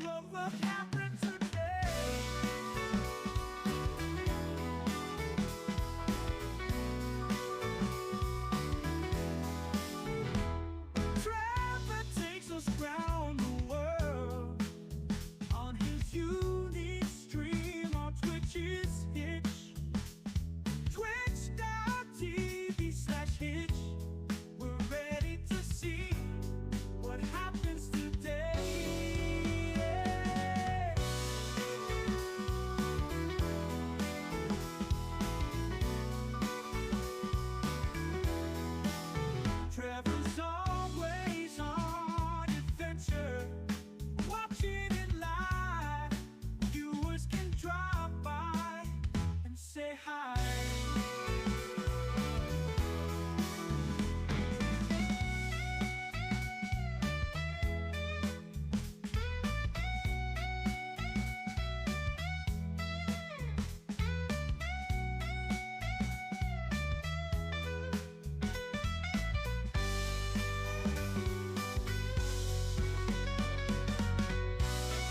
What happened today? Trevor takes us round the world on his unique stream on Twitch's Hitch. Twitch.tv/Hitch. We're ready to see what happens today. Trevor's always on adventure, watching it live. Viewers can drop by and say hi.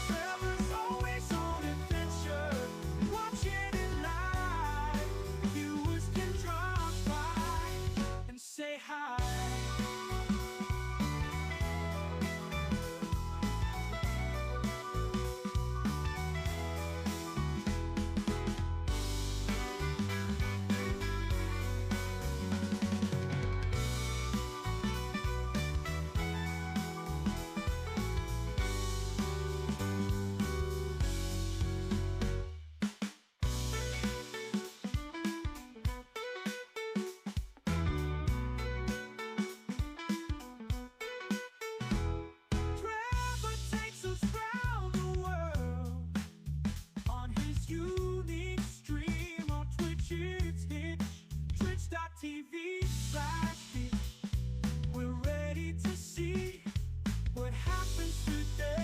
Trevor's always on adventure, watching it live. Viewers can drop by and say hi. Trevor takes us round the world on his unique stream on Twitch's Hitch. Twitch.tv/Hitch. We're ready to see what happens today.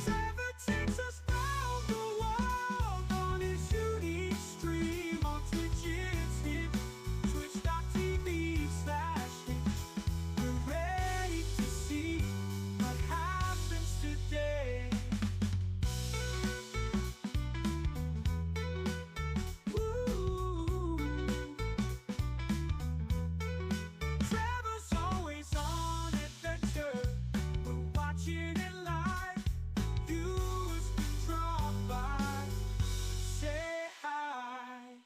Trevor takes us round the world on his unique stream on Twitch's Hitch. Twitch.tv/Hitch. We're ready to see what happens today. Ooh. Trevor's always on adventure. We're watching it live. Viewers can drop by, say hi.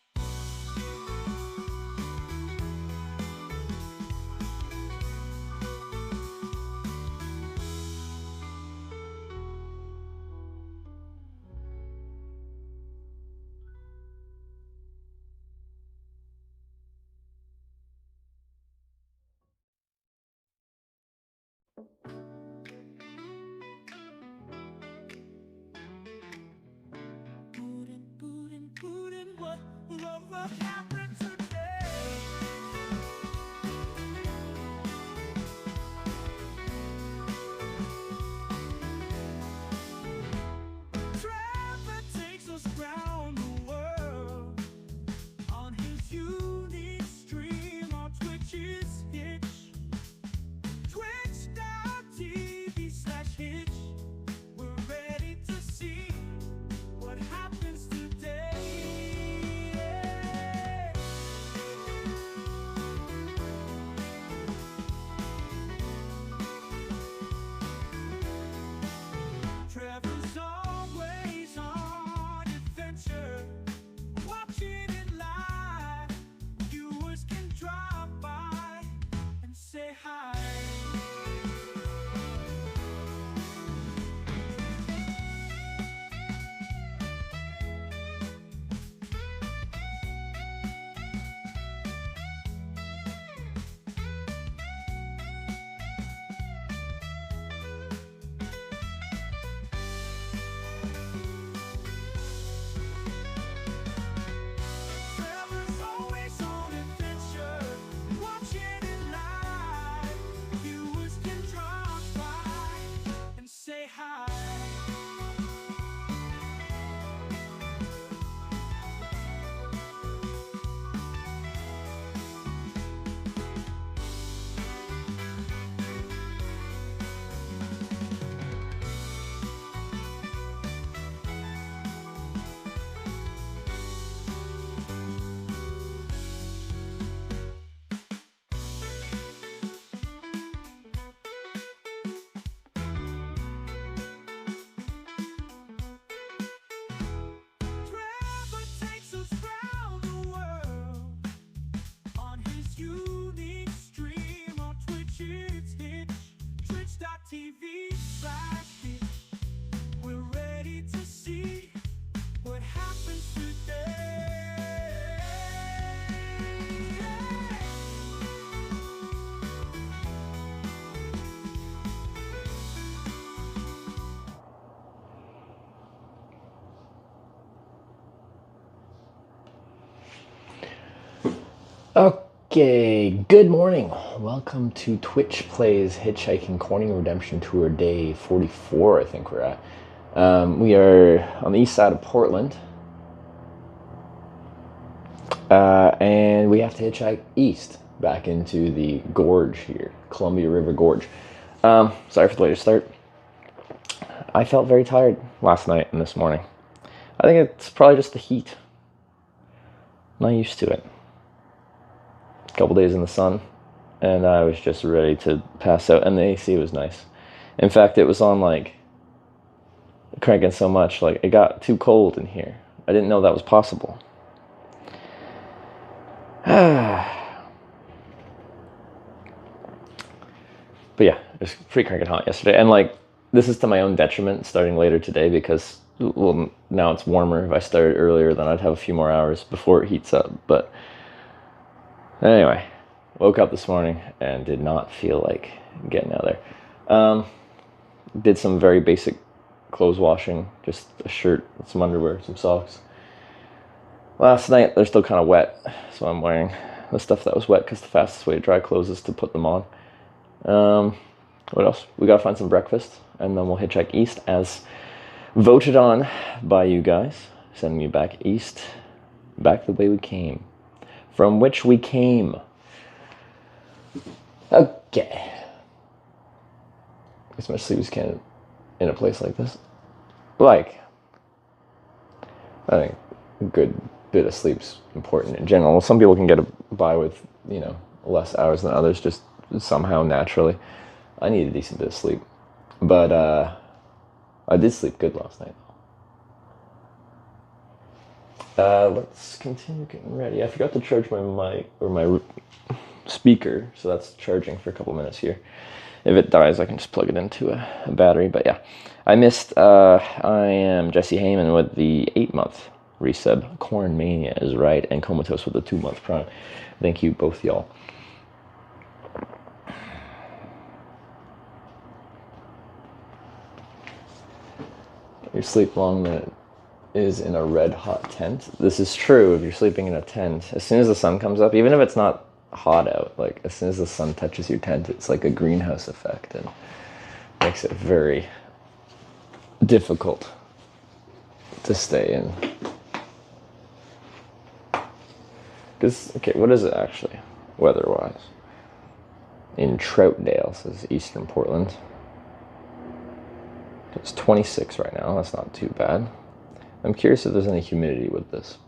Putin, what happened today? Trevor takes us round the world on his unique stream on Twitch's Hitch. Twitch.tv/Hitch. We're ready to see what happens today. Okay, good morning. Welcome to Twitch Plays Hitchhiking Corning Redemption Tour Day 44, I think we're at. We are on the east side of Portland. And we have to hitchhike east back into the gorge here, Columbia River Gorge. Sorry for the later start. I felt very tired last night and this morning. I think it's probably just the heat. I'm not used to it. Couple days in the sun, and I was just ready to pass out, and the AC was nice. In fact, it was on like cranking so much, like it got too cold in here. I didn't know that was possible. But yeah, it was pretty cranking hot yesterday, and like this is to my own detriment starting later today because, well, now it's warmer. If I started earlier, then I'd have a few more hours before it heats up. But anyway, woke up this morning and did not feel like getting out there. Did some very basic clothes washing, just a shirt, some underwear, some socks. Last night, they're still kind of wet, so I'm wearing the stuff that was wet because the fastest way to dry clothes is to put them on. What else? We gotta find some breakfast, and then we'll hitchhike east as voted on by you guys, sending me back east, back the way we came. From which we came. Okay. As much sleep as can in a place like this. Like, I think a good bit of sleep's important in general. Some people can get by with, less hours than others, just somehow naturally. I need a decent bit of sleep. But I did sleep good last night. Let's continue getting ready. I forgot to charge my mic or my speaker, so that's charging for a couple minutes here. If it dies, I can just plug it into a battery. But yeah, I missed. I am Jesse Heyman with the 8-month resub. Corn Mania is right, and Comatose with the 2-month prime. Thank you both, y'all. You sleep long than it is in a red hot tent. This is true if you're sleeping in a tent. As soon as the sun comes up, even if it's not hot out, like as soon as the sun touches your tent, it's like a greenhouse effect and makes it very difficult to stay in. Because, okay, what is it actually, weather-wise? In Troutdale, says Eastern Portland. It's 26 right now, that's not too bad. I'm curious if there's any humidity with this.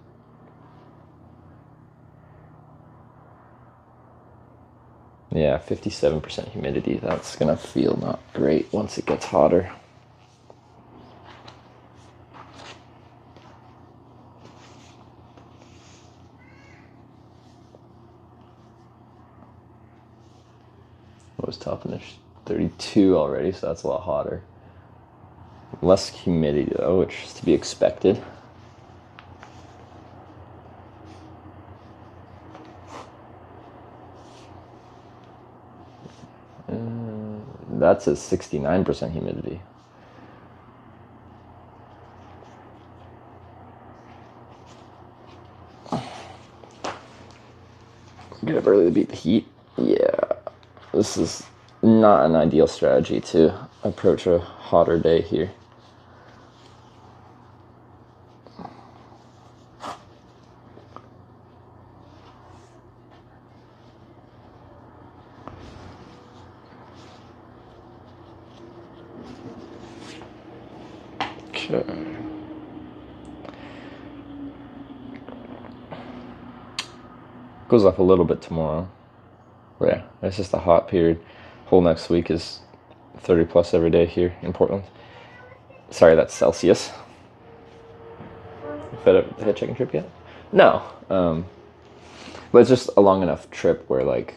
Yeah, 57% humidity. That's gonna feel not great once it gets hotter. It was topping at 32 already, so that's a lot hotter. Less humidity though, which is to be expected. That's a 69% humidity. Get up early to beat the heat. Yeah, this is not an ideal strategy to approach a hotter day here. Okay. Goes up a little bit tomorrow. But yeah, it's just a hot period. Whole next week is 30 plus every day here in Portland. Sorry, that's Celsius. Fed up with the hitchhiking trip yet? No. But it's just a long enough trip where like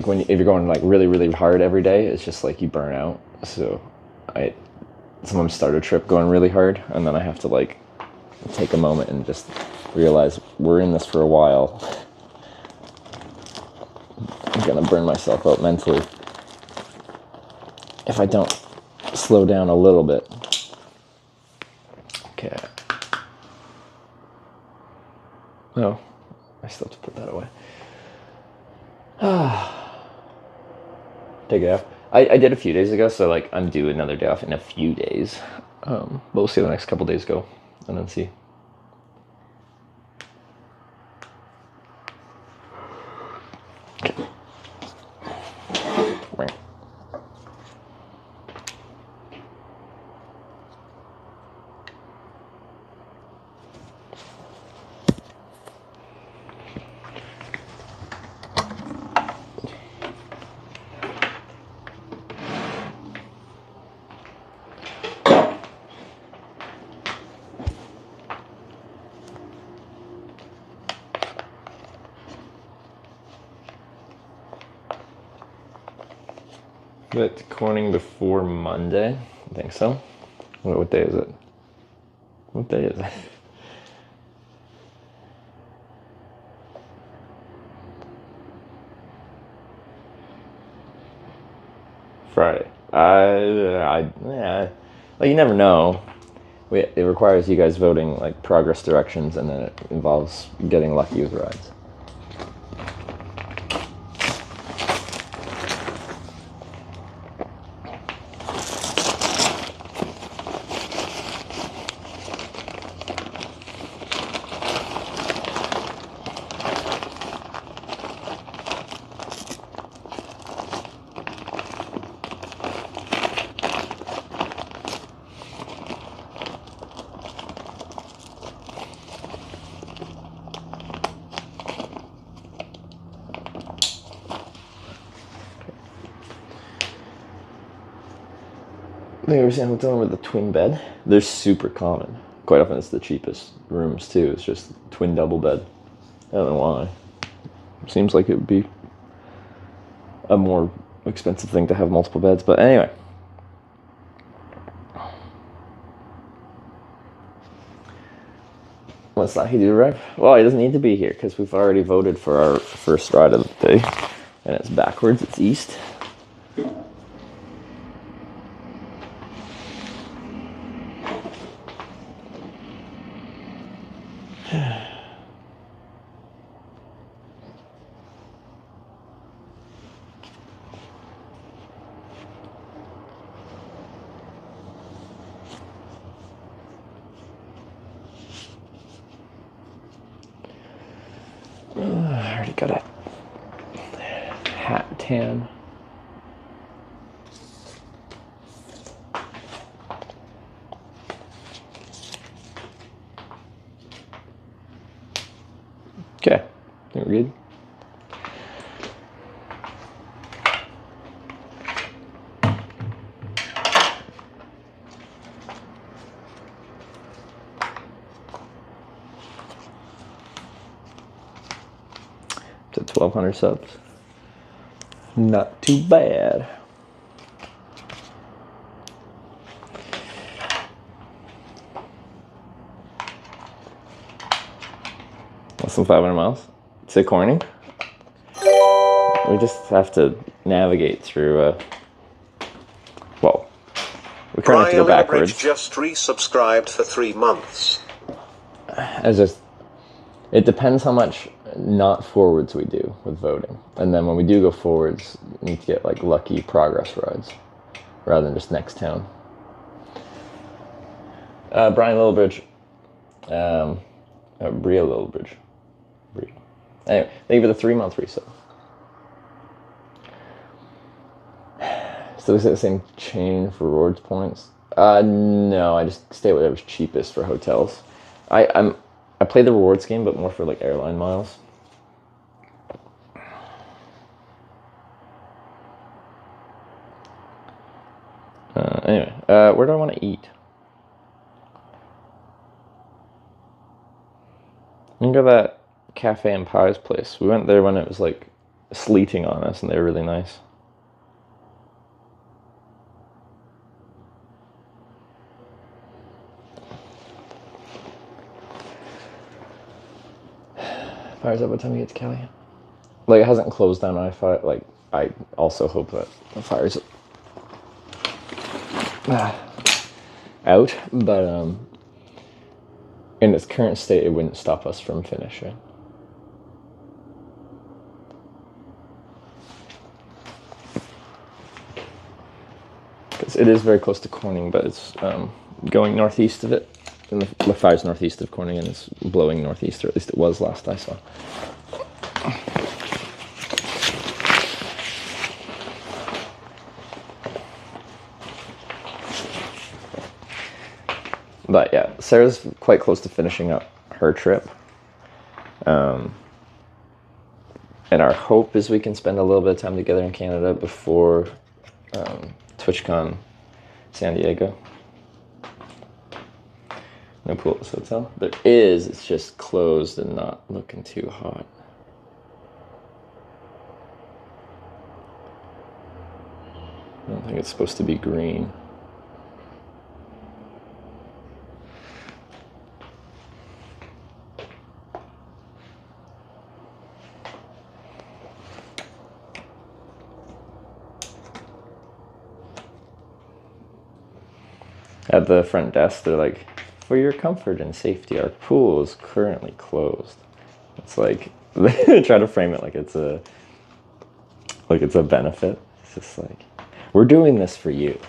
when if you're going like really, really hard every day, it's just like you burn out. So I sometimes start a trip going really hard, and then I have to like take a moment and just realize we're in this for a while. I'm gonna burn myself out mentally if I don't slow down a little bit. Okay. No, I still have to put that away. Take it off. I did a few days ago, so like I'm due another day off in a few days. But we'll see how the next couple days go, and then see. But Corning before Monday? I think so. What day is it? What day is it? Friday. Yeah. Well, you never know. It requires you guys voting like progress directions, and then it involves getting lucky with rides. They were saying hotel with the twin bed. They're super common. Quite often it's the cheapest rooms too. It's just twin double bed. I don't know why. Seems like it would be a more expensive thing to have multiple beds, but anyway. What's that? He do arrive? Well, he doesn't need to be here because we've already voted for our first ride of the day, and it's backwards. It's east. I already got a hat tan. Okay, I think we're good. To 1,200 subs. Not too bad. Less than 500 miles. Say Corning. We just have to navigate through. Well, we currently have to go backwards. Just resubscribed for 3 months. It depends how much not forwards we do with voting, and then when we do go forwards, we need to get like lucky progress rides rather than just next town. Brian Littlebridge, Bria Littlebridge. Bria. Anyway, thank you for the 3-month resale. So is it the same chain for rewards points? No, I just stay whatever's cheapest for hotels. I play the rewards game, but more for like airline miles. Anyway, where do I want to eat? I'm gonna go to that Cafe and Pies place. We went there when it was like sleeting on us, and they were really nice. Fires up by the time we get to Cali. Like, it hasn't closed down I-5. Like, I also hope that the fire's out. But, in its current state, it wouldn't stop us from finishing. Because it is very close to Corning, but it's going northeast of it. And the fire's northeast of Corning, and it's blowing northeast, or at least it was last I saw. But yeah, Sarah's quite close to finishing up her trip. And our hope is we can spend a little bit of time together in Canada before TwitchCon San Diego. No pool at this hotel. There is, it's just closed and not looking too hot. I don't think it's supposed to be green. At the front desk, they're like, for your comfort and safety, our pool is currently closed. It's like, they try to frame it like it's a benefit. It's just like, we're doing this for you.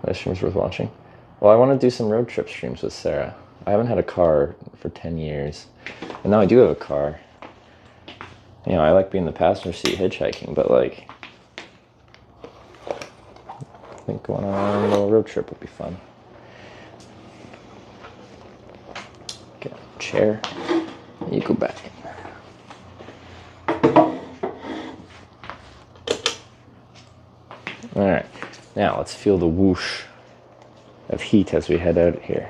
That stream's worth watching. Well, I want to do some road trip streams with Sarah. I haven't had a car for 10 years. And now I do have a car. You know, I like being in the passenger seat hitchhiking, but like, I think going on a little road trip would be fun. Get a chair. You go back. All right, now let's feel the whoosh of heat as we head out here.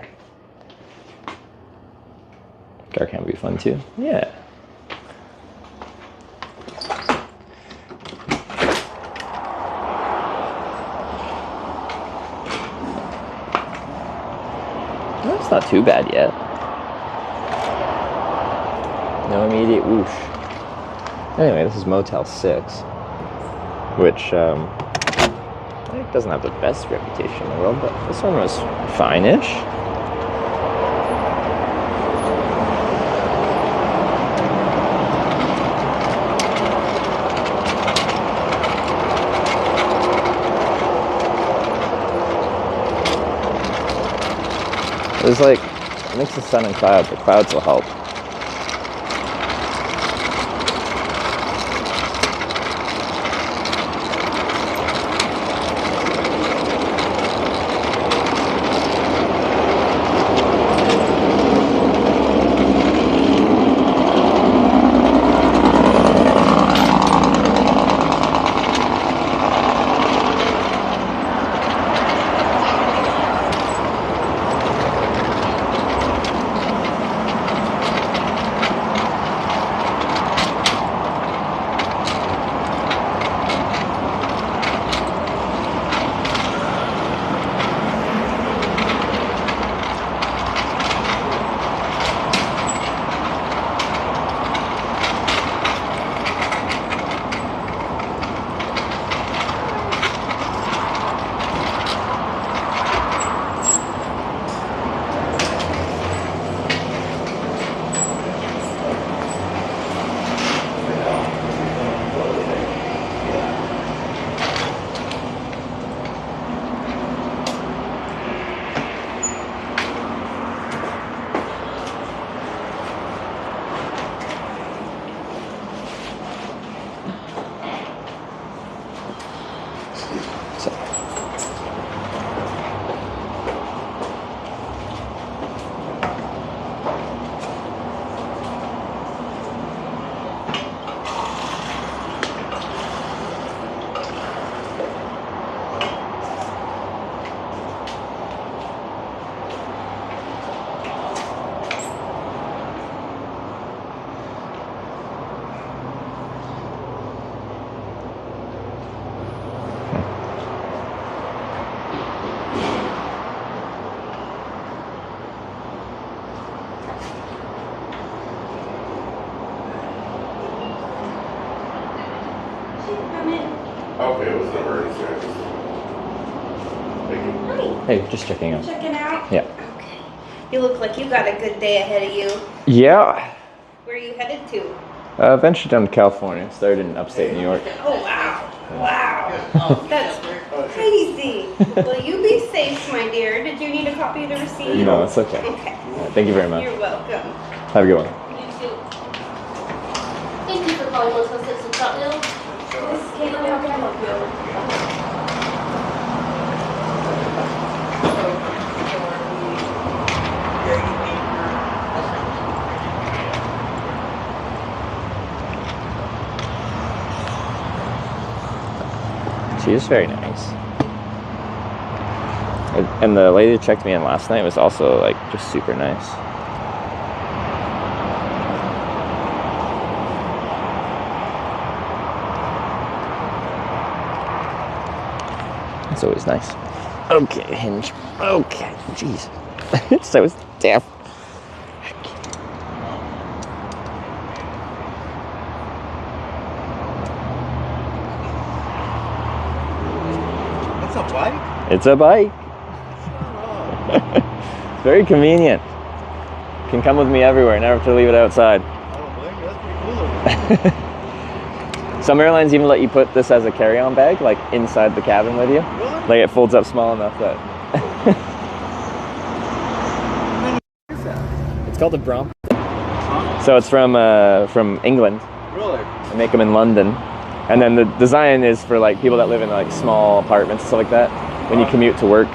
Car can be fun too. Yeah. It's not too bad yet. No immediate whoosh. Anyway, this is Motel 6, which I think doesn't have the best reputation in the world, but this one was fine-ish. There's like a mix of sun and cloud. The clouds will help. Okay, it was an emergency. Hi. Hey, just checking out. Checking out? Yeah. Okay. You look like you got a good day ahead of you. Yeah. Where are you headed to? Eventually down to California. Started in upstate New York. Oh, wow. Wow. That's crazy. Well, you be safe, my dear. Did you need a copy of the receipt? No, it's okay. Okay. Thank you very much. You're welcome. Have a good one. You too. Thank you for calling Los Angeles in Troutdale. This is Caitlin. How can I help you? She is very nice. And the lady that checked me in last night was also like just super nice. It's always nice. Okay, hinge. Okay, jeez. It's so stiff. That's a bike? It's a bike. It's very convenient. Can come with me everywhere, never have to leave it outside. I don't blame you. That's pretty cool. Some airlines even let you put this as a carry-on bag, like inside the cabin with you. Really? Like it folds up small enough that. It's called a Brom. So it's from England. Really? They make them in London, and then the design is for like people that live in like small apartments and stuff like that. When you commute to work,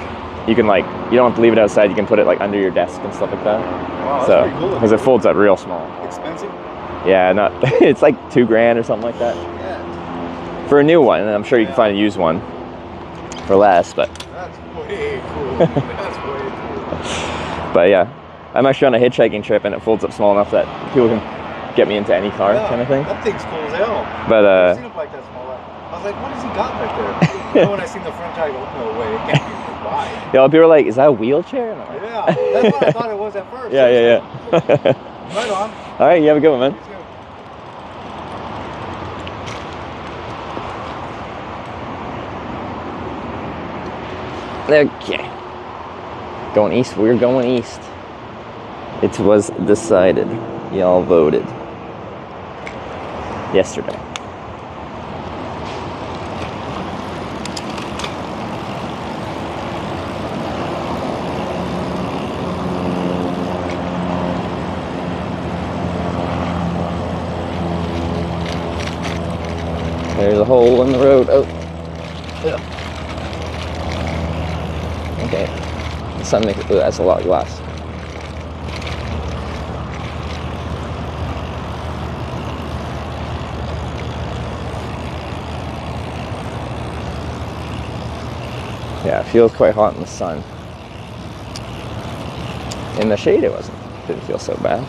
you can like you don't have to leave it outside. You can put it like under your desk and stuff like that. Wow, that's So pretty cool. because it folds up real small. Expensive? Yeah, not it's like $2,000 or something like that Yeah. for a new one. And I'm sure you can find a used one for less, but That's way cool. That's way cool. but yeah, I'm actually on a hitchhiking trip, and it folds up small enough that people can get me into any car Yeah, kind of thing. That thing's cool as hell. But I've seen a bike that small. I was like, what has he got back there? And when I seen the front tire, I go, no way, it can't be wide. yeah, people are like, "Is that a wheelchair?" And I'm like, Yeah, that's what I thought it was at first. yeah. Right on. All right, you have a good one, man. Okay. Going east. We're going east. It was decided. Y'all voted yesterday. There's a hole in the road. Oh. Okay. The sun makes it. Oh, that's a lot of glass. Yeah, it feels quite hot in the sun. In the shade, it didn't feel so bad.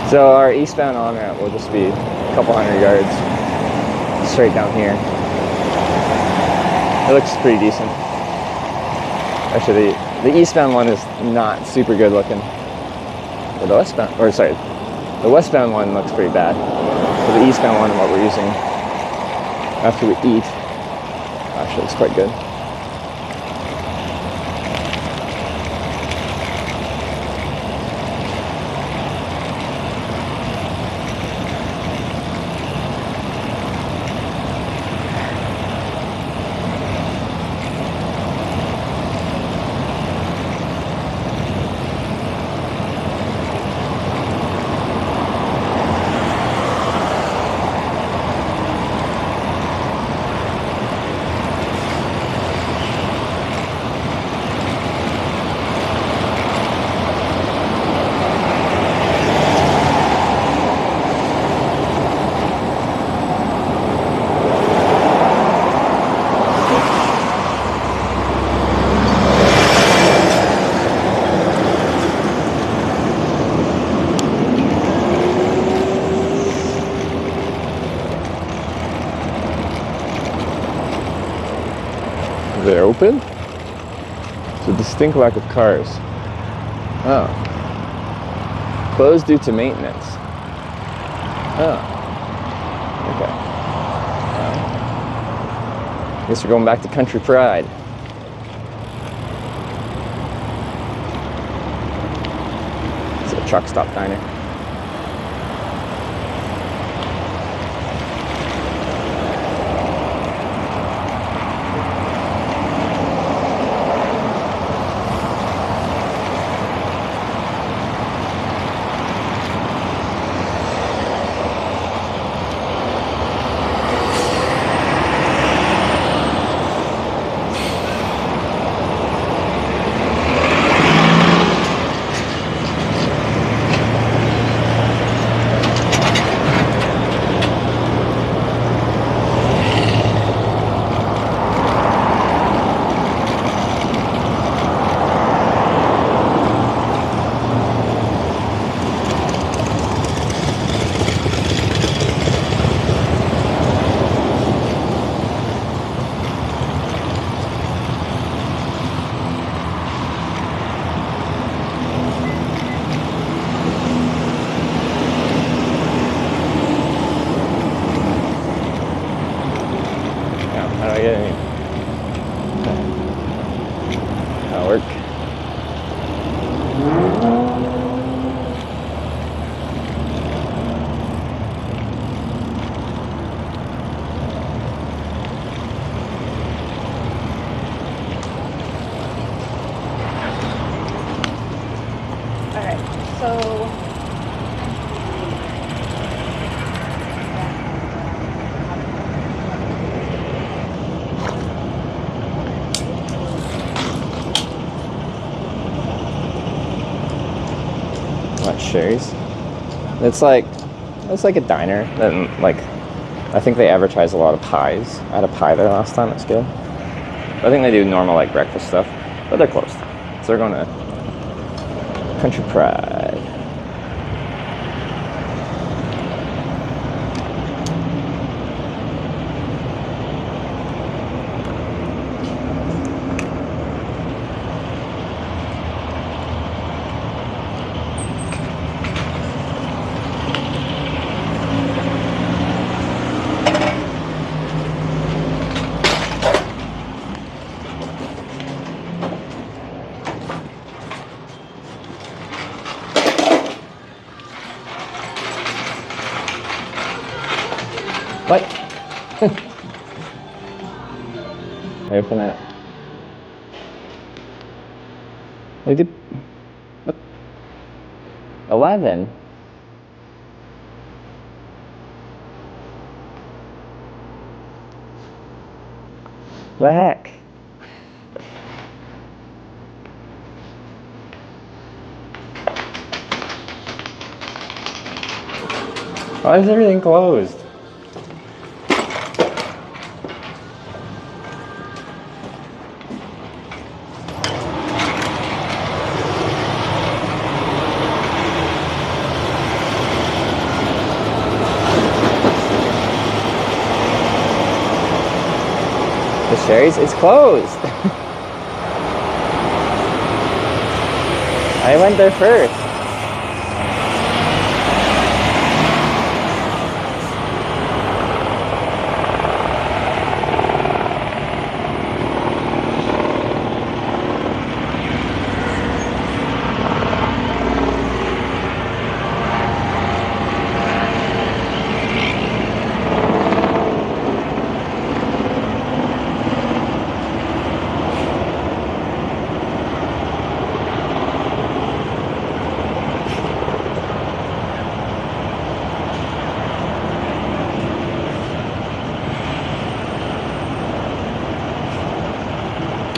So our eastbound on-ramp will just be a couple hundred yards straight down here. It looks pretty decent. Actually, the eastbound one is not super good looking. Or the westbound one looks pretty bad. So the eastbound one, what we're using after we eat, actually looks quite good. open? It's a distinct lack of cars. Oh. Closed due to maintenance. Oh. Okay. Well, guess we're going back to Country Pride. It's a truck stop diner. How do I get in here? That'll work. Alright, so What, Sherry's? It's like a diner. And like, I think they advertise a lot of pies. I had a pie there last time. It's good. I think they do normal like breakfast stuff, but they're closed. So they're going to Country Pride. What? I open it. We did. What? 11. The heck? Why is everything closed? The Sherry's? It's closed. I went there first.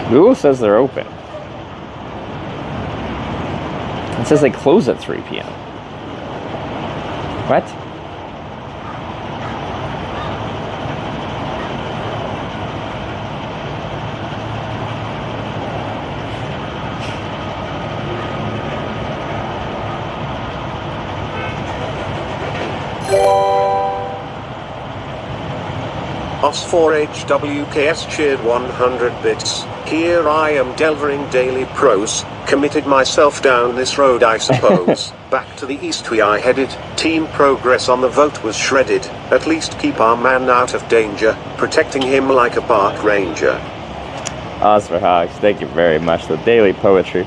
Google says they're open. It says they close at 3 p.m. What? Loss 4HWKS cheered 100 bits. Here I am delivering daily prose. Committed myself down this road I suppose. Back to the east we are headed. Team progress on the vote was shredded. At least keep our man out of danger. Protecting him like a park ranger. Oscar Hawks, thank you very much. The daily poetry.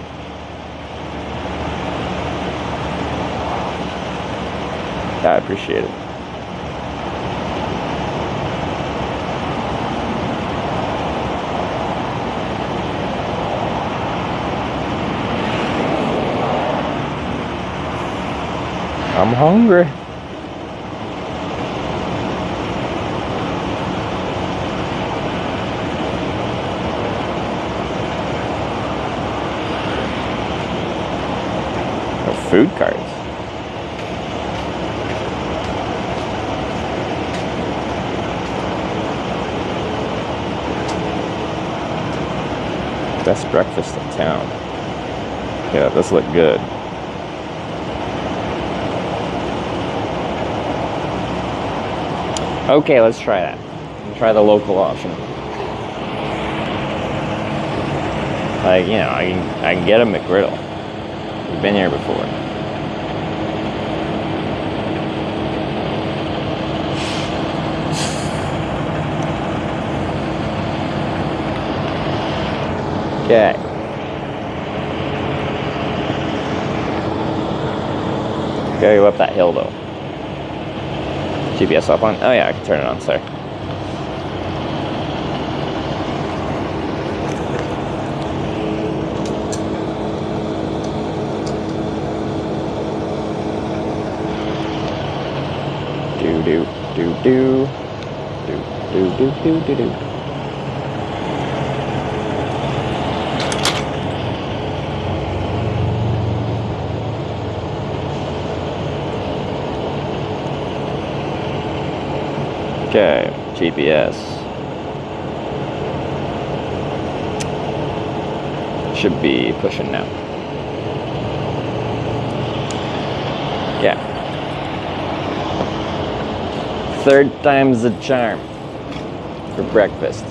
I appreciate it. I'm hungry. Oh, food carts. Best breakfast in town. Yeah, this look good. Okay, let's try that. We'll try the local option. Like, you know, I can get a McGriddle. We've been here before. Okay. Gotta go up that hill though. GPS off on? Oh yeah, I can turn it on, sorry. Do do do do do do do do do. Okay, GPS. Should be pushing now. Yeah. Third time's the charm for breakfast.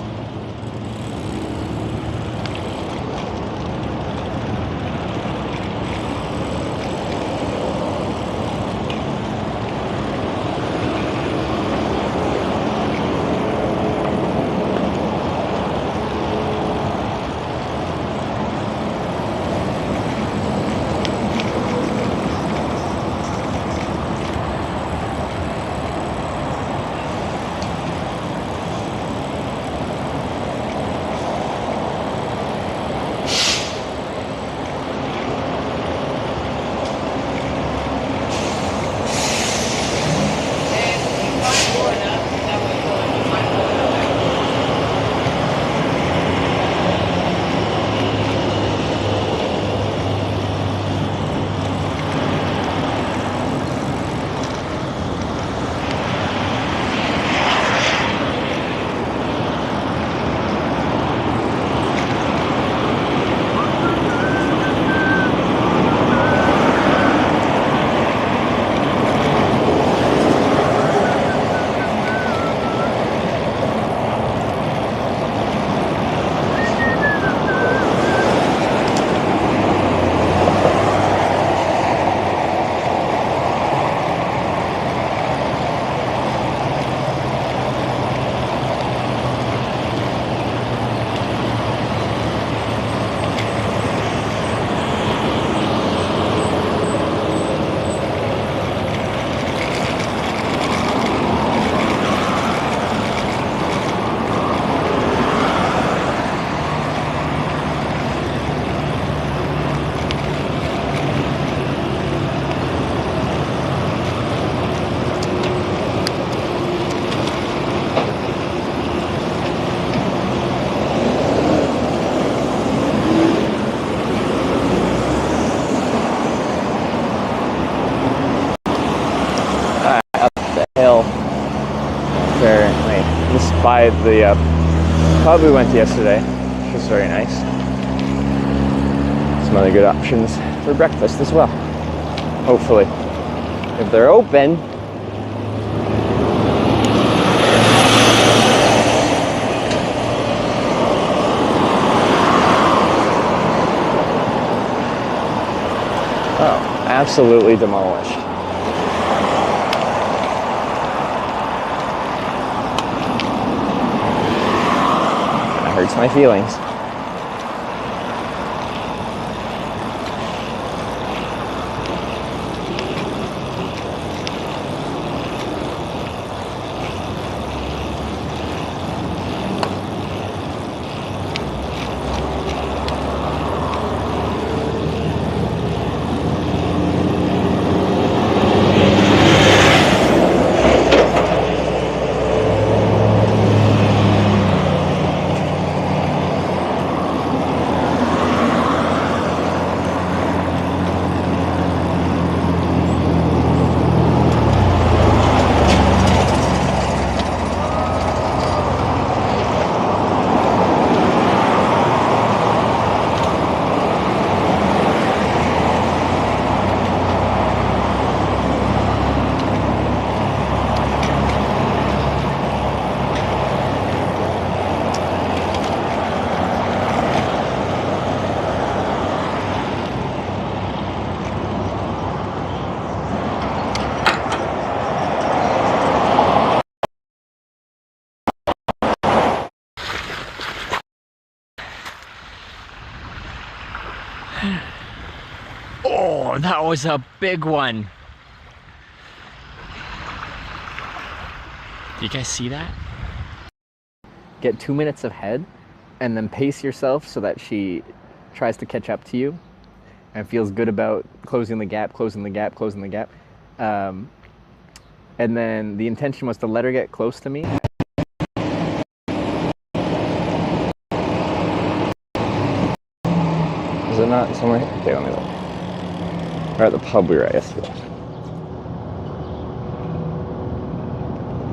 By the pub we went to yesterday, which was very nice. Some other good options for breakfast as well. Hopefully, if they're open. Oh, absolutely demolished. That hurts my feelings. Oh, that was a big one. Do you guys see that? Get 2 minutes ahead and then pace yourself so that she tries to catch up to you and feels good about closing the gap. And then the intention was to let her get close to me. Is it not somewhere here? Okay, let me look. We're at the pub we were at yesterday.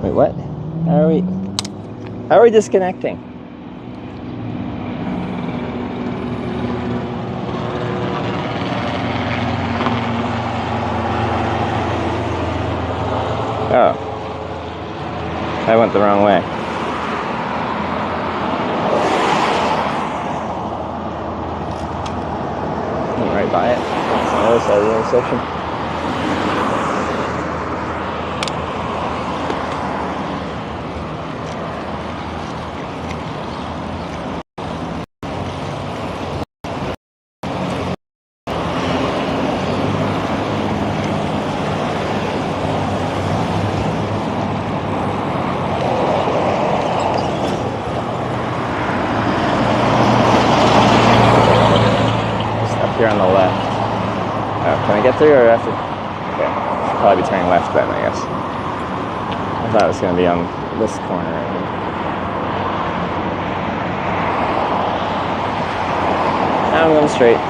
Wait, what? How are we disconnecting? Oh. I went the wrong way. Went right by it. That's the other side of the intersection. Here on the left. Oh, can I get through or after? Okay, should probably be turning left then, I guess. I thought it was going to be on this corner right here. Now I'm going straight.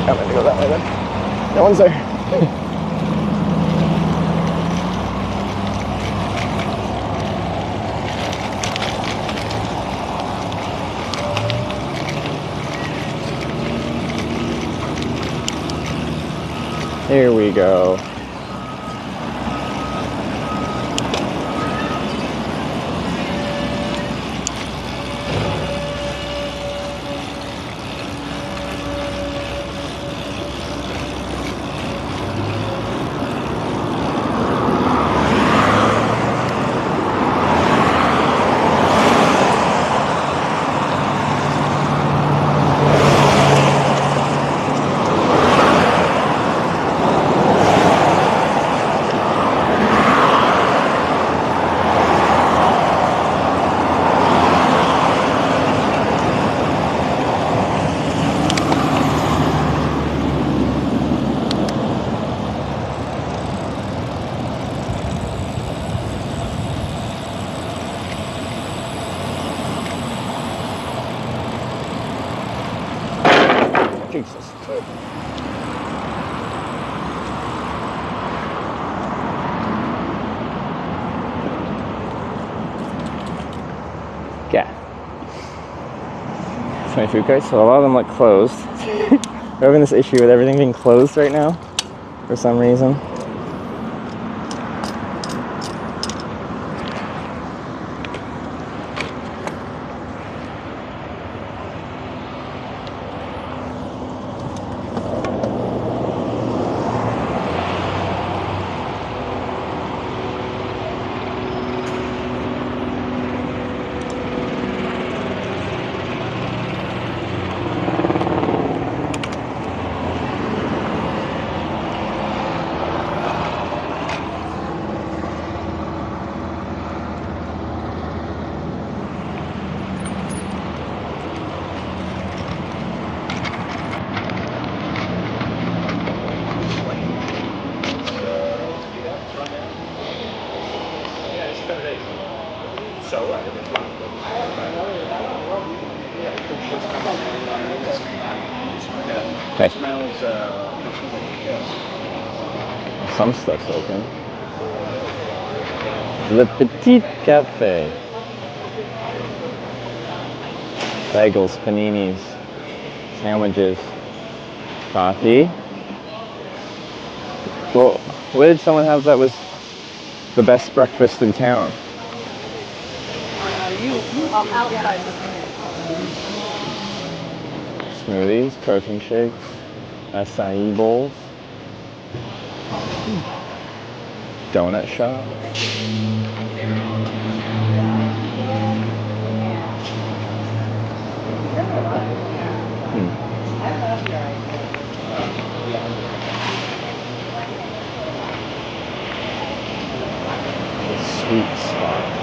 I'm going to go that way then. No one's there. Here we go. Jesus. Yeah. So many food carts, so a lot of them look closed. We're having this issue with everything being closed right now for some reason. Okay. Some stuff's open. Le Petit Cafe. Bagels, paninis, sandwiches, coffee. Well, what did someone have that was the best breakfast in town? Outside. Smoothies, protein shakes, acai bowls, donut shop. Sweet spot.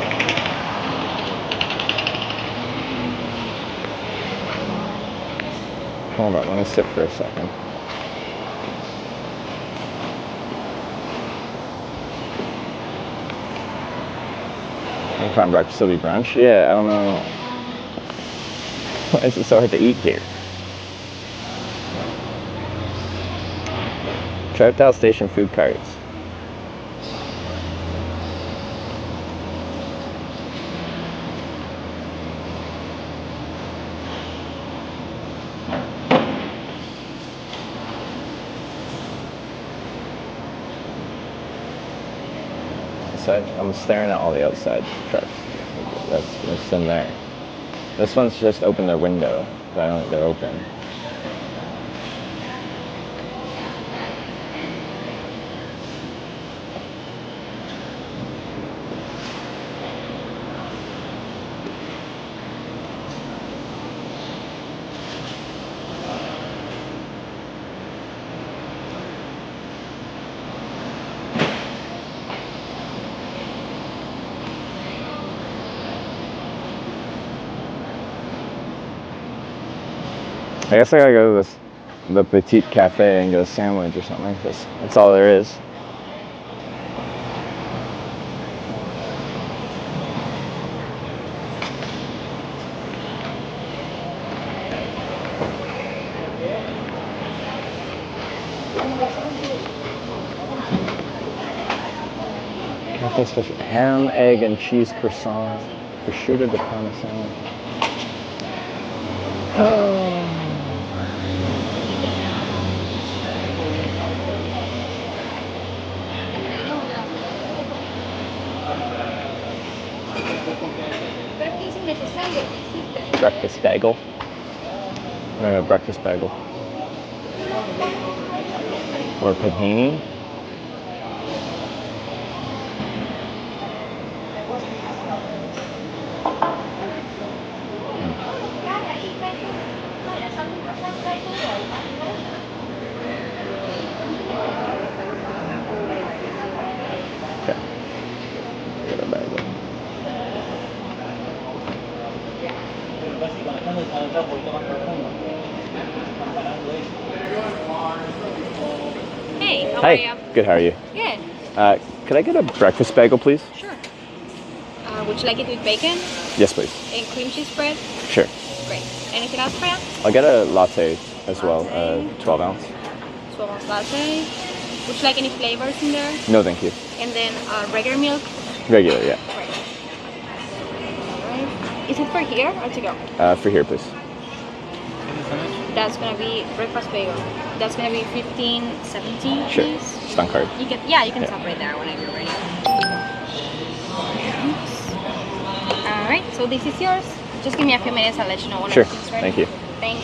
Hold on, let me sit for a second. Any time breakfast will be brunch? Yeah, I don't know. Why is it so hard to eat here? Troutdale Station food carts. I'm staring at all the outside trucks. That's in there. This one's just opened their window, but I don't think they're open. I guess I gotta go to the Petit Cafe and get a sandwich or something, because that's all there is. Cafe special ham, egg, and cheese croissant, prosciutto de parmesan. Oh. Breakfast bagel. Breakfast bagel. Or panini. Okay. Get a bagel. Hey, how Hi. are you? Good, how are you? Good. Could I get a breakfast bagel, please? Sure. Would you like it with bacon Yes, please. and cream cheese spread? Sure. Great. Anything else for you? I'll get a latte as well, Latte. 12 ounce. 12 ounce latte. Would you like any flavors in there? No, thank you. And then regular milk? Regular, yeah. Right. Alright. Is it for here or to go? For here, please. that's gonna be breakfast bagel. That's gonna be 15.17. Sure. Please. Just on card. You can stop right there whenever you're ready. All right, so this is yours. Just give me a few minutes. I'll let you know when Sure. everything's ready. Thank you. Thanks.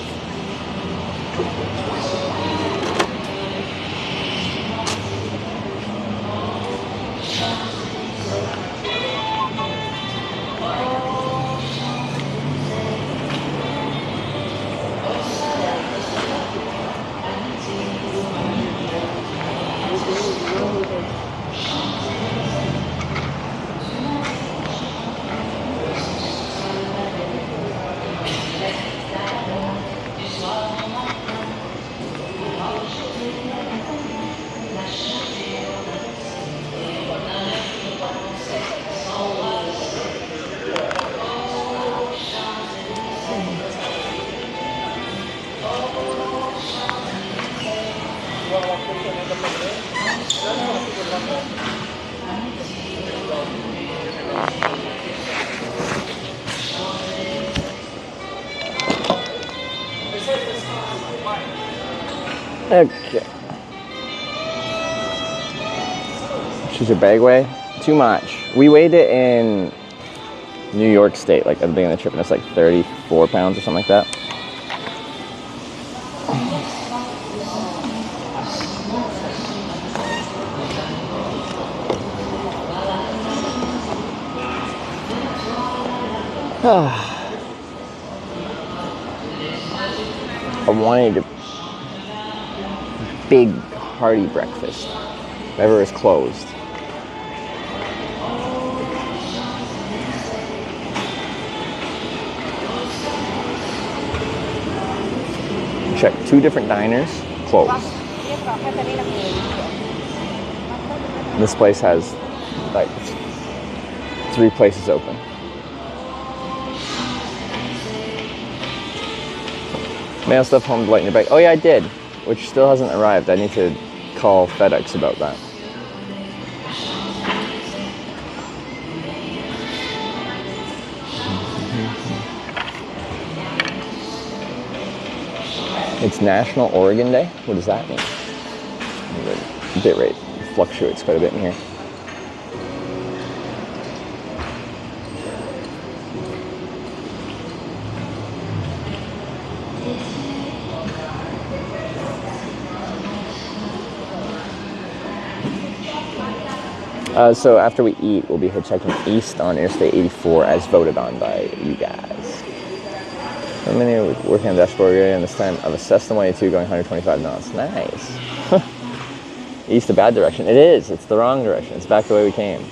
Okay. Should your bag weigh? Too much. We weighed it in New York State, like at the beginning of the trip, and it's like 34 pounds or something like that. I wanted a big, hearty breakfast. Whatever is closed. Check 2 different diners, closed. This place has like 3 places open. Mail stuff home to lighten your bag. Oh yeah, I did, which still hasn't arrived. I need to call FedEx about that. It's National Oregon Day. What does that mean? The bit rate fluctuates quite a bit in here. So after we eat, we'll be hitchhiking east on Interstate 84 as voted on by you guys. I'm working on the dashboard area, and this time I've assessed the 182 going 125 knots. Nice. East the bad direction. It is. It's the wrong direction. It's back the way we came.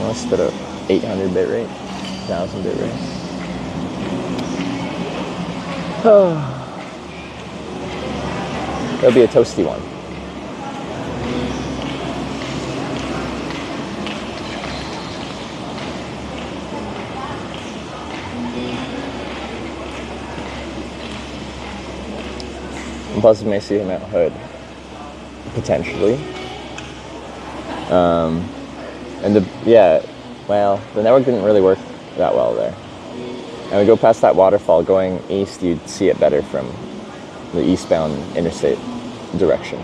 Let's spit a 800 bit rate, 1000 bit rate. It'll be a toasty one. And plus, we may see him at Hood, potentially. And the network didn't really work that well there. And we go past that waterfall going east, you'd see it better from the eastbound interstate direction.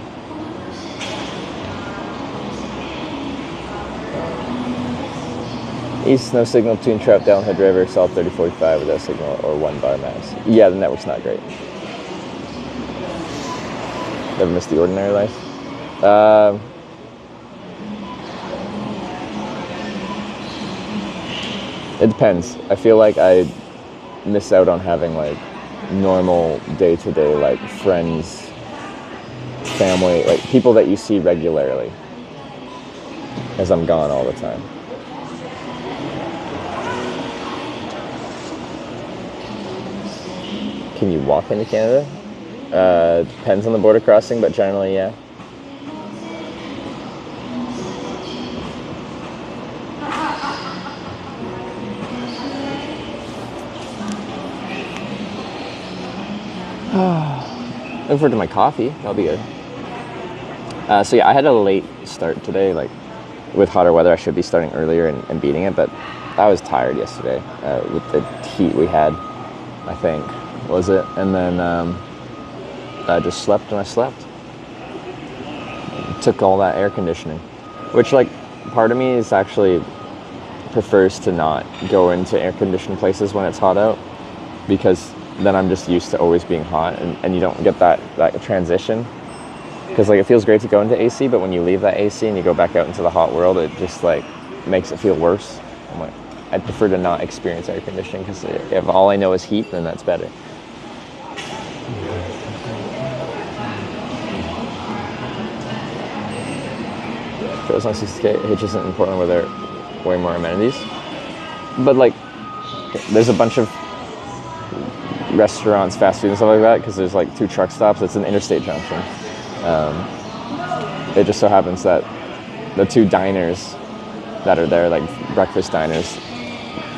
East, no signal between Troutdale and Hood River, South 3045 without signal or 1 bar max. Yeah, the network's not great. Never missed the ordinary life. It depends. I feel like I miss out on having like normal day-to-day like friends, family, like people that you see regularly as I'm gone all the time. Can you walk into Canada? Depends on the border crossing, but generally, yeah. Looking forward to my coffee. That'll be good. So yeah, I had a late start today. Like with hotter weather, I should be starting earlier and beating it, but I was tired yesterday with the heat we had, I think, was it? And then I just slept and I slept. Took all that air conditioning, which, like, part of me is actually prefers to not go into air-conditioned places when it's hot out, because then I'm just used to always being hot, and you don't get that transition. Because, like, it feels great to go into AC, but when you leave that AC and you go back out into the hot world, it just, like, makes it feel worse. I'm like, I'd prefer to not experience air conditioning, because if all I know is heat, then that's better. Feels nice to stay. Hitch isn't in Portland where there are way more amenities. But, like, there's a bunch of restaurants, fast food and stuff like that, because there's, like, 2 truck stops. It's an interstate junction. It just so happens that the 2 diners that are there, like breakfast diners,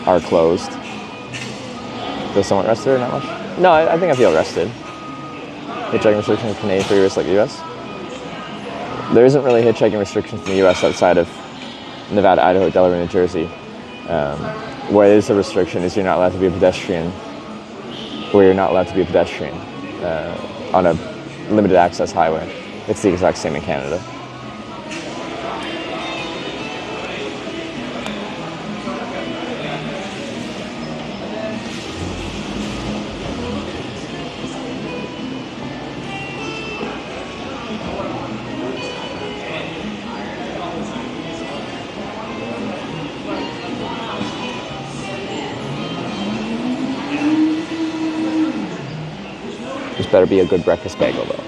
are closed. Feel somewhat rested or not much? No, I think I feel rested. Hitchhiking restrictions in Canadian for US like the US? There isn't really hitchhiking restrictions in the US outside of Nevada, Idaho, Delaware, New Jersey. Where it is a restriction is you're not allowed to be a pedestrian, where you're not allowed to be a pedestrian on a limited access highway. It's the exact same in Canada. This better be a good breakfast bagel, though.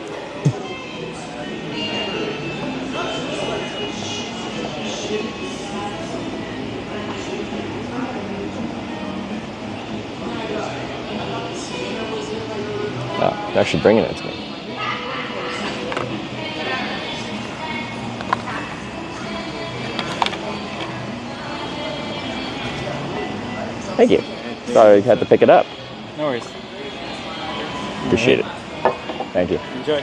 Oh, they're actually bringing it to me. Thank you. Sorry you had to pick it up. No worries. Appreciate it. Thank you. Enjoy.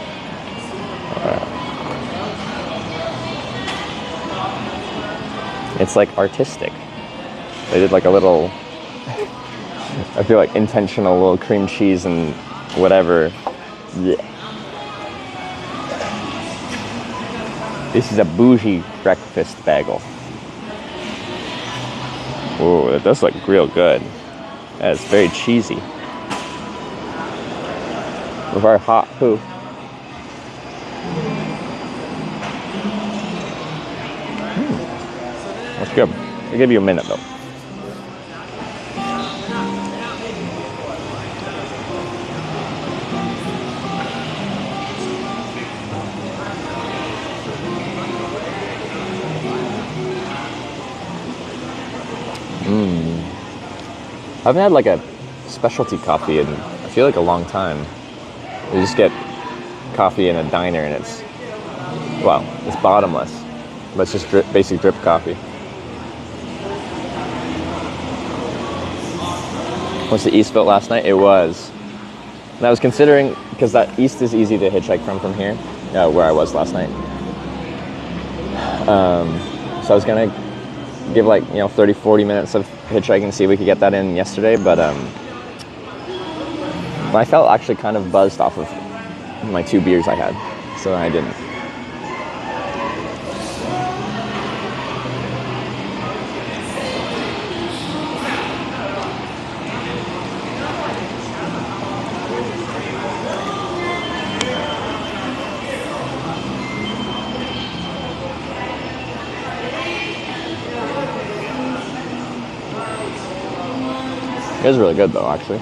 It's like artistic. They did like a little, I feel like intentional little cream cheese and whatever. Yeah. This is a bougie breakfast bagel. Oh, that does look real good. Yeah, it's very cheesy. Very hot too. That's good. I'll give you a minute though. I haven't had like a specialty coffee in, I feel like, a long time. You just get coffee in a diner and it's, well, it's bottomless. But it's just basic drip coffee. Was the East built last night? It was. And I was considering, because that East is easy to hitchhike from here, where I was last night. So I was going to give 30, 40 minutes of hitchhiking, see if we could get that in yesterday, but I felt actually kind of buzzed off of my 2 beers I had, so I didn't. It is really good though, actually.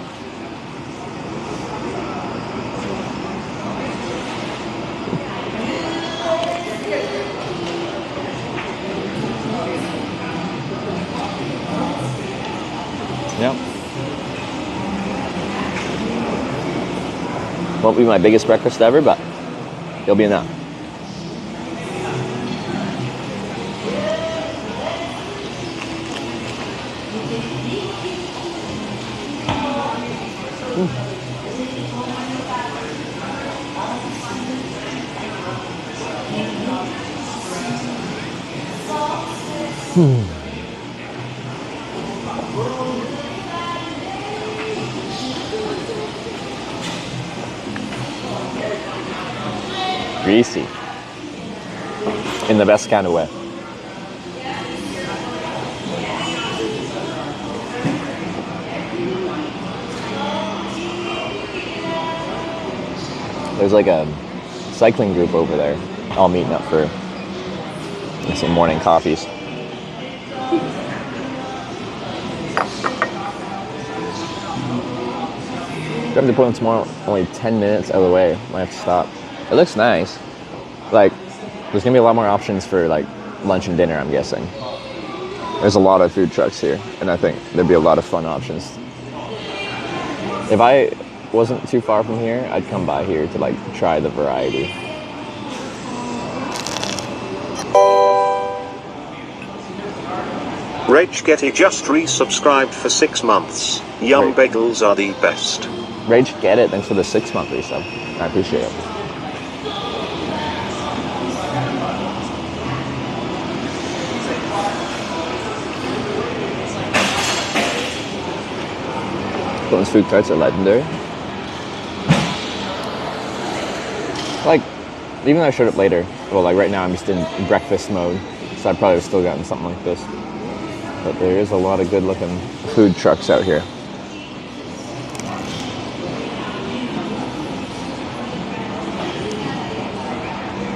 Yep. Won't be my biggest breakfast ever, but it'll be enough. Greasy. In the best kind of way. There's like a cycling group over there, all meeting up for some morning coffees. Got the appointment tomorrow, only 10 minutes out of the way. Might have to stop. It looks nice. Like, there's gonna be a lot more options for like lunch and dinner, I'm guessing. There's a lot of food trucks here, and I think there'd be a lot of fun options. If I wasn't too far from here, I'd come by here to like try the variety. Rage Getty just resubscribed for 6 months. Yum Great. bagels are the best. Rage, get it. Thanks for the 6-month resub. I appreciate it. Those food carts are legendary. Like, even though I showed up later, well, like right now I'm just in breakfast mode, so I probably would have still gotten something like this. But there is a lot of good looking food trucks out here.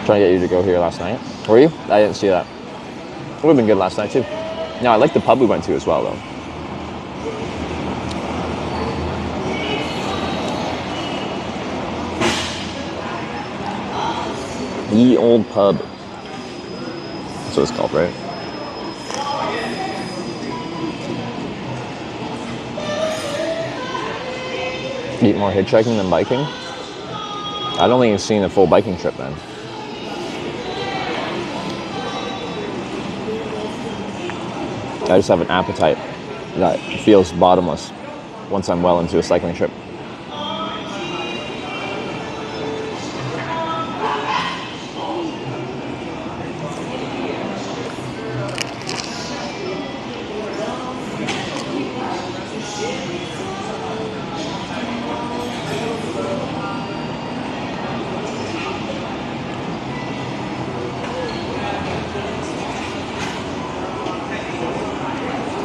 Trying to get you to go here last night. Were you? I didn't see that. It would have been good last night too. No, I like the pub we went to as well though. Ye Old Pub. That's what it's called, right? Eat more hitchhiking than biking? I don't think you've seen a full biking trip then. I just have an appetite that feels bottomless once I'm well into a cycling trip.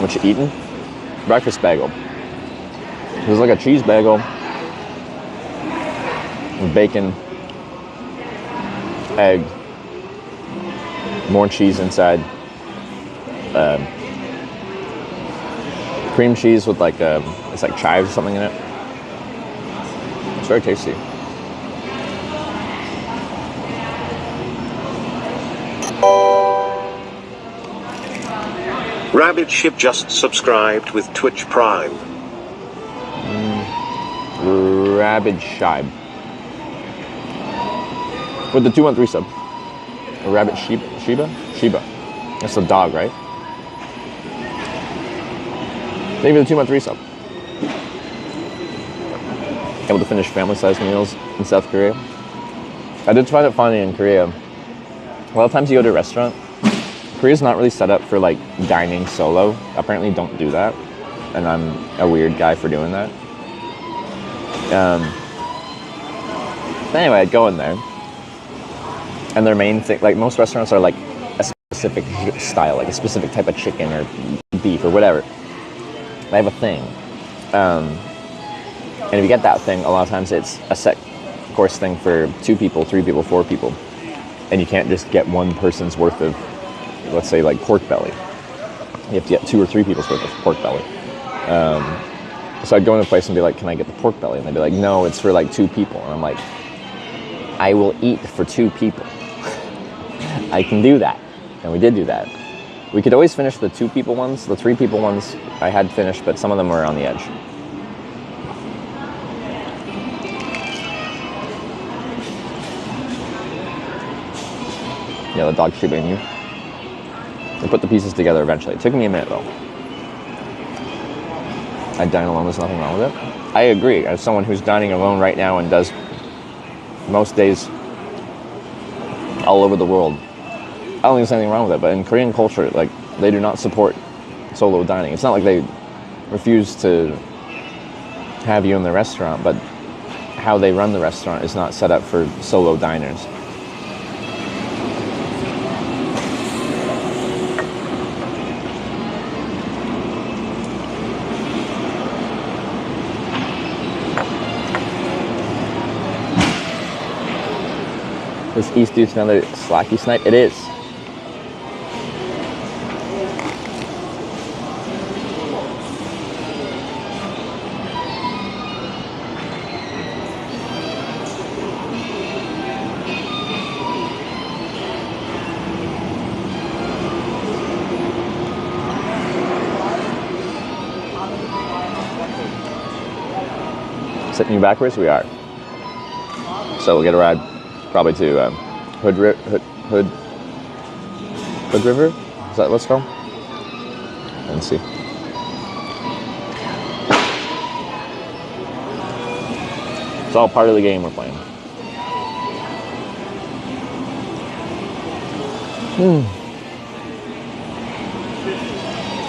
What you eating? Breakfast bagel. It was like a cheese bagel with bacon, egg, more cheese inside, cream cheese with like it's like chives or something in it. It's very tasty. Rabbit Ship just subscribed with Twitch Prime. Rabid Shibe. With the 213 sub. A rabbit Shiba? Shiba. That's the dog, right? Maybe the 213 sub. Able to finish family-sized meals in South Korea. I did find it funny in Korea. A lot of times you go to a restaurant, Korea's not really set up for like dining solo. Apparently don't do that. And I'm a weird guy for doing that. But anyway, I'd go in there. And their main thing, like most restaurants are like a specific style, like a specific type of chicken or beef or whatever. They have a thing. And if you get that thing, a lot of times it's a set course thing for 2 people, 3 people, 4 people. And you can't just get one person's worth of, let's say, like pork belly. You have to get 2 or 3 people's worth of pork belly. So I'd go in a place and be like, can I get the pork belly? And they'd be like, no, it's for like 2 people. And I'm like, I will eat for 2 people. I can do that. And we did do that. We could always finish the 2 people ones. The 3 people ones I had finished, but some of them were on the edge. Yeah, the dog's shooting you. They put the pieces together eventually. It took me a minute though. I'd dine alone, there's nothing wrong with it. I agree. As someone who's dining alone right now and does most days all over the world, I don't think there's anything wrong with it. But in Korean culture, like they do not support solo dining. It's not like they refuse to have you in the restaurant, but how they run the restaurant is not set up for solo diners. This East dude's another slacky snipe. It is. Sitting you backwards? We are. So we'll get a ride probably to Hood River? Is that what's called? Let's see. It's all part of the game we're playing.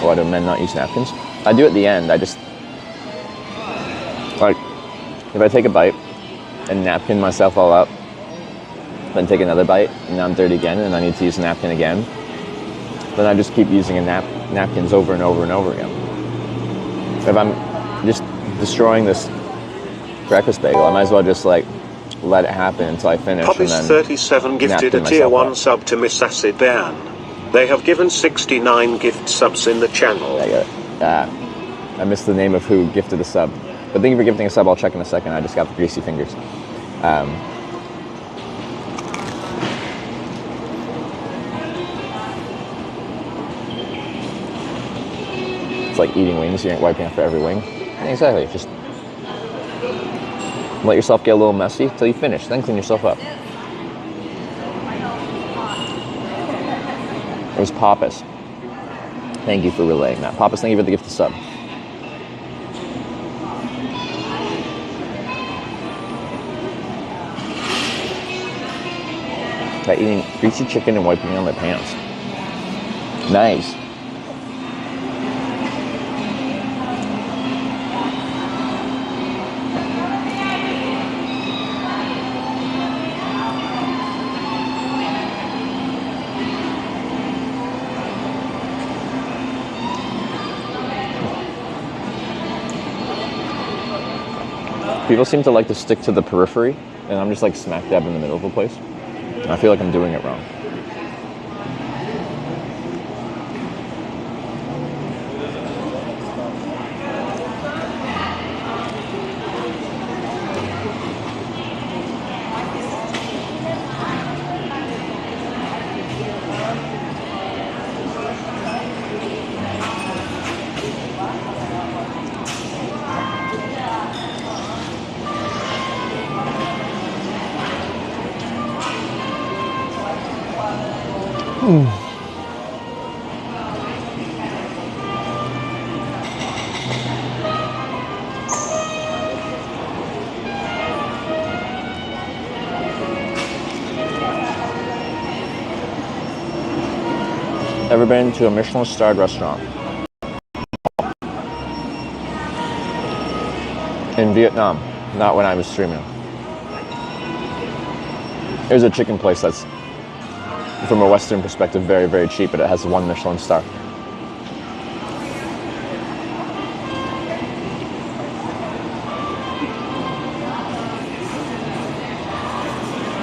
Why do men not use napkins? I do at the end. I just, like, if I take a bite and napkin myself all up, then take another bite, and now I'm dirty again, and I need to use a napkin again, then I just keep using napkins over and over and over again. If I'm just destroying this breakfast bagel, I might as well just like let it happen until I finish. Poppy's and then 37 gifted a tier 1 sub to Miss Acid Ban. They have given 69 gift subs in the channel. I got it. I missed the name of who gifted a sub. But thank you for gifting a sub. I'll check in a second. I just got the greasy fingers. It's like eating wings. You ain't wiping after every wing. Exactly. Just let yourself get a little messy till you finish. Then clean yourself up. It was Pappas. Thank you for relaying that. Pappas, thank you for the gift of sub. By eating greasy chicken and wiping on my pants. Nice. People seem to like to stick to the periphery, and I'm just like smack dab in the middle of the place. And I feel like I'm doing it wrong. Ever been to a Michelin-starred restaurant? In Vietnam, not when I was streaming. There's a chicken place that's, from a Western perspective, very, very cheap, but it has 1 Michelin star.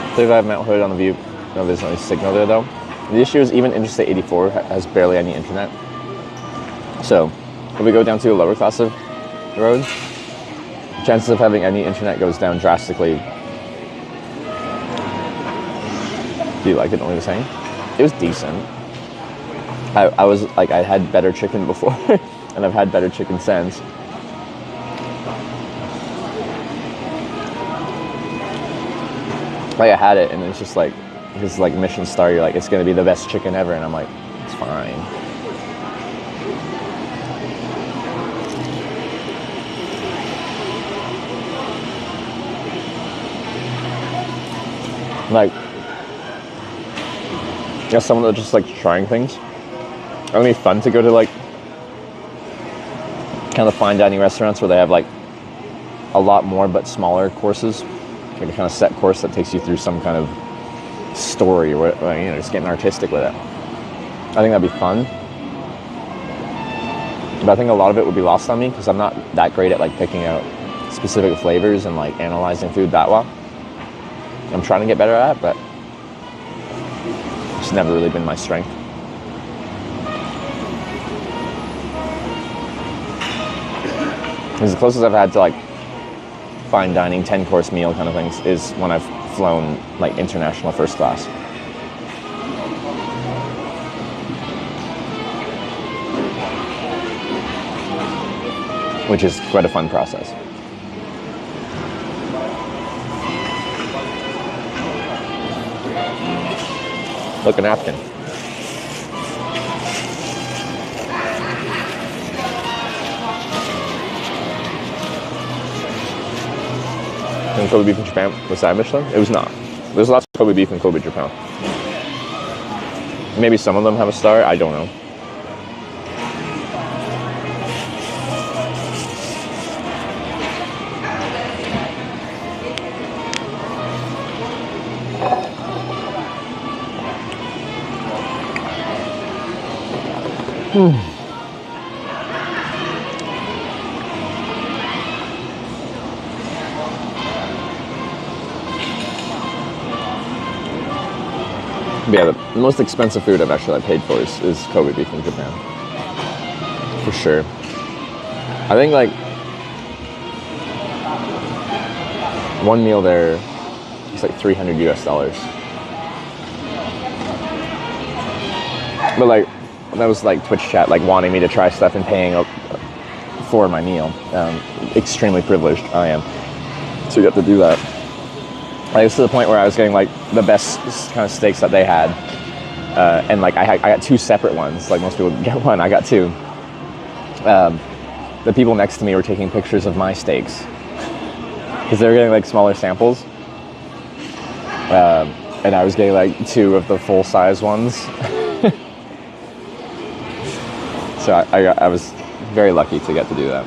I believe I have Mount Hood on the view. No, there's no signal there though. The issue is even Interstate 84 has barely any internet. So, if we go down to a lower class of roads, chances of having any internet goes down drastically. Do you like it? Only the same? It was decent. I was like, I had better chicken before, and I've had better chicken since. Like I had it, and it's just like, this is like Michelin star. You're like, it's gonna be the best chicken ever, and I'm like, it's fine. Like, yeah, someone that's just like trying things. It'd be fun to go to like kind of fine dining restaurants where they have like a lot more but smaller courses, like a kind of set course that takes you through some kind of story, or you know, just getting artistic with it. I think that'd be fun, but I think a lot of it would be lost on me because I'm not that great at like picking out specific flavors and like analyzing food that well. I'm trying to get better at it, but it's never really been my strength. Because the closest I've had to like fine dining 10-course meal kind of things is when I've flown like international first class. Which is quite a fun process. Look, a napkin. And Kobe beef in Japan was that Michelin? It was not. There's lots of Kobe beef in Kobe, Japan. Maybe some of them have a star, I don't know. But yeah, the most expensive food I've actually paid for is Kobe beef in Japan. For sure. I think like one meal there is like $300 US. But like, that was like Twitch chat, like wanting me to try stuff and paying for my meal. Extremely privileged I am to get to do that. Like, it's to the point where I was getting like the best kind of steaks that they had, and like I got two separate ones. Like most people get one, I got two. The people next to me were taking pictures of my steaks because they were getting like smaller samples, and I was getting like two of the full size ones. So I was very lucky to get to do that.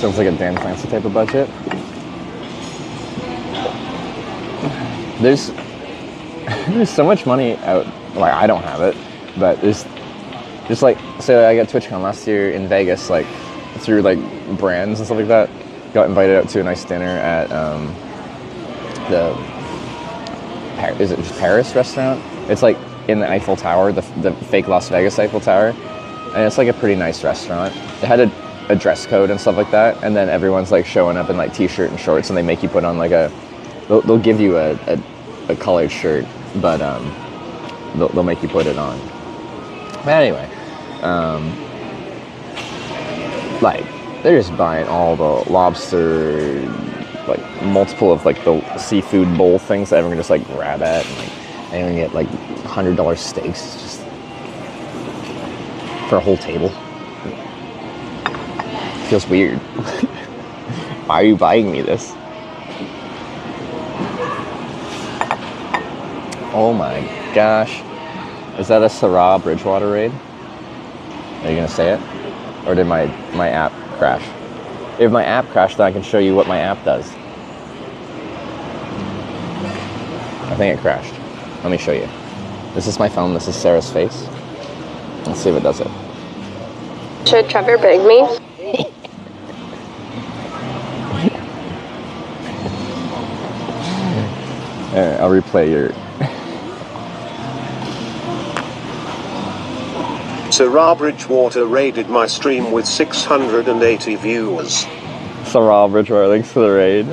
Sounds like a Dan Clancy type of budget. There's so much money out. Like, I don't have it, but there's just like, so I got TwitchCon last year in Vegas, like through like brands and stuff like that. Got invited out to a nice dinner at is it just Paris restaurant? It's like in the Eiffel Tower, the fake Las Vegas Eiffel Tower, and it's like a pretty nice restaurant. It had a dress code and stuff like that, and then everyone's like showing up in like t-shirt and shorts, and they make you put on like they'll give you a colored shirt, but they'll make you put it on. But anyway, like they're just buying all the lobster, like multiple of like the seafood bowl things that everyone can just like grab at, and like they even get like $100 steaks just for a whole table. Feels weird. Why are you buying me this? Oh my gosh. Is that a Syrah Bridgewater raid? Are you gonna say it? Or did my app crash? If my app crashed, then I can show you what my app does. I think it crashed. Let me show you. This is my phone, this is Sarah's face. Let's see if it does it. Should Trevor beg me? I'll replay your... Syrah Bridgewater raided my stream with 680 viewers. Syrah Bridgewater, thanks for the raid.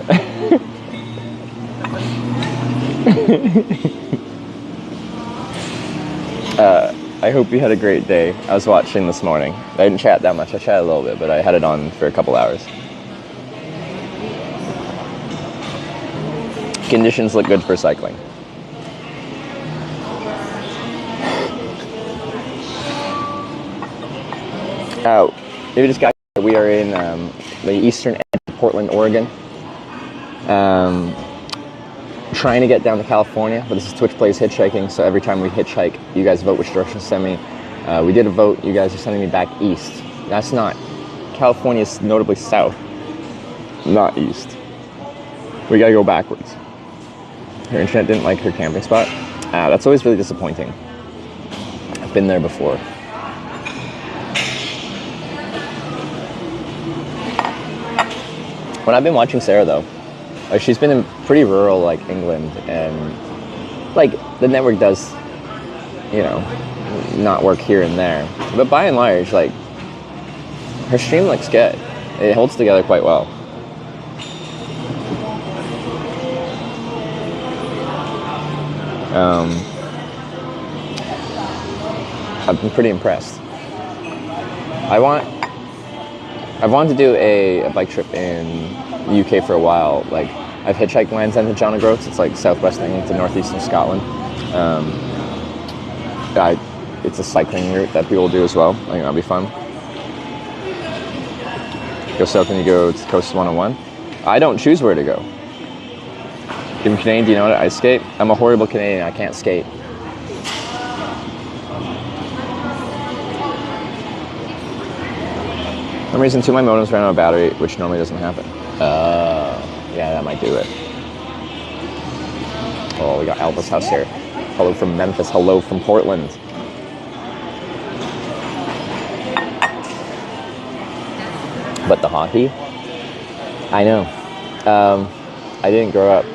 I hope you had a great day. I was watching this morning. I didn't chat that much. I chatted a little bit, but I had it on for a couple hours. Conditions look good for cycling. Oh, We just got here. We are in the eastern end of Portland, Oregon. Trying to get down to California, but this is Twitch Plays Hitchhiking, so every time we hitchhike, you guys vote which direction to send me. We did a vote, you guys are sending me back east. That's not. California's notably south, not east. We gotta go backwards. Her internet didn't like her camping spot. That's always really disappointing. I've been there before. When I've been watching Sarah though, like she's been in pretty rural like England, and like the network does, you know, not work here and there. But by and large, like her stream looks good. It holds together quite well. I've been pretty impressed. I've wanted to do a bike trip in the UK for a while. Like I've hitchhiked Land's End to John O'Groats. It's like southwest England to northeastern Scotland. It's a cycling route that people do as well. I think that'll be fun. Go south and you go to Coast 101. I don't choose where to go. If you're Canadian, do you know what ice skate? I'm a horrible Canadian. I can't skate. For some reason, 2 of my modems ran out of battery, which normally doesn't happen. Yeah, that might do it. Oh, we got Alva's house here. Hello from Memphis. Hello from Portland. But the hockey? I know. I didn't grow up,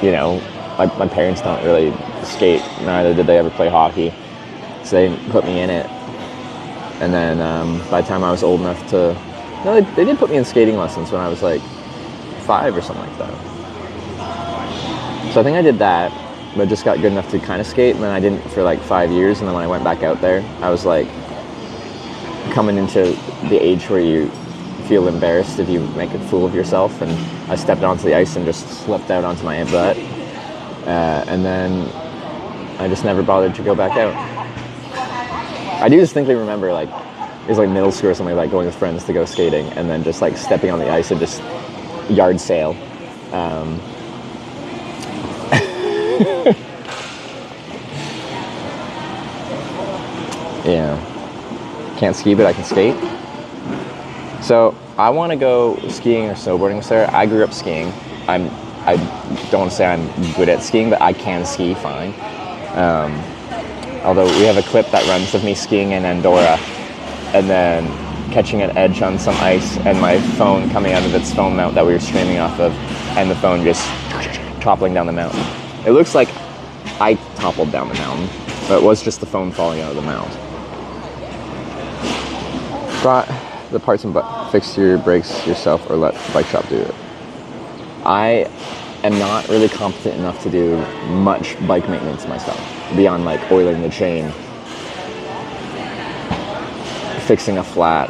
you know, my parents don't really skate, neither did they ever play hockey, so they didn't put me in it. And then by the time I was old enough to, no, they did put me in skating lessons when I was like 5 or something like that. So I think I did that, but just got good enough to kind of skate, and then I didn't for like 5 years, and then when I went back out there, I was like coming into the age where you feel embarrassed if you make a fool of yourself, and I stepped onto the ice and just slipped out onto my butt, and then I just never bothered to go back out. I do distinctly remember like it was like middle school or something, like going with friends to go skating and then just like stepping on the ice and just yard sail. Yeah, can't ski but I can skate. So I want to go skiing or snowboarding with Sarah. I grew up skiing. I don't want to say I'm good at skiing, but I can ski fine. Although we have a clip that runs of me skiing in Andorra and then catching an edge on some ice and my phone coming out of its phone mount that we were streaming off of, and the phone just toppling down the mountain. It looks like I toppled down the mountain, but it was just the phone falling out of the mount. Brought the parts and fix your brakes yourself or let the bike shop do it. I am not really competent enough to do much bike maintenance myself, beyond like oiling the chain, fixing a flat,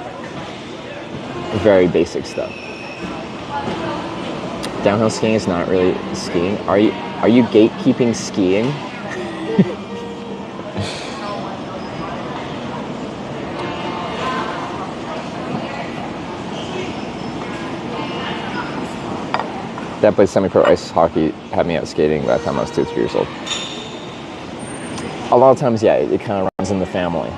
very basic stuff. Downhill skiing is not really skiing. Are you gatekeeping skiing? Dad played semi-pro ice hockey, had me out skating by the time I was 2 or 3 years old. A lot of times, yeah, it kind of runs in the family.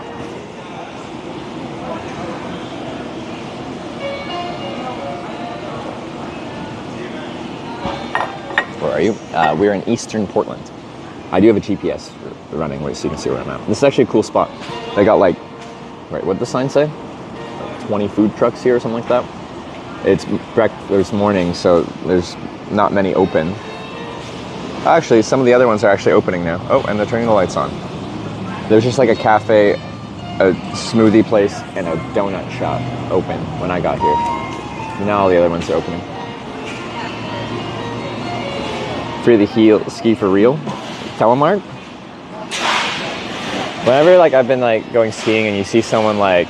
Where are you? We're in eastern Portland. I do have a GPS running so you can see where I'm at. This is actually a cool spot. They got like, right, what did the sign say? Like 20 food trucks here or something like that. It's breakfast morning, so there's not many open. Actually, some of the other ones are actually opening now. Oh, and they're turning the lights on. There's just like a cafe, a smoothie place, and a donut shop open when I got here. Now all the other ones are opening. Free the heel, ski for real. Telemark. Whenever like I've been like going skiing and you see someone like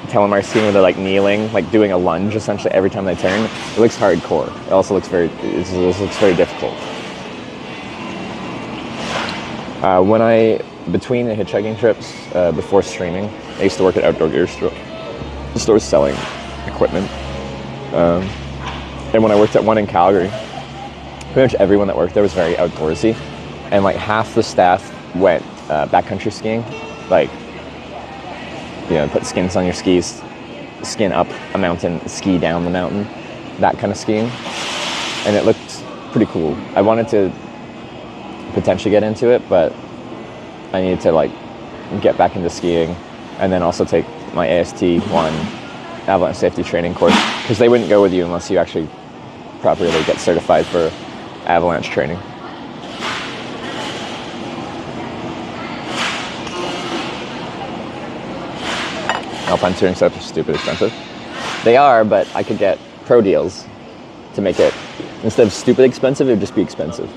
telemark skiing where they're like kneeling, like doing a lunge essentially every time they turn, it looks hardcore. It also looks very difficult. Between the hitchhiking trips, before streaming, I used to work at Outdoor Gear Store. stores selling equipment. And when I worked at one in Calgary, pretty much everyone that worked there was very outdoorsy, and like half the staff went backcountry skiing, like, you know, put skins on your skis, skin up a mountain, ski down the mountain, that kind of skiing, and it looked pretty cool. I wanted to potentially get into it, but I needed to like get back into skiing, and then also take my AST1 avalanche safety training course, because they wouldn't go with you unless you actually properly get certified for avalanche training. Alpine touring stuff are stupid expensive. They are, but I could get pro deals to make it, instead of stupid expensive, it would just be expensive.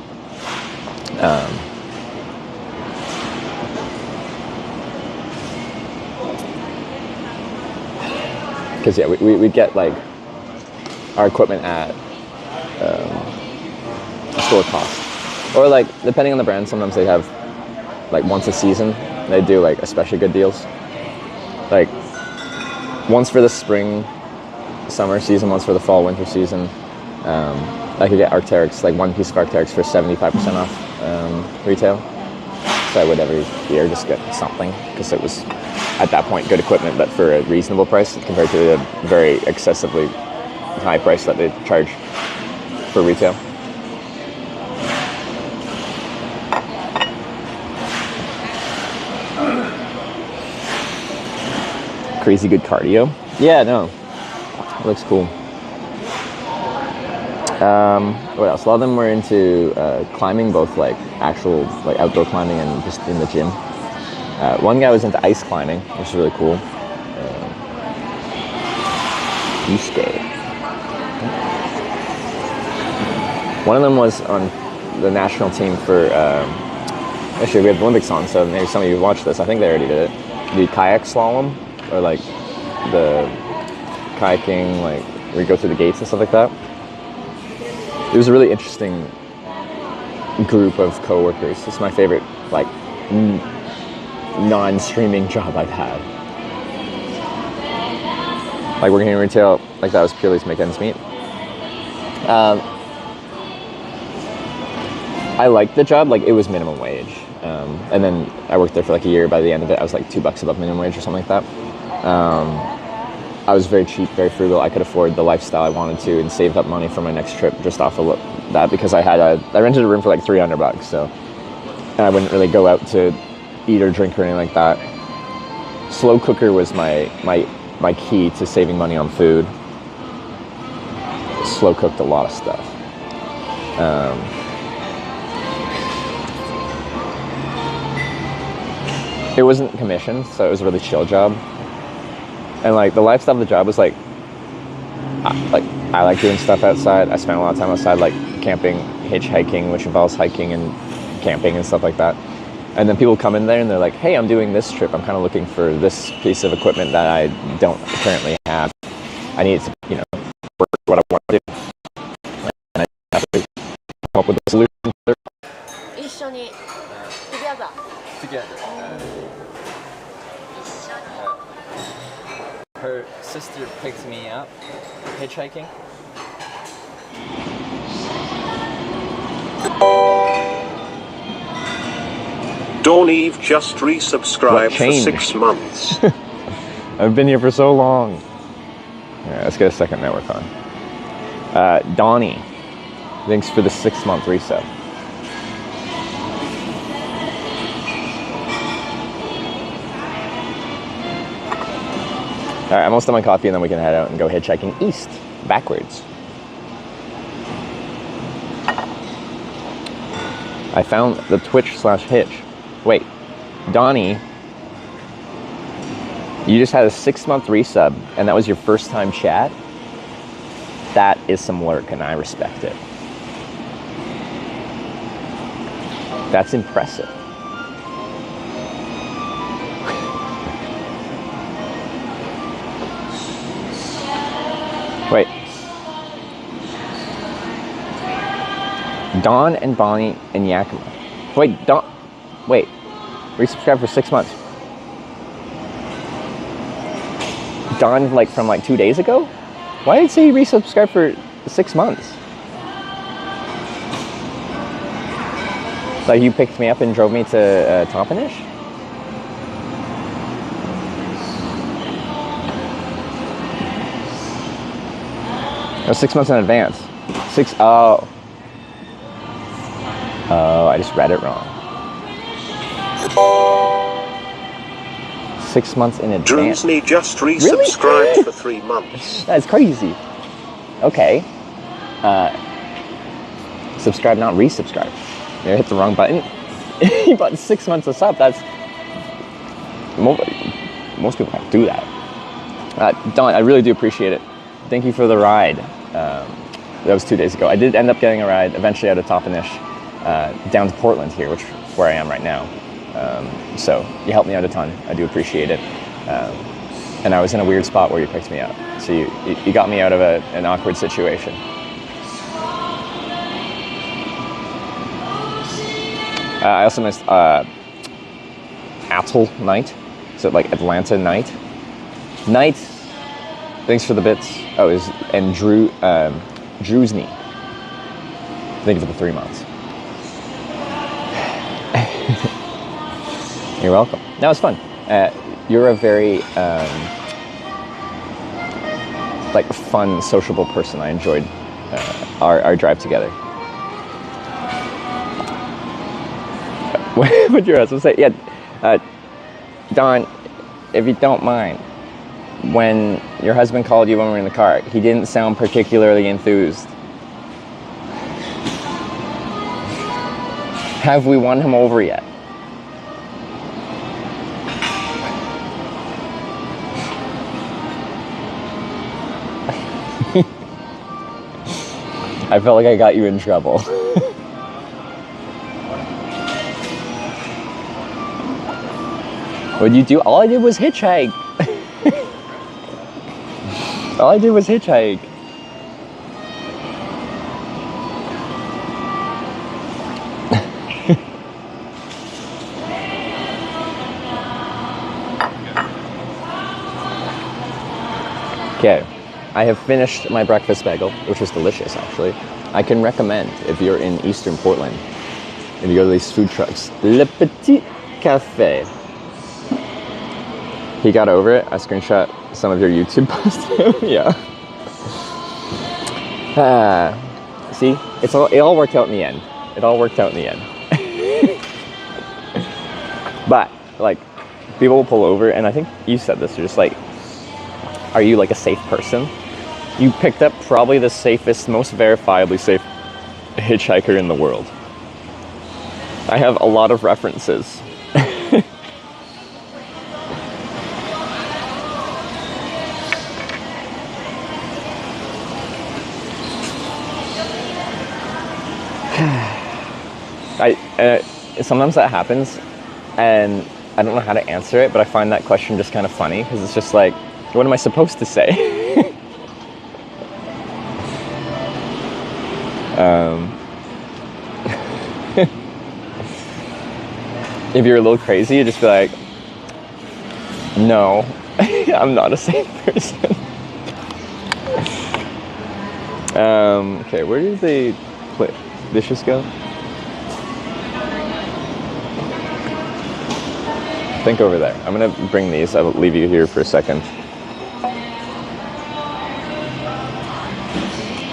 Because yeah, we'd get like our equipment at store cost, or like depending on the brand, sometimes they have like once a season they do like especially good deals, like once for the spring summer season, once for the fall winter season. I could get Arc'teryx, like one piece of Arc'teryx for 75% off retail, so I would every year just get something, because it was at that point good equipment, but for a reasonable price compared to the very excessively high price that they charge for retail. Crazy good cardio. Yeah, no, it looks cool. What else? A lot of them were into climbing, both like actual like outdoor climbing and just in the gym. One guy was into ice climbing, which is really cool. One of them was on the national team for, actually we have the Olympics on, so maybe some of you watched this. I think they already did it. The kayak slalom, or like the kayaking, like where you go through the gates and stuff like that. It was a really interesting group of co-workers. It's my favorite, like, non-streaming job I've had. Like working in retail, like that was purely to make ends meet. I liked the job, like it was minimum wage. And then I worked there for like a year. By the end of it, I was like $2 above minimum wage or something like that. I was very cheap, very frugal. I could afford the lifestyle I wanted to, and saved up money for my next trip just off of that, because I rented a room for like $300, so, and I wouldn't really go out to eat or drink or anything like that. Slow cooker was my key to saving money on food. Slow cooked a lot of stuff. It wasn't commissioned, so it was a really chill job. And like the lifestyle of the job was like I like doing stuff outside. I spent a lot of time outside, like camping, hitchhiking, which involves hiking and camping and stuff like that. And then people come in there and they're like, hey, I'm doing this trip. I'm kind of looking for this piece of equipment that I don't currently have. I need to, you know, work what I want to do. And I have to come up with a solution. Together. Her sister picked me up hitchhiking. Dawn Eve just resubscribed for 6 months. I've been here for so long. Yeah, let's get a second network on. Donnie, thanks for the 6-month resub. All right, I'm almost done my coffee, and then we can head out and go hitchhiking east, backwards. I found the Twitch/Hitch. Wait, Donnie, you just had a 6-month resub, and that was your first time chat? That is some work, and I respect it. That's impressive. Wait. Don and Bonnie and Yakima. Wait, resubscribe for 6 months. Don, like, from like 2 days ago? Why did it say you resubscribed for 6 months? Like, you picked me up and drove me to Tompanish? Oh, 6 months in advance. Oh, I just read it wrong. 6 months in advance. Drewsney just resubscribed for 3 months. That's crazy. Okay. Subscribe, not resubscribe. You hit the wrong button. You bought 6 months of sub. That's... Most people can't do that. Don, I really do appreciate it. Thank you for the ride. That was 2 days ago. I did end up getting a ride eventually out of Tompanish down to Portland here, which where I am right now. So you helped me out a ton. I do appreciate it. And I was in a weird spot where you picked me up. So you got me out of an awkward situation. I also missed Atoll night. So like Atlanta night. Night. Thanks for the bits. Oh, and Drewsney. Thank you for the 3 months. You're welcome. That was fun. You're a very like fun, sociable person. I enjoyed our drive together. What would your husband say? Yeah, Don, if you don't mind, when your husband called you when we were in the car, he didn't sound particularly enthused. Have we won him over yet? I felt like I got you in trouble. What'd you do? All I did was hitchhike. All I did was hitchhike. Okay, I have finished my breakfast bagel, which was delicious actually. I can recommend if you're in Eastern Portland, if you go to these food trucks, Le Petit Café. He got over it. I screenshot some of your YouTube posts. Yeah. See, it all worked out in the end. It all worked out in the end. But like, people will pull over, and I think you said this. You're just like, are you like a safe person? You picked up probably the safest, most verifiably safe hitchhiker in the world. I have a lot of references. Sometimes that happens, and I don't know how to answer it, but I find that question just kind of funny, because it's just like, what am I supposed to say? If you're a little crazy, you just be like, no, I'm not a safe person. Okay, where did the dishes go? Think over there. I'm gonna bring these. I will leave you here for a second.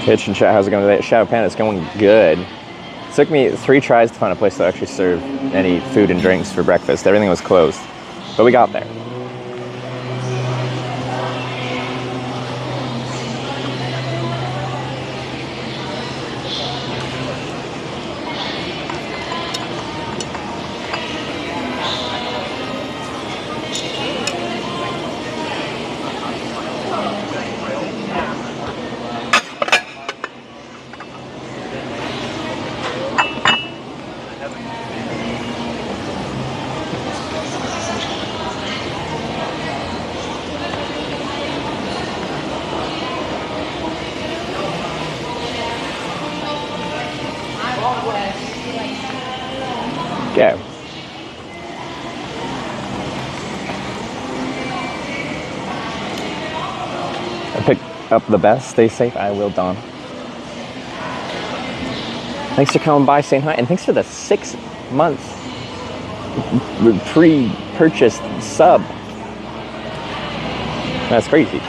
Hitch and chat, how's it going today? Shadow Panda, it's going good. It took me 3 tries to find a place that actually served any food and drinks for breakfast. Everything was closed, but we got there. up the best. Stay safe. I will, Don. Thanks for coming by, saying hi, and thanks for the 6-month pre-purchased sub. That's crazy.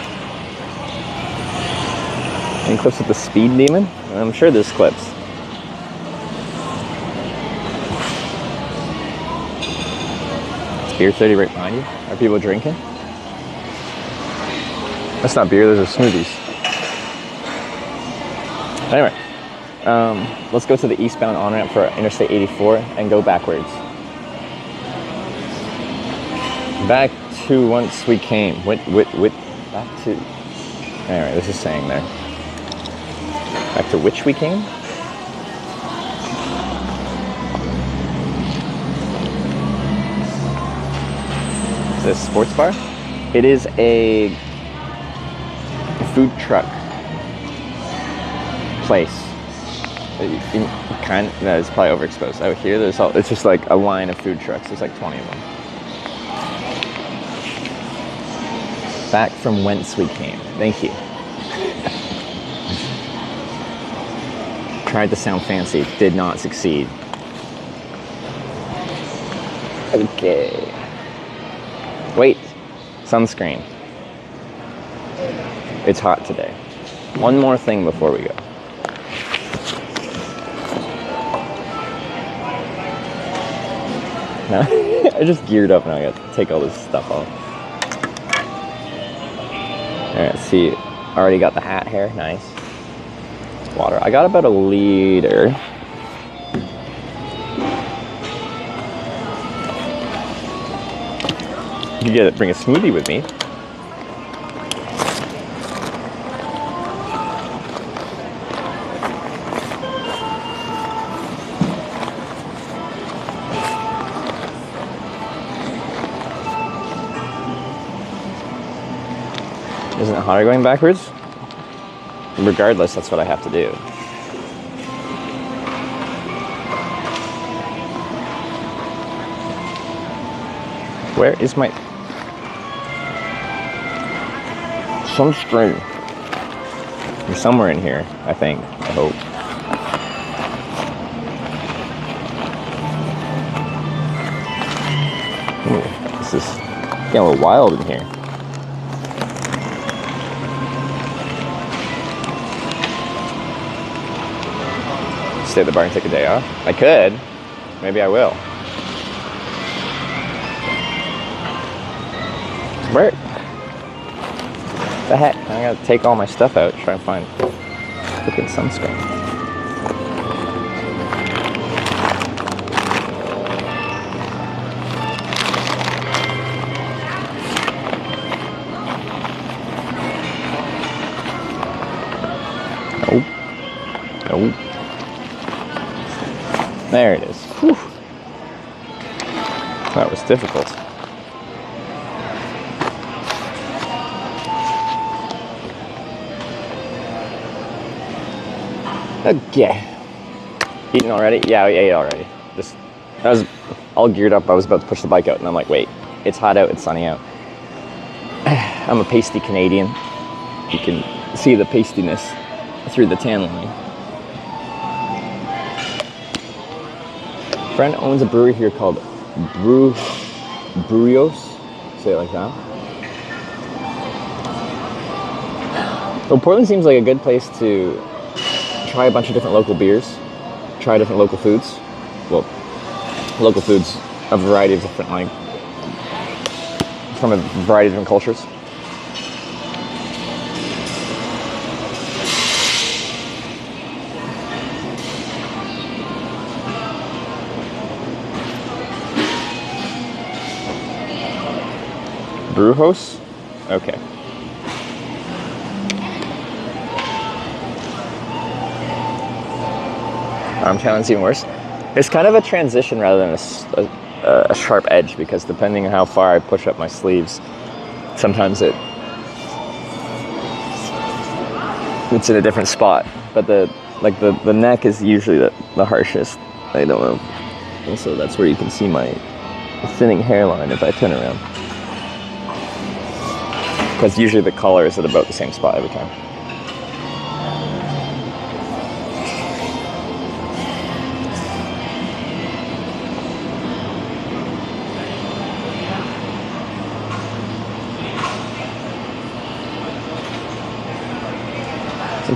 Any clips with the speed demon? I'm sure there's clips. Is Beer 30 right behind you? Are people drinking? That's not beer, those are smoothies. Anyway, let's go to the eastbound on-ramp for Interstate 84 and go backwards. Back to once we came. Back to... Anyway, this is saying there. Back to which we came? Is this a sports bar? It is a food truck place. No, it's probably overexposed. Out here, it's just like a line of food trucks. There's like 20 of them. Back from whence we came. Thank you. Tried to sound fancy, did not succeed. Okay. Wait, sunscreen. It's hot today. One more thing before we go. No, I just geared up and I got to take all this stuff off. Alright, let's see. Already got the hat here, nice. Water. I got about a liter. You could bring a smoothie with me. Isn't it hotter going backwards? Regardless, that's what I have to do. Where is my sunscreen? You're somewhere in here, I think. I hope. Ooh, this is getting a little wild in here. Stay at the bar and take a day off? I could. Maybe I will. Where the heck? I gotta take all my stuff out, try and find freaking sunscreen. Nope. Nope. There it is. Whew. That was difficult. Okay. Eating already? Yeah, I ate already. I was all geared up. I was about to push the bike out, and I'm like, wait, it's hot out, it's sunny out. I'm a pasty Canadian. You can see the pastiness through the tan line. Friend owns a brewery here called Brewos. Say it like that. Well, Portland seems like a good place to try a bunch of different local beers, try different local foods. Well, local foods, a variety of different, like, from a variety of different cultures. Brewhouse? Okay. Challenge even worse. It's kind of a transition rather than a sharp edge, because depending on how far I push up my sleeves, sometimes it's in a different spot. But the neck is usually the harshest. I don't know. And so that's where you can see my thinning hairline if I turn around. Because usually the collar is at about the same spot every time.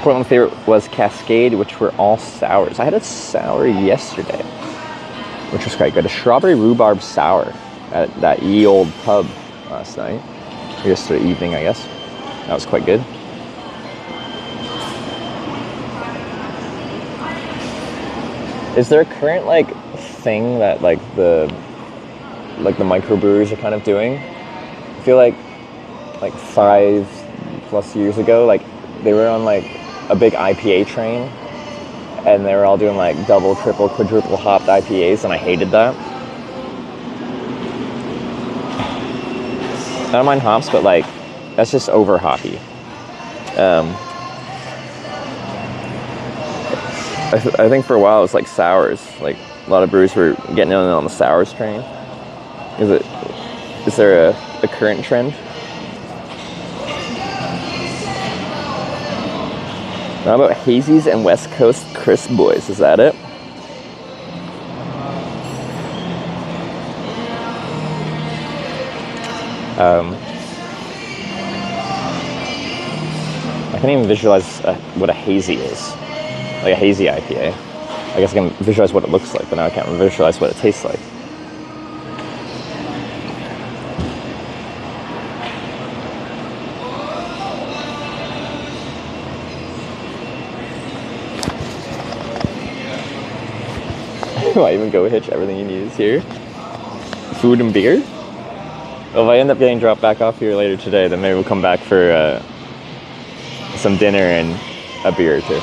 Portland favorite was Cascade, which were all sours. I had a sour yesterday, which was quite good. A strawberry rhubarb sour at that ye old pub last night. Or yesterday evening, I guess. That was quite good. Is there a current like thing that like the microbrewers are kind of doing? I feel like 5+ years ago, like they were on like a big IPA train, and they were all doing like double, triple, quadruple hopped IPAs, and I hated that. I don't mind hops, but like that's just over hoppy. I think for a while it was like sours. Like a lot of brewers were getting on the sours train. Is there a current trend? How about hazies and West Coast crisp boys? Is that it? I can't even visualize what a hazy is. Like a hazy IPA. I guess I can visualize what it looks like, but now I can't visualize what it tastes like. Why even go hitch? Everything you need is here. Food and beer? Well, if I end up getting dropped back off here later today, then maybe we'll come back for some dinner and a beer or two.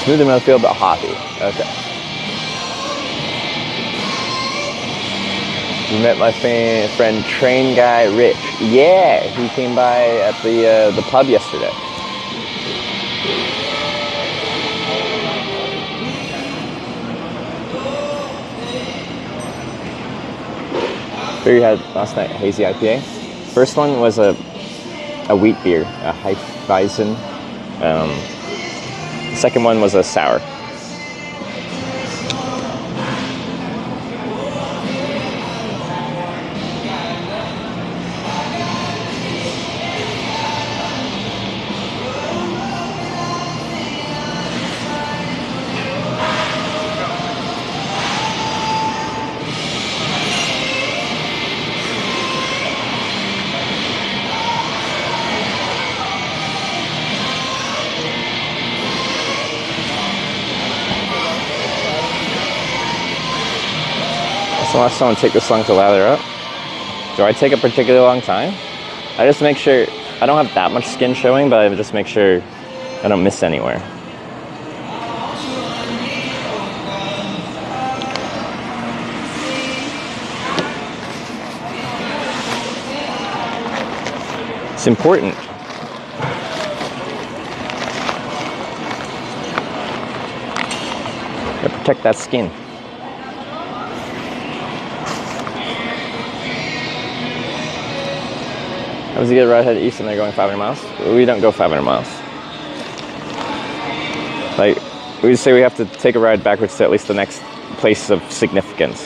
Smooth and mouthfeel, but hoppy. Okay. We met my friend Train Guy Rich. Yeah, he came by at the pub yesterday. Beer you had last night, hazy IPA. First one was a wheat beer, a Hefeweizen. Second one was a sour. So watch someone take this long to lather up. Do I take a particularly long time? I just make sure, I don't have that much skin showing, but I just make sure I don't miss anywhere. It's important. Gotta protect that skin. How does he get right head east and they're going 500 miles? We don't go 500 miles. Like, we just say we have to take a ride backwards to at least the next place of significance.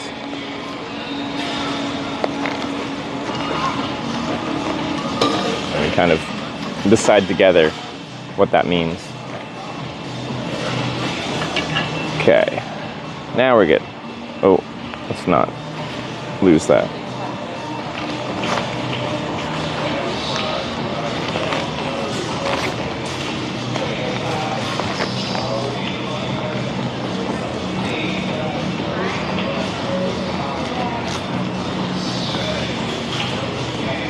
And we kind of decide together what that means. Okay, now we're good. Oh, let's not lose that.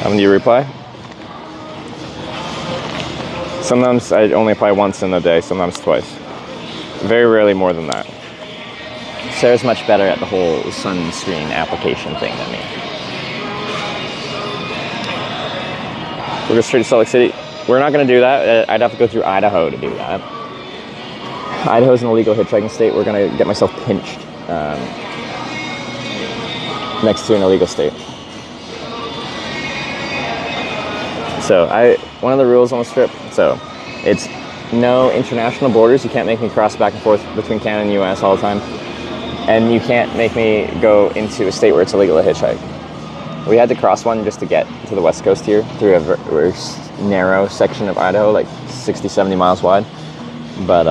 How many do you reply? Sometimes I only reply once in a day, sometimes twice. Very rarely more than that. Sarah's much better at the whole sunscreen application thing than me. We'll go straight to Salt Lake City. We're not going to do that. I'd have to go through Idaho to do that. Idaho's an illegal hitchhiking state. We're going to get myself pinched next to an illegal state. So one of the rules on the strip, so it's no international borders. You can't make me cross back and forth between Canada and US all the time. And you can't make me go into a state where it's illegal to hitchhike. We had to cross one just to get to the west coast here through a very narrow section of Idaho, like 60, 70 miles wide. But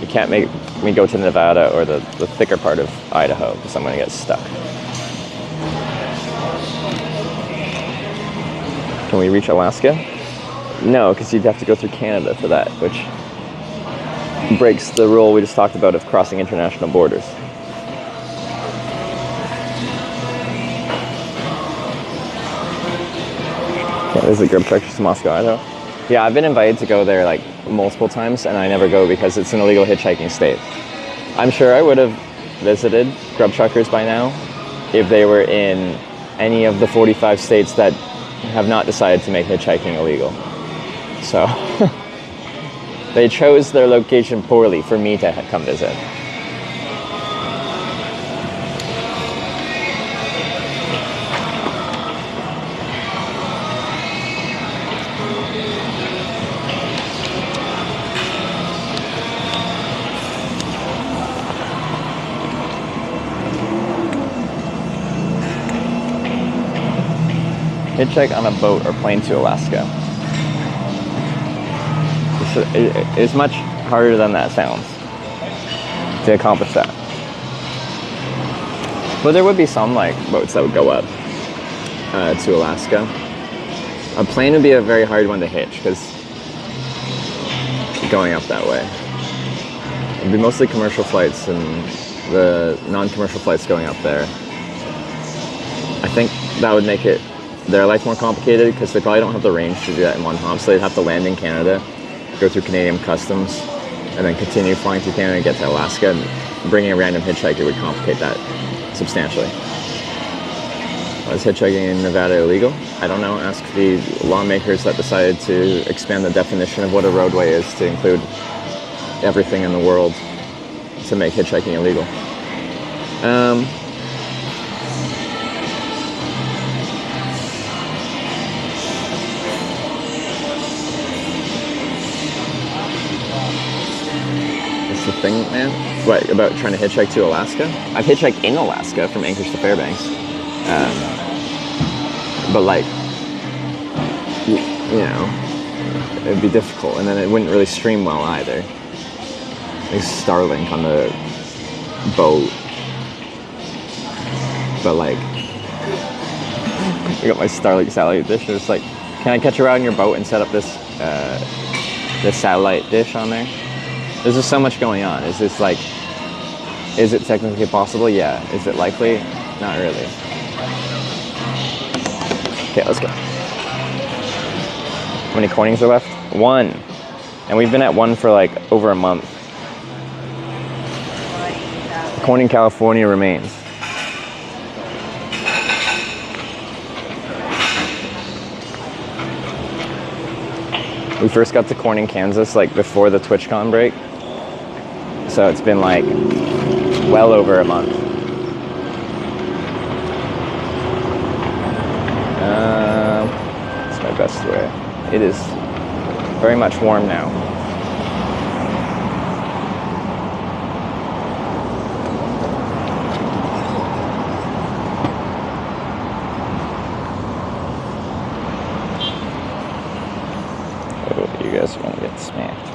you can't make me go to Nevada or the thicker part of Idaho because I'm going to get stuck. Can we reach Alaska? No, because you'd have to go through Canada for that, which breaks the rule we just talked about of crossing international borders. Yeah, there's the grub truckers to Moscow, Idaho. Yeah, I've been invited to go there like multiple times, and I never go because it's an illegal hitchhiking state. I'm sure I would have visited grub truckers by now if they were in any of the 45 states that have not decided to make hitchhiking illegal. So they chose their location poorly for me to come visit. Hitchhike on a boat or plane to Alaska. It's much harder than that sounds to accomplish that. But there would be some like boats that would go up to Alaska. A plane would be a very hard one to hitch because going up that way. It'd be mostly commercial flights and the non-commercial flights going up there. I think that would make their life more complicated because they probably don't have the range to do that in one hop, so they'd have to land in Canada, go through Canadian customs, and then continue flying through Canada and get to Alaska. And bringing a random hitchhiker would complicate that substantially. Is hitchhiking in Nevada illegal? I don't know. Ask the lawmakers that decided to expand the definition of what a roadway is to include everything in the world to make hitchhiking illegal. The thing, man. What, about trying to hitchhike to Alaska? I've hitchhiked in Alaska from Anchorage to Fairbanks. But like, you know, it'd be difficult, and then it wouldn't really stream well either. There's Starlink on the boat. But like, I got my Starlink satellite dish, and it's like, can I catch a ride on your boat and set up this satellite dish on there? There's just so much going on. Is it technically possible? Yeah. Is it likely? Not really. Okay, let's go. How many cornings are left? 1. And we've been at 1 for like over a month. Corning, California remains. We first got to Corning, Kansas like before the TwitchCon break. So it's been like well over a month. That's my best way. It is very much warm now. Oh, you guys are gonna get smacked.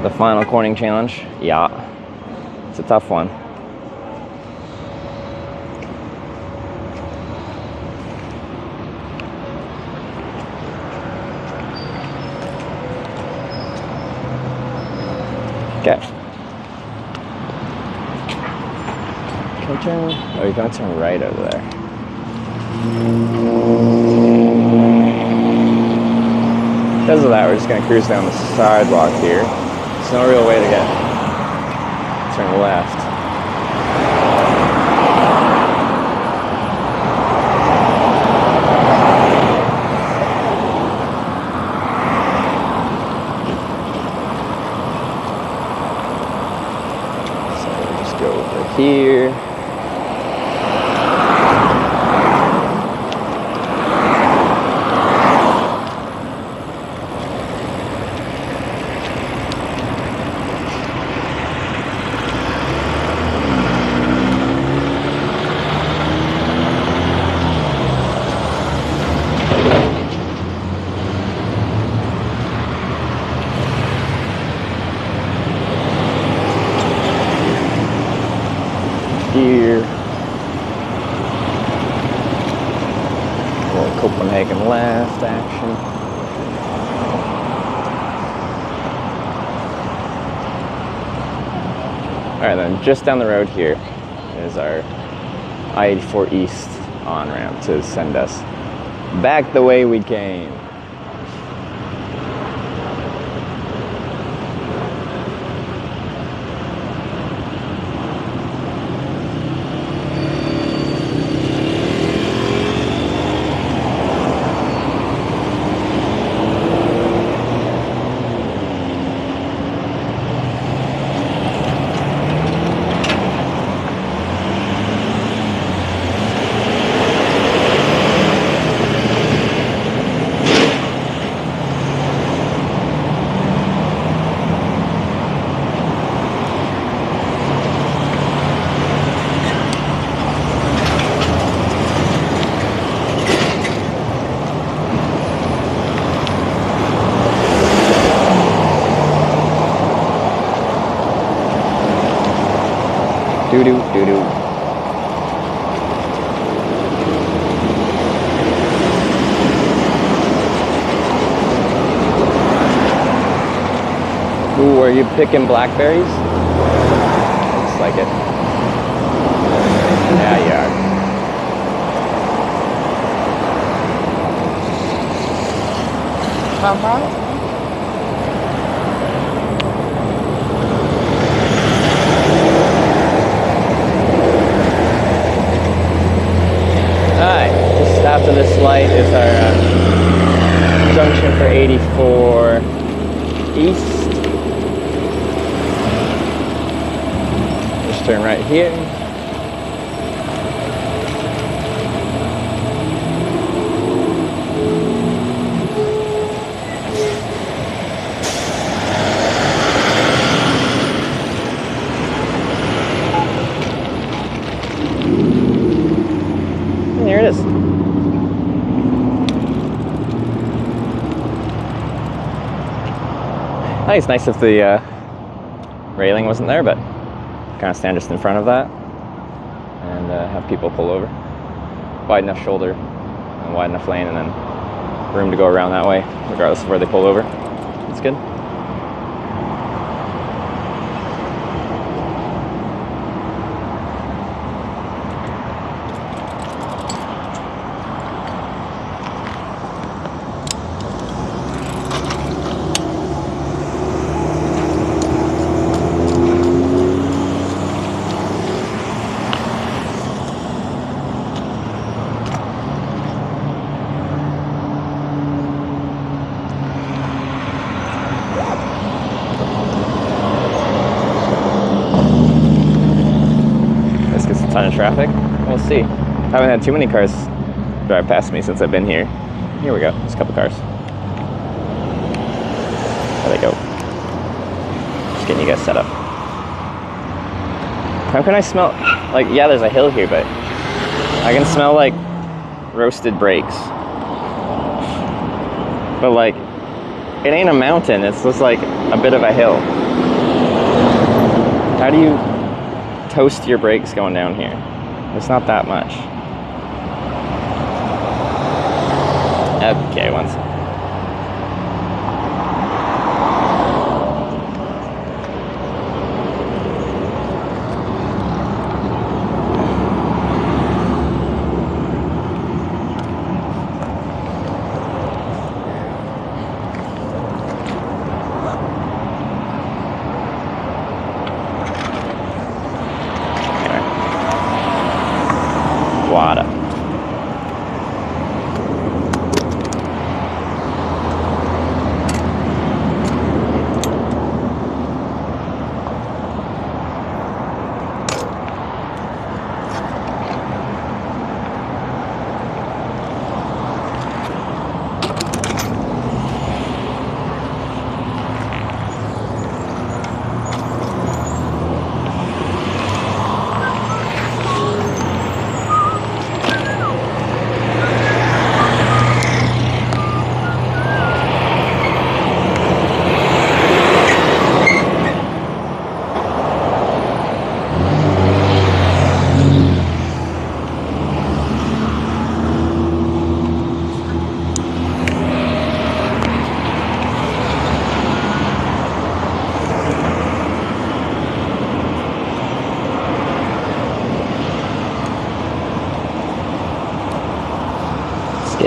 The final Corning challenge, yeah, it's a tough one. Okay. Can I turn? Oh, you're gonna turn right over there. Because of that, we're just gonna cruise down the sidewalk here. There's no real way to get turn left. So we'll just go over here. Here. Little Copenhagen left action. Alright, then just down the road here is our I-84 East on-ramp to send us back the way we came. Doo-doo, doo-doo. Ooh, are you picking blackberries? Looks like it. Yeah, you are. Alright, just after this light is our junction for 84 East. Just turn right here. And here it is. I think it's nice if the railing wasn't there, but kind of stand just in front of that and have people pull over. Wide enough shoulder and wide enough lane, and then room to go around that way, regardless of where they pull over. It's good. Ton of traffic. We'll see. Haven't had too many cars drive past me since I've been here. Here we go. There's a couple cars. There they go. Just getting you guys set up. How can I smell? Like, yeah, there's a hill here, but I can smell like roasted brakes. But like, it ain't a mountain. It's just like a bit of a hill. How do you toast your brakes going down here? It's not that much. Okay, one second.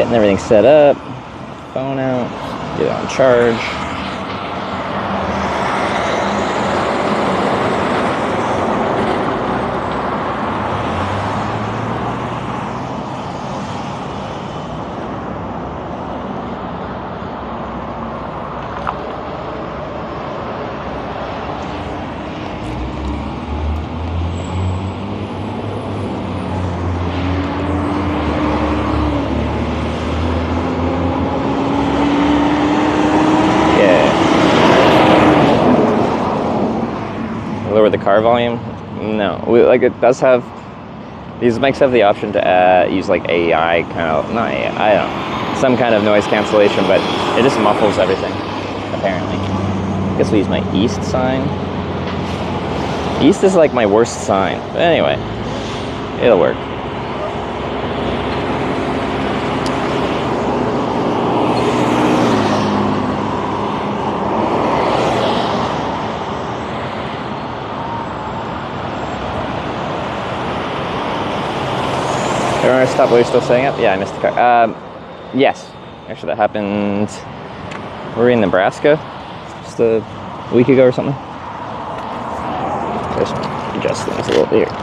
Getting everything set up. Phone out. Get it on charge. Lower the car volume? No, like it does have, these mics have the option to use like AI kind of, not AI, I don't know, some kind of noise cancellation, but it just muffles everything, apparently. I guess we use my east sign. East is like my worst sign, but anyway, it'll work. Everyone stop while you're still setting up? Yeah, I missed the car. Yes. Actually, that happened... Were we in Nebraska? Just a week ago or something? Just adjust things a little bit here.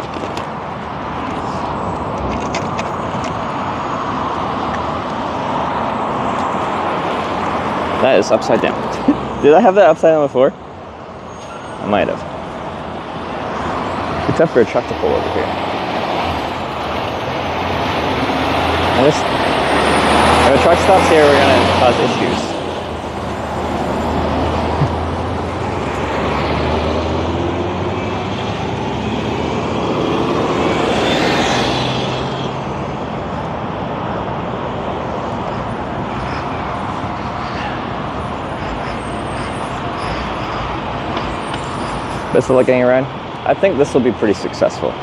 That is upside down. Did I have that upside down before? I might have. It's tough for a truck to pull over here. And this, if a truck stops here, we're gonna cause issues. Best of luck getting around. I think this will be pretty successful.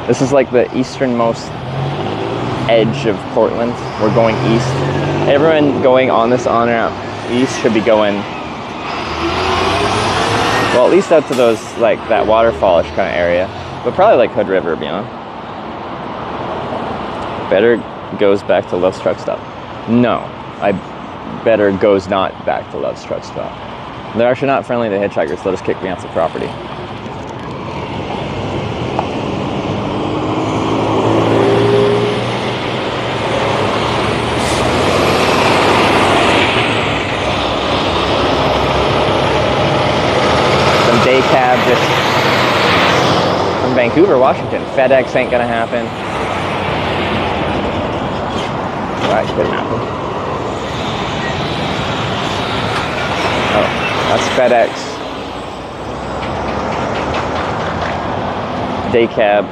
This is like the easternmost edge of Portland. We're going east. Everyone going on this on-ramp east should be going, well, at least out to those, like that waterfallish kind of area, but probably like Hood River beyond. Better goes back to Love's Truck Stop. No, I better goes not back to Love's Truck Stop. They're actually not friendly to hitchhikers. They'll just kick me off the property. Day cab just from Vancouver, Washington. FedEx ain't gonna happen. Right, couldn't happen. Oh, that's FedEx. Day cab.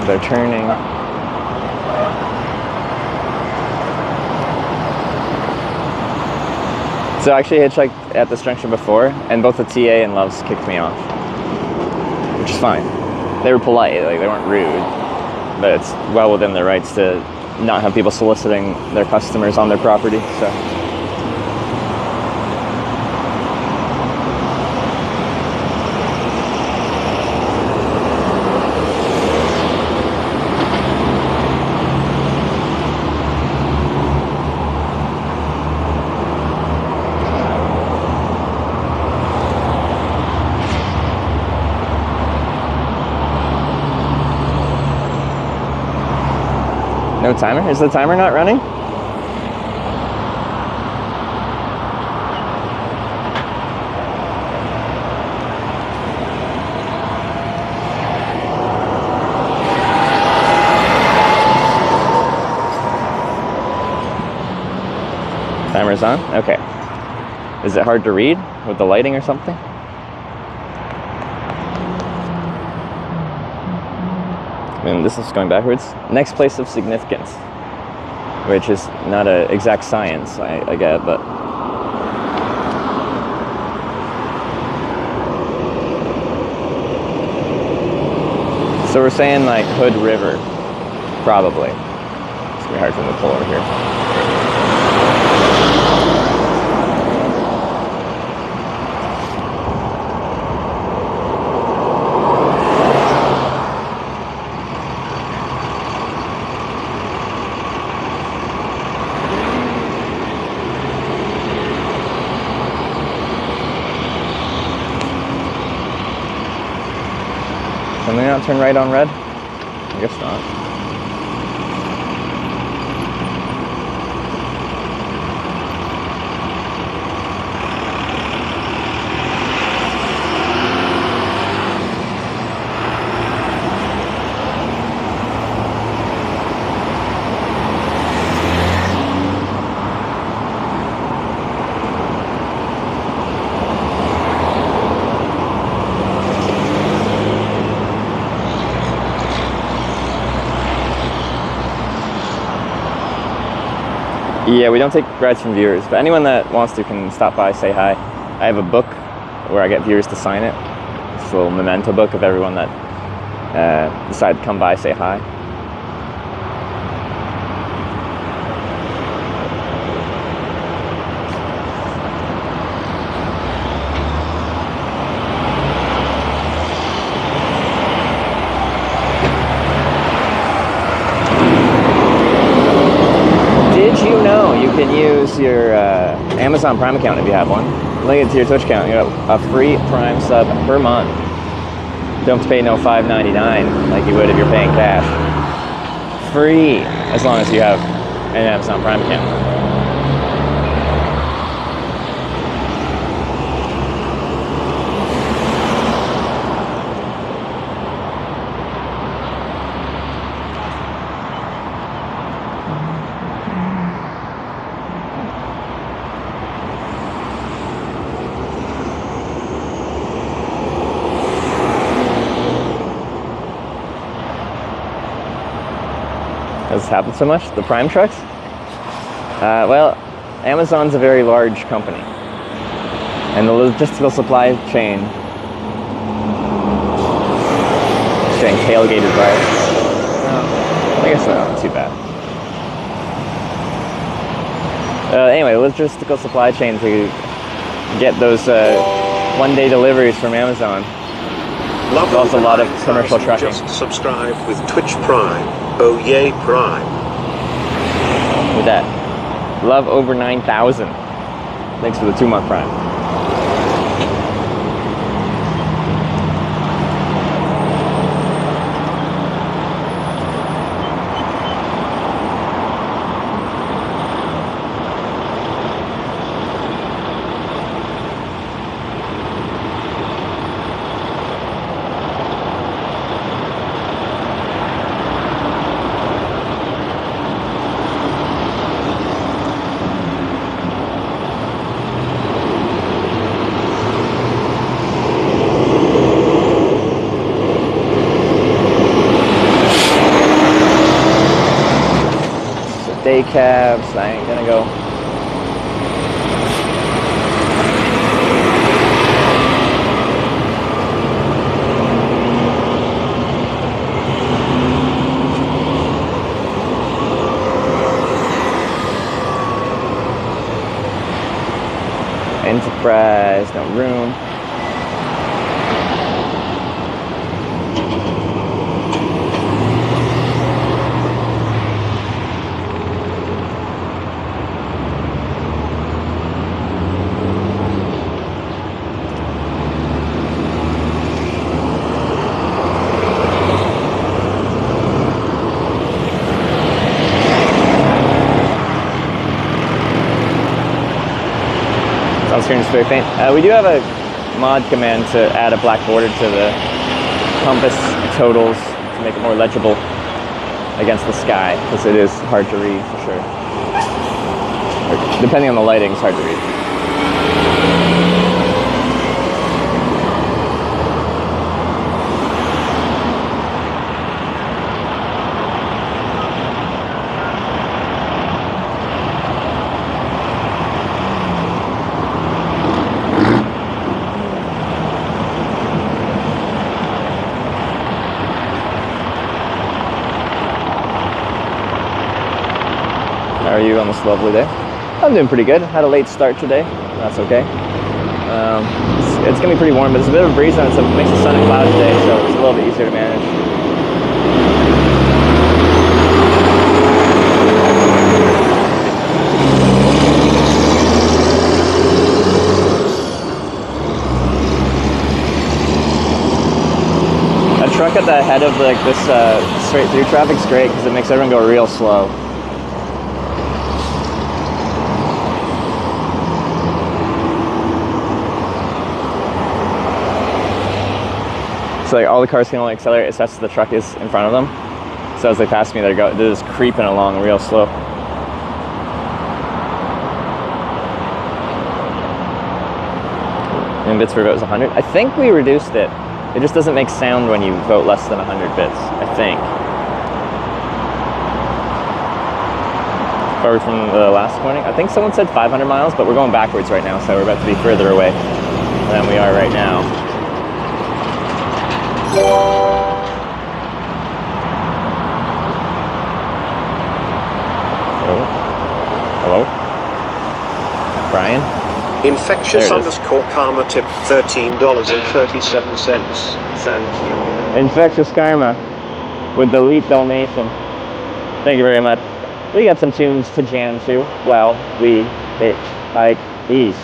They're turning. So I actually hitchhiked at this junction before, and both the TA and Loves kicked me off, which is fine. They were polite, like they weren't rude, but it's well within their rights to not have people soliciting their customers on their property. So. No timer? Is the timer not running? Timer's on? Okay. Is it hard to read with the lighting or something? And this is going backwards. Next place of significance, which is not an exact science, I get, but so we're saying like Hood River, probably. It's gonna be hard for me to pull over here. not turn right on red? I guess not. Yeah, we don't take rides from viewers, but anyone that wants to can stop by, say hi. I have a book where I get viewers to sign it. It's a little memento book of everyone that decided to come by, say hi. Did you know you can use your Amazon Prime account if you have one? Link it to your Twitch account. You get a free Prime sub per month. You don't have to pay no $5.99 like you would if you're paying cash. Free, as long as you have an Amazon Prime account. Has this happened so much? The Prime trucks? Well, Amazon's a very large company, and the logistical supply chain is getting tailgated by it. I guess not too bad. Anyway, logistical supply chain to get those one-day deliveries from Amazon. There's also a lot of commercial trucking. Just subscribed with Twitch Prime. Oh yay, Prime. With that. Love over 9,000. Thanks for the 2-month Prime. Day cabs, I ain't gonna go. Enterprise, no room. Screen is very faint. We do have a mod command to add a black border to the compass totals to make it more legible against the sky, because it is hard to read for sure. Or, depending on the lighting, it's hard to read. How are you on this lovely day? I'm doing pretty good. Had a late start today. That's okay. It's gonna be pretty warm, but there's a bit of a breeze on it, so it makes the sun and cloud today, so it's a little bit easier to manage. That truck at the head of like this straight through traffic's great because it makes everyone go real slow. So like all the cars can only accelerate as fast as the truck is in front of them. So as they pass me, they're just creeping along real slow. And bits per vote is 100. I think we reduced it. It just doesn't make sound when you vote less than 100 bits, I think. Forward from the last morning. I think someone said 500 miles, but we're going backwards right now, so we're about to be further away than we are right now. Hello? Hello? Brian? Infectious underscore karma tip $13.37. Thank you. Infectious Karma with the lead donation. Thank you very much. We got some tunes to jam to while we hitchhike east.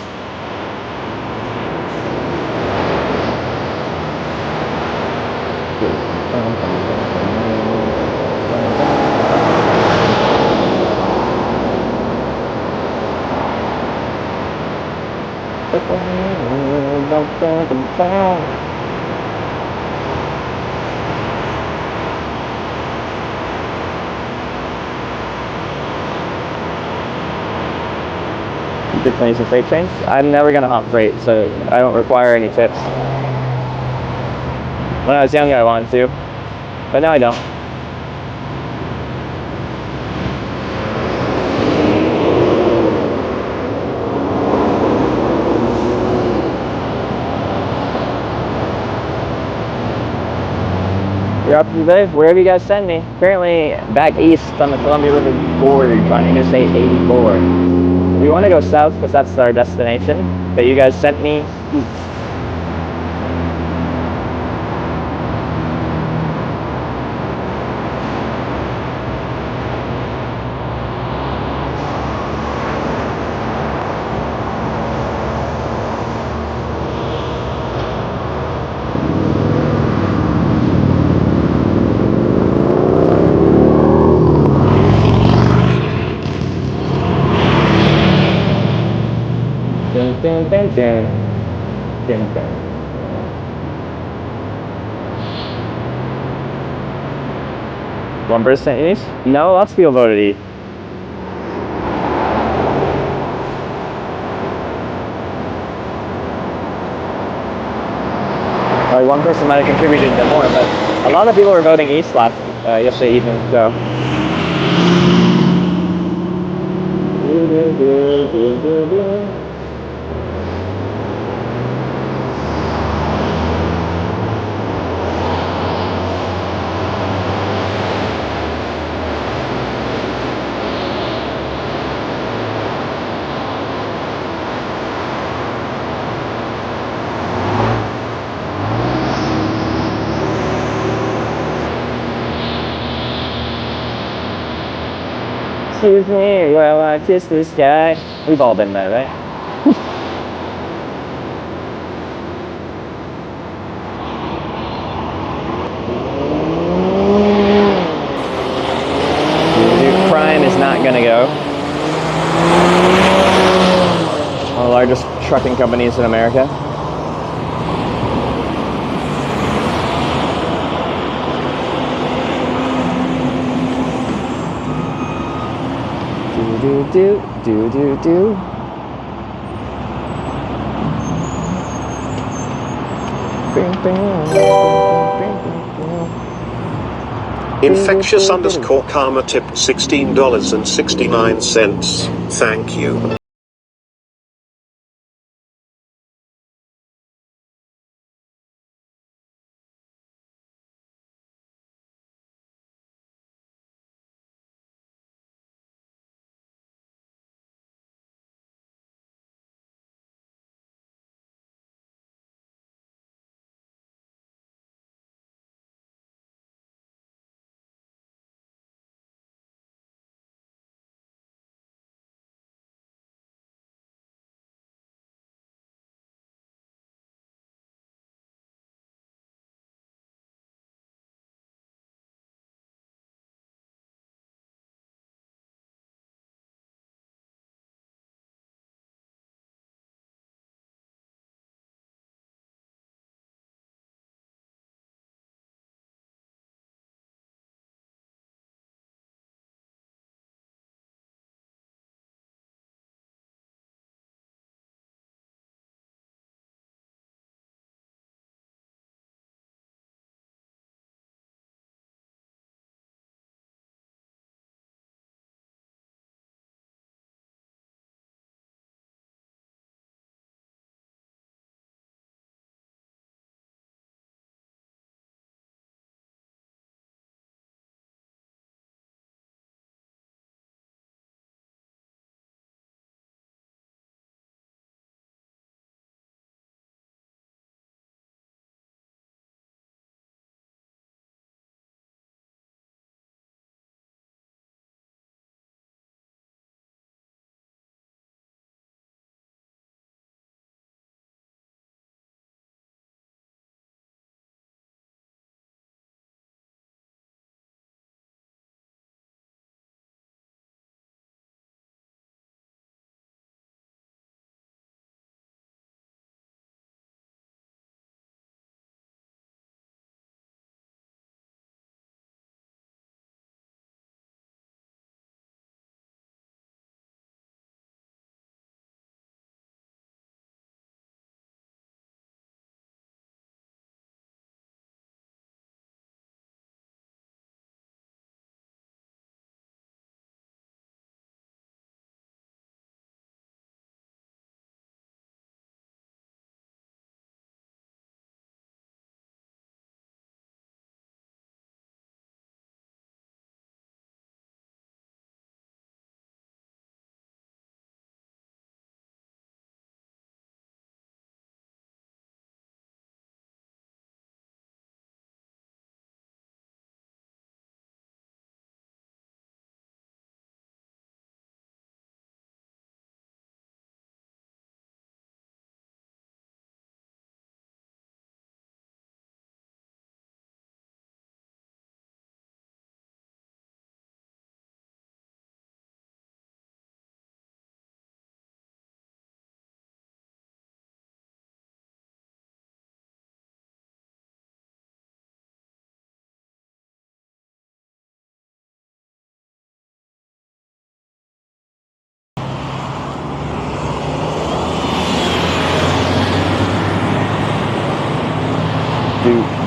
Good things with freight trains. I'm never gonna hop freight, so I don't require any tips. When I was younger, I wanted to, but now I don't. You're up today? Wherever you guys send me. Currently back east on the Columbia River border on Interstate 84. We want to go south because that's our destination, but you guys sent me east. Dun, dun, dun, dun. Dun, dun. 1% east? No, lots of people voted east. One person might have contributed a bit more, but a lot of people were voting east yesterday evening, so. Excuse me while I kiss the sky. We've all been there, right? Crime is not gonna go. One of the largest trucking companies in America. Do. Infectious underscore karma tip $16.69. Thank you.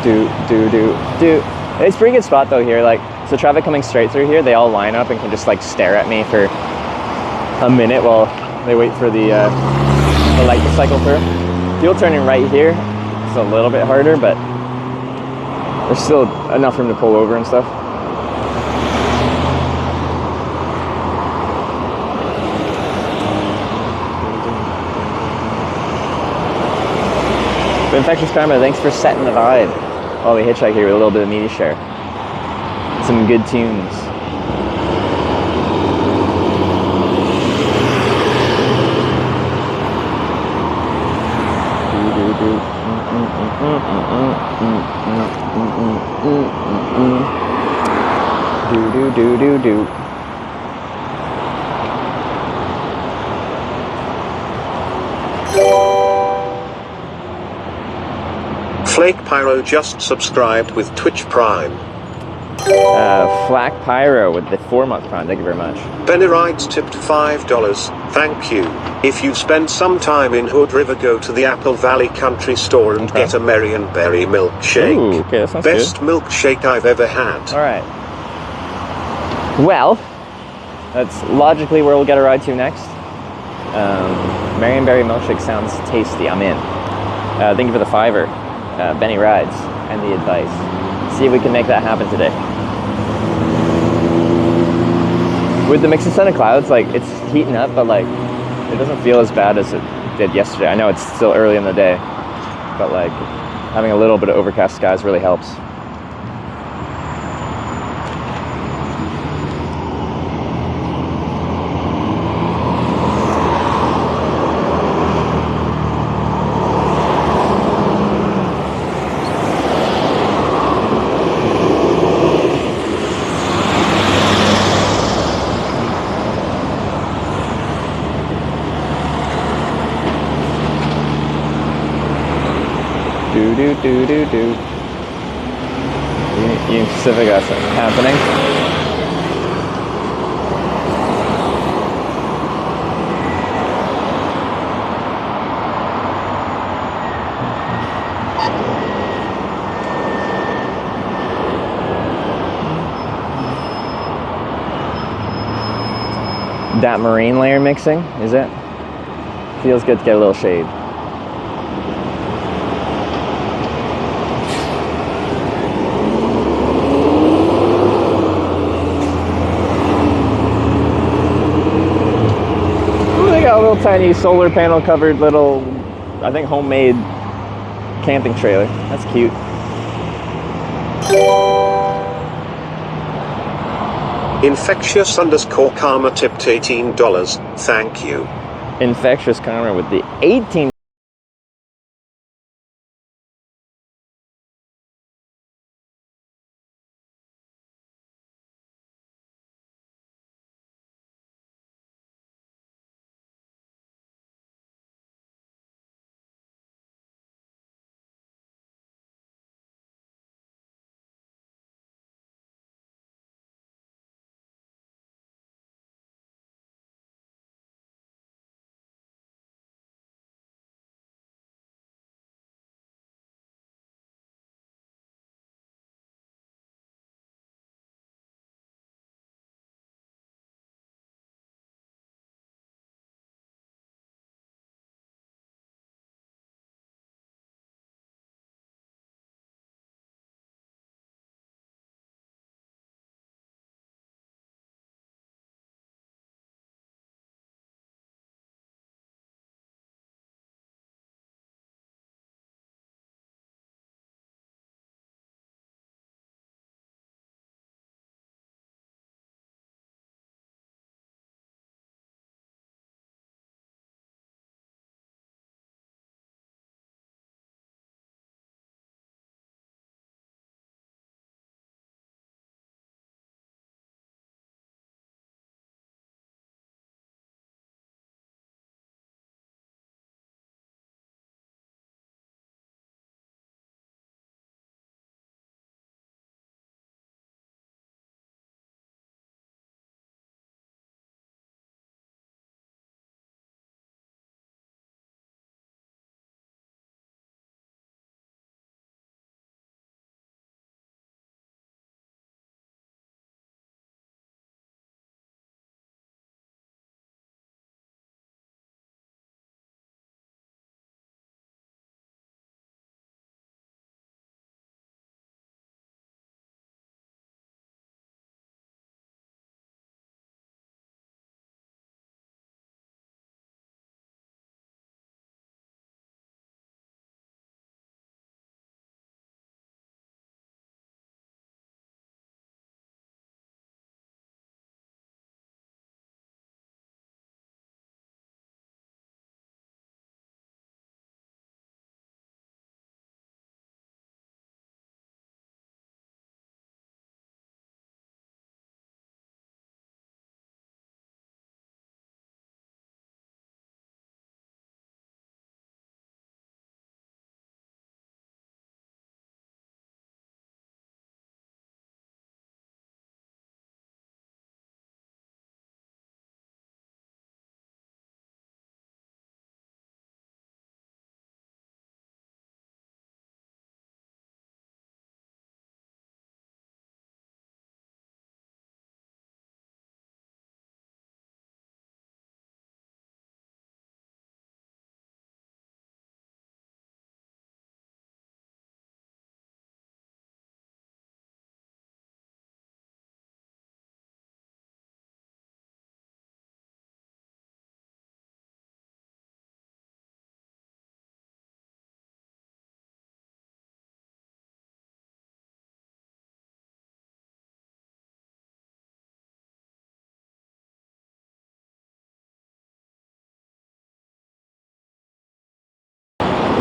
do. It's a pretty good spot though here. Like, so traffic coming straight through here, they all line up and can just like stare at me for a minute while they wait for the light to cycle through. People turning right here, it's a little bit harder, but there's still enough room to pull over and stuff. But Infectious Karma, thanks for setting the vibe while we hitchhike here with a little bit of media share. Some good tunes. Do. Flake Pyro just subscribed with Twitch Prime. Flack Pyro with the 4-month prime, thank you very much. Benny Rides tipped $5. Thank you. If you spend some time in Hood River, go to the Apple Valley Country Store and get a Marion Berry milkshake. Ooh, okay, that sounds Best good. milkshake I've ever had. Alright. Well, that's logically where we'll get a ride to next. Marion Berry milkshake sounds tasty, I'm in. Thank you for the $5. Benny Rides and the advice. See if we can make that happen today. With the mixed set of clouds, like, it's heating up, but like, it doesn't feel as bad as it did yesterday. I know it's still early in the day, but like, having a little bit of overcast skies really helps. Do. Union Pacific, that's happening. That marine layer mixing, is it? Feels good to get a little shade. Little tiny solar panel covered little, I think, homemade camping trailer. That's cute. Infectious_Karma tipped $18. Thank you. Infectious Karma with the 18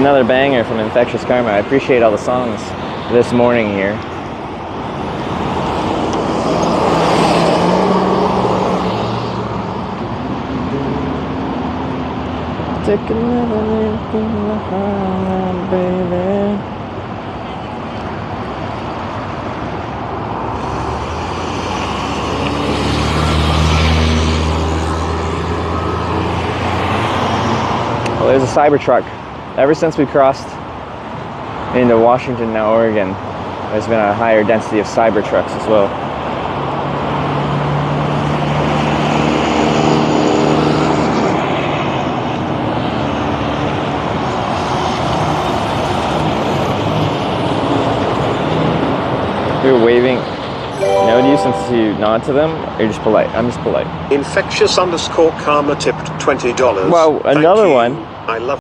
Another banger from Infectious Karma. I appreciate all the songs this morning here. Take another look in the heart, baby. Well, there's a Cybertruck. Ever since we crossed into Washington, now Oregon, there's been a higher density of Cybertrucks as well. You're waving. No nuisance you nod to them, or you're just polite? I'm just polite. Infectious_karma tipped $20. Well, another Thank you. one. I love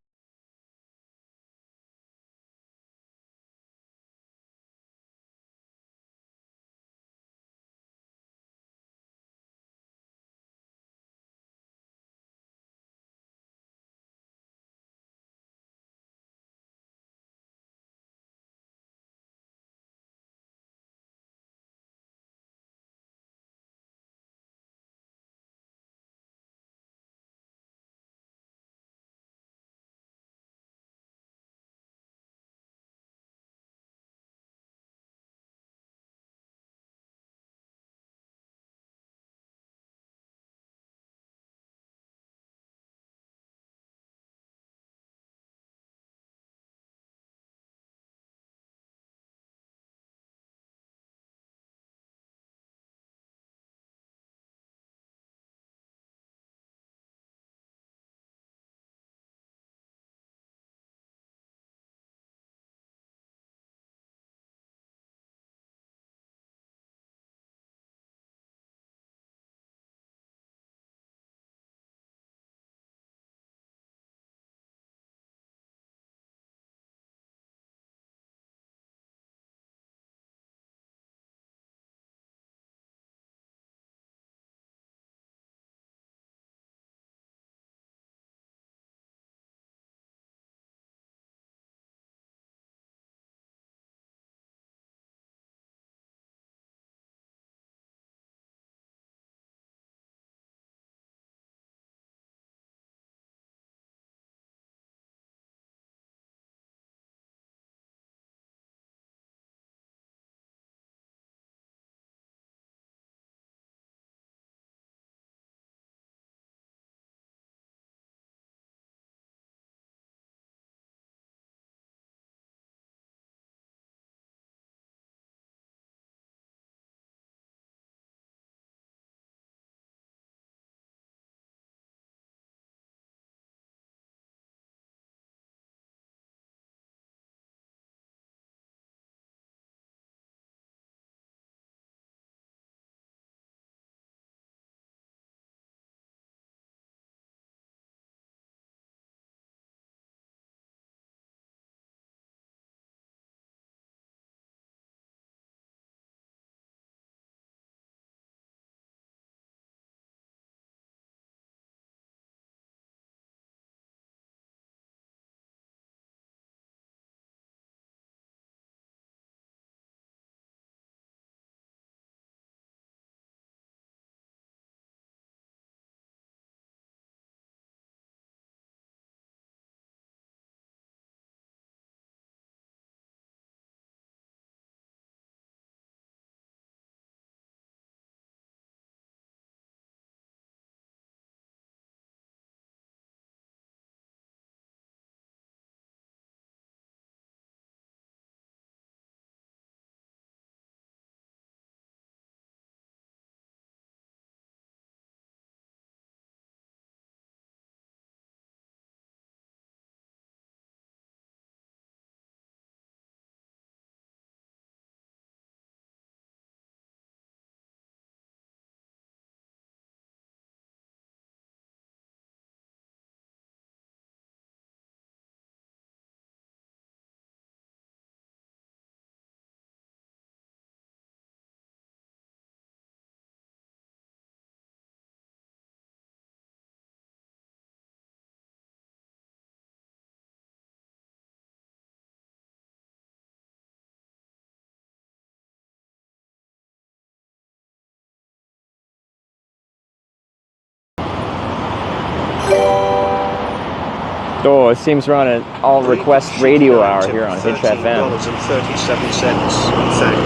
Oh, it seems we're on an all request radio hour here on Hitch FM. $13.37. Thank you.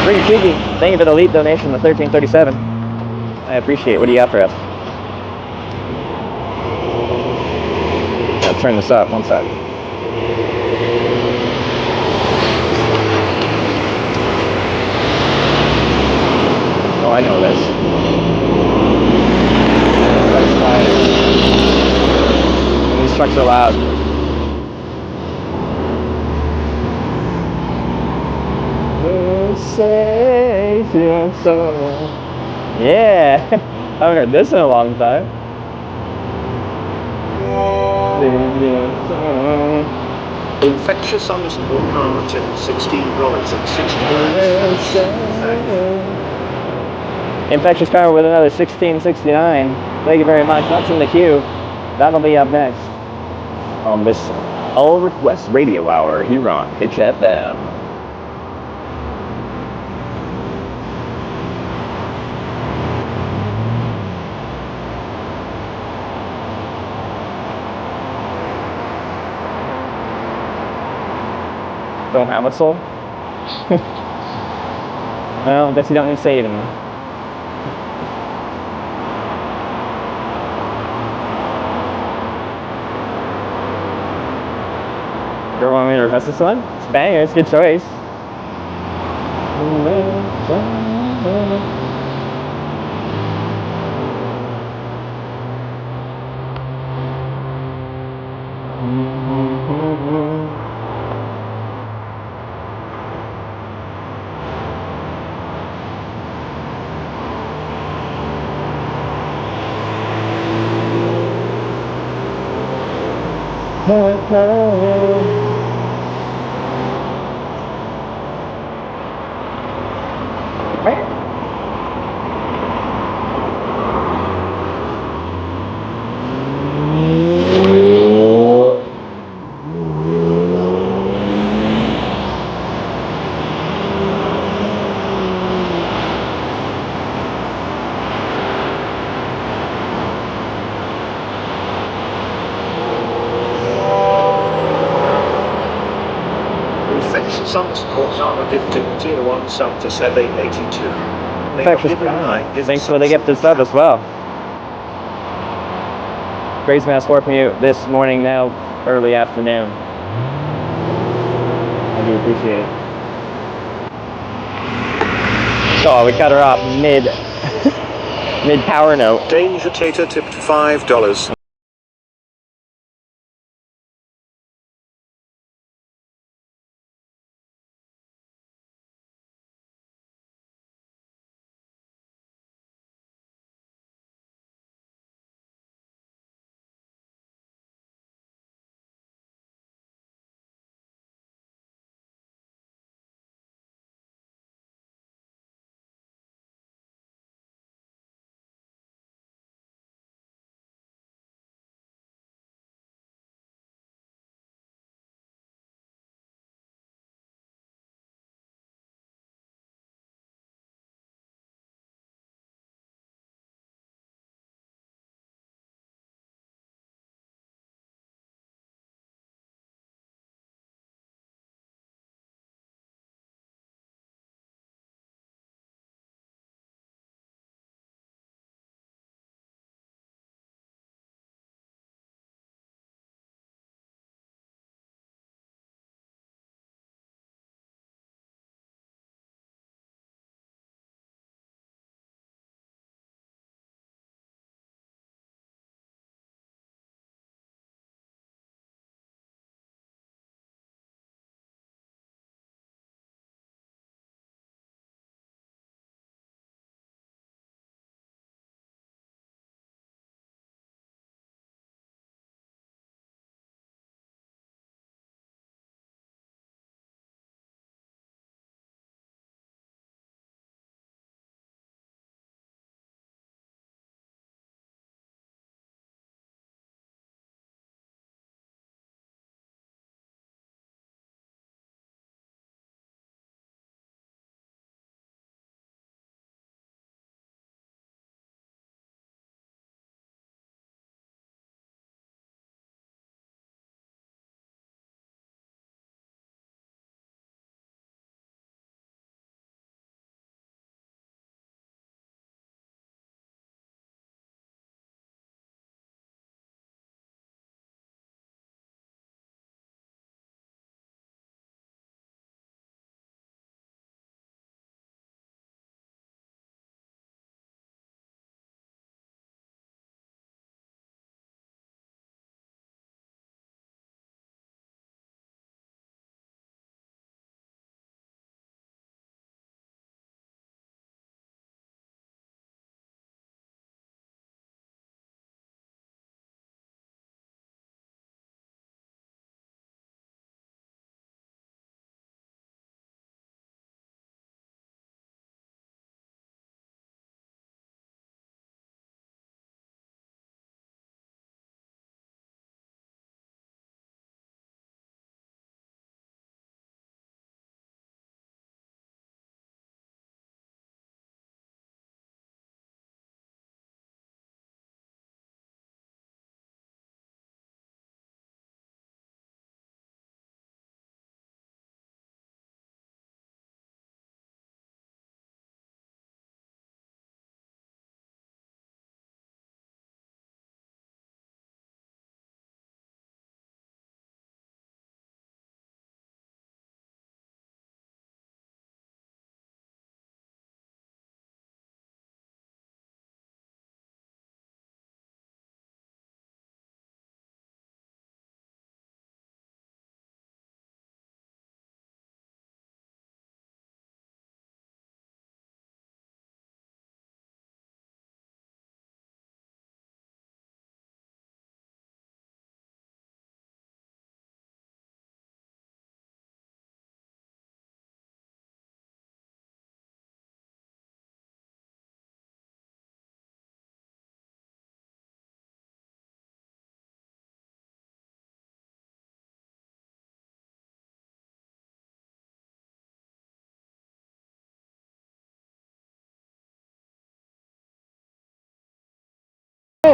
Pretty cheeky. Thank you for the leap donation of $13.37. I appreciate it. What do you got for us? I'll turn this up. One sec. Oh, I know this. That's fine. These trucks are loud. Yeah, I haven't heard this in a long time. Infectious underscore Martin, $16.69. Infectious Power with another $16.69. Thank you very much. That's in the queue. That'll be up next on this All Request Radio Hour here on Hitch FM. Don't have a soul? Well, I guess you don't need to say it anymore. You want me to request this one? It's a banger, it's a good choice. Infectious underscore Martin, 01 sub to 782. Infectious Power. Thanks for the gifted sub as well. Grace Mass for you this morning, now early afternoon. I do appreciate it. Oh, we cut her off mid power note. Danger Tater tipped $5.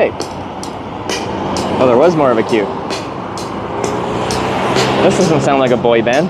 Okay. Oh, there was more of a queue. This doesn't sound like a boy band.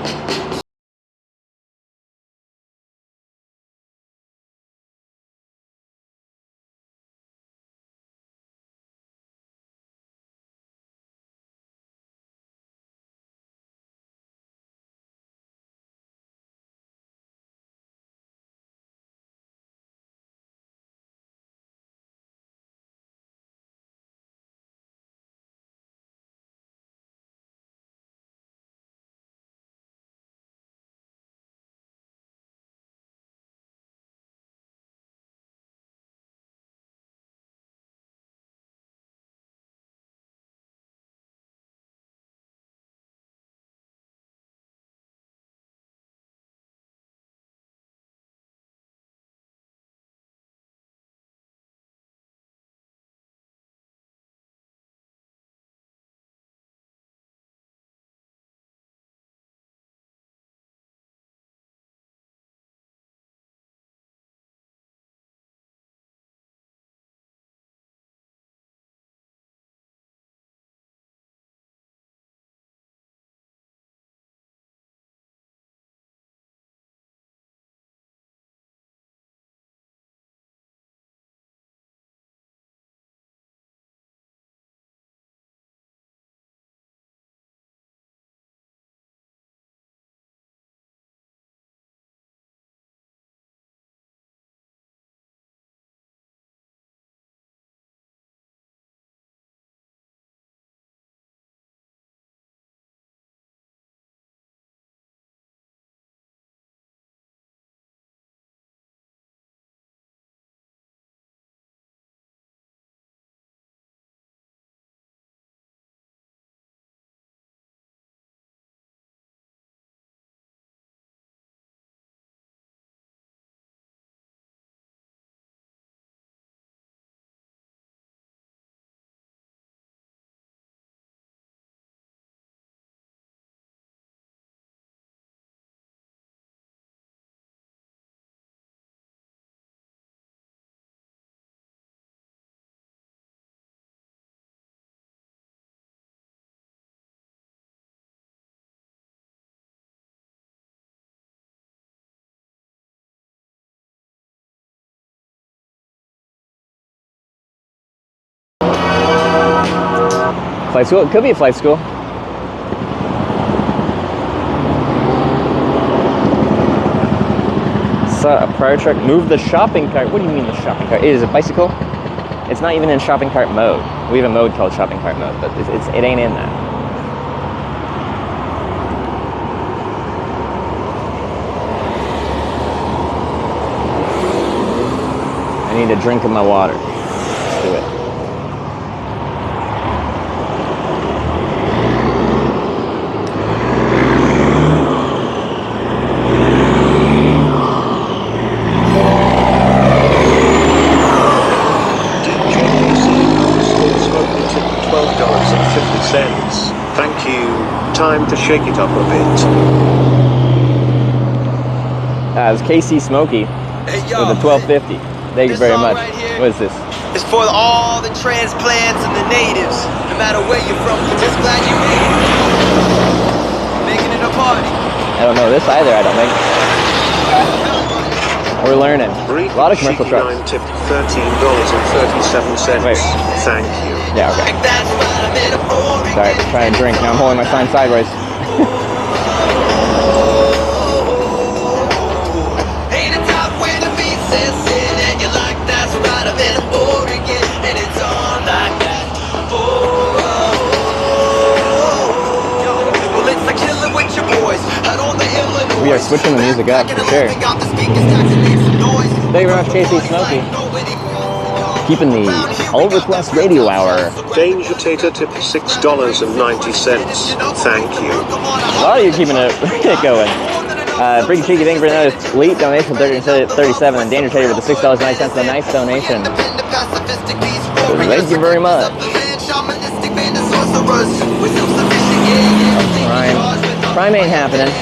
Flight school? It could be a flight school. Saw a prior truck move the shopping cart. What do you mean the shopping cart? It is a bicycle? It's not even in shopping cart mode. We have a mode called shopping cart mode, but it ain't in that. I need a drink of my water. Let's do it. Thank you. Time to shake it up a bit. It's KC Smokey with a 1250. Thank you very much. What is this? It's for all the transplants and the natives. No matter where you're from, we're just glad you made it. Making it a party. I don't know this either, I don't think. We're learning. A lot of commercial trucks. Tip $13.37. Wait. Thank you. Yeah, okay. Sorry, trying to drink. Now I'm holding my sign sideways. We are switching the music up for sure. Thank you very much, KC Smokey. Keeping the All Request Radio Hour. Danger Tater tip $6.90. Thank you. A lot of you keeping it going. Freaky Cheeky, thank you for another late donation, 37, and Danger Tater with the $6.90, a nice donation. Thank you very much. Crime ain't happening.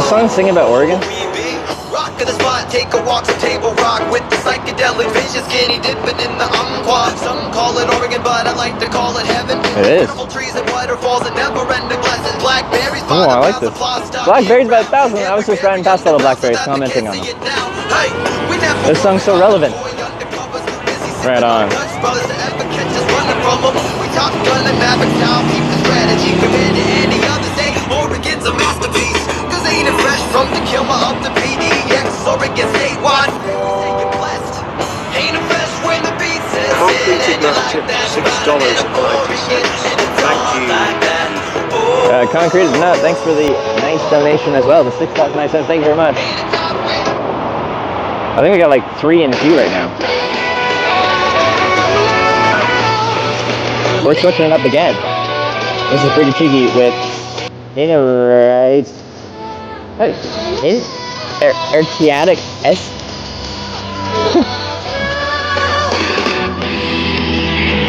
song singing about Oregon? Rock to the spot, take a walk to Table Rock with the psychedelic vision, skinny dipping in the Umpqua. Some call it Oregon, but I like to call it heaven. It is. Beautiful trees and waterfalls and never-ending glasses. Blackberries, Oh, I like this. Blackberries by 1,000. I was just riding past little blackberries, commenting on them. This song's so relevant. Right on. We talk gun and maverick style, keep the strategy compared to any other day. Oregon's a masterpiece, cause ain't it fresh from the killer of the PDX. Oregon statewide, you're blessed. Ain't it fresh when the beat says Completed that tip $6.90. Thank you. Concrete Nut, thanks for the nice donation as well. The $6.09. Thank you very much. I think we got like 3 in queue right now. We're switching it up again. This is pretty cheeky with Artiatic S.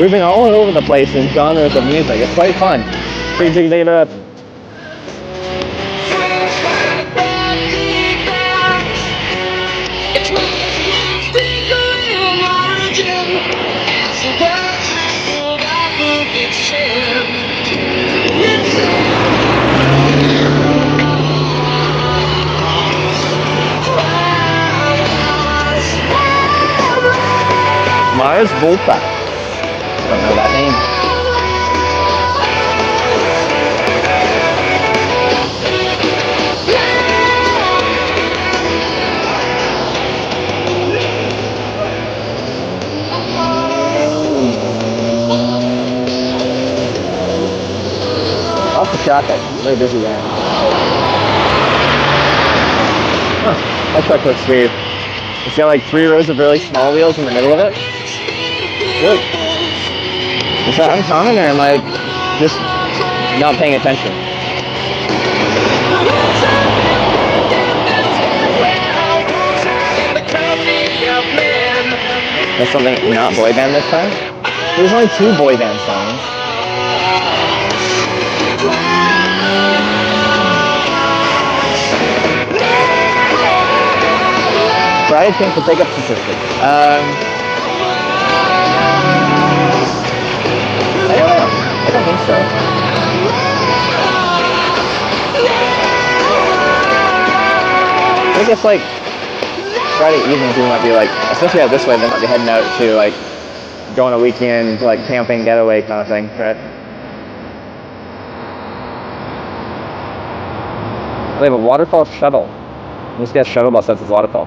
We've been all over the place in genres of music. It's quite fun. Pretty cheeky, take it up. Mars Volta. Don't know that name. Off the traffic. Very busy there. Huh. That truck looks weird. It's got like 3 rows of really small wheels in the middle of it. Good. Is that uncommon, or am I just not paying attention? That's something not boy band this time? There's only 2 boy band songs. Friday chance to take up statistics. I don't know. I don't think so. I guess like Friday evenings we might be like, especially out this way, they might be heading out to like go on a weekend like camping getaway kind of thing, right? They have a waterfall shuttle. Let's get a shuttle bus that's a waterfall.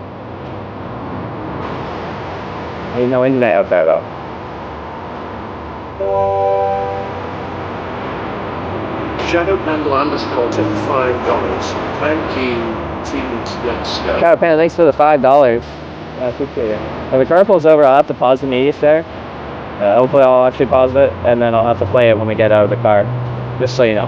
There's no internet out there though. Shadow Panda underscore tip $5. Thank you. Let's go. Shadow Panda, thanks for the $5. I appreciate it. If the car pulls over, I'll have to pause the media there. Hopefully I'll actually pause it, and then I'll have to play it when we get out of the car. Just so you know.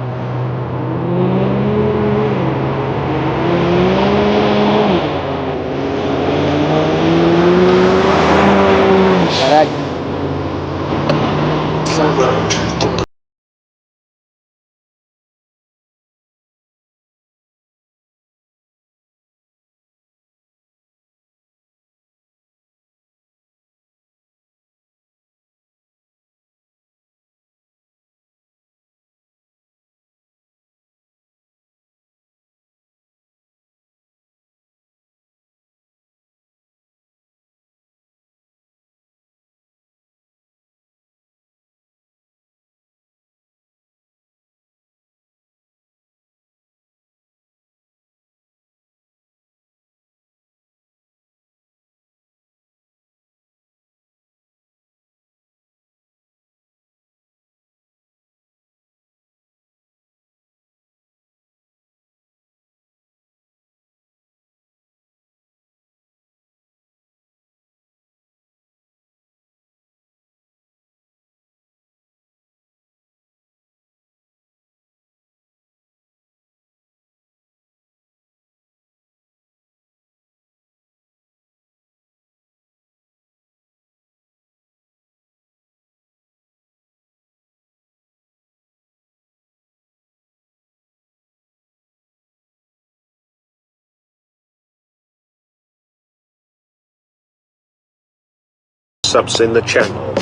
subs in the channel.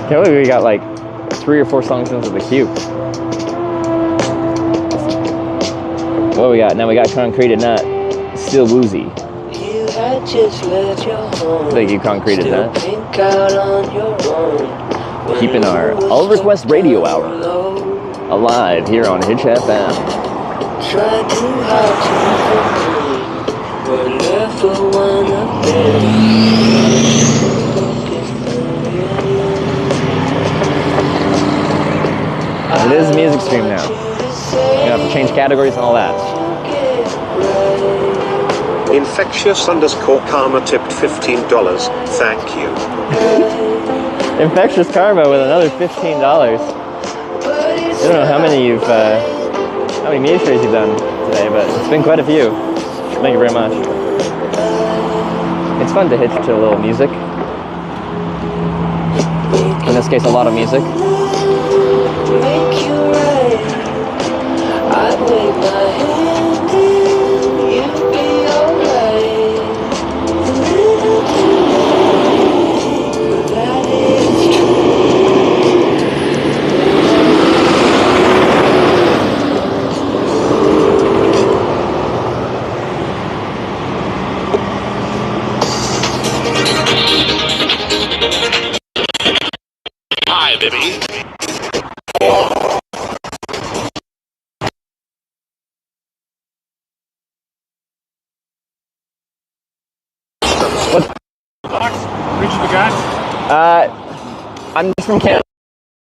Can't believe we got like 3 or 4 songs into the queue. What we got? Now we got Concreted Nut, Still Woozy. Thank you, Concreted Nut. Keeping our All Request Radio Hour alive here on Hitch FM. It is a music stream now. You have to change categories and all that. Infectious_karma tipped $15. Thank you. Infectious Karma with another $15. I don't know how many music streams you've done today, but it's been quite a few. Thank you very much. It's fun to hitch to a little music. In this case, a lot of music. Make you right. I'd wave my hand in, you'd be alright. That is Hi, baby. Reaching the guys? I'm just from Canada.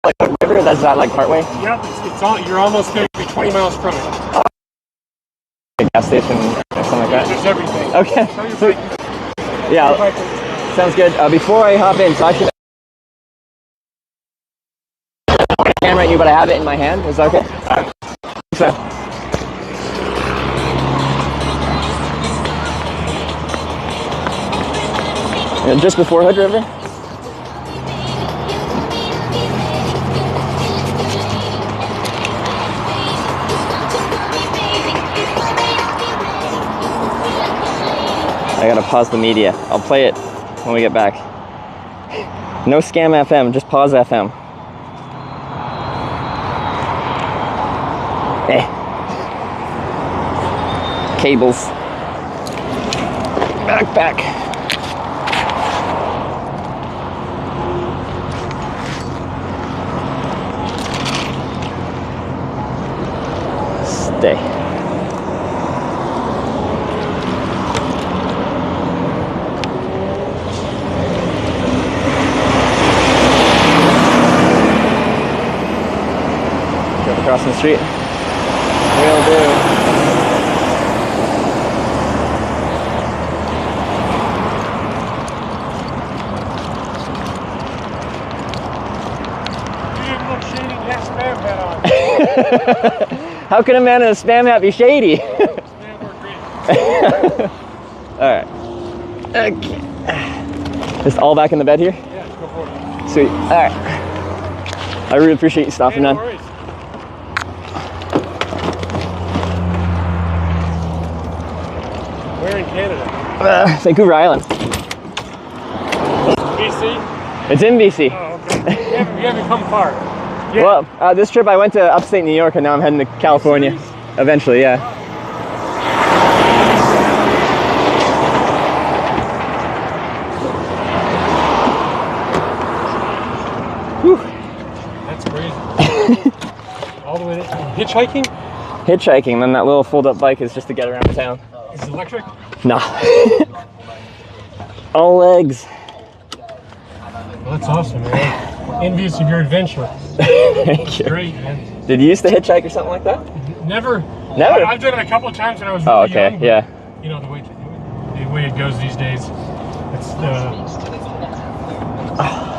Like, river, that's that like partway? Yep, it's all, you're almost going to be 20 miles from it. A gas station or something like that? There's everything. Okay. Sweet. Yeah, sounds good. Before I hop in, so I should camera at you, but I have it in my hand. Is that okay? Alright. So. Just before Hood River. I gotta pause the media. I'll play it when we get back. No scam FM, just pause FM. Cables. Back. Stay. Go across the street. Will do. How can a man in a spam hat be shady? Alright. Okay. Just all back in the bed here? Yeah, go for it. Sweet. Alright. I really appreciate you stopping, man. No worries. Where in Canada? Vancouver Island. BC? It's in BC. Oh, okay. You haven't come far. Yeah. Well, this trip I went to upstate New York and now I'm heading to California. Eventually, yeah. Whew. That's crazy. All the way to hitchhiking? Hitchhiking, then that little fold-up bike is just to get around town. Is it electric? Nah. All legs. Well, that's awesome, man. Envious of your adventure. Thank you. Great, man. Did you used to hitchhike or something like that? Never. Never? I've done it a couple of times when I was really okay, young. yeah. You know, the way it goes these days. It's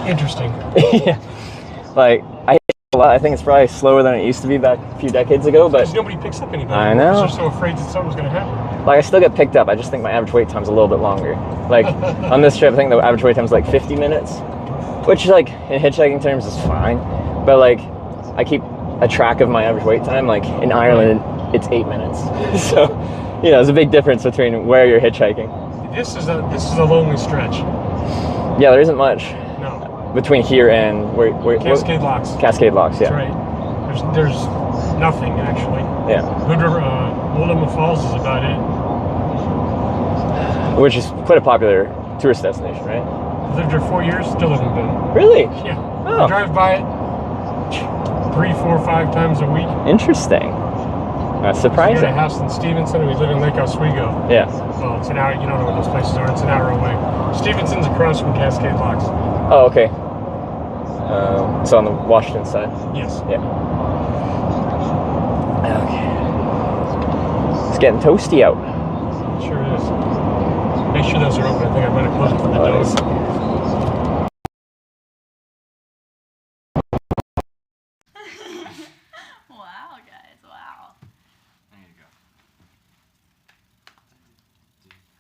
interesting. Yeah. Like, I hitchhike a lot. I think it's probably slower than it used to be back a few decades ago, but Because nobody picks up anybody. I know. They're so afraid that something's going to happen. like I still get picked up. I just think my average wait time's a little bit longer. Like on this trip, I think the average wait time's like 50 minutes, which like in hitchhiking terms is fine. But like I keep a track of my average wait time. Like in Ireland, it's 8 minutes. So, you know, there's a big difference between where you're hitchhiking. This is a lonely stretch. Yeah, there isn't much No. between here and where Cascade Locks. Cascade Locks, yeah. That's right. There's nothing actually. Yeah. Willamette Falls is about it. Which is quite a popular tourist destination, right? Lived here 4 years, still haven't been. Really? Yeah. Oh. I drive by it 3, 4, 5 times a week. Interesting. That's We surprising. got a house in Stevenson, and we live in Lake Oswego. Yeah. Well, it's an hour. You don't know where those places are. It's an hour away. Stevenson's across from Cascade Locks. Oh, okay. So on the Washington side. Yes. Yeah. Okay. It's getting toasty out. Sure is. Make sure those are open. I think I might have closed it for the Oh, it dog. is. Wow, guys, wow. There you go.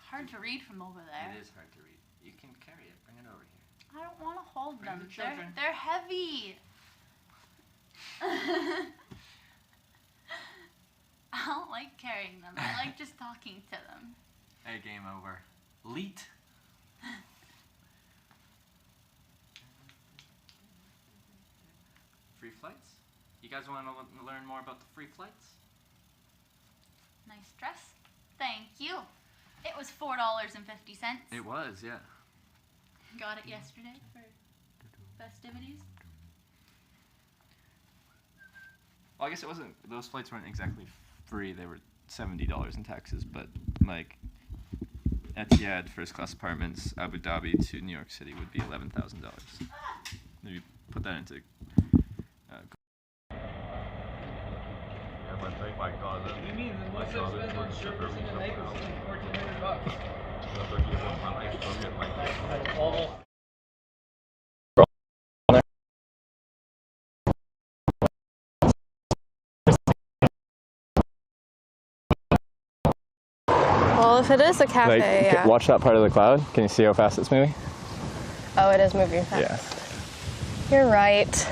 Hard to read from over there. It is hard to read. You can carry it. Bring it over here. I don't want to hold Bring them. the children. They're heavy. I don't like carrying them. I like just talking to them. Hey, game over. Leet. Free flights? You guys want to learn more about the free flights? Nice dress. Thank you. It was $4.50. It was, yeah. Got it yesterday for festivities. Well, I guess it wasn't. Those flights weren't exactly free. They were $70 in taxes, but like Etihad first class apartments, Abu Dhabi to New York City would be $11,000. Maybe put that into. You mean the most expensive service in the neighborhood is $1,400? Well, if it is a cafe, yeah. Watch that part of the cloud. Can you see how fast it's moving? Oh, it is moving fast. Yeah. You're right.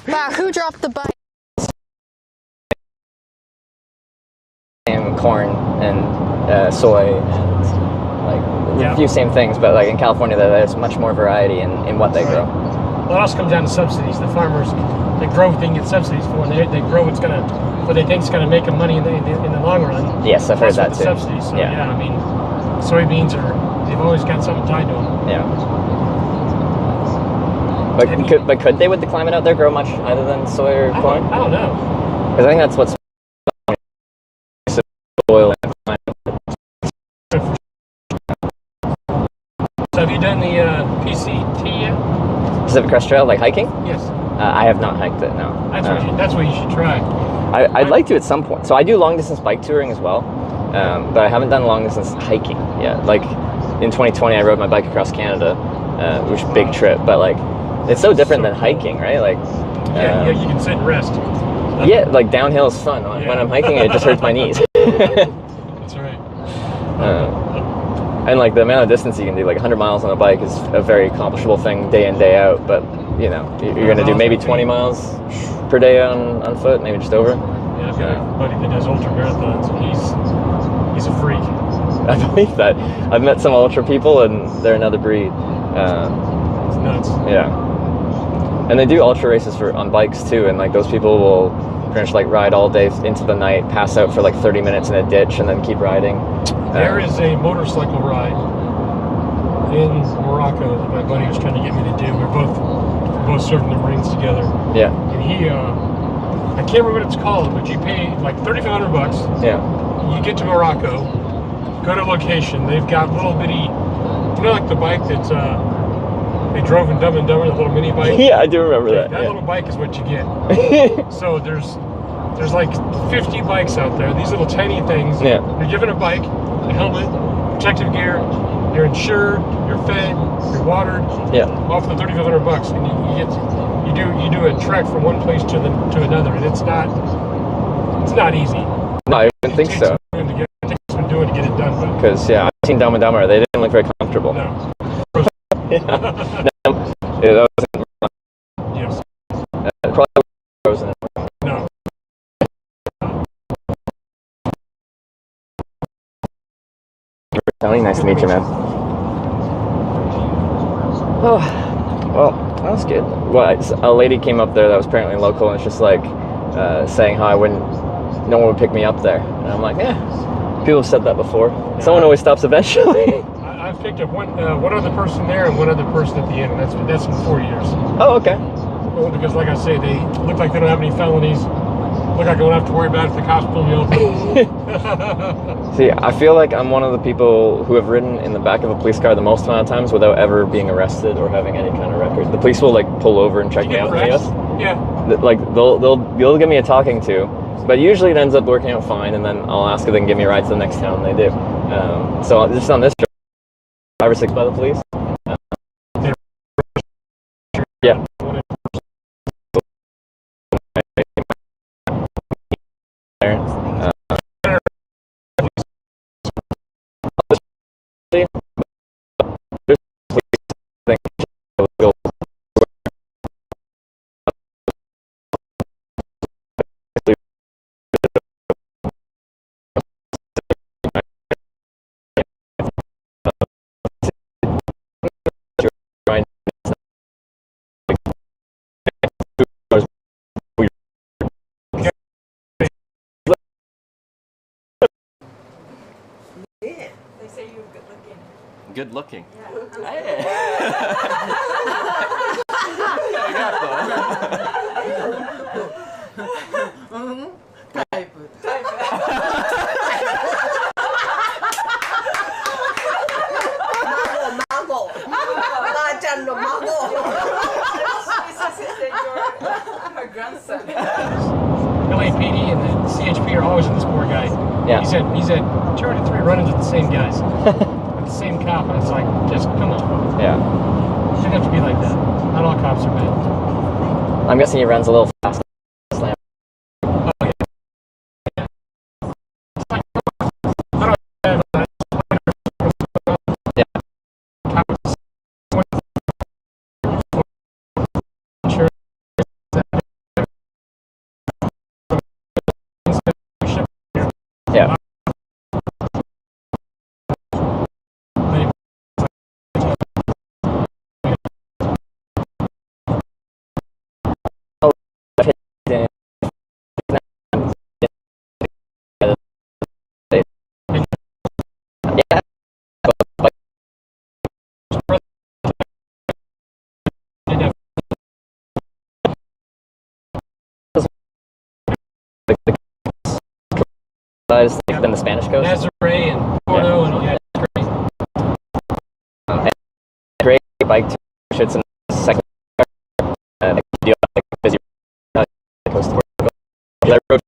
Wow, who dropped the bike? And corn and soy and like a few same things, but like in California there's much more variety in what they grow. Well, it also comes down to subsidies. The farmers, they grow what they can get subsidies for, and they grow what they think is going to make them money in the long run. Yes, I've heard that That's too. with the subsidies. So Yeah. I mean, soybeans they've always got something tied to them. Yeah. But could they, with the climate out there, grow much other than soy or corn? I don't know. Because I think that's what's soil and climate. So have you done the PCT yet? Pacific Crest Trail, like hiking? Yes. I have not hiked it, no. That's what you should try. I'd like to at some point. So I do long distance bike touring as well, but I haven't done long distance hiking yet. Like in 2020, I rode my bike across Canada, which was a big trip, but like it's so different than hiking, right? Like Yeah, you can sit and rest. yeah, like downhill is fun. When I'm hiking, it just hurts my knees. That's right. And like the amount of distance you can do, like 100 miles on a bike is a very accomplishable thing day in, day out. But you know, you're going to do maybe 20 miles per day on foot, maybe just over. Yeah, I've got a buddy that does ultra marathons, and he's a freak. I believe that. I've met some ultra people, and they're another breed. It's nuts. Yeah. And they do ultra races on bikes too, and like those people will pretty much like ride all day into the night, pass out for like 30 minutes in a ditch, and then keep riding. There is a motorcycle ride in Morocco that my buddy was trying to get me to do. We're both serving the Marines together. Yeah. And he, I can't remember what it's called, but you pay like $3,500. Yeah. You get to Morocco, go to a location. They've got little bitty, like the bike that they drove in Dumb and Dumber, the little mini bike. Yeah, I do remember that. That yeah. little bike is what you get. So there's like 50 bikes out there. These little tiny things. Yeah. You're given a bike, a helmet, protective gear. You're insured. You're fed. You're watered. Yeah. All for the $3,500, and you do a trek from one place to another, and it's not easy. No, I don't think so. It takes some doing to get it done, but Because yeah, I've seen Dumb and Dumber. They didn't look very comfortable. no. Yeah, that wasn't. Yes. Probably frozen. No. Tony, nice to meet you, man. Oh, well, that was good. Well, a lady came up there that was apparently local, and it's just like saying how no one would pick me up there. And I'm like, yeah, people have said that before. Yeah. Someone always stops eventually. I've picked up one other person there and one other person at the end, and that's been 4 years. Oh, okay. Well, because like I say, they look like they don't have any felonies. Look like I don't have to worry about it if the cops pull me over. See, I feel like I'm one of the people who have ridden in the back of a police car the most amount of times without ever being arrested or having any kind of record. The police will like pull over and check me out. Yeah. Like they'll give me a talking to, but usually it ends up working out fine, and then I'll ask if they can give me a ride to the next town. They do. So just on this trip, 5 or 6 by the police. Yeah. They say you're good looking. Good looking. Yeah. Hey. Type. Mago. Her grandson. LAPD and the CHP are always in this poor guy. Yeah. He's had 2 or 3 run-ins with the same guys. With the same cop, and it's like, just come on. Yeah. Shouldn't have to be like that. Not all cops are bad. I'm guessing he runs a little fast. Yeah. Than the Spanish coast. Nazaré and Porto and yeah, it's great. Great bike to it's in the second busy coast to Portugal. I rode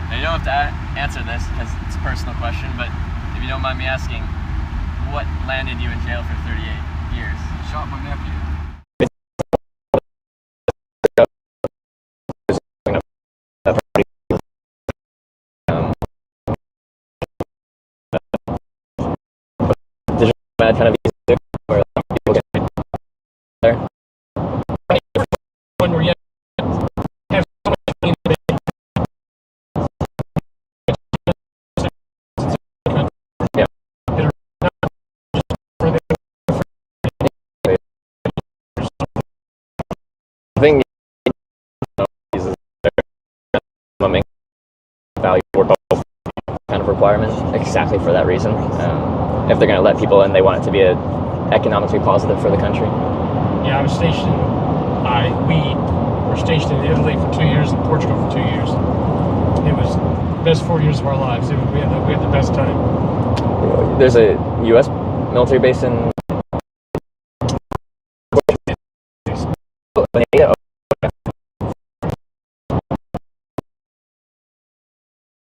Now, you don't have to answer this because it's a personal question, but if you don't mind me asking, what landed you in jail for 38 years? Shot my nephew. kind of easy where people get there. When we're young, have so much money in the bank. Yeah. I think value for both kind of requirement exactly for that reason. If they're going to let people in, they want it to be economically positive for the country. Yeah, I was stationed. We were stationed in Italy for 2 years and Portugal for 2 years. It was the best 4 years of our lives. We had the best time. There's a U.S. military base in.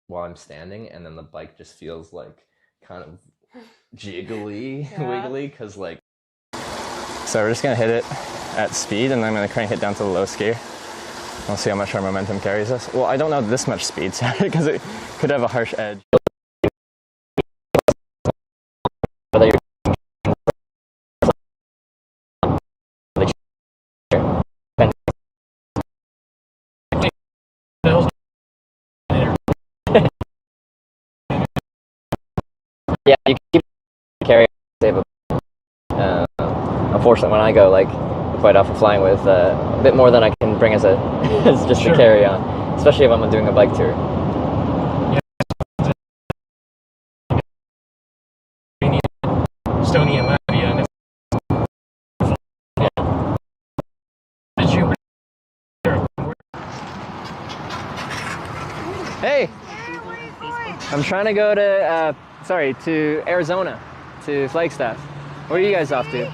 While I'm standing, and then the bike just feels like kind of jiggly, wiggly, because like. So we're just gonna hit it at speed, and then I'm gonna crank it down to the low gear. We'll see how much our momentum carries us. Well, I don't know this much speed, because it could have a harsh edge. Yeah, you keep carrying. Unfortunately, when I go, like, quite often flying with a bit more than I can bring as a as just to carry on, especially if I'm doing a bike tour. Estonia, Latvia. Hey, I'm trying to go to to Arizona, to Flagstaff. Where are you guys off to?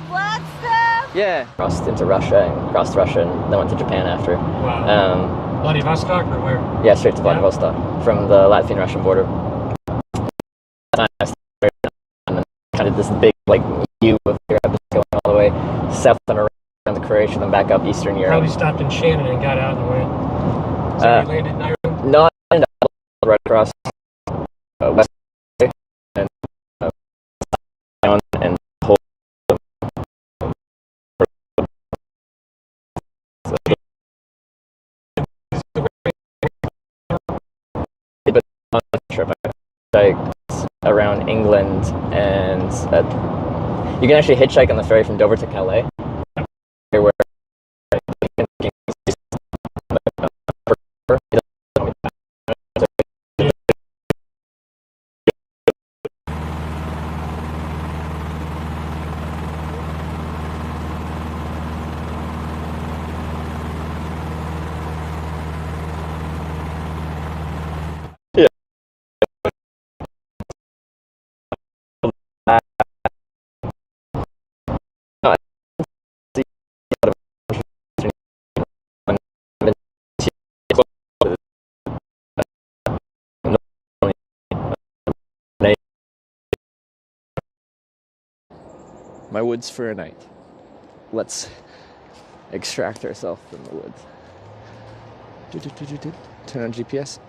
Flagstaff? Yeah. Crossed into Russia and crossed Russia and then went to Japan after. Wow. Vladivostok or where? Yeah, straight to Vladivostok from the Latvian-Russian border. And kind of this big like U of Europe going all the way south and around to Croatia, then back up Eastern Europe. Probably stopped in Shannon and got out of the way. So you landed in Ireland? Not right across west and down and whole. But on the trip, like around England, and you can actually hitchhike on the ferry from Dover to Calais. Where my woods for a night. Let's extract ourselves from the woods. Turn on GPS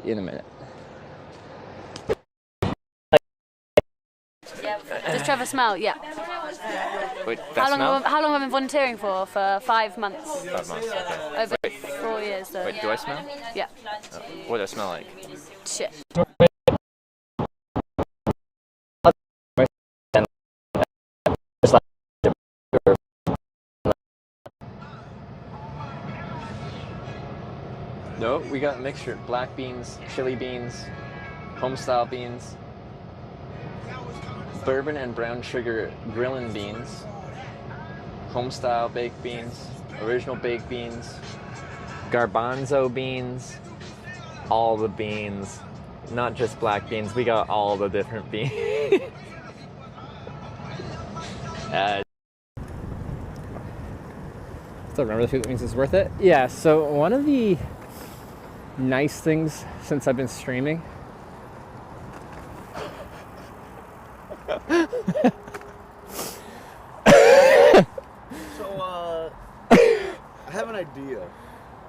in a minute. Does Trevor smell? Yeah. Wait, How long have I been volunteering for? For 5 months. 5 months, okay. Over 4 years though. Wait, do I smell? Yeah. What do I smell like? Shit. No, we got a mixture. Black beans, chili beans, homestyle beans, bourbon and brown sugar grilling beans, homestyle baked beans, original baked beans, garbanzo beans, all the beans, not just black beans, we got all the different beans. Still remember the food that means it's worth it? Yeah, so one of the nice things since I've been streaming I have an idea.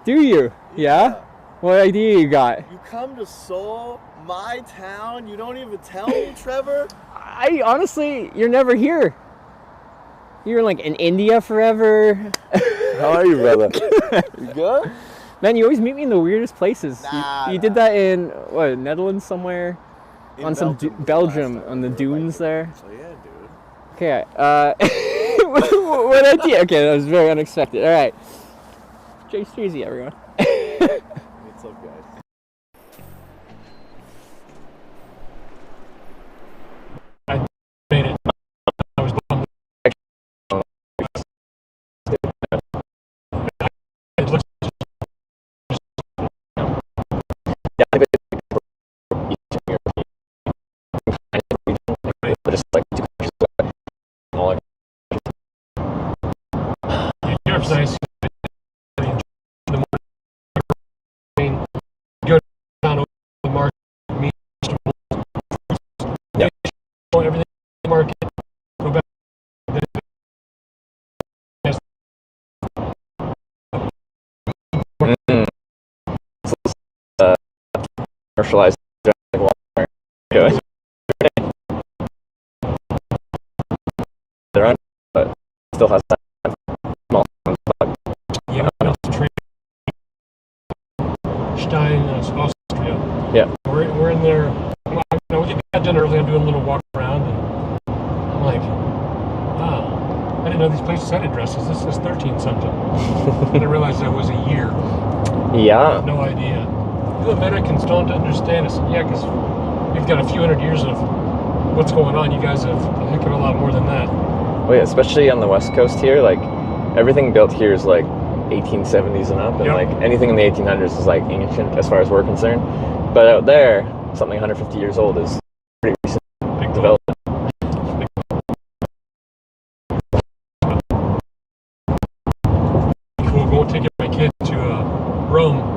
Do you? Yeah? What idea you got? You come to Seoul, my town, you don't even tell me, Trevor? I honestly, you're never here. You're like in India forever. How are you, brother? You good? Man, you always meet me in the weirdest places. Nah, you did that in, what, Netherlands somewhere? In on some Belgium on the dunes there? So yeah, dude. Okay, what idea? Okay, that was very unexpected. All right. Jay Streezy, everyone. What's up, guys? I made it. I was bummed. It looks Europe's nice. Go down to the market, meet everything market, go back. commercialized. Like, Walmart. They're on, but still has that small. Yeah, Stein, Austria. Yeah. We're in there. We got done early. I'm doing a little walk around, and I'm like, wow, I didn't know these places had addresses. This is 13 something. And I realized that was a year. Yeah. No idea. You Americans don't understand us. Yeah, because we've got a few hundred years of what's going on. You guys have a heck of a lot more than that. Well, yeah, especially on the West Coast here, like everything built here is like 1870s and up, and like anything in the 1800s is like ancient as far as we're concerned. But out there, something 150 years old is pretty recent development. Cool. Go take my kid to Rome.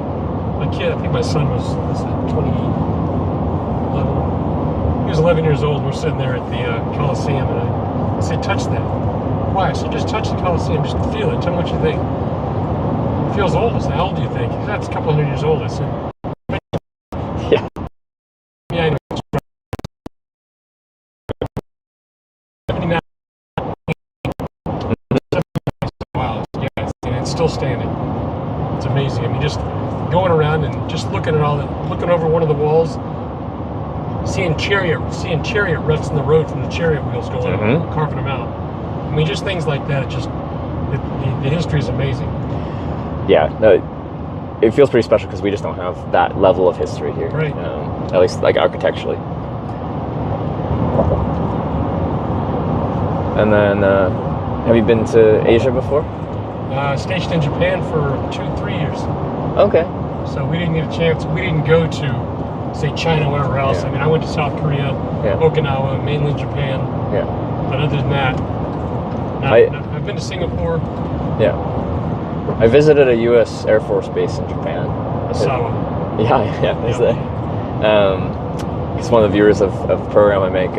My kid, I think my son was 2011. He was 11 years old. We're sitting there at the Colosseum, and I said, touch that. Why? I said, just touch the Colosseum, just feel it. Tell me what you think. It feels old. I said, how old do you think? He said, that's a couple hundred years old. I said, yeah. Yeah, I know. Wow, yeah, it's still standing. It's amazing. I mean, just going around and just looking at all that, looking over one of the walls, seeing chariot ruts in the road from the chariot wheels going, carving them out. I mean, just things like that. It just, the history is amazing. Yeah, no, it feels pretty special because we just don't have that level of history here. Right. At least like architecturally. And then, have you been to Asia before? Stationed in Japan for 2-3 years. Okay. So we didn't get a chance. We didn't go to, say, China, wherever else. Yeah. I mean, I went to South Korea, Okinawa, mainland Japan. Yeah. But other than that, I've been to Singapore. Yeah. I visited a U.S. Air Force base in Japan. Asawa. Yeah, I was there. It's one of the viewers of the program I make.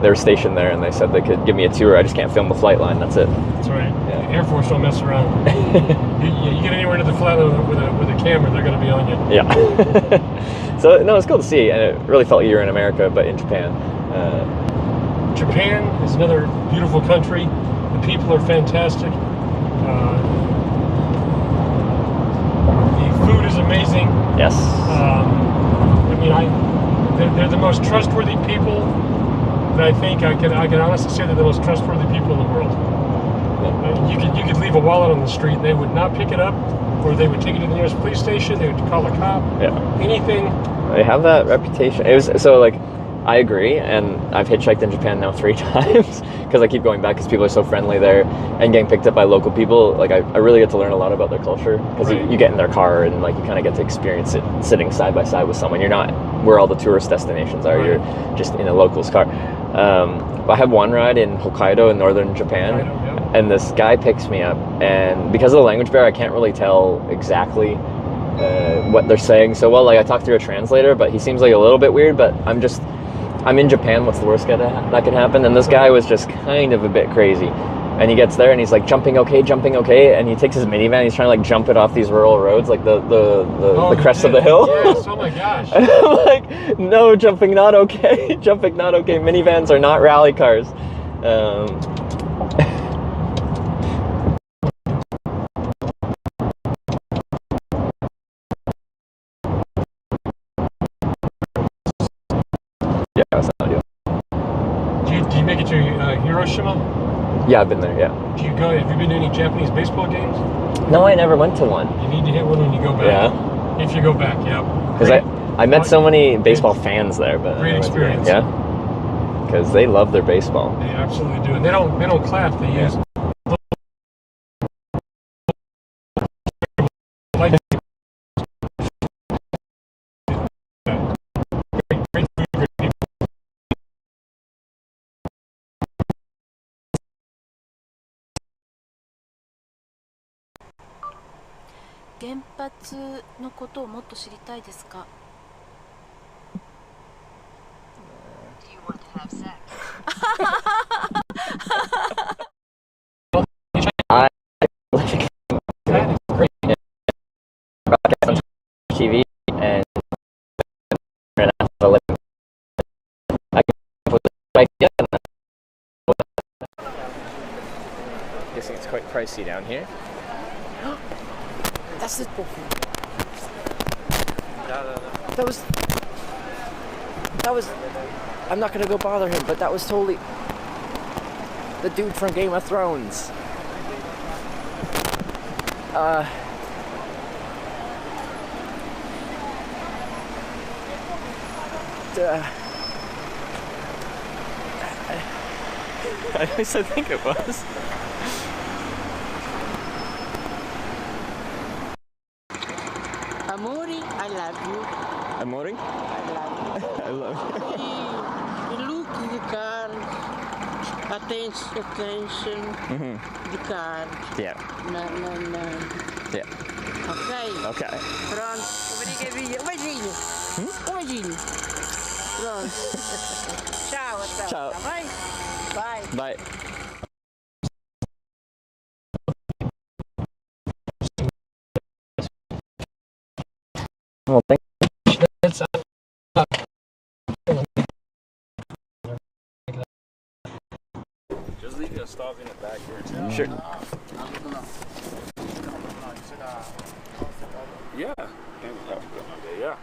They were stationed there, and they said they could give me a tour. I just can't film the flight line. That's it. That's right. Yeah. The Air Force don't mess around. you get anywhere into the flight line with a camera, they're going to be on you. Yeah. So no, it's cool to see, and it really felt like you were in America, but in Japan. Japan is another beautiful country. The people are fantastic. The food is amazing. Yes. I mean, they're the most trustworthy people. I think I can honestly say they're the most trustworthy people in the world. You could leave a wallet on the street, and they would not pick it up, or they would take it to the nearest police station. They would call a cop. Yeah. Anything. They have that reputation. It was so like, I agree, and I've hitchhiked in Japan now 3 times because I keep going back because people are so friendly there, and getting picked up by local people. Like I really get to learn a lot about their culture because you get in their car and like you kind of get to experience it sitting side by side with someone. You're not where all the tourist destinations are. Right. You're just in a local's car. I had one ride in Hokkaido in northern Japan, and this guy picks me up, and because of the language barrier, I can't really tell exactly what they're saying so well. Like I talked through a translator, but he seems like a little bit weird. But I'm in Japan. What's the worst that could happen? And this guy was just kind of a bit crazy. And he gets there and he's like jumping okay, and he takes his minivan. He's trying to like jump it off these rural roads, like the crest of the hill. Yes, oh my gosh! And I'm like, no, jumping not okay. Jumping not okay. Minivans are not rally cars. Yeah, that's not ideal. Do you make it to Hiroshima? Yeah, I've been there, yeah. Have you been to any Japanese baseball games? No, I never went to one. You need to hit one when you go back. Yeah? If you go back, yeah. Because I met so many baseball fans there. But great experience. Yeah? Because they love their baseball. They absolutely do. And they don't clap, they use... Do you want to have sex? I TV and see down here. That's the... That was... I'm not gonna go bother him, but that was totally... the dude from Game of Thrones. At least I think it was. Amori, I love you. Amori? I love you. I love you. Look the car. Attention. The car. Yeah. No. Yeah. Ok. Okay. Pronto. Obrigadinho. Beijinho. Beijinho. Pronto. Tchau, até. Tchau. Tá bem? Bye. Bye. Well, thank you. Just leave you a stop in the back here. Sure. Yeah. Yeah.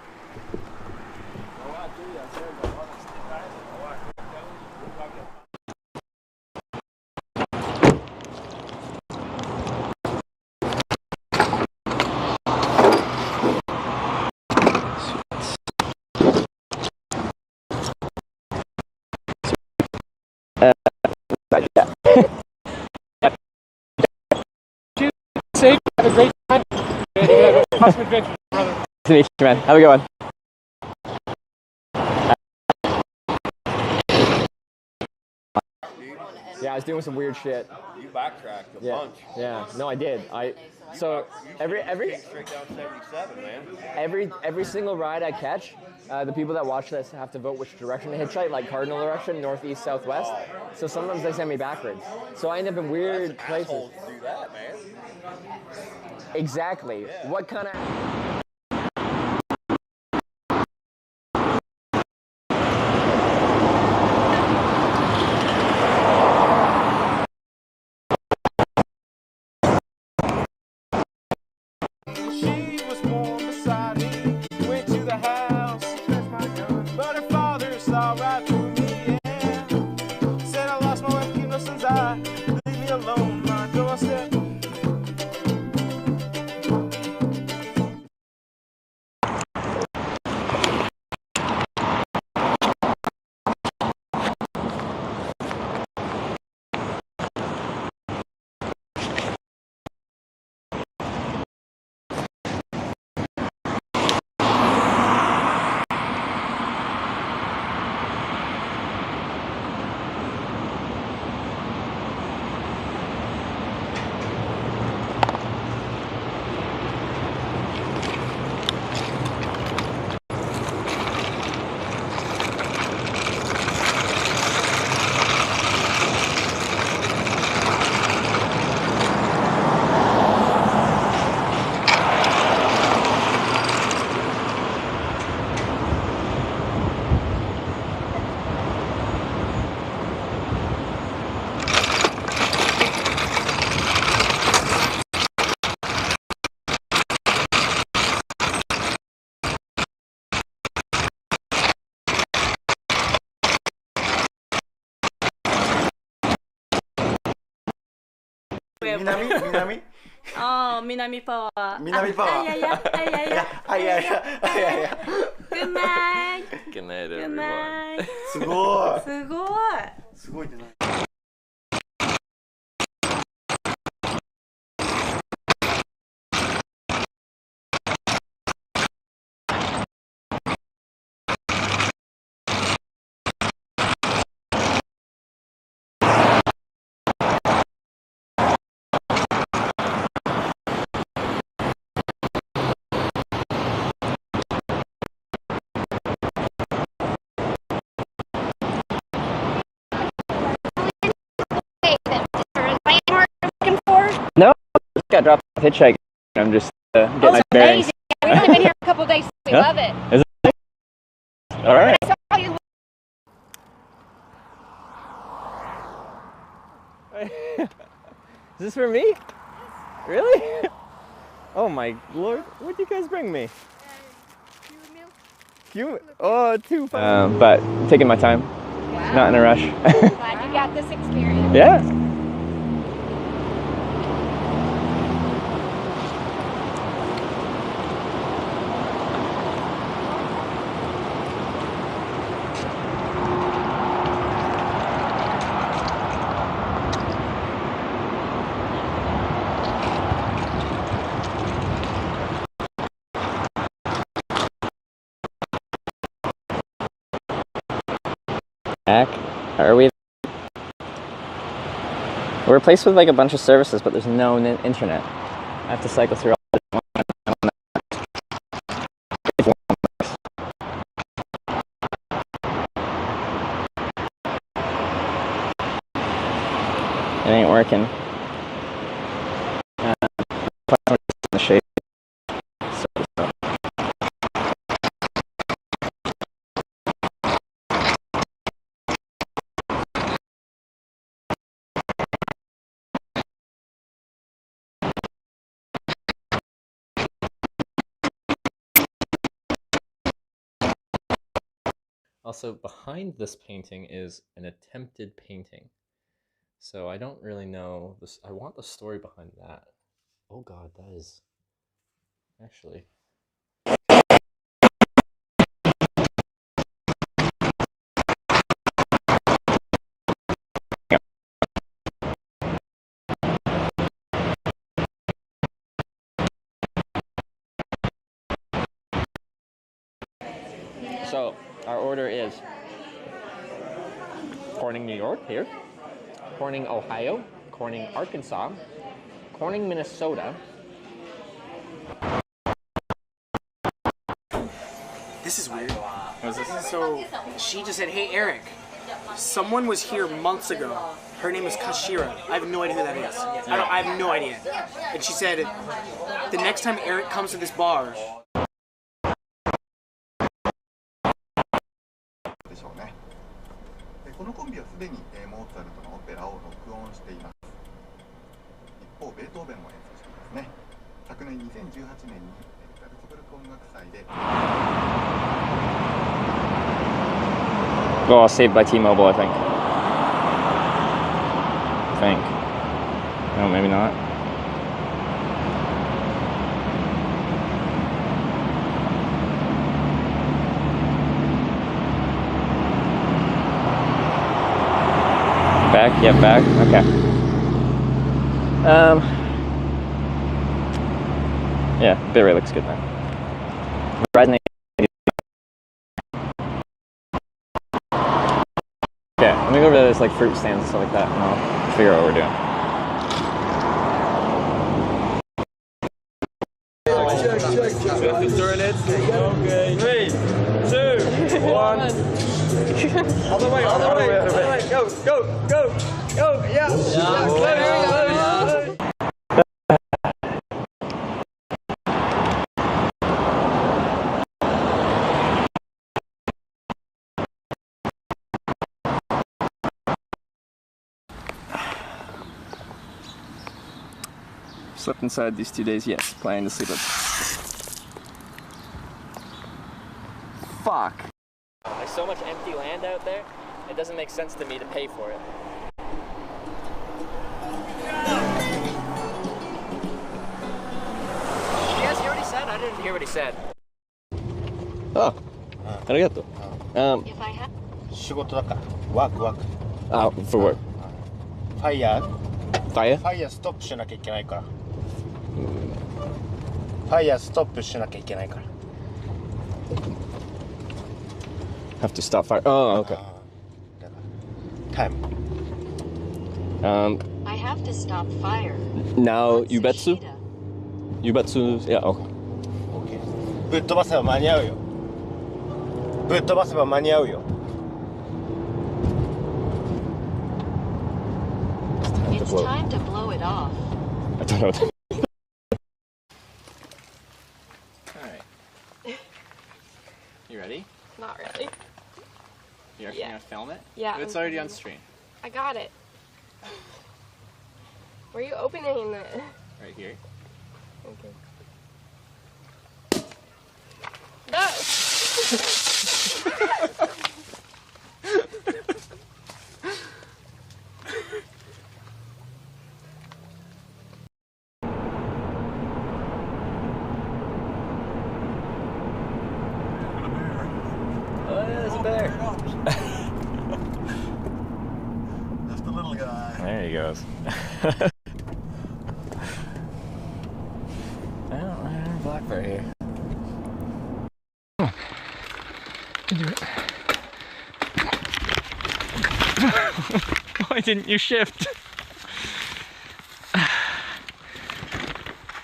Safe, have a great time. Awesome adventure, brother. Nice to meet you, man. Have a good one. Yeah, I was doing some weird shit. You backtracked a bunch. Yeah. No, I did. So every straight down 77, man. every single ride I catch, the people that watch this have to vote which direction to hitchhike, like cardinal direction, northeast, southwest. So sometimes they send me backwards. So I end up in weird places. Assholes do that, man. Exactly. Yeah. What kind of... She was born beside me, went to the house, fetched my gun, but her father saw right through me, yeah. Said I lost my wife, keep no son's eye, leave me alone, my doorstep. Minami? Oh, Minami Power. Minami Power. Good night. Good night, Good everyone. night. すごい。すごい。すごいって何？No, I got dropped off hitchhiking. I'm just getting my bearings. We've only been here a couple days. We Huh? love it. Is it? All right. I saw you. Is this for me? Really? Oh my lord, what'd you guys bring me? Oh, too fun. But taking my time, not in a rush. Glad you got this experience. Yeah. Back? Are we? We're a place with like a bunch of services, but there's no internet. I have to cycle through all this one. It ain't working. In the shade. Also, behind this painting is an attempted painting. So I don't really know this. I want the story behind that. Oh god, that is actually. So our order is Corning, New York here, Corning, Ohio, Corning, Arkansas, Corning, Minnesota. This is weird. What's this? So she just said, "Hey Eric, someone was here months ago. Her name is Kashira. I have no idea who that is. I have no idea." And she said, "The next time Eric comes to this bar." このコンビはすでにモーツァルトのオペラを録音しています。一方、ベートーベンも演奏していますね。昨年2018年にザルツブルク音楽祭で Oh, saved by T-Mobile, I think. No, maybe not. Back? Yep, back. Okay. Yeah, bit rate looks good now. Verizon. Okay, let me go over to this like fruit stands and stuff like that, and I'll figure out what we're doing. Okay. 3, 2, 1. Other way, other way, other way. Go, go, go, go. Yeah. Slept inside these 2 days, yes. Planning to sleep up. Fuck. There's so much empty land out there, it doesn't make sense to me to pay for it. Yes, he already said. I didn't hear what he said. Oh, arigato. If I have 仕事だから。ワークワーク。For work. ファイヤー Fire? ファイヤーストップしなきゃいけないから。ファイヤーストップしなきゃいけないから。Have to stop fire. Oh, okay. Time. I have to stop fire. Now, Yubetsu? Yubetsu, yeah, okay. ぶっ飛ばせば間に合うよ。ぶっ飛ばせば間に合うよ。It's time to blow it off. I don't know what that Alright. You ready? Not really. You actually gonna film it? Yeah. It's already on stream. I got it. Where are you opening it? Right here. Okay. Oh yeah, there's a bear. Just a little guy. There he goes. Well, black bear here. Can do it. Why didn't you shift?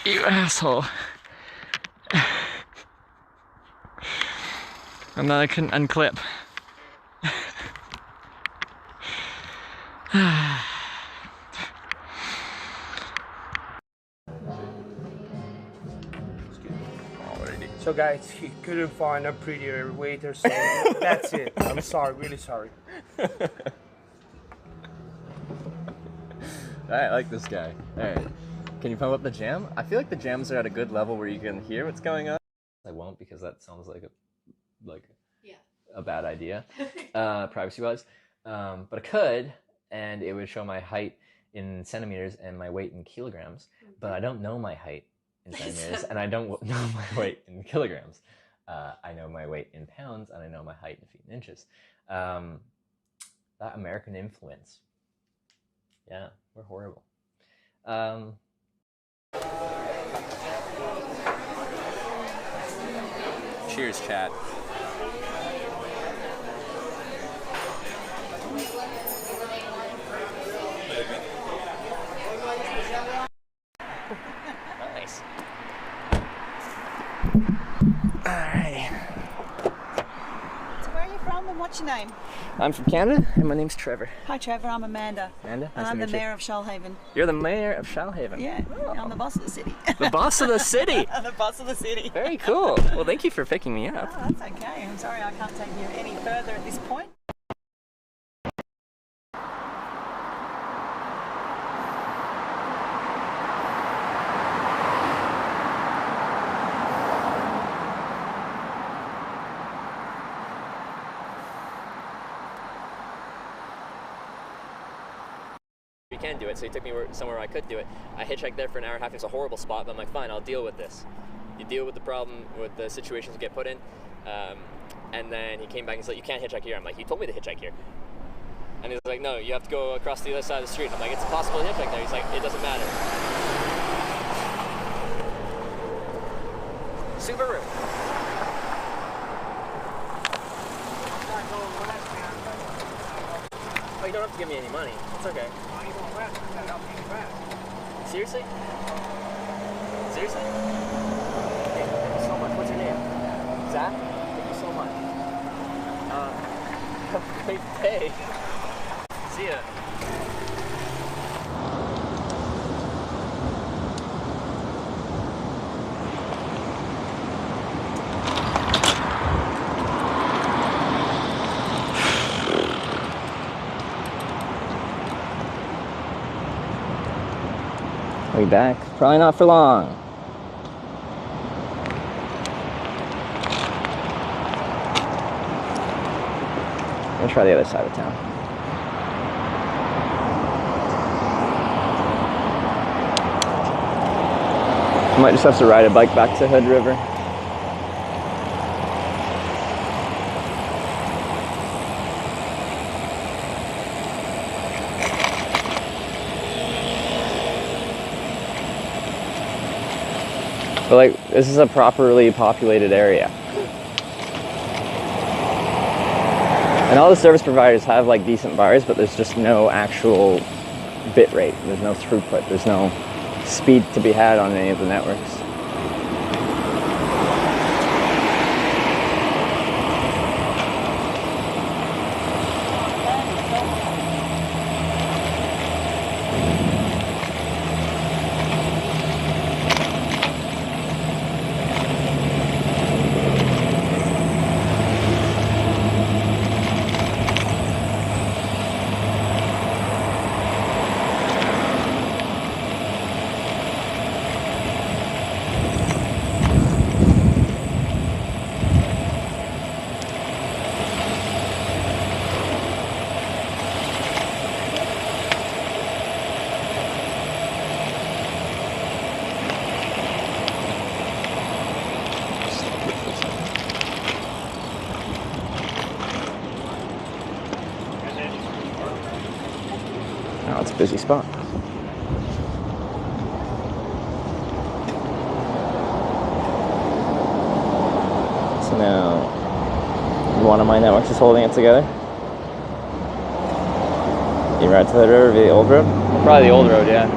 You asshole. And then I couldn't unclip. So guys, he couldn't find a prettier waiter, so that's it. I'm sorry, really sorry. I like this guy. Alright. Can you pump up the jam? I feel like the jams are at a good level where you can hear what's going on. I won't because that sounds like a bad idea, privacy-wise. But I could, and it would show my height in centimeters and my weight in kilograms. But I don't know my height in centimeters, and I don't know my weight in kilograms. I know my weight in pounds, and I know my height in feet and inches. That American influence. Yeah, we're horrible. Cheers, chat. Nice. Alright. So where are you from and what's your name? I'm from Canada, and my name's Trevor. Hi Trevor, I'm Amanda. Amanda, And nice I'm to the meet you. mayor of Shoalhaven. You're the mayor of Shoalhaven. Yeah, I'm the boss of the city. The boss of the city. I'm the boss of the city. Very cool. Well, thank you for picking me up. Oh, that's okay. I'm sorry I can't take you any further at this point. You can do it, so he took me somewhere where I could do it. I hitchhiked there for an hour and a half. It's a horrible spot, but I'm like, fine, I'll deal with this. You deal with the problem, with the situations you get put in. And then he came back and he's like, you can't hitchhike here. I'm like, you told me to hitchhike here. And he's like, no, you have to go across the other side of the street. I'm like, it's impossible to hitchhike there. He's like, it doesn't matter. Suburb. Oh, you don't have to give me any money. It's okay. Seriously? Seriously? Hey, thank you so much. What's your name? Zach? Thank you so much. Have a great day. See ya. Are we back? Probably not for long. I'm gonna try the other side of town. I might just have to ride a bike back to Hood River. But like, this is a properly populated area. And all the service providers have like decent bars, but there's just no actual bit rate. There's no throughput. There's no speed to be had on any of the networks. busy spot. So now, one of my networks is holding it together. You ride to the river via the old road? Probably the old road, yeah.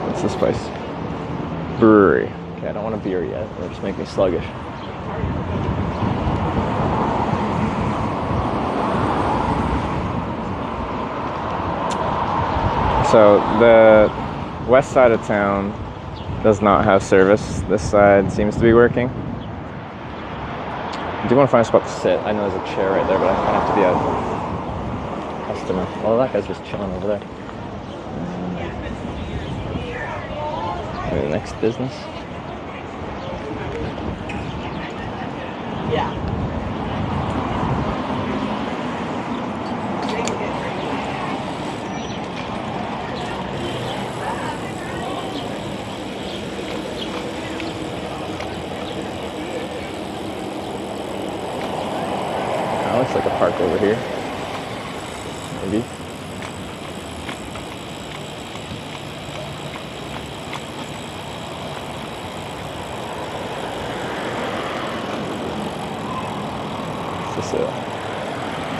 What's this place? Brewery. Okay, I don't want a beer yet. It'll just make me sluggish. So the west side of town does not have service. This side seems to be working. I do want to find a spot to sit. I know there's a chair right there, but I have to be a customer. Well, that guy's just chilling over there. Maybe the next business. Yeah. That looks like a park over here. Maybe. Is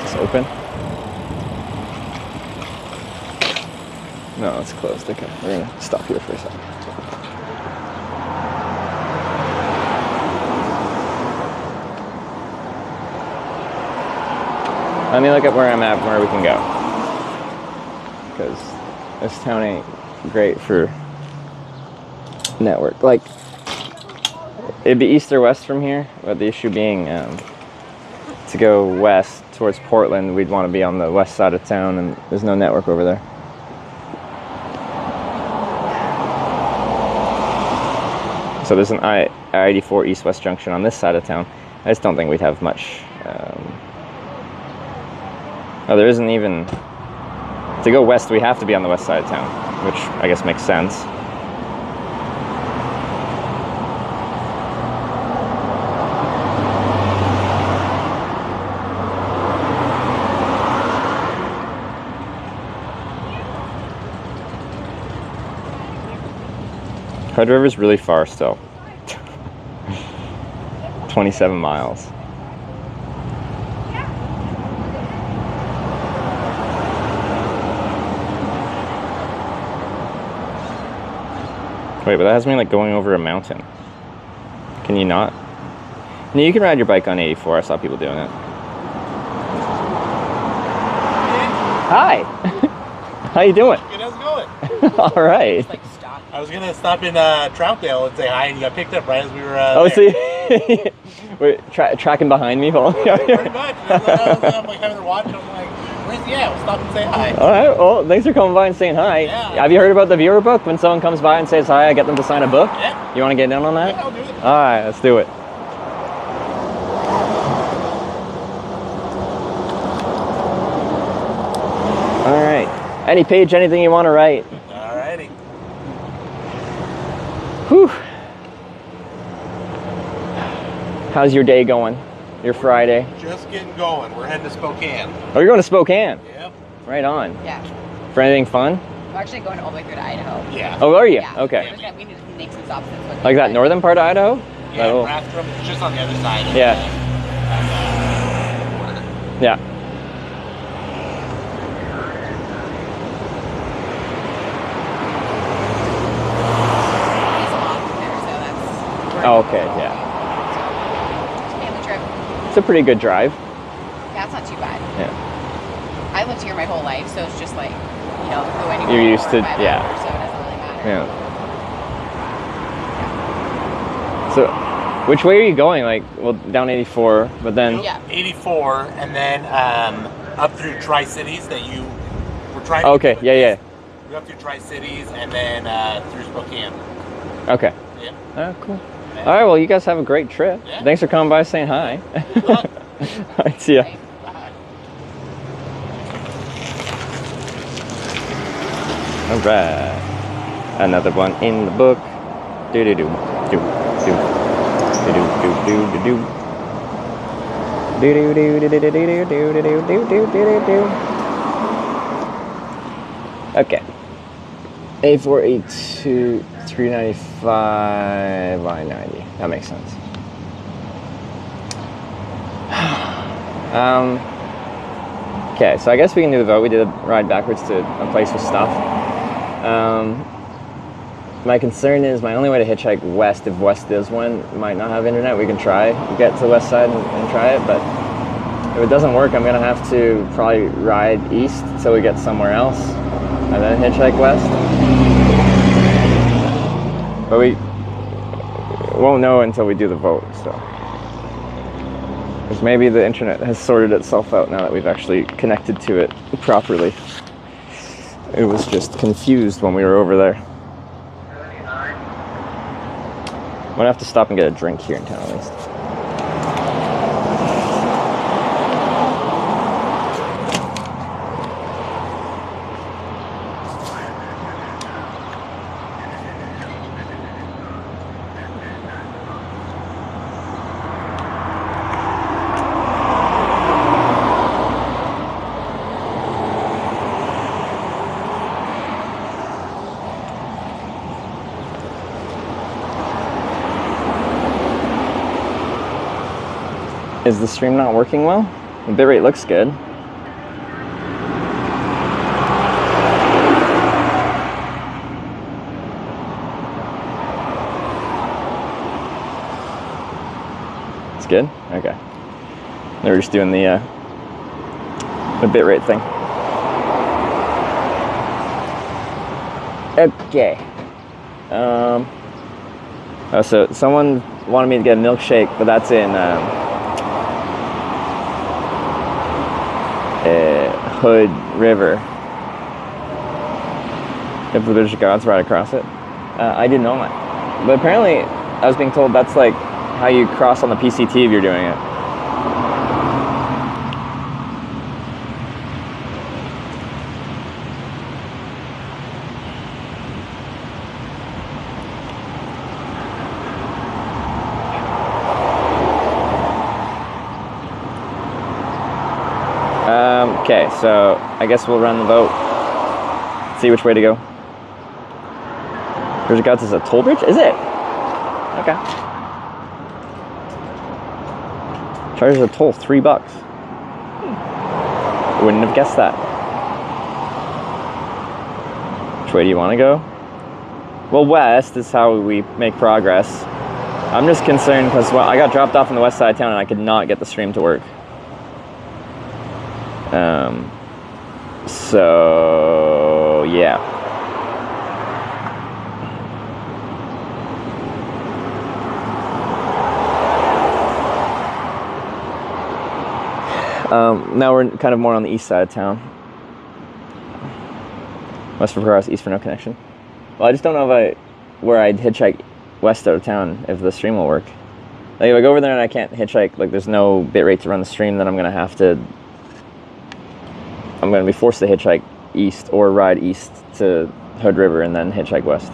this open? No, it's closed. Okay, we're gonna stop here for a second. Let me look at where I'm at and where we can go. Because this town ain't great for network. Like, it'd be east or west from here, but the issue being to go west towards Portland, we'd want to be on the west side of town, and there's no network over there. So there's an I-84 east-west junction on this side of town. I just don't think we'd have much. Oh, there isn't even... To go west, we have to be on the west side of town, which I guess makes sense. Hood River's really far still. 27 miles. Wait, but that has me like going over a mountain. Can you not? No, you can ride your bike on 84. I saw people doing it. Hi. How you doing? Good, how's it going? All right. I was gonna stop in Troutdale and say hi, and you got picked up right as we were Oh, there. see, we're tracking behind me. Pretty much. And I'm like having her watch. I'm like, where's he at? We'll stop and say hi. All right. Well, thanks for coming by and saying hi. Yeah. Have you heard about the viewer book? When someone comes by and says hi, I get them to sign a book. Yeah. You want to get in on that? Yeah, I'll do it. All right, let's do it. All right. Any page, anything you want to write. Alrighty. Whew. How's your day going? Your Friday? Just getting going. We're heading to Spokane. Oh, you're going to Spokane? Yep. Right on. Yeah. For anything fun? We're actually going all the way through to Idaho. Yeah. Oh, are you? Yeah. Okay. We need to make some stops. Like that northern part of Idaho? Yeah, Oh. Rathdrum, it's just on the other side. Yeah. Yeah. Oh, okay, yeah. Family trip. It's a pretty good drive. Yeah, it's not too bad. Yeah. I lived here my whole life, so it's just like, you know, go anywhere. You're used to, 4 or 5 yeah. hours, so it doesn't really matter. Yeah. So, which way are you going? Like, well, down 84, but then... Yeah. 84, and then up through Tri-Cities that you were trying to Okay, do. yeah. We go up through Tri-Cities and then through Spokane. Okay. Yeah. Oh, cool. All right, well, you guys have a great trip. Yeah. Thanks for coming by saying hi. All right, see ya. All right. Another one in the book. Do-do-do. Do-do. Do-do-do-do-do-do. Do-do-do-do-do-do-do-do-do-do-do-do-do. Okay. A482 395 I-90. That makes sense. Okay, so I guess we can do the vote. We did a ride backwards to a place with stuff. My concern is my only way to hitchhike west, if west is one, might not have internet. We can try get to the west side and try it, but if it doesn't work, I'm gonna have to probably ride east till we get somewhere else and then hitchhike west. But we won't know until we do the vote, so. Because maybe the internet has sorted itself out now that we've actually connected to it properly. It was just confused when we were over there. I'm gonna have to stop and get a drink here in town at least. Is the stream not working well? The bitrate looks good. It's good? Okay. They were just doing the bitrate thing. Okay. Oh, so someone wanted me to get a milkshake, but that's in Hood River. If there's gods right across it. I didn't know that. But apparently, I was being told that's like how you cross on the PCT if you're doing it. Okay, so I guess we'll run the vote. See which way to go. Bridge of Gods is a toll bridge? Is it? Okay. Charges a toll $3. Wouldn't have guessed that. Which way do you want to go? Well, west is how we make progress. I'm just concerned because I got dropped off on the west side of town and I could not get the stream to work. So yeah. Now we're kind of more on the east side of town. West for progress, east for no connection. Well, I just don't know where I'd hitchhike west out of town if the stream will work. Like if I go over there and I can't hitchhike, like there's no bitrate to run the stream, then I'm gonna be forced to hitchhike east or ride east to Hood River and then hitchhike west.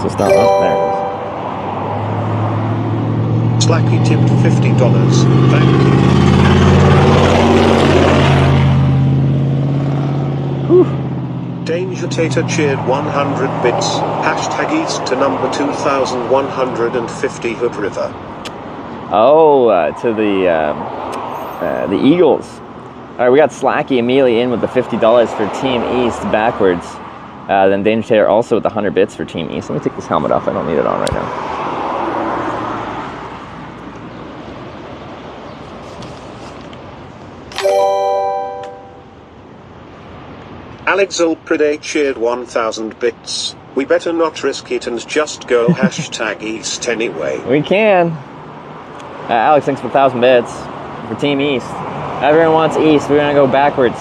So stop. Oh, there it is. Slacky tipped $50. Thank you. Whew. Danger Tater cheered 100 bits. Hashtag east to number 2150 Hood River. Oh, to the Eagles. All right, we got Slacky immediately in with the $50 for Team East backwards. Then Danger Tater also with the 100 bits for Team East. Let me take this helmet off. I don't need it on right now. Alexel Prede cheered 1000 bits. We better not risk it and just go hashtag east anyway. We can. Alex, thanks for 1,000 bits for Team East. Everyone wants east. We're gonna go backwards.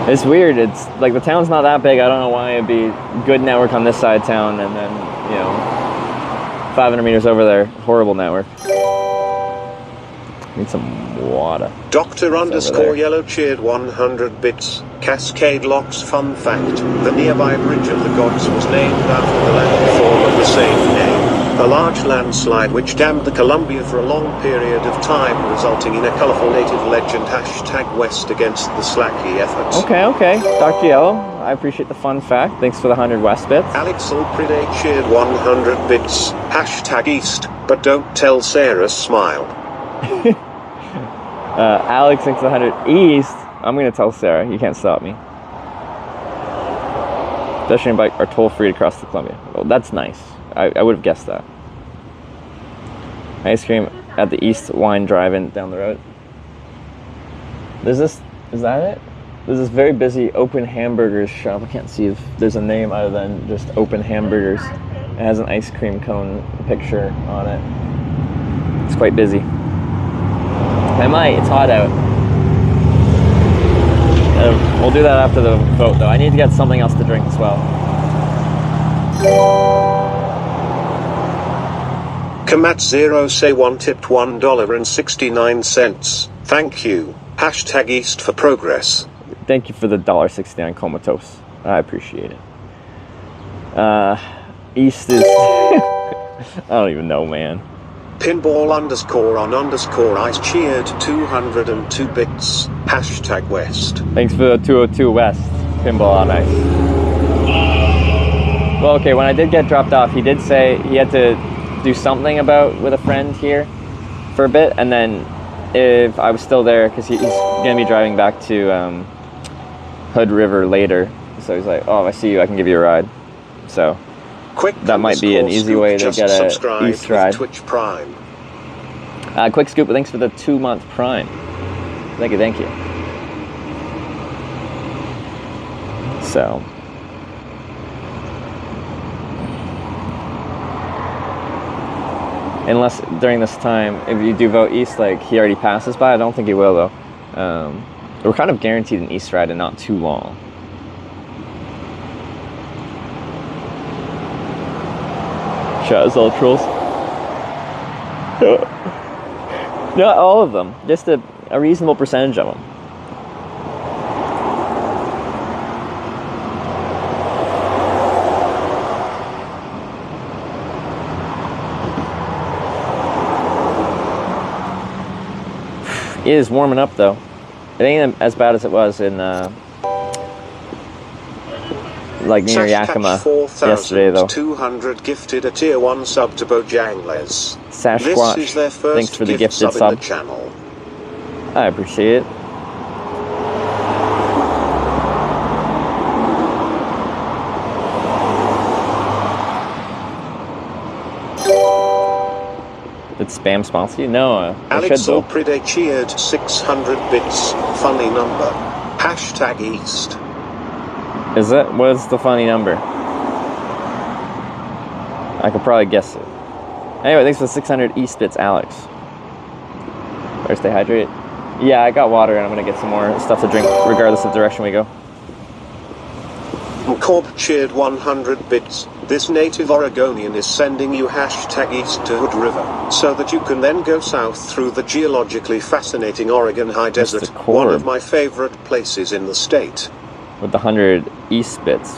It's weird. It's like the town's not that big. I don't know why it'd be good network on this side of town and then, 500 meters over there, horrible network. Need some water. Doctor underscore yellow cheered 100 bits. Cascade Locks fun fact. The nearby Bridge of the Gods was named after the landform of the same name. A large landslide which dammed the Columbia for a long period of time, resulting in a colourful native legend #West against the Slacky effort. Okay. Dr. Yellow, I appreciate the fun fact. Thanks for the 100 West bits. Alex Alpride cheered 100 bits, #East, but don't tell Sarah smile. Alex thinks 100 East. I'm going to tell Sarah. You can't stop me. Pedestrian bike are toll-free to cross the Columbia. Well, that's nice. I would have guessed that. Ice cream at the East Wine Drive-In down the road. Is that it? There's this very busy Open Hamburgers shop. I can't see if there's a name other than just Open Hamburgers. It has an ice cream cone picture on it. It's quite busy. I might. It's hot out. We'll do that after the vote, though. I need to get something else to drink as well. Kamat Zero say 1 tipped $1.69. Thank you. #East for progress. Thank you for the $1.69 comatose. I appreciate it. East is... I don't even know, man. Pinball_on_ice cheered 202 bits. #West. Thanks for the 202 West. Pinball on ice. Well, okay, when I did get dropped off, he did say he had to do something with a friend here for a bit, and then if I was still there, because he's going to be driving back to Hood River later, so he's like, oh, if I see you, I can give you a ride. So that might be an easy way to get a East ride. Twitch Prime. Quick Scoop, thanks for the 2-month Prime. Thank you. So unless during this time, if you do vote East, like he already passes by, I don't think he will though. We're kind of guaranteed an East ride and not too long. Shout out all trolls. Not all of them, just a reasonable percentage of them. It is warming up though. It ain't as bad as it was in like near Yakima yesterday though. 200 gifted a tier 1 sub to Bojangles. Sasquatch, this is their first thanks for the gifted sub in the channel. I appreciate it. Did spam sponsor you? No, I Alex should though. Alpride cheered 600 bits. Funny number. #East. Is it? What is the funny number? I could probably guess it. Anyway, thanks for the 600 East bits, Alex. Better stay hydrated. Yeah, I got water and I'm gonna get some more stuff to drink regardless of the direction we go. Corp cheered 100 bits. This native Oregonian is sending you #East to Hood River, so that you can then go south through the geologically fascinating Oregon High Desert, one of my favorite places in the state. With the 100 East bits.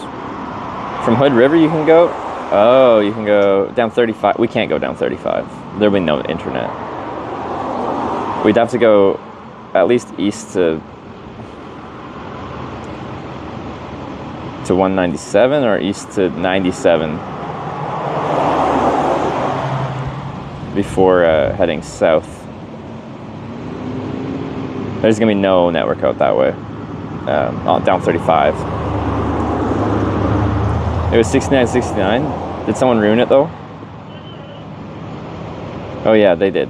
From Hood River you can go? Oh, you can go down 35. We can't go down 35. There'll be no internet. We'd have to go at least east to 197 or east to 97 before heading south. There's gonna be no network out that way. Down 35. It was 69.69. Did someone ruin it though? Oh yeah, they did.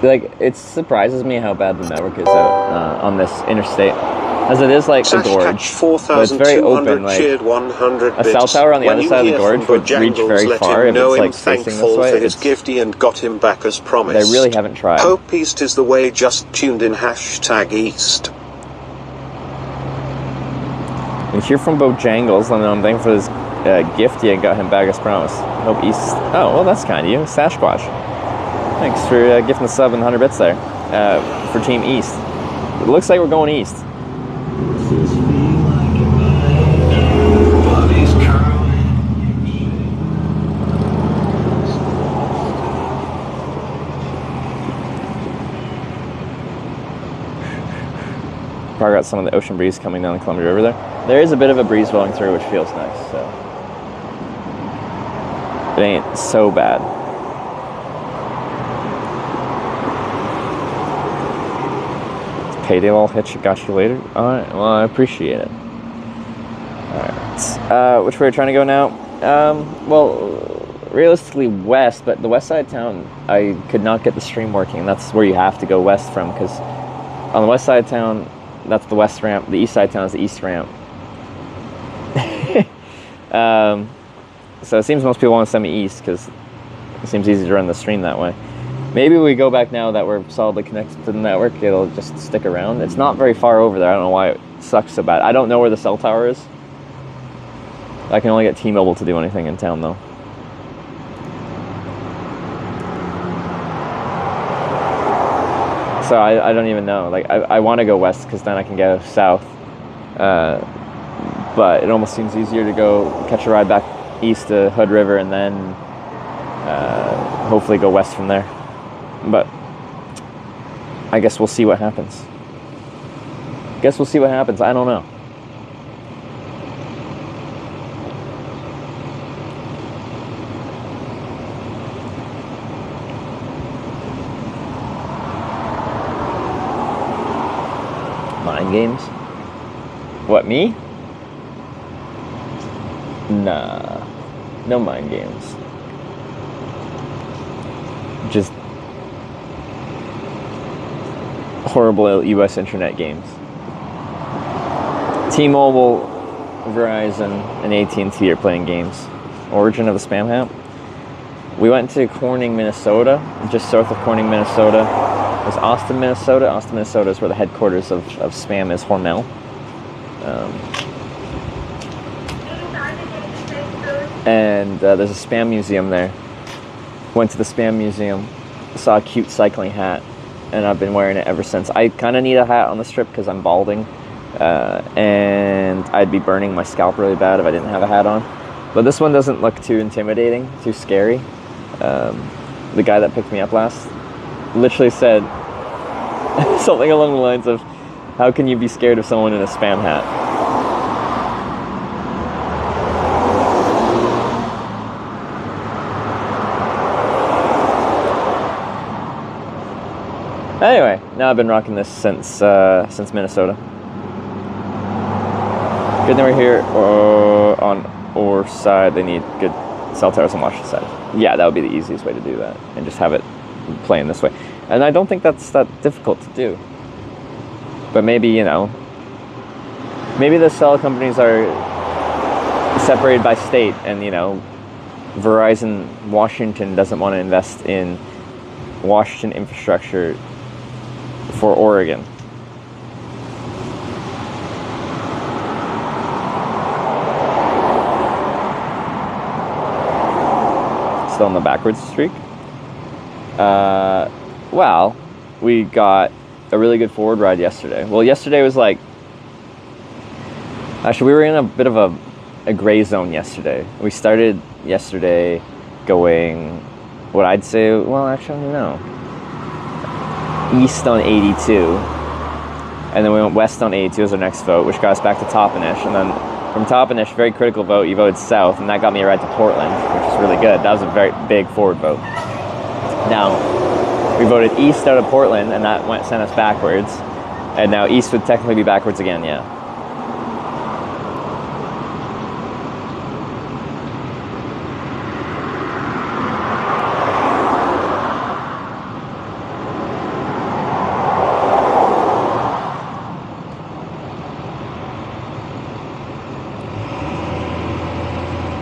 Like, it surprises me how bad the network is out on this interstate, as it is like a gorge, but it's very open. Like a cell tower on the other side of the gorge would reach very far if it's like facing this way. For his gifty and got him back as promised. They really haven't tried. Hope East is the way. Just tuned in #East. And here from Bojangles, and I'm thankful for this gift you got him back as promised. Hope East. Oh, well, that's kind of you. Sasquatch. Thanks for gifting the sub and 100 bits there for Team East. It looks like we're going East. Probably got some of the ocean breeze coming down the Columbia River there. There is a bit of a breeze blowing through, which feels nice, so it ain't so bad. Payday all hitch, got you later. Alright, well, I appreciate it. Alright, which way are we trying to go now? Well, realistically west, but the west side of town, I could not get the stream working. That's where you have to go west from, because on the west side of town, that's the west ramp. The east side of town is the east ramp. So it seems most people want to send me east because it seems easy to run the stream that way. Maybe we go back now that we're solidly connected to the network. It'll just stick around. It's not very far over there. I don't know why it sucks so bad. I don't know where the cell tower is. I can only get T-Mobile to do anything in town though. So I don't even know. Like I want to go west because then I can go south. But it almost seems easier to go catch a ride back east to Hood River and then hopefully go west from there. But I guess we'll see what happens. I don't know. Mind games? What, me? Nah. No mind games. Just horrible US internet games. T-Mobile, Verizon, and AT&T are playing games. Origin of the Spam Hat. We went to Corning, Minnesota, just south of Corning, Minnesota. It was Austin, Minnesota. Austin, Minnesota is where the headquarters of Spam is, Hormel. And there's a Spam museum there. Went to the Spam museum, saw a cute cycling hat, and I've been wearing it ever since. I kind of need a hat on this trip because I'm balding, and I'd be burning my scalp really bad if I didn't have a hat on. But this one doesn't look too intimidating, too scary. The guy that picked me up last literally said something along the lines of, how can you be scared of someone in a Spam hat? Anyway, now I've been rocking this since Minnesota. Good that we're here on our side. They need good cell towers on Washington side. Yeah, that would be the easiest way to do that, and just have it playing this way. And I don't think that's that difficult to do. But maybe, you know, maybe the cell companies are separated by state, and, you know, Verizon Washington doesn't want to invest in Washington infrastructure for Oregon. Still on the backwards streak. Well, we got a really good forward ride yesterday. Well, yesterday was like, actually we were in a bit of a gray zone yesterday. We started yesterday going, what I'd say, well, actually, I don't know, east on 82, and then we went west on 82 as our next vote, which got us back to Toppenish, and then from Toppenish, very critical vote, you voted south, and that got me a ride to Portland, which is really good. That was a very big forward vote. Now, we voted east out of Portland, and that sent us backwards, and now east would technically be backwards again, yeah.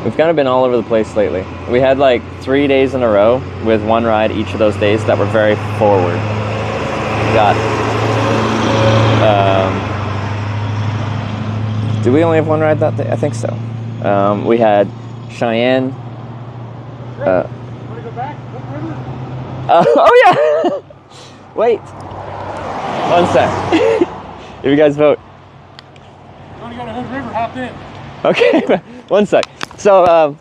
We've kind of been all over the place lately. We had like 3 days in a row with one ride each of those days that were very forward. Got, did we only have one ride that day? I think so. We had Cheyenne. Want to go back? What river? Oh yeah. Wait. 1 sec. If you guys vote. You want to go to Hood River? Hop in. Okay. 1 sec. So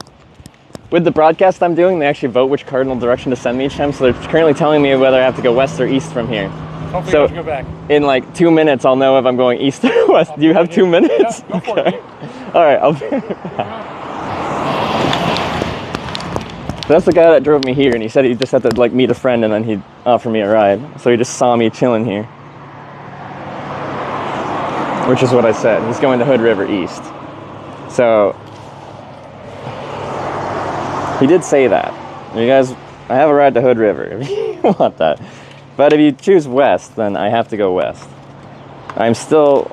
with the broadcast I'm doing, they actually vote which cardinal direction to send me each time. So they're currently telling me whether I have to go west or east from here. Hopefully So you have to go back. in like 2 minutes, I'll know if I'm going east or west. Do you have 2 minutes? Yeah, go for it. All right, I'll be right back. That's the guy that drove me here, and he said he just had to like meet a friend and then he'd offer me a ride. So he just saw me chilling here, which is what I said. He's going to Hood River East. So he did say that. You guys, I have a ride to Hood River if you want that. But if you choose west, then I have to go west. I'm still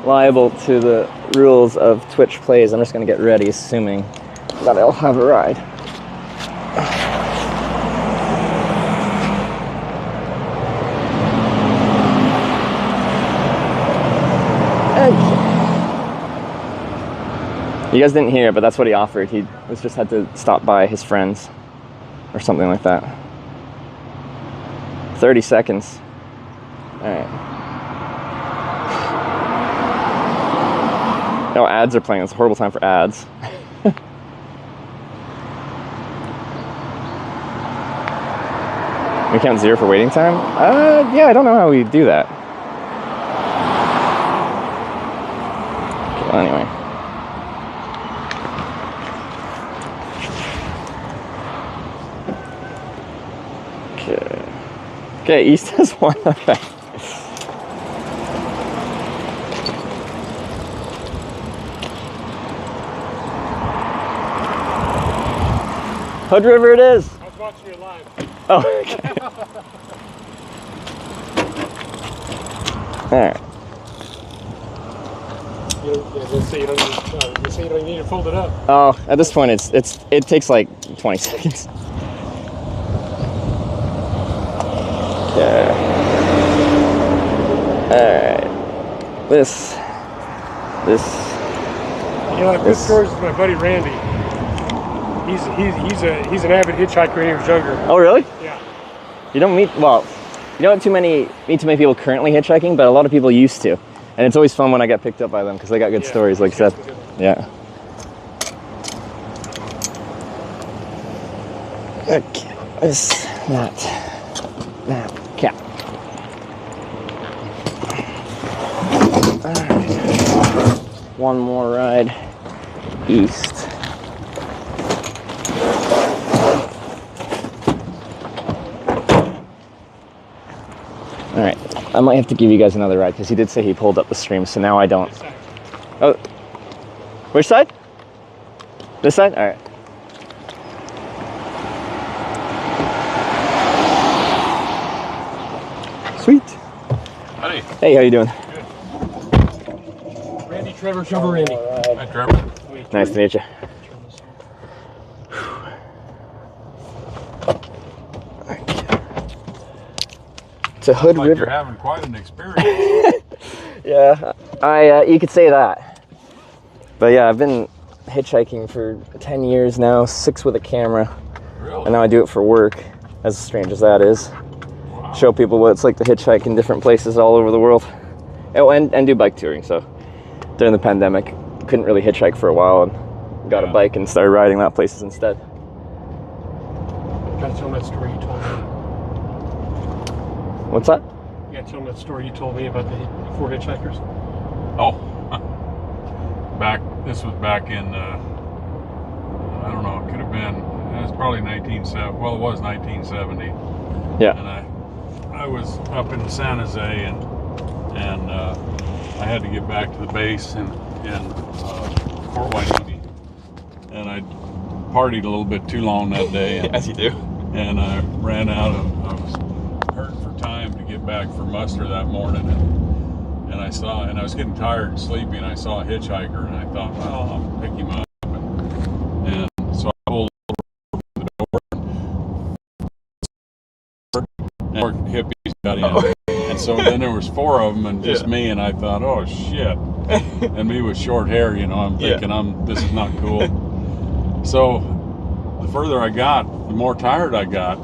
liable to the rules of Twitch plays. I'm just gonna get ready, assuming that I'll have a ride. You guys didn't hear it, but that's what he offered. He was just had to stop by his friends or something like that. 30 seconds. All right. Oh, ads are playing. It's a horrible time for ads. We count 0 for waiting time? Yeah, I don't know how we do that. Okay, well, anyway. Okay, east has 1 effect. Hood River it is. I was watching you live. Oh, okay. Alright. They say you don't need to fold it up. Oh, at this point it takes like 20 seconds. Okay. Alright. This. You know, good stories with my buddy Randy. He's an avid hitchhiker when he was younger. Oh, really? Yeah. You don't meet too many people currently hitchhiking, but a lot of people used to. And it's always fun when I get picked up by them because they got good stories, like I said. Yeah. Okay. That. Okay. Alright. One more ride east. Alright, I might have to give you guys another ride because he did say he pulled up the stream, so now I don't. Oh, which side? This side? Alright. Sweet. Howdy. Hey, how you doing? Good. Randy, Trevor, Randy. Hi, Trevor. Nice to meet you. To Hood Like River. You're having quite an experience. Yeah, you could say that. But yeah, I've been hitchhiking for 10 years now, 6 with a camera. Really? And now I do it for work, as strange as that is. Wow. Show people what it's like to hitchhike in different places all over the world. Oh, and do bike touring. So during the pandemic, couldn't really hitchhike for a while and got a bike and started riding that places instead. Gotta tell that story you told me. What's that? You gotta tell them that story you told me about the 4 hitchhikers. Oh, this was back in, I don't know, it could have been, it was probably 1970, well, it was 1970. Yeah. And I was up in San Jose and I had to get back to the base in Fort White. And I partied a little bit too long that day. And, as you do. And I ran out of, I was hurting for time to get back for muster that morning. And I was getting tired and sleepy, and I saw a hitchhiker, and I thought, well, I'll pick him up. And so I pulled over the door, and more hippies got in. And so then there was 4 of them and just me, and I thought, oh shit. and me with short hair, you know, I'm thinking this is not cool. So the further I got, the more tired I got.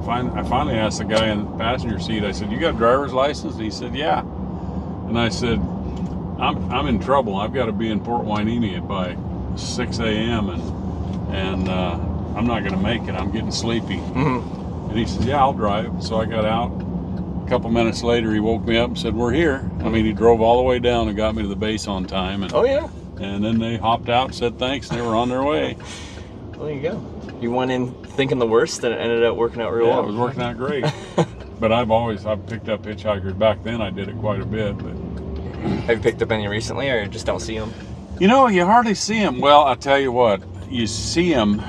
I finally asked the guy in the passenger seat, I said, "You got a driver's license?" And he said, "Yeah." And I said, I'm in trouble. I've got to be in Port Hueneme by 6 a.m. and I'm not going to make it. I'm getting sleepy. And he says, "Yeah, I'll drive." So I got out. A couple minutes later, he woke me up and said, "We're here." I mean, he drove all the way down and got me to the base on time. And, and then they hopped out and said thanks, and they were on their way. Well, there you go. You went in thinking the worst, and it ended up working out real well. It was working out great. But I've picked up hitchhikers. Back then, I did it quite a bit. But have you picked up any recently, or just don't see them? You know, you hardly see them. Well, I'll tell you what, you see them,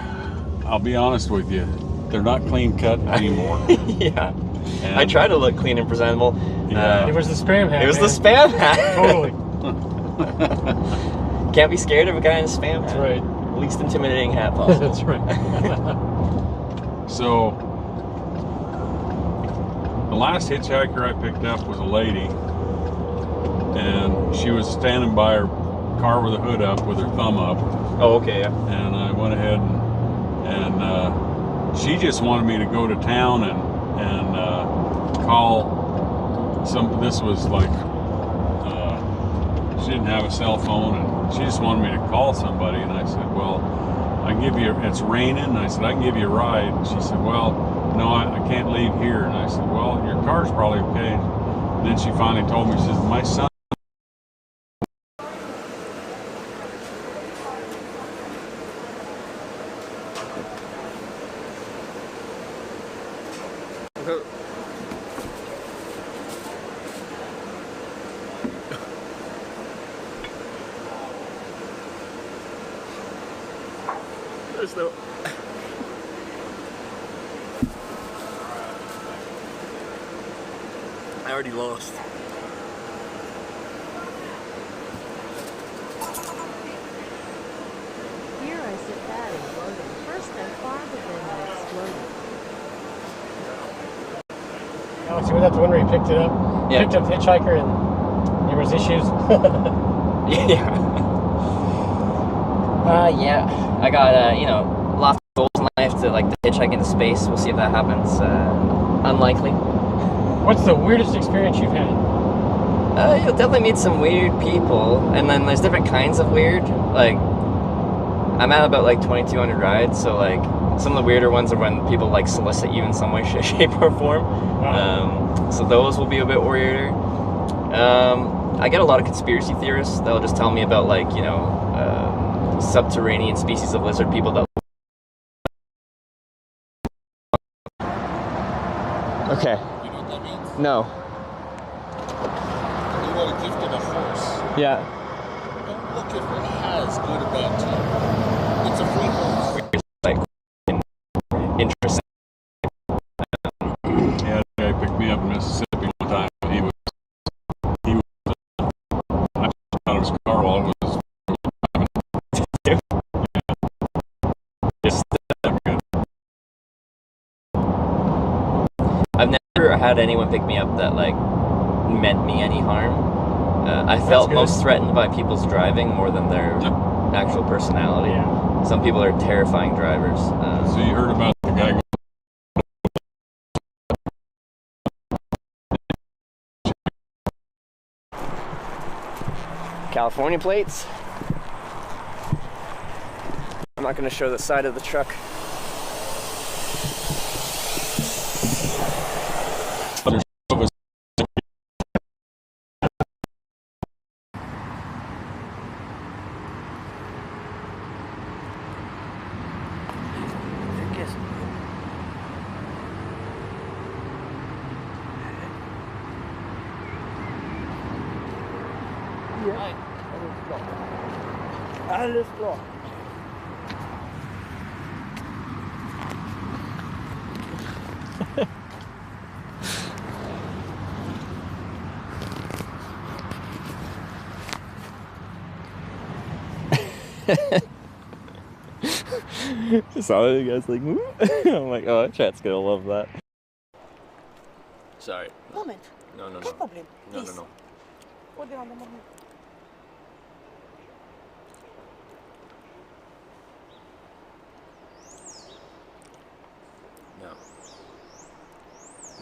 I'll be honest with you, they're not clean cut anymore. Yeah. And I try to look clean and presentable. It was the spam hat. It was the spam hat. Totally. Can't be scared of a guy in a spam hat. That's right. Least intimidating hat possible. That's right. So, the last hitchhiker I picked up was a lady, and she was standing by her car with the hood up with her thumb up. Oh, okay, yeah. And I went ahead and she just wanted me to go to town and call some. This was like she didn't have a cell phone, and she just wanted me to call somebody. And I said, "Well, it's raining." And I said, "I can give you a ride." And she said, "Well, no, I can't leave here." And I said, "Well, your car's probably okay." And then she finally told me, she says, "My son." There's no... I already lost. Here I sit back and floating. First and farther than I exploded. Alex, you were at the one where you picked it up? Yeah. Picked up Hitchhiker and there was issues? Yeah. Yeah. I got, lots of goals in life to, like, the hitchhike into space. We'll see if that happens. Unlikely. What's the weirdest experience you've had? You'll definitely meet some weird people, and then there's different kinds of weird. Like, I'm at about, like, 2,200 rides, so, like, some of the weirder ones are when people, like, solicit you in some way, shape, or form. Wow. So those will be a bit weirder. I get a lot of conspiracy theorists that'll just tell me about, like, subterranean species of lizard people that... Okay. You know what that means? No. You want a gift and a horse. Yeah. Don't look at what it has, good or bad to you. It's a free horse. Like, interesting. Yeah, a guy picked me up in Mississippi one time. He was I just out of his car while I was I've never had anyone pick me up that, like, meant me any harm. I felt most threatened by people's driving more than their actual personality. Yeah. Some people are terrifying drivers. So you heard about the guy California plates. I'm not going to show the side of the truck. Alles klar. Saw the guys like, whoop. I'm like, oh, chat's gonna love that. Sorry. Moment. No. No problem. No. Hold on a moment.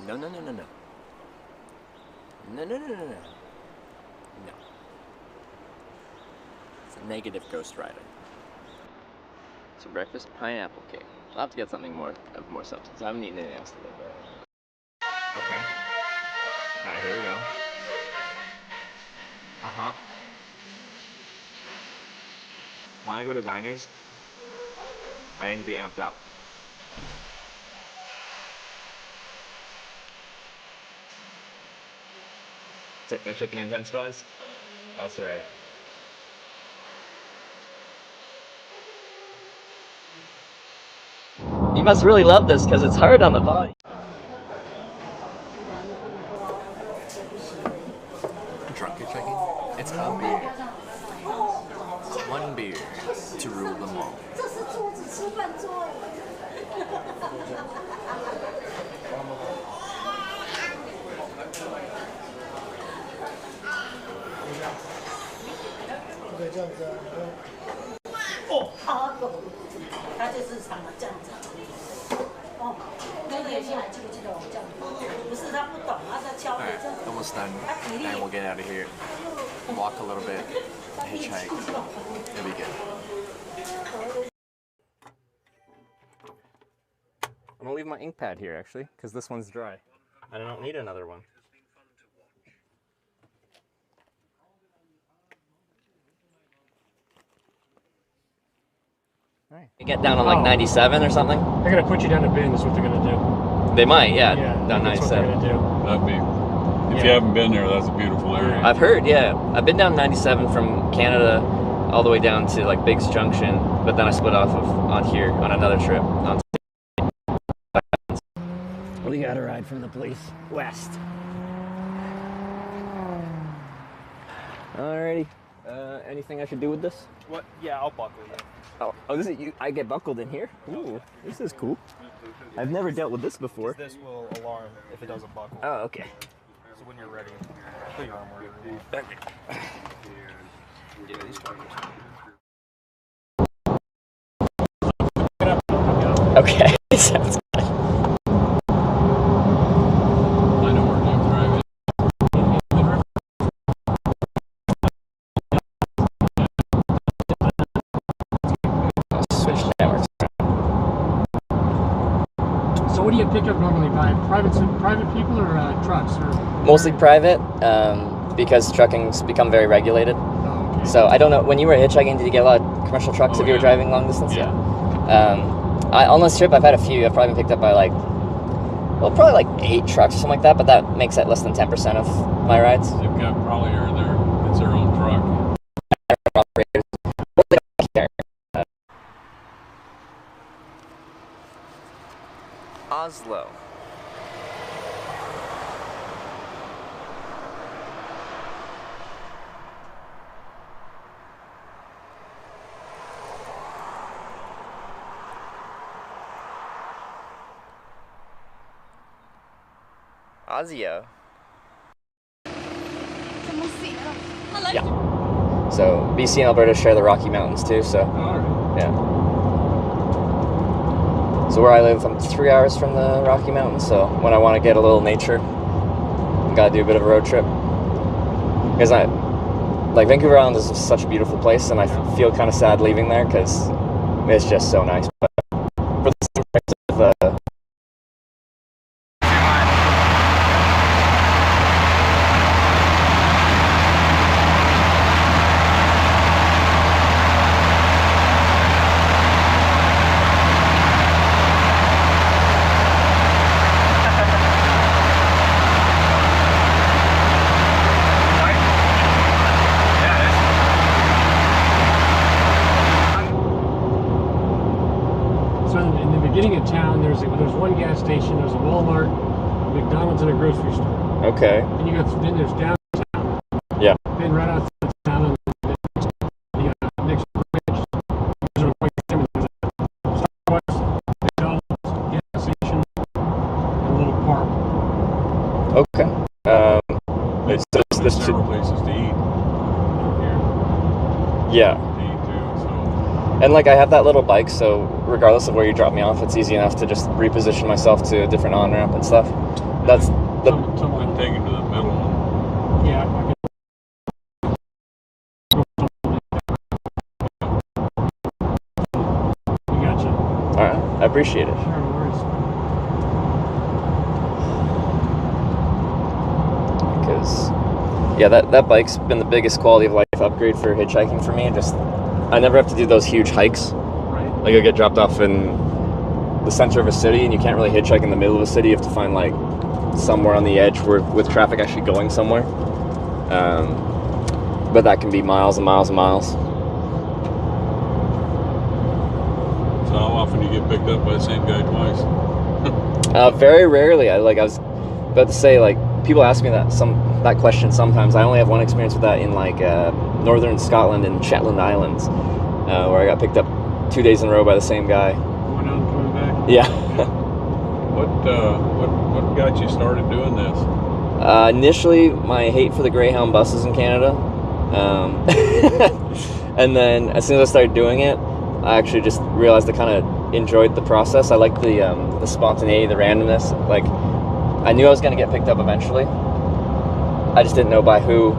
No, no, no, no, no. No, no, no, no, no. No. It's a negative ghostwriting. So breakfast, pineapple cake. I'll have to get something more of more substance. I haven't eaten anything else today, but... Okay. Alright, here we go. Uh-huh. When I go to diners, I need to be amped up. No chicken and french fries? That's right. You must really love this because it's hard on the body. Drunk hitchhiking? It's a beer. One beer to rule them all. Alright, almost done. And we'll get out of here. Walk a little bit, hitchhike. It'll be good. I'm gonna leave my ink pad here actually, because this one's dry. I don't need another one. Alright. Get down on like 97 or something? They're gonna put you down a bin is what they're gonna do. They might, yeah. Down that's 97. what they're gonna That'd be, if you haven't been there, that's a beautiful area. I've heard, yeah. I've been down 97 from Canada all the way down to like Biggs Junction, but then I split off on here on another trip. We got a ride from the police west. Alrighty. Anything I should do with this? What? Yeah, I'll buckle you. Oh, this is you. I get buckled in here. Ooh, this is cool. I've never dealt with this before. This will alarm if it doesn't buckle. Oh, okay. So when you're ready, put your arm where you want. Okay, sounds good. I know where to drive it. Switch networks. So what do you pick up normally by private people or trucks? Or Mostly private, because trucking's become very regulated. Oh, okay. So I don't know, when you were hitchhiking, did you get a lot of commercial trucks if you were driving long distance? Yeah. On this trip, I've had a few. I've probably been picked up by like, well, probably like 8 trucks or something like that, but that makes it less than 10% of my rides. They've got probably it's their own truck. Oslo. Oslo. Yeah. So BC and Alberta share the Rocky Mountains too, so yeah. So where I live, I'm 3 hours from the Rocky Mountains, so when I want to get a little nature, gotta do a bit of a road trip. Because like Vancouver Island is such a beautiful place, and I feel kind of sad leaving there because it's just so nice. But for the same price of beginning of town, there's one gas station, there's a Walmart, a McDonald's, and a grocery store. Okay. And then there's downtown. Yeah. Then right outside town, and the next bridge, there's a Starbucks, McDonald's, gas station, and a little park. Okay. There's several places to eat. Yeah. And like I have that little bike, so regardless of where you drop me off, it's easy enough to just reposition myself to a different on-ramp and stuff. That's the. Someone take it to the middle one. Yeah. We got you. All right, I appreciate it. Sure, no worries. Because yeah, that bike's been the biggest quality of life upgrade for hitchhiking for me. And just I never have to do those huge hikes. Right. Like I get dropped off in the center of a city, and you can't really hitchhike in the middle of a city. You have to find like somewhere on the edge where with traffic actually going somewhere. But that can be miles and miles and miles. So how often do you get picked up by the same guy twice? Very rarely. I was about to say, like, people ask me that question sometimes. I only have one experience with that in like northern Scotland and Shetland Islands, where I got picked up 2 days in a row by the same guy. Going out and coming back? Yeah. What got you started doing this? Initially, my hate for the Greyhound buses in Canada. And then as soon as I started doing it, I actually just realized I kind of enjoyed the process. I liked the spontaneity, the randomness. Like, I knew I was going to get picked up eventually. I just didn't know by who,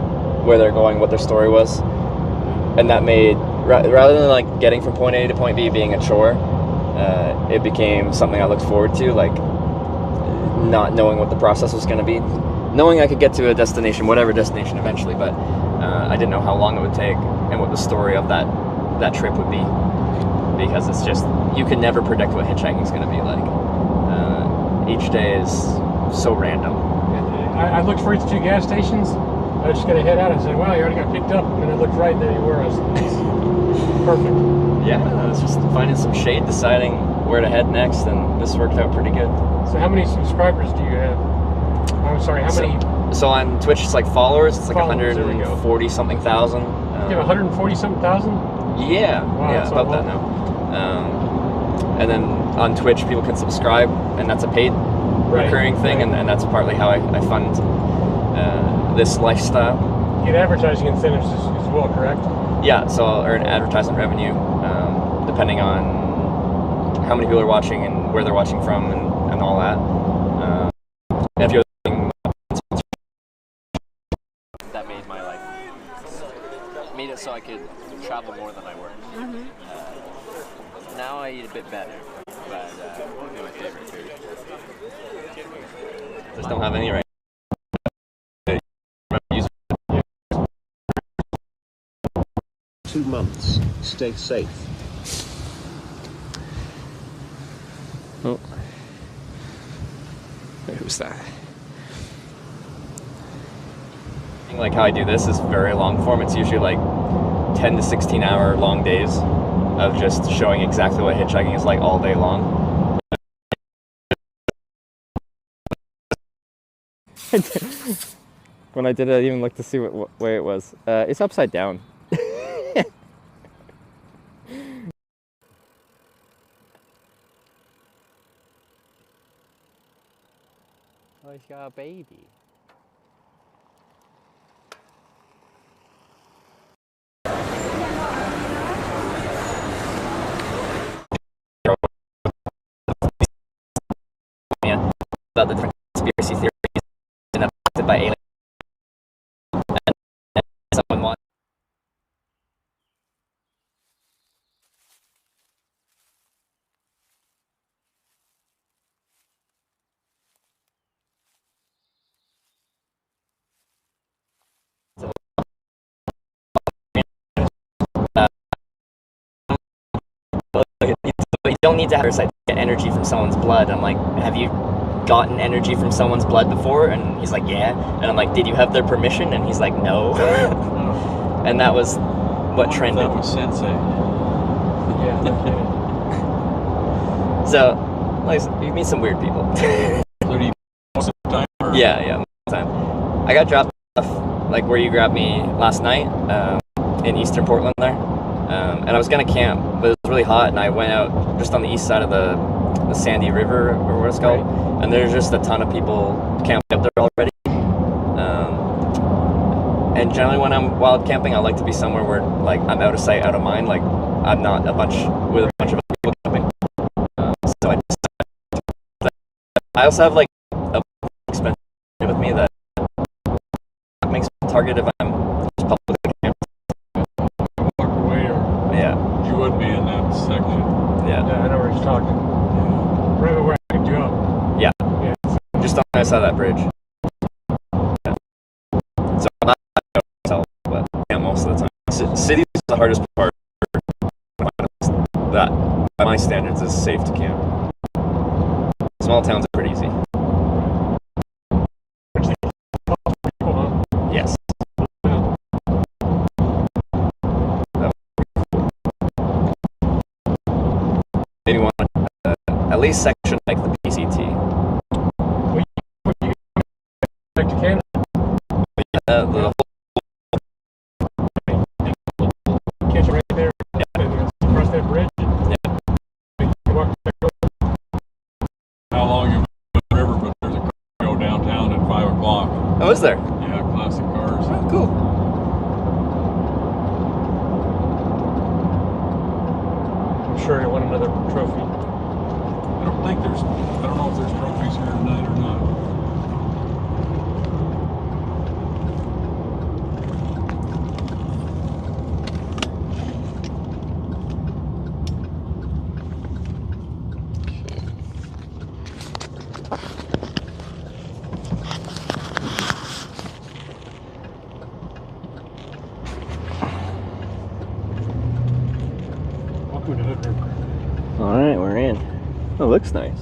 where they're going, what their story was. And that made, rather than like getting from point A to point B being a chore, it became something I looked forward to, like not knowing what the process was going to be. Knowing I could get to a destination, whatever destination eventually, but I didn't know how long it would take and what the story of that trip would be. Because it's just, you can never predict what hitchhiking is going to be like. Each day is so random. I looked for 2 gas stations. I was just going to head out and say, wow, you already got picked up. And I looked right, and there you were. It's perfect. Yeah, I was just finding some shade, deciding where to head next, and this worked out pretty good. So how many subscribers do you have? I'm sorry, how many? So on Twitch, it's like followers. It's like Followers, 140 something thousand. You have 140 something thousand? Yeah, Wow, yeah, that's about a that lot. now. And then on Twitch, people can subscribe, and that's a paid recurring thing, and that's partly how I fund this lifestyle. You get advertising incentives as well, correct? Yeah, so I'll earn advertisement revenue depending on how many people are watching and where they're watching from and all that. And if you're that made my life, made it so I could travel more than I work. Now I eat a bit better, but my favorite food. Just don't have any right. 2 months. Stay safe. Oh. Who's that? Like how I do this is very long form. It's usually like 10 to 16 hour long days of just showing exactly what hitchhiking is like all day long. When I did it, I even looked to see what way it was. It's upside down. Oh, he's got a baby. About the different conspiracy theories and abducted by aliens. And someone wants. You don't need to have to get energy from someone's blood. I'm like, have you gotten energy from someone's blood before? And he's like, yeah. And I'm like, did you have their permission? And he's like, no. And that was what trended. That was sensei. Yeah. So, like, you meet some weird people. So do you most of the time? Or? Yeah, most of the time. I got dropped off, like where you grabbed me last night, in eastern Portland there. And I was gonna camp, but it was really hot, and I went out just on the east side of the Sandy River, or what it's called, and there's just a ton of people camping up there already. And generally when I'm wild camping, I like to be somewhere where like I'm out of sight, out of mind, like I'm not with a bunch of other people camping. So I also have like a expensive target if I'm just publicly camping. Walk away, or Yeah. you would be in that section. Yeah. Yeah, I know where he's talking. Right where I picked you up. Yeah. Yeah. Just on the other side of that bridge. Yeah. So I'm not myself, but yeah, most of the time. Cities is the hardest part. That, by my standards, is safe to camp. Small towns are pretty easy. Yes. Maybe one at least section like the PCT. Back to Canada. The whole Catch it right there. Across that bridge. You walk back over. How long you been on the river, but there's a car go downtown at 5 o'clock. Oh, is there? Yeah, classic cars. Oh, cool. I'm sure you won another trophy. I don't know if there's trophies here tonight or not. Welcome to Hood River. Alright, we're in. Oh, it looks nice.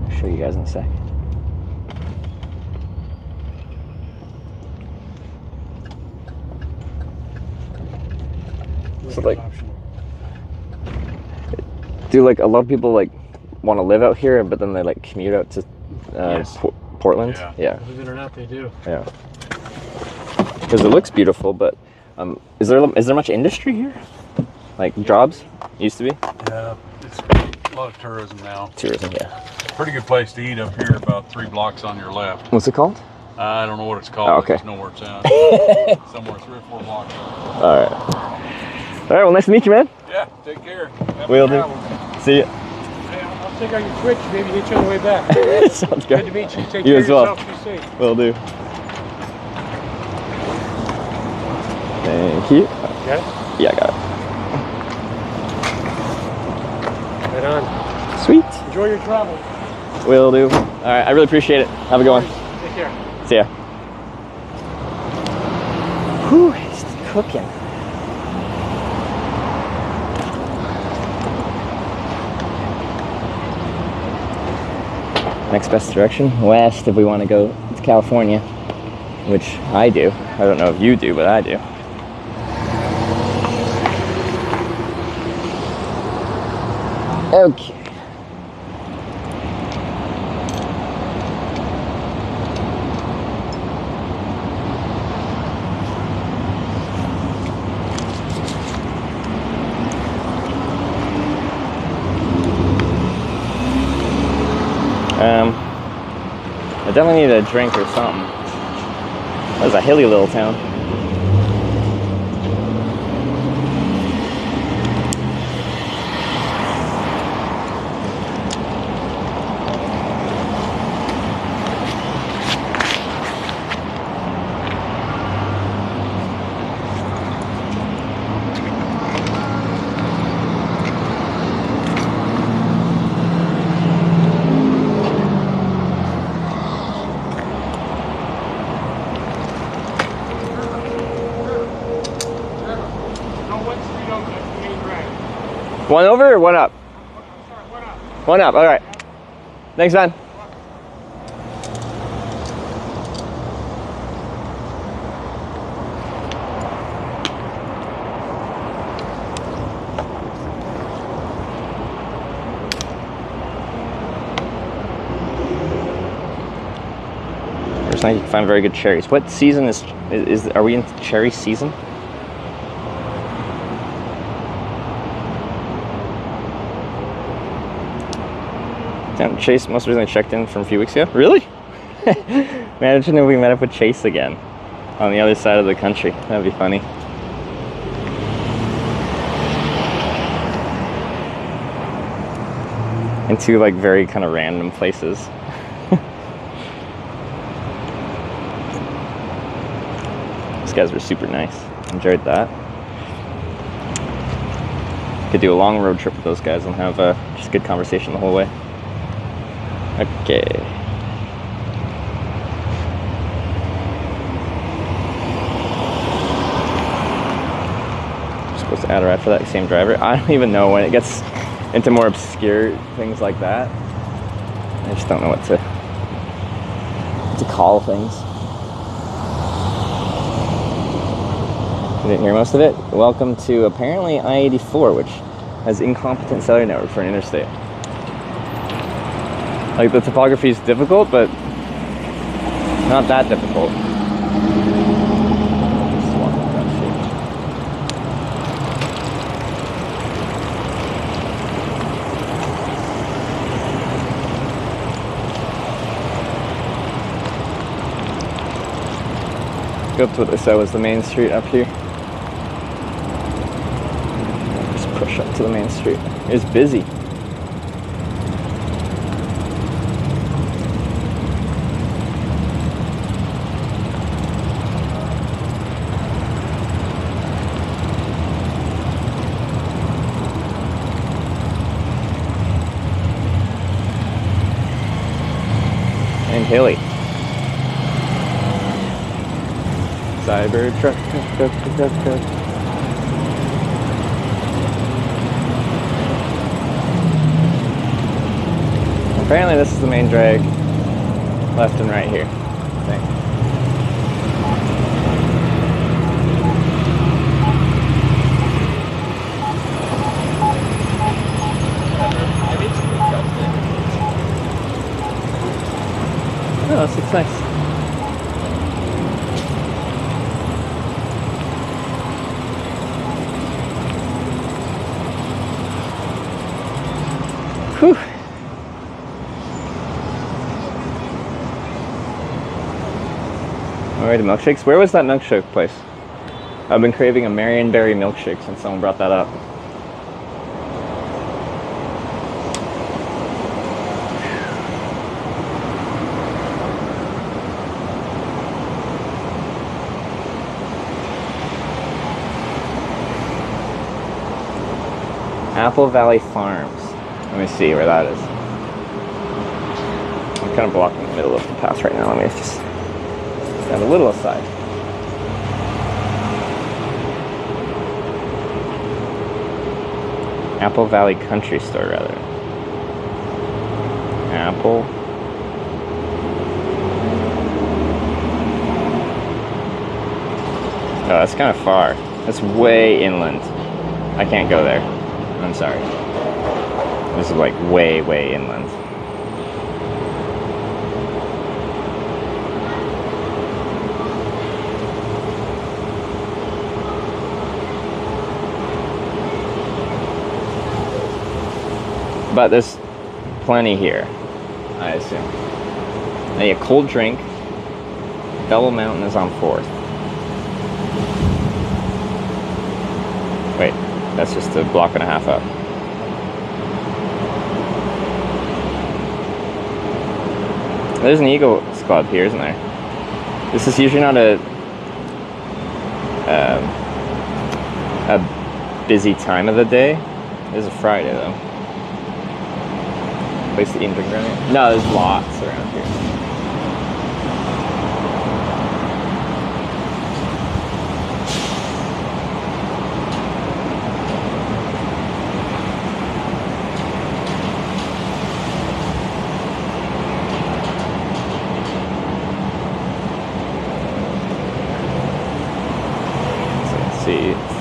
I'll show you guys in a sec. So like, do like a lot of people like want to live out here, but then they like commute out to Yes. Portland? Yeah. Believe it or not, they do. Yeah. Because it looks beautiful, but is there much industry here? Like jobs? Used to be? Yeah, it's a lot of tourism now. Tourism, yeah. Pretty good place to eat up here, about 3 blocks on your left. What's it called? I don't know what it's called. Oh, okay. I just know where it's at. Somewhere 3 or 4 blocks. Alright. Alright, well, nice to meet you, man. Yeah, take care. Happy Will do. travels. See ya. Hey, I'll take out your Twitch, maybe hit you on the way back. Sounds good. Good to meet you. Take You care as of well. yourself. Be safe. Will do. Thank you. Got it? Yeah, I got Right on. it. Sweet. Enjoy your travel. Will do. Alright, I really appreciate it. Have a good one. Take care. See ya. Whew, it's cooking. Next best direction, west if we want to go to California, which I do. I don't know if you do, but I do. Okay. I definitely need a drink or something. That was a hilly little town. One over or one up? One up, all right. Thanks, man. There's not you can find very good cherries. What season is are we in cherry season? Damn, Chase most recently checked in from a few weeks ago. Really? Imagine if we met up with Chase again on the other side of the country. That'd be funny. In two like very kind of random places. These guys were super nice. Enjoyed that. Could do a long road trip with those guys and have just good conversation the whole way. Okay. I'm supposed to add a ride for that same driver. I don't even know when it gets into more obscure things like that. I just don't know what to call things. You didn't hear most of it? Welcome to apparently I-84, which has incompetent cellular network for an interstate. Like, the topography is difficult, but not that difficult. Just walk up that street. Go up to what they said was the main street up here. Just push up to the main street. It's busy. And hilly. Cyber truck. Apparently this is the main drag, left and right here, I think. Oh, this looks nice. Whew. Alright, milkshakes. Where was that milkshake place? I've been craving a Marionberry milkshake since someone brought that up. Apple Valley Farms. Let me see where that is. I'm kind of blocking the middle of the path right now. Let me just stand a little aside. Apple Valley Country Store, rather. Apple. Oh, that's kind of far. That's way inland. I can't go there. I'm sorry. This is like way, way inland. But there's plenty here, I assume. A cold drink. Double Mountain is on 4th. Wait, that's just a block and a half up. There's an Eagles Club here, isn't there? This is usually not a busy time of the day. It is a Friday though. Place to eat and drink around here? No, there's lots around here.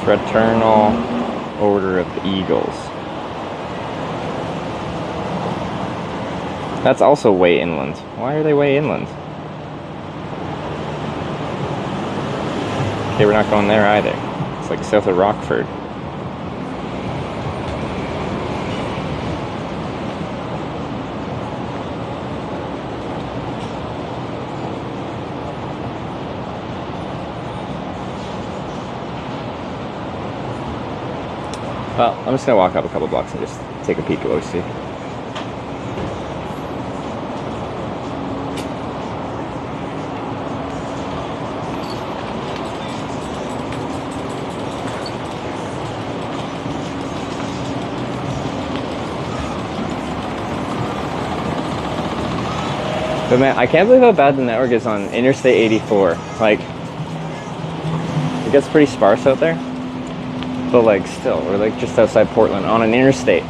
Fraternal Order of the Eagles. That's also way inland. Why are they way inland? Okay, we're not going there either. It's like south of Rockford. Well, I'm just gonna walk up a couple blocks and just take a peek at what we see. But man, I can't believe how bad the network is on Interstate 84. Like, it gets pretty sparse out there. But like, still, we're like just outside Portland on an interstate.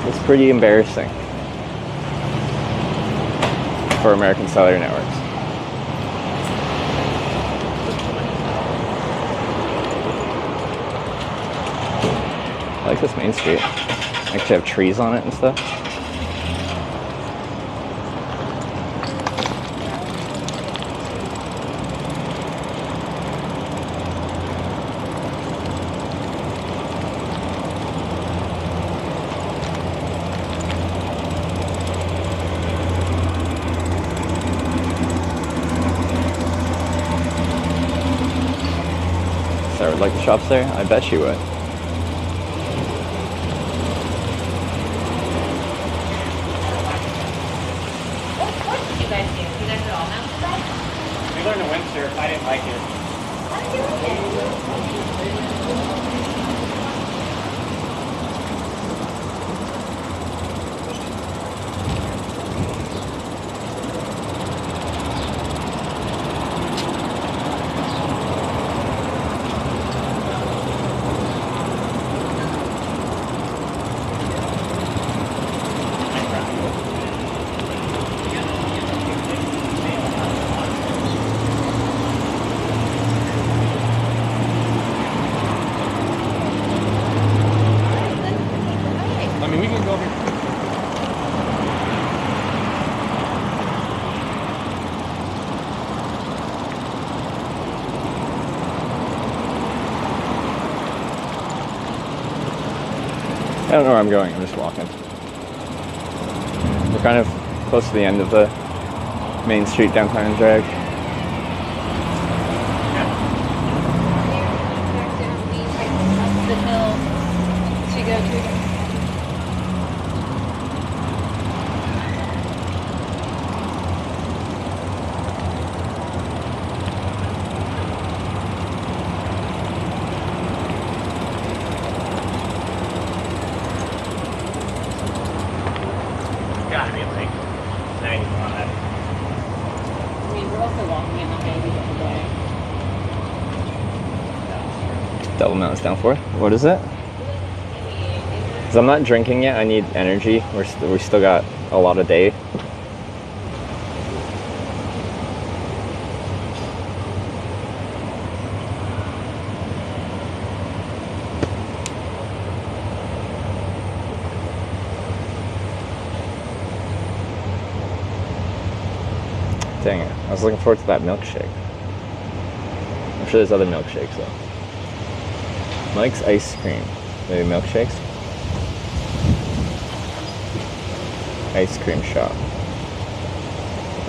It's pretty embarrassing for American cellular networks. I like this main street. Actually have trees on it and stuff. Sarah would like the shops there? I bet she would. We learned to windsurf. I didn't like it. I mean, we can go over here. I don't know where I'm going, I'm just walking. We're kind of close to the end of the main street downtown drag. The hill to go to. Gotta be like 95. I mean, we're also walking in the baby the other day. Double Mountain's down for. What is it? Because I'm not drinking yet, I need energy. We still got a lot of day. Dang it. I was looking forward to that milkshake. I'm sure there's other milkshakes though. Mike's ice cream. Maybe milkshakes? Ice cream shop.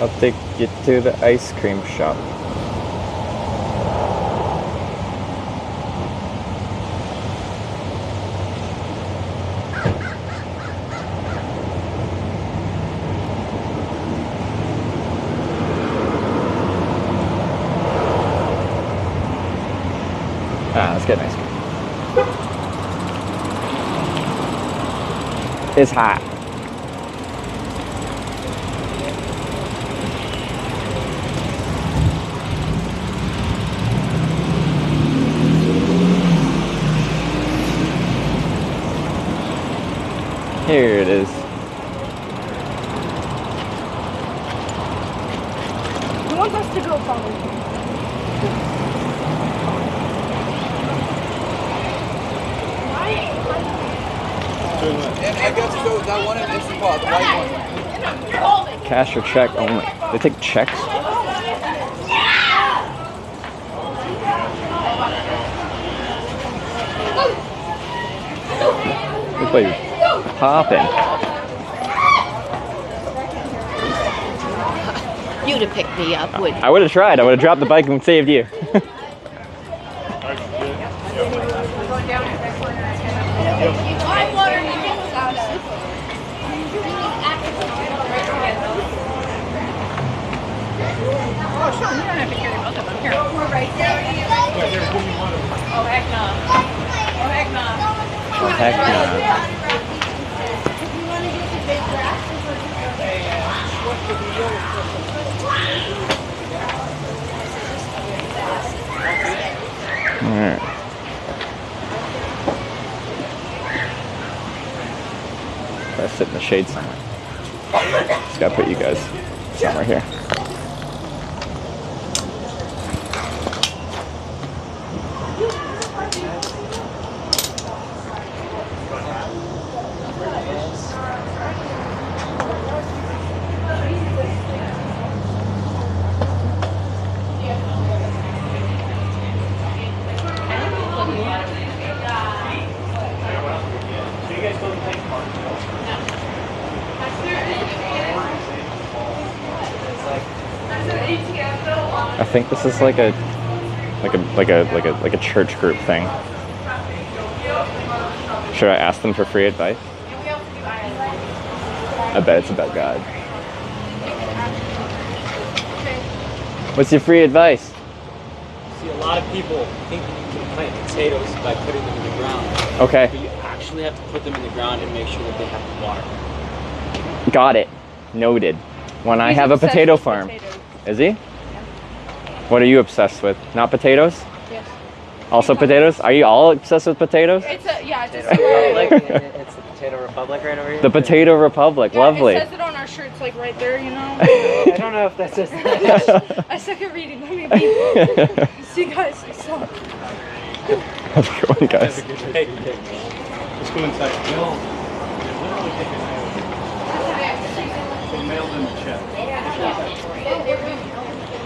I'll take you to the ice cream shop. Let's get an ice cream. It's hot. Here it is. Who wants us to go follow? And I got to go that one in Instant Pot, the white one. Cash or check only. They take checks? This place is popping. You'd have picked me up, wouldn't you? I would have tried. I would have dropped the bike and saved you. Oh, sure, you don't have to carry both of them. Here. We're right there. Oh, heck no. Oh, heck no. Oh, heck no. Alright. Gotta sit in the shade somewhere. Just gotta put you guys somewhere here. I think this is like a church group thing. Should I ask them for free advice? I bet it's about God. What's your free advice? See, a lot of people think that you can plant potatoes by putting them in the ground. Okay. But you actually have to put them in the ground and make sure that they have water. Got it. Noted. When I have a potato farm. Is he? What are you obsessed with? Not potatoes? Yes. Also potatoes? Are you all obsessed with potatoes? It's a, yeah, it's a It's the Potato Republic right over here. The Potato Republic. yeah, Lovely. It says it on our shirts, like right there, you know? I don't know if that's just... I suck at reading. Let me read. See, guys, I suck. Have a good one, guys. Let's go inside. They mailed in the check.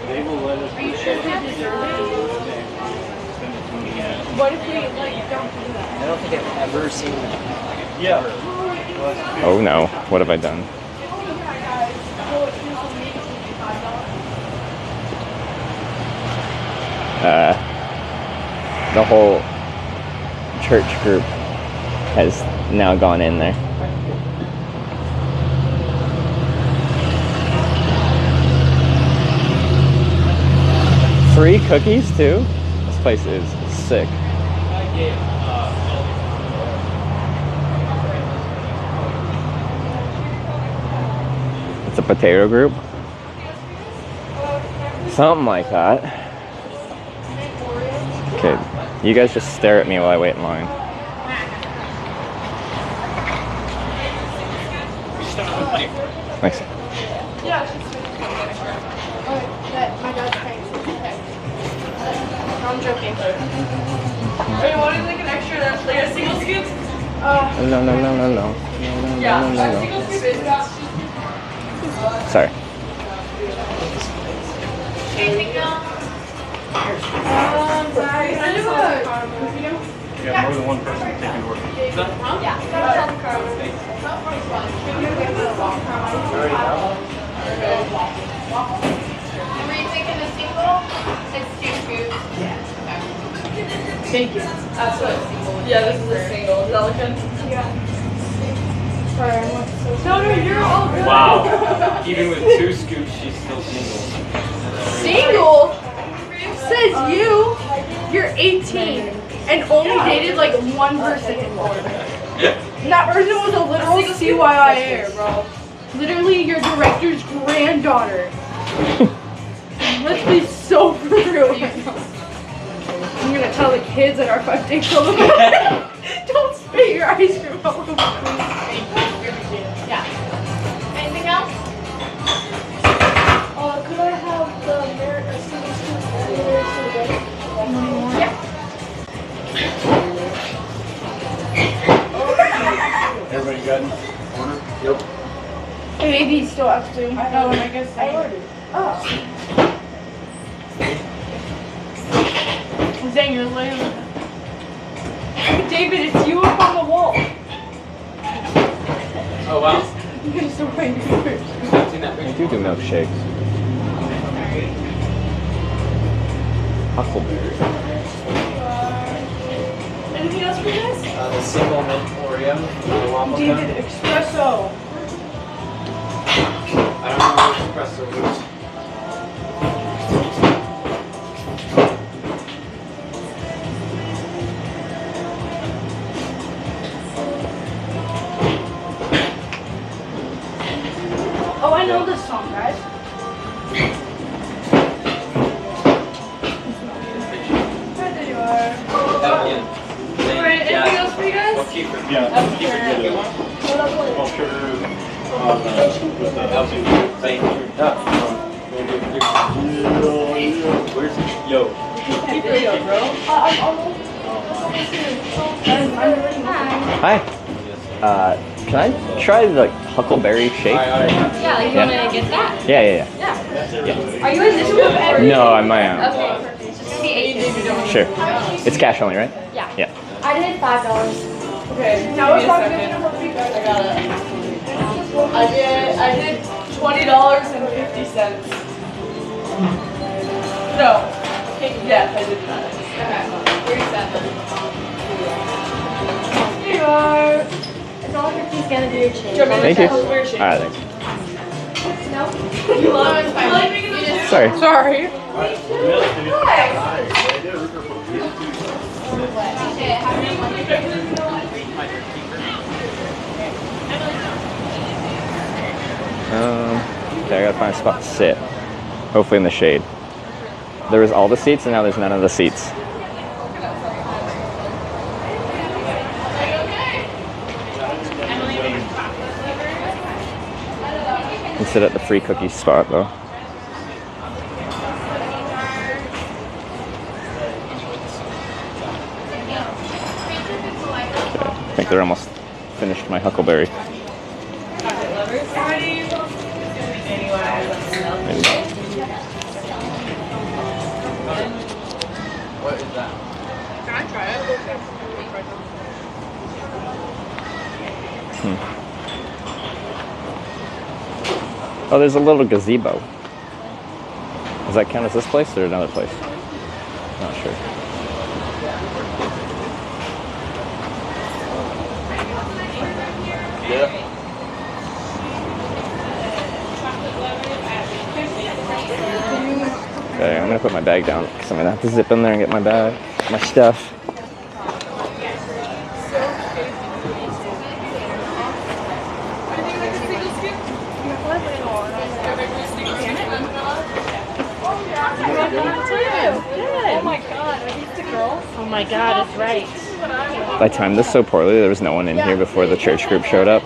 They will let us. Are you sure we deserve it? What if we like don't do that? I don't think I've ever seen that. Oh no, what have I done? The whole church group has now gone in there. Free cookies too? This place is sick. It's a potato group. Something like that. Okay, you guys just stare at me while I wait in line. Thanks. Yeah, she's my dad's paying. I'm joking. Are you wanting like an extra, like a single scoop? No. Yeah, a single scoop is Sorry. anything else? Sorry. Can I do a cappuccino? Yeah, more than one person taking order. Yeah. Were you taking a single? It's 2 scoops. Yeah. Thank you. Absolutely. Yeah, this is a single. Does that look good? Yeah. Sorry, I'm like so no, you're all good. Wow. Even with 2 scoops, she's still single. Single? Says you. You're 18 and only dated like one person. And that person was a literal CYIA, bro. Literally your director's granddaughter. Let's be so real. I'm gonna tell the kids at our 5-day club. Don't spit your ice cream all over me. Yeah. Anything else? Could I have the merit of single scoop Yeah. Everybody got an order? Yep. Maybe still have to. I know, and I guess I ordered. Oh. Dang, you're late. David, it's you up on the wall. Oh, wow. You're so funny. I do milkshakes. Huckleberry. Anything else for you guys? The single mint Oreo. David, espresso. I don't know what espresso is. Oh, I know this song, guys. There you are. Alright, anything else for you guys? Hi. Can I try the huckleberry shake? Yeah, like you want to get that? Yeah. Are you in this room? No, I'm my own. Okay, perfect. It's just gonna be $8. Sure. It's cash only, right? Yeah. Yeah. I did $5. Okay, now we're talking about I got it. I did $20.50. No. Yes, I did that. Okay. 37. Here you are. $1.50 gonna be your change. Thank you. Alright, thanks. No? You love it. I like making this. Sorry. Sorry. Okay, I gotta find a spot to sit. Hopefully in the shade. There was all the seats and now there's none of the seats. You can sit at the free cookie spot though. Okay, I think they're almost finished my huckleberry. What is that? Can I try it? Oh, there's a little gazebo. Does that count as this place or another place? Not sure. Yeah. Okay, I'm gonna put my bag down because I'm gonna have to zip in there and get my bag, my stuff. Oh my god, are these the girls? Oh my god, it's right. I timed this so poorly, there was no one in here before the church group showed up.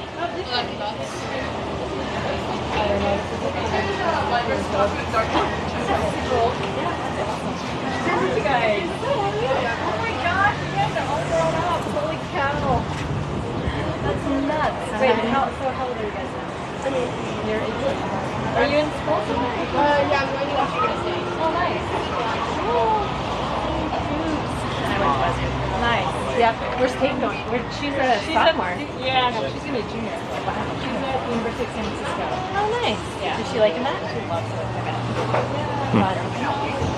Wait, how old are you guys now? You're 18. Are you in school? Yeah, I'm going to Washington. Oh, nice. I went to Western. Nice. Yep. Where's Kate going? She's a sophomore. Yeah. She's going to be a junior. Wow. She's at the University of San Francisco. Oh, nice. Yeah. Is she liking that? She loves it.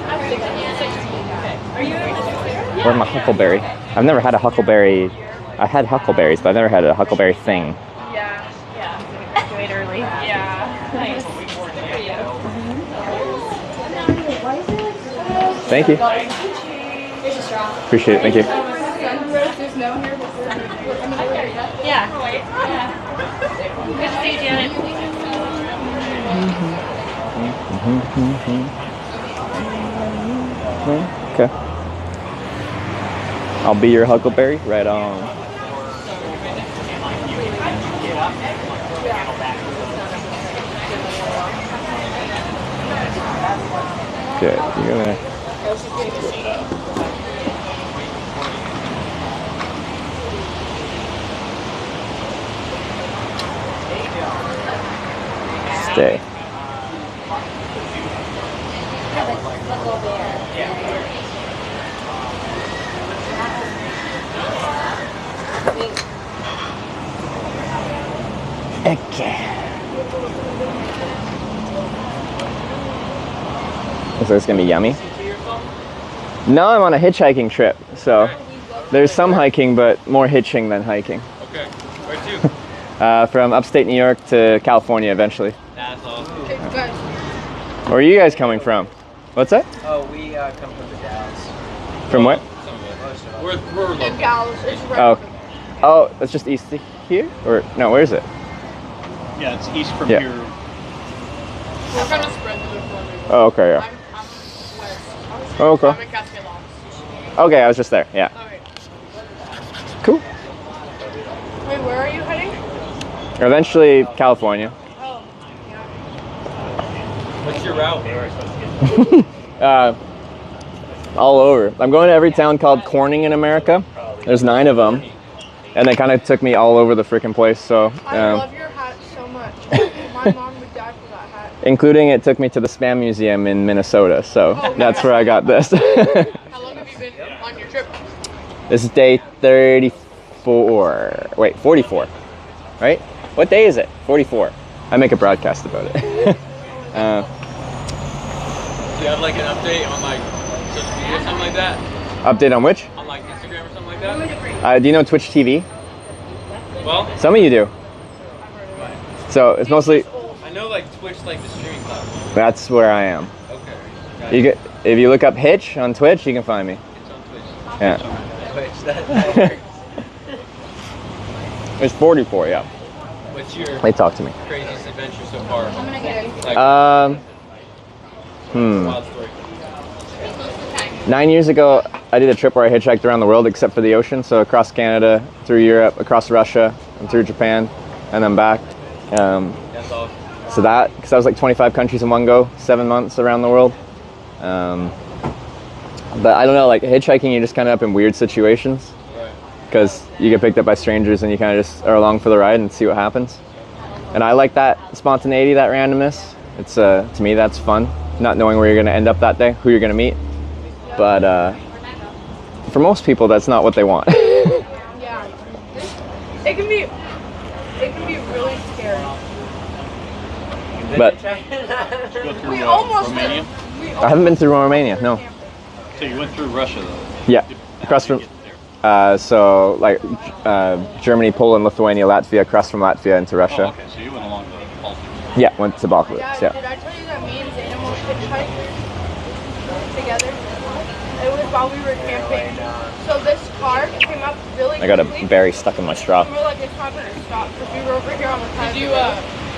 I'm 16. Okay. Are you in the Or my huckleberry. I've never had a huckleberry. I had huckleberries, but I've never had a huckleberry thing. Yeah. Graduate early. Yeah. Nice. Thank you. Appreciate it. Thank you. There's no here. Yeah. Good to see you, Janet. Okay. I'll be your huckleberry. Right on. Okay, you're gonna. Stay. Okay. So it's gonna be yummy. No, I'm on a hitchhiking trip, so there's some hiking, but more hitching than hiking. Okay. Where to? From upstate New York to California eventually. That's awesome. Okay, guys. Where are you guys coming from? What's that? Oh, we come from the Dallas. From what? We're local. In Dallas. It's right. Oh, oh, it's just east of here? Or no, where is it? Yeah, it's east from Yeah. here. We're gonna spread to the front. Oh, okay, yeah. Oh, okay. Okay, I was just there. Yeah. Cool. Wait, where are you heading? Eventually, California. What's your route? All over. I'm going to every town called Corning in America. There's 9 of them, and they kind of took me all over the freaking place. So. I love your hat so much. My mom would die for that hat. Including it took me to the Spam Museum in Minnesota, so that's where I got this. How long have you been on your trip? This is day 34. Wait, 44. Right? What day is it? 44. I make a broadcast about it. Do you have like an update on like social media or something like that? Update on which? On like Instagram or something like that? Do you know Twitch TV? Well, Some of you do. So it's mostly. I know like Twitch, like the streaming platform. That's where I am. Okay. You get, if you look up Hitch on Twitch, you can find me. It's on Twitch. Yeah. Twitch. That It's 44, yeah. What's your They talk to me. craziest adventure so far? Like, wild story. 9 years ago, I did a trip where I hitchhiked around the world except for the ocean. So across Canada, through Europe, across Russia, and through Japan, and then back. That's awesome. So that, because I was like 25 countries in one go, 7 months around the world. But I don't know, like hitchhiking, you're just kind of up in weird situations. Because you get picked up by strangers and you kind of just are along for the ride and see what happens. And I like that spontaneity, that randomness. It's to me, that's fun. Not knowing where you're going to end up that day, who you're going to meet. But for most people, that's not what they want. Yeah. It can be really scary. But We almost Romania? I haven't been through Romania, no. So you went through Russia though? Yeah, across from. So like Germany, Poland, Lithuania, Latvia, across from Latvia into Russia. Oh, okay, so you went along the Baltic. Yeah, went to Baltic. Dad, Yeah. did I tell you that me and Zayna almost hitchhiked together? It was while we were camping. So this car came up really I got a quickly. berry stuck in my straw. We were like, it's not gonna stop because we were over here on the side. Did you,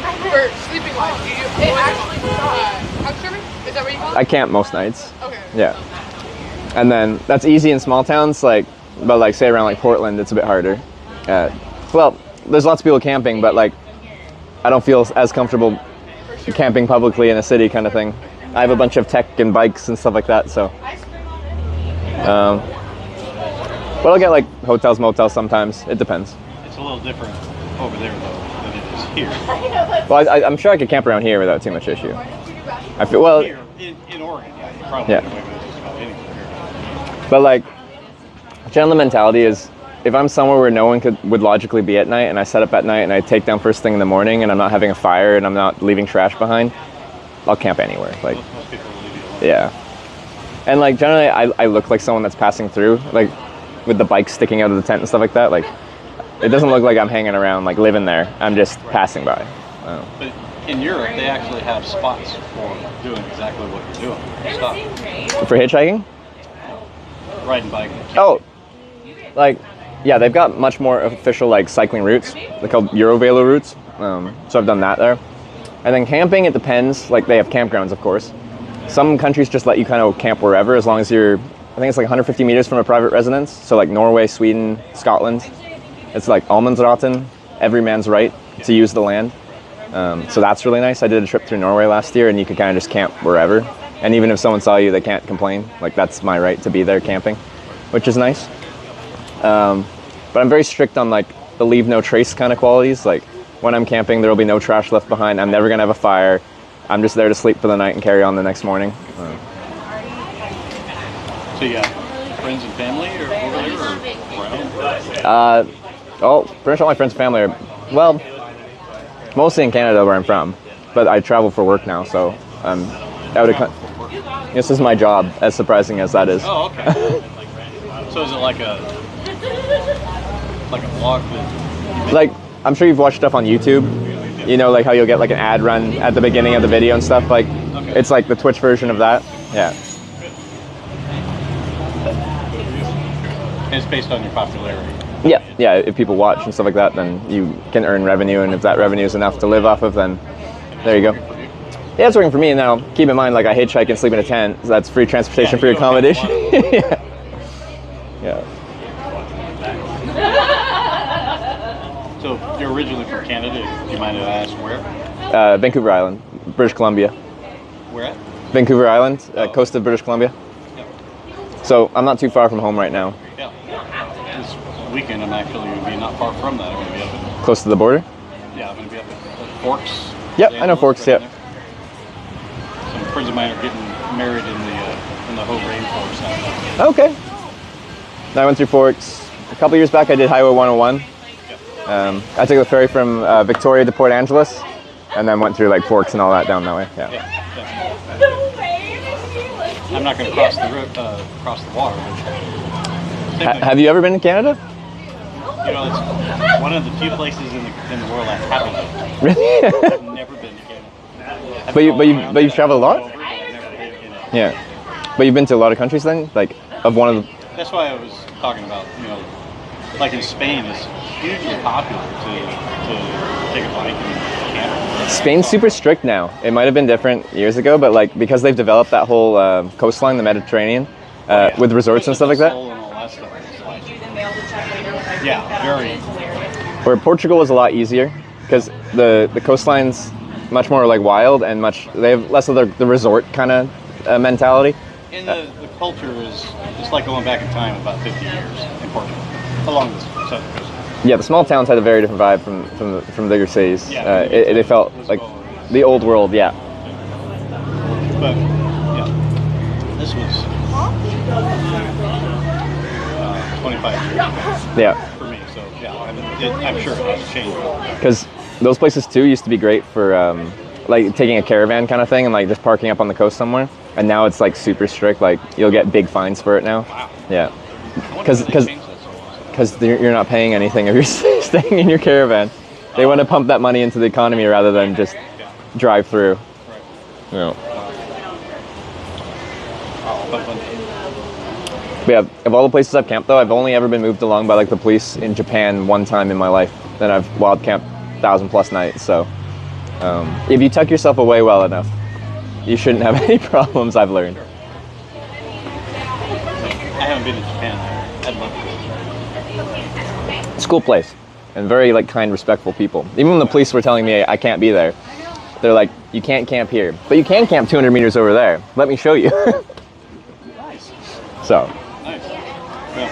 for sleeping life, did you? It actually stopped. Couch surfing? Is that what you call it? I camp most nights. Okay. Yeah. And then that's easy in small towns, like, but like say around like Portland, it's a bit harder. Well, there's lots of people camping, but like, I don't feel as comfortable camping publicly in a city kind of thing. I have a bunch of tech and bikes and stuff like that, so. But I'll get like hotels, motels sometimes. It depends. It's a little different over there though than it is here. Well, I'm sure I could camp around here without too much issue. I feel well. Here, in Oregon, yeah, you probably Yeah. get away with it just about anywhere here. But like, general mentality is, if I'm somewhere where no one would logically be at night, and I set up at night and I take down first thing in the morning, and I'm not having a fire and I'm not leaving trash behind, I'll camp anywhere. Like, Most people will leave you alone. yeah. And like generally, I look like someone that's passing through, like with the bike sticking out of the tent and stuff like that. Like, it doesn't look like I'm hanging around, like living there. I'm just passing by. But in Europe, they actually have spots for doing exactly what you're doing. Stop. For hitchhiking? Riding bike. Oh, like, yeah, they've got much more official like cycling routes. They're called Eurovelo routes. So I've done that there. And then camping, it depends. Like, they have campgrounds, of course. Some countries just let you kind of camp wherever, as long as you're, I think it's like 150 meters from a private residence. So like Norway, Sweden, Scotland. It's like Almansraten, every man's right to use the land. So that's really nice. I did a trip through Norway last year, and you could kind of just camp wherever. And even if someone saw you, they can't complain. Like, that's my right to be there camping, which is nice. But I'm very strict on like the leave no trace kind of qualities. Like, when I'm camping, there will be no trash left behind. I'm never gonna have a fire. I'm just there to sleep for the night and carry on the next morning. So you got friends and family or over there or around? Oh, pretty much all my friends and family are, well, mostly in Canada where I'm from. But I travel for work now, so I'm out of country. This is my job, as surprising as that is. Oh, okay. So is it like a vlog that? Like, I'm sure you've watched stuff on YouTube. You know, like how you'll get like an ad run at the beginning of the video and stuff. Like, it's like the Twitch version of that. Yeah. And it's based on your popularity. Yeah, yeah. If people watch and stuff like that, then you can earn revenue, and if that revenue is enough to live off of, then there you go. Yeah, it's working for me now. Keep in mind, like I hitchhike and sleep in a tent, so that's free transportation, free accommodation. Yeah. Yeah. So you're originally from Canada. Do you mind if I ask where? Vancouver Island, British Columbia. Where at? Vancouver Island, coast of British Columbia. Yep. So I'm not too far from home right now. Yeah. This weekend I'm actually going to be not far from that. I'm going to be up at... Close to the border? Yeah, I'm going to be up at Forks. Yep, I know Forks, yep. Some friends of mine are getting married in the whole rainforest out there. Okay. I went through Forks. A couple years back I did Highway 101. I took the ferry from Victoria to Port Angeles, and then went through like Forks and all that down that way. Yeah. I'm not going to cross the water. But Have you ever been to Canada? you know, it's one of the few places in the world I haven't been. Really? I've never been to Canada. But you've traveled a lot? Yeah. But you've been to a lot of countries then? Like of one of the... That's why I was talking about, you know, like in Spain, it's hugely popular to take a bike in Canada. Spain's super strict now. It might have been different years ago, but like because they've developed that whole coastline, the Mediterranean, with resorts and stuff like that. Yeah, very. Where Portugal was a lot easier because the coastline's much more like wild and they have less of the resort kind of mentality. And the culture is just like going back in time about 50 years in Portugal, along the southern coast. Yeah, the small towns had a very different vibe from bigger cities. Yeah, they felt like the old world, yeah. But yeah, this was 25 years ago. Yeah. For me, so yeah, I'm sure it has changed. Because those places too used to be great for like taking a caravan kind of thing and like just parking up on the coast somewhere. And now it's like super strict. Like you'll get big fines for it now. Wow. Yeah. Because you're not paying anything if you're staying in your caravan. They want to pump that money into the economy rather than just drive through. You know. But yeah, of all the places I've camped though, I've only ever been moved along by like the police in Japan one time in my life. Then I've wild camped 1,000+ nights. So if you tuck yourself away well enough, you shouldn't have any problems, I've learned. I haven't been to Japan. I'd love to. It's a cool place and very like kind, respectful people. Even when the police were telling me I can't be there, they're like, you can't camp here, but you can camp 200 meters over there. Let me show you. Nice. So. Nice. Yeah.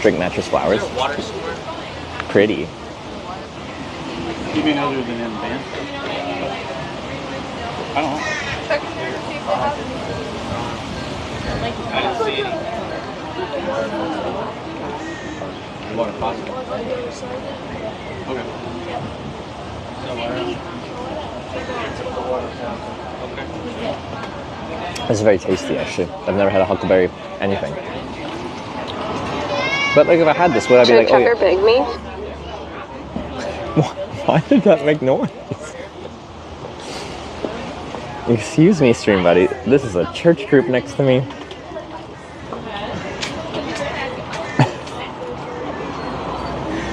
Drink mattress flowers. Pretty. You mean other than in the band? I don't know. I didn't see any. Water possible. Okay. It's very tasty actually. I've never had a huckleberry anything. But like if I had this, would I be like, oh yeah. Big me? Why did that make noise? Excuse me, stream buddy. This is a church group next to me.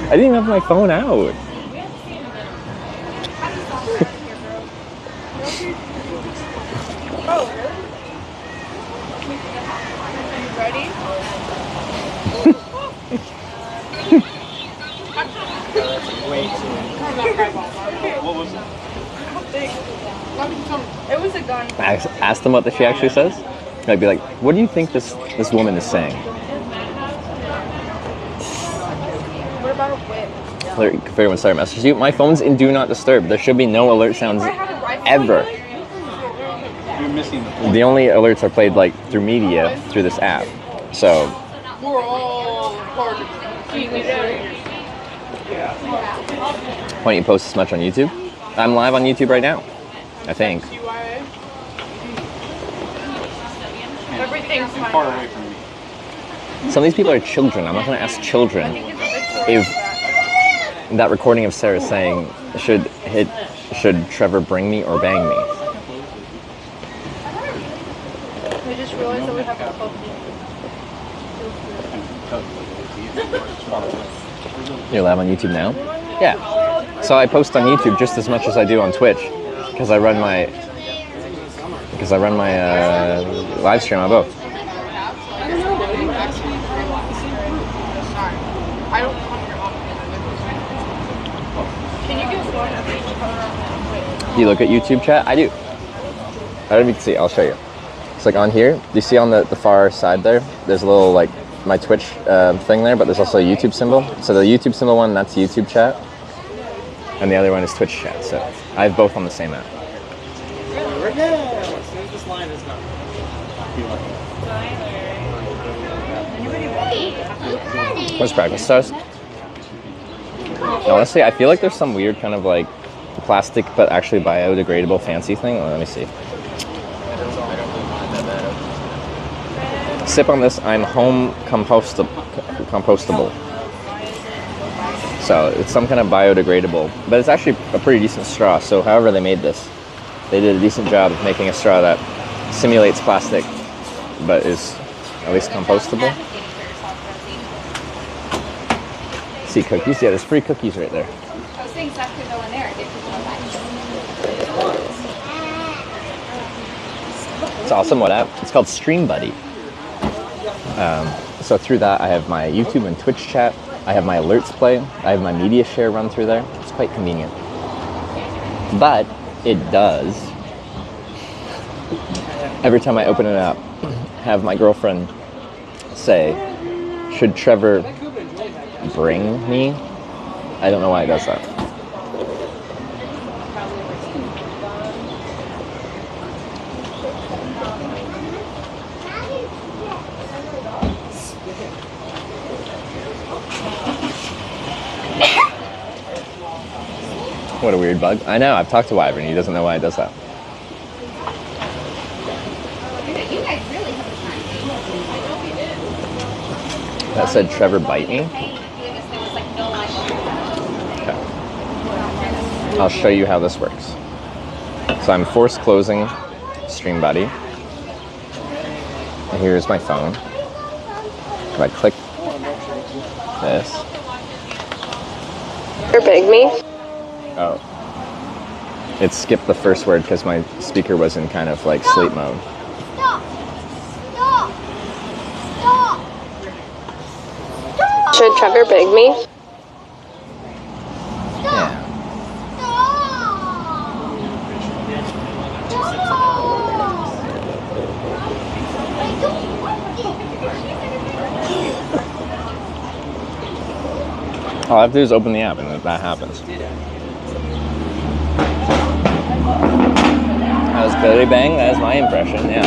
I didn't even have my phone out. Ready? What was it? It was a gun. Ask them what she actually says. I'd be like, what do you think this woman is saying? What about a whip? If everyone started messaging you, my phone's in Do Not Disturb. There should be no alert sounds ever. You're missing the point. The only alerts are played like through media through this app. So We're all part of why don't you post as much on YouTube? I'm live on YouTube right now, I think. Everything's far away from me. Some of these people are children. I'm not going to ask children if that recording of Sarah saying, should Trevor bring me or bang me? We just realized that we have a puppy. You're live on YouTube now? Yeah. So I post on YouTube just as much as I do on Twitch, because I run my live stream on both. Can you give us one of each color? Do you look at YouTube chat? I do. I don't know if you can see. I'll show you. It's like on here. Do you see on the far side there? There's a little like my Twitch thing there, but there's also a YouTube symbol. So the YouTube symbol one, that's YouTube chat, and the other one is Twitch chat. So I have both on the same app. What's practice stars? Honestly, I feel like there's some weird kind of like plastic but actually biodegradable fancy thing. Let me see. Sip on this. I'm home compostable. So it's some kind of biodegradable, but it's actually a pretty decent straw. So however they made this, they did a decent job of making a straw that simulates plastic, but is at least compostable. See cookies? Yeah, there's free cookies right there. I was saying Seth could go in there and get people to buy. It's awesome. What app? It's called Stream Buddy. So through that, I have my YouTube and Twitch chat. I have my alerts play. I have my media share run through there. It's quite convenient. But it does, every time I open it up, have my girlfriend say, "Should Trevor bring me?" I don't know why it does that. What a weird bug. I know, I've talked to Wyvern, he doesn't know why it does that. You guys really have a time. That said, Trevor bite me. Okay. I'll show you how this works. So I'm force closing Stream Buddy. And here's my phone. If I click this. You're big me. Oh. It skipped the first word because my speaker was in kind of like sleep mode. Stop! Stop! Stop! Should Trevor beg me? Yeah. All I have to do is open the app and that happens. That was Billy Bang, that is my impression, yeah.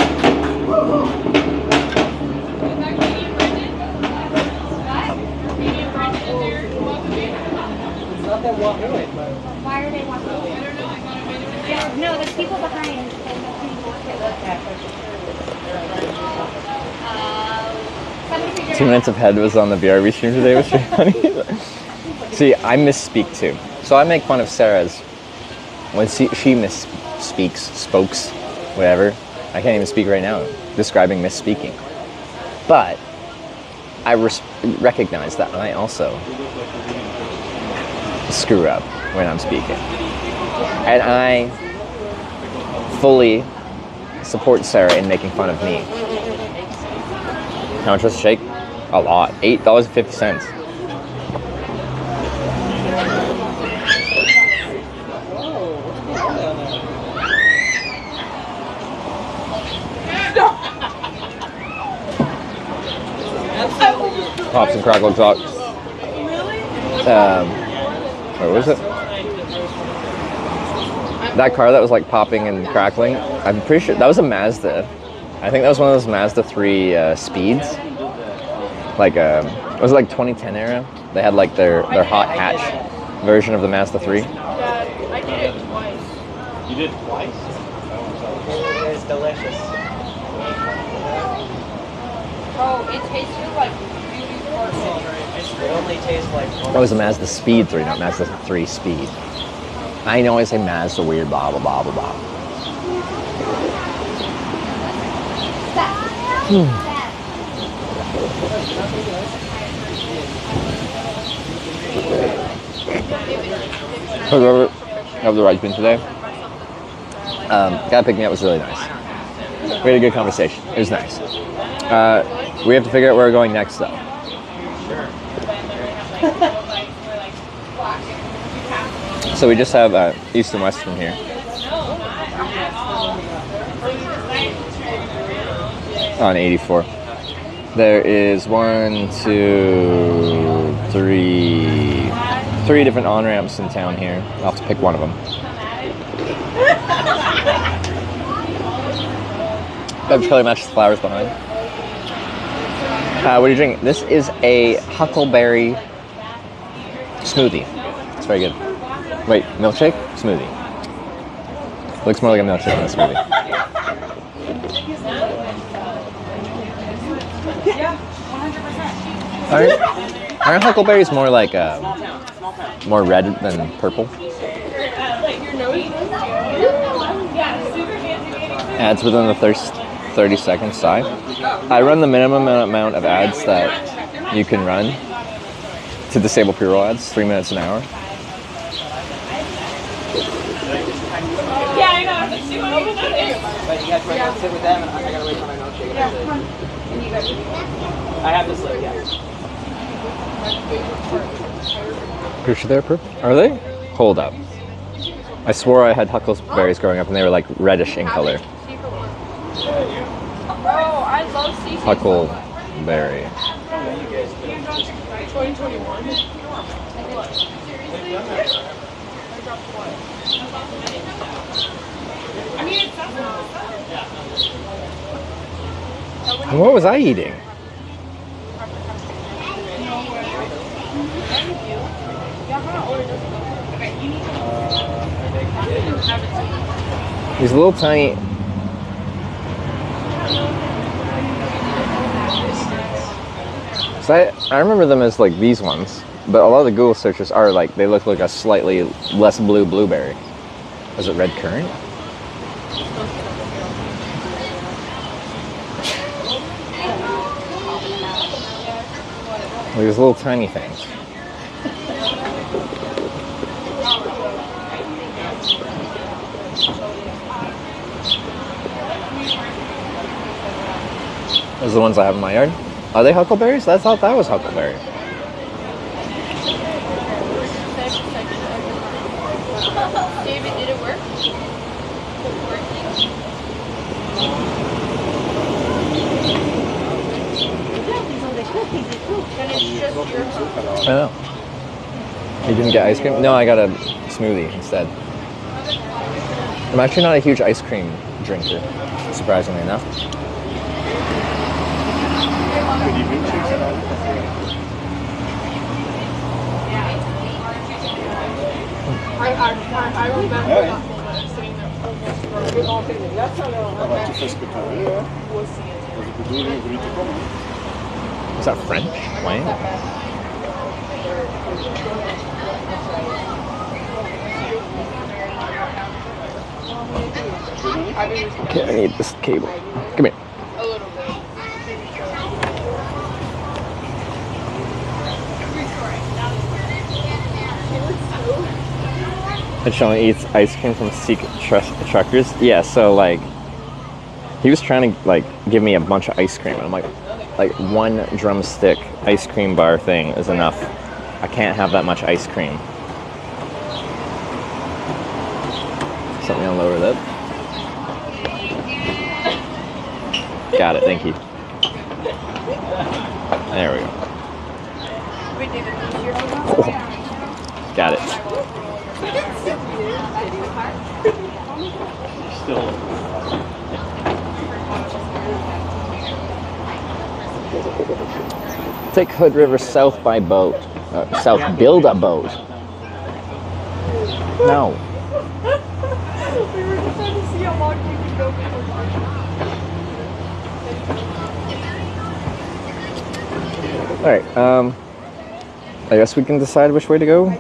Why are they walking away? No, there's people behind. 2 minutes of head was on the BRB stream today, was pretty funny. See, I misspeak too. So I make fun of Sarah's, when she misspeaks, spokes, whatever. I can't even speak right now, describing misspeaking. But I recognize that I also screw up when I'm speaking. And I fully support Sarah in making fun of me. How much was the shake? A lot. $8.50. Pops and crackle talk. Where was it? That car that was like popping and crackling. I'm pretty sure that was a Mazda. I think that was one of those Mazda 3 speeds. Like it was like 2010 era. They had like their hot hatch version of the Mazda 3. Dad, I did it twice. You did it twice? It's delicious. Oh, it tasted like really perfect. It only tastes like. That was a Mazda Speed 3, not Mazda 3 Speed. I know I say Mazda weird, blah blah blah blah blah. Whoever of the ride's been today, guy picked me up was really nice. We had a good conversation. It was nice. We have to figure out where we're going next, though. So we just have east and west from here. On 84. There is 1, 2, 3 different on-ramps in town here. I'll have to pick one of them. Beverage color matches the flowers behind. What are you drinking? This is a huckleberry smoothie. It's very good. Wait, milkshake? Smoothie. Looks more like a milkshake than a smoothie. Aren't huckleberries more like more red than purple? Ads within the first 30 seconds. Sigh. I run the minimum amount of ads that you can run to disable pre-roll ads, 3 minutes an hour. Yeah, I know. But you guys want to sit with them, and I gotta wait for my milkshake. I have this lid, yeah. Picture there, Perp? Are they? Hold up. I swore I had huckleberries growing up and they were like reddish in color. Oh, I love seafood. Huckleberry. 2021. I mean, it's And what was I eating? These little tiny... So I remember them as like these ones, but a lot of the Google searches are like, they look like a slightly less blue blueberry. Was it red currant? These little tiny things. Those are the ones I have in my yard. Are they huckleberries? I thought that was huckleberry. David, did it work? I know. You didn't get ice cream? No, I got a smoothie instead. I'm actually not a huge ice cream drinker, surprisingly enough. I remember that moment sitting there almost Is that French wine? Okay, I need this cable. Come here. Hitch only eats ice cream from secret truckers. Yeah, so like, he was trying to like give me a bunch of ice cream. And I'm like one drumstick ice cream bar thing is enough. I can't have that much ice cream. Something on lower lip. Got it, thank you. There we go. Oh, got it. Take Hood River south by boat. South, build a boat. No. We were just trying to see how long we could go before dark. Alright, I guess we can decide which way to go.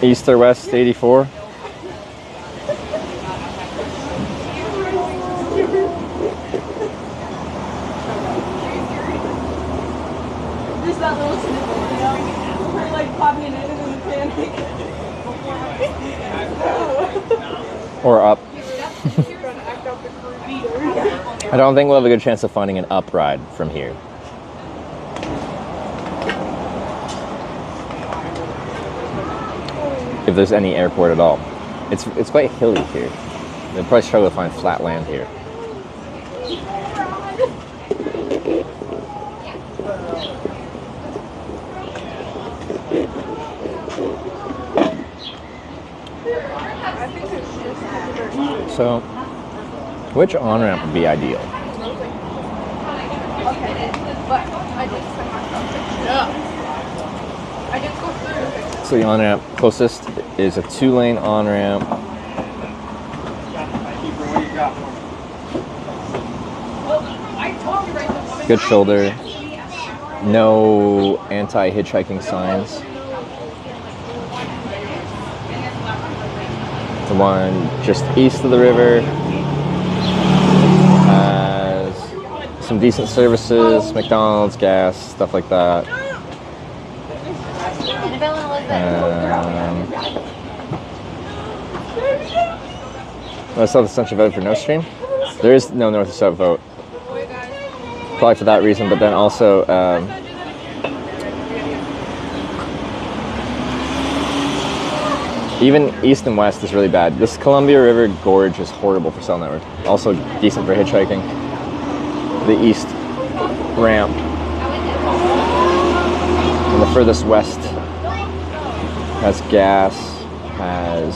East or west, 84? Or up. I don't think we'll have a good chance of finding an up ride from here. If there's any airport at all. It's quite hilly here. They'll probably struggle to find flat land here. So, which on-ramp would be ideal? So the on-ramp closest is a 2-lane on-ramp. Good shoulder. No anti-hitchhiking signs. The one just east of the river has some decent services, McDonald's, gas, stuff like that. North South Central vote for no stream. There is no North or South vote. Probably for that reason, but then also even east and west is really bad. This Columbia River Gorge is horrible for cell network. Also decent for hitchhiking. The east ramp and the furthest west has gas, has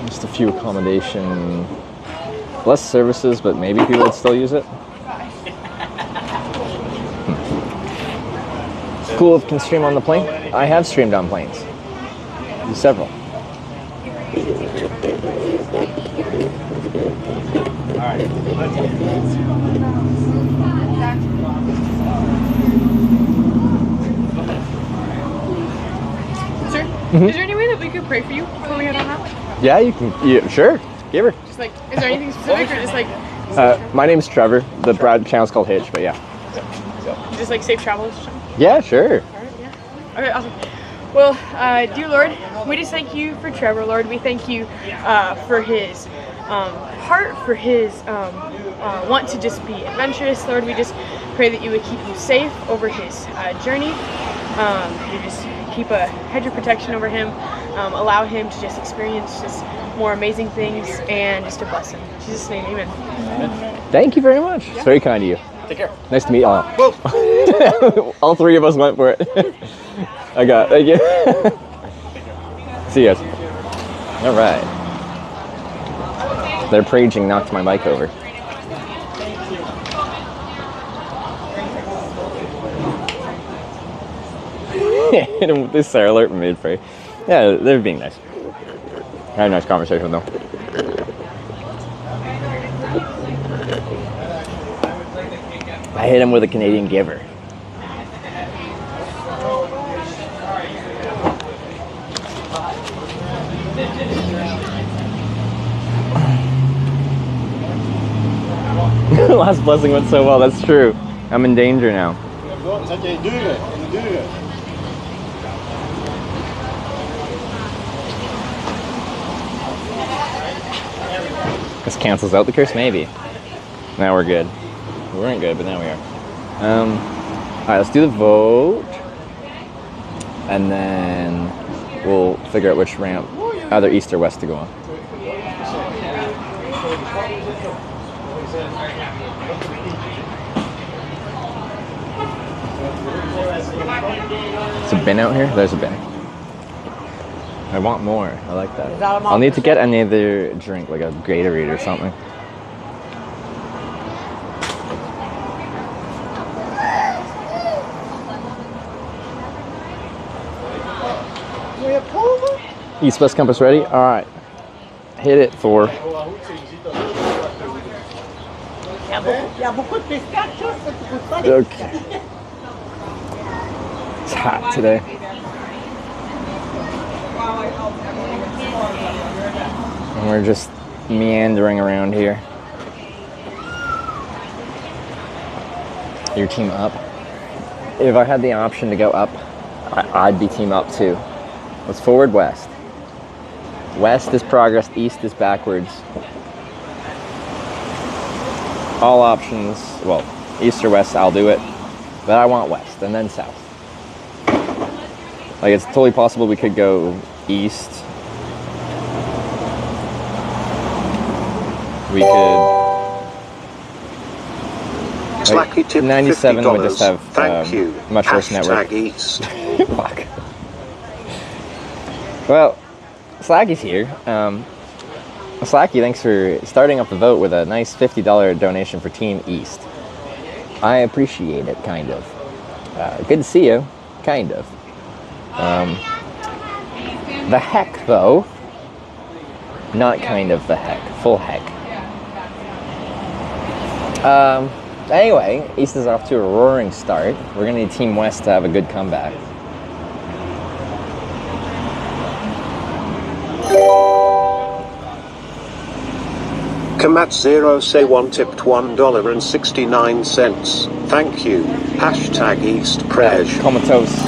just a few accommodation, less services, but maybe people would still use it. It's cool if you can stream on the plane. I have streamed on planes. Several. Sir, is there any way that we could pray for you before we head on out? Yeah, you can. Yeah, sure. Give her. Just like, is there anything specific or just like? My name's Trevor. The channel's called Hitch, but yeah. Just like safe travels or something? Yeah, sure. Alright, yeah. Okay, awesome. Well, dear Lord, we just thank you for Trevor, Lord. We thank you for his heart, for his want to just be adventurous, Lord. We just pray that you would keep him safe over his journey. You just keep a hedge of protection over him. Allow him to just experience just more amazing things and just to bless him. In Jesus' name, amen. Thank you very much. It's very kind of you. Take care. Nice to meet you all. All three of us went for it. Thank you. See you guys. All right. Their preaching knocked my mic over. This Sarah alert made for you. Yeah, they're being nice. I had a nice conversation with them. I hit him with a Canadian giver. Last blessing went so well, that's true. I'm in danger now. This cancels out the curse? Maybe. Now we're good. We weren't good, but now we are. Alright, let's do the vote. And then we'll figure out which ramp, either east or west, to go on. There's a bin out here? There's a bin. I want more. I like that. I'll need to get another drink, like a Gatorade or something. East-west compass ready? Alright. Hit it, Thor. Okay. It's hot today. And we're just meandering around here. Your team up. If I had the option to go up, I'd be team up too. Let's forward west. West is progress, east is backwards. All options, well, east or west, I'll do it. But I want west and then south. Like, it's totally possible we could go east. We could... Slacky tip 97 $50. would just have Thank you. much worse network. East. Fuck. Well, Slacky's here. Slacky, thanks for starting up the vote with a nice $50 donation for Team East. I appreciate it, kind of. Good to see you, kind of. The heck, though. Not kind of the heck, full heck. Anyway, East is off to a roaring start. We're going to need Team West to have a good comeback. Kamat Zero say one tipped $1.69. Thank you. Hashtag East Prej. Comatose.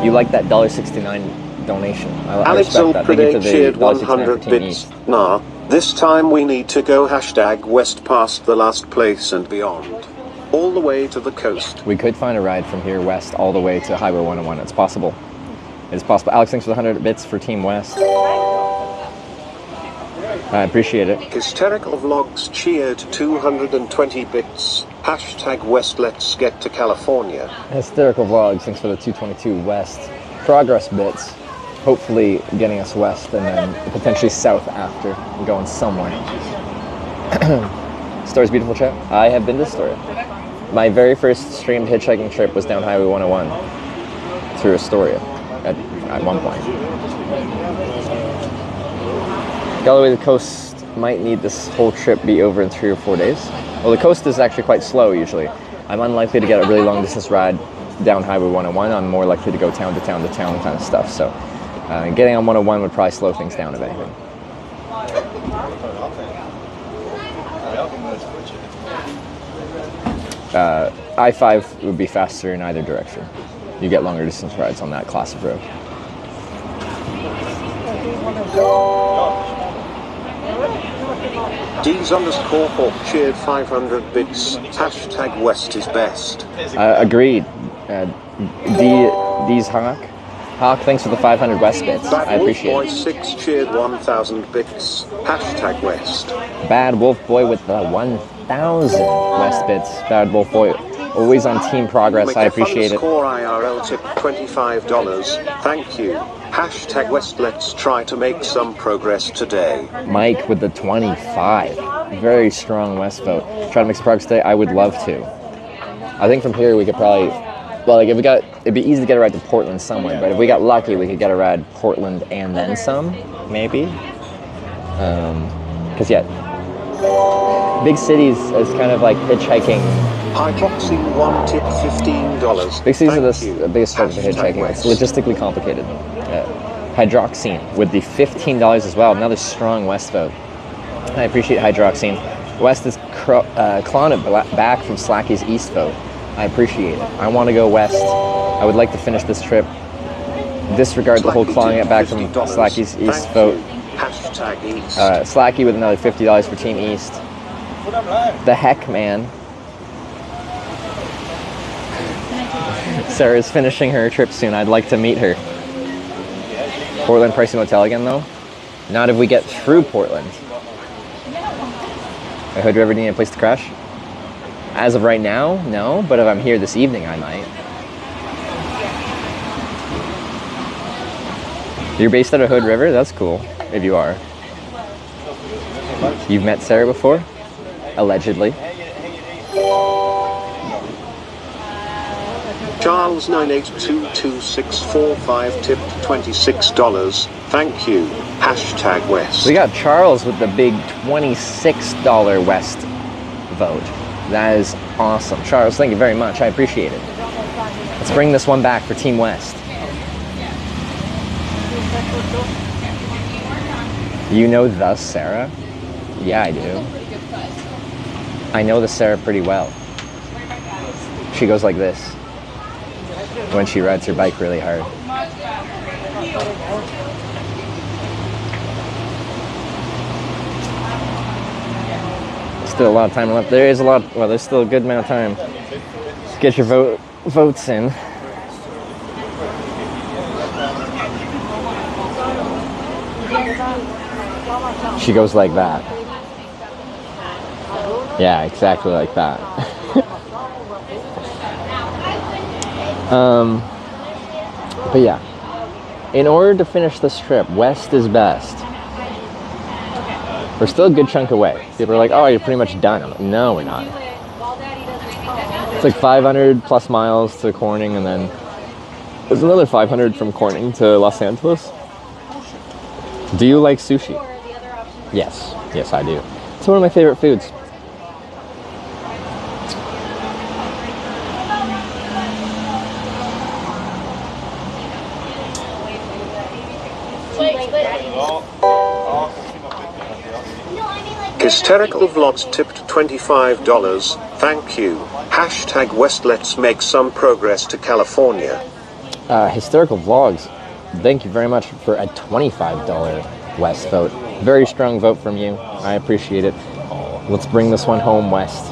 You like that $1.69 donation. I respect that. Thank you for the cheered $1.69 for 100 Team bits. East. Nah, this time we need to go hashtag West past the last place and beyond. All the way to the coast. We could find a ride from here west all the way to Highway 101. It's possible. It's possible. Alex, thanks for the 100 bits for Team West. I appreciate it. Hysterical Vlogs cheered 220 bits. Hashtag West let's get to California. Hysterical Vlogs, thanks for the 222 West. Progress bits. Hopefully getting us west and then potentially south after. Going somewhere. Story's beautiful, chat. I have been to Astoria. My very first streamed hitchhiking trip was down Highway 101 through Astoria at one point. Galloway, the coast might need this whole trip be over in 3 or 4 days. Well, the coast is actually quite slow usually. I'm unlikely to get a really long distance ride down Highway 101. I'm more likely to go town to town to town kind of stuff. So getting on 101 would probably slow things down if anything. I-5 would be faster in either direction. You get longer distance rides on that class of road. D's_Hawk cheered 500 bits. Hashtag West is best. Agreed. D's Hawk, thanks for the 500 West bits. I appreciate Boy it. 6 cheered 1,000 bits. Hashtag West. Bad Wolf Boy with the 1,000 West bits. Bad Wolf Boy, always on team progress. I appreciate it. Score IRL tip $25. Thank you. Hashtag West let's try to make some progress today. Mike with the 25. Very strong West vote. Try to make some progress today. I would love to. I think from here we could probably, well, like if we got, it'd be easy to get a ride to Portland somewhere, but if we got lucky, we could get a ride Portland and then some, maybe. Because yeah, big cities is kind of like hitchhiking. Hydroxy 1 tip $15. Big cities are the biggest struggle for hitchhiking. It's logistically complicated. Hydroxine with the $15 as well. Another strong West vote. I appreciate Hydroxine. West is clawing it back from Slacky's East vote. I appreciate it. I want to go west. I would like to finish this trip. Disregard the whole clawing it back from Slacky's East vote. Hashtag East. Slacky with another $50 for Team East. The heck, man. Sarah's finishing her trip soon. I'd like to meet her. Portland pricey motel again, though? Not if we get through Portland. I heard you ever need a place to crash? As of right now, no. But if I'm here this evening, I might. You're based out of Hood River? That's cool. If you are. You've met Sarah before? Allegedly. Charles 982264 tipped $26. Thank you. Hashtag West. We got Charles with the big $26 West vote. That is awesome. Charles, thank you very much. I appreciate it. Let's bring this one back for Team West. You know the Sarah? Yeah, I do. I know the Sarah pretty well. She goes like this when she rides her bike really hard. Still a lot of time left. There is a lot. Well, there's still a good amount of time. Get your votes in. She goes like that. Yeah, exactly like that. But yeah, in order to finish this trip, west is best. We're still a good chunk away. People are like, oh, you're pretty much done. I'm like, no, we're not. It's like 500 plus miles to Corning, and then there's another 500 from Corning to Los Angeles. Do you like sushi? Yes. Yes, I do. It's one of my favorite foods. Hysterical Vlogs tipped $25. Thank you. Hashtag West, let's make some progress to California. Hysterical Vlogs, thank you very much for a $25 West vote. Very strong vote from you. I appreciate it. Let's bring this one home west.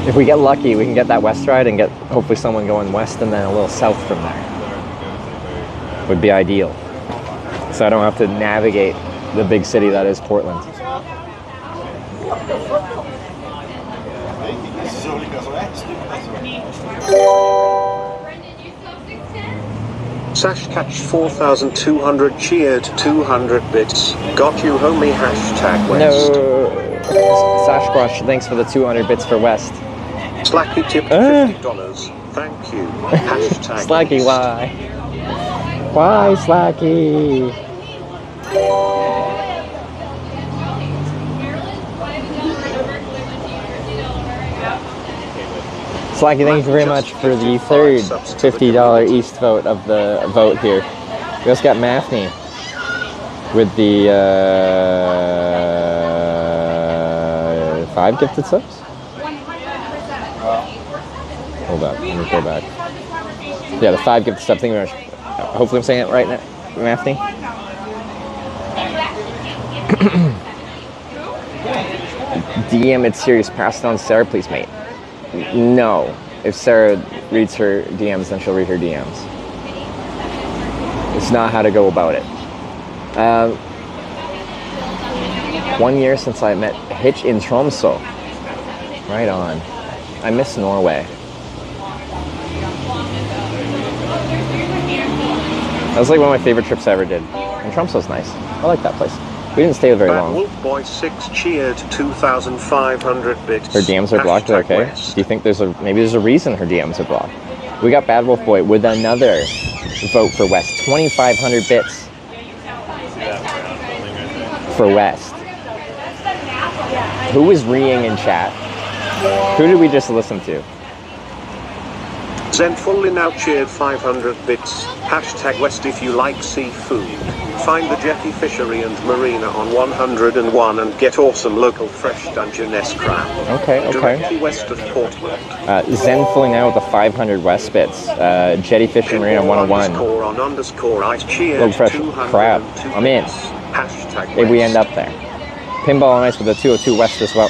If we get lucky, we can get that west ride and get hopefully someone going west and then a little south from there. Would be ideal. So I don't have to navigate the big city that is Portland. Sash catch 4,200 cheered 200 bits. Got you homie hashtag West. No. Sasquatch, thanks for the 200 bits for West. Slacky tipped $50. Thank you. Hashtag Slacky, West. why? Why, Slacky? Slacky, thank you very much for the third $50 East vote of the vote here. We also got Maffney with the 5 gifted subs. Hold up, let me go back. Yeah, the 5 gifted subs. Thank you very much. Hopefully I'm saying it right now, Maffney. DM it's serious. Pass it on Sarah, please, mate. No. If Sarah reads her DMs, then she'll read her DMs. It's not how to go about it. 1 year since I met Hitch in Tromsø. Right on. I miss Norway. That was like one of my favorite trips I ever did. And Tromsø's nice. I like that place. We didn't stay very long. Wolf Boy 6 cheered 2,500 bits. Her DMs are blocked, okay? Do you think maybe there's a reason her DMs are blocked? We got Bad Wolf Boy with another vote for West. 2,500 bits for West. Who was reeing in chat? Who did we just listen to? Zen Fully now cheered 500 bits. Hashtag West if you like seafood. Find the jetty fishery and marina on 101 and get awesome local fresh Dungeness crab. Okay. Directly west of Portland. Zen Fully now with the 500 West bits. Jetty Fishing Marina 101. _ ice cheered Local fresh crab. I'm in. Hashtag If we end up there. Pinball on Ice with the 202 West as well.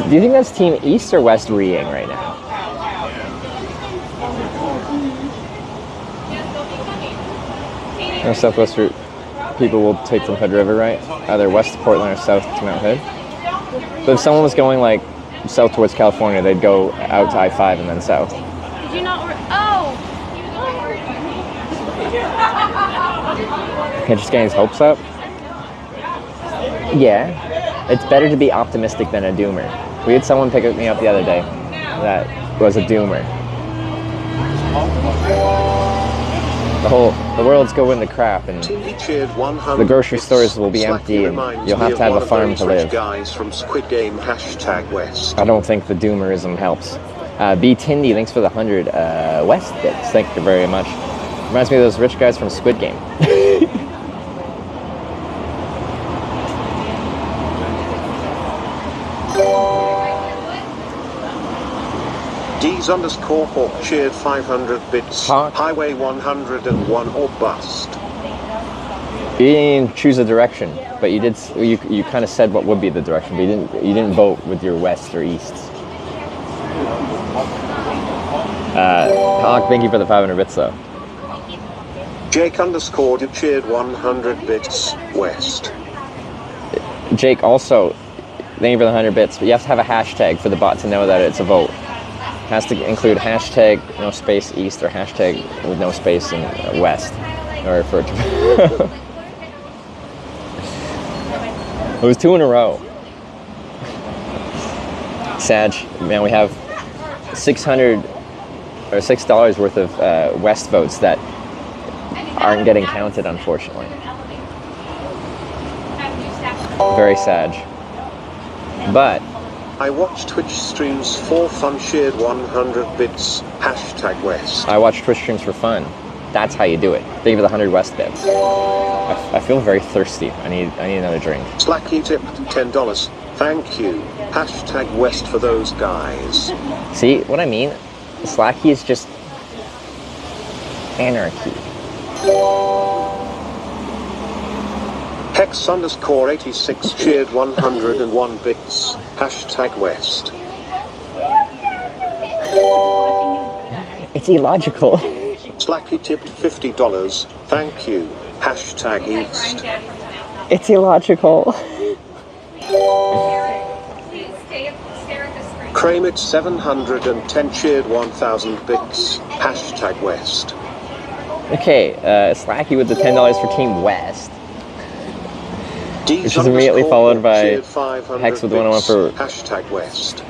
Do you think that's Team East or West reeing right now? Southwest route people will take from Hood River, right? Either west to Portland or south to Mount Hood. But if someone was going like south towards California, they'd go out to I-5 and then south. Did you not? Oh! Just getting his hopes up? Yeah. It's better to be optimistic than a doomer. We had someone pick me up the other day that was a doomer. The world's going to crap, and the grocery stores will be empty, and you'll have to have a farm to live. Guys from Squid Game hashtag West. I don't think the doomerism helps. B. Tindy, thanks for the 100 West bits. Thank you very much. Reminds me of those rich guys from Squid Game. D's underscore Hawk cheered 500 bits. Highway 101 or bust. You didn't even choose a direction, but you did. You kind of said what would be the direction, but you didn't vote with your west or east. Hawk, thank you for the 500 bits though. Jake underscore cheered 100 bits west. Jake also, thank you for the 100 bits, but you have to have a hashtag for the bot to know that it's a vote. It has to include hashtag no space east or hashtag with no space in west, or for it to. It was 2 in a row. Sag, man, we have $600 or $6 worth of West votes that aren't getting counted, unfortunately. Very sad. But I watch Twitch streams for fun shared 100 bits. Hashtag West. I watch Twitch streams for fun. That's how you do it. Thank you for the 100 West bits. I feel very thirsty. I need another drink. Slacky tipped $10. Thank you. Hashtag West for those guys. See what I mean? Slacky is just anarchy. Hex underscore 86 cheered 101 bits. Hashtag West. It's illogical. Slacky tipped $50. Thank you. Hashtag East. It's illogical. Kramit 710 cheered 1000 bits. Hashtag West. Okay, Slacky with the $10 for Team West. Which is immediately followed by Hex with the 101 for hashtag West.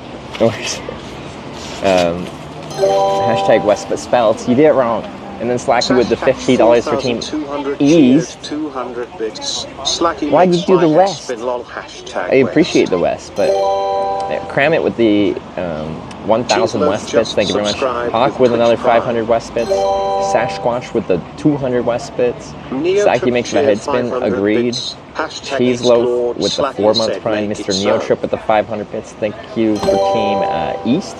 Hashtag West but spelled. You did it wrong. And then Slacky with the $50 for Team East. 200 bits. Slacky why'd you do the West? Hashtag I appreciate the West, but cram it with the 1,000 West bits. Thank you very much. Hawk with another 500 West bits. Sasquatch with the 200 West bits. Slacky makes the head spin. Agreed. Cheese Loaf with the 4-month prime. Mr. Neotrip with the 500 bits. Thank you for Team East.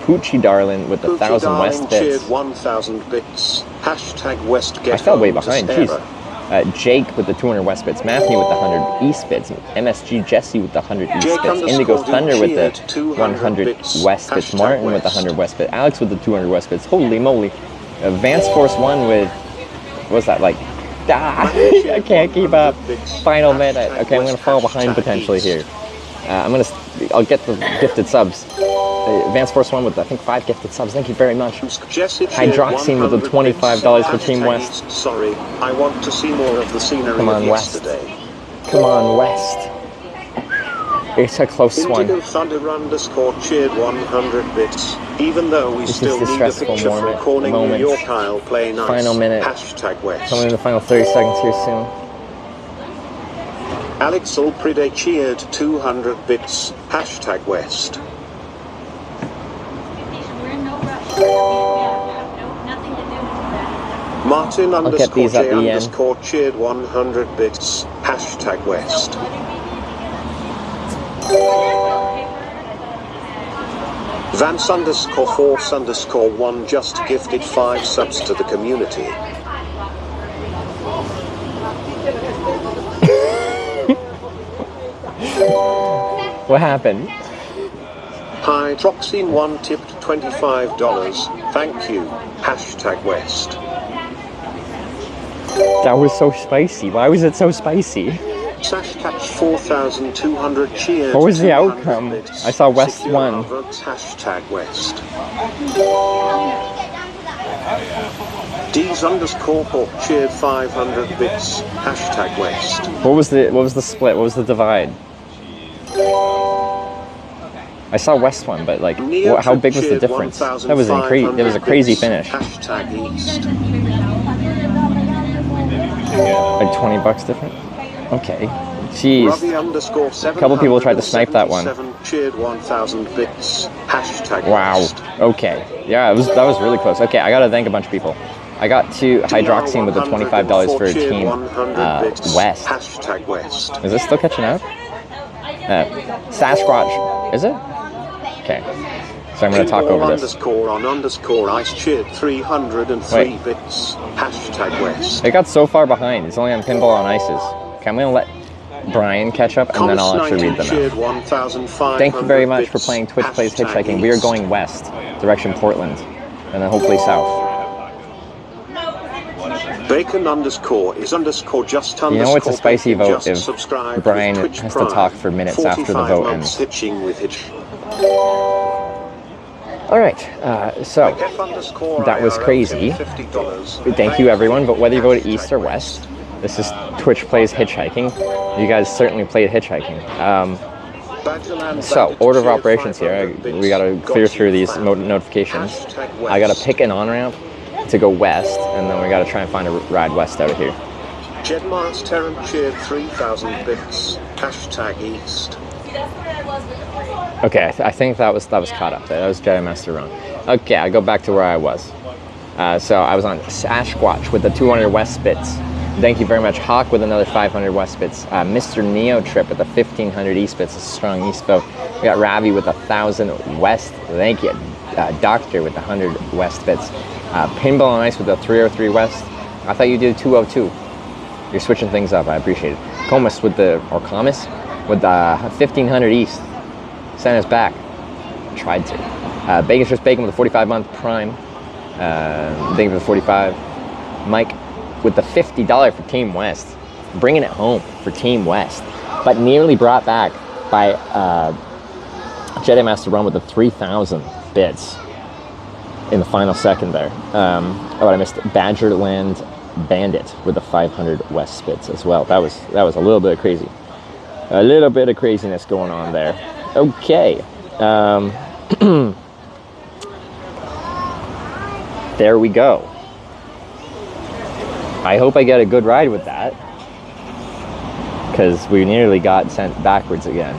Poochie Darlin with the 1,000 West bits. 1,000 bits. Hashtag West. I fell way behind. Jeez. Jake with the 200 West bits. Matthew with the 100 East bits. MSG Jesse with the 100 East bits. Indigo Thunder with the 100 West bits. Martin with the 100 West bits. Alex with the 200 West bits. Holy moly. Vance Force 1 with, what's that, like, I can't keep up. Final minute. Okay, I'm going to fall behind potentially here. I'll get the gifted subs. Vance Force 1 with, I think, 5 gifted subs. Thank you very much. Hydroxine with the $25 for Team West. Sorry, I want to see more of the scenery. Come on, West. Come on, West. It's a close one. Indigo Thunder underscore cheered 100 bits. Even though we still need a picture from Corning, New York, I'll play nice. Final minute. Hashtag West. Coming in the final 30 seconds here soon. Alex Ulpride cheered 200 bits. Hashtag West. Martin underscore J underscore cheered 100 bits. Hashtag West. Vance underscore Force underscore 1 just gifted 5 subs to the community. What happened? Hydroxine 1 tipped $25. Thank you. Hashtag West. That was so spicy. Why was it so spicy? Sashcatch 4,200 cheered. What was the outcome? I saw West 1. Hashtag West. D's underscore Hawk cheered 500 bits. Hashtag West. What was the split? What was the divide? I saw West 1, but like, how big was the difference? That was a crazy finish. Hashtag East. Like $20 difference? Okay. Jeez. A couple people tried to snipe that one. Cheered 1,000 bits. Hashtag wow. West. Okay. Yeah, that was really close. Okay, I gotta thank a bunch of people. I got to Hydroxine with the $25 for Team West. Hashtag West. Is this still catching up? Sasquatch. Is it? Okay. So I'm going to talk over this. Underscore on underscore ice cheered 303 bits. Hashtag West. It got so far behind. It's only on Pinball on Ices. Okay, I'm going to let Brian catch up, and then I'll actually read them out. Thank you very much for playing Twitch Plays Hitchhiking. We are going west, direction Portland, and then hopefully south. Bacon underscore is underscore just underscore. You know it's a spicy vote if subscribe Brian has to talk for minutes after the vote ends. Hitching with Hitch. Alright, so that was crazy. Thank you everyone, but whether you voted east or west, this is Twitch Plays Hitchhiking. You guys certainly played hitchhiking. So, order of operations here. We gotta clear through these notifications. I gotta pick an on-ramp to go west, and then we gotta try and find a ride west out of here. Jedmars Terran cheered 3,000 bits. Hashtag East. Okay, I think that was caught up there. That was Jedi Master Ron. Okay, I go back to where I was. So I was on Sasquatch with the 200 West bits. Thank you very much. Hawk with another 500 West bits. Mr. Neo Trip with the 1,500 East bits. A strong East vote. We got Ravi with 1,000 West. Thank you. Doctor with 100 West bits. Pinball on Ice with the 303 West. I thought you did 202. You're switching things up. I appreciate it. Comus with the 1,500 East. Sent us back. Tried to. Bacon Strips Bacon with a 45-month Prime. Thank you for the 45. Mike with the $50 for Team West. Bringing it home for Team West. But nearly brought back by Jedi Master Run with the 3,000 bits in the final second there. But I missed Badgerland Bandit with the 500 West bits as well. That was a little bit crazy. A little bit of craziness going on there. Okay. There we go. I hope I get a good ride with that, because we nearly got sent backwards again.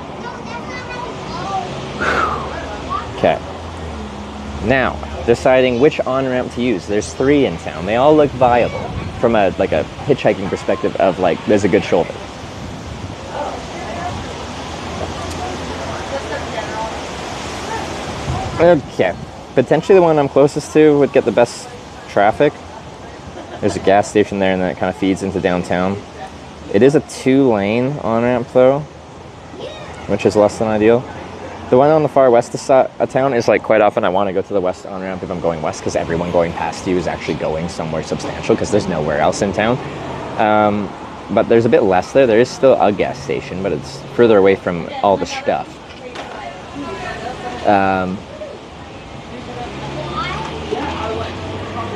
Okay. Now, deciding which on-ramp to use. There's 3 in town. They all look viable from a hitchhiking perspective of there's a good shoulder. Okay. Potentially the one I'm closest to would get the best traffic. There's a gas station there, and then it kind of feeds into downtown. It is a 2-lane on-ramp, though, which is less than ideal. The one on the far west of town is quite often I want to go to the west on-ramp if I'm going west, because everyone going past you is actually going somewhere substantial, because there's nowhere else in town. But there's a bit less there. There is still a gas station, but it's further away from all the stuff.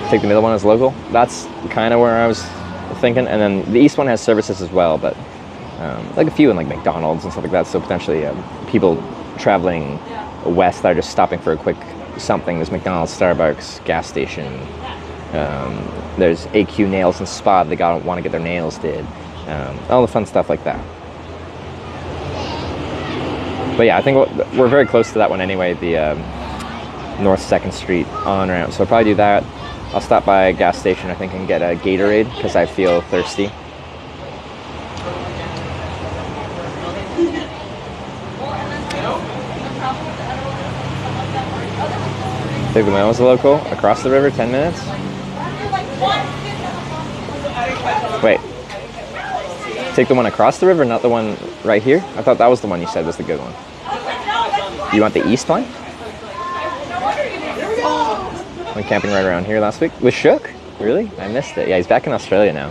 Take the middle one as local. That's kind of where I was thinking. And then the east one has services as well, but a few in McDonald's and stuff like that. So potentially people traveling west that are just stopping for a quick something. There's McDonald's, Starbucks, gas station. There's AQ Nails and Spa. They want to get their nails did. All the fun stuff like that. But yeah, I think we're very close to that one anyway. The North 2nd Street on-ramp. So I'll probably do that. I'll stop by a gas station, I think, and get a Gatorade, because I feel thirsty. Take the Miles local, across the river, 10 minutes. Wait. Take the one across the river, not the one right here? I thought that was the one you said was the good one. You want the east one? Went camping right around here last week with Shook. Really? I missed it. Yeah, he's back in Australia now.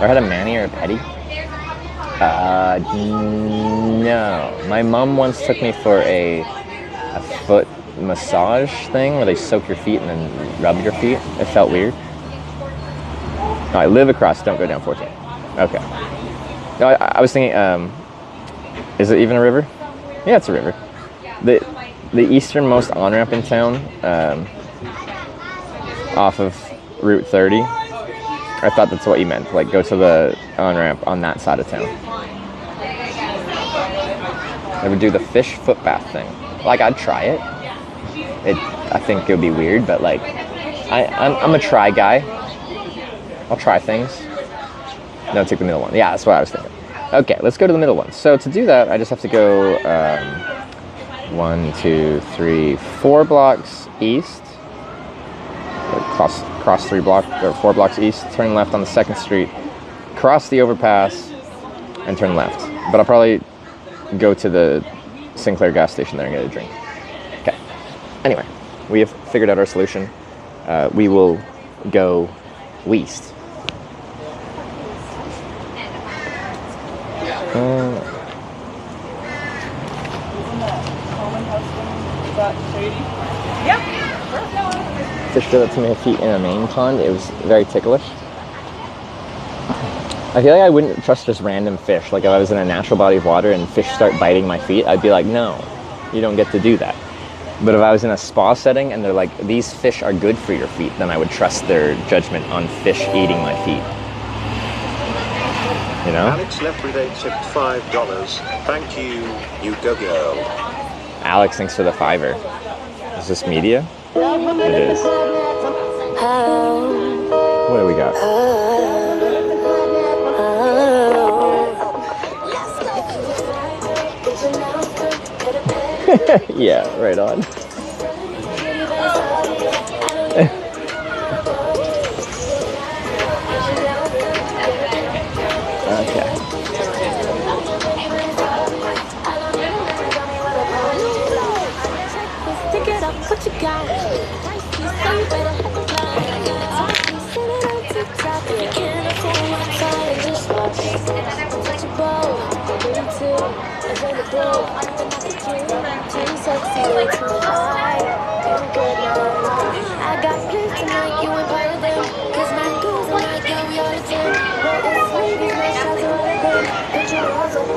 Or had a Manny or a Petty? No. My mom once took me for a foot massage thing where they soak your feet and then rub your feet. It felt weird. No, I live across. Don't go down 14. Okay. No, I was thinking, is it even a river? Yeah, it's a river. The easternmost on-ramp in town, off of Route 30. I thought that's what you meant, go to the on-ramp on that side of town. I would do the fish footbath thing. I'd try it. I think it would be weird, but I'm a try guy. I'll try things. No, take the middle one. Yeah, that's what I was thinking. Okay, let's go to the middle one. So to do that, I just have to go 1, 2, 3, 4 blocks east. Cross 4 blocks east, turn left on the 2nd Street, cross the overpass, and turn left. But I'll probably go to the Sinclair gas station there and get a drink. Okay. Anyway, we have figured out our solution. We will go west. Fish stood up to my feet in a main pond. It was very ticklish. I feel like I wouldn't trust just random fish. Like if I was in a natural body of water and fish start biting my feet, I'd be like, no, you don't get to do that. But if I was in a spa setting and they're like, these fish are good for your feet, then I would trust their judgment on fish eating my feet. You know? Alex left with $85. Thank you, you go girl. Alex, thanks for the $5. Is this media? It is. What do we got? Yeah, right on. Okay. What you got? You say you better have a plan. Send it on TikTok. If you can't afford one time, just watch. Untouchable, pretty too, available. Another cute, too sexy, way too high. Doing good now. I got plans tonight, you ain't part of them. Cause my girls and my girl, we all the same. Well, it's ladies, my shots are all of them. Put your hands up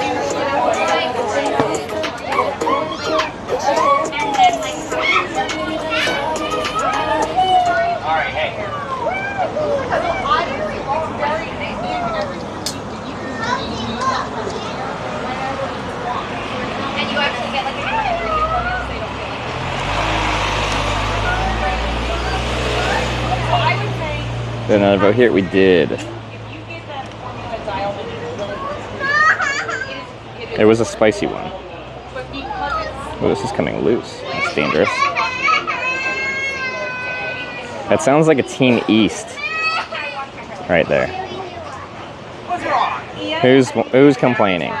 in the sky. Then over here we did. It was a spicy one. Oh, this is coming loose. That's dangerous. That sounds like a Team East. Right there. Who's complaining?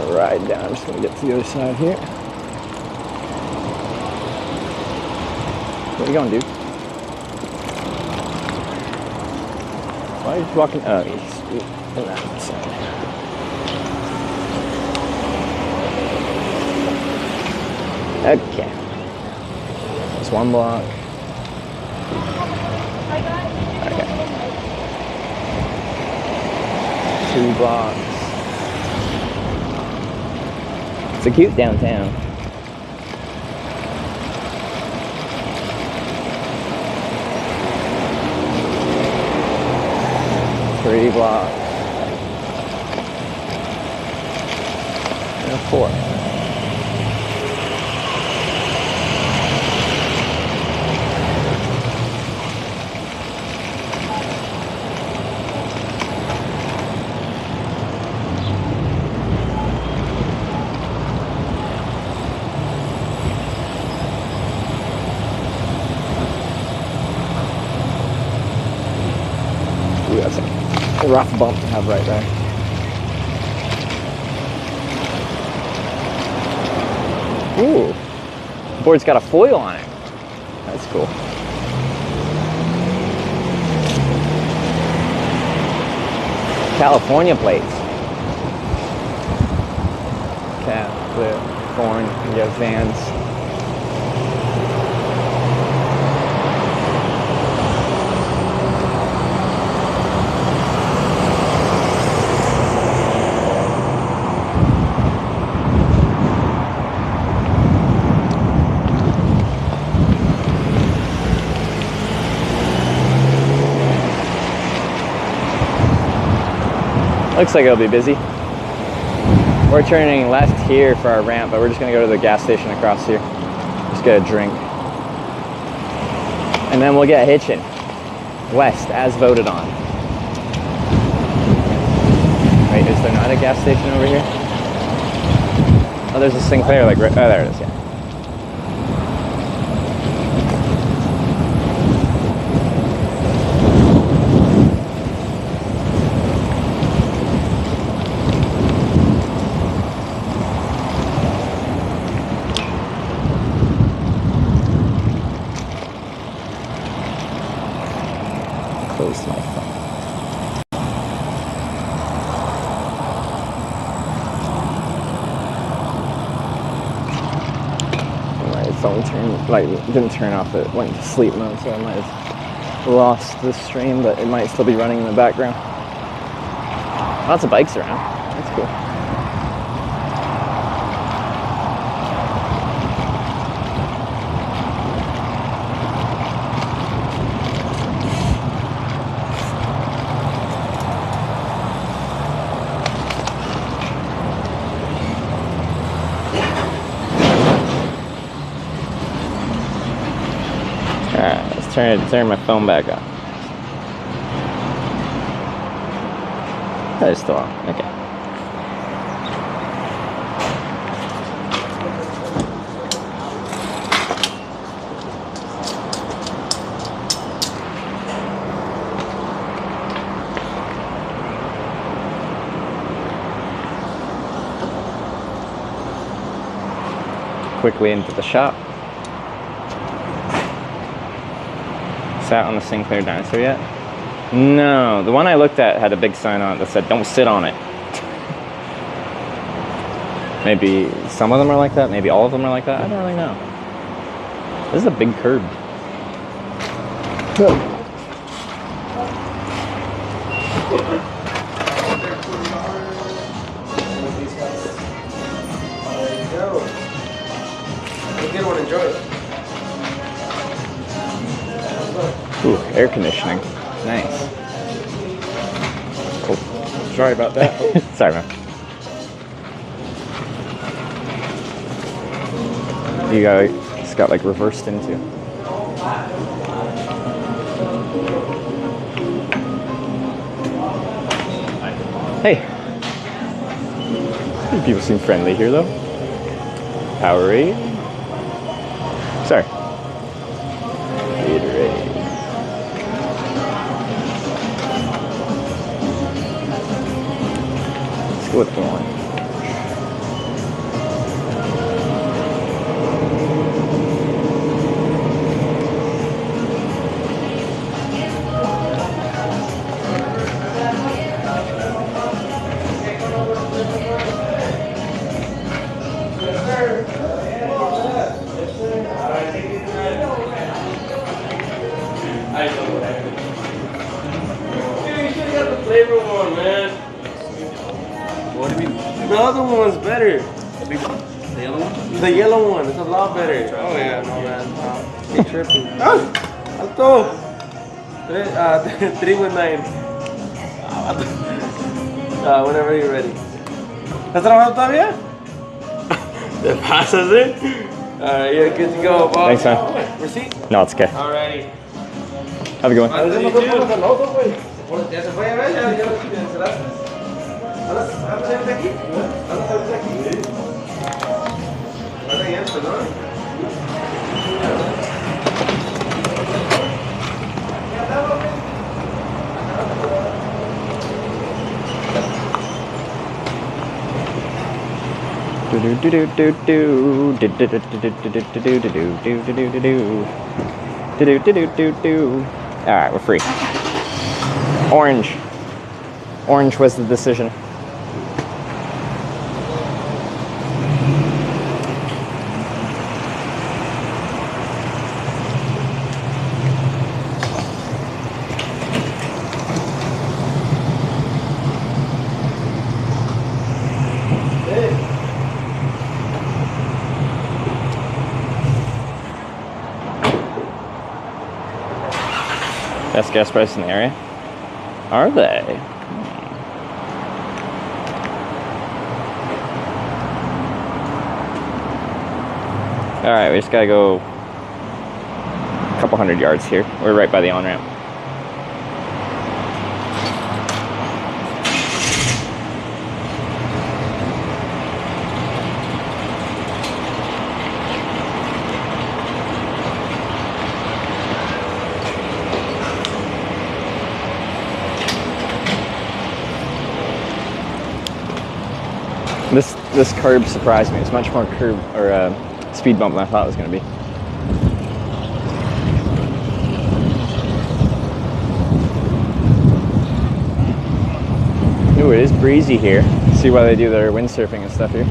Ride down. I'm just gonna get to the other side here. Where you going, dude? Why are you walking? Oh, he's on that side. Okay. It's 1 block. Okay. 2 blocks. It's a cute downtown. Three blocks. And 4. Ooh, that's a rough bump to have right there. Ooh, the board's got a foil on it. That's cool. California plates. corn. You have vans. Looks like it'll be busy. We're turning left here for our ramp, but we're just gonna go to the gas station across here. Just get a drink. And then we'll get hitching west as voted on. Wait, is there not a gas station over here? Oh, there's a Sinclair, like, right, oh, there it is, yeah. Close my phone. My phone turned, like, didn't turn off, it went to sleep mode, so I might have lost the stream, but it might still be running in the background. Lots of bikes around. That's cool. Alright, let's turn my phone back on. That is still on. Okay. Quickly into the shop. Sat on the Sinclair Dinosaur yet? No, the one I looked at had a big sign on it that said, "Don't sit on it." Maybe some of them are like that, maybe all of them are like that, I don't really know. This is a big curb. Good one, enjoy it. Ooh, air conditioning. Nice. Cool. Sorry about that. Sorry, man. You got, it's got like reversed into. Hey. These people seem friendly here though. Powerade. Sorry. Gatorade. Let's go with one. Flavor one, man. What do you mean? The other one's better. The yellow one? The yellow one. It's a lot better. Oh yeah, no man. Keep tripping. Ah! Alto! 319. Whenever you're ready. ¿Estás trabajando todavía? ¿Te pasas, eh? Alright, you're good to go, boss. Thanks, man. Receipt? No, it's okay. Alrighty. Have a good one. Ya se fue a ver, ya lo tienen. Gracias. ¿Hablas aquí? ¿Hablas aquí? Ahora ya, perdón. Alright, we're free. Orange. Orange was the decision. Best gas prices in the area? Are they? Alright, we just gotta go a couple hundred yards here. We're right by the on-ramp. This curb surprised me. It's much more curb or speed bump than I thought it was going to be. Ooh, it is breezy here. See why they do their windsurfing and stuff here.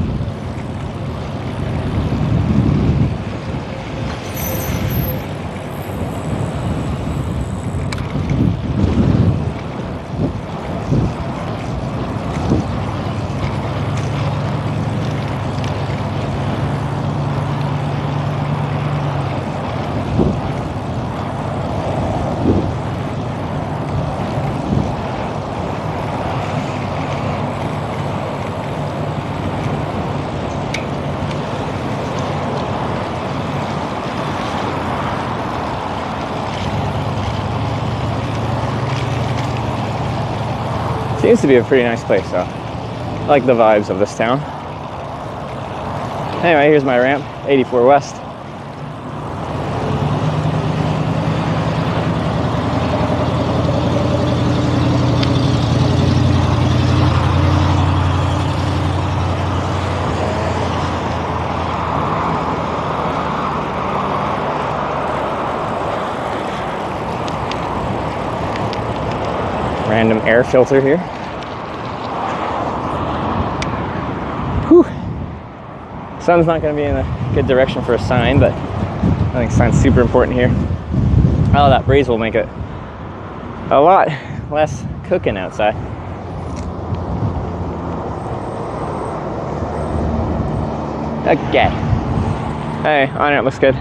Seems to be a pretty nice place, though. I like the vibes of this town. Anyway, here's my ramp, 84 West. Random air filter here. Whew. Sun's not going to be in a good direction for a sign, but I think sign's super important here. Oh, that breeze will make it a lot less cooking outside. Okay. Hey, on it looks good.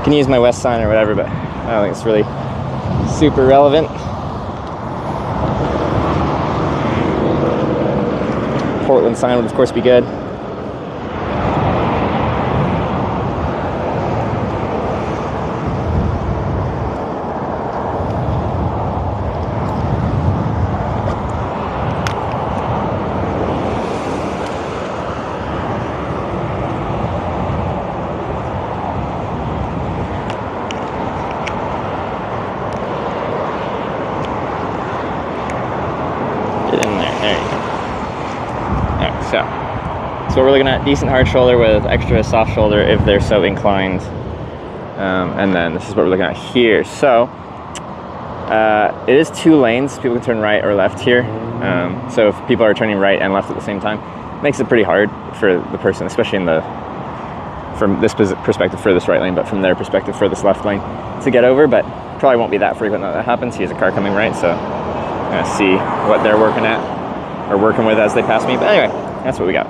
Can use my west sign or whatever, but I don't think it's really super relevant. Portland sign would of course be good. So we're looking at decent hard shoulder with extra soft shoulder if they're so inclined. And then this is what we're looking at here. So it is 2 lanes. People can turn right or left here. So if people are turning right and left at the same time, it makes it pretty hard for the person, especially from this perspective, furthest right lane, but from their perspective, furthest left lane, to get over. But probably won't be that frequent that happens. Here's a car coming right, so I'm gonna see what they're working with as they pass me. But anyway, that's what we got.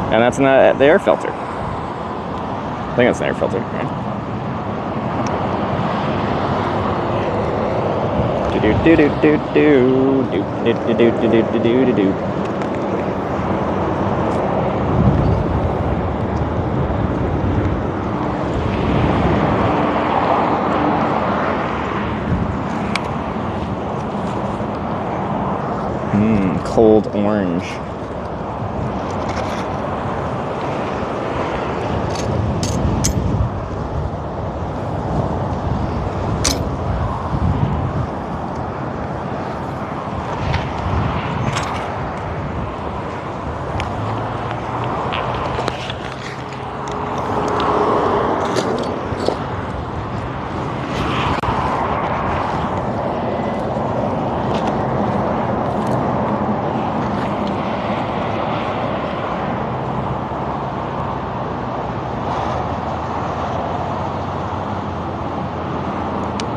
And that's not the air filter. I think that's an air filter, right? Cold orange.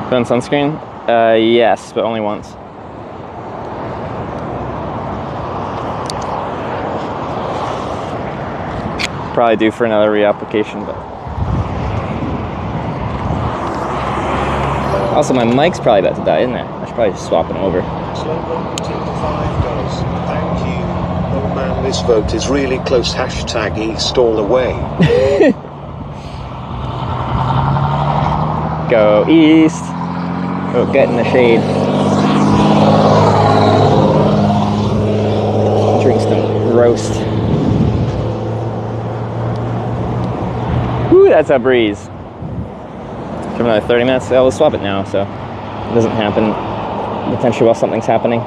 Put on sunscreen? Yes, but only once. probably due for another reapplication, but also my mic's probably about to die, isn't it? I should probably just swap it over. Thank you. Oh man, this vote is really close. Hashtag East all the way. Go east. Go get in the shade. Drink some roast. Woo, that's a breeze. For another 30 minutes. We'll swap it now, so it doesn't happen potentially while something's happening.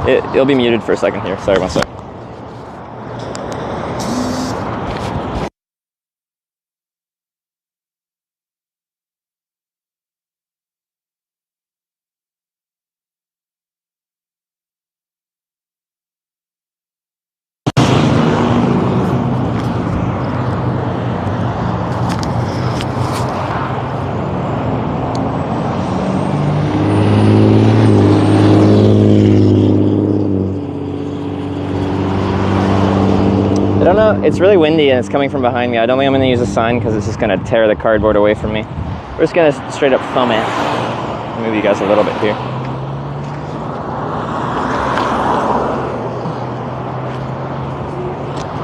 It'll be muted for a second here. Sorry, one sec. I don't know, it's really windy and it's coming from behind me. I don't think I'm going to use a sign because it's just going to tear the cardboard away from me. We're just going to straight up thumb it. I'll move you guys a little bit here.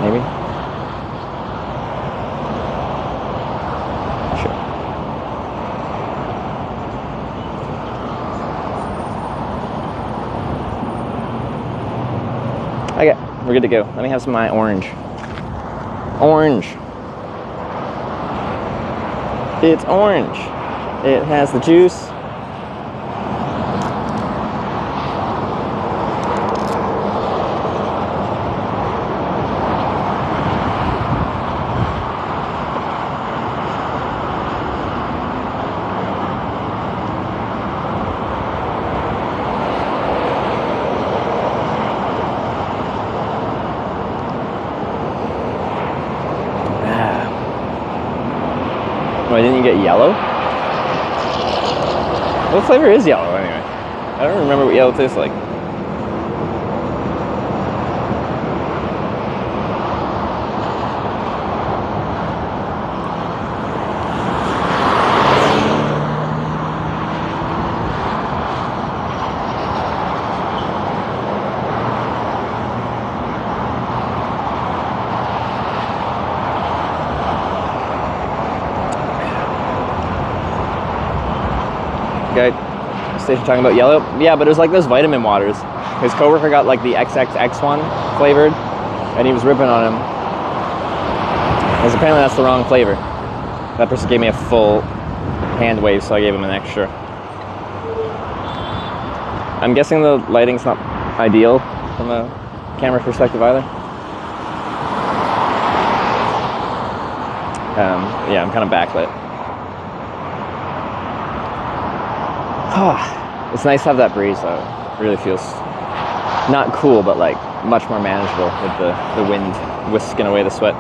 Maybe? Sure. Okay, we're good to go. Let me have some of my orange. Orange. It's orange. It has the juice. Why didn't you get yellow? What flavor is yellow anyway? I don't remember what yellow tastes like. Guy station talking about yellow. Yeah, but it was like those vitamin waters. His coworker got like the XXX one flavored, and he was ripping on him. Because apparently that's the wrong flavor. That person gave me a full hand wave, so I gave him an extra. I'm guessing the lighting's not ideal from a camera perspective either. Yeah, I'm kind of backlit. It's nice to have that breeze though. It really feels not cool, but like much more manageable with the wind whisking away the sweat.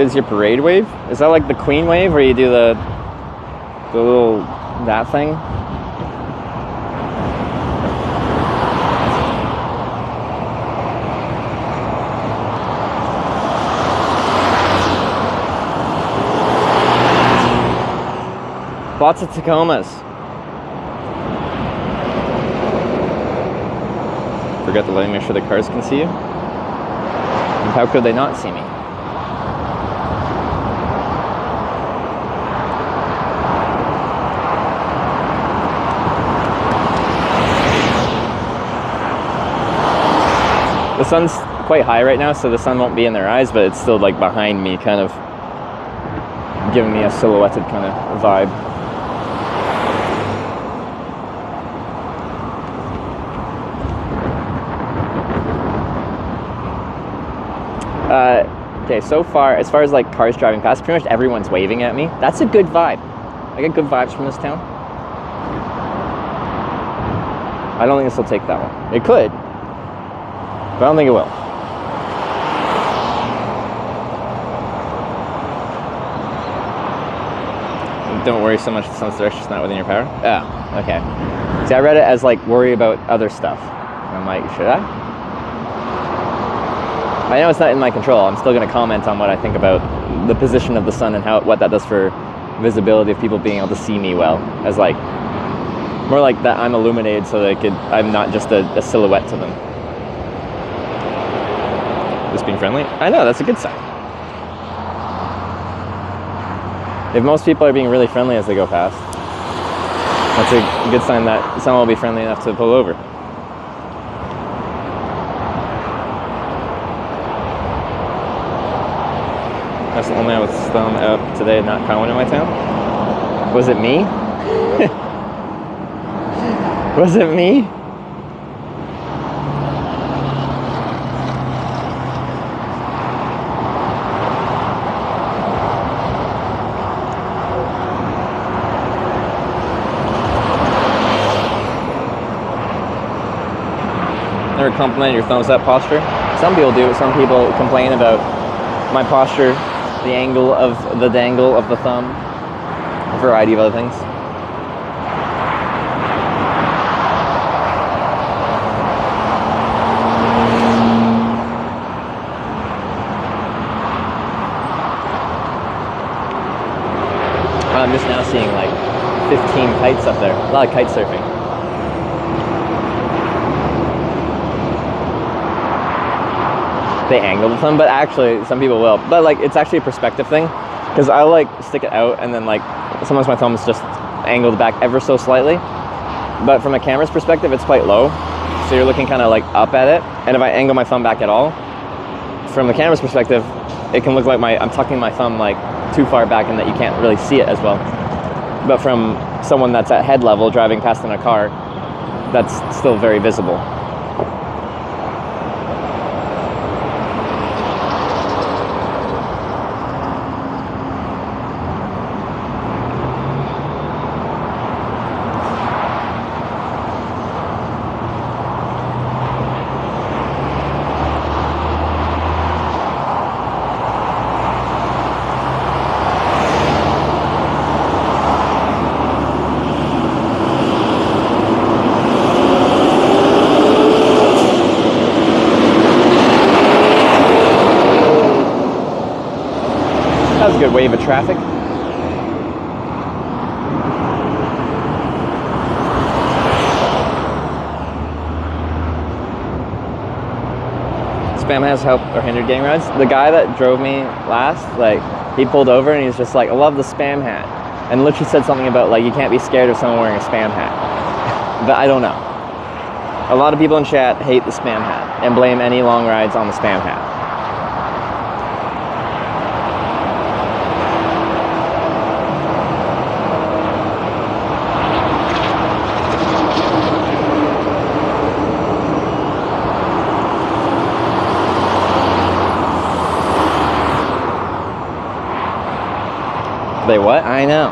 Is your parade wave? Is that like the Queen wave where you do the little that thing? Lots of Tacomas. Forgot to make sure the cars can see you. And how could they not see me? The sun's quite high right now, so the sun won't be in their eyes, but it's still like behind me, kind of giving me a silhouetted kind of vibe. Okay, so far, as far as like cars driving past, pretty much everyone's waving at me. That's a good vibe. I get good vibes from this town. I don't think this will take that one. It could, but I don't think it will. don't worry so much if some direction's not within your power. Oh, okay. See, I read it as like worry about other stuff. And I'm like, should I? I know it's not in my control. I'm still going to comment on what I think about the position of the sun and what that does for visibility of people being able to see me well. As like, more like that I'm illuminated so that I'm not just a silhouette to them. Just being friendly? I know, that's a good sign. If most people are being really friendly as they go past, that's a good sign that someone will be friendly enough to pull over. That's the only man with his thumb out today not common in my town. Was it me? Was it me? Never compliment your thumbs up posture. Some people do. Some people complain about my posture, the angle of the dangle of the thumb, a variety of other things. I'm just now seeing like 15 kites up there. A lot of kite surfing. They angle the thumb, but actually some people will. But like it's actually a perspective thing, because I like stick it out and then like sometimes my thumb is just angled back ever so slightly. But from a camera's perspective, it's quite low, so you're looking kind of like up at it. And if I angle my thumb back at all, from the camera's perspective, it can look like I'm tucking my thumb like too far back and that you can't really see it as well. But from someone that's at head level driving past in a car, that's still very visible. Good wave of traffic. Spam has helped or hindered gang rides. The guy that drove me last, like, he pulled over and he's just like, I love the spam hat. And literally said something about like, you can't be scared of someone wearing a spam hat. But I don't know. A lot of people in chat hate the spam hat and blame any long rides on the spam hat. They what? I know.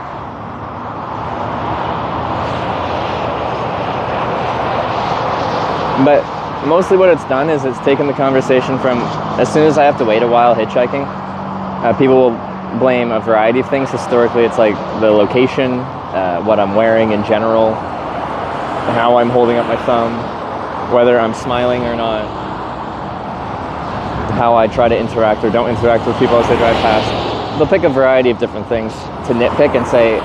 But mostly what it's done is it's taken the conversation from, as soon as I have to wait a while hitchhiking, people will blame a variety of things. Historically, it's like the location, what I'm wearing in general, how I'm holding up my thumb, whether I'm smiling or not, how I try to interact or don't interact with people as they drive past. They'll pick a variety of different things to nitpick and say,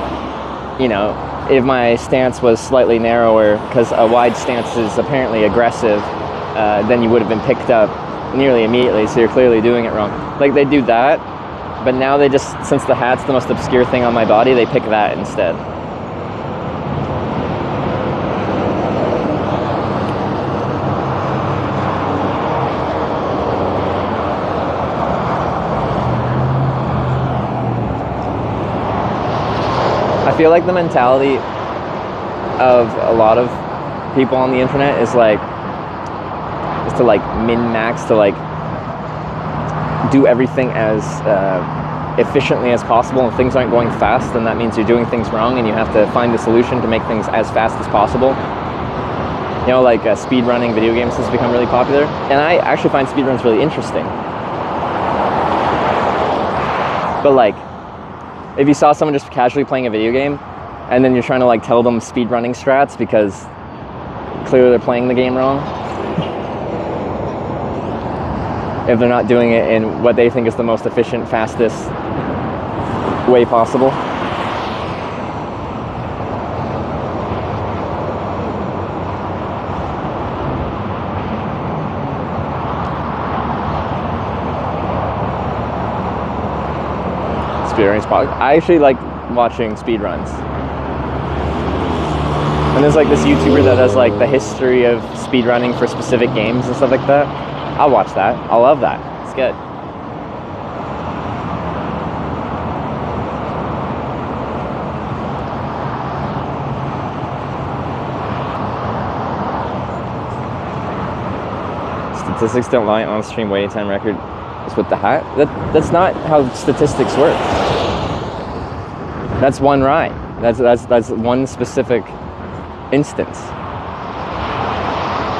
you know, if my stance was slightly narrower, because a wide stance is apparently aggressive, then you would have been picked up nearly immediately, so you're clearly doing it wrong. Like, they do that, but now they just, since the hat's the most obscure thing on my body, they pick that instead. I feel like the mentality of a lot of people on the internet is to min-max, to like do everything as efficiently as possible, and things aren't going fast, and that means you're doing things wrong and you have to find a solution to make things as fast as possible. You know, like speed running video games has become really popular, and I actually find speedruns really interesting. But like, if you saw someone just casually playing a video game, and then you're trying to like tell them speedrunning strats because clearly they're playing the game wrong. If they're not doing it in what they think is the most efficient, fastest way possible. Speedrunning spot. I actually like watching speedruns. And there's like this YouTuber that does like the history of speedrunning for specific games and stuff like that. I'll watch that. I love that. It's good. Statistics don't lie. On stream waiting time record is with the hat. That's not how statistics work. That's one ride. That's one specific instance.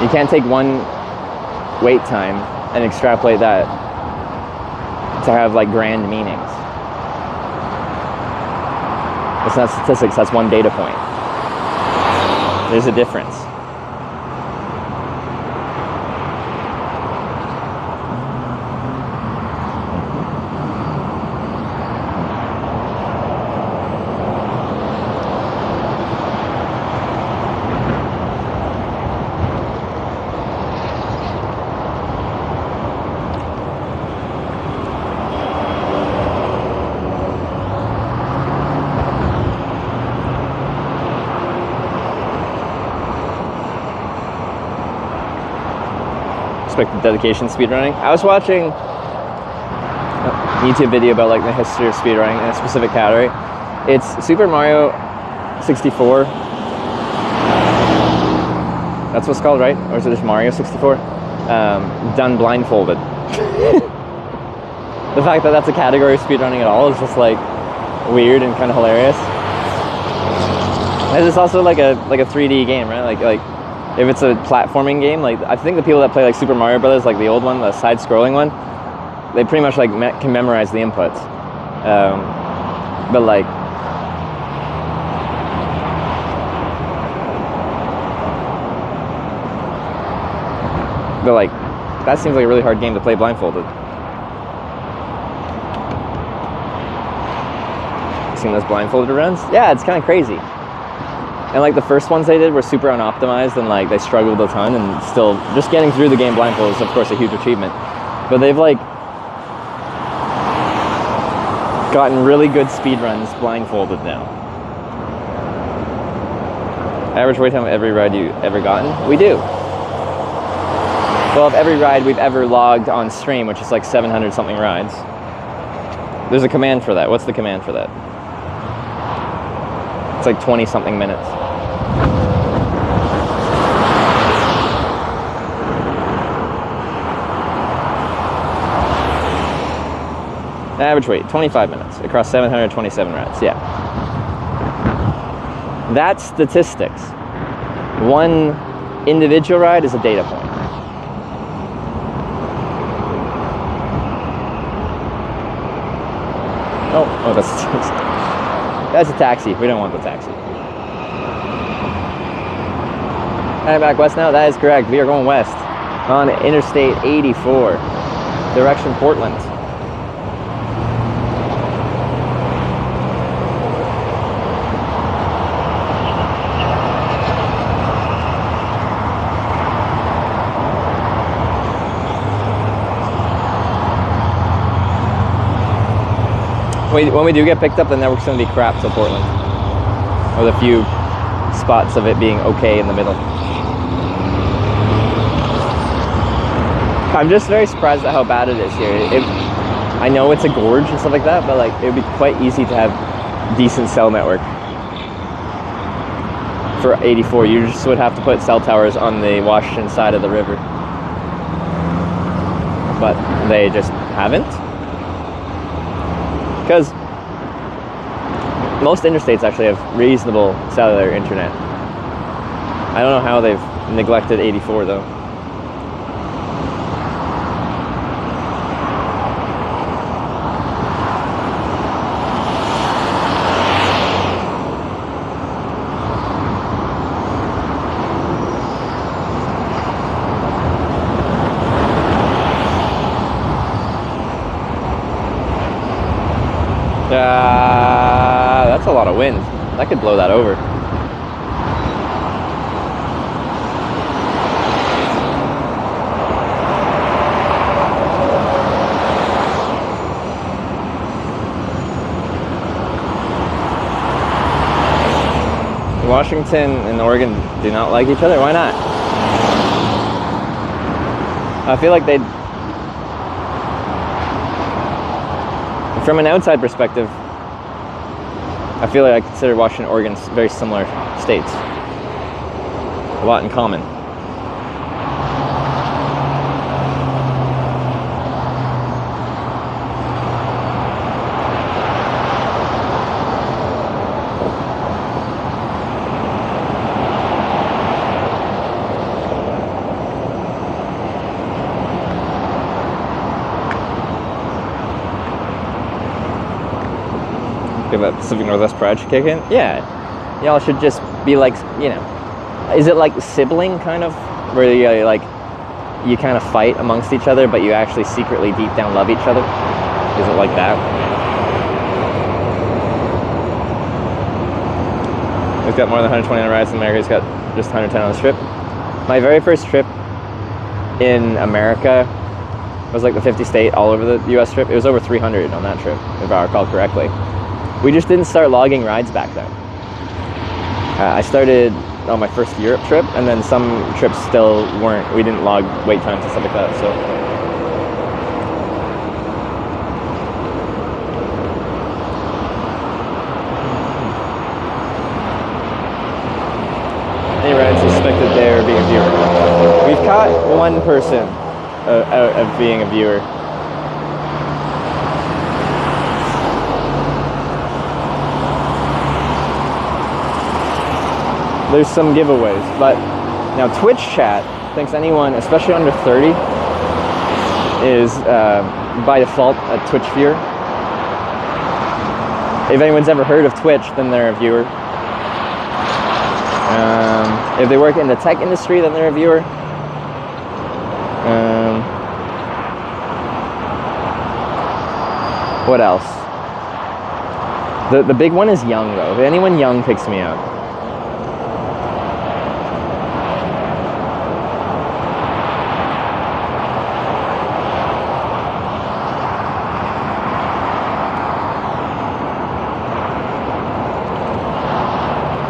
You can't take one wait time and extrapolate that to have like grand meanings. It's not statistics, that's one data point. There's a difference. Expected dedication speedrunning. I was watching a YouTube video about like the history of speedrunning in a specific category. It's Super Mario 64. That's what's called, right? Or is it just Mario 64? Done blindfolded. The fact that that's a category of speedrunning at all is just like weird and kind of hilarious. And it's also like a 3D game, right? Like if it's a platforming game, like I think the people that play like Super Mario Brothers, like the old one, the side-scrolling one, they pretty much like can memorize the inputs. But like, that seems like a really hard game to play blindfolded. Seen those blindfolded runs? Yeah, it's kind of crazy. And like the first ones they did were super unoptimized and like they struggled a ton, and still just getting through the game blindfolded is of course a huge achievement. But they've like gotten really good speedruns blindfolded now. Average wait time of every ride you ever gotten? We do. Well, of every ride we've ever logged on stream, which is like 700 something rides. There's a command for that. What's the command for that? It's like 20 something minutes. Average wait, 25 minutes across 727 rides, yeah. That's statistics. One individual ride is a data point. Oh, that's a taxi. We don't want the taxi. Heading back west now? That is correct. We are going west on Interstate 84, direction Portland. When we do get picked up, the network's going to be crap till Portland, with a few spots of it being okay in the middle. I'm just very surprised at how bad it is here. I know it's a gorge and stuff like that, but like it would be quite easy to have decent cell network. For 84, you just would have to put cell towers on the Washington side of the river. But they just haven't. Because most interstates actually have reasonable cellular internet. I don't know how they've neglected 84 though. That's a lot of wind. That could blow that over. Washington and Oregon do not like each other. Why not? I feel like they'd... From an outside perspective, I feel like I consider Washington and Oregon very similar states. A lot in common. That Pacific Northwest project kicking? Yeah. Y'all should just be like, you know, is it like sibling kind of? Where you like, you kind of fight amongst each other, but you actually secretly deep down love each other? Is it like that? He's got more than 129 rides in America. He's got just 110 on this trip. My very first trip in America was like the 50 state all over the US trip. It was over 300 on that trip, if I recall correctly. We just didn't start logging rides back then. I started on my first Europe trip, and then some trips still weren't. We didn't log wait times and stuff like that. So any rides suspected there being a viewer. We've caught one person out of being a viewer. There's some giveaways, but now Twitch chat thinks anyone, especially under 30, is by default a Twitch viewer. If anyone's ever heard of Twitch, then they're a viewer. If they work in the tech industry, then they're a viewer. What else? The big one is young, though. If anyone young picks me up.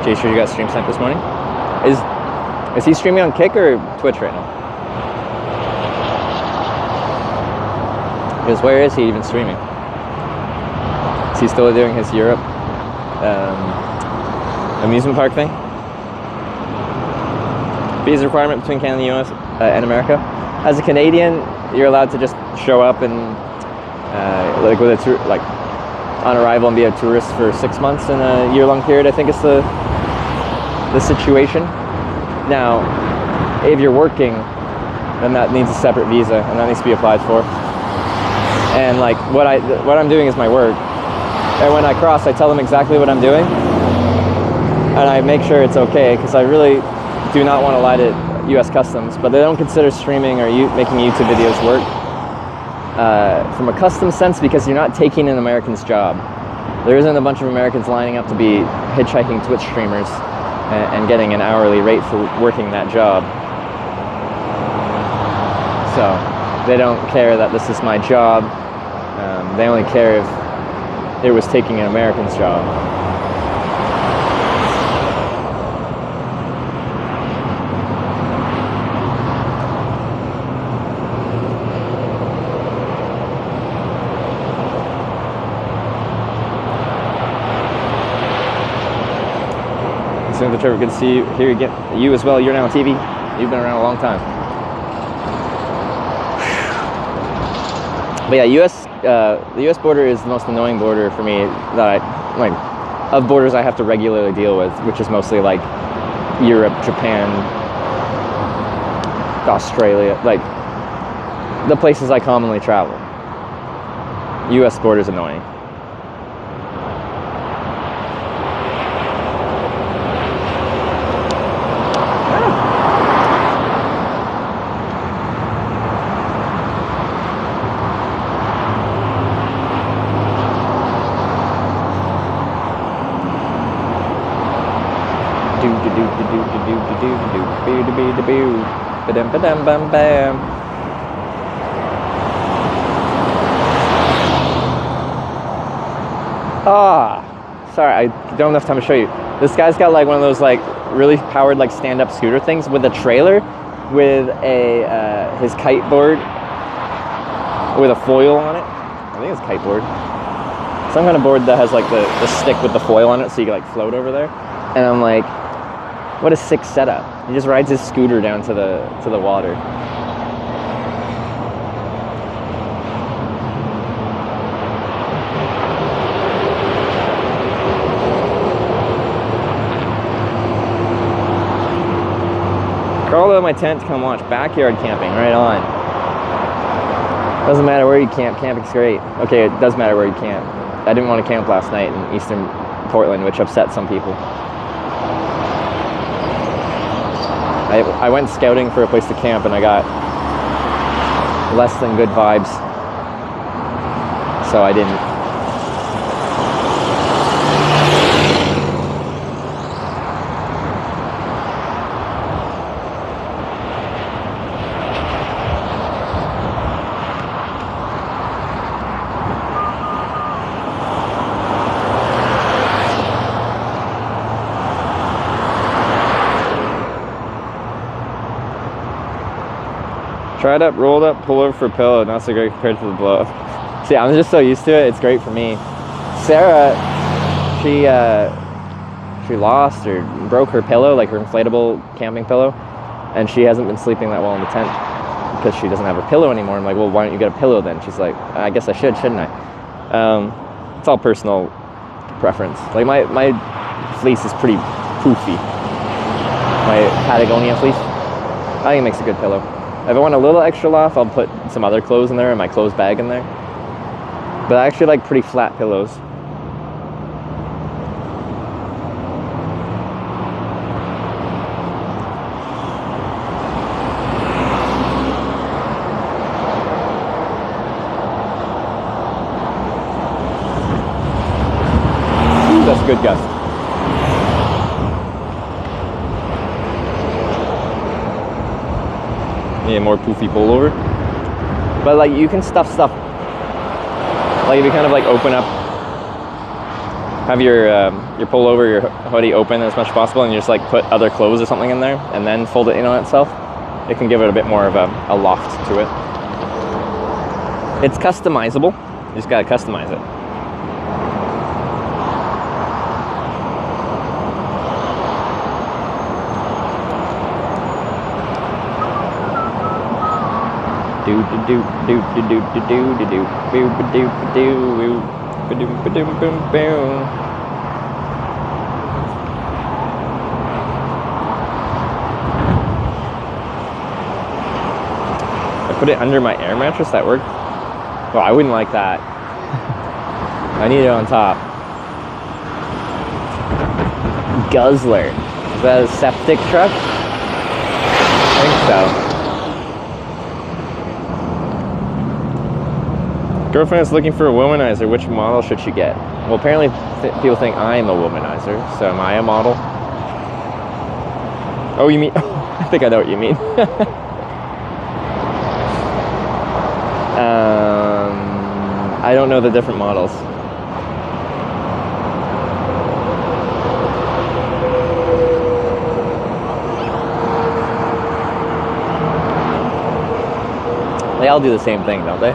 Jay, sure you got stream sent this morning? Is he streaming on Kick or Twitch right now? Because where is he even streaming? Is he still doing his Europe amusement park thing? Visa requirement between Canada and the US and America. As a Canadian, you're allowed to just show up and like with a tour, like on arrival and be a tourist for 6 months in a year-long period. I think is the situation. Now, if you're working, then that needs a separate visa and that needs to be applied for. And like what I'm doing is my work. And when I cross, I tell them exactly what I'm doing, and I make sure it's okay, because I really do not want to lie to U.S. Customs, but they don't consider streaming or making YouTube videos work from a customs sense, because you're not taking an American's job. There isn't a bunch of Americans lining up to be hitchhiking Twitch streamers and getting an hourly rate for working that job. So they don't care that this is my job. They only care if it was taking an American's job. Senator Trevor, good to see you here again. You as well. You're now on TV. You've been around a long time. But yeah, the U.S. border is the most annoying border for me that of borders I have to regularly deal with, which is mostly like Europe, Japan, Australia, like the places I commonly travel. U.S. border is annoying. Sorry, I don't have enough time to show you. This guy's got like one of those like really powered like stand-up scooter things with a trailer with a his kite board with a foil on it. I think it's kite board. Some kind of board that has like the stick with the foil on it so you can like float over there. And I'm like, what a sick setup. He just rides his scooter down to the water. Crawl out of my tent to come watch backyard camping, right on. Doesn't matter where you camp, camping's great. Okay, it does matter where you camp. I didn't want to camp last night in eastern Portland, which upset some people. I went scouting for a place to camp and I got less than good vibes, so I didn't. Tried up, rolled up, pull over for a pillow. Not so great compared to the blow up. See, I'm just so used to it. It's great for me. Sarah, she lost or broke her pillow, like her inflatable camping pillow, and she hasn't been sleeping that well in the tent because she doesn't have her pillow anymore. I'm like, well, why don't you get a pillow then? She's like, I guess I should, shouldn't I? It's all personal preference. Like my fleece is pretty poofy. My Patagonia fleece, I think it makes a good pillow. If I want a little extra loft, I'll put some other clothes in there and my clothes bag in there. But I actually like pretty flat pillows. Ooh, that's a good gust. Yeah, more poofy pullover. But like you can stuff stuff. Like if you kind of like open up, have your pullover, your hoodie open as much as possible, and you just like put other clothes or something in there, and then fold it in on itself. It can give it a bit more of a loft to it. It's customizable. You just gotta customize it. Do do do do do do do do do do boo ba do ba do boo ba do ba do boom boom. I put it under my air mattress. That worked. Well, I wouldn't like that. I need it on top. Guzzler. Is that a septic truck? I think so. Girlfriend is looking for a womanizer. Which model should she get? Well, apparently people think I'm a womanizer, so am I a model? Oh, you mean... I think I know what you mean. I don't know the different models. They all do the same thing, don't they?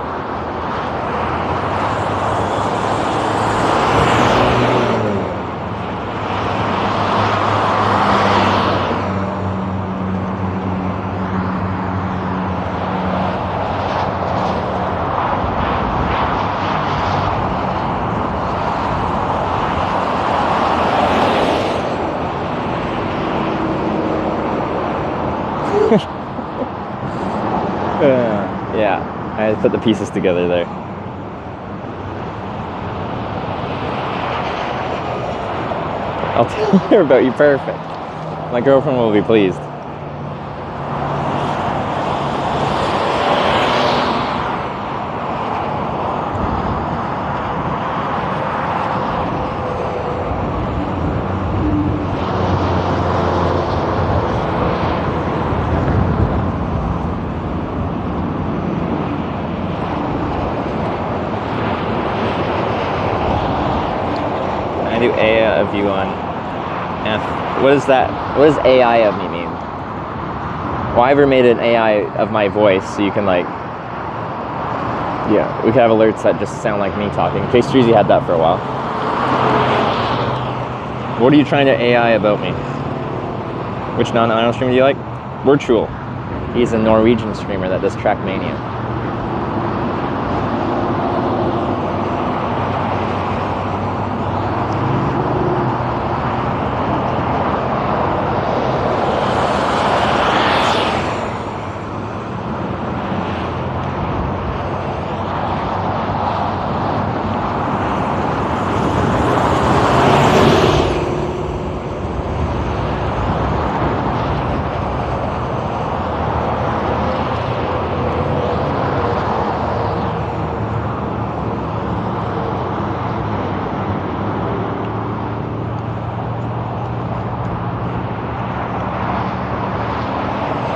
Yeah, I had to put the pieces together there. I'll tell her about you. Perfect. My girlfriend will be pleased. do AI of you on F? What is that? What does AI of me mean? Well, I ever made an AI of my voice so you can like, yeah, we could have alerts that just sound like me talking. Case Treasy had that for a while. What are you trying to AI about me? Which non-idle streamer do you like? Virtual. He's a Norwegian streamer that does Trackmania.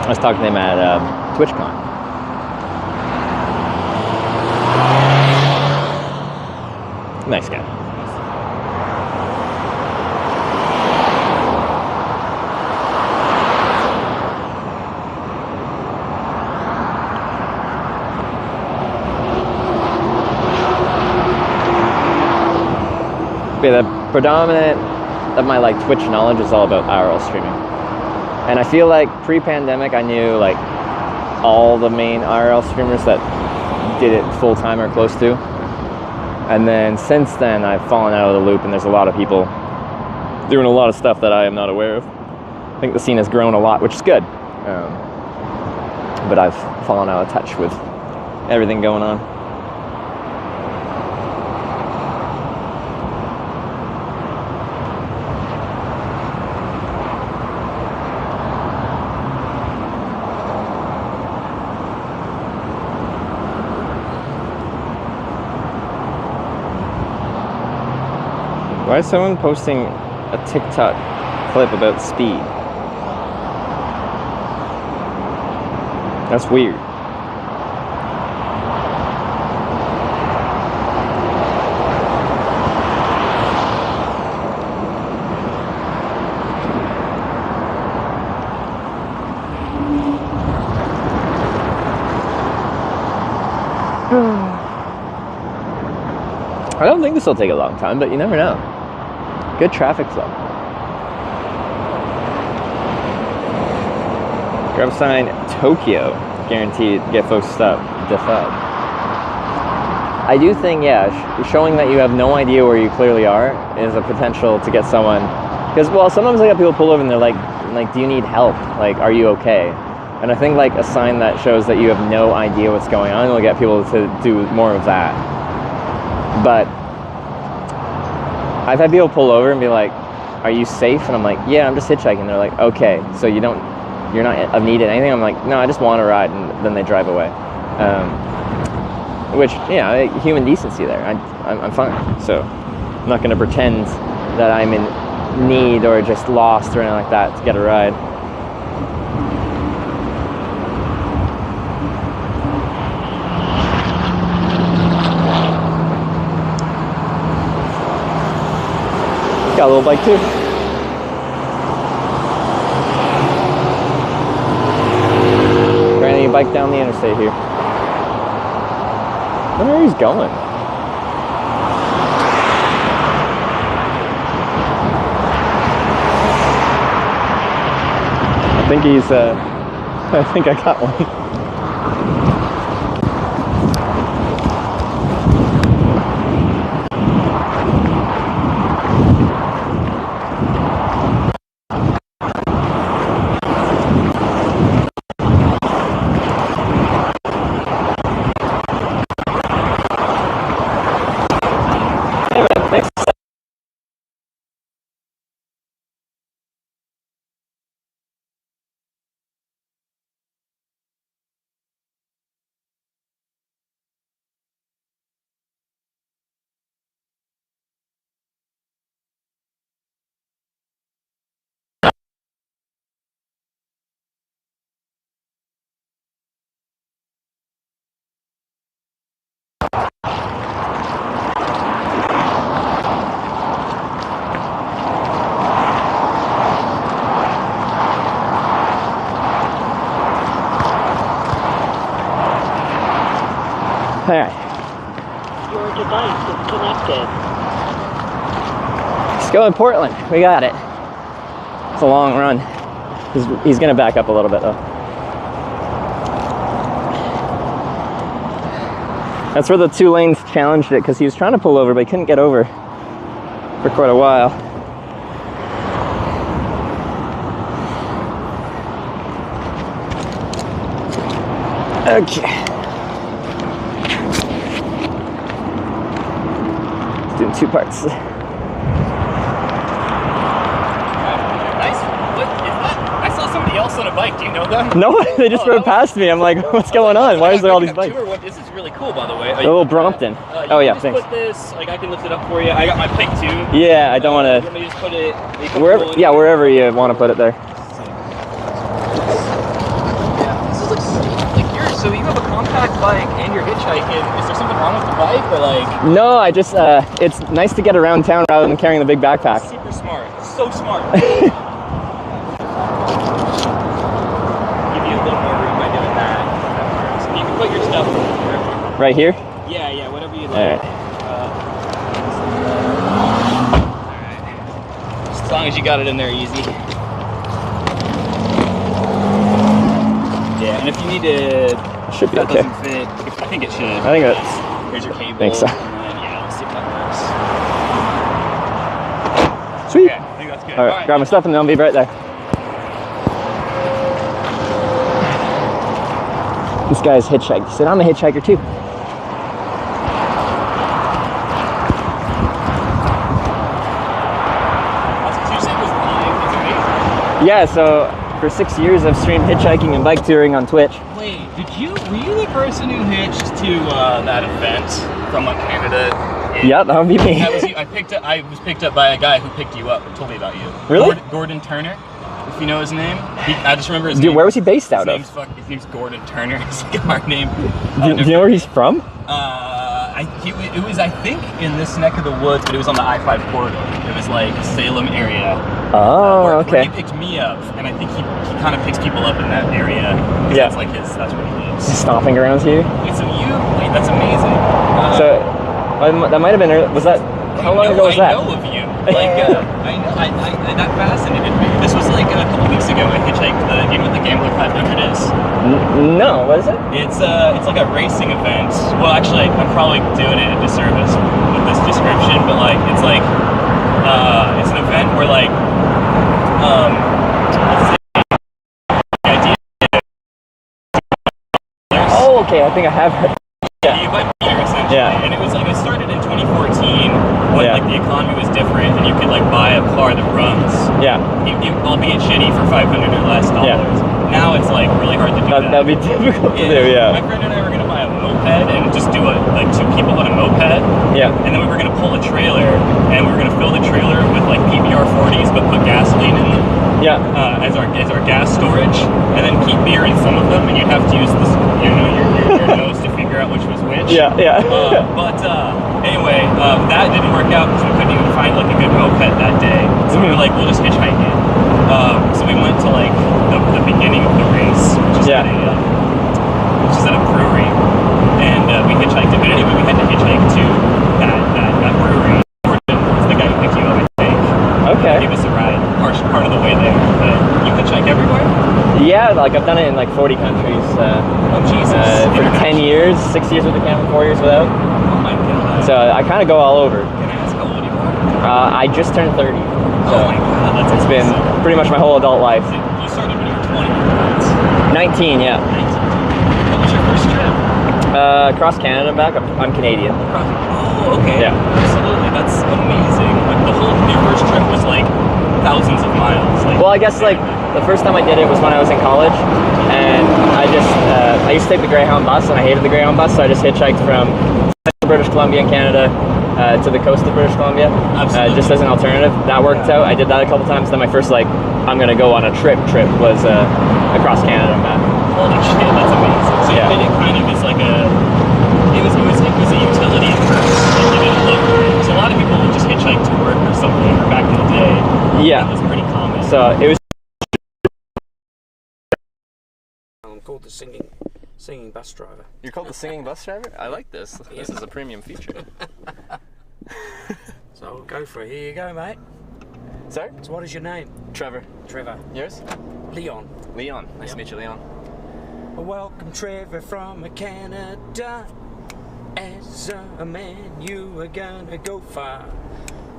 I was talking to him at TwitchCon. Nice guy. Yeah, the predominant of my like Twitch knowledge is all about IRL streaming. And I feel like pre-pandemic I knew like all the main IRL streamers that did it full-time or close to. And then since then I've fallen out of the loop and there's a lot of people doing a lot of stuff that I am not aware of. I think the scene has grown a lot, which is good. But I've fallen out of touch with everything going on. Why is someone posting a TikTok clip about speed? That's weird. I don't think this will take a long time, but you never know. Good traffic flow. Grab sign Tokyo. Guaranteed get folks stuck. Defub. I do think, yeah, showing that you have no idea where you clearly are is a potential to get someone. Because, well, sometimes I got people pull over and they're like, do you need help? Like, are you okay? And I think like a sign that shows that you have no idea what's going on will get people to do more of that. But I've had people pull over and be like, are you safe? And I'm like, yeah, I'm just hitchhiking. They're like, okay, so you're not of need anything? I'm like, no, I just want to ride. And then they drive away. Which, yeah, human decency there. I'm fine. So I'm not going to pretend that I'm in need or just lost or anything like that to get a ride. Got a little bike too. Riding a bike down the interstate here. I wonder where he's going. I think he's, I think I got one. right. Your device is connected. Let's go in Portland. We got it. It's a long run. He's gonna back up a little bit though. That's where the 2 lanes challenged it, because he was trying to pull over, but he couldn't get over for quite a while. Okay. Let's do 2 parts. I saw somebody else on a bike. Do you know them? No, they just rode past me. I'm like, what's going on? Why is there all these bikes? This is really cool, by the way. A little Brompton. Oh yeah, just thanks. Put this, like I can lift it up for you. I got my bike too. Yeah, I don't want Let to. me just put it Wherever, yeah, wherever you want to put it there. This looks like yours. So you have a compact bike and you're hitchhiking. Is there something wrong with the bike, or like? No, I just it's nice to get around town rather than carrying the big backpack. Super smart. So smart. Put your stuff wherever. Right here? Yeah, whatever you like. Alright. Alright. As long as you got it in there easy. Yeah, and if you need to... Should be that okay. doesn't fit. I think it should. I think that's... Here's your cable. Thanks. And then, yeah, let's see if that works. Sweet. Okay, I think that's good. Alright, grab my stuff and then I'll be right there. This guy's hitchhiked. He said, I'm a hitchhiker too. Yeah, so for 6 years I've streamed hitchhiking and bike touring on Twitch. Wait, were you the person who hitched to that event from like Canada? Yeah, that would be me. That was you. I was picked up by a guy who picked you up and told me about you. Really? Gordon Turner, if you know his name. I just remember his Dude, name. where was he based out of? His name's Gordon Turner. It's like a hard name. Do you know where he's from? It was, I think, in this neck of the woods, but it was on the I-5 corridor. It was like Salem area. Oh, where okay. he picked me up, and I think he kind of picks people up in that area. Yeah. That's like that's where he lives. He's stomping around here. Wait, so wait, that's amazing. So that might have been early. Was that? How long ago was that? I know of you. Like, I know. That fascinated me. This was like a couple weeks ago. I hitchhiked you know what the Gambler 500 is? No, what is it? It's like a racing event. Well, actually, I'm probably doing it a disservice with this description, but like it's an event where like the idea. Oh, okay. I think I have heard. Yeah, you might be here essentially. Yeah. And it started in 2014 when like the economy was different and you could like buy a car that runs. Yeah. Albeit shitty for $500 or less. Yeah. Now it's like really hard to do that. That'd be difficult to do, yeah. My friend and I were gonna buy a moped and just do like 2 people on a moped. Yeah. And then we were gonna pull a trailer and we were gonna fill the trailer with like PBR 40s but put gasoline in them. Yeah. As our gas storage, and then keep beer in some of them, and you'd have to use this, your nose to figure out which was which. Yeah, yeah. Anyway, that didn't work out because we couldn't even find like a good moped that day. So we were like, we'll just hitchhike it. So we went to like the beginning of the race, which is at a brewery, and we hitchhiked it. But anyway, we had to hitchhike to that brewery. It's the guy who picked you up, I think. Okay. Give us a ride, part of the way there. You hitchhike everywhere? Yeah, like I've done it in like 40 countries. Oh Jesus! For 10 years, 6 years with the camera, 4 years without. Oh my God! So I kind of go all over. Can I ask how old you are? I just turned 30. So oh my God! That's it's been pretty much my whole adult life. You started when you were 20. 19, yeah. 19. What was your first trip? Across Canada and back. I'm Canadian. Oh, okay. Yeah. Absolutely. That's amazing. Like your first trip was like thousands of miles. Like, well, I guess like the first time I did it was when I was in college, and I used to take the Greyhound bus, and I hated the Greyhound bus, so I just hitchhiked from British Columbia in Canada to the coast of British Columbia, just as an alternative. That worked out. I did that a couple times. Then my first I'm gonna go on a trip was across Canada and back. Holy shit, that's amazing. So you did it kind of as like it was a utility at first. Like you didn't look. So a lot of people would just hitchhike to work or something back in the day. Yeah. That was pretty common. So it was cool to Singing bus driver. You're called the singing bus driver? I like this. This is a premium feature. So go for it. Here you go, mate. Sorry? So what is your name? Trevor. Trevor. Yours? Leon. Leon. Nice to meet you, Leon. Welcome, Trevor from Canada. As a man, you are gonna go far.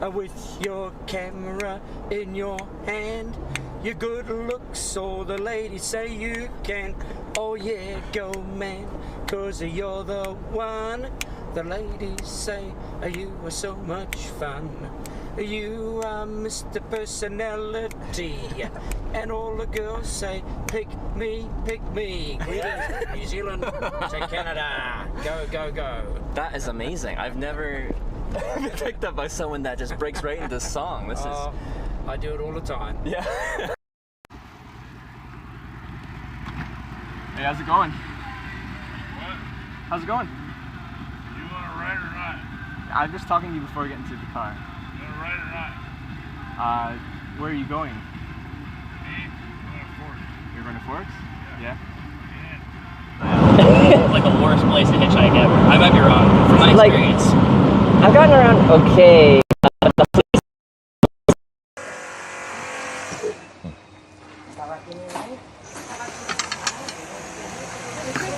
With your camera in your hand, your good looks, all the ladies say you can. Oh yeah, go man, 'cause you're the one. The ladies say you are so much fun. You are Mr. Personality, and all the girls say, pick me, pick me. Greetings, New Zealand to Canada. Go, go, go. That is amazing. I've never been picked up by someone that just breaks right into song. This is... I do it all the time. Yeah. Hey, how's it going? What? How's it going? You want to ride or not? I'm just talking to you before getting to the car. You want to ride or not? Where are you going? Me? I'm going to Forks. You're going to Forks? Yeah. Like the worst place to hitchhike ever. I might be wrong. From my experience. I've gotten around okay.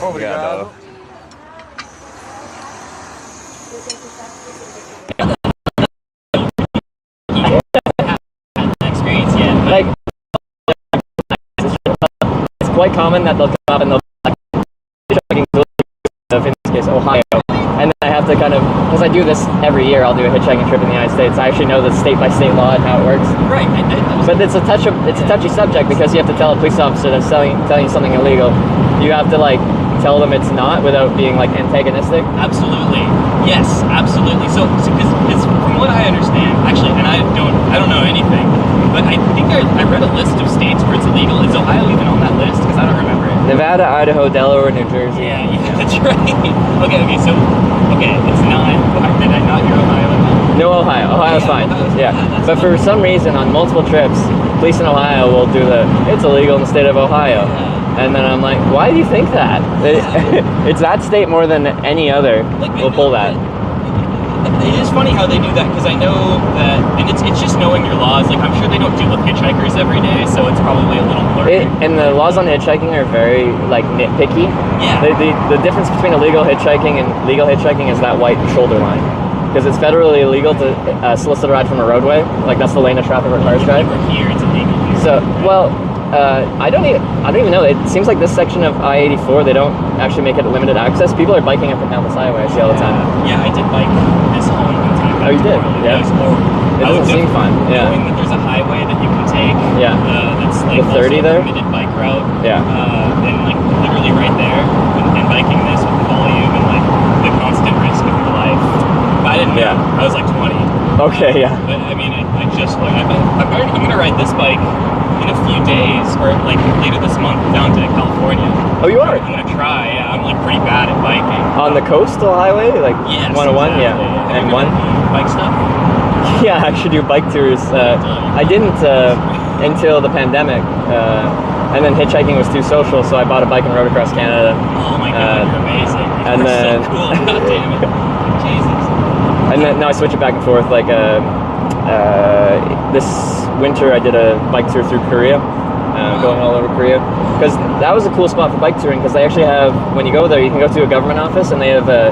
Obrigado. Experience yet. Like, it's quite common that they'll come up and they'll hitchhiking in this case Ohio, and then I have to kind of, because I do this every year, I'll do a hitchhiking trip in the United States. I actually know the state by state law and how it works. Right. But it's a touchy subject because you have to tell a police officer that's telling you something illegal. You have to like tell them it's not without being like antagonistic. Absolutely. Yes, absolutely. So because from what I understand, actually, and I don't know anything, but I think I read a list of states where it's illegal. Is Ohio even on that list? Because I don't remember it. Nevada, Idaho, Delaware, New Jersey. Yeah, that's right. Okay, it's not. Did I not hear Ohio? No, Ohio. Ohio's fine. Yeah, but for some reason, on multiple trips, police in Ohio will do it's illegal in the state of Ohio. And then I'm like, why do you think that? It's that state more than any other will pull that. It is funny how they do that, because I know that, and it's just knowing your laws. Like, I'm sure they don't deal with hitchhikers every day, so it's probably a little blurry. And the laws on hitchhiking are very like nitpicky. Yeah. The difference between illegal hitchhiking and legal hitchhiking is that white shoulder line. Because it's federally illegal to solicit a ride from a roadway. Like, that's the lane of traffic where cars drive. Here it's illegal. So, well, I don't even know. It seems like this section of I-84, they don't actually make it limited access. People are biking up and down this highway. I see all the time. Yeah, I did bike this home one time. Oh, you did? Yeah. It was horrible. It doesn't seem fun. Yeah. Knowing that there's a highway that you can take. Yeah. That's like the 30 there. Permitted bike route. Yeah. And like literally right there, and biking this with the volume and like the constant risk of your life. I didn't know. I was like 20. Okay. Yeah. But I mean, I just learned. I'm gonna ride this bike in a few days, or like later this month, down to California. Oh, you are? I'm gonna try. Yeah, I'm like pretty bad at biking. On the coastal highway, like 101, exactly. yeah, and one. Bike stuff. Yeah, I actually do bike tours. I didn't until the pandemic, and then hitchhiking was too social, so I bought a bike and rode across Canada. Oh my god, you're amazing. And You're then, so cool. God damn it. Jesus. And then now I switch it back and forth. Like this winter, I did a bike tour through Korea, going all over Korea, because that was a cool spot for bike touring. Because they actually have, when you go there, you can go to a government office, and they have a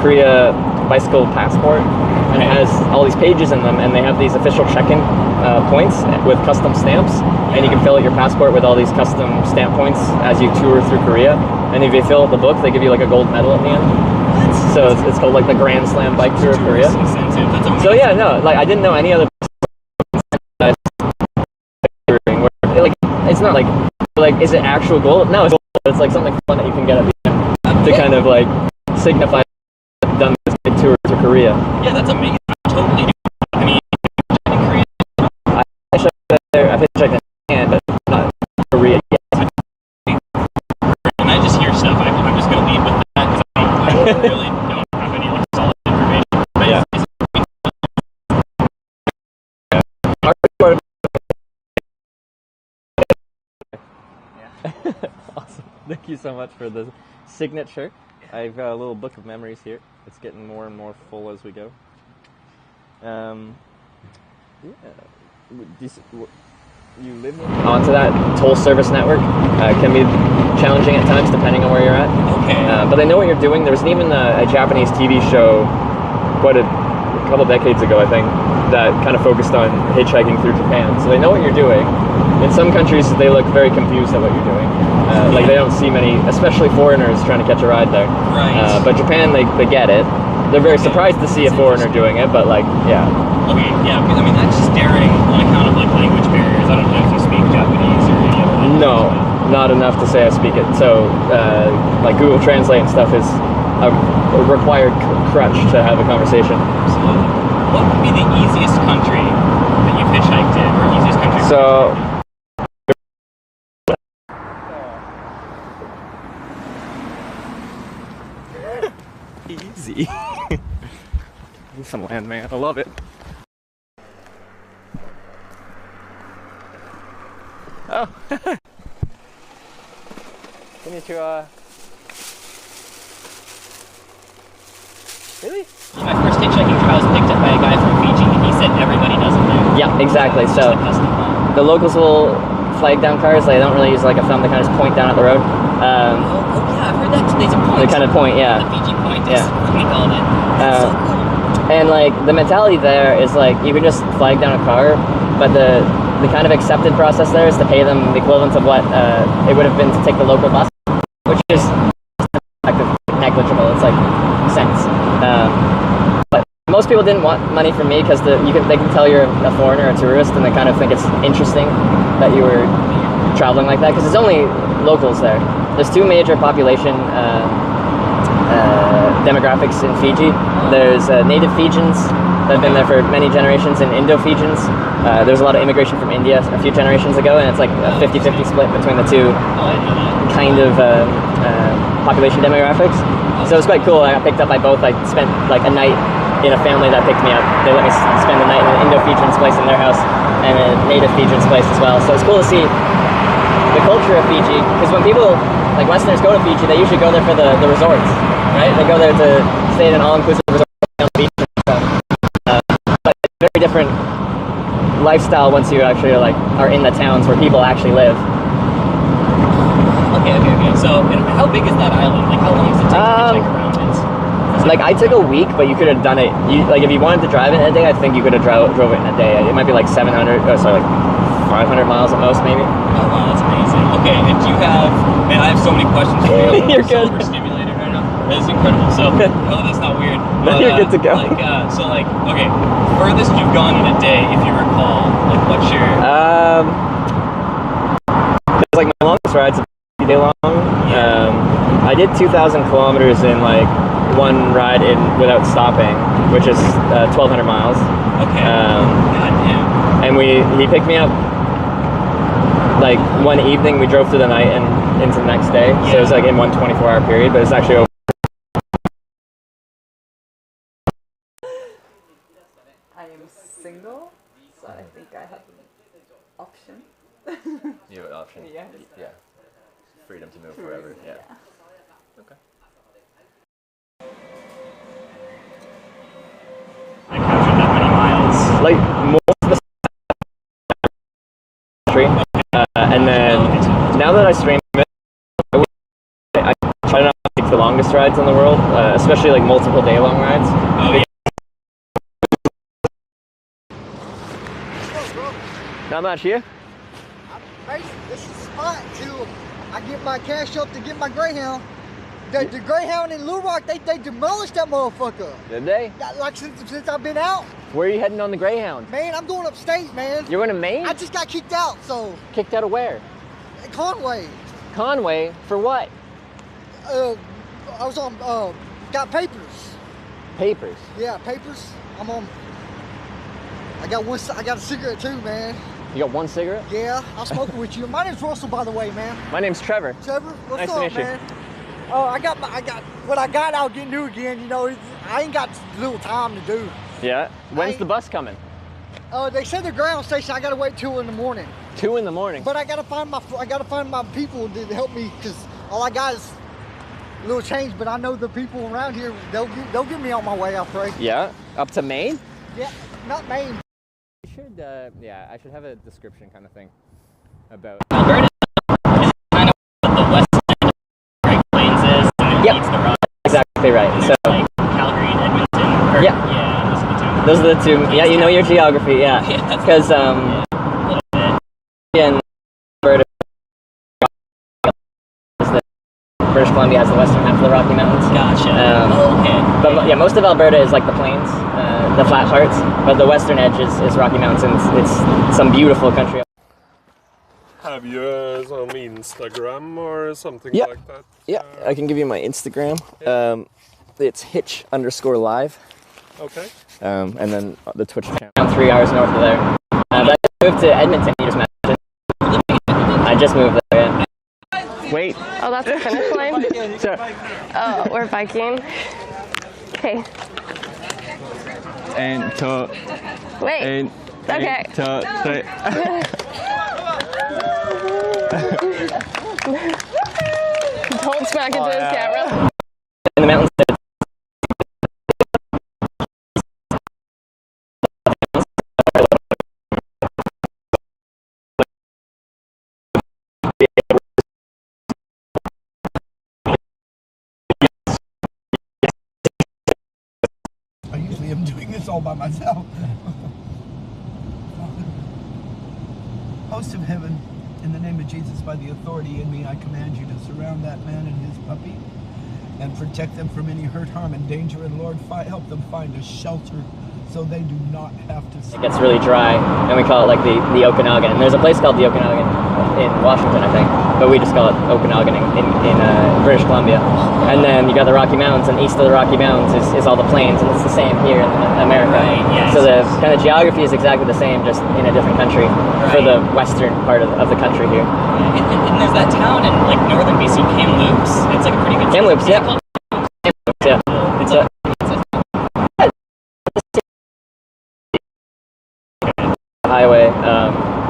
Korea bicycle passport, and it has all these pages in them, and they have these official check-in points with custom stamps, and you can fill out your passport with all these custom stamp points as you tour through Korea. And if you fill out the book, they give you like a gold medal at the end. So it's called like the Grand Slam bike tour of Korea. So yeah, no, like I didn't know any other. Like it's not like is it actual gold? No, it's like something fun that you can get at the end to kind of like signify I've done this big tour to Korea. Yeah, that's amazing. Totally. I mean, in Korea. I've hitchhiked in Japan, but not Korea yet. And I just hear stuff. I'm just gonna leave with that because I really don't have any like solid information. But yeah. Awesome. Thank you. you so much for the signature. I've got a little book of memories here. It's getting more and more full as we go. You live onto that toll service network. Can be challenging at times depending on where you're at. Okay. But they know what you're doing. There was even a Japanese TV show quite a couple decades ago, I think, that kind of focused on hitchhiking through Japan. So they know what you're doing. In some countries, they look very confused at what you're doing. Like they don't see many, especially foreigners trying to catch a ride there. Right. But Japan, they get it. They're very surprised to see a foreigner doing it, but like, yeah. Okay, yeah, because I mean that's staring on account of like language barriers. I don't know if you speak Japanese or any other language. No, not enough to say I speak it. So, like Google Translate and stuff is a required crutch to have a conversation. Absolutely. What would be the easiest country that you've hitchhiked in, or easiest country? So. Easy. Some land, man. I love it. Oh. Konnichiwa. Really? My first hitchhiking trial was picked up by a guy from Fiji, and he said everybody does it there. Yeah, exactly. So the locals will flag down cars. They don't really use like a thumb. They kind of just point down at the road. Yeah, I've heard that. There's a point. They kind of point, yeah. The Fiji point is what we called it. That's so cool. And like the mentality there is like you can just flag down a car, but the kind of accepted process there is to pay them the equivalent of what it would have been to take the local bus, which is negligible. It's like cents. But most people didn't want money from me because they can tell you're a foreigner, a tourist, and they kind of think it's interesting that you were traveling like that because there's only locals there. There's two major population demographics in Fiji. There's native Fijians that have been there for many generations, and Indo-Fijians. There's a lot of immigration from India a few generations ago, and it's like a 50-50 split between the two kind of population demographics. So it was quite cool. I got picked up by both. I spent like a night in a family that picked me up. They let me spend the night in an Indo-Fijian's place in their house and a native Fijian's place as well. So it's cool to see the culture of Fiji, because when people like Westerners go to Fiji, they usually go there for the resorts, right? They go there to stay in an all-inclusive resort on the beach and stuff. But it's a very different lifestyle once you actually are in the towns where people actually live. Okay. So, and how big is that island? Like, how long does it take to hitchhike around it? Like, I took a week, but you could have done it. Like, if you wanted to drive it in a day, I think you could have drove it in a day. It might be like 500 miles at most, maybe. Oh wow, that's amazing. Okay, and do you have? Man, I have so many questions for you. You're good. So overstimulated right now. That's incredible. So, no, that's not weird. But, you're good to go. Okay, furthest you've gone in a day, if you recall. Like, what's your? It's like my longest ride's a day long. I did 2,000 kilometers in like one ride without stopping, which is 1,200 miles. Okay. Goddamn. And he picked me up like one evening. We drove through the night and into the next day. So it was like in one 24-hour period, but it's actually over. I am single, so I think I have an option. You have an option? Yeah. Yeah. Freedom to move wherever. Yeah. Okay. I captured that many miles. Like more of the country, and then now that I stream it, I try not to take the longest rides in the world, especially like multiple day-long rides. Oh yeah. Not much here. This is the spot till I get my cash up to get my Greyhound. The Greyhound in Little Rock, they demolished that motherfucker. Did they? Like since I've been out. Where are you heading on the Greyhound? Man, I'm going upstate, man. You're going to Maine? I just got kicked out, so. Kicked out of where? Conway. Conway? For what? I was on, got papers. Papers? Yeah, papers. I'm on. I got a cigarette too, man. You got one cigarette? Yeah, I'm smoking with you. My name's Russell, by the way, man. My name's Trevor. Trevor, what's nice up, to meet man? you. I got what I got. I'll get new again. You know, I ain't got little time to do. Yeah. When's the bus coming? They said the ground station. I gotta wait 2 in the morning. 2 in the morning. But I gotta find my people to help me because all I got is a little change, but I know the people around here, they'll get me on my way, I pray. Yeah? Up to Maine? Yeah, not Maine. You should, yeah, I should have a description kind of thing about Alberta is kind of what the western Great Plains is, and it leads the rock. Exactly right. And So like Calgary and Edmonton. Or, yeah, those are the two. Yeah, you know your geography. Yeah, because in Alberta, British Columbia has the western half of the Rocky Mountains. Gotcha. Okay. But yeah, most of Alberta is like the plains, the flat parts. But the western edge is Rocky Mountains. It's some beautiful country. Have you some Instagram or something like that? Yeah, I can give you my Instagram. It's hitch_live. Okay. And then the Twitch channel. I'm 3 hours north of there. But I moved to Edmonton. You just mentioned. I just moved there. Yeah. Wait. Oh, that's the finish line? Oh, we're biking. Okay. And to. Wait. And, okay. Don't smack into his camera. In the mountains. I usually am doing this all by myself. Host of heaven, in the name of Jesus, by the authority in me, I command you to surround that man and his puppy and protect them from any hurt, harm, and danger. And Lord, help them find a shelter so they do not have to... It gets really dry, and we call it like the Okanagan. And there's a place called the Okanagan in Washington, I think, but we just call it Okanagan in British Columbia. And then you got the Rocky Mountains, and east of the Rocky Mountains is all the plains, and it's the same here in America. Right, yes. So the kind of geography is exactly the same, just in a different country for the western part of the country here. And there's that town in like northern BC, Kamloops. It's like a pretty good. Kamloops, yeah. Kamloops, yeah. It's a highway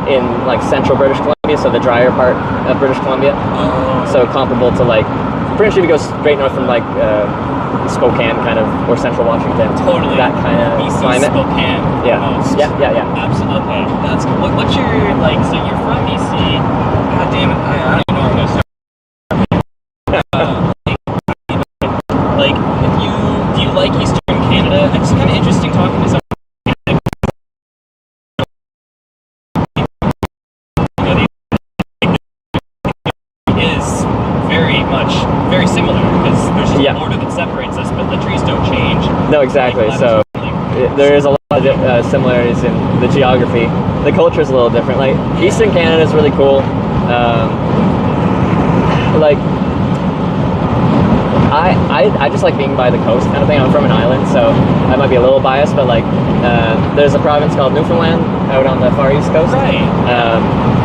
in like central British Columbia, so the drier part of British Columbia. So comparable to like, pretty sure if you go straight north from like Spokane kind of, or central Washington. Totally. That kind of BC, climate. Spokane. Yeah. Almost. Yeah. Absolutely. Okay. That's cool. What's your, like, so you're from BC. God damn it. I don't even know where I'm going to start. Like, do you like Eastern Canada? It's kind of interesting talking to someone. Is very similar because there's just a border that separates us, but the trees don't change. No, exactly. So there is a lot of similarities in the geography. The culture is a little different. Like Eastern Canada is really cool. Like I just like being by the coast kind of thing. I'm from an island, so I might be a little biased, but like there's a province called Newfoundland out on the far east coast. Right.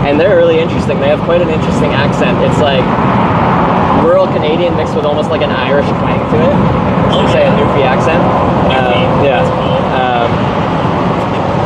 And they're really interesting. They have quite an interesting accent. It's like rural Canadian mixed with almost like an Irish twang to it. So say a Newfie accent. Yeah.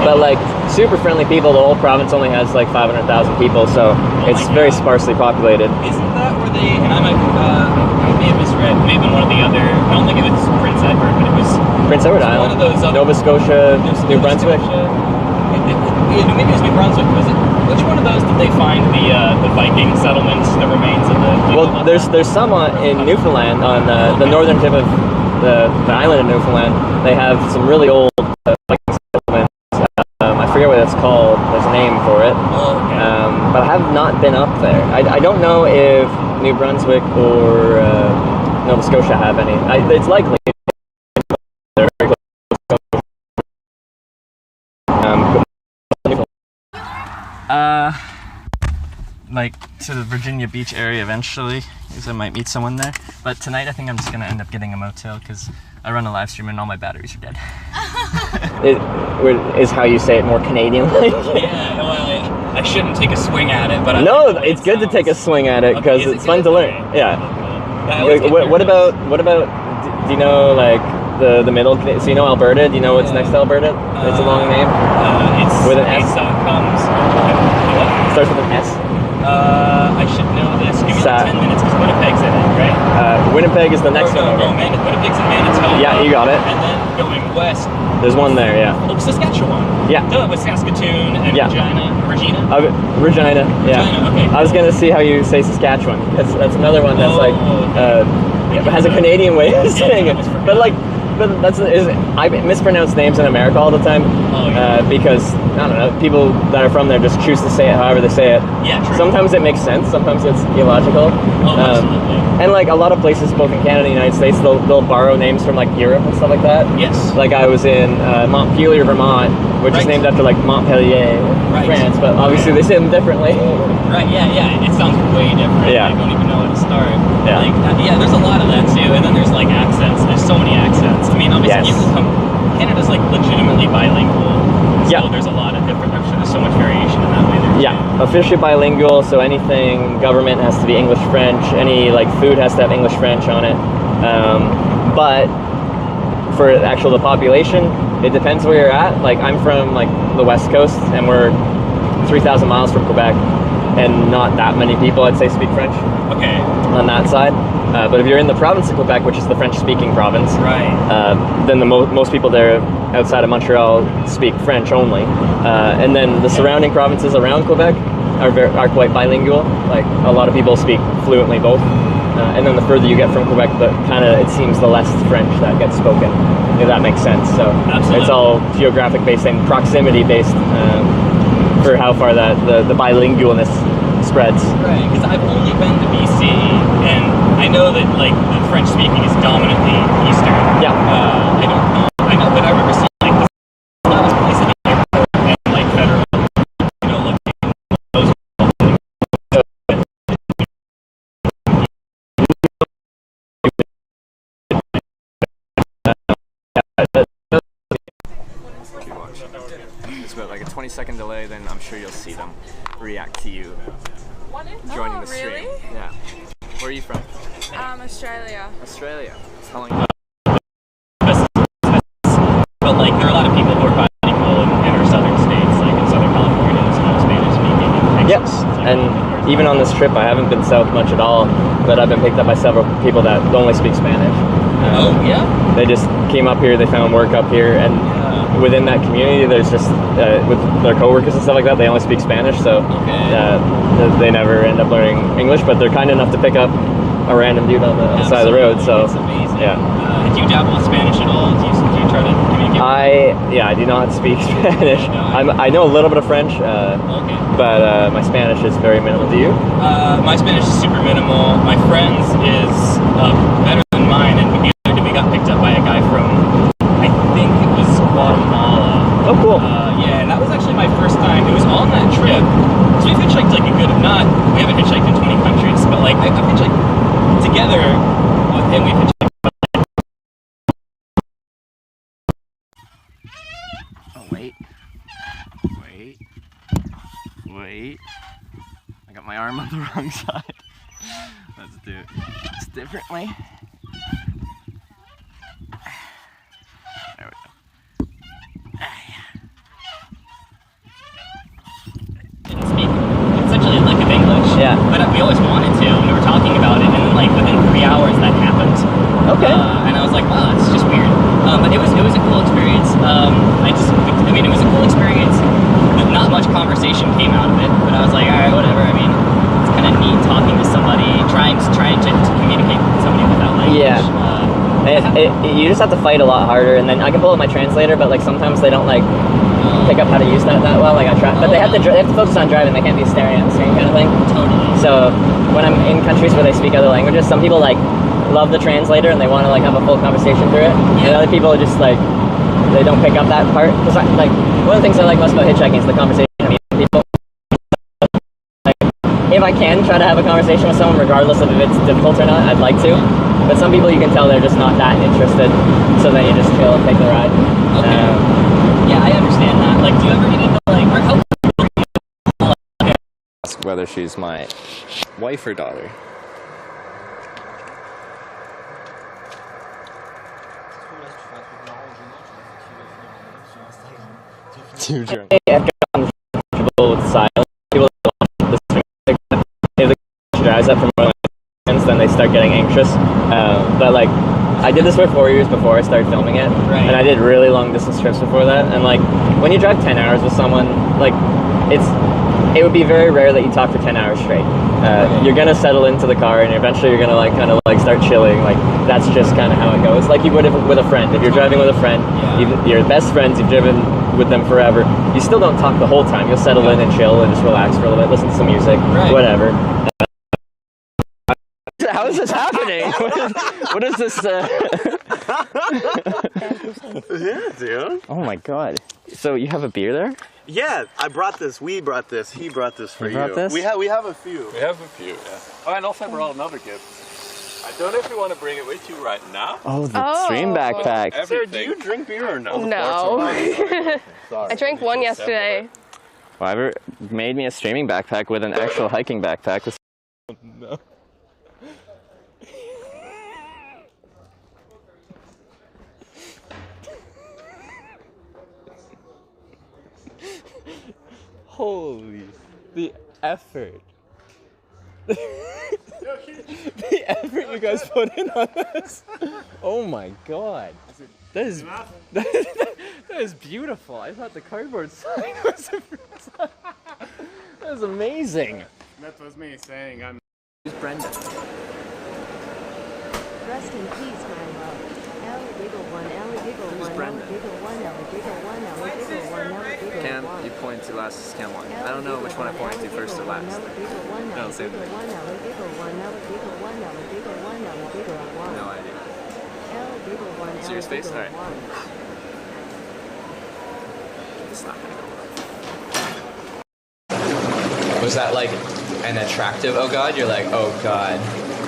But like super friendly people. The whole province only has like 500,000 people, so it's very sparsely populated. Isn't that where they? And I may have misread. Maybe one of the other. I don't think it was Prince Edward, but it was Prince Edward Island. One of those Nova Scotia, New Brunswick. Maybe it was New Brunswick. Was it? Which one of those did they find the Viking settlements, the remains of the? Well, there's some in Newfoundland on the northern tip of the island of Newfoundland. They have some really old Viking settlements. I forget what it's called. There's a name for it. Oh, okay. But I have not been up there. I don't know if New Brunswick or Nova Scotia have any. It's likely. They're very close. Like to the Virginia Beach area eventually, because I might meet someone there. But tonight I think I'm just gonna end up getting a motel because I run a live stream and all my batteries are dead. Is how you say it more Canadian-like? Yeah, well, I shouldn't take a swing at it, but no, it's good to take a swing at it because it's fun to learn. Yeah. What about? Do you know like the middle? So you know Alberta? Do you know what's next to Alberta? It's a long name. It's with an S. Comes. Starts with an S. I should know this. Give me like 10 minutes because I'm gonna Winnipeg's in it, right? Winnipeg is the next one over. Winnipeg's in Manitoba. Yeah, you got it. And then going west. There's one there, yeah. Oh, Saskatchewan. Yeah. With Saskatoon and Regina. Regina, yeah. Regina, okay. I was gonna see how you say Saskatchewan. That's another one that's has a Canadian way of saying it. But I mispronounce names in America all the time because I don't know, people that are from there just choose to say it however they say it. Yeah, true. Sometimes it makes sense, sometimes it's illogical. Absolutely. And like a lot of places, both in Canada and the United States, they'll borrow names from like Europe and stuff like that. Yes. Like I was in Montpelier, Vermont, which is named after like Montpellier, France, but obviously they say them differently. Right. Yeah. It sounds way different. Yeah. I don't even know how to start. Yeah. There's a lot of that too, and then there's like accents. There's so many accents. I mean, obviously, Canada's like legitimately bilingual. So there's a lot of different. I'm sure there's so much variation in that way. Officially bilingual, so anything government has to be English French. Any like food has to have English French on it. But for the population, it depends where you're at. Like I'm from like the West Coast, and we're 3,000 miles from Quebec, and not that many people I'd say speak French. Okay. On that side. But if you're in the province of Quebec, which is the French-speaking province, then most people there outside of Montreal speak French only. And then the surrounding provinces around Quebec are quite bilingual. Like a lot of people speak fluently both. And then the further you get from Quebec, it seems the less French that gets spoken, if that makes sense. So it's all geographic based and proximity based for how far the bilingualness spreads. Right, because I've only been to BC, and I know that like the French speaking is dominantly Eastern. Yeah. I don't know. I know, but I remember seeing like a lot of places in the airport and like federal, looking those. It's about like a 20-second delay, then I'm sure you'll see them react to you joining the stream. Really? Yeah. Where are you from? Australia. Australia. How long? But like there are a lot of people who are bilingual in our southern states, like in Southern California, there's Spanish speaking in Texas. And even on this trip, I haven't been south much at all, but I've been picked up by several people that only speak Spanish. They just came up here, they found work up here, and within that community, there's just, with their coworkers and stuff like that, they only speak Spanish, so they never end up learning English, but they're kind enough to pick up a random dude on the side of the road, so yeah. Do you dabble with Spanish at all? Do you try to communicate? I do not speak Spanish. I know a little bit of French, but my Spanish is very minimal. Do you? My Spanish is super minimal. My friend's is better than mine, and we got picked up by a guy from, I think it was Guatemala. Oh, cool. Yeah, and that was actually my first time. It was on that trip. So we've hitchhiked like we haven't hitchhiked in 20 countries, but like I've hitchhiked together with him. We've hitchhiked. Oh, wait. I got my arm on the wrong side. Let's do this differently. There we go. Didn't speak essentially a lick of English. Yeah. But we always wanted to, and we were talking about it, and then like within 3 hours that happened. Okay. And I was like, wow, it's just weird. But it was a cool experience. It was a cool experience. Not much conversation came out of it, but I was like, all right, whatever. I mean, it's kind of neat talking to somebody, trying to communicate with somebody without language. Yeah. You just have to fight a lot harder, and then I can pull up my translator, but like sometimes they don't like pick up how to use that well. Like I try, but they have to focus on driving. They can't be staring at the screen, kind of thing. Totally. So when I'm in countries where they speak other languages, some people like love the translator and they want to like have a full conversation through it, and other people just like they don't pick up that part. Because like one of the things I like most about hitchhiking is the conversation. I mean, people. If I can try to have a conversation with someone, regardless of if it's difficult or not, I'd like to. But some people you can tell they're just not that interested, so then you just chill and take the ride. Yeah, I understand that. Like, do you ever get into like, Ask whether she's my wife or daughter. Too drunk. I've gotten comfortable with silence. People don't want to listen. If the drives up from Orleans, then they but like I did this for 4 years before I started filming it, and I did really long distance trips before that. And like when you drive 10 hours with someone, like it would be very rare that you talk for 10 hours straight. You're gonna settle into the car, and eventually you're gonna like kind of like start chilling. Like that's just kind of how it goes. Like you would with a friend. If you're driving with a friend, you're best friends. You've driven with them forever. You still don't talk the whole time. You'll settle in and chill and just relax for a little bit, listen to some music, whatever. How is this happening? What is this? Yeah, dude. Oh my god. So you have a beer there? Yeah, I brought this. We brought this. He brought this for You brought this? We have a few. We have a few, yeah. Oh, and also I brought another gift. I don't know if you want to bring it with you right now. Oh, the stream backpack. Sarah, do you drink beer or no? No. Sorry. I drank one yesterday. Whoever made me a streaming backpack with an actual hiking backpack was. No. Holy, the effort. The effort you guys put in on this. Oh my god. That is beautiful. I thought the cardboard sign was that was amazing. That was me saying I'm. Who's Brenda? Rest in peace, my love. Ellie giggle one, Ellie giggle one, Ellie giggle one, Ellie giggle one, Ellie giggle one, Ellie giggle Cam, one. you point to last cam one. I don't know which one I pointed to first or last. No, same thing. No idea. Serious face? Alright. It's not gonna go well. Was that like an attractive oh god? You're like, oh god,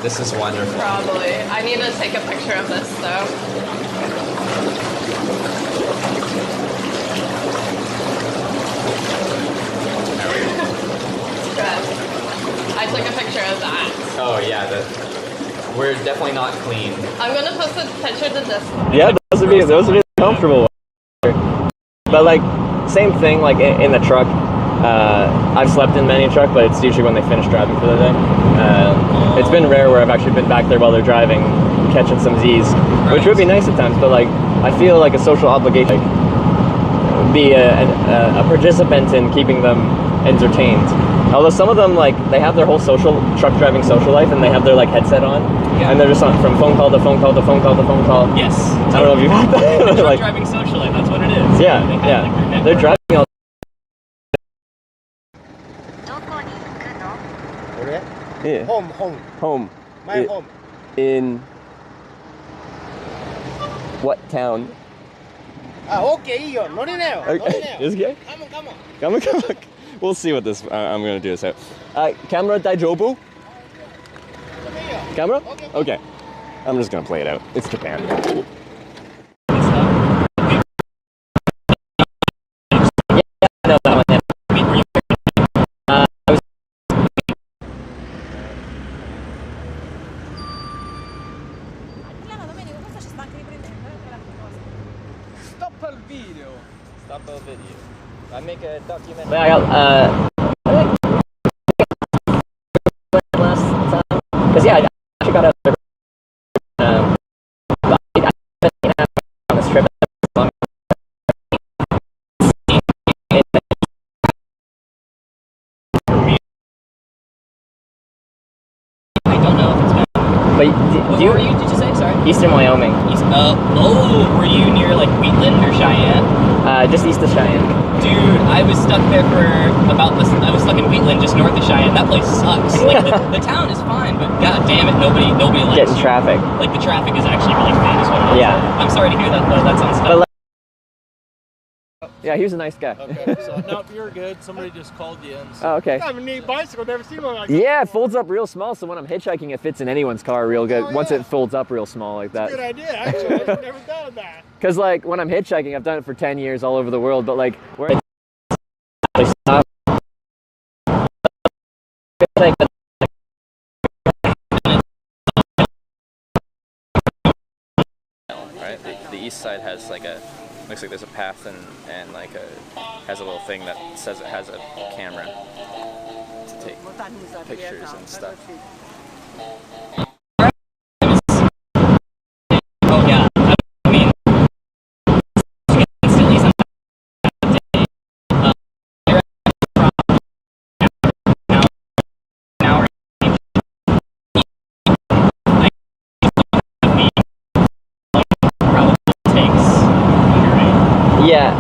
this is wonderful. Probably. I need to take a picture of this though. Good. I took a picture of that. Oh yeah, we're definitely not clean. I'm gonna post a picture to this. Yeah, those would be comfortable. But like, same thing. Like in the truck, I've slept in many a truck, but it's usually when they finish driving for the day. It's been rare where I've actually been back there while they're driving, catching some Z's, which would be nice at times. But like, I feel like a social obligation, like, be a participant in keeping them entertained. Although some of them, like, they have their whole truck driving social life, and they have their like headset on, and they're just on from phone call to phone call to phone call to phone call. Yes. I don't know if you've had that. Truck Like, driving social life, that's what it is. yeah, yeah. They're driving all. Yeah. Home. My home. In what town? Okay, io, non ne ho. Is it okay? Come on. Come on. We'll see what this. I'm gonna do this out. Camera daijobu? Camera? Okay. I'm just gonna play it out. It's Japan. Stop the video. I make a documentary. I got, last time. Because, yeah, I actually got out there. On this trip. I don't know if it's been. But Where were you, did you say? Sorry? Eastern Wyoming. Were you near like Wheatland or Cheyenne? Just east of Cheyenne. Dude, I was stuck there for I was stuck in Wheatland, just north of Cheyenne. That place sucks. Like the town is fine, but god damn it, nobody likes Getting traffic. Like the traffic is actually really thin, is what it is. Yeah. I'm sorry to hear that though. That sounds tough. Yeah, he was a nice guy. Okay, so no, you're good. Somebody just called you in. So. Oh, okay. I have a neat bicycle. Never seen one like that. Yeah, it folds up real small, so when I'm hitchhiking, it fits in anyone's car real good. Oh, Once yeah. it folds up real small like that. Good idea, actually. I've never thought of that. Because like when I'm hitchhiking, I've done it for 10 years all over the world, but like where Right? The east side has like looks like there's a path and like has a little thing that says it has a camera to take pictures and stuff.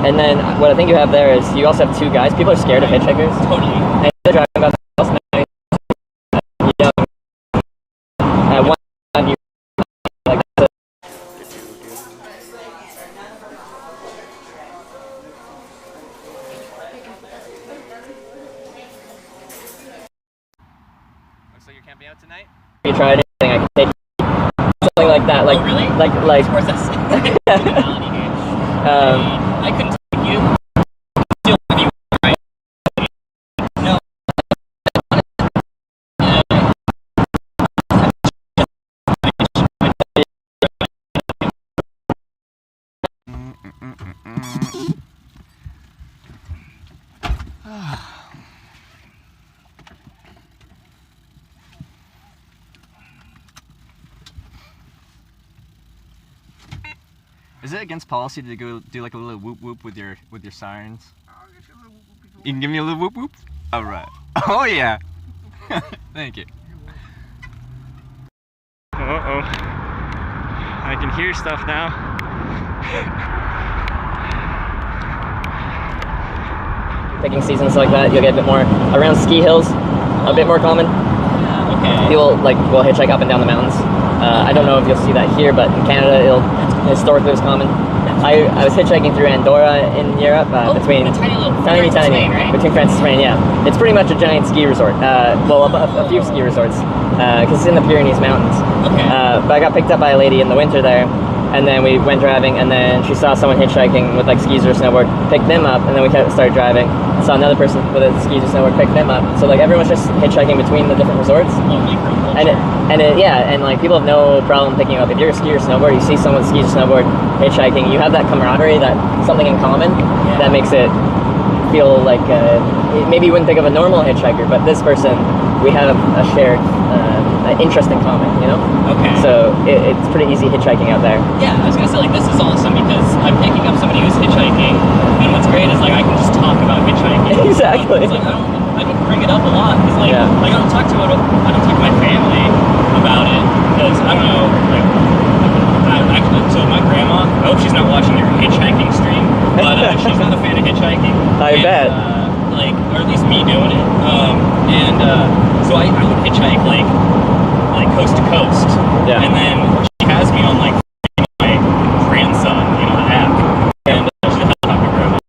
And then what I think you have there is you also have two guys. People are scared of hitchhikers. Totally. And they're driving about the house. At one time, you like Looks like you're camping out tonight? you tried anything, I can take something like that. Like, oh, really? Like. Of course, that's personality, dude. I couldn't take you. Still love you, right? No. Is it against policy to go do like a little whoop whoop with your sirens? You can give me a little whoop whoop? Alright. Oh yeah! Thank you. Uh-oh. I can hear stuff now. Picking seasons like that, you'll get a bit more around ski hills, a bit more common. Okay. People will hitchhike up and down the mountains. I don't know if you'll see that here, but in Canada, historically was common. I was hitchhiking through Andorra in Europe, between a tiny little tiny, Spain, right? between France and Spain. Yeah, it's pretty much a giant ski resort. Well, a few ski resorts, because it's in the Pyrenees Mountains. Okay. But I got picked up by a lady in the winter there. And then we went driving, and then she saw someone hitchhiking with like skis or snowboard, picked them up, and then we started driving. Saw another person with a skis or snowboard, picked them up. So like everyone's just hitchhiking between the different resorts. And like people have no problem picking up. If you're a skier or snowboard, you see someone with skis or snowboard hitchhiking, you have that camaraderie, that something in common, that makes it feel like maybe you wouldn't think of a normal hitchhiker, but this person, we have a shared interest in common, you know? Okay. So it's pretty easy hitchhiking out there. Yeah, I was gonna say like this is awesome because I'm picking up somebody who's hitchhiking, and what's great is like I can just talk about hitchhiking. Exactly. Like, I don't bring it up a lot because like I don't talk to my family about it because I don't know like so my grandma, I hope she's not watching your hitchhiking stream, but she's not a fan of hitchhiking. I bet. Like, or at least me doing it. So I would hitchhike like coast to coast. Yeah. And then she has me on like my grandson, you know, the app. And she's a helicopter grandma.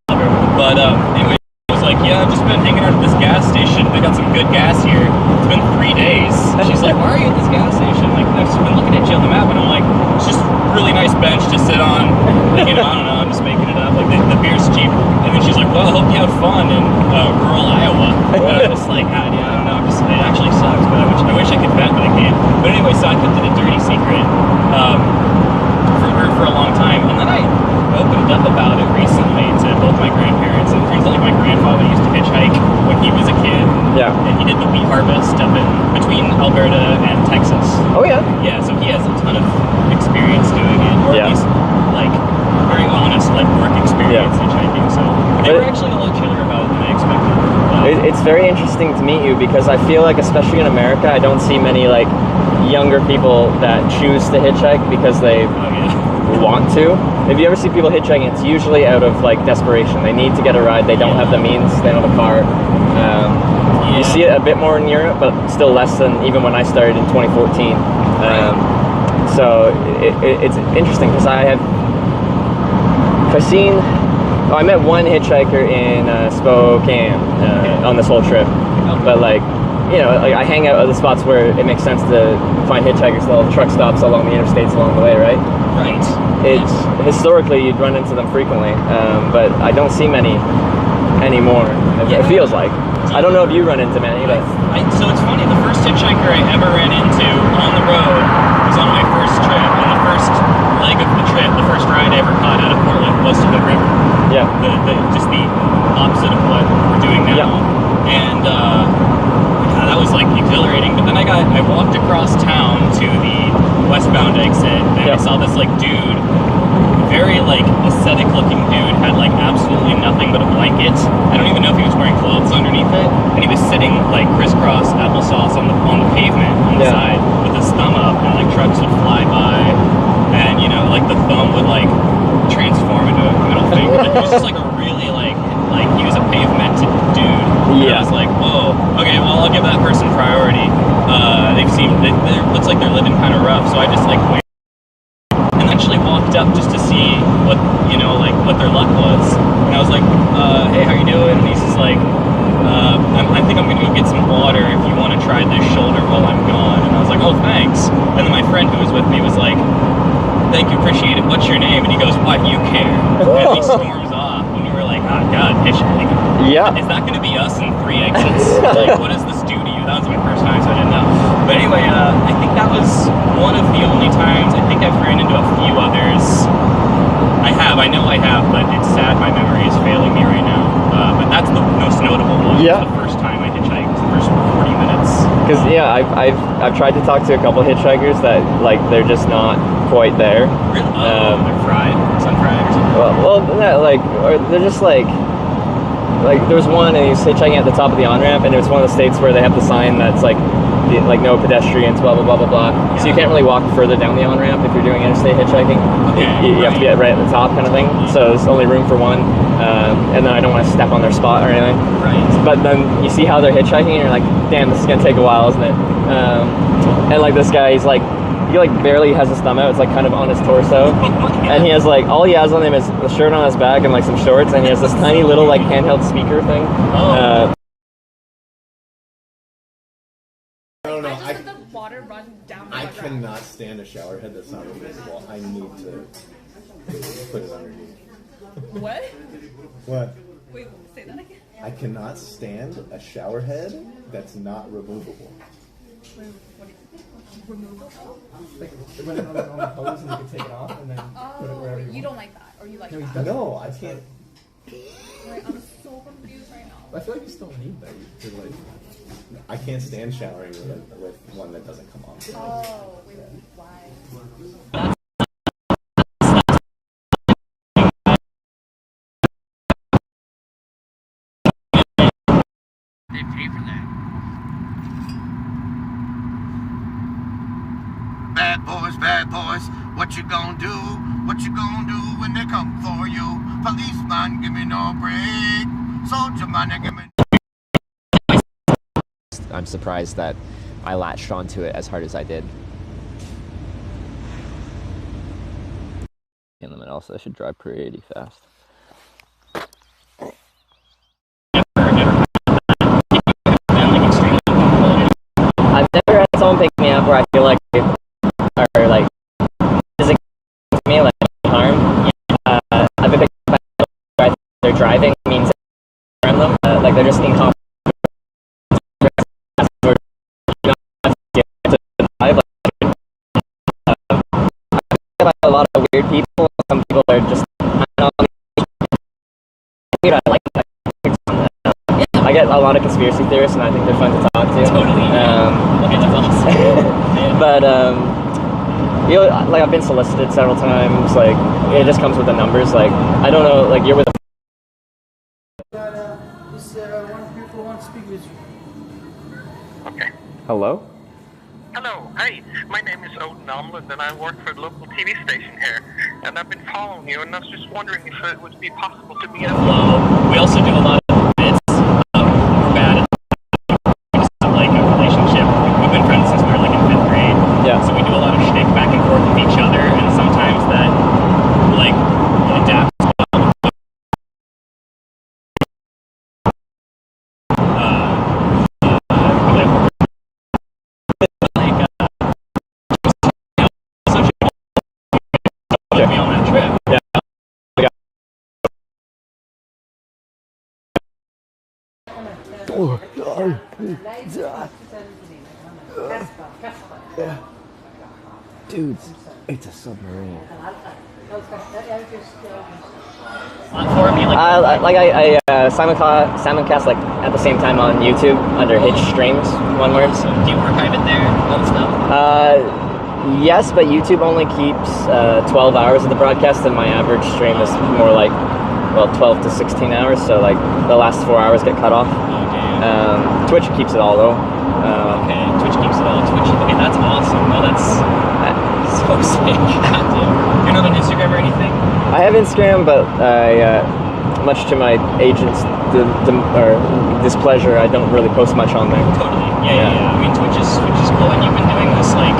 But anyway, I was like, yeah, I've just been hanging out at this gas station. They got some good gas here. It's been 3 days. She's like, why are you at this gas station? Like, I've just been looking at you on the map, and I'm like, it's just really nice bench to sit on. Like, you know, I don't know, I'm just making it up. Like, the beer's cheap. And then she's like, well, I hope you have fun in rural Iowa. And I'm just like, yeah, I don't know. It actually sucks, but I wish I could vent, but I can't. But anyway, so I kept it a dirty secret for her for a long time. And then I opened up about it recently to both my grandparents. And it turns out like my grandfather used to hitchhike when he was a kid. Yeah. And he did the wheat harvest up in between Alberta and Texas. Oh, yeah? Yeah, so he has a ton of experience doing it. Or at least, like, very honest, like, work experience hitchhiking. So they were actually a lot chiller about it than I expected. It's very interesting to meet you because I feel like, especially in America, I don't see many like younger people that choose to hitchhike because they want to. If you ever see people hitchhiking, it's usually out of like desperation. They need to get a ride. They don't have the means. They don't have a car. You see it a bit more in Europe, but still less than even when I started in 2014. So it's interesting because I met one hitchhiker in Spokane on this whole trip, but like, you know, like I hang out at the spots where it makes sense to find hitchhikers, little truck stops along the interstates along the way, right? Right. It's historically you'd run into them frequently, but I don't see many anymore. It feels like. I don't know if you run into many, but so it's funny. The first hitchhiker I ever ran into on the road was on my first trip, and the first leg of the trip, the first ride I ever caught out of Portland was to the river. Yeah. Just the opposite of what we're doing now. Yeah. And that was like exhilarating. But then I walked across town to the westbound exit, and I saw this like dude, very like aesthetic looking dude, had like absolutely nothing but a blanket. I don't even know if he was wearing clothes underneath it, and he was sitting like crisscross applesauce on the pavement on the side with his thumb up, and like trucks would fly by, and you know, like the thumb would like transform into a middle finger. It was just like a really like he was a pavement dude. Yeah. And I was like, whoa, okay, well I'll give that person priority. They looks like they're living kind of rough, so I just like went and actually walked up just to see what what their luck was. And I was like, hey, how you doing? And he's just like, I think I'm gonna go get some water if you want to try this shoulder while I'm gone. And I was like, oh, thanks. And then my friend who was with me was like, thank you, appreciate it. What's your name? And he goes, why, you care? And he storms off. And we were like, oh, God, hitchhiking. Yeah. Is that going to be us in 3 exits? Like, what does this do to you? That was my first time, so I didn't know. But anyway, I think that was one of the only times. I think I've ran into a few others. I know I have, but it's sad my memory is failing me right now. But that's the most notable one. Yeah. The first time I hitchhiked, the first 40 minutes. Because yeah, I've tried to talk to a couple hitchhikers that like they're just not quite there. Really? They're fried, sun-fried or something. Well, or they're just like there was one and he was hitchhiking at the top of the on-ramp, and it was one of the states where they have the sign that's like no pedestrians, blah blah blah blah blah. Yeah. So you can't really walk further down the on-ramp if you're doing interstate hitchhiking. Okay, you have to be right at the top, kind of thing. So there's only room for one, and then I don't want to step on their spot or anything. Right. But then you see how they're hitchhiking, and you're like, damn, this is gonna take a while, isn't it? And like this guy, he barely has his thumb out. It's like kind of on his torso, and he has like all he has on him is a shirt on his back and like some shorts, and he has this tiny little like handheld speaker thing. Oh. I don't know. I cannot stand a shower head that's not removable. I need to put it underneath. What? What? Wait, say that again. I cannot stand a shower head that's not removable. Wait, what do you removable? Like when it's on the hose and you can take it off and then put it wherever you want. You don't like that, or you like that? No, I can't. Wait, I'm so confused right now. I feel like you still need that. I can't stand showering with one that doesn't come off. Oh, wait, why? They pay for that. Bad boys, what you gonna do? What you gonna do when they come for you? Policeman, give me no break. Soldier man, give me. I'm surprised that I latched onto it as hard as I did. And then also I should drive pretty 80 fast. I've never had someone pick me up where I feel like are like physically me like harm. I've been picked up by they're driving means around them like they're just incompetent. A lot of weird people. Some people are just I like that. I get a lot of conspiracy theorists, and I think they're fun to talk to. Totally. Okay, that's awesome. But like I've been solicited several times. Like it just comes with the numbers. Like I don't know. Like you're with. One people want to speak with you. Okay. Hello. Hello, hey, my name is Odin Omland and I work for the local TV station here. And I've been following you and I was just wondering if it would be possible to meet up. Hello. We also do a lot of bits. We're bad at like a relationship. We've been friends since we were like in 5th grade. Yeah. So we do a lot of shtick back and forth with each other, and sometimes that like adapts. Me on that trip. Yeah. Yeah. Dude, it's a submarine. I simoncast like at the same time on YouTube under Hitch Streams, one word. So do you archive it there? All stuff? Yes, but YouTube only keeps 12 hours of the broadcast, and my average stream is more like 12 to 16 hours. So like the last 4 hours get cut off. Oh damn. Twitch keeps it all though. Okay, Twitch keeps it all. Okay, that's awesome. No, that's so sick. God damn. You're not on Instagram or anything? I have Instagram, but much to my agent's or displeasure, I don't really post much on there. Totally. Yeah. I mean, Twitch is cool, and you've been doing this, like,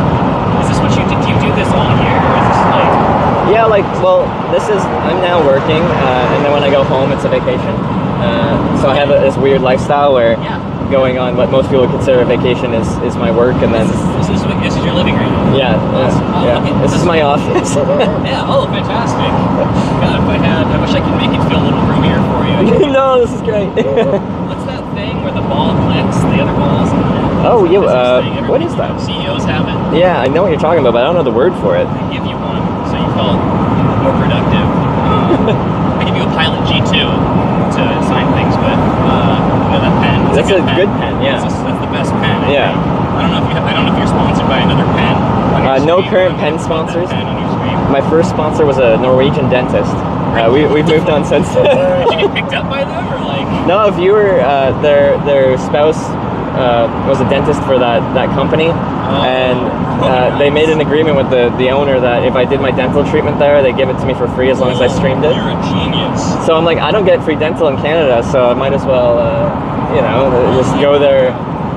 is this what you do? Do you do this all year, or is this like? Yeah, like, well, I'm now working, and then when I go home, it's a vacation. So I have this weird lifestyle where going on what most people would consider a vacation is my work, and then This is your living room. yeah. This is my office. Yeah. Oh, fantastic. God, I wish I could make it feel a little roomier for you. No, this is great. What's that thing where the ball clicks the other balls? Oh, yeah. What is that? CEOs have it. Yeah, I know what you're talking about, but I don't know the word for it. They give you one, so you felt more productive. I give you a Pilot G2 to sign things with. You know that pen. That's a good pen. Yeah. That's the best pen. Yeah. I don't know if you're sponsored by another pen. No current pen sponsors. My first sponsor was a Norwegian dentist. We've moved on since. Did you get picked up by them, or like? No, if you were their spouse was a dentist for that company, and they made an agreement with the owner that if I did my dental treatment there, they give it to me for free as long as I streamed it. You're a genius. So I'm like, I don't get free dental in Canada, so I might as well, just go there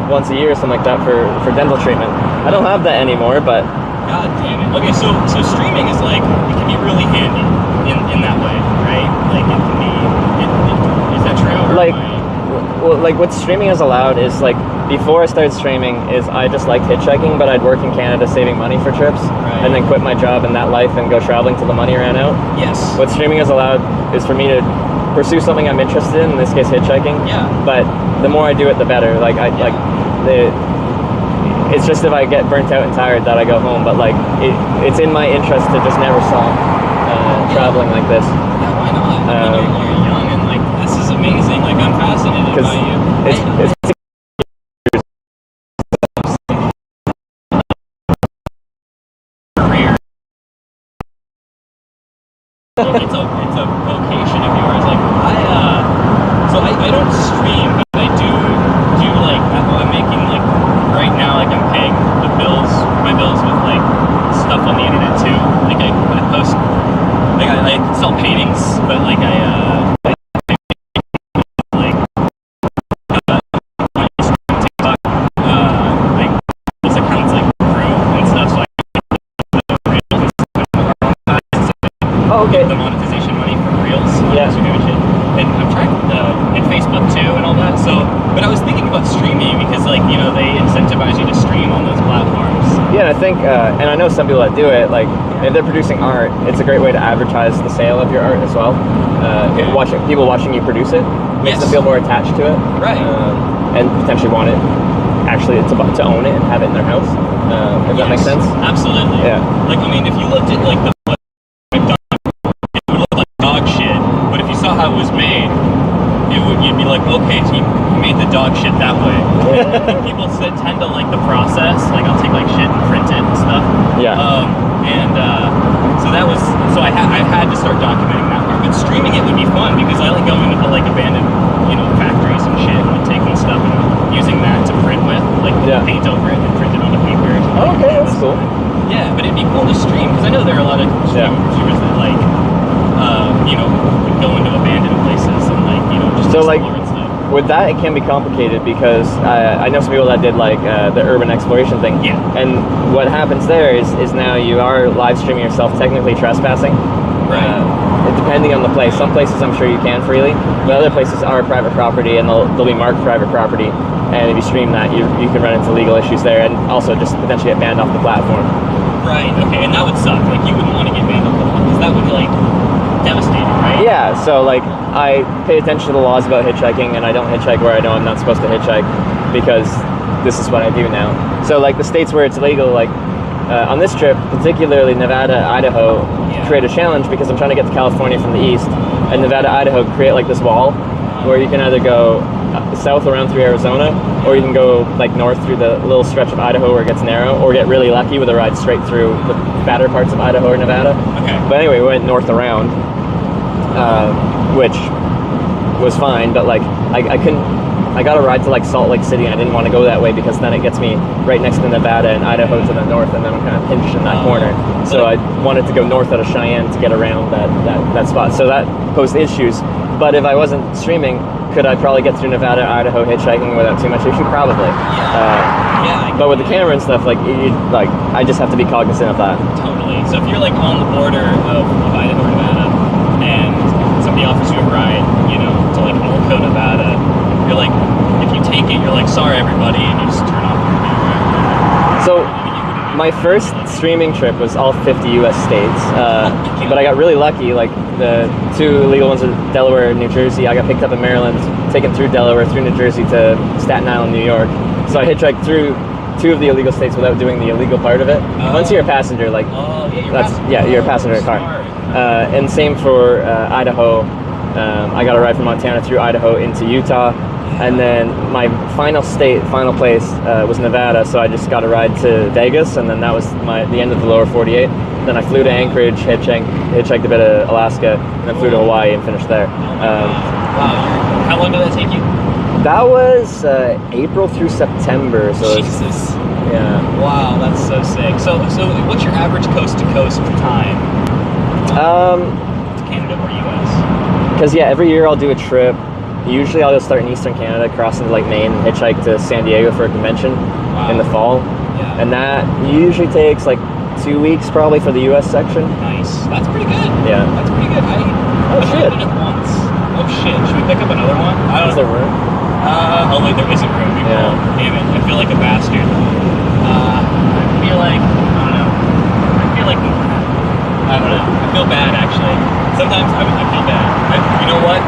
once a year or something like that for dental treatment. I don't have that anymore, but. God damn it. Okay, so streaming is like, it can be really handy in that way, right? Like it can be. Is that true? Like what streaming has allowed is like before I started streaming is I just liked hitchhiking, but I'd work in Canada saving money for trips, and then quit my job in that life and go traveling till the money ran out. Yes. What streaming has allowed is for me to pursue something I'm interested in this case hitchhiking. Yeah. But the more I do it, the better. It's just if I get burnt out and tired that I go home, but like it's in my interest to just never stop traveling like this. Yeah, why not? You're young and like this is amazing. Like I'm fascinated by you. It's career. It's a vocation of yours. Like I don't stream, but I do like I'm making like right now like I'm paying my bills with like stuff on the internet too. Like I post like I sell paintings, but like those accounts like grew and stuff, so okay. The monetization money from Reels. And I'm trying and Facebook too and all that. So, but I was thinking about streaming because like, you know, they incentivize you to stream on those platforms. Yeah, and I think, and I know some people that do it, like, if they're producing art, it's a great way to advertise the sale of your art as well. People watching you produce it makes them feel more attached to it. Right. And potentially want it, actually, to own it and have it in their house. If that makes sense? Absolutely. Yeah. Like, I mean, if you looked at, like, it would look like dog shit, but if you saw how it was made, you'd be like, okay, so you made the dog shit that way. People tend to like the process. Like I'll take like shit and print it and stuff. Yeah. So I had to start documenting that part. But streaming it would be fun because I like going into like abandoned, factories and shit and like, taking stuff and using that to print with, like paint over it and print it on the paper. Oh, okay, that's cool. Yeah, but it'd be cool to stream because I know there are a lot of streamers that like, go into abandoned places and like, just so like explore and stuff. with that it can be complicated because I know some people that did like the urban exploration thing. Yeah. And what happens there is now you are live streaming yourself, technically trespassing. Right. Depending on the place. Some places I'm sure you can freely, but other places are private property and they'll be marked private property. And if you stream that, you can run into legal issues there and also just potentially get banned off the platform. Right. Okay. And that would suck. Like you wouldn't want to get banned off the platform because that would be like devastating, right? Yeah, so like I pay attention to the laws about hitchhiking and I don't hitchhike where I know I'm not supposed to hitchhike because this is what I do now. So like the states where it's legal, like on this trip, particularly Nevada, Idaho, create a challenge because I'm trying to get to California from the east, and Nevada, Idaho create like this wall where you can either go south around through Arizona, or you can go like north through the little stretch of Idaho where it gets narrow, or get really lucky with a ride straight through the fatter parts of Idaho or Nevada. Okay. But anyway, we went north around, which was fine, but like I couldn't. I got a ride to like Salt Lake City, and I didn't want to go that way because then it gets me right next to Nevada and Idaho to the north, and then I'm kind of pinched in that corner. So I wanted to go north out of Cheyenne to get around that spot. So that posed issues. But if I wasn't streaming, could I probably get through Nevada, Idaho hitchhiking without too much issue? Probably. But with the camera and stuff, like I just have to be cognizant of that. Totally. So if you're like on the border of Idaho or Nevada, and somebody offers you a ride, you know, to like Norco, Nevada, you're like, if you take it, you're like, sorry everybody, and you just turn off your camera. So my first streaming trip was all 50 U.S. states, but I got really lucky. Like the 2 illegal ones are Delaware and New Jersey. I got picked up in Maryland, taken through Delaware, through New Jersey to Staten Island, New York. So I hitchhiked through 2 of the illegal states without doing the illegal part of it. Once you're a passenger, like you're a passenger in a car. And same for Idaho. I got a ride from Montana through Idaho into Utah. And then my final place was Nevada, so I just got a ride to Vegas, and then that was the end of the lower 48. Then I flew to Anchorage, hitchhiked a bit of Alaska, and then flew to Hawaii and finished there. Wow. How long did that take you? That was April through September. So Jesus. Yeah. Wow, that's so sick. So what's your average coast-to-coast time? Canada or US? Because every year I'll do a trip. Usually I'll just start in Eastern Canada, cross into like Maine, and hitchhike to San Diego for a convention in the fall. Yeah. And that usually takes like 2 weeks probably for the US section. Nice. That's pretty good. Yeah. That's pretty good. I've done it once. Oh shit. Should we pick up another one? Is there room? Oh wait, there isn't room. Damn it. I feel like a bastard. I don't know. I feel bad actually. Sometimes I feel bad. You know what?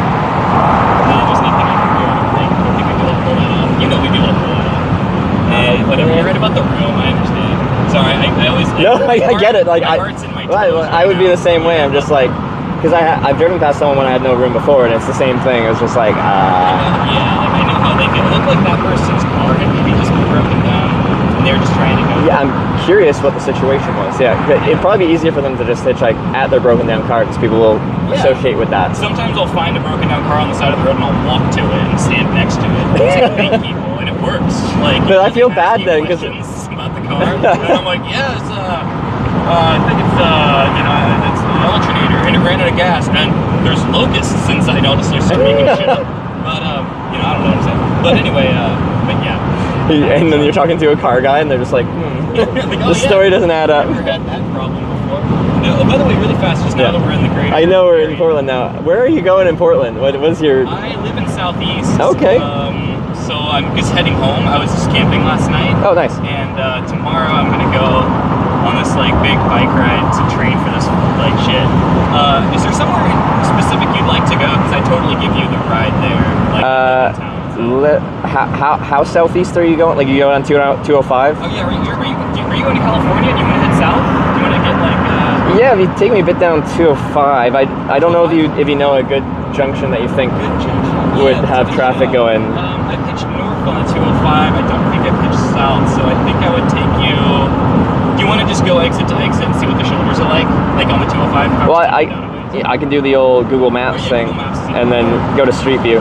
There's nothing I can do. I don't think we'll be able to pull that off. You know we'd be able to pull it off. Whatever. You're right about the room. I understand. Sorry. I always. No, I get it. Like my heart's in my toes I would be the same way. I'm just like, because I've driven past someone when I had no room before, and it's the same thing. It's just like, Yeah, like I know how they feel. It looked like that person's car had maybe just been broken down, and they were just trying to go. Yeah, I'm curious what the situation was. Yeah, it'd probably be easier for them to just hitchhike at their broken down car, because people will associate with that. Sometimes I'll find a broken down car on the side of the road, and I'll walk to it and stand next to it and say thank people, and it works. Like, but I feel bad then because about the car, and I'm like, yeah, I think it's it's an alternator, and it ran out of gas, and there's locusts inside. I'll just start making shit up. But I don't know what I'm saying. But anyway, but yeah. And then you're talking to a car guy, and they're just like, the story doesn't add up. I've never had that problem before. No, by the way, really fast, just now that we're in the greater. I know we're in Portland now. Where are you going in Portland? What was your? I live in Southeast. Okay. So I'm just heading home. I was just camping last night. Oh, nice. And tomorrow I'm gonna go on this like big bike ride to train for this like shit. Is there somewhere specific you'd like to go? Because I totally give you the ride there. Like how southeast are you going? Like you go on 205? Oh yeah, are you going to California? Do you want to head south? Do you want to get like? Yeah, if you take me a bit down 205, I don't know if you know a good junction that you think would have traffic going. I pitched north on the 205. I don't think I pitched south, so I think I would take you. Do you want to just go exit to exit and see what the shoulders are like on the 205? Well, I can do the old Google Maps thing and then go to Street View.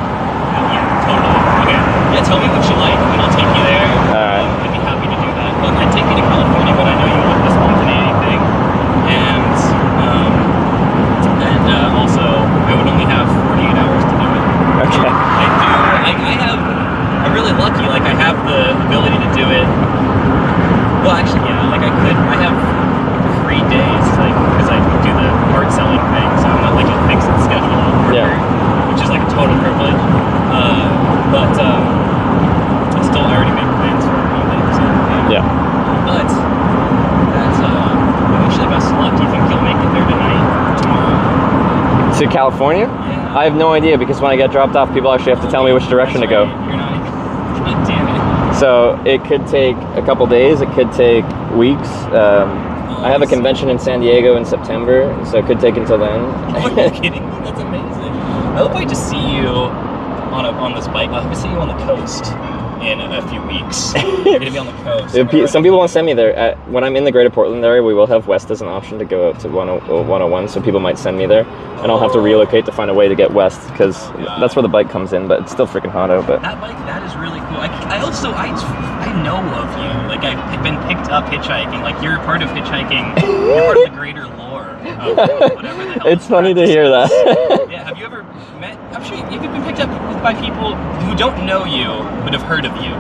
Yeah, tell me what you like, and I'll take you there. Alright. I'd be happy to do that. I'd take you to California, but I know you want the spontaneity thing. And also, I would only have 48 hours to do it. Okay. I'm really lucky, like I have the ability to do it. Well, actually, yeah, like I have 3 days, like, because I do the art selling thing, so I'm not like a fixed schedule worker, which is like a total privilege. But I already made plans for Monday, so yeah. But that's actually best of luck. Do you think you'll make it there tonight or tomorrow? To California? Yeah. I have no idea, because when I get dropped off, people actually have to tell me which direction to go. You're not. God damn it. So it could take a couple days. It could take weeks. I have a convention in San Diego in September, so it could take until then. Are you kidding me? That's amazing. I hope I just see you on this bike. I hope I see you on the coast in a few weeks. You're gonna be on the coast. Some people want to send me there. When I'm in the greater Portland area, we will have west as an option to go out to 101, so people might send me there. And I'll have to relocate to find a way to get west, because that's where the bike comes in, but it's still freaking hot out. But that bike, that is really cool. I know of you. Like, I've been picked up hitchhiking. Like, you're part of hitchhiking. You're part of the greater lore of whatever the hell. It's funny to hear that. Yeah, have you ever met? I'm sure you've been picked up by people who don't know you but have heard of you.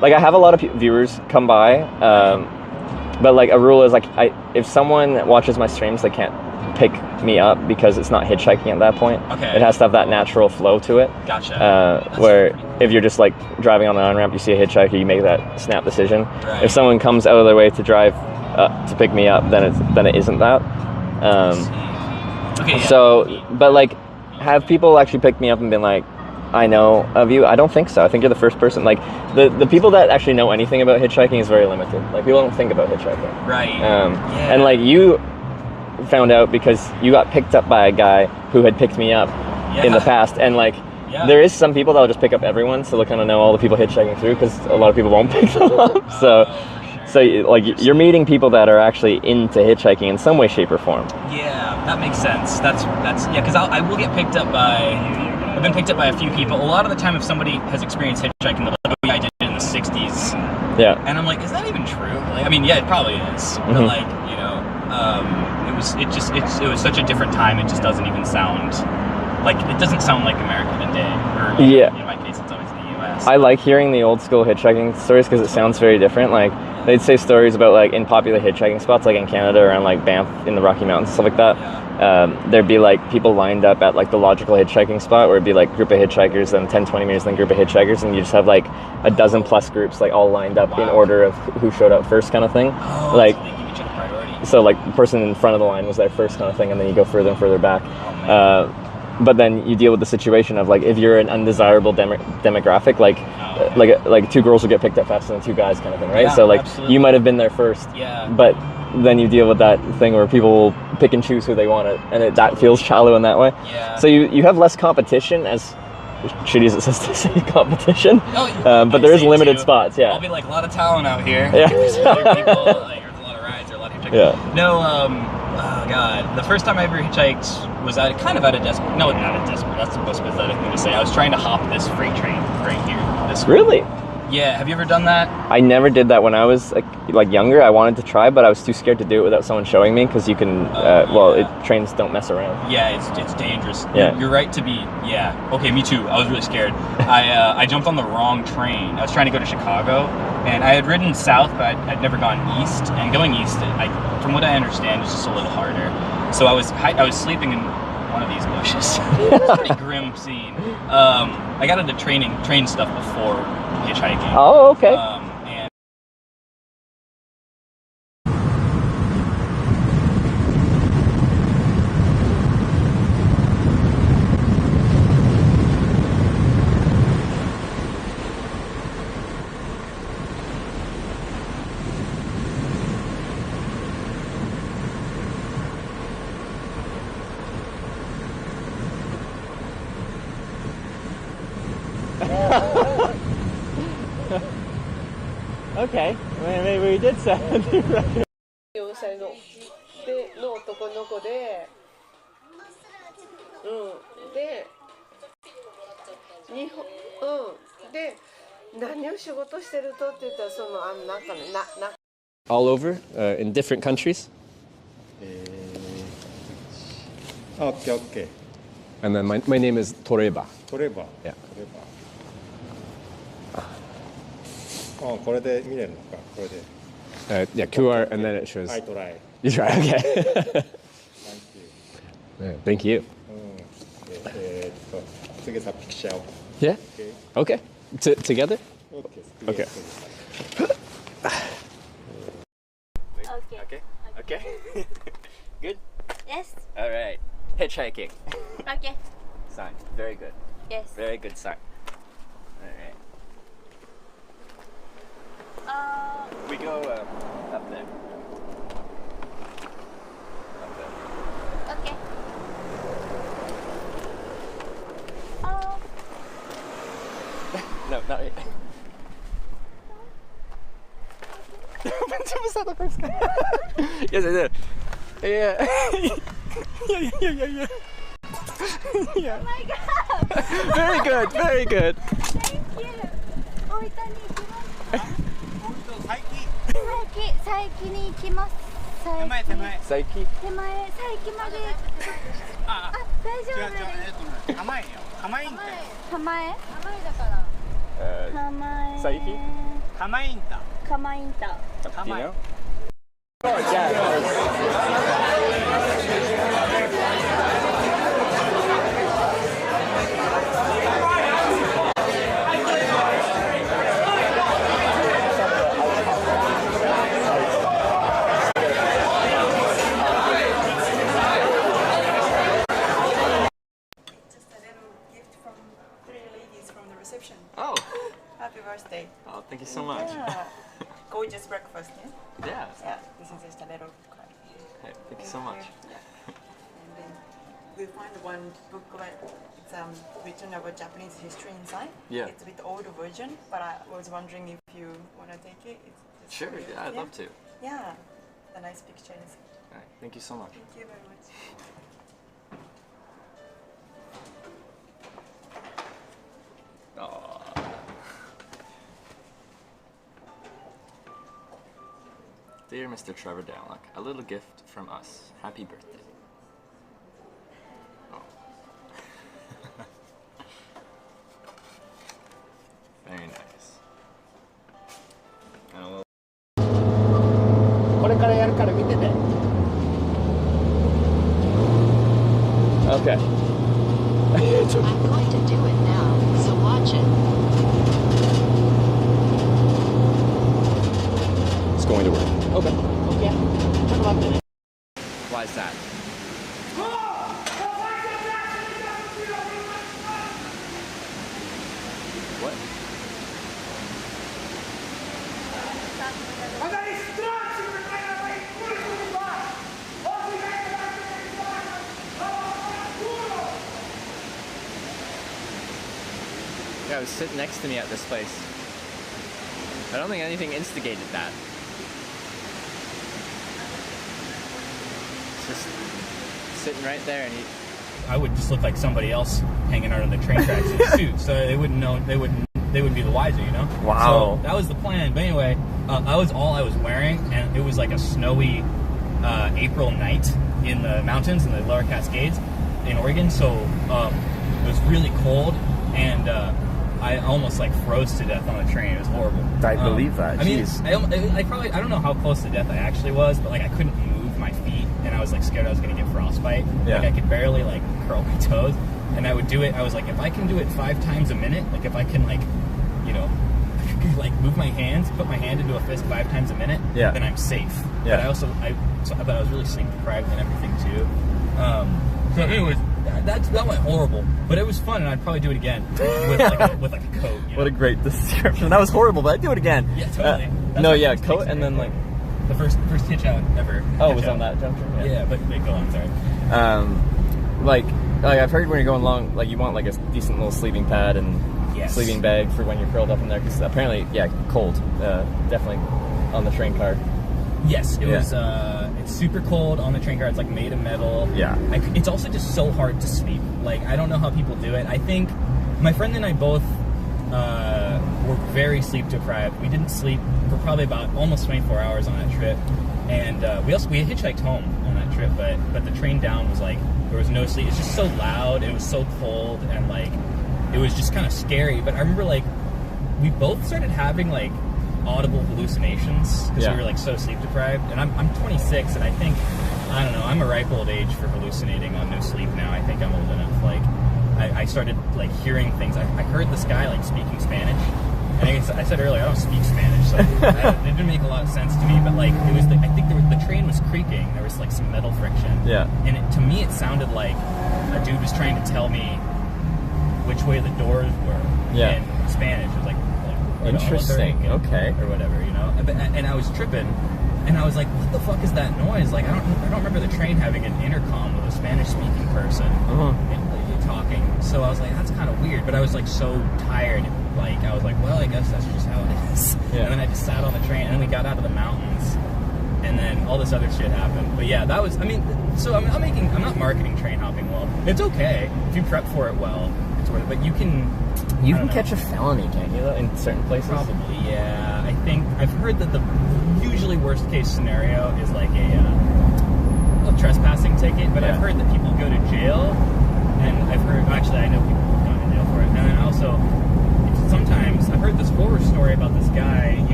Like I have a lot of viewers come by, but like a rule is like if someone watches my streams, they can't pick me up because it's not hitchhiking at that point. Okay. It has to have that natural flow to it. Gotcha. Where if you're just like driving on the on-ramp, you see a hitchhiker, you make that snap decision. Right. If someone comes out of their way to drive to pick me up, then it isn't that. Okay. Yeah. So, but like, have people actually picked me up and been like, I know of you? I don't think so. I think you're the first person. Like, the people that actually know anything about hitchhiking is very limited. Like, people don't think about hitchhiking. Right. And like, you found out because you got picked up by a guy who had picked me up in the past. And like, there is some people that'll just pick up everyone, so they'll kind of know all the people hitchhiking through because a lot of people won't pick them up. So like, you're meeting people that are actually into hitchhiking in some way, shape, or form. Yeah, that makes sense. That's yeah, because I will get picked up by. I've been picked up by a few people. A lot of the time, if somebody has experienced hitchhiking, they'll like, oh, I did it in the '60s. Yeah. And I'm like, is that even true? Like, I mean, yeah, it probably is. But like, you know, it was such a different time. It just doesn't even sound like it doesn't sound like America today. Or in my case, it's always the U.S. I like hearing the old school hitchhiking stories because it sounds very different. Like, they'd say stories about like in popular hitchhiking spots, like in Canada around like Banff in the Rocky Mountains, stuff like that. There'd be like people lined up at like the logical hitchhiking spot where it'd be like group of hitchhikers, then 10-20 meters, then group of hitchhikers, and you just have like a dozen plus groups like all lined up in order of who showed up first, kind of thing. Like, so they give each other priority. So like the person in front of the line was there first, kind of thing, and then you go further and further back. But then you deal with the situation of like if you're an undesirable demographic, like two girls will get picked up faster than two guys, kind of thing, right? Yeah, so like absolutely. you might have been there first, but then you deal with that thing where people will pick and choose who they want it, and that feels shallow in that way. Yeah. So you have less competition, as shitty as it says to say competition, but there is limited spots. Yeah. I'll be like a lot of talent out here. Yeah. There's other people, like, there's a lot of rides, or a lot of hitchhikers. Yeah. No, oh god, the first time I ever hitchhiked was kind of out of desperate. No, not a desperate. That's the most pathetic thing to say. I was trying to hop this freight train right here. Really? Yeah. Have you ever done that? I never did that when I was like younger. I wanted to try, but I was too scared to do it without someone showing me because you can. Trains don't mess around. Yeah, it's dangerous. Yeah. You're right to be. Yeah. Okay, me too. I was really scared. I jumped on the wrong train. I was trying to go to Chicago, and I had ridden south, but I'd never gone east. And going east, from what I understand, is just a little harder. So I was sleeping in one of these bushes. It's a pretty grim scene. I got into train stuff before hitchhiking. Oh, okay. Okay, maybe we did say. 4歳の男の子で、で、で、何を仕事してるとって言ったらなんかね、All over, in different countries. Okay. And then my name is Toreba. Toreba. Yeah. これで見れるのか、これで。Yeah, QR, and then it shows. I try. You try, okay. Thank Thank you. you. 次さ、ピクチャーを。Yeah? Okay. Together? Okay. Okay. Good? Yes. All right. Hitchhiking. Okay. Sign. Very good. Yes. Very good sign. All right. We go up there. Up there. Okay. No, not yet. Was that the first guy? Yes, I did. Yeah. Yeah. Yeah. Oh my god! Very good, very good. Thank you. 大分に行きます。最近に行きます。手前。手前まで。大丈夫です。甘いよ。甘いんだ。構えだから構え Saiki? 甘いんだ。構えんだ Do you know? Oh. Happy birthday. Oh, thank you so much. Yeah. Gorgeous breakfast, yeah? Yeah. Yeah, this is just a little card. Hey, thank you so much. Yeah. And then we find one booklet. It's written about Japanese history inside. Yeah. It's a bit older version, but I was wondering if you want to take it. It's Sure, yeah, I'd love to. Yeah. The nice pictures. All right, thank you so much. Thank you very much. Aww. Dear Mr. Trevor Dowlock, a little gift from us. Happy birthday. Oh. Very nice. And a little これからやるから見てて。Okay. I'm going to do it now, so watch it. It's going to work. Okay. Okay. ちょっと待ってね。 Why is that? What? Yeah, it was sitting next to me at this place. I don't think anything instigated that. It's just sitting right there, and I would just look like somebody else hanging out on the train tracks in a suit, so they wouldn't know. They wouldn't be the wiser, you know. Wow. So that was the plan. But anyway, that was all I was wearing, and it was like a snowy April night in the mountains in the Lower Cascades in Oregon. So it was really cold, and I almost like froze to death on the train. It was horrible. I believe that. I mean, Jeez. I don't know how close to death I actually was, but like I couldn't move my feet, and I was like scared I was gonna get frostbite. Yeah. Like I could barely like curl my toes, and I would do it. I was like, if I can do it 5 times a minute, like if I can like, you know, like move my hands, put my hand into a fist 5 times a minute, Yeah. then I'm safe. Yeah. But I was really sleep deprived and everything too. So anyways, that went horrible, but it was fun, and I'd probably do it again with like a coat. You know? What a great description. That was horrible, but I'd do it again. Yeah, totally. That's No, my yeah, first coat takes and then like... The first hitch out ever. Oh, Hitch was out. on that junction? Yeah, but go on, sorry. Like I've heard when you're going long, like you want like a decent little sleeping pad and Yes. sleeping bag for when you're curled up in there, because apparently, yeah, cold. Definitely on the train car. Yes, it was. It's super cold on the train car. It's like made of metal. Yeah. It's also just so hard to sleep. Like I don't know how people do it. I think my friend and I both were very sleep deprived. We didn't sleep for probably about almost 24 hours on that trip, and we hitchhiked home on that trip. But the train down was like there was no sleep. It's just so loud. It was so cold, and like it was just kind of scary. But I remember like we both started having like audible hallucinations because we were like so sleep deprived. And I'm 26, and I think, I don't know, I'm a ripe old age for hallucinating on no sleep now. I think I'm old enough. Like I started like hearing things. I heard this guy like speaking Spanish. I said earlier I don't speak Spanish, so it didn't make a lot of sense to me. But like it was, I think the train was creaking. There was like some metal friction. Yeah. And to me it sounded like a dude was trying to tell me which way the doors were in Spanish. It was like interesting. Okay. Or whatever, you know. And I was tripping, and I was like, "What the fuck is that noise?" Like, I don't remember the train having an intercom with a Spanish-speaking person talking. So I was like, "That's kind of weird." But I was like so tired. Like I was like, "Well, I guess that's just how it is." Yeah. And then I just sat on the train, and then we got out of the mountains, and then all this other shit happened. But yeah, that was. I mean, so I'm not marketing train hopping well. It's okay if you prep for it well. It's worth it. But you can catch a felony, can't you? In certain places. Probably, yeah. I think I've heard that the usually worst case scenario is like a trespassing ticket. But I've heard that people go to jail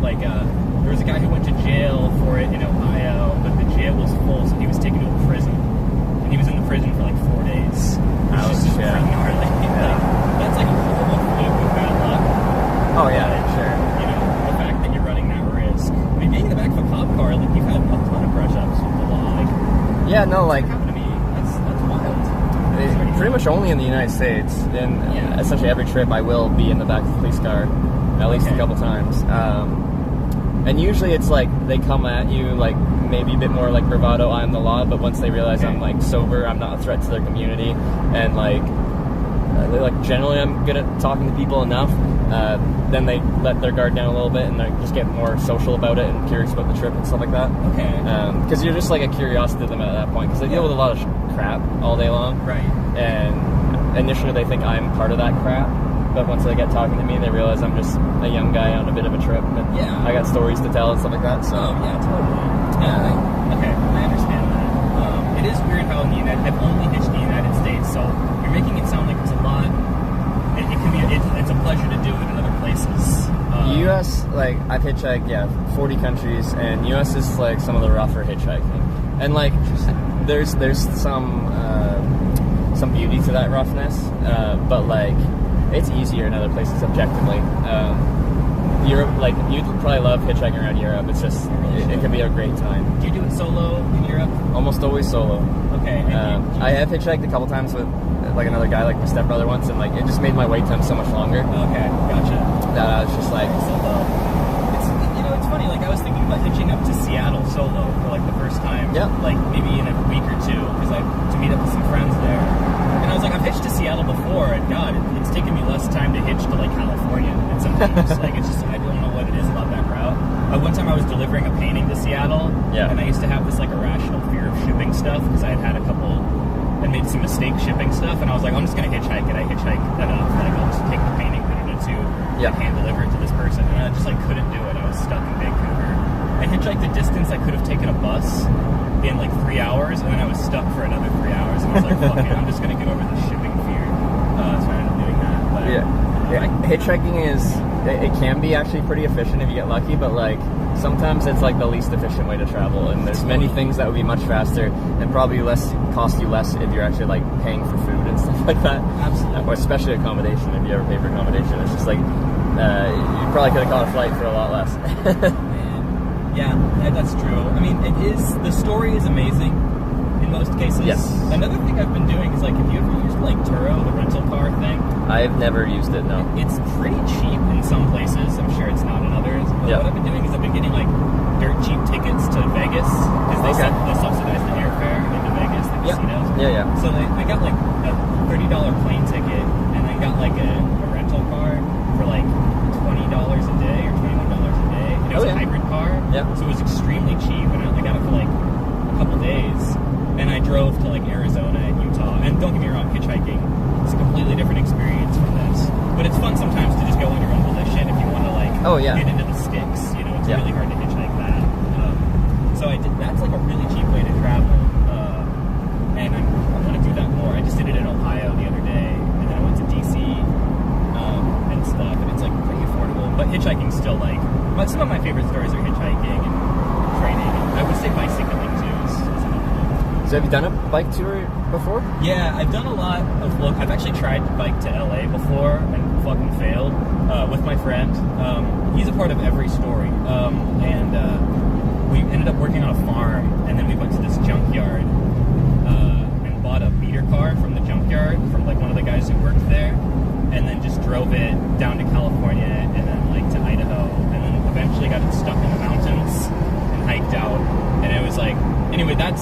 like there was a guy who went to jail for it in Ohio, but the jail was full, so he was taken to a prison, and he was in the prison for like 4 days. Which is just pretty gnarly. Like, that's like a horrible fluke with bad luck. Oh yeah, sure. You know, the fact that you're running that risk. I mean, being in the back of a cop car, like you've had a ton of brush ups with the law. Like, yeah, no, like happened to me. That's wild. pretty much only in the United States. In essentially every trip, I will be in the back of the police car at least a couple times. And usually it's like they come at you like maybe a bit more like bravado, I'm the law, but once they realize I'm like sober, I'm not a threat to their community, and like generally I'm good at talking to people enough, then they let their guard down a little bit and they just get more social about it and curious about the trip and stuff like that. Okay. Because you're just like a curiosity to them at that point, because they deal with a lot of crap all day long. Right. And initially they think I'm part of that crap, but once they get talking to me, they realize I'm just a young guy on a bit of a trip, and I got stories to tell and stuff like that. So yeah, totally. Okay, I understand that. It is weird how in the I've only hitched in the United States, so you're making it sound like it's a lot. It can be. It's a pleasure to do it in other places. U.S. like I've hitchhiked 40 countries, and U.S. is like some of the rougher hitchhiking, and like there's some beauty to that roughness, but like it's easier in other places objectively. Europe, like you'd probably love hitchhiking around Europe. It's just it can be a great time. Do you do it solo in Europe? Almost always solo. Okay. I have hitchhiked a couple times with like another guy, like my stepbrother once, and like it just made my wait time so much longer. Okay, gotcha. That I was just like solo. It's funny. Like I was thinking about hitching up to Seattle solo for like the first time. Yeah. Like maybe in a week or two, because to meet up with some friends there. And I was like, I've hitched to Seattle before, and God, it's taken me less time to hitch to like California. And sometimes like it's just I don't know what it is about that route. One time I was delivering a painting to Seattle, and I used to have this like irrational fear of shipping stuff because I had a couple and made some mistakes shipping stuff, and I was like, I'm just gonna hitchhike it. I hitchhike enough, like I'll just take the painting, put it in a tube, and hand deliver it to this person, and I just like couldn't do it. I was stuck in Vancouver. I hitchhiked the distance I could have taken a bus in like 3 hours, and then I was stuck for another 3 hours, and I was like, fuck it, I'm just gonna get over the shipping fear. So I ended up doing that. But, hitchhiking it can be actually pretty efficient if you get lucky, but like sometimes it's like the least efficient way to travel, and there's many things that would be much faster and probably cost you less if you're actually like paying for food and stuff like that. Absolutely. Or especially accommodation. If you ever pay for accommodation, it's just like you probably could have caught a flight for a lot less. Yeah, that's true. I mean, the story is amazing in most cases. Yes. Another thing I've been doing is like, have you ever used like Turo, the rental car thing? I've never used it, no. It's pretty cheap in some places. I'm sure it's not in others. But what I've been doing is I've been getting like dirt cheap tickets to Vegas because they subsidize the airfare into Vegas, the casinos. Yeah. So I got like a $30 plane ticket, and I got like a rental car for like $20 a day or $21 a day. And it was a hybrid car. So it was extremely cheap, and I only got it for like a couple days. And I drove to like Arizona and Utah. And don't get me wrong, hitchhiking is a completely different experience from this. But it's fun sometimes to just go on your own volition if you want to like get into the sticks. You know, it's really hard to hitchhike that. So that's like a really cheap way to travel. And I want to do that more. I just did it in Ohio the other day, and then I went to DC and stuff, and it's like pretty affordable. But hitchhiking's still like, some of my favorite stories are hitchhiking and training. I would say bicycling too. So have you done a bike tour before? Yeah, I've done a lot of I've actually tried to bike to LA before and fucking failed with my friend. He's a part of every story. And we ended up working on a farm, and then we went to this junkyard and bought a beater car from the junkyard from like one of the guys who worked there, and then just drove it down to California and then like to Idaho, and then eventually got it stuck in the mountains and hiked out. And it was like, anyway, that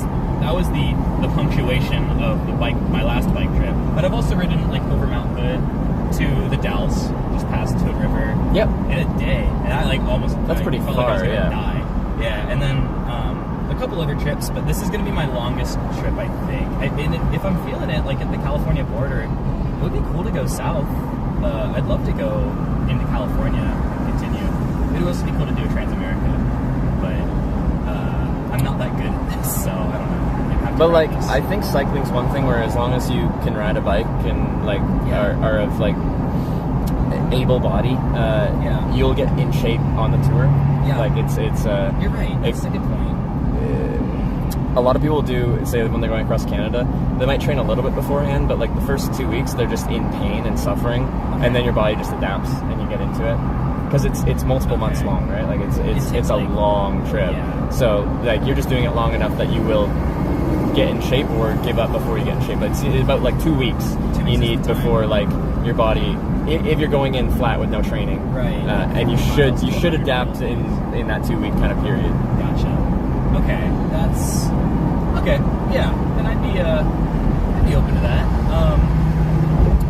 was the punctuation of my last bike trip. But I've also ridden like over Mount Hood to the Dalles, just past Hood River. Yep. In a day, and I like almost. That's pretty far. Like I was gonna die. Yeah, and then a couple other trips, but this is gonna be my longest trip, I think. If I'm feeling it, like at the California border, it would be cool to go south. I'd love to go into California and continue. It would also be cool to do a Transamerica, but I'm not that good at this, so I don't know. But like, I think cycling's one thing where as long as you can ride a bike and like are of like able body, you'll get in shape on the tour. Yeah. Like it's You're right. That's a good point. A lot of people do say when they're going across Canada, they might train a little bit beforehand, but like the first 2 weeks they're just in pain and suffering, and then your body just adapts and you get into it. Because it's multiple months long, right? Like it's a long trip. Yeah. So like you're just doing it long enough that you will get in shape or give up before you get in shape. But it's about like 2 weeks you need before like your body, if you're going in flat with no training, right? And you should adapt in that 2 week kind of period. Gotcha. Okay, that's okay. Yeah, then I'd be open to that.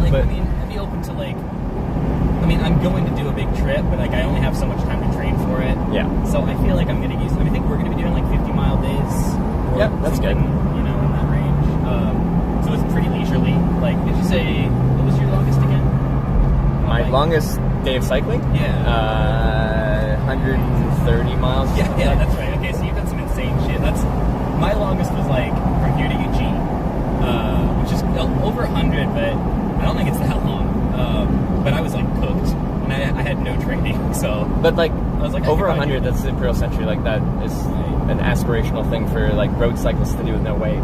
I'd be open to like. I mean, I'm going to do a big trip, but like I only have so much time to train for it. Yeah. So I feel like I'm going to use. I think we're going to be doing like 50-mile days. Yeah, that's good. You know, in that range. So it's pretty leisurely. Like, did you say what was your longest again? My longest day of cycling? Yeah. 130 miles. Yeah, that's right. Okay, so you've done some insane shit. My longest was like from here to Eugene, which is over 100, but I don't think it's that long. But I was like cooked, and I had no training, so. But like, I was like over 100, that's Imperial Century. Like that is an aspirational thing for like road cyclists to do with no weight.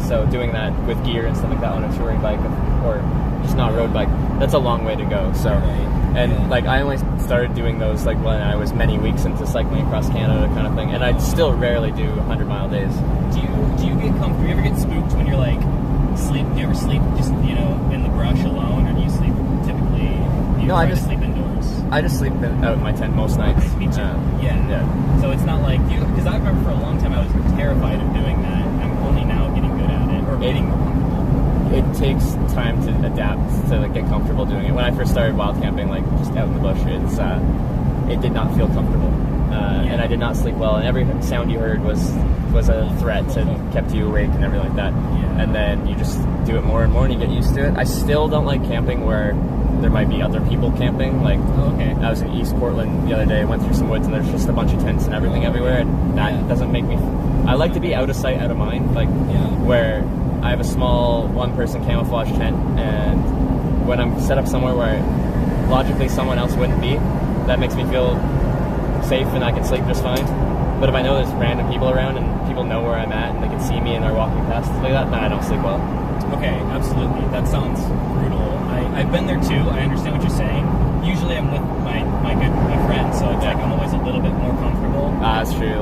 So doing that with gear and stuff like that on a touring bike or just not a road bike, that's a long way to go. So, and like I only started doing those like when I was many weeks into cycling across Canada kind of thing, and I still rarely do 100-mile days. Do you get comfortable? Do you ever get spooked when you're like sleep? Do you ever sleep just in the brush alone, or do you sleep typically? No, I just sleep indoors. I just sleep out in my tent most nights. Okay, me too. Yeah. So it's not like because I remember for a long time I was terrified of doing that. I'm only now getting good at it or getting more comfortable. It takes time to adapt to like, get comfortable doing it. When I first started wild camping, like just out in the bush, it did not feel comfortable, and I did not sleep well. And every sound you heard was a threat to kept you awake and everything like that. Yeah. And then you just do it more and more, and you get used to it. I still don't like camping where there might be other people camping. Like, I was in East Portland the other day, went through some woods, and there's just a bunch of tents and everything everywhere, and that doesn't make me. I like to be out of sight, out of mind, like where I have a small one-person camouflage tent, and when I'm set up somewhere where logically someone else wouldn't be, that makes me feel safe and I can sleep just fine. But if I know there's random people around and people know where I'm at and they can see me and they're walking past like that, then I don't sleep well. Okay, absolutely. That sounds brutal. I've been there too. I understand what you're saying. Usually I'm with my friends, so it's like I'm always a little bit more comfortable. That's true.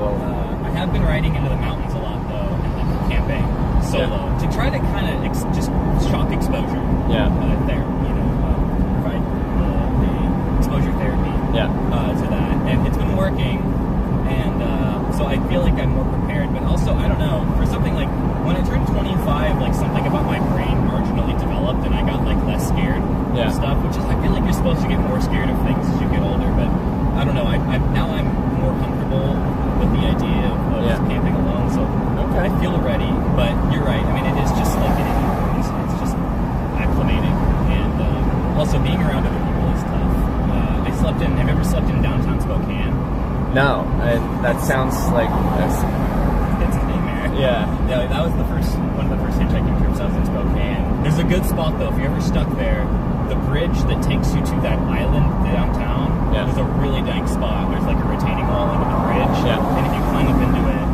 I have been riding into the mountains a lot though, and like camping solo to try to kind of just shock exposure. Yeah. There, provide the exposure therapy. Yeah. To that, and it's been working, and so I feel like I'm more prepared. But also, I don't know, for something like when I turned 25, like something about my brain marginally developed, and I got like less scared of stuff. Which is, I feel like you're supposed to get more scared of things as you get older, but I don't know. Now I'm more comfortable with the idea of camping alone, so I feel ready. But you're right. I mean, it is just like anything. It's just acclimating, and also being around other people is tough. Have you ever slept in downtown Spokane? No, that sounds like it's a nightmare. Yeah, that was one of the first hitchhiking trips I was in Spokane. There's a good spot though if you're ever stuck there. The bridge that takes you to that island downtown, there's a really dank spot. There's like a retaining wall under the bridge, and if you climb up into it,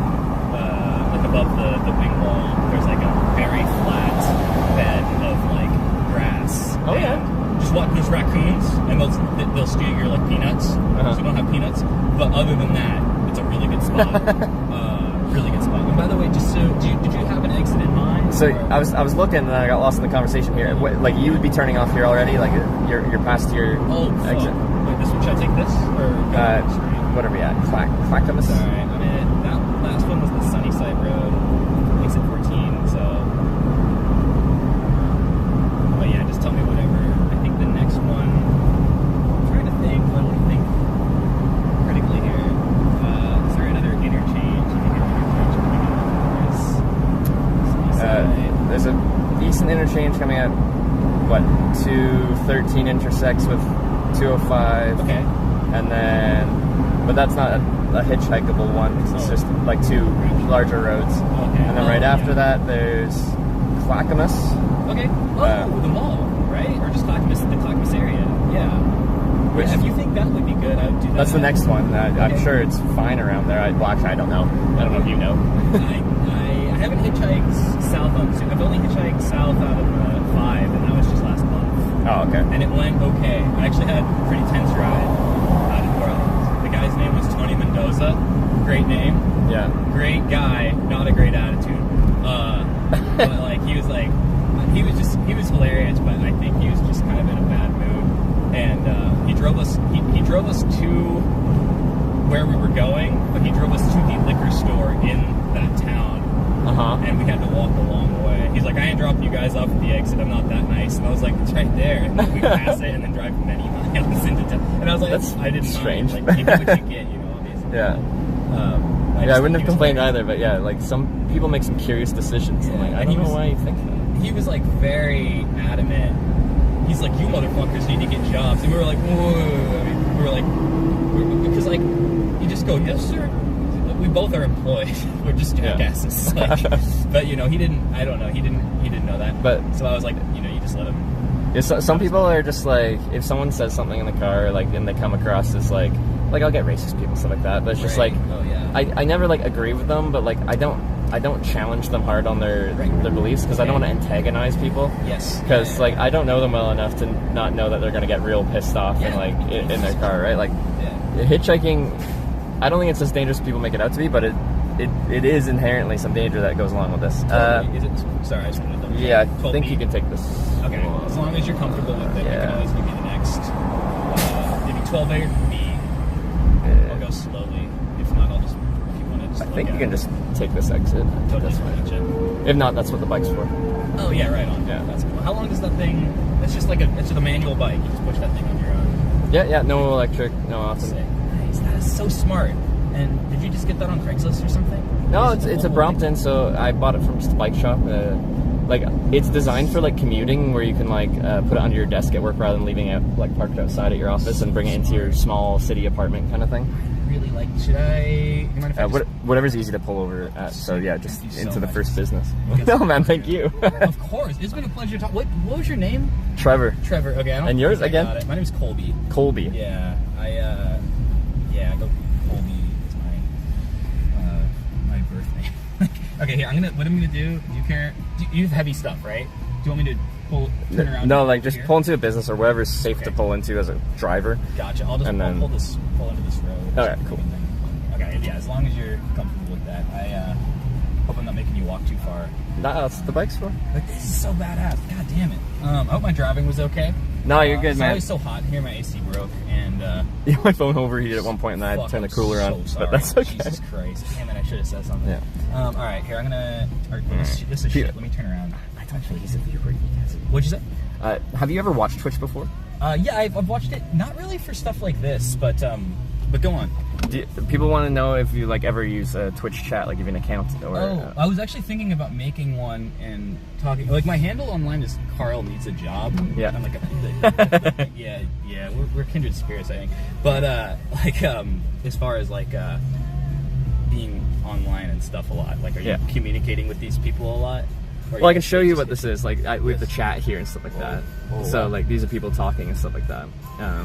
like above the wing wall, there's like a very flat bed of like grass. Oh yeah. Just walk. There's raccoons, and they'll steal your like peanuts. So you don't have peanuts. But other than that, it's a really good spot. Really good spot. And by the way, just so did you have an exit in mind? So I was looking, and I got lost in the conversation here. Like you would be turning off here already. Like you're past your exit. Wait, this one. Should I take this or what are we at? Clackamas. All right. I mean, that last one was the Sunnyside Road, exit 14. So, but yeah, just tell me whatever. I think the next one. I'm trying to think. What do we think critically here? Is there another interchange? There's a decent interchange coming at 213 intersects with 205. Okay. And then, but that's not a hitchhikeable one. It's just like two larger roads. Okay. And then right after that, there's Clackamas. Okay. The mall, right? Or just Clackamas, the Clackamas area. Yeah. Which, if you think that would be good, I would do that. That's the next one. I'm sure it's fine around there. Well, actually, I don't know. I don't know if you know. I haven't hitchhiked south on. I've only hitchhiked south out of 5, and that was just last month. Oh, okay. And it went okay. I actually had a pretty tense ride out of New Orleans. The guy's name was Tony Mendoza. Great name. Yeah. Great guy. Not a great attitude. But like he was hilarious. But I think he was just kind of in a bad mood. And he drove us. He drove us to where we were going, but he drove us to the liquor store in that town. And we had to walk a long way. He's like, I ain't dropping you guys off at the exit. I'm not that nice. And I was like, it's right there. And then we pass it and then drive many miles into town. And I was like, that's I didn't strange. Mind. Like, you get what you get, you know, obviously. Yeah. I wouldn't have complained either, but yeah, like some people make some curious decisions. I'm like, I don't know why you think that. He was like very adamant. He's like, you motherfuckers need to get jobs. And we were like, whoa. I mean, we were like, because like, you just go, yes, sir. We both are employed. We're just jackasses. Like, but you know, he didn't. I don't know. He didn't know that. But so I was like, you know, you just let him. Yeah, some people are just like, if someone says something in the car, like, and they come across as like I'll get racist people, stuff like that. But it's just like, I never like agree with them, but like I don't challenge them hard on their beliefs because I don't want to antagonize people. Yes. Because like I don't know them well enough to not know that they're gonna get real pissed off in like in their car, right? Like hitchhiking. I don't think it's as dangerous as people make it out to be, but it is inherently some danger that goes along with this. Is it? Sorry, I just wanted to double check. Yeah, I think you can take this. Okay, as long as you're comfortable with it, I can always give you the next. Maybe 12A B. I'll go slowly. If not, I'll just. If you want to, just I think you can just take this exit. That's fine. If not, that's what the bike's for. Oh yeah, right on. Yeah, that's cool. How long does that thing? It's just like it's a manual bike. You just push that thing on your own. Yeah, no electric, no nothing. That is so smart. And did you just get that on Craigslist or something? No, it's a Brompton, so I bought it from just a bike shop. Like it's designed for like commuting, where you can like put it under your desk at work rather than leaving it like parked outside at your office and bring it into your small city apartment kind of thing. I really like. Should I? You mind if I whatever's easy to pull over at. So yeah, just into so the much. first business. No man, thank you. Of course, it's been a pleasure talking. What was your name? Trevor. Trevor. Okay. I don't and yours think I again? got it. My name's Colby. Colby. Yeah. I go Colby is my birth name. Okay, here what I'm gonna do. Do you care? You have heavy stuff, right? Do you want me to turn around? No, like just pull into a business or wherever is safe to pull into as a driver. Gotcha. I'll just pull into this road. All right, cool. Okay, yeah. As long as you're comfortable with that, I hope I'm not making you walk too far. That's what the bike's for. But this is so badass. God damn it. I hope my driving was okay. No, you're good, man. It's always so hot here. My AC broke, and yeah, my phone overheated at one point, and I had to turn the cooler on. But that's okay. Jesus Christ. Damn it, I should have said something. Yeah. All right, here, I'm gonna... This is shit. Let me turn around. I don't think he's a viewer. What'd you say? Have you ever watched Twitch before? Yeah, I've watched it. Not really for stuff like this, but go on. People want to know if you like ever use a Twitch chat, like even an account. Or, I was actually thinking about making one and talking. Like my handle online is Carl Needs a Job. Yeah. I'm like, yeah. We're kindred spirits, I think. But like as far as like being online and stuff a lot, like are you communicating with these people a lot? Well, I can show you what this is. Like we have the chat here and stuff like that. So like these are people talking and stuff like that.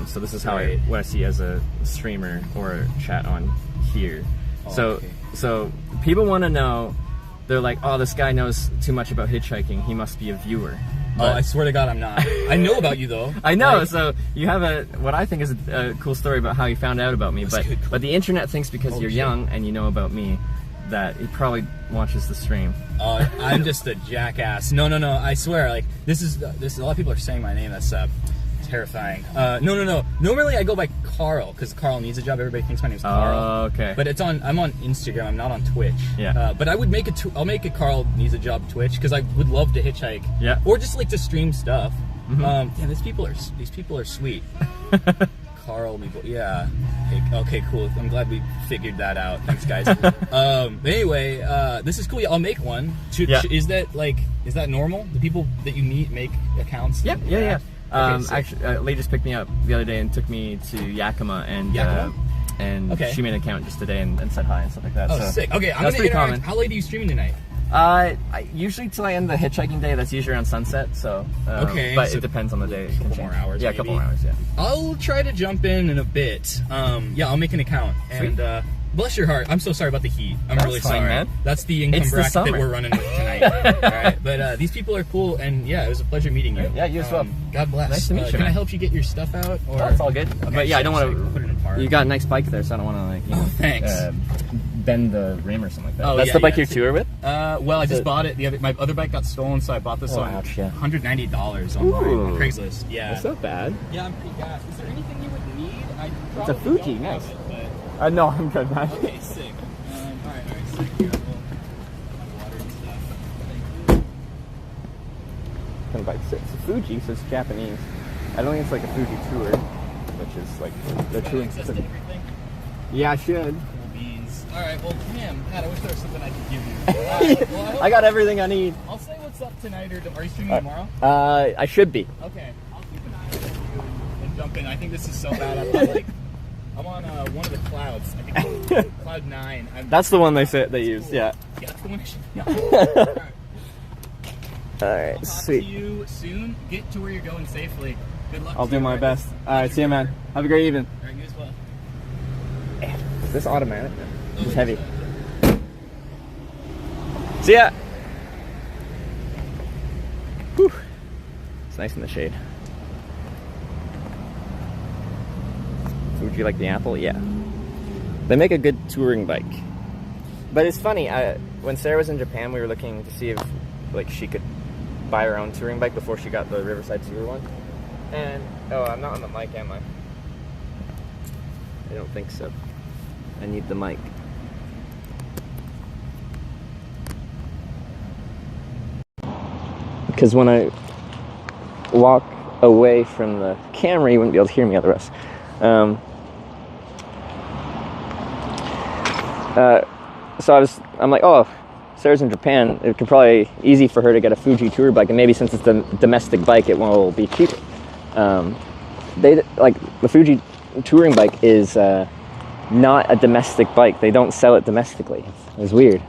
So this is how what I see as a streamer or a chat on here. So people want to know. They're like, oh, this guy knows too much about hitchhiking. He must be a viewer. But, I swear to God, I'm not. I know about you though. I know. Like, so you have what I think is a cool story about how you found out about me. But the internet thinks because you're young and you know about me, that he probably watches the stream. I'm just a jackass. No. I swear, like this is a lot of people are saying my name. That's terrifying. No. Normally I go by Carl because Carl Needs a Job. Everybody thinks my name's Carl. Oh, okay. But I'm on Instagram. I'm not on Twitch. Yeah. But I would make I'll make a Carl Needs a Job Twitch because I would love to hitchhike. Yeah. Or just like to stream stuff. Mm-hmm. Yeah, these people are sweet. Carl, yeah. Okay, cool. I'm glad we figured that out. Thanks, guys. Anyway, this is cool. Yeah, I'll make one. Is that normal? The people that you meet make accounts? Yeah. Okay, actually, Lee just picked me up the other day and took me to Yakima, and she made an account just today and said hi and stuff like that. Oh, so sick. Okay, I'm that's gonna pretty common. How late are you streaming tonight? Usually till I end the hitchhiking day. That's usually around sunset. So Okay, but so it depends on the day. A couple more hours. Yeah, maybe. a couple more hours. Yeah. I'll try to jump in a bit. Yeah, I'll make an account. Sweet. And bless your heart. I'm so sorry about the heat. I'm That's really fine, sorry. man. That's the income It's the bracket that summer. we're running with tonight. All right, but these people are cool, and yeah, it was a pleasure meeting you. Yeah, you as well. God bless. Nice to meet you, Can I man. help you get your stuff out? Or Oh, it's all good. Okay, But yeah, I don't want put it in to. park. You got a nice bike there, so I don't want to like. You know, thanks. Bend the rim or something like that. Oh, That's yeah, the bike yeah. you're tour with. Well, I just bought it. My other bike got stolen, so I bought this Oh, on ouch, yeah. $190 online Ooh. on Craigslist. Yeah, That's not bad. Yeah, I'm pretty gassed. Is there anything you would need? I It's a probably Fuji, don't have nice. it, but- No, I'm good, man. Okay, sick. All right, sick. Here, my water and stuff. Kind of bike. It's a Fuji, so it's Japanese. I don't think it's like a Fuji tour, which is like they're touring. Access to everything? Yeah, I should. Cool beans. All right, well, damn, Pat, I wish there was something I could give you. Well, I got everything I need. I'll say what's up tonight, or are you streaming tomorrow? I should be. Okay, I'll keep an eye out for you and jump in. I think this is so bad. I'm on one of the clouds. I think it's Cloud 9. That's the one they use. Yeah. Yeah, that's the one I should. Yeah. All right, I'll talk sweet. to you soon. Get to where you're going safely. Good luck. I'll to do you, my all right? best. All right, see you, man. Have a great evening. All right, you as well. Is this automatic? It's heavy. See ya. Whew. It's nice in the shade. Would you like the Apple? Yeah. They make a good touring bike. But it's funny, when Sarah was in Japan, we were looking to see if like she could buy her own touring bike before she got the Riverside Tour one. And, oh, I'm not on the mic, am I? I don't think so. I need the mic. Because when I walk away from the camera, you wouldn't be able to hear me otherwise. So I'm like, oh, Sarah's in Japan. It could probably easy for her to get a Fuji tour bike, and maybe since it's a domestic bike, it will be cheaper. They like the Fuji touring bike is not a domestic bike. They don't sell it domestically. It's weird.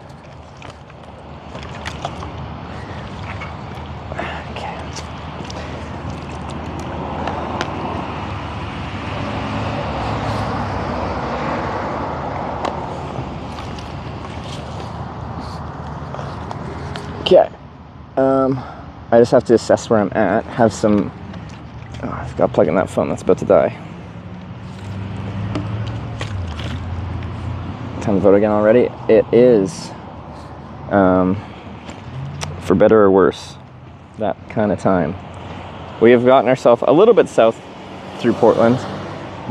Okay, I just have to assess where I'm at, have some, oh, I forgot to plug in that phone, that's about to die. Time to vote again already? It is, for better or worse, that kind of time. We have gotten ourselves a little bit south through Portland,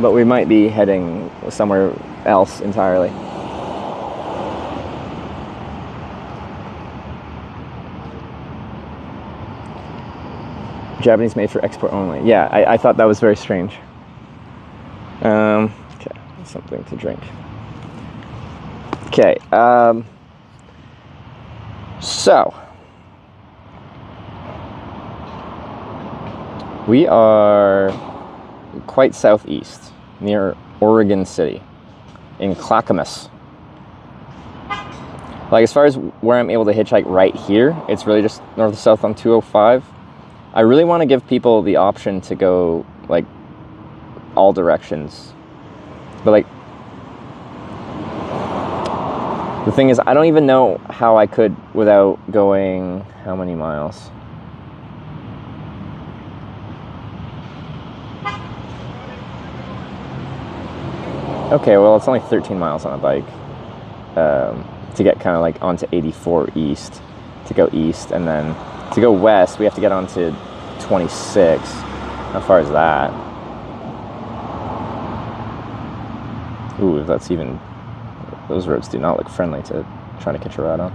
but we might be heading somewhere else entirely. Japanese made for export only. Yeah, I thought that was very strange. Okay, something to drink. Okay, so we are quite southeast, near Oregon City, in Clackamas. Like as far as where I'm able to hitchhike right here, it's really just north south on 205. I really want to give people the option to go like all directions, but like the thing is, I don't even know how I could without going how many miles. Okay, well it's only 13 miles on a bike to get kind of like onto 84 east, to go east, and then to go west, we have to get onto 26. How far is that? Ooh, if that's even... Those roads do not look friendly to trying to catch a ride on.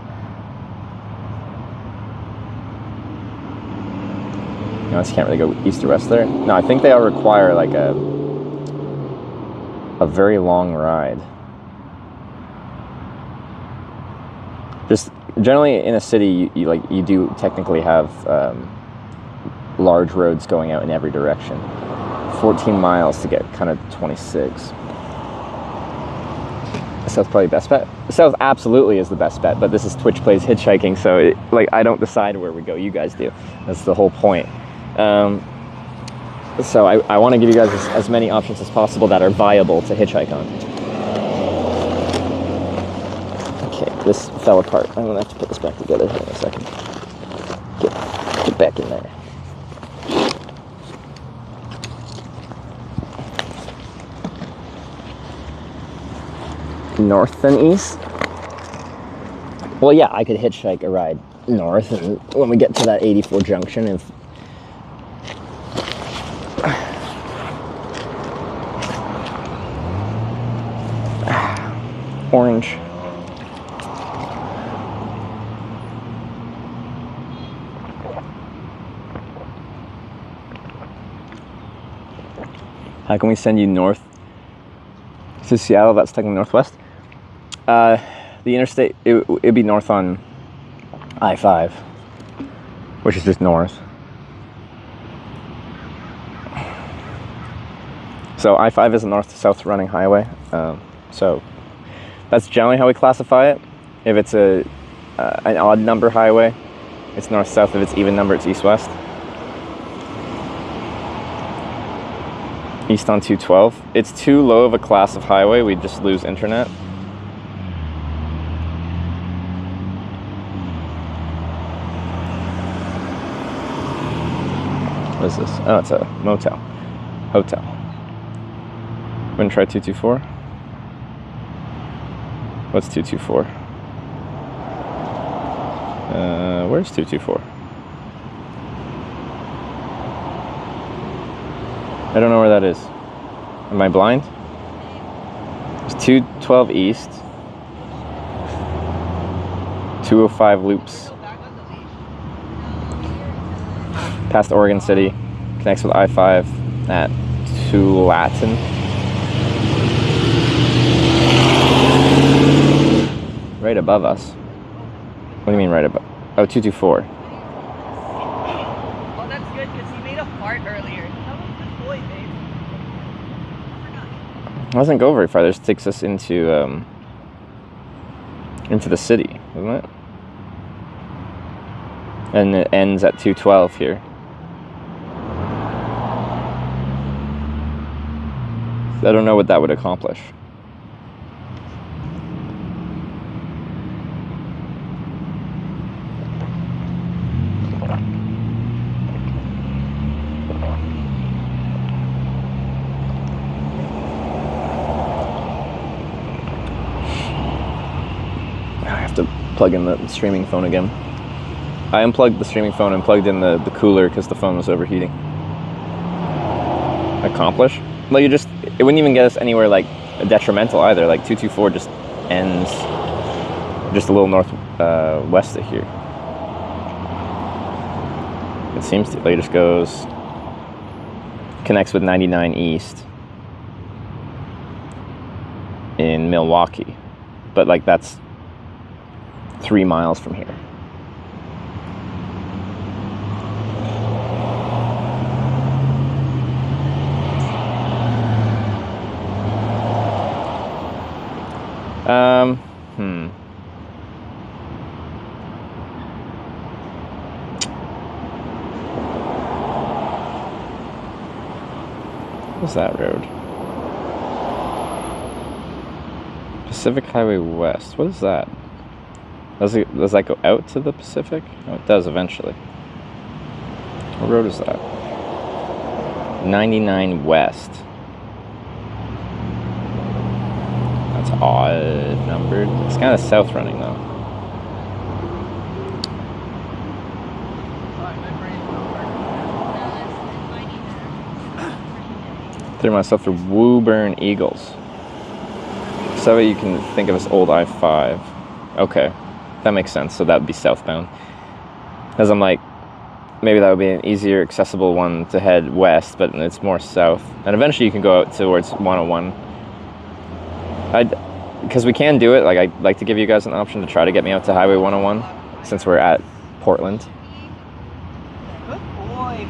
You know, you can't really go east or west there. No, I think they all require like a very long ride. Just generally in a city, you do technically have large roads going out in every direction. 14 miles to get kind of 26. south probably best bet. South absolutely is the best bet, but this is Twitch Plays Hitchhiking, so like I don't decide where we go. You guys do. That's the whole point. So I want to give you guys as many options as possible that are viable to hitchhike on. Okay, this fell apart. I'm gonna have to put this back together here in a second. Get back in there. North and east? Well, yeah, I could hitchhike a ride north, and when we get to that 84 junction, if orange. How can we send you north to Seattle? That's technically northwest. The interstate, it'd be north on I-5, which is just north. So I-5 is a north-to-south running highway. So that's generally how we classify it. If it's an odd number highway, it's north-south. If it's even number, it's east-west. East on 212. It's too low of a class of highway, we'd just lose internet. What is this? Oh, it's a motel. Hotel. Wanna try 224? What's 224? Where's 224? I don't know where that is. Am I blind? It's 212 East. 205 loops. Past Oregon City. Connects with I-5 at Tualatin. Right above us. What do you mean right above? Oh, 224. Oh, that's good because he made a fart earlier. That was a good boy, babe. It doesn't go very far. This takes us into the city, doesn't it? And it ends at 212 here. I don't know what that would accomplish. Plug in the streaming phone again. I unplugged the streaming phone and plugged in the cooler because the phone was overheating. Accomplish? Well, it wouldn't even get us anywhere like detrimental either. Like 224 just ends just a little west of here. It seems to. Like it just goes, connects with 99 East in Milwaukee, but like that's 3 miles from here. What's that road? Pacific Highway West. What is that? Does that go out to the Pacific? Oh, it does eventually. What road is that? 99 West. That's odd numbered. It's kind of south running though. Through myself through Woburn Eagles. So that you can think of as old I-5. Okay. That makes sense, so that would be southbound. Because I'm like, maybe that would be an easier accessible one to head west, but it's more south. And eventually you can go out towards 101. Because we can do it, like I'd like to give you guys an option to try to get me out to Highway 101, since we're at Portland. Good boy.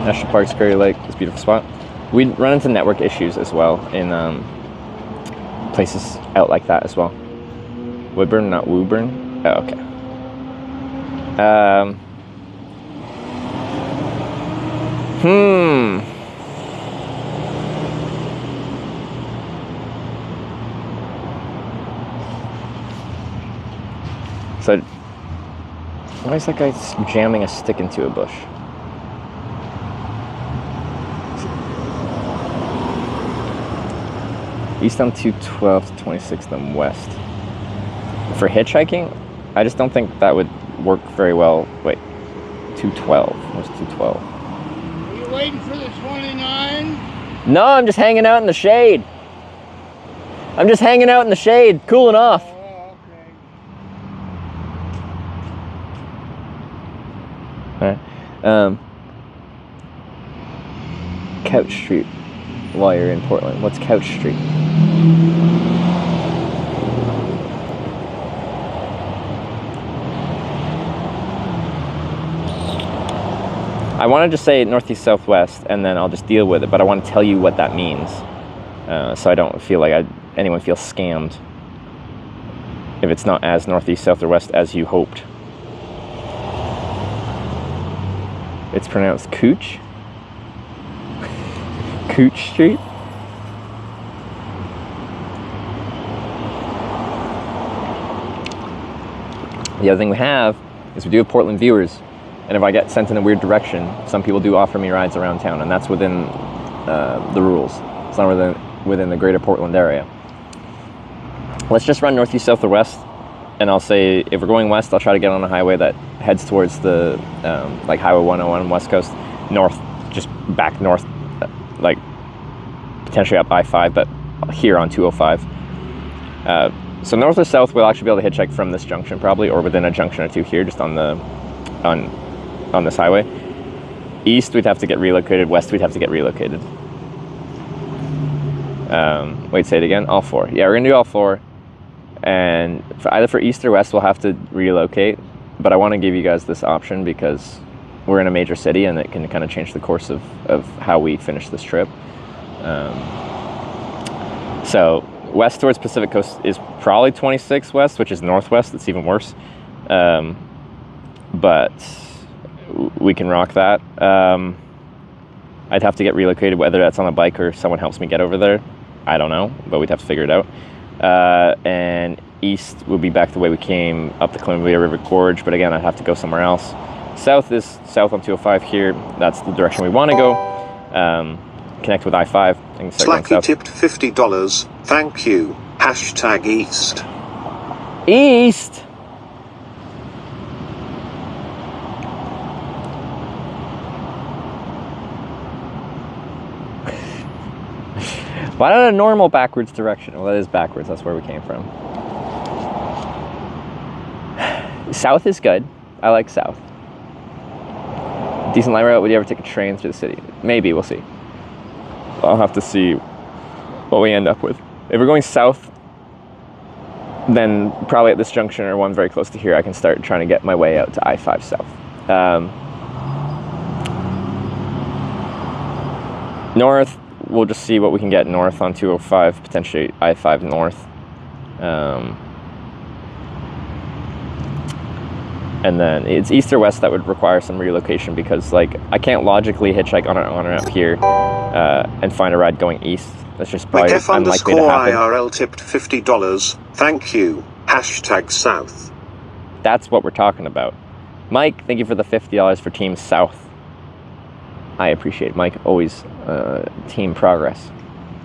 National Park, Scurry Lake, it's a beautiful spot. we run into network issues as well in places out like that as well. Woodburn, not Woburn. Oh, okay. So, why is that guy jamming a stick into a bush? East on 212 to 26, then west. For hitchhiking, I just don't think that would work very well. Wait, 212. What's 212? Are you waiting for the 29? No, I'm just hanging out in the shade. I'm just hanging out in the shade, cooling off. Alright. Couch Street while you're in Portland. What's Couch Street? I want to just say northeast southwest and then I'll just deal with it, but I want to tell you what that means so I don't feel like anyone feels scammed if it's not as northeast south or west as you hoped. It's pronounced Cooch. Cooch Street. The other thing we have is we do have Portland viewers, and if I get sent in a weird direction, some people do offer me rides around town, and that's within the rules. It's not within the greater Portland area. Let's just run northeast, south, or west, and I'll say if we're going west, I'll try to get on a highway that heads towards the like Highway 101 West Coast, north, just back north, like potentially up I-5, but here on 205. So north or south, we'll actually be able to hitchhike from this junction probably, or within a junction or two here, just on this highway. East, we'd have to get relocated. West, we'd have to get relocated. Wait, say it again. All four. Yeah, we're gonna do all four. And either for east or west, we'll have to relocate. But I want to give you guys this option because we're in a major city and it can kind of change the course of how we finish this trip. So west towards Pacific Coast is probably 26 west, which is northwest. It's even worse. But we can rock that. I'd have to get relocated, whether that's on a bike or someone helps me get over there. I don't know, but we'd have to figure it out. And east would be back the way we came up the Columbia River Gorge, but again, I'd have to go somewhere else. South is south on 205 here. That's the direction we want to go. Connect with I-5. Slacky tipped $50. Thank you. Hashtag East. East? Why not a normal backwards direction? Well, that is backwards. That's where we came from. South is good. I like south. Decent line route. Would you ever take a train through the city? Maybe. We'll see. I'll have to see what we end up with. If we're going south, then probably at this junction or one very close to here, I can start trying to get my way out to I-5 south. North, we'll just see what we can get north on 205, potentially I-5 north. And then it's east or west that would require some relocation because, like, I can't logically hitchhike on or up here and find a ride going east. That's just probably unlikely to happen. IRL tipped $50. Thank you. Hashtag South. That's what we're talking about. Mike, thank you for the $50 for Team South. I appreciate it, Mike. Always team progress.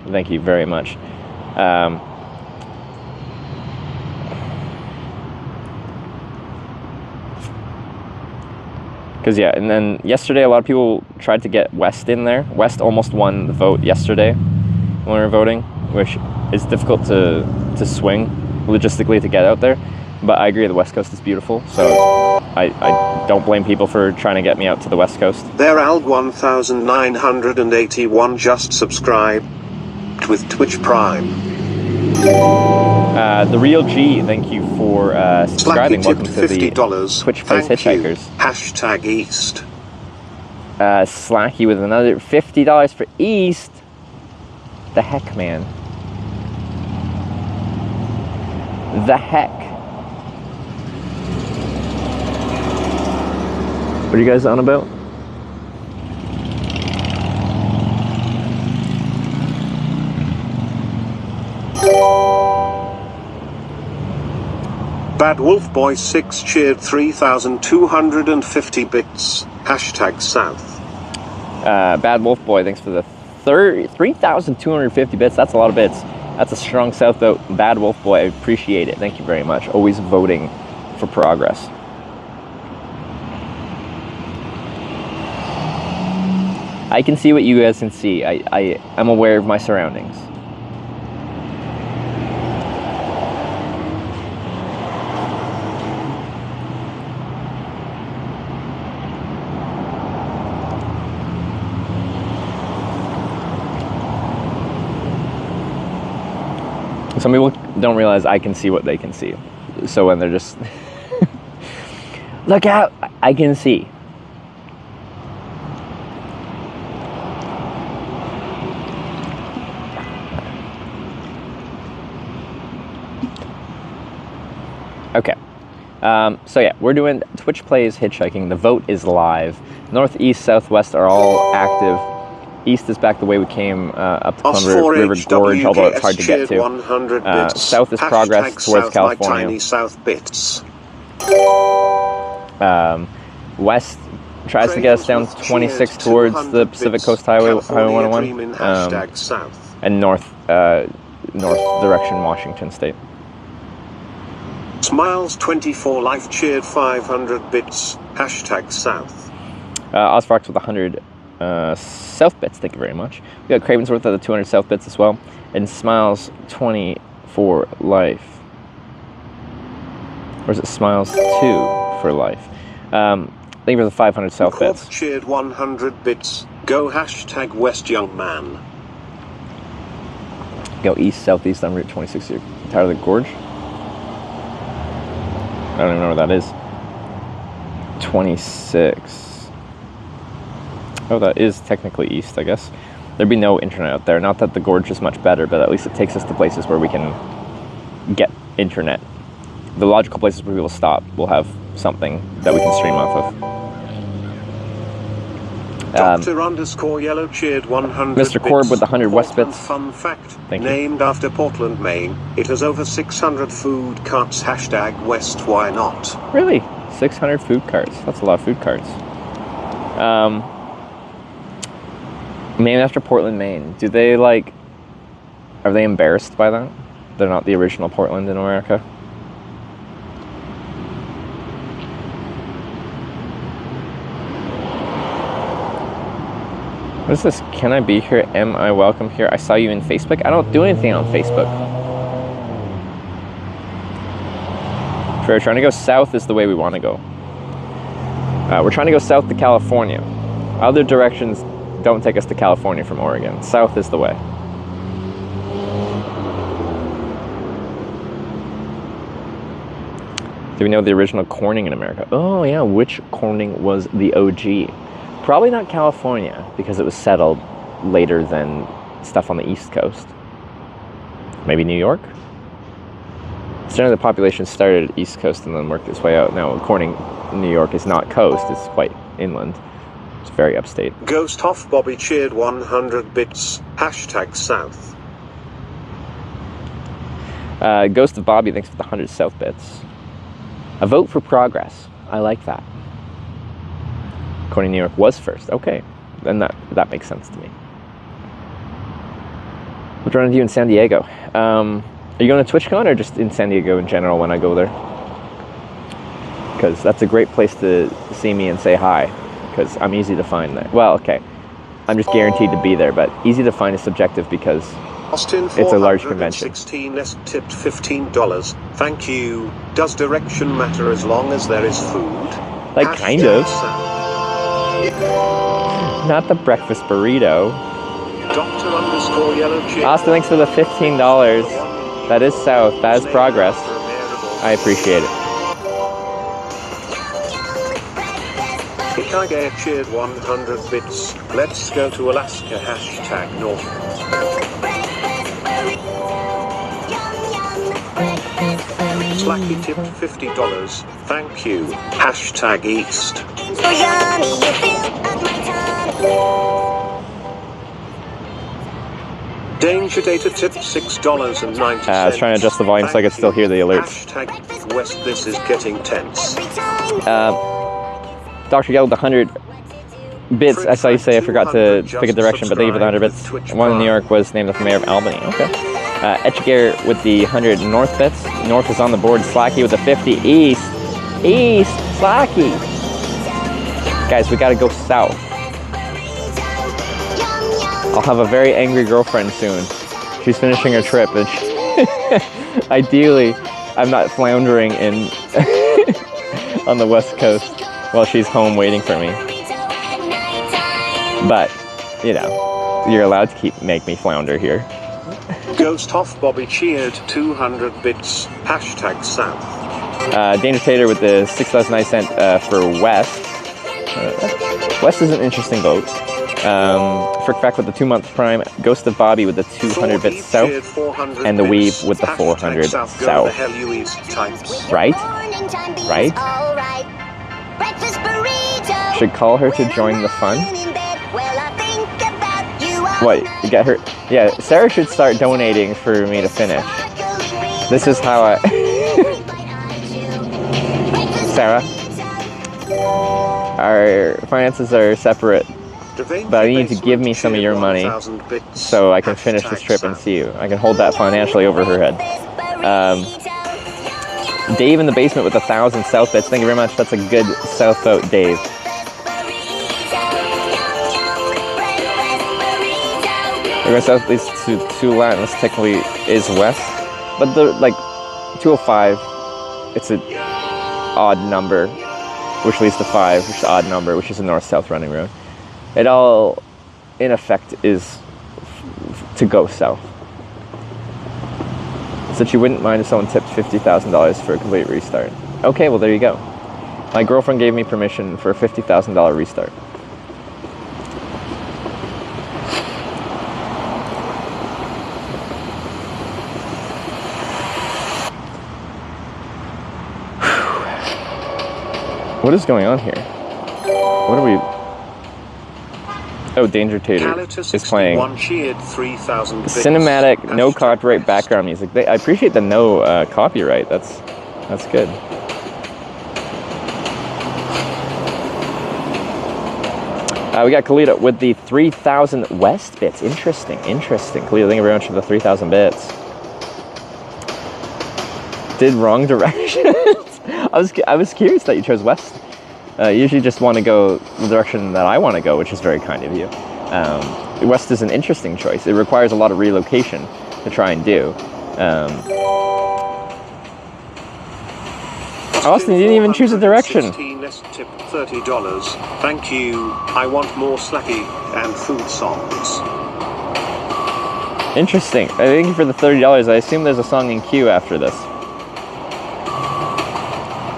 Thank you very much. Because, yeah, and then yesterday a lot of people tried to get West in there. West almost won the vote yesterday when we were voting, which is difficult to swing logistically to get out there. But I agree, the West Coast is beautiful, so I don't blame people for trying to get me out to the West Coast. There Alg 1981 just subscribed with Twitch Prime. The Real G, thank you for subscribing. Welcome to the $50. Twitch Plays Hitchhikers. Hashtag East. Slacky with another $50 for East. The heck, man. The heck. What are you guys on about? Bad Wolf Boy 6 cheered 3,250 bits. Hashtag South. Bad Wolf Boy, thanks for the 3,250 bits. That's a lot of bits. That's a strong South vote. Bad Wolf Boy, I appreciate it. Thank you very much. Always voting for progress. I can see what you guys can see. I'm aware of my surroundings. Some people don't realize I can see what they can see. So when they're just, look out, I can see. Okay. So yeah, we're doing Twitch Plays Hitchhiking. The vote is live. Northeast, Southwest are all active. East is back the way we came, up to Plum River Gorge, although it's hard to get to. South is progress towards California. South bits. West tries to get us down 26 towards the Pacific Coast Highway 101, and north direction Washington State. Smiles 24 Life cheered 500 bits. Hashtag South. Osfox with 100 South bits, thank you very much. We got Cravensworth at the 200 South bits as well, and Smiles 24 Life. Or is it Smiles 2 for Life? Thank you for the 500 South bits. Cheered 100 bits. Go hashtag West Young Man. Go east, southeast on Route 26 here. Tyler Gorge. I don't even know where that is. 26. Oh, that is technically east, I guess. There'd be no internet out there. Not that the gorge is much better, but at least it takes us to places where we can get internet. The logical places where people stop will have something that we can stream off of. Dr_Yellow cheered 100 Mr. Corb with the 100 West bits. Fun fact, Thank you. named after Portland, Maine. It has over 600 food carts. Hashtag West Why Not. Really? 600 food carts. That's a lot of food carts. Named after Portland, Maine. Do they are they embarrassed by that? They're not the original Portland in America? What is this? Can I be here? Am I welcome here? I saw you in Facebook. I don't do anything on Facebook. If we're trying to go south is the way we want to go. We're trying to go south to California. Other directions don't take us to California from Oregon. South is the way. Do we know the original Corning in America? Oh yeah, which Corning was the OG? Probably not California, because it was settled later than stuff on the East Coast. Maybe New York? Certainly the population started East Coast and then worked its way out. Now, Corning, New York is not coast, it's quite inland. It's very upstate. Ghost Hoff Bobby cheered 100 bits. Hashtag South. Ghost of Bobby, thanks for the 100 South bits. A vote for progress. I like that. Corning, New York was first. Okay, then that makes sense to me. What's wrong with you in San Diego? Are you going to TwitchCon or just in San Diego in general when I go there? Because that's a great place to see me and say hi. Because I'm easy to find there. Well, okay. I'm just guaranteed to be there, but easy to find is subjective because Austin it's a large convention. 16 less tipped $15. Thank you. Does direction matter as long as there is food? Like, kind of. Not the breakfast burrito. Dr_Yellow cheered. Austin, thanks for the $15. That is south. That is progress. I appreciate it. Hitchhiker cheered 100 bits. Let's go to Alaska. Hashtag North. Slacky tip $50. Thank you. Hashtag East. Danger data tip $6.90. I was trying to adjust the volume so I could still hear the alerts. Hashtag West. This is getting tense. Dr. Yell, the 100 bits. I saw you say I forgot to pick a direction, but thank you for the 100 bits. One in New York was named after the mayor of Albany. Okay. Etchiger with the 100 North bits. North is on the board. Slacky with the 50. East. East. Slacky. Guys, we gotta go south. I'll have a very angry girlfriend soon. She's finishing her trip, and ideally, I'm not floundering in on the West Coast while she's home waiting for me. But, you know, you're allowed to make me flounder here. Ghost off Bobby cheered 200 bits. Hashtag South. Danger Tater with the 6.9 cent for West. West is an interesting vote. Frick Fact with the 2-month prime. Ghost of Bobby with the 200 bits south. And the Weave with the 400 south. Right? Right? Should call her to join the fun. What? You get her? Yeah, Sarah should start donating for me to finish. This is how I... Sarah, our finances are separate, but I need to give me some of your money so I can finish this trip and see you. I can hold that financially over her head. Dave in the basement with 1,000 south bits. Thank you very much. That's a good south vote, Dave. We're going south leads to Latin. This technically is west, but the 205. It's an odd number, which leads to 5, which is an odd number, which is a north-south running road. It all, in effect, is to go south. So she wouldn't mind if someone tipped $50,000 for a complete restart. Okay, well there you go. My girlfriend gave me permission for a $50,000 restart. What is going on here? What are we... Oh, Danger Tater is playing cinematic, no copyright background music. I appreciate the no copyright. That's good. We got Kalita with the 3,000 West bits. Interesting. Kalita, thank you very much for the 3,000 bits. Did wrong directions. I was curious that you chose West. Usually just want to go the direction that I want to go, which is very kind of you. West is an interesting choice. It requires a lot of relocation to try and do. Austin, you didn't even choose a direction. Let's tip $30. Thank you. I want more slacky and food songs. Interesting. Thank you for the $30. I assume there's a song in queue after this.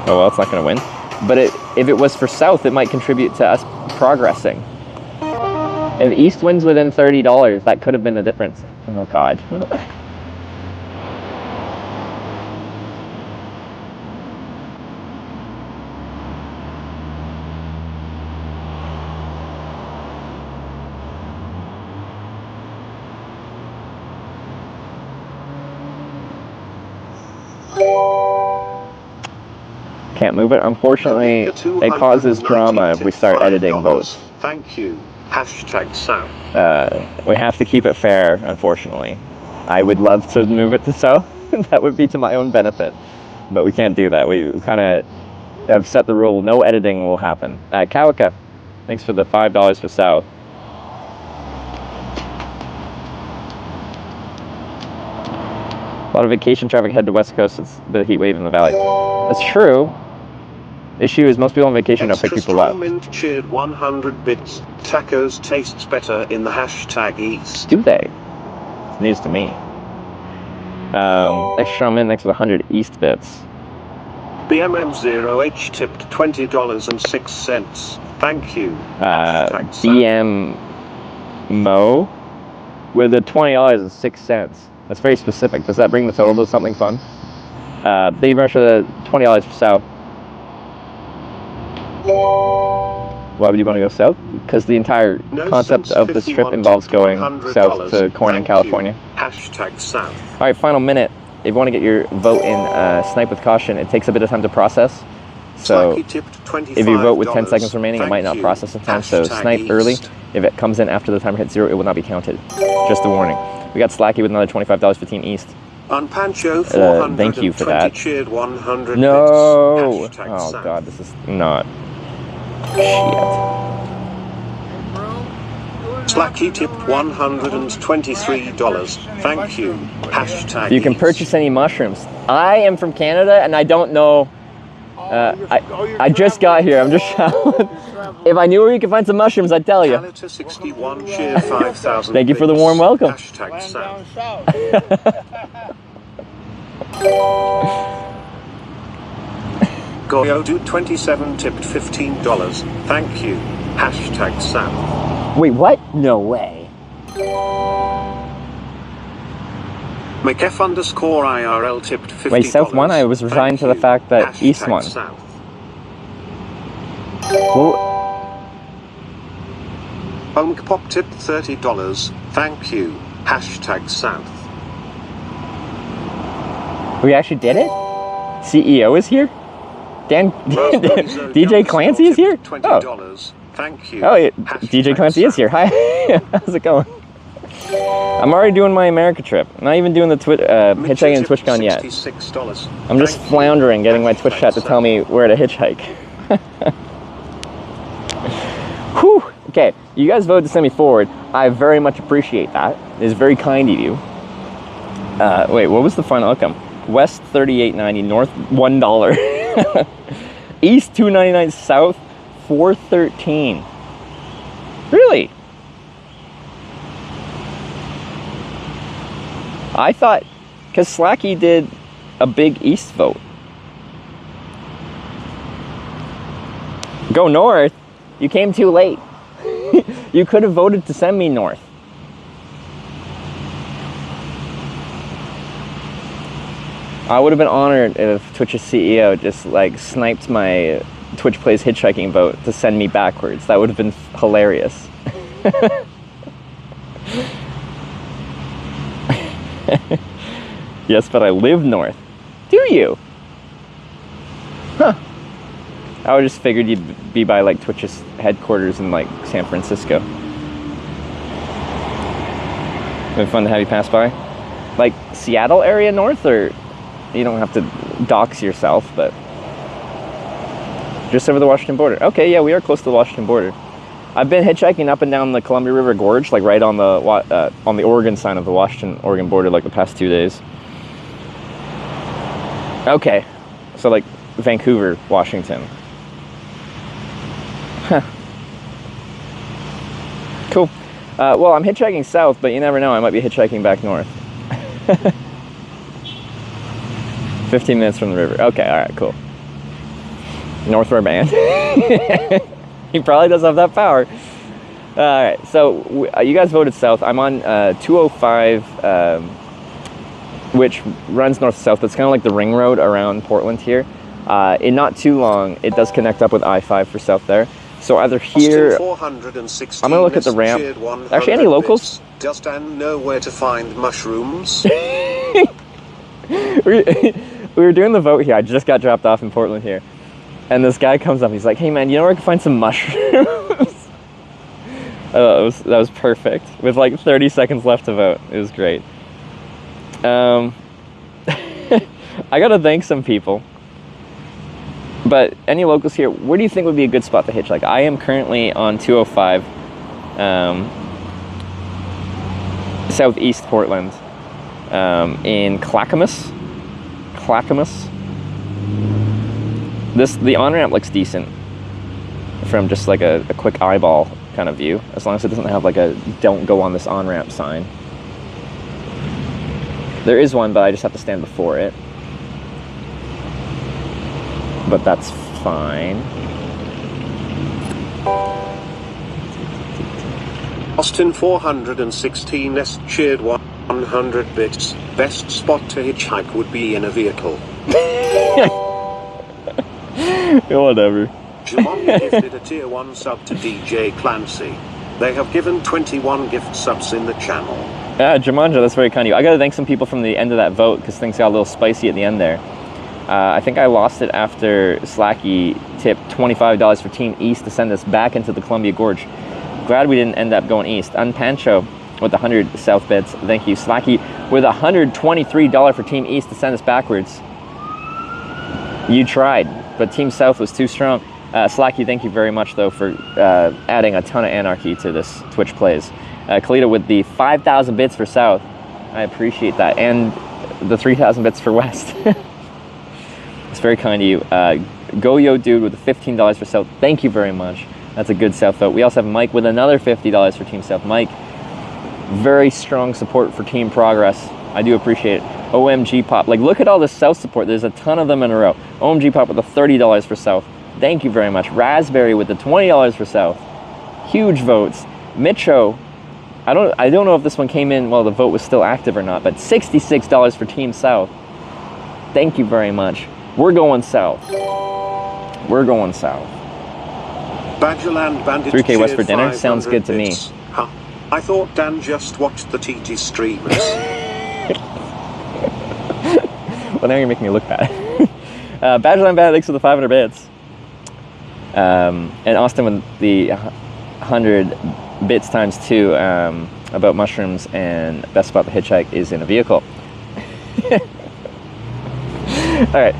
Oh well, it's not going to win. But if it was for South, it might contribute to us progressing. If East wins within $30, that could have been the difference. Oh God. Can't move it. Unfortunately, it causes drama if we start editing votes. Thank you. Hashtag South. We have to keep it fair, unfortunately. I would love to move it to South. That would be to my own benefit. But we can't do that. We kind of have set the rule. No editing will happen. Kawaka, thanks for the $5 for South. A lot of vacation traffic head to West Coast. It's the heat wave in the valley. That's true. Issue is most people on vacation don't pick people up. Mint cheered 100 bits. Tacos tastes better in the hashtag East. Do they? It's news to me. Extra mint next to 100 East bits. BMM0H tipped $20.06. Thank you. BM Mo with a $20.06. That's very specific. Does that bring the total to something fun? Thank you very much for the $20 for south. Why would you want to go south? Because the entire concept of this trip involves going south to Corning, California. #south. All right, final minute. If you want to get your vote in Snipe with Caution, it takes a bit of time to process. So if you vote with 10 seconds remaining, it might not process in time. So snipe early. If it comes in after the timer hits 0, it will not be counted. Just a warning. We got Slacky with another $25 for Team East. On Pancho 420 thank you for that. cheered 100 No! bits. Oh god, this is not... Shit. Slacky tipped $123. Thank you. Hashtag You can purchase any mushrooms. I am from Canada and I don't know... I just got here, I'm just if I knew where you could find some mushrooms, I'd tell you. 61 cheer 5,000 Thank you for the warm welcome. Hashtag south. Goyo do 27 tipped $15. Thank you. Hashtag south. Wait, what? No way. McF_IRL tipped $50. Wait, South won? I was resigned to the fact that Hashtag East won. south. Well, Pop tipped $30. Thank you. Hashtag south. we actually did it? CEO is here? DJ Clancy is here? $20. Thank you. Oh, yeah. DJ Clancy is here. Hi. How's it going? I'm already doing my America trip. I'm not even doing the hitchhiking and TwitchCon yet. I'm just floundering, getting my Twitch chat to tell me where to hitchhike. Whew. Okay, you guys voted to send me forward. I very much appreciate that. It is very kind of you. Wait, what was the final outcome? West $38.90, North $1. East $2.99, South $4.13. Really? I thought, because Slacky did a big East vote. Go North? You came too late. You could have voted to send me North. I would have been honored if Twitch's CEO just like sniped my Twitch Plays Hitchhiking vote to send me backwards. That would have been hilarious. Yes, but I live north. Do you? Huh. I would just figured you'd be by like Twitch's headquarters in like San Francisco. Been fun to have you pass by. Like Seattle area north, or you don't have to dox yourself, but just over the Washington border. Okay, yeah, we are close to the Washington border. I've been hitchhiking up and down the Columbia River Gorge, like right on the Oregon side of the Washington-Oregon border, like the past 2 days. Okay, so like Vancouver, Washington. Huh. Cool. Well, I'm hitchhiking south, but you never know, I might be hitchhiking back north. 15 minutes from the river. Okay, alright, cool. Northward band. He probably doesn't have that power. Alright, so you guys voted south. I'm on 205, which runs north-south. It's kind of like the ring road around Portland here. In not too long, it does connect up with I-5 for south there. So either here, I'm going to look at the ramp. Actually, any locals? Does Dan know where to find mushrooms? We were doing the vote here. I just got dropped off in Portland here. And this guy comes up, he's like, hey man, you know where I can find some mushrooms? That was perfect. With like 30 seconds left to vote. It was great. I gotta thank some people. But any locals here, where do you think would be a good spot to hitchhike? I am currently on 205, southeast Portland, in Clackamas. The on-ramp looks decent from just like a quick eyeball kind of view, as long as it doesn't have like a don't go on this on-ramp sign. There is one, but I just have to stand before it. but that's fine. Austin 416s cheered 100 bits. Best spot to hitchhike would be in a vehicle. Whatever. Jumonga gifted a tier 1 sub to DJ Clancy. They have given 21 gift subs in the channel. Yeah, Jumanji, that's very kind of you. I gotta thank some people from the end of that vote because things got a little spicy at the end there. I think I lost it after Slacky tipped $25 for Team East to send us back into the Columbia Gorge. Glad we didn't end up going east. Unpancho with 100 south bits. Thank you. Slacky with $123 for Team East to send us backwards. You tried, but Team South was too strong. Slacky, thank you very much, though, for adding a ton of anarchy to this Twitch plays. Kalita with the 5,000 bits for South. I appreciate that. And the 3,000 bits for West. It's very kind of you. Go-Yo Dude with the $15 for South. Thank you very much. That's a good South vote. We also have Mike with another $50 for Team South. Mike, very strong support for Team Progress. I do appreciate it. OMG Pop. Like, look at all the South support. There's a ton of them in a row. OMG Pop with the $30 for South. Thank you very much. Raspberry with the $20 for South. Huge votes. Micho, I don't know if this one came in while the vote was still active or not, but $66 for Team South. Thank you very much. We're going South. We're going South. Badgerland Bandit 3K West for dinner? Sounds good to me. Huh. I thought Dan just watched the TT streamers. Well, now you're making me look bad. Badgerland Bandit, thanks for the 500 bits. And Austin with the 100 bits times 2 about mushrooms and best spot to hitchhike is in a vehicle. All right,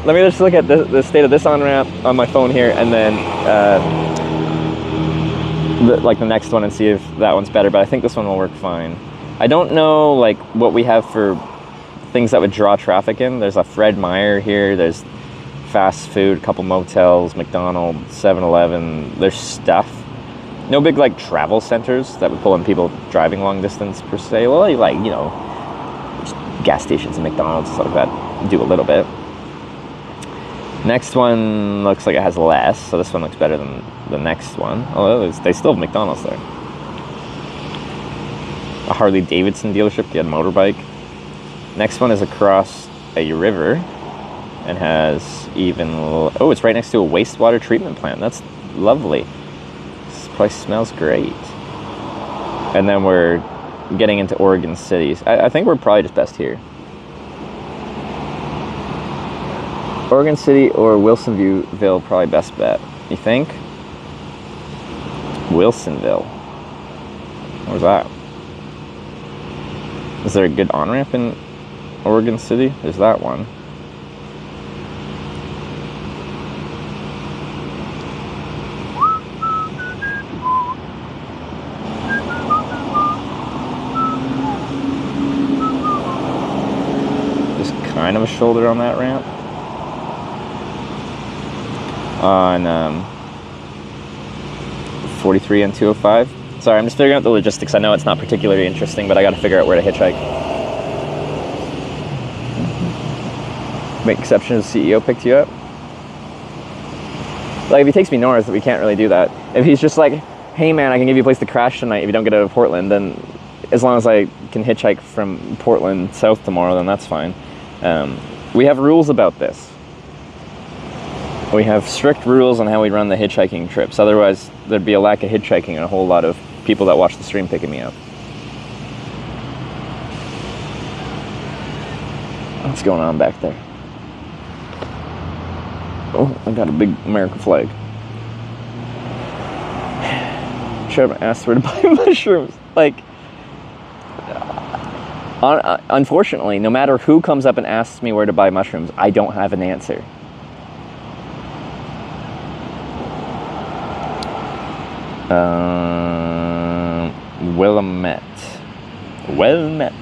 let me just look at the state of this on-ramp on my phone here, and then the next one, and see if that one's better, but I think this one will work fine. I don't know like what we have for things that would draw traffic in. There's a Fred Meyer here, there's fast food, a couple motels, McDonald's, 7-Eleven, there's stuff. No big like travel centers that would pull in people driving long distance per se. Well, like, you know, gas stations and McDonald's, stuff like that do a little bit. Next one looks like it has less, so this one looks better than the next one. Although they still have McDonald's there. A Harley Davidson dealership, you had a motorbike. Next one is across a river and has even, oh, it's right next to a wastewater treatment plant. That's lovely. This place smells great. And then we're getting into Oregon cities. I think we're probably just best here. Oregon City or Wilsonville, probably best bet. You think? Wilsonville. Where's that? Is there a good on-ramp in Oregon City? There's that one. Just kind of a shoulder on that ramp. On 43 and 205. Sorry, I'm just figuring out the logistics. I know it's not particularly interesting, but I got to figure out where to hitchhike. Make exception if the CEO picked you up. Like, if he takes me north, we can't really do that. If he's just like, hey man, I can give you a place to crash tonight if you don't get out of Portland, then as long as I can hitchhike from Portland south tomorrow, then that's fine. We have rules about this. We have strict rules on how we run the hitchhiking trips. Otherwise, there'd be a lack of hitchhiking and a whole lot of people that watch the stream picking me up. What's going on back there? Oh, I got a big American flag. Should have asked where to buy mushrooms. Like, unfortunately, no matter who comes up and asks me where to buy mushrooms, I don't have an answer. Well met. Well met.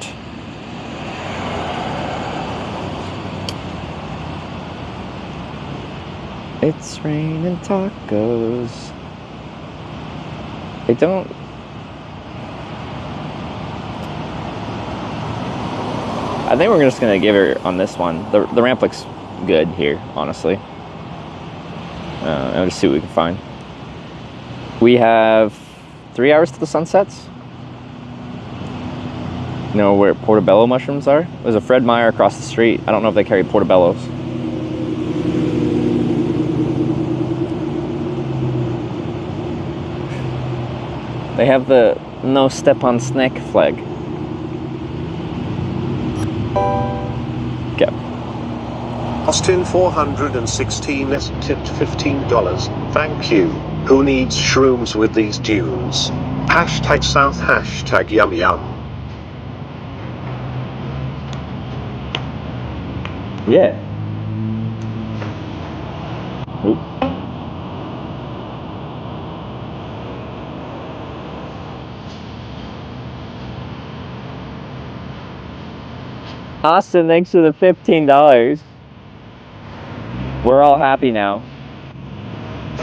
It's raining tacos. I don't... I think we're just gonna give her on this one. The ramp looks good here, honestly. and we'll just see what we can find. We have 3 hours to the sunsets. You know where portobello mushrooms are? There's a Fred Meyer across the street. I don't know if they carry portobellos. They have the no step on snake flag. Okay. Austin 416 S tipped $15. Thank you. Who needs shrooms with these dunes? Hashtag South, hashtag yum yum. Yeah. Oop. Austin, thanks for the $15. We're all happy now.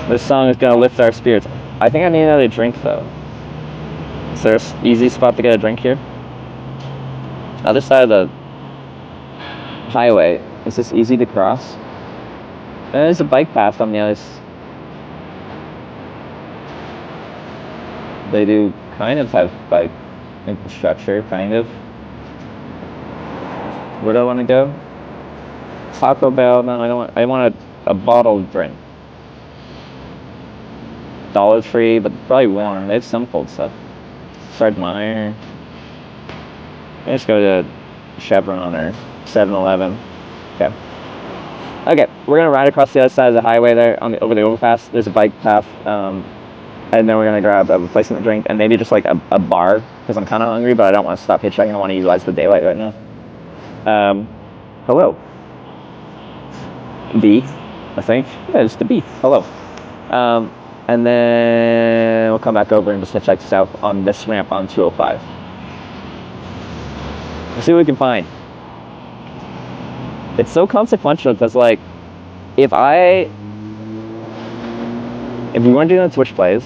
This song is gonna lift our spirits. I think I need another drink though. Is there an easy spot to get a drink here? Other side of the highway. Is this easy to cross? There's a bike path on the other They do kind of have bike infrastructure, kind of. Where do I want to go? Taco Bell? No, I don't want. I want a bottled drink. Dollar Tree, but probably warm. They have some cold stuff. Fred Meyer. Let's go to Chevron or 7-Eleven. Okay. Okay, we're gonna ride across the other side of the highway there over the overpass. There's a bike path, and then we're gonna grab a replacement drink and maybe just like a bar because I'm kind of hungry, but I don't want to stop hitchhiking. I want to utilize the daylight right now. Hello. B, I think. Yeah, it's the B. Hello. And then we'll come back over and just hitchhike south on this ramp on 205. Let's see what we can find. It's so consequential because, like, if we weren't doing the Twitch plays,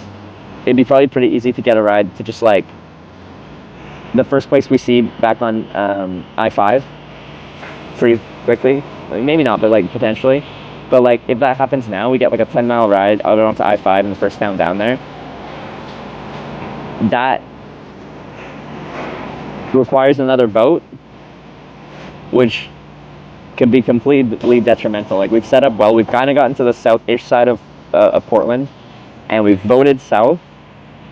it'd be probably pretty easy to get a ride to just, like, the first place we see back on I-5 pretty quickly. Like, maybe not, but, like, potentially. But, like, if that happens now, we get, like, a 10-mile ride out onto I-5 in the first town down there. That requires another boat, which can be completely detrimental. Like, we've set up well. We've kind of gotten to the south-ish side of Portland, and we've voted south,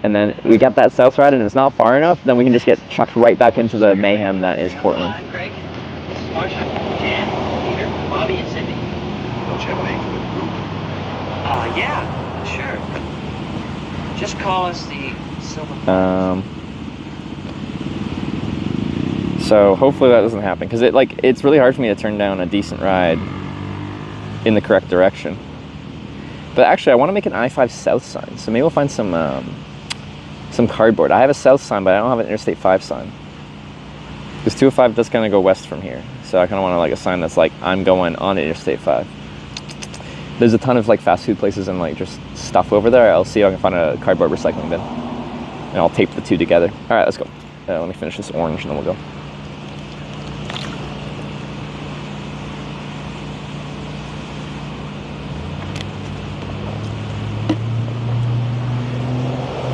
and then we get that south ride, and it's not far enough, then we can just get chucked right back into the mayhem that is Portland. Hi, Greg. This is Marsha, Dan, Peter, Bobby, and Cindy. Don't you have a name for the group? Yeah, sure. Just call us the Silver. So hopefully that doesn't happen, because it's really hard for me to turn down a decent ride in the correct direction. But actually, I want to make an I-5 south sign, so maybe we'll find some cardboard. I have a south sign, but I don't have an Interstate 5 sign. Because 205 does kind of go west from here, so I kind of want like a sign that's like, I'm going on Interstate 5. There's a ton of like fast food places and like just stuff over there. I'll see if I can find a cardboard recycling bin, and I'll tape the two together. All right, let's go. Let me finish this orange and then we'll go.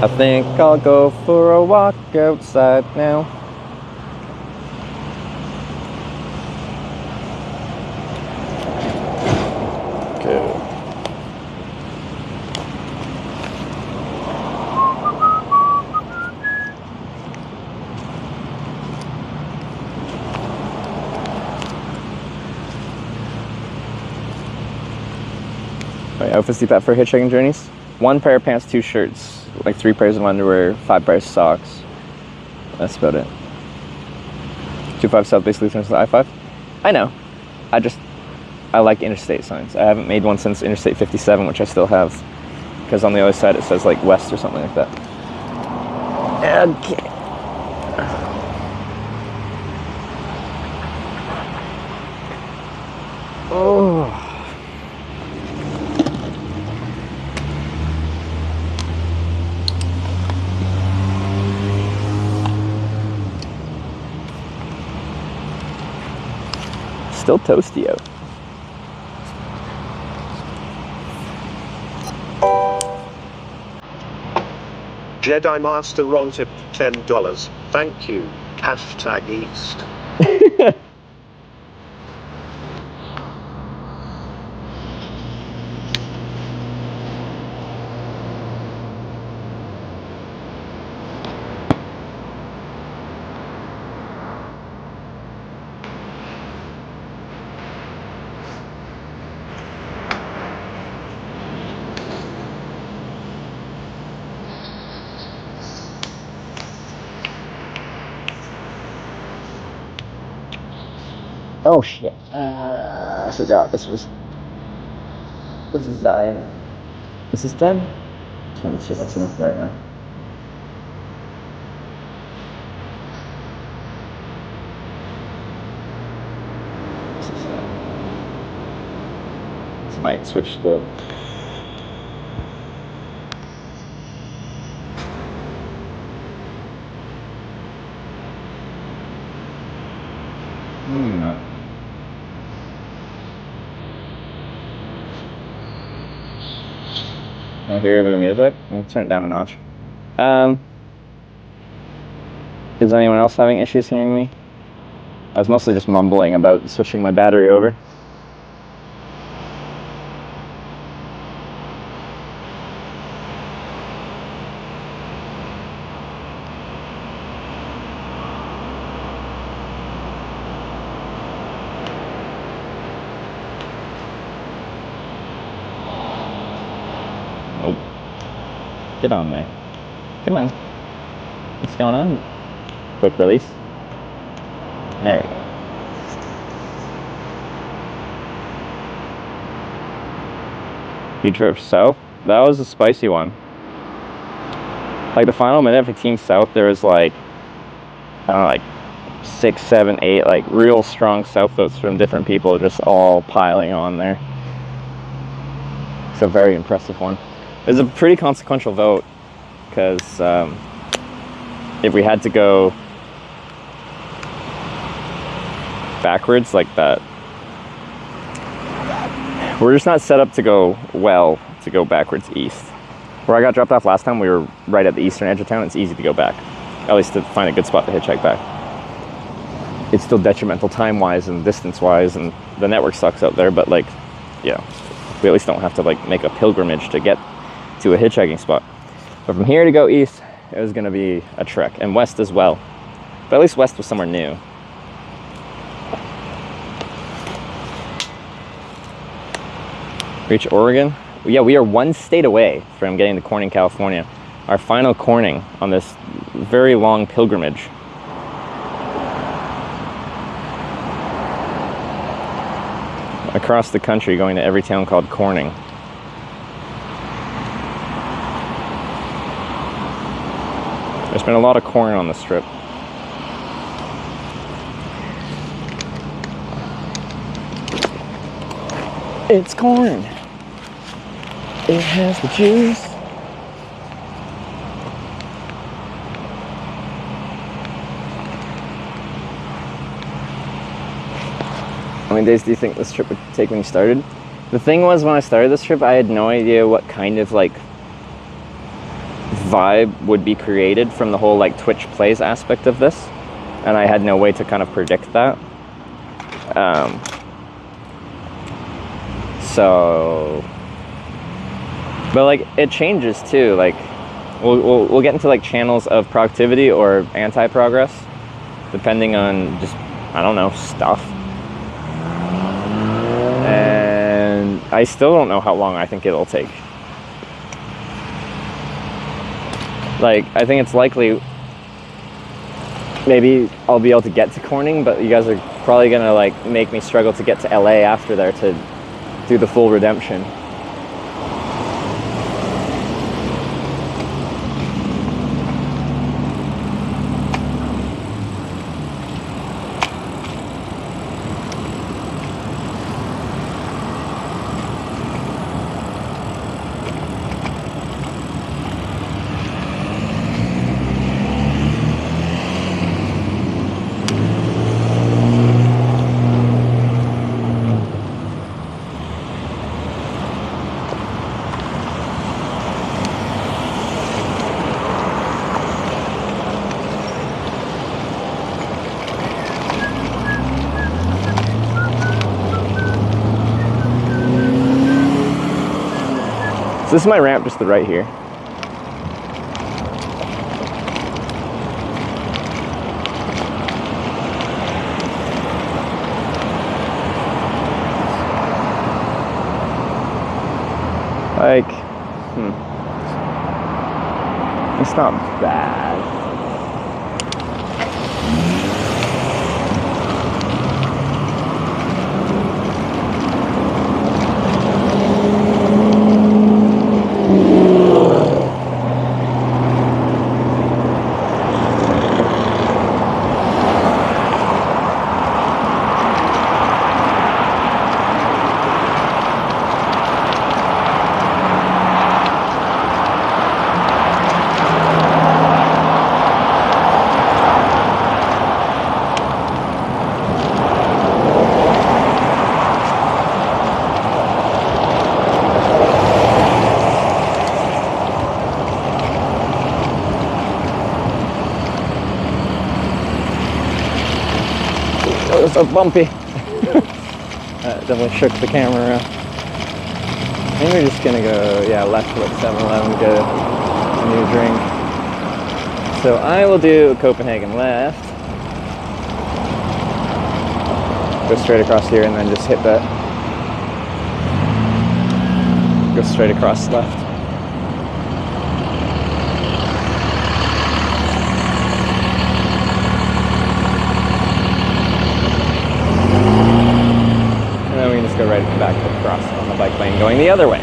I think I'll go for a walk outside now. Okay. Alright, outfits do that for hitchhiking journeys. 1 pair of pants, 2 shirts. Like 3 pairs of underwear, 5 pairs of socks. That's about it. 205 South basically turns to the I-5. I know. I like interstate signs. I haven't made one since Interstate 57, which I still have. Because on the other side it says like west or something like that. Okay. Oh. Still toasty out. Jedi Master Ron tipped $10. Thank you. Hashtag East. Oh shit. I forgot this is dying. Is this dead? Let me see what's in it right now. This might switch the. I hear the music. I'll turn it down a notch. Is anyone else having issues hearing me? I was mostly just mumbling about switching my battery over. Nope. Get on there. Come on. What's going on? Quick release. There you go. You drove south? That was a spicy one. Like the final minute 15 south, there was like, I don't know, like 6, 7, 8, like real strong south votes from different people just all piling on there. It's a very impressive one. It was a pretty consequential vote because if we had to go backwards like that, we're just not set up to go backwards east. Where I got dropped off last time, we were right at the eastern edge of town. It's easy to go back, at least to find a good spot to hitchhike back. It's still detrimental time-wise and distance-wise, and the network sucks out there, but like, yeah, we at least don't have to like make a pilgrimage to get to a hitchhiking spot. But from here to go east, it was gonna be a trek, and west as well. But at least west was somewhere new. Reach Oregon? Yeah, we are one state away from getting to Corning, California. Our final Corning on this very long pilgrimage. Across the country, going to every town called Corning. There's been a lot of corn on this trip. It's corn. It has the juice. How many days do you think this trip would take when you started? The thing was, when I started this trip, I had no idea what kind of like vibe would be created from the whole like Twitch plays aspect of this, and I had no way to kind of predict that. So, but like it changes too. Like we'll get into like channels of productivity or anti-progress, depending on just, I don't know, stuff. And I still don't know how long I think it'll take. Like, I think it's likely maybe I'll be able to get to Corning, but you guys are probably gonna like make me struggle to get to LA after there to do the full redemption. So this is my ramp just to the right here. Like, it's not bad. It was so bumpy. Definitely shook the camera around. I think we're just gonna go, yeah, left at 7-Eleven, get a new drink. So I will do Copenhagen left. Go straight across here and then just hit that. Go straight across left. Go right back across on the bike lane going the other way.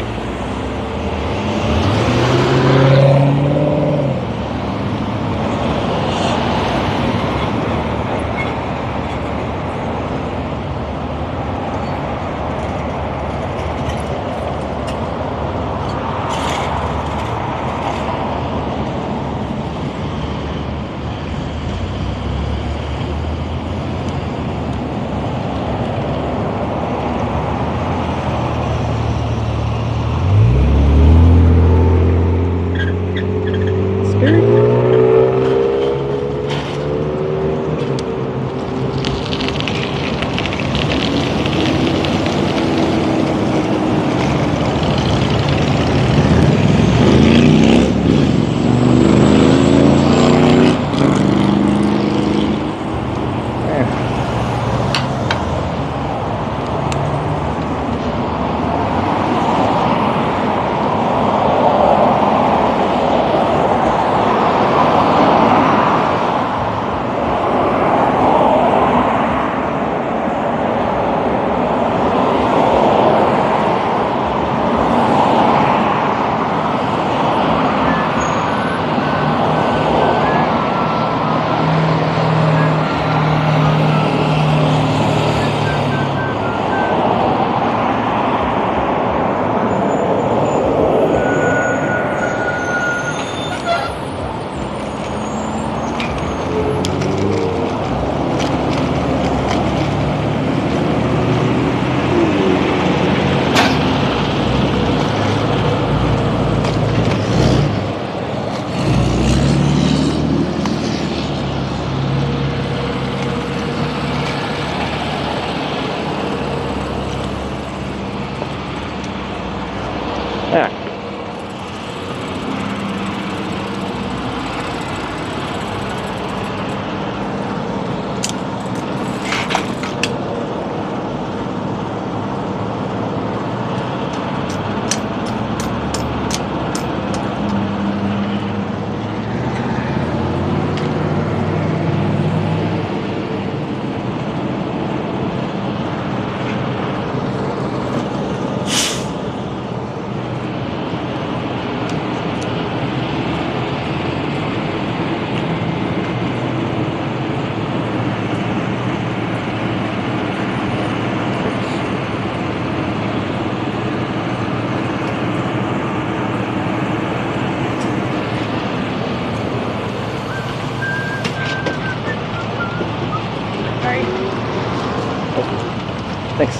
Thanks.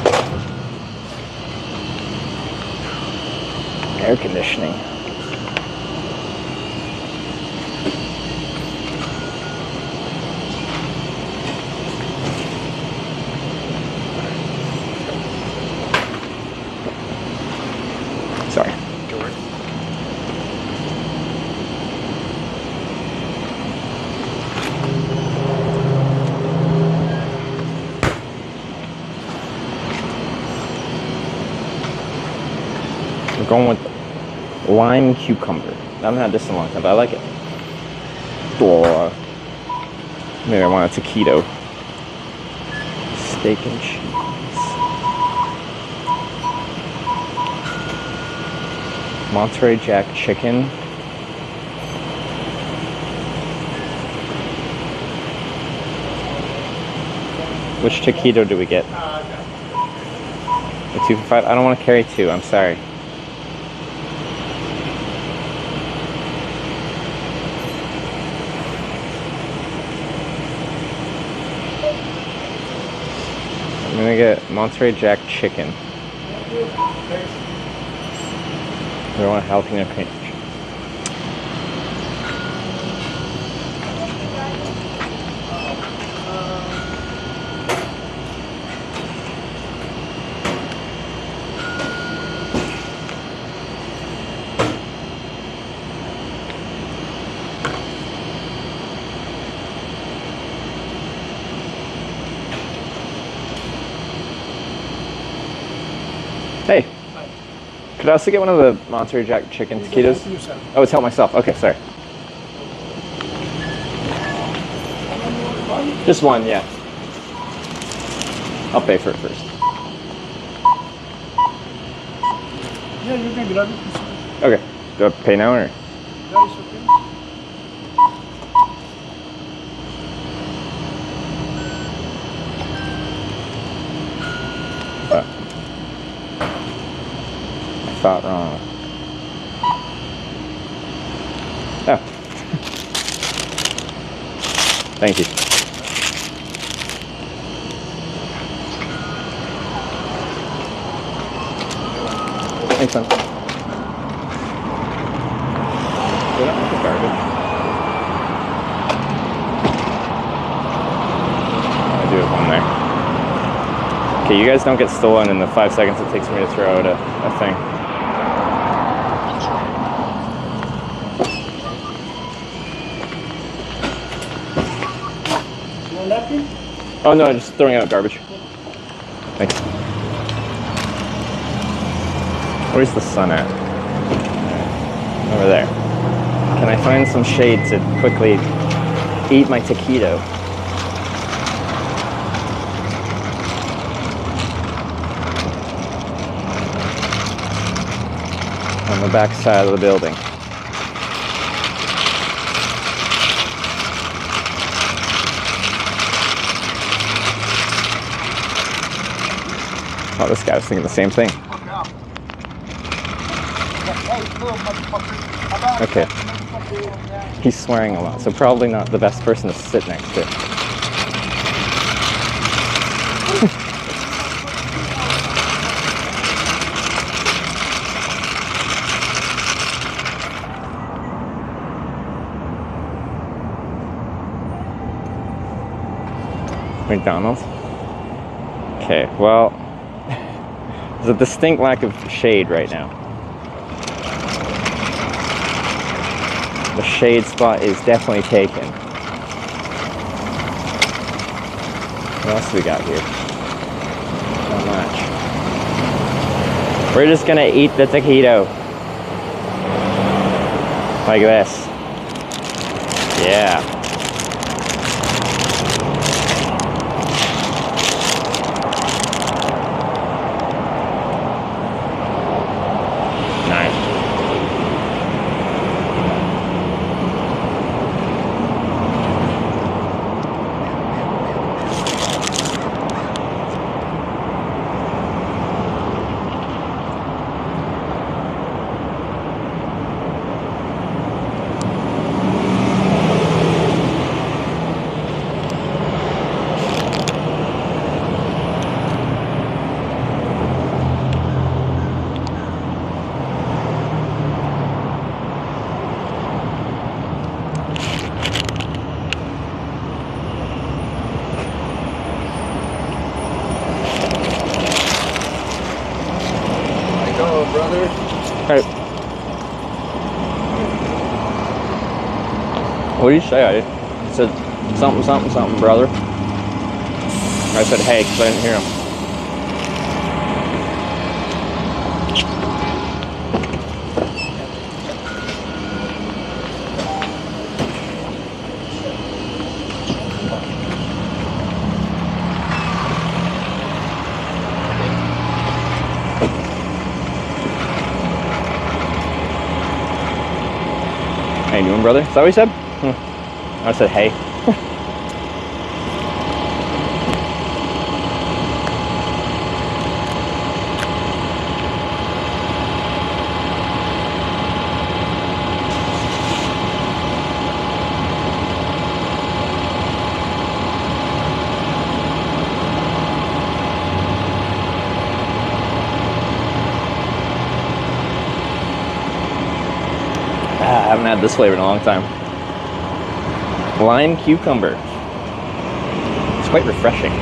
Air conditioning. Sorry. We're going with lime cucumber. I haven't had this in a long time, but I like it. Or maybe I want a taquito. Steak and cheese. Monterey Jack chicken. Which taquito do we get? The 2 for $5? I don't want to carry 2, I'm sorry. I'm gonna get Monterey Jack chicken. I want jalapeno cream. Hey, could I also get one of the Monterey Jack chicken taquitos? Oh, it's help myself. Okay, sorry. Just one, yeah. I'll pay for it first. Yeah, you can grab it. Okay. Do I pay now or? That is okay. Thought wrong. Oh. Thank you. Thanks, son. They don't have the garbage. I do have one there. Okay, you guys don't get stolen in the 5 seconds it takes me to throw out a thing. Oh no, just throwing out garbage. Thanks. Where's the sun at? Over there. Can I find some shade to quickly eat my taquito? On the back side of the building. Oh, this guy was thinking the same thing. Okay. He's swearing a lot, so probably not the best person to sit next to. McDonald's? Okay, well, there's a distinct lack of shade right now. The shade spot is definitely taken. What else do we got here? Not much. We're just gonna eat the taquito. Like this. Yeah. Hey. What did you say? I said something, something, something, brother. I said hey because I didn't hear him. How you doing, brother? Is that what you said? I said, hey. I haven't had this flavor in a long time. Lime cucumber. It's quite refreshing.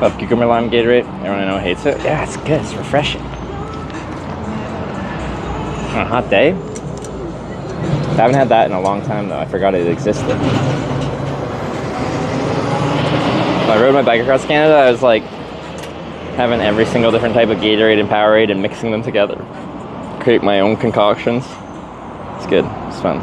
Love cucumber lime Gatorade. Everyone I know hates it. Yeah, it's good. It's refreshing. On a hot day. I haven't had that in a long time though. I forgot it existed. When I rode my bike across Canada, I was like having every single different type of Gatorade and Powerade and mixing them together. Create my own concoctions. It's good. It's fun.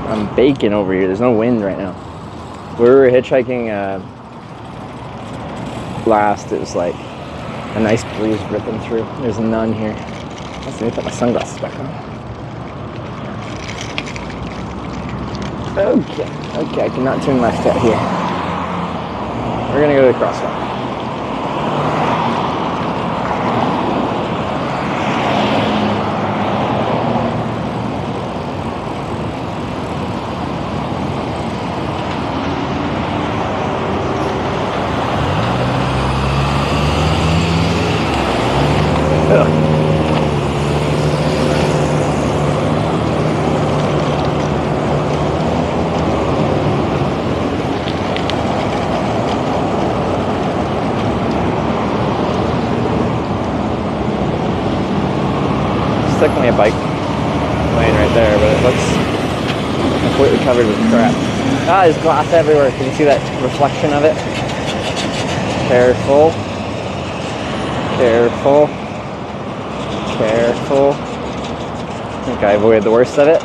I'm baking over here. There's no wind right now. We were hitchhiking last. It was like a nice breeze ripping through. There's none here. Let me put my sunglasses back on. Okay, I cannot turn left out here. We're gonna go to the crosswalk. Technically a bike lane right there, but it looks completely covered with crap. Ah, there's glass everywhere. Can you see that reflection of it? Careful. Careful. Careful. I think I avoided the worst of it.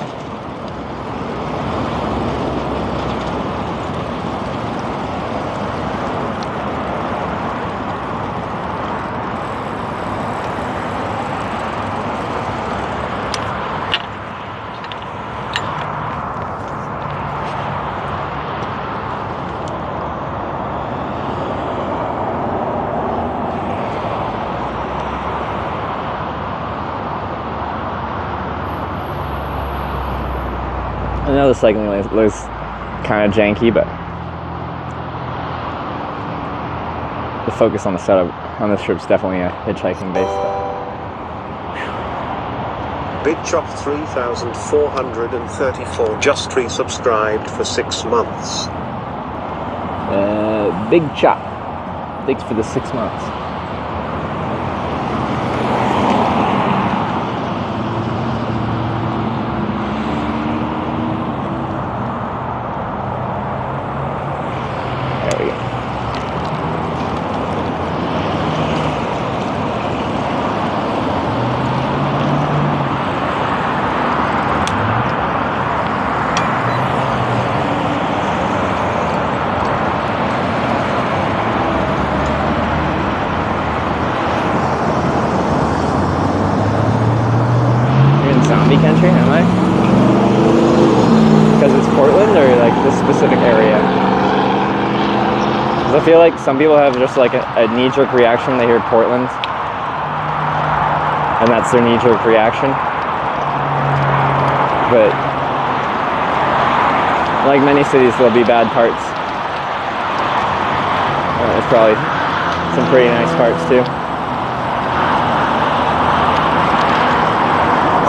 I know the cycling lane looks kind of janky, but the focus on the setup on this trip is definitely a hitchhiking base. Big Chop 3434 just resubscribed for 6 months. Big Chop. Thanks for the 6 months. zombie country, am I? Because it's Portland or like this specific area? Because I feel like some people have just like a knee-jerk reaction when they hear Portland. And that's their knee-jerk reaction. But like many cities, there'll be bad parts. There's probably some pretty nice parts too.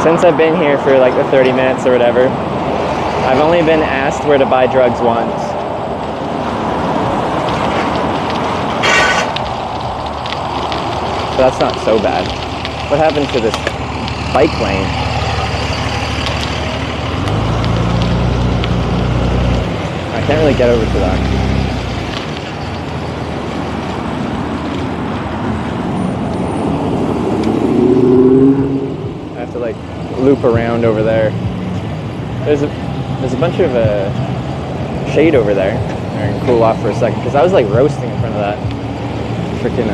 Since I've been here for like the 30 minutes or whatever, I've only been asked where to buy drugs once. But that's not so bad. What happened to this bike lane? I can't really get over to that. I have to like loop around over there. There's a bunch of shade over there. I can cool off for a second because I was like roasting in front of that freaking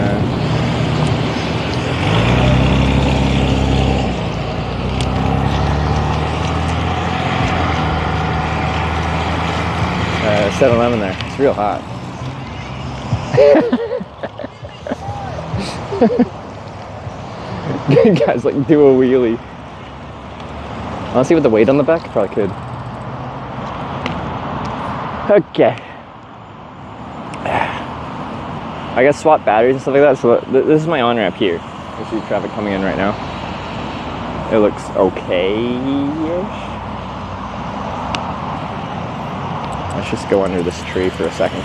$7-Eleven there. It's real hot. Guys, like do a wheelie. Wanna see what the weight on the back? Probably could. Okay. I got swap batteries and stuff like that, so this is my on-ramp here. You see traffic coming in right now. It looks okay-ish. Let's just go under this tree for a second.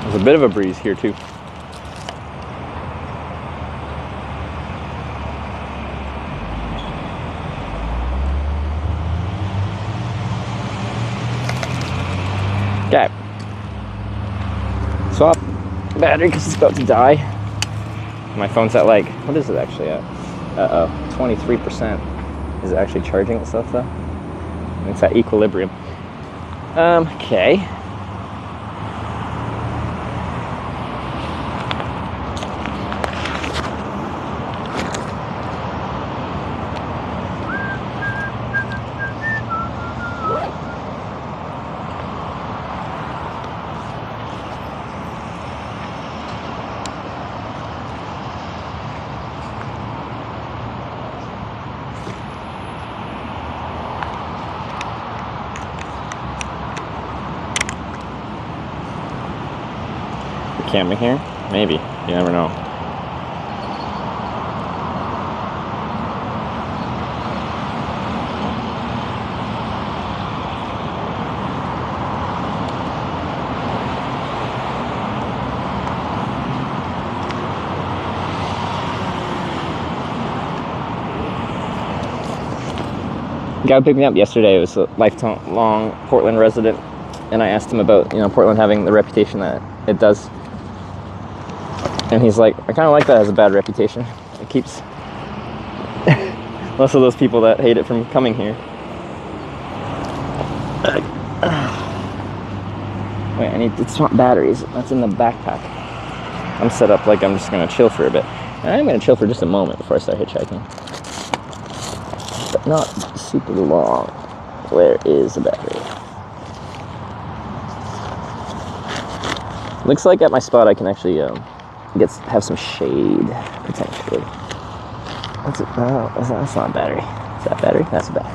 There's a bit of a breeze here too. Okay. Swap battery because it's about to die. My phone's at like, what is it actually at? 23% is it actually charging itself though. And it's at equilibrium. Okay. Camping here? Maybe. You never know. The guy who picked me up yesterday was a lifelong Portland resident, and I asked him about, Portland having the reputation that it does. And he's like, I kind of like that it has a bad reputation. It keeps most of those people that hate it from coming here. Wait, I need to swap batteries. That's in the backpack. I'm set up like I'm just going to chill for a bit. And I'm going to chill for just a moment before I start hitchhiking. But not super long. Where is the battery? Looks like at my spot I can actually have some shade potentially. What's it? Oh, that's not a battery. Is that a battery? That's a battery.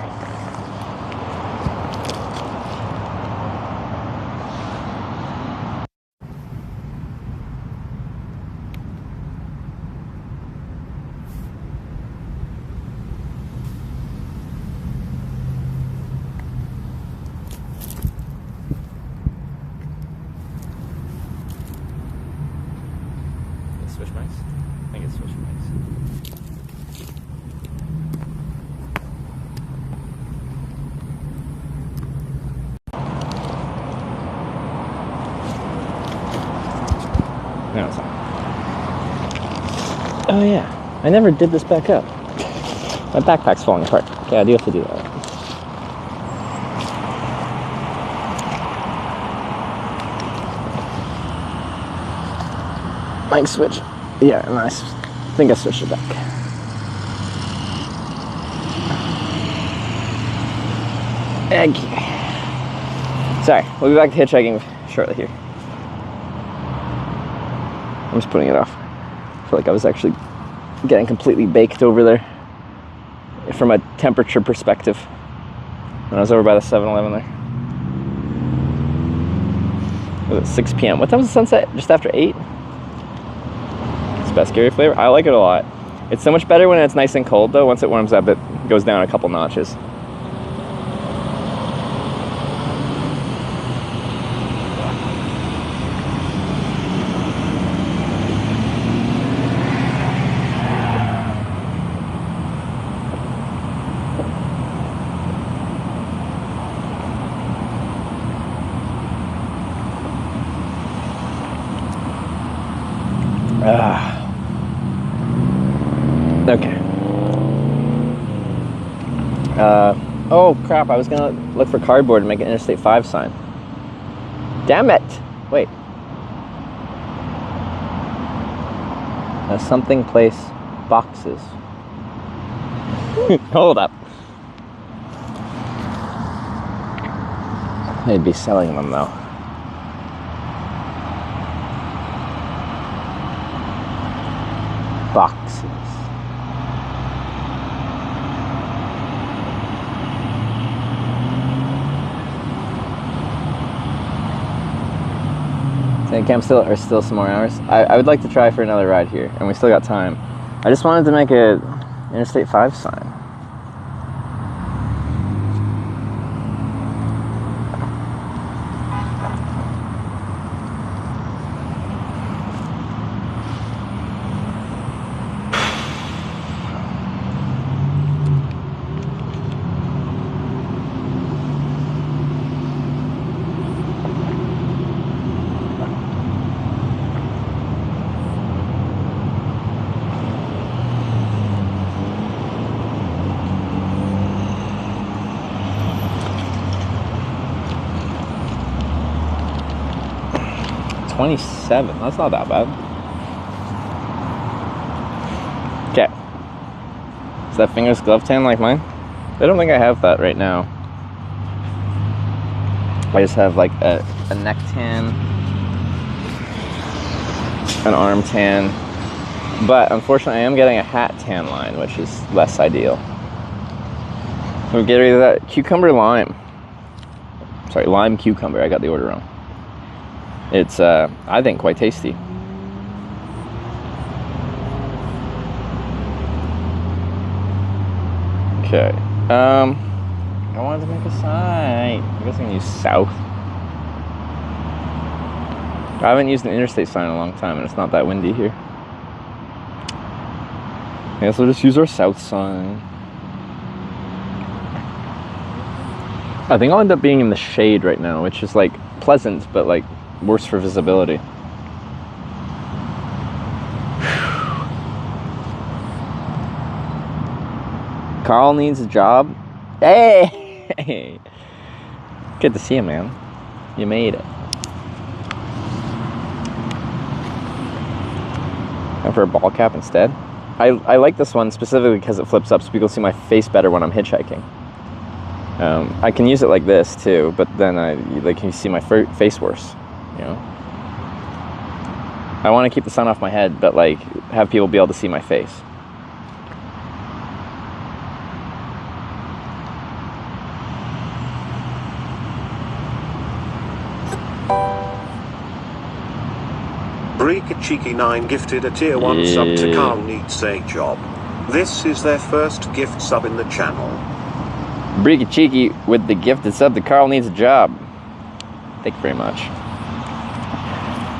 Switch mics? I think it's switch mics. No, it's not. Oh yeah, I never did this back up. My backpack's falling apart. Okay, I do have to do that. mic switch. Yeah, and I think I switched it back. Okay. Sorry, we'll be back to hitchhiking shortly here. I'm just putting it off. I feel like I was actually getting completely baked over there from a temperature perspective when I was over by the 7-Eleven there. It was 6 p.m. What time was the sunset? Just after 8? It's the best Gary flavor. I like it a lot. It's so much better when it's nice and cold though. Once it warms up, it goes down a couple notches. Okay. Oh crap, I was gonna look for cardboard and make an Interstate 5 sign. Damn it! Wait. Something place boxes. Hold up. They'd be selling them though. Boxes. St. Camp still some more hours. I would like to try for another ride here, and we still got time. I just wanted to make a Interstate 5 sign. $27. That's not that bad. Okay. Is that fingers glove tan like mine? I don't think I have that right now. I just have like a neck tan, an arm tan, but unfortunately I am getting a hat tan line, which is less ideal. We'll get rid of that cucumber lime. Sorry, lime cucumber. I got the order wrong. It's, I think, quite tasty. Okay. I wanted to make a sign. I guess I can use south. I haven't used an interstate sign in a long time, and it's not that windy here. I guess we'll just use our south sign. I think I'll end up being in the shade right now, which is, like, pleasant, but, like, worse for visibility. Carl needs a job. Hey! Good to see you, man. You made it. And for a ball cap instead. I like this one specifically because it flips up so people see my face better when I'm hitchhiking. I can use it like this too, but then you can see my face worse. You know, I want to keep the sun off my head, but like have people be able to see my face. Break a Cheeky 9 gifted a tier 1 sub to Carl Needs a Job. This is their first gift sub in the channel. Breaky Cheeky with the gifted sub to Carl Needs a Job. Thank you very much.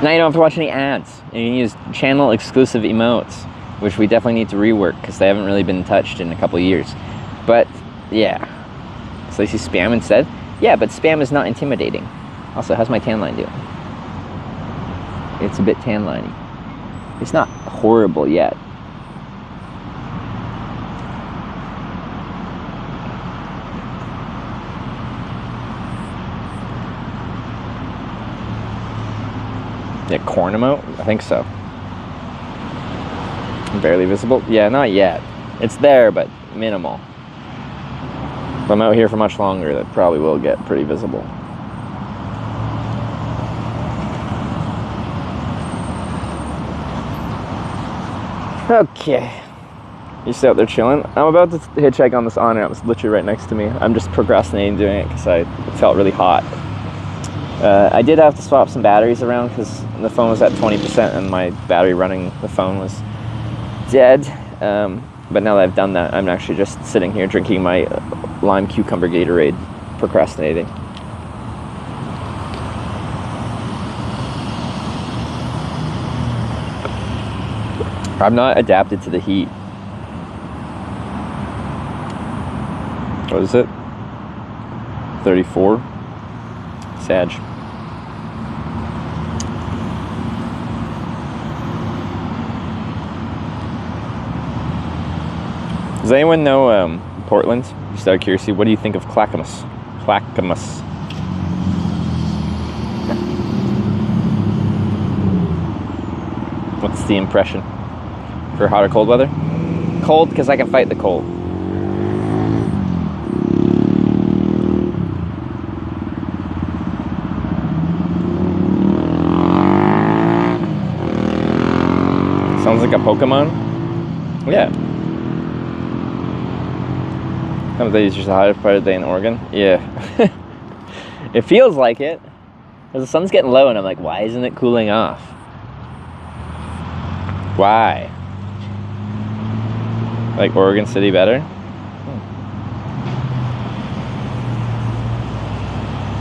Now you don't have to watch any ads. You can use channel exclusive emotes, which we definitely need to rework because they haven't really been touched in a couple years. But yeah. So you see spam instead? Yeah, but spam is not intimidating. Also, how's my tan line doing? It's a bit tan liney. It's not horrible yet. Yeah, corn emote? I think so. Barely visible? Yeah, not yet. It's there, but minimal. If I'm out here for much longer, that probably will get pretty visible. Okay. You stay out there chilling. I'm about to hitchhike on this on-ramp. It's literally right next to me. I'm just procrastinating doing it because it felt really hot. I did have to swap some batteries around because the phone was at 20% and my battery running the phone was dead. But now that I've done that, I'm actually just sitting here drinking my lime cucumber Gatorade, procrastinating. I'm not adapted to the heat. What is it? 34? Sag. Does anyone know Portland? Just out of curiosity, what do you think of Clackamas? Clackamas. What's the impression for hot or cold weather? Cold because I can fight the cold. Sounds like a Pokemon? Yeah. Some days just the hottest part of the day in Oregon? Yeah. It feels like it. Because the sun's getting low and I'm like, why isn't it cooling off? Why? Like Oregon City better?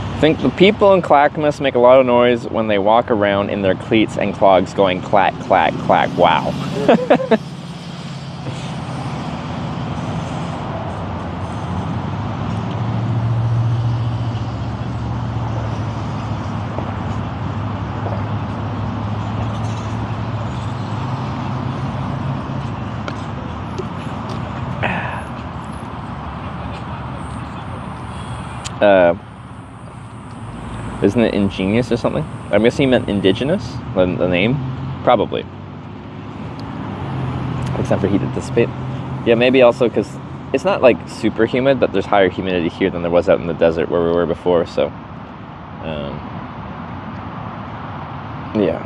I think the people in Clackamas make a lot of noise when they walk around in their cleats and clogs going clack, clack, clack, wow. Isn't it ingenious or something? I'm guessing he meant indigenous, the name? Probably. Except for heat to dissipate. Yeah, maybe also because it's not like super humid, but there's higher humidity here than there was out in the desert where we were before, so. Yeah.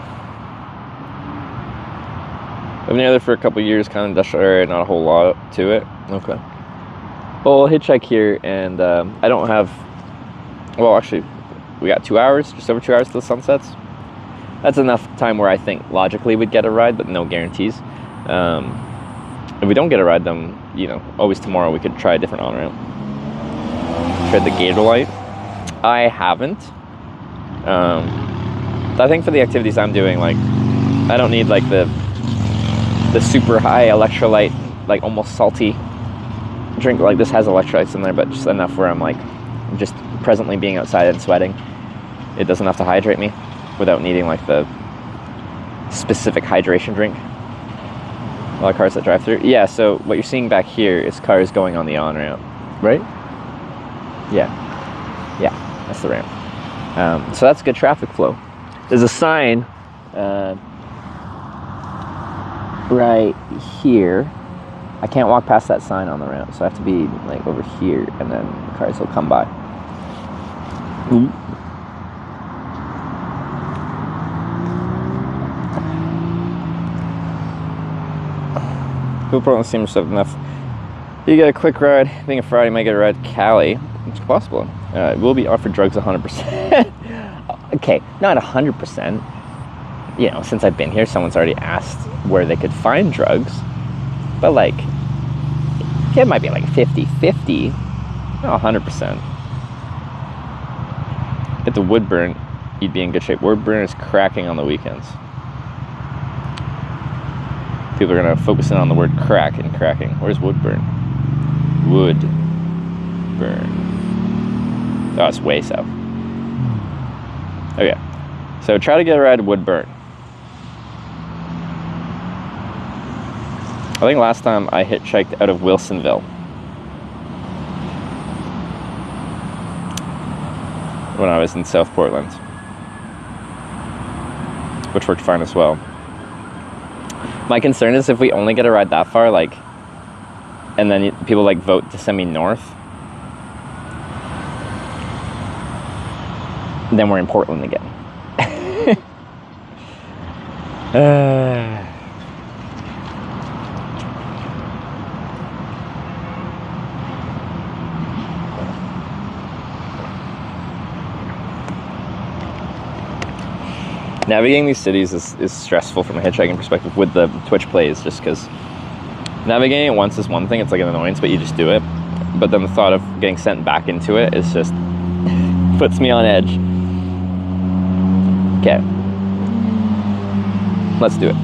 I've been there for a couple years, kind of industrial area, not a whole lot to it. Okay. Well, we'll hitchhike here, and I don't have, well, actually, we got 2 hours, just over 2 hours till the sun sets. That's enough time where I think logically we'd get a ride, but no guarantees. If we don't get a ride, then, you know, always tomorrow we could try a different on-ramp. Try the Gator Light. I haven't. I think for the activities I'm doing, like, I don't need, like, the super high electrolyte, like, almost salty drink. Like, this has electrolytes in there, but just enough where I'm, like, just presently being outside and sweating, it does enough to hydrate me without needing like the specific hydration drink. A lot of cars that drive through. Yeah, so what you're seeing back here is cars going on the on-ramp, right? Yeah, that's the ramp. So that's good traffic flow. There's a sign right here. I can't walk past that sign on the ramp, so I have to be like over here, and then the cars will come by. Ooh. People probably seem to have enough. You get a quick ride. Being a Friday, you might get a ride to Cali. It's possible. We'll be offered drugs 100%. Okay, not 100%. You know, since I've been here, someone's already asked where they could find drugs. But like, it might be like 50-50, not 100%. At the Woodburn, you'd be in good shape. Woodburn is cracking on the weekends. People are gonna focus in on the word crack and cracking. Where's Woodburn? Woodburn. Oh, it's way south. Okay, so try to get a ride to Woodburn. I think last time I hitchhiked out of Wilsonville. When I was in South Portland. Which worked fine as well. My concern is if we only get a ride that far, like, and then people like vote to send me north, then we're in Portland again. Navigating these cities is stressful from a hitchhiking perspective with the Twitch plays, just because navigating it once is one thing, it's like an annoyance, but you just do it. But then the thought of getting sent back into it is just puts me on edge. Okay. Let's do it.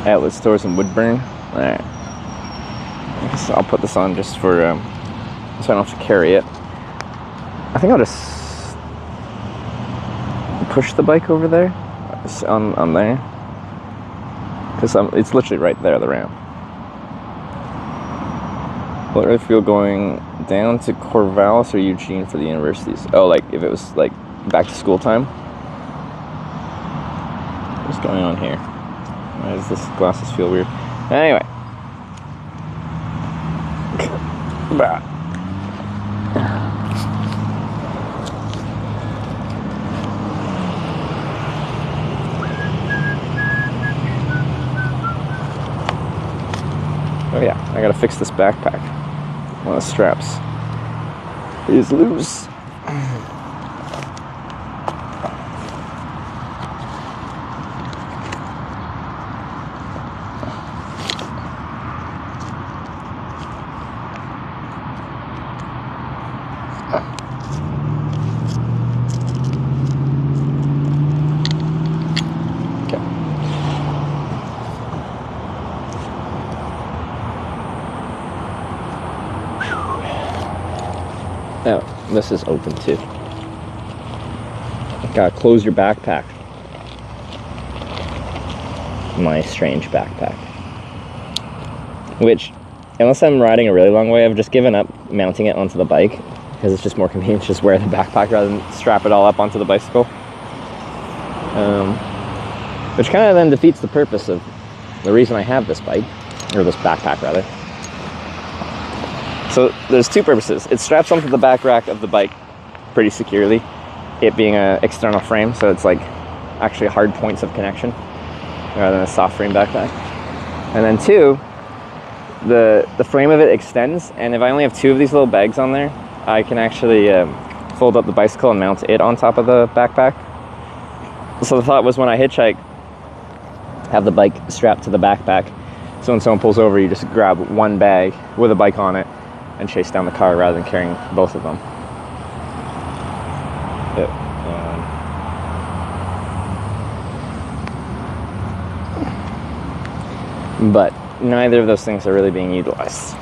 Outlet stores in Woodburn. Alright. I guess I'll put this on just for so I don't have to carry it. I think I'll just push the bike over there on there, because it's literally right there, the ramp. Will it really feel going down to Corvallis or Eugene for the universities? Oh, like if it was like back to school time? What's going on here? Why does this glasses feel weird? Anyway. Oh yeah, I gotta fix this backpack. One of the straps is loose. Oh, this is open too. Gotta close your backpack. My strange backpack. Which, unless I'm riding a really long way, I've just given up mounting it onto the bike, because it's just more convenient to just wear the backpack rather than strap it all up onto the bicycle. Which kind of then defeats the purpose of the reason I have this bike, or this backpack rather. So there's two purposes. It straps onto the back rack of the bike pretty securely, it being an external frame, so it's like actually hard points of connection rather than a soft frame backpack. And then two, the frame of it extends, and if I only have two of these little bags on there, I can actually fold up the bicycle and mount it on top of the backpack. So the thought was, when I hitchhike, have the bike strapped to the backpack, so when someone pulls over, you just grab one bag with a bike on it and chase down the car rather than carrying both of them. But neither of those things are really being utilized.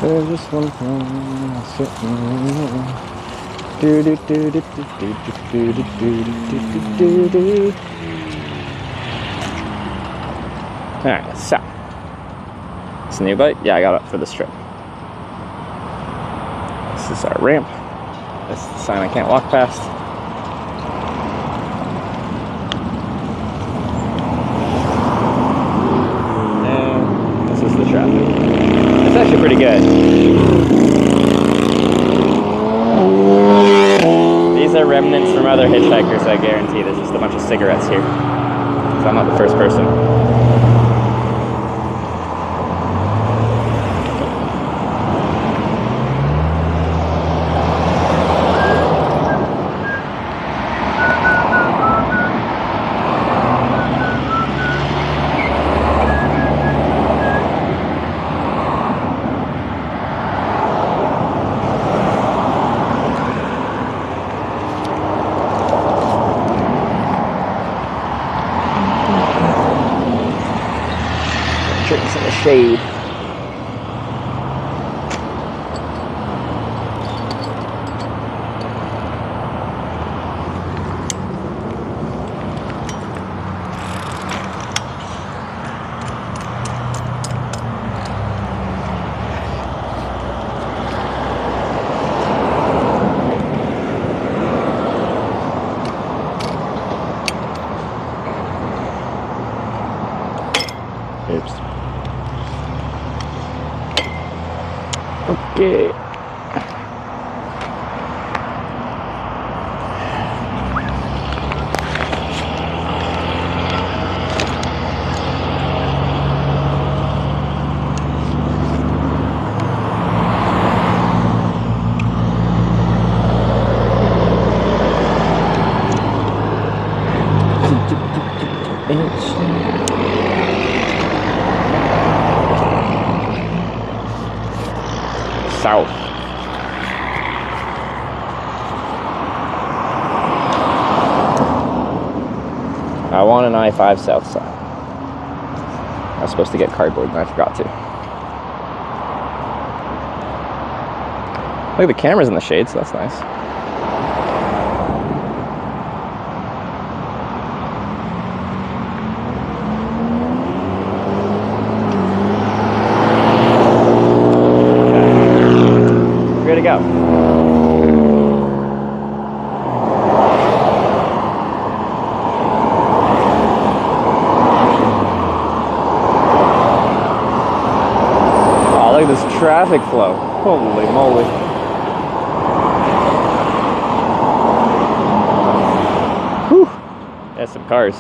There's just one thing sitting do do do do do do do do do do. Alright, so it's a new bike. Yeah, I got it for this trip. This is our ramp. This is the sign I can't walk past. And this is the traffic. It's actually pretty good. These are other remnants from other hitchhikers, I guarantee. There's just a bunch of cigarettes here. So I'm not the first person. Drinks in the shade. Oops. Okay. South. I want an I-5 south side. I was supposed to get cardboard and I forgot to. Look, the camera's in the shade, so that's nice. Good to go. Oh, look at this traffic flow. Holy moly. Whew. There's some cars.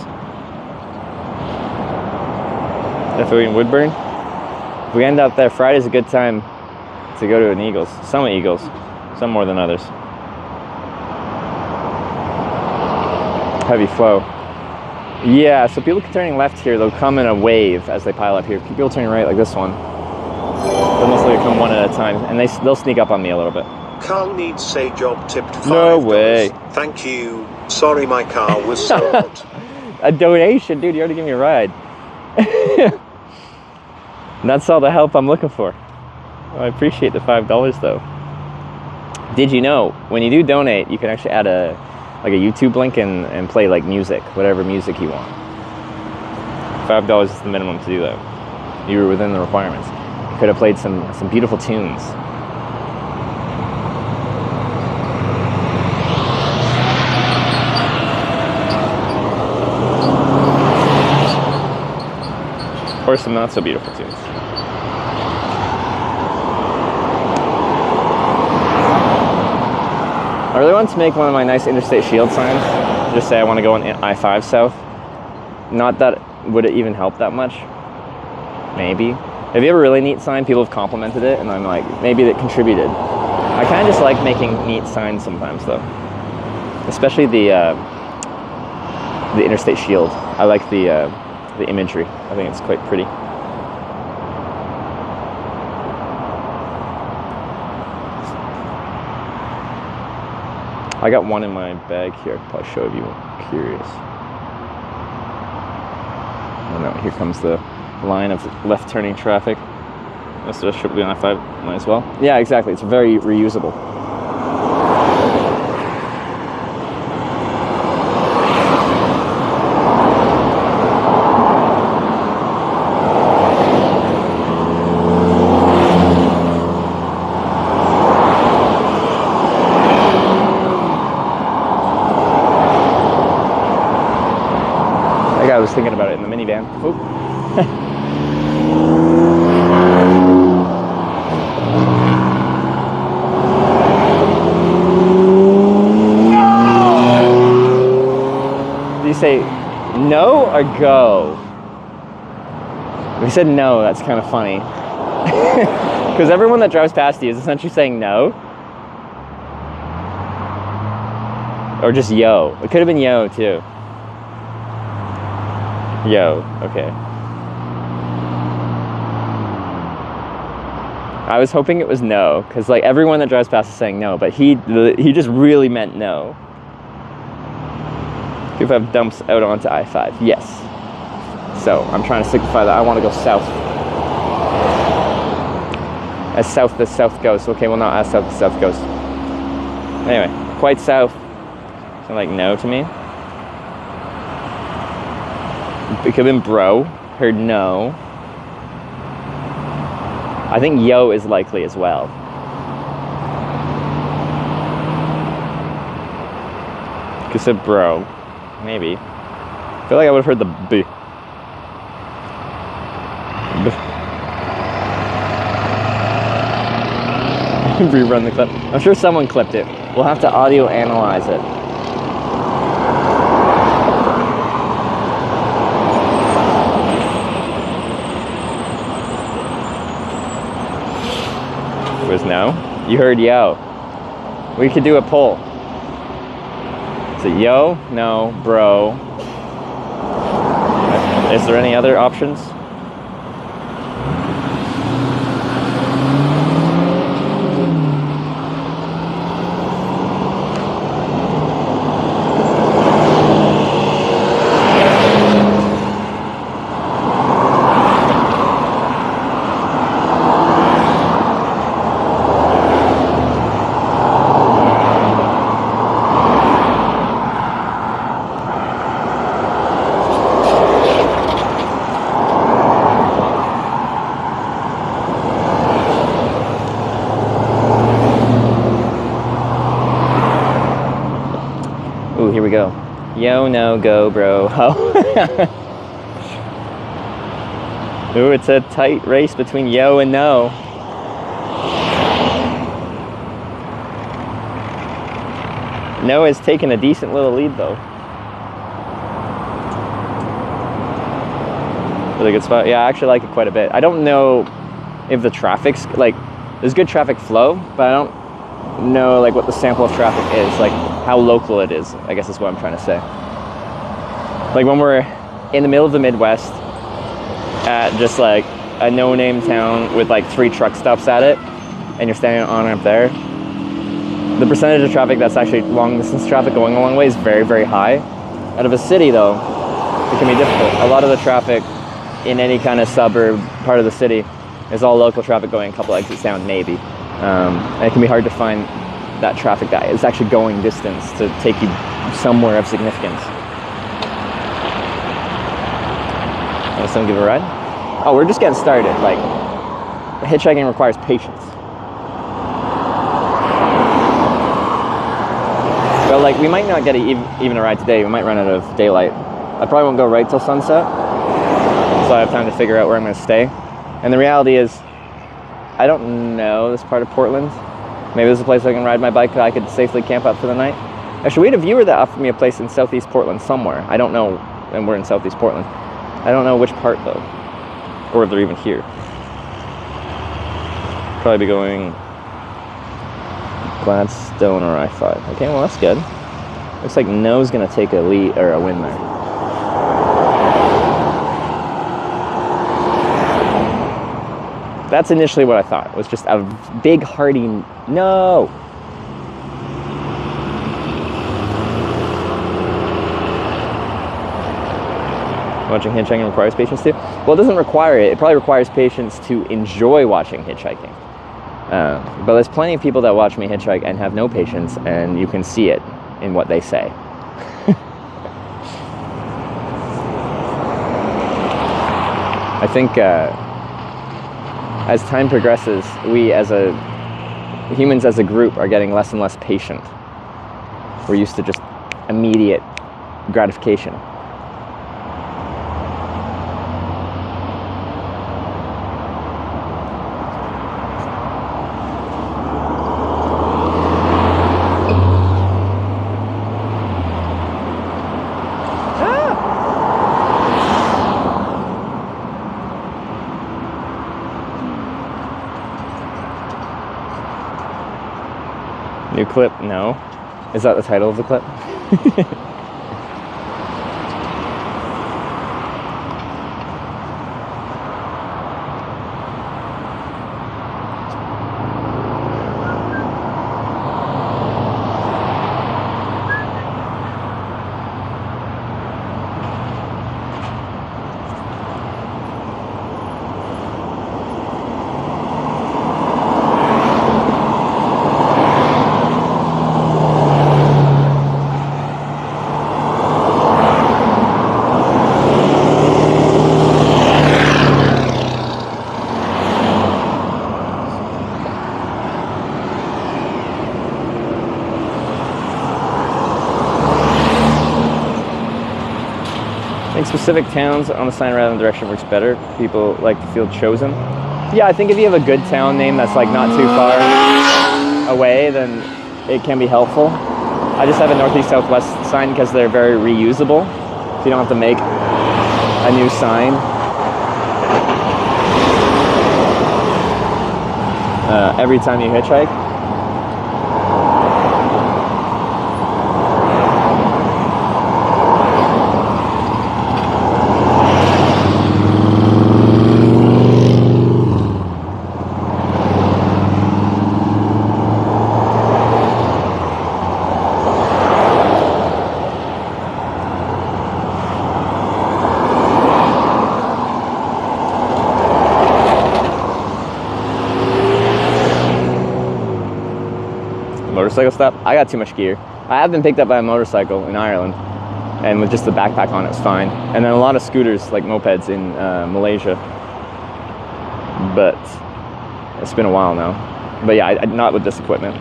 If we're in Woodburn, if we end up there, Friday's a good time to go to an Eagles. Some Eagles, some more than others. Heavy flow. Yeah, so people turning left here, they'll come in a wave as they pile up here. People turning right like this one, they'll mostly come one at a time, and they'll sneak up on me a little bit. Carl needs say job tipped $5. No way. Thank you. Sorry my car was sold. A donation, dude, you already gave me a ride. And that's all the help I'm looking for. I appreciate the $5 though. Did you know when you do donate, you can actually add a YouTube link and play like music, whatever music you want. $5 is the minimum to do that. You were within the requirements. You could have played some beautiful tunes. Or some not so beautiful tunes. I really want to make one of my nice interstate shield signs. Just say I want to go on I-5 south. Not that would it even help that much. Maybe. Have you ever really neat sign? People have complimented it, and I'm like, maybe that contributed. I kind of just like making neat signs sometimes, though. Especially the interstate shield. I like the imagery. I think it's quite pretty. I got one in my bag here. I could probably show if you were curious. Oh no, here comes the line of left turning traffic. This should be on I-5, might as well. Yeah, exactly. It's very reusable. I was thinking about it in the minivan. Oop. or go? If you said no, that's kind of funny. Because everyone that drives past you is essentially saying no. Or just yo. It could have been yo too. Yo, okay. I was hoping it was no, because like everyone that drives past is saying no, but he just really meant no. People have dumps out onto I-5, yes. So I'm trying to signify that I want to go south. As south as south goes. Okay, well not as south as south goes. Anyway, quite south. So like no to me. It could have been bro. Heard no. I think yo is likely as well. Could have said bro. Maybe. I feel like I would have heard the B. Rerun the clip. I'm sure someone clipped it. We'll have to audio analyze it. It was no. You heard yo. We could do a poll. Is it yo? No. Bro. Is there any other options? Ooh, here we go. Yo, no, go, bro. Oh. Ooh, it's a tight race between yo and no. No has taken a decent little lead though. Really good spot. Yeah, I actually like it quite a bit. I don't know if the traffic's like, there's good traffic flow, but I don't know like what the sample of traffic is, like how local it is, I guess is what I'm trying to say. Like when we're in the middle of the Midwest at just like a no-name town with like 3 truck stops at it, and you're standing on ramp there, the percentage of traffic that's actually long distance traffic going a long way is very, very high. Out of a city though, it can be difficult. A lot of the traffic in any kind of suburb part of the city is all local traffic going a couple exits down maybe. And it can be hard to find that traffic that is actually going distance to take you somewhere of significance. Want someone give a ride? Oh, we're just getting started. Like, hitchhiking requires patience. But like, we might not get even a ride today. We might run out of daylight. I probably won't go right till sunset, so I have time to figure out where I'm going to stay. And the reality is, I don't know this part of Portland. Maybe there's a place I can ride my bike that I could safely camp out for the night. Actually, we had a viewer that offered me a place in Southeast Portland somewhere. I don't know, and we're in Southeast Portland. I don't know which part though, or if they're even here. Probably be going Gladstone or I-5. Okay, well that's good. Looks like no's gonna take a lead or a win there. That's initially what I thought. It was just a big hearty no. Watching hitchhiking requires patience too? Well, it doesn't require it. It probably requires patience to enjoy watching hitchhiking. But there's plenty of people that watch me hitchhike and have no patience, and you can see it in what they say. I think as time progresses, we as humans as a group are getting less and less patient. We're used to just immediate gratification. New clip? No. Is that the title of the clip? I think specific towns on the sign rather than direction works better. People like to feel chosen. Yeah, I think if you have a good town name that's like not too far away, then it can be helpful. I just have a northeast southwest sign because they're very reusable. So you don't have to make a new sign. Every time you hitchhike. Motorcycle stop. I got too much gear. I have been picked up by a motorcycle in Ireland, and with just the backpack on, it's fine. And then a lot of scooters, like mopeds, in Malaysia. But it's been a while now. But yeah, not with this equipment.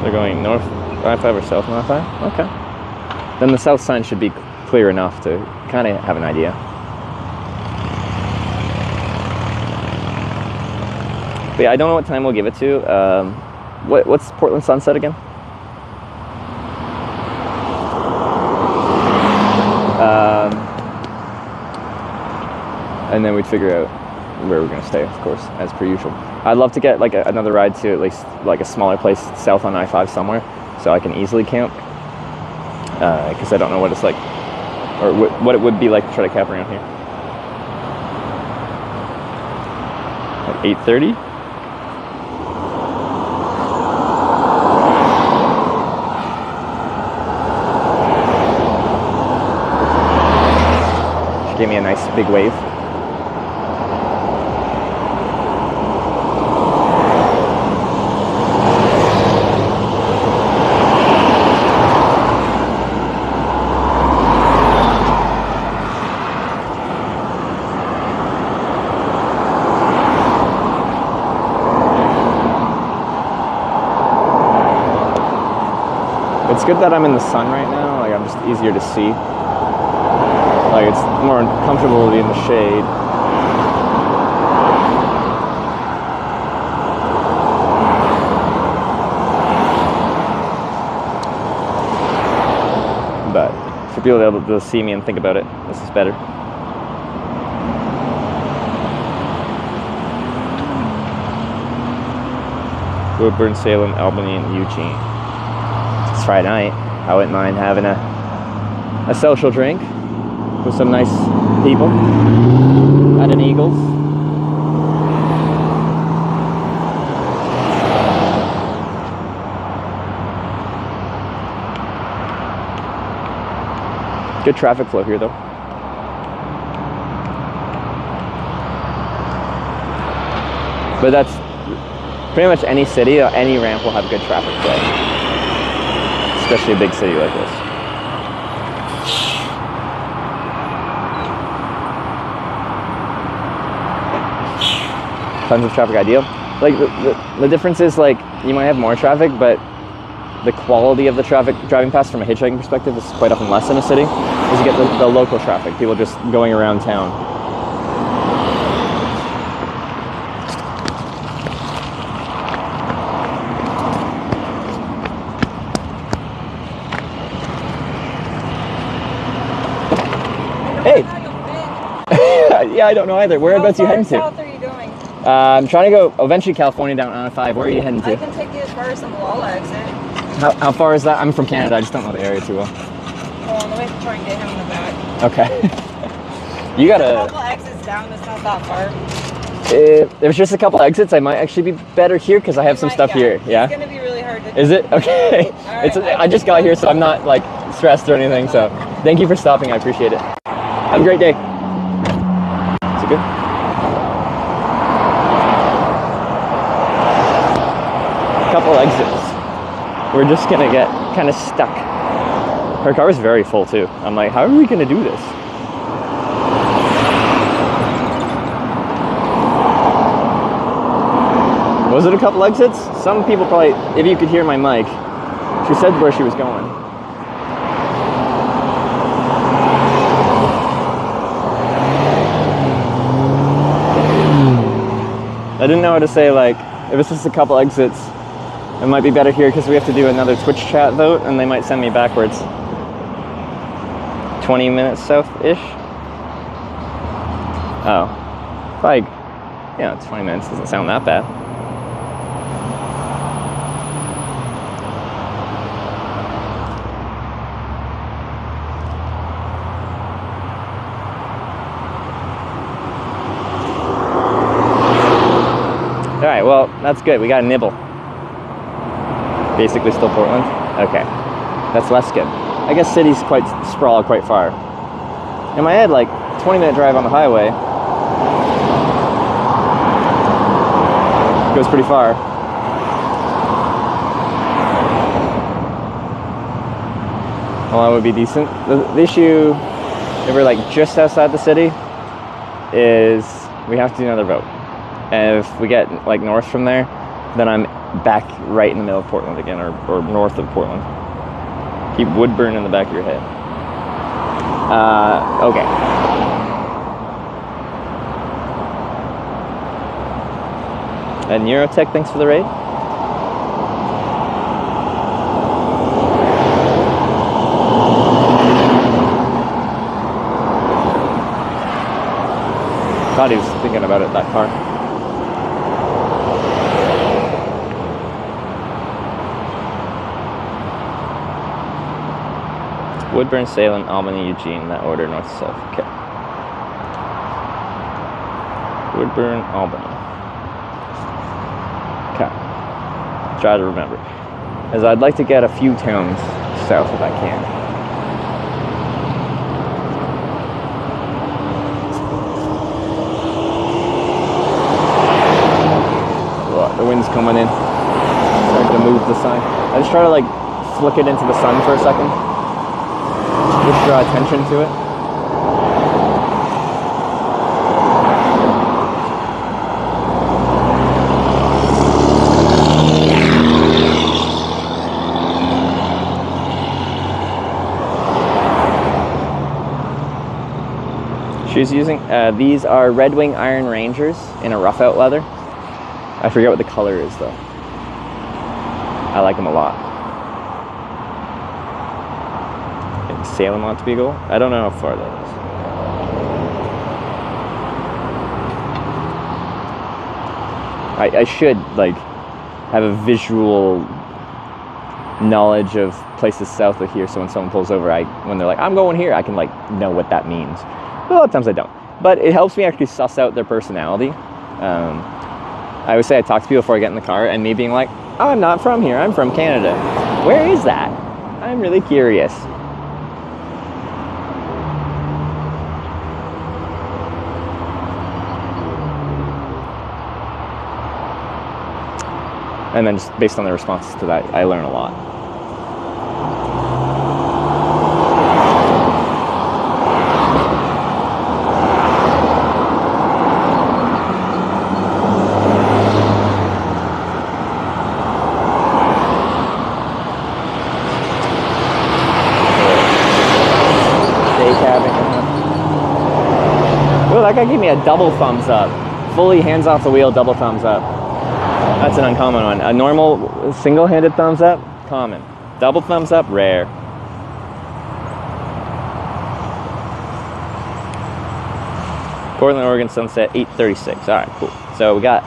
They're going north I-5 or south I-5? Okay. Then the south sign should be clear enough to kind of have an idea. But yeah, I don't know what time we'll give it to. What's Portland sunset again? And then we'd figure out where we're gonna stay, of course, as per usual. I'd love to get like another ride to at least like a smaller place south on I-5 somewhere, so I can easily camp. Because I don't know what it's like, or what it would be like to try to camp around here. At 8:30. Gave me a nice big wave. It's good that I'm in the sun right now, like I'm just easier to see. Like it's more comfortable to be in the shade. But for people to be able to see me and think about it, this is better. Woodburn, Salem, Albany, and Eugene. It's Friday night. I wouldn't mind having a social drink with some nice people at an Eagles. Good traffic flow here though. But that's pretty much any city, any ramp will have good traffic flow. Especially a big city like this. Tons of traffic ideal. Like the difference is like you might have more traffic, but the quality of the traffic driving past from a hitchhiking perspective is quite often less in a city. Because you get the local traffic, people just going around town. Hey! Yeah, I don't know either. Whereabouts you heading to? How far south are you going? I'm trying to go eventually California down on 5. Where are you heading I to? can take you as far as the Malala exit. How far is that? I'm from Canada. I just don't know the area too well. Hold on, let me try and get him in the back. Okay. You A gotta. couple exits down, it's not that far. If there's just a couple exits, I might actually be better here because I have some stuff here. Yeah. It's gonna be really hard to. Is it? Okay. Alright, I just got here, so I'm not like stressed or anything. So thank you for stopping. I appreciate it. Have a great day. Is it good? Couple exits. We're just gonna get kind of stuck. Her car is very full too. I'm like, how are we gonna do this? Was it a couple exits? Some people probably, if you could hear my mic, she said where she was going. I didn't know how to say, like, if it's just a couple exits, it might be better here because we have to do another Twitch chat vote and they might send me backwards. 20 minutes south-ish? Oh. Like, yeah, 20 minutes doesn't sound that bad. Alright, well, that's good. We got a nibble. Basically still Portland? Okay. That's less good. I guess city's quite sprawled quite far. In my head, like, 20-minute drive on the highway goes pretty far. Well, that would be decent. The issue, if we're like just outside the city, is we have to do another vote. And if we get like north from there, then I'm back right in the middle of Portland again, or north of Portland. Keep Woodburn in the back of your head. Okay. And Neurotech, thanks for the raid. Thought he was thinking about it, that car. Woodburn, Salem, Albany, Eugene, that order, north to south. Okay. Woodburn, Albany. Okay. Try to remember. As I'd like to get a few towns south if I can. Oh, the wind's coming in. Starting to move the sign. I just try to like flick it into the sun for a second. Just draw attention to it. She's using, these are Red Wing Iron Rangers in a rough out leather. I forget what the color is though. I like them a lot. Salem, Montego. I don't know how far that is. I should like have a visual knowledge of places south of here, so when someone pulls over, when they're like, I'm going here, I can like know what that means. A lot of times I don't, but it helps me actually suss out their personality. I always say I talk to people before I get in the car, and me being like, oh, I'm not from here, I'm from Canada. Where is that? I'm really curious. And then just based on the responses to that, I learn a lot. Well, that guy gave me a double thumbs up. Fully hands off the wheel, double thumbs up. That's an uncommon one. A normal single-handed thumbs up, common. Double thumbs up, rare. Portland, Oregon, sunset, 8:36. All right, cool. So we got,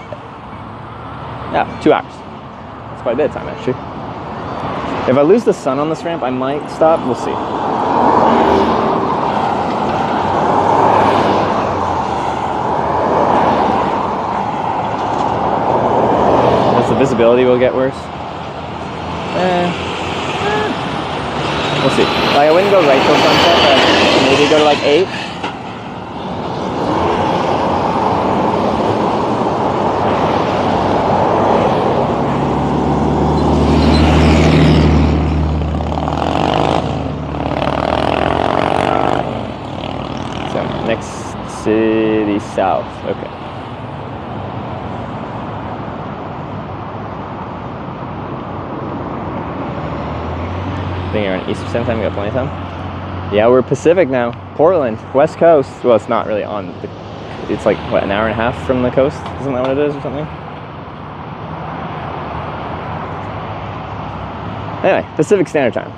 yeah, 2 hours. That's quite a bit of time, actually. If I lose the sun on this ramp, I might stop. We'll see. As the visibility will get worse. We'll see. Like, I wouldn't go right till sunset, but maybe go to like 8. So, next city south. Okay. I think you're on Eastern Standard Time. You got plenty of time. Yeah, we're Pacific now. Portland, West Coast. Well, it's not really on the. It's like what, an hour and a half from the coast? Isn't that what it is, or something? Anyway, Pacific Standard Time.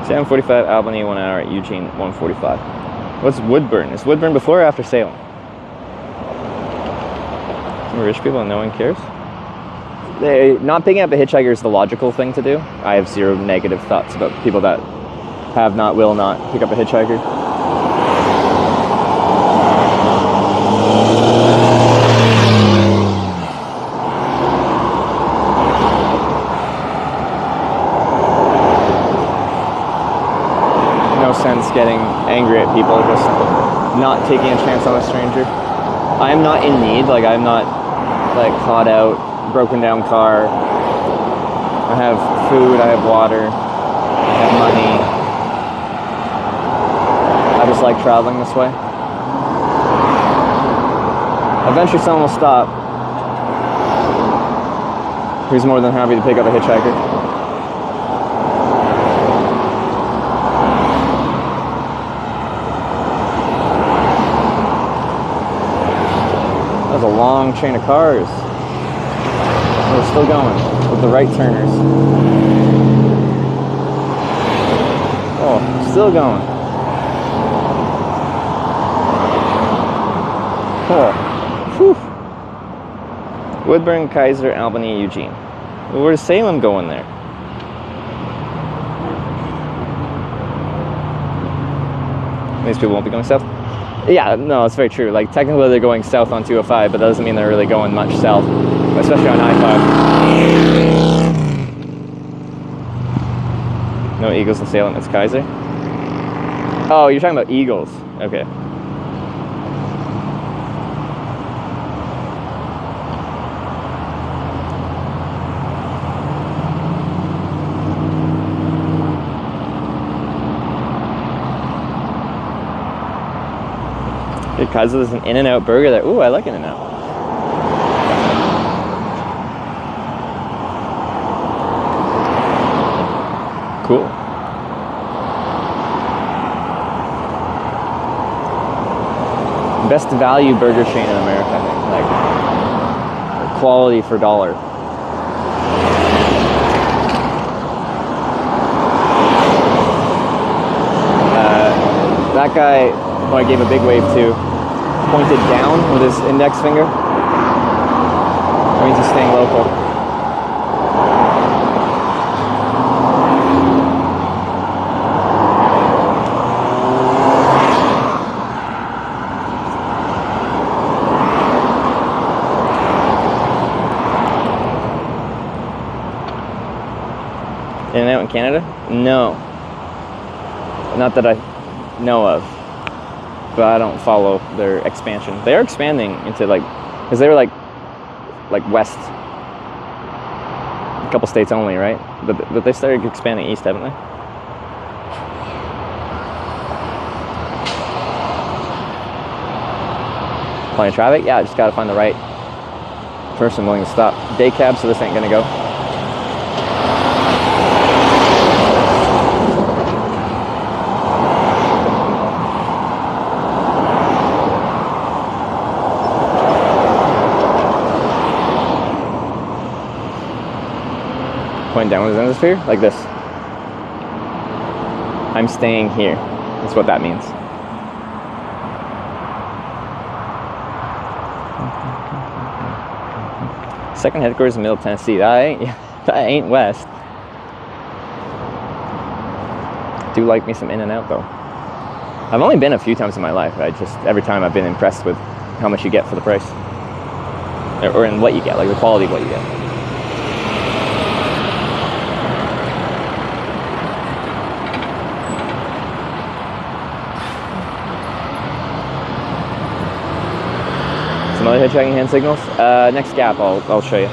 Sam 45, Albany 1 hour, Eugene 1:45. What's Woodburn? Is Woodburn before or after Salem? Some rich people and no one cares? Not picking up a hitchhiker is the logical thing to do. I have zero negative thoughts about people that have not, will not pick up a hitchhiker. Sense getting angry at people just not taking a chance on a stranger. I'm not in need, like I'm not like caught out, broken down car. I have food, I have water, I have money. I just like traveling this way. Eventually someone will stop who's more than happy to pick up a hitchhiker. That was a long chain of cars. We're still going with the right turners. Oh, still going. Oh, whew. Woodburn, Kaiser, Albany, Eugene. Well, where's Salem going there? These people won't be going south. Yeah, no, it's very true. Like, technically they're going south on 205, but that doesn't mean they're really going much south, especially on I-5. No Eagles in Salem, it's Kaiser. Oh, you're talking about Eagles. Okay. Because there's an In-N-Out burger there. Ooh, I like In-N-Out. Cool. Best value burger chain in America, I think. Like, quality for dollar. That guy who I gave a big wave to pointed down with his index finger. That means he's staying local. In-N-Out in Canada? No. Not that I know of. But I don't follow their expansion. They are expanding into like, because they were like west, a couple states only, right? But they started expanding east, haven't they? Plenty of traffic? Yeah, I just gotta find the right person willing to stop. Day cab, so this ain't gonna go. line down with the sphere, like this. I'm staying here. That's what that means. Second headquarters in Middle Tennessee. That ain't west. Do like me some In-N-Out though. I've only been a few times in my life. Every time I've been impressed with how much you get for the price. Or in what you get, like the quality of what you get. Some other hitchhiking hand signals. Next gap, I'll show you.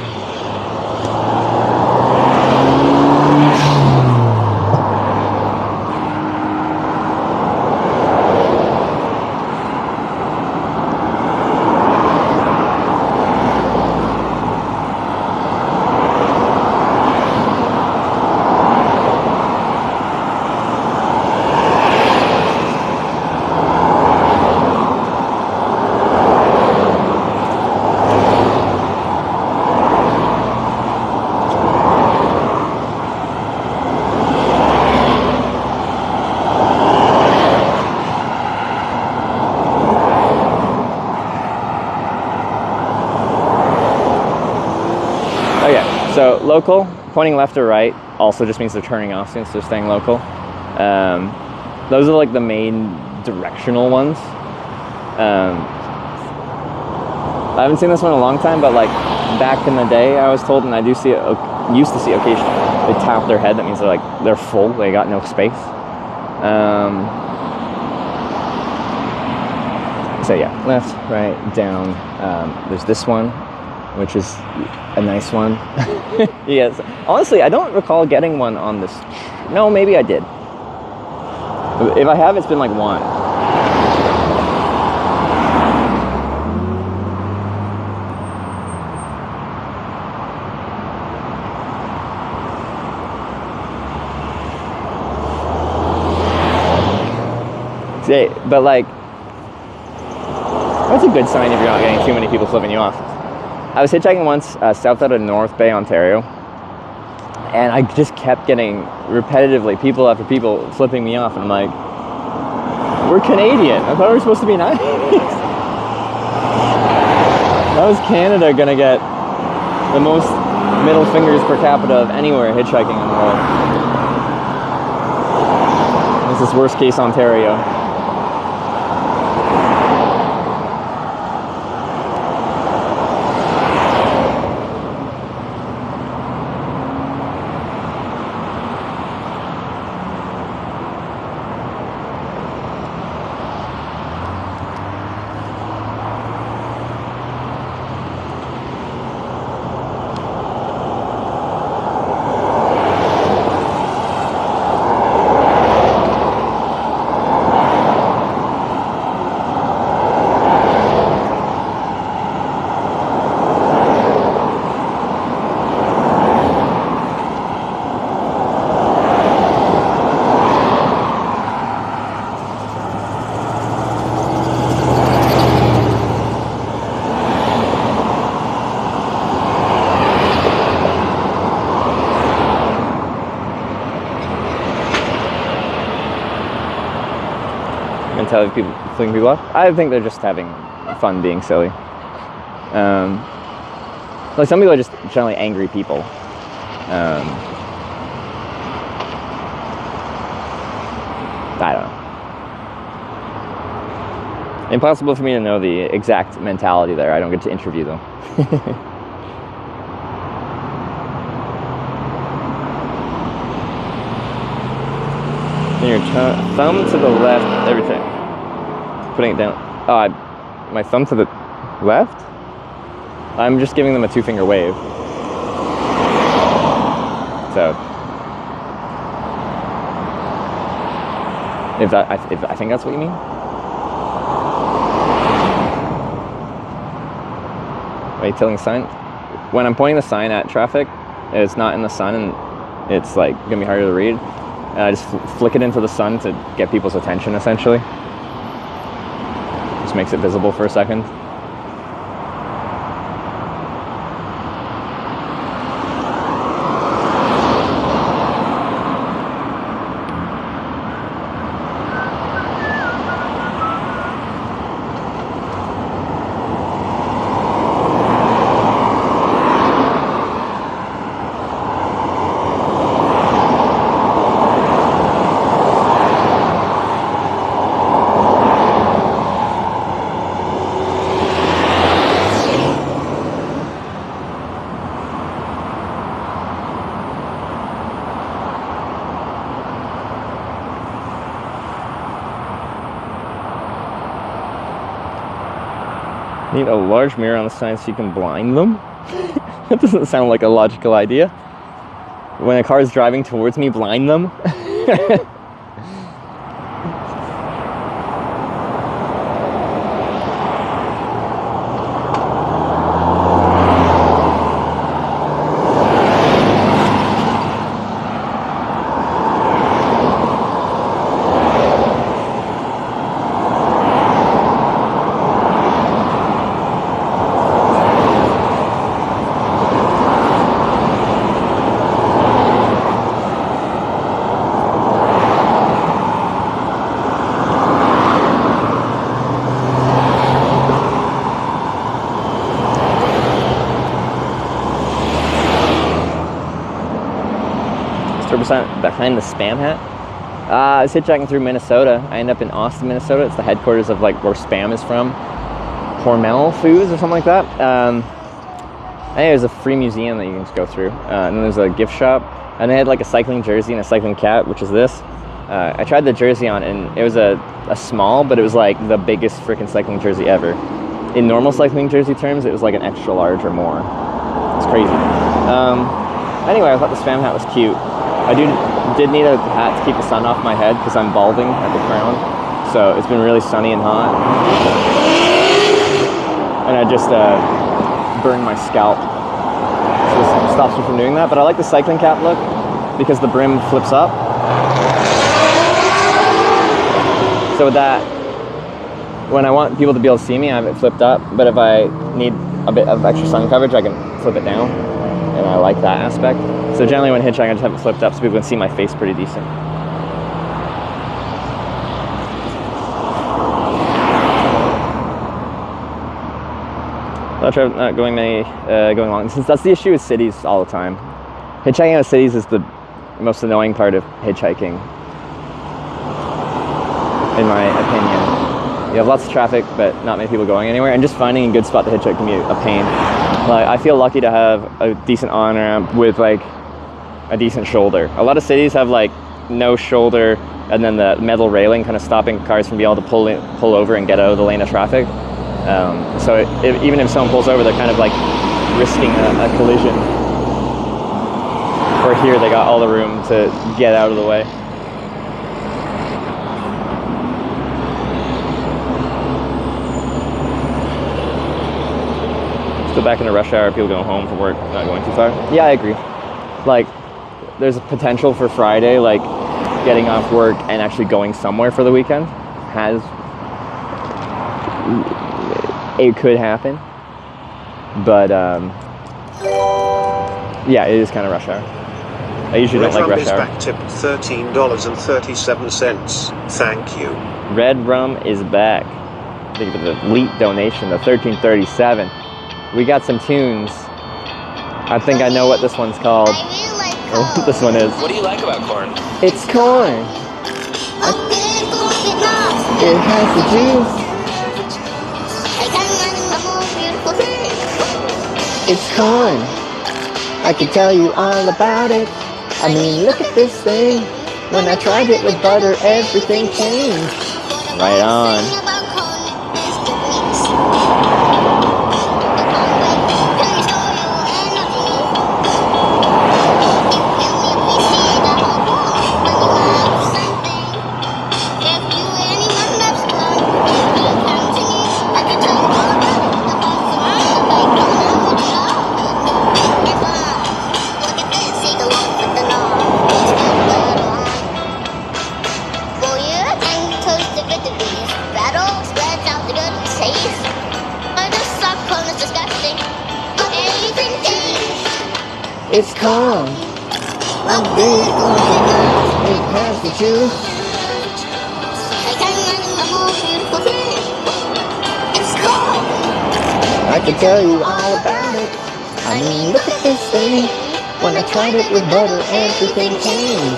So local, pointing left or right, also just means they're turning off since they're staying local. Those are like the main directional ones. I haven't seen this one in a long time, but like back in the day, I was told, and I do see it, used to see occasionally, they tap their head. That means they're full. They got no space. So yeah, left, right, down. There's this one, which is a nice one. Yes. Honestly, I don't recall getting one on this. No, maybe I did. If I have, it's been like one. See, but like, that's a good sign if you're not getting too many people flipping you off. I was hitchhiking once south out of North Bay, Ontario, and I just kept getting repetitively people after people flipping me off, and I'm like, we're Canadian. I thought we were supposed to be nice. How is Canada gonna get the most middle fingers per capita of anywhere hitchhiking in the world? This is worst case Ontario. People flicking people off. I think they're just having fun being silly. Like some people are just generally angry people. I don't know. Impossible for me to know the exact mentality there. I don't get to interview them. Your thumb to the left, everything. Putting it down. Oh, my thumb to the left? I'm just giving them a 2-finger wave. So, if I think that's what you mean. Are you tilting the sign? When I'm pointing the sign at traffic, it's not in the sun and it's like gonna be harder to read. I just flick it into the sun to get people's attention, essentially. Just makes it visible for a second. Need a large mirror on the sign so you can blind them? That doesn't sound like a logical idea. When a car is driving towards me, blind them? Behind the spam hat. I was hitchhiking through Minnesota. I ended up in Austin, Minnesota. It's the headquarters of like where spam is from. Hormel Foods or something like that. I think there's a free museum that you can just go through. And then there's a gift shop. And they had like a cycling jersey and a cycling cap, which is this. I tried the jersey on and it was a small, but it was like the biggest freaking cycling jersey ever. In normal cycling jersey terms, it was like an extra large or more. It's crazy. Anyway, I thought the spam hat was cute. I did need a hat to keep the sun off my head because I'm balding at the crown. So it's been really sunny and hot. And I just burned my scalp. So this stops me from doing that. But I like the cycling cap look because the brim flips up. So with that, when I want people to be able to see me, I have it flipped up. But if I need a bit of extra sun coverage, I can flip it down. And I like that aspect. So generally when hitchhiking, I just have it flipped up so people can see my face pretty decent. Not going long. Since that's the issue with cities all the time. Hitchhiking out of cities is the most annoying part of hitchhiking, in my opinion. You have lots of traffic, but not many people going anywhere, and just finding a good spot to hitchhike can be a pain. Like, I feel lucky to have a decent on-ramp with like a decent shoulder. A lot of cities have like no shoulder and then the metal railing kind of stopping cars from being able to pull over and get out of the lane of traffic. So even if someone pulls over, they're kind of like risking a collision. Or here they got all the room to get out of the way. Still back in the rush hour, people going home from work, not going too far. Yeah, I agree. Like, there's a potential for Friday, like getting off work and actually going somewhere for the weekend. It could happen. But, yeah, it is kind of rush hour. I usually don't like rush hour. Red Rum is back, tipped $13.37. Thank you. Red Rum is back. Think of the elite donation, the $13.37. We got some tunes. I think I know what this one's called. Or what this one is. What do you like about corn? It's corn. It has the juice. It's corn. I can tell you all about it. I mean, look at this thing. When I tried it with butter, everything changed. Right on. It's corn. I'm big on it has the juice. It's corn. I can tell you all about it. I mean, look at this thing. When I tried it with butter, everything changed.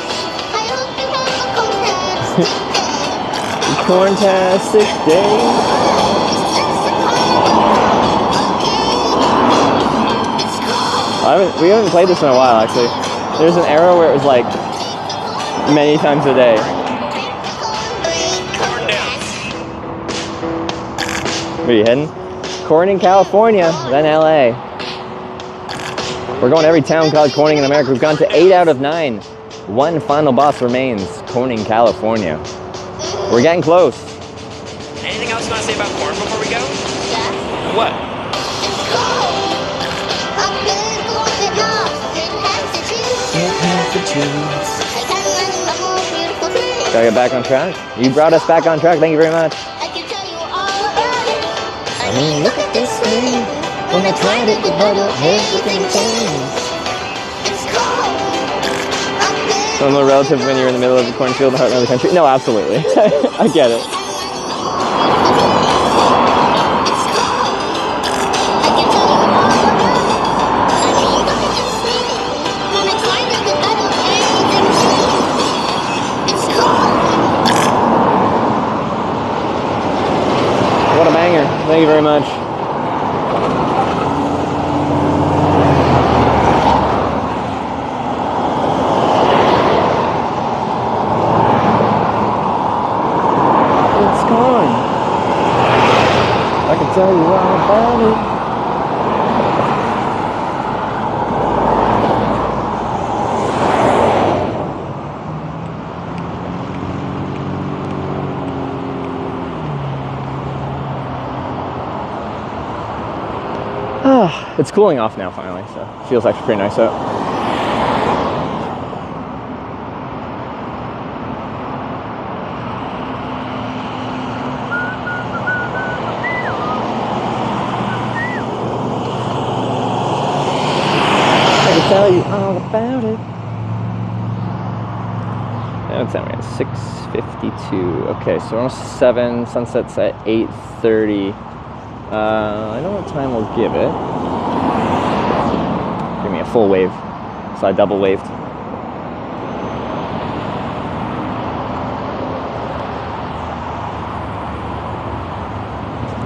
Corntastic day. We haven't played this in a while, actually. There's an era where it was like many times a day. Where are you heading? Corning, California, then LA. We're going to every town called Corning in America. We've gone to 8 out of 9. One final boss remains, Corning, California. We're getting close. Anything else you want to say about corn before we go? Yeah. What? It's cold. A big golden house. It has to choose. It has to choose. I can run a more beautiful thing. Gotta get back on track. You brought us back on track. Thank you very much. I can tell you all about it. I mean, look at this thing. When I tried it, but everything changed. It's cold. Some little relative when you're in the middle of a cornfield, the heartland of the country. No, absolutely. I get it. What a banger. Thank you very much. It's gone. I can tell you all about it. It's cooling off now finally, so it feels actually pretty nice out. I can tell you all about it. Now it's at 6:52. Okay, so we're almost 7. Sunset's at 8:30. I know what time we'll give it. Give me a full wave, so I double waved.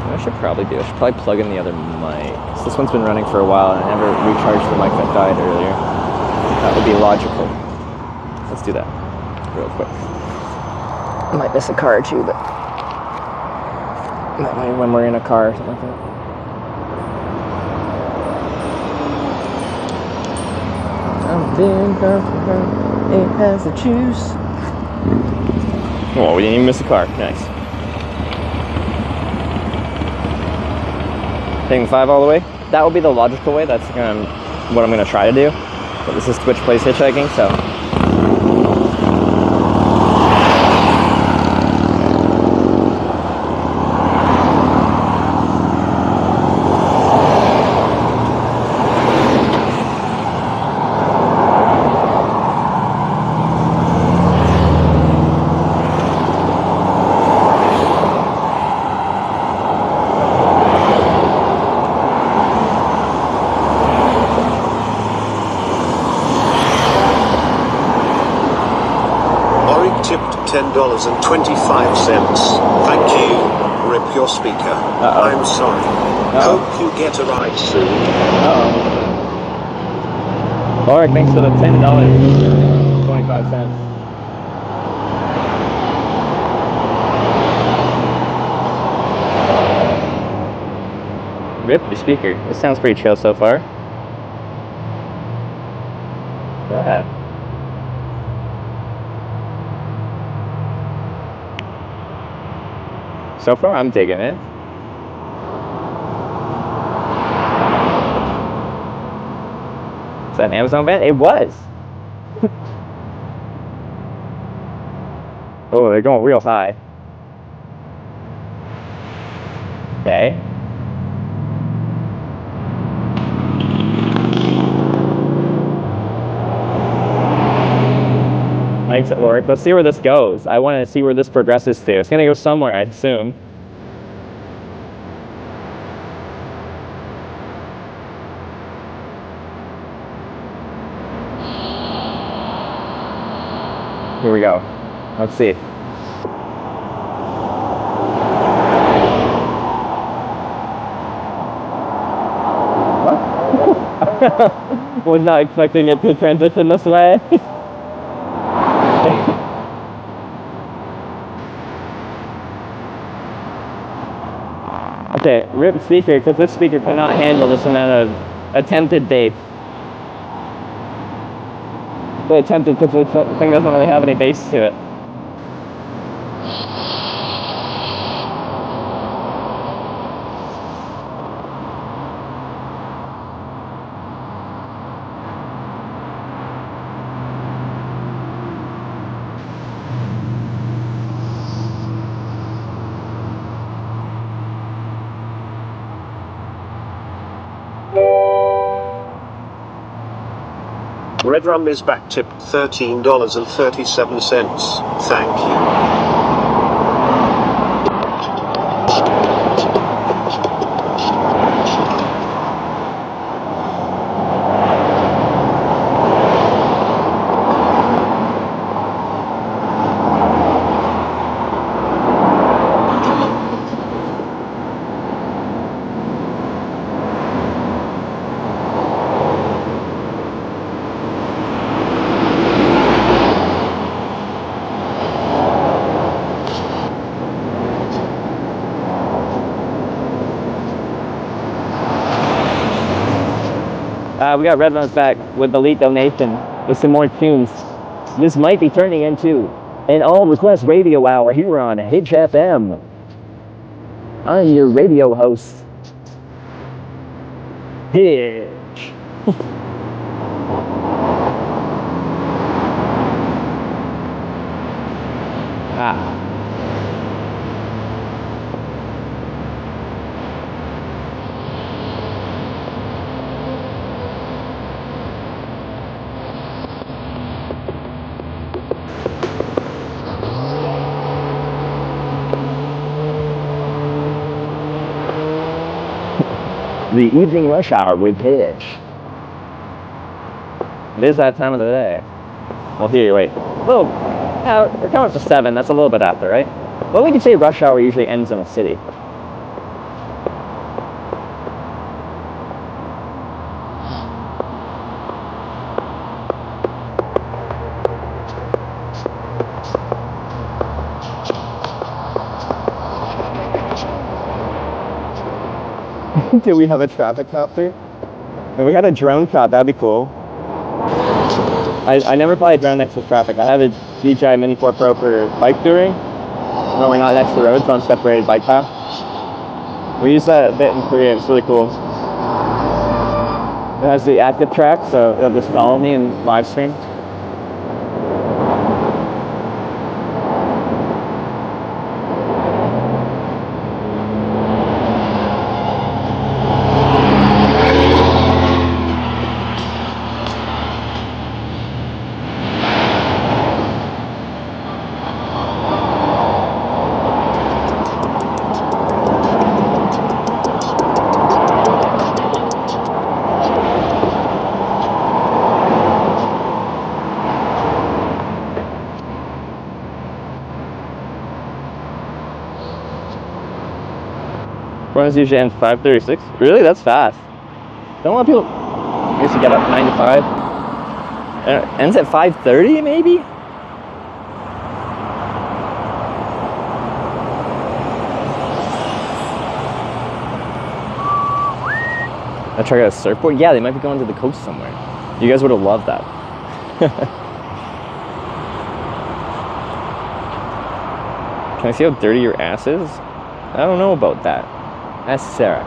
What I should probably do, I should probably plug in the other mic. So this one's been running for a while and I never recharged the mic that died earlier. That would be logical. Let's do that real quick. I might miss a car or two, but that might when we're in a car or something like that. It has the juice. Oh, we didn't even miss a car. Nice. Taking 5 all the way. That will be the logical way. That's what I'm going to try to do. But this is Twitch Plays Hitchhiking, so. $10.25. Thank you. Rip your speaker. I'm sorry. Hope you get a ride soon. Alright, thanks for the $10.25. Rip your speaker. This sounds pretty chill so far. Yeah. So far, I'm digging it. Is that an Amazon van? It was. Oh, they're going real high. Okay. Mike's at work. Let's see where this goes. I want to see where this progresses to. It's going to go somewhere, I'd assume. Here we go. Let's see. What? Was not expecting it to transition this way. Okay, it. Rip speaker, because this speaker cannot handle this amount of attempted bass. They attempted because this thing doesn't really have any bass to it. Red Rum is back tipped $13.37. Thank you. We got Red Runs back with the late donation with some more tunes. This might be turning into an all-request radio hour here on Hitch FM. I'm your radio host, Hitch. The evening rush hour with Hitch. It is that time of the day. Well, here, wait. Well, we're coming up to 7. That's a little bit after, right? Well, we could say rush hour usually ends in a city. Do we have a traffic cop there? If we got a drone shot, that'd be cool. I never fly a drone next to traffic. I have a DJI Mini 4 Pro for bike touring. When we're not next to roads on separated bike paths. We use that a bit in Korea. It's really cool. It has the active track, so it'll just follow me in live stream. Runs usually ends 5:36. Really? That's fast. Don't a lot of people used to get up 9 to 5. Ends at 5:30 maybe? I try to get a surfboard? Yeah, they might be going to the coast somewhere. You guys would have loved that. Can I see how dirty your ass is? I don't know about that. That's Sarah.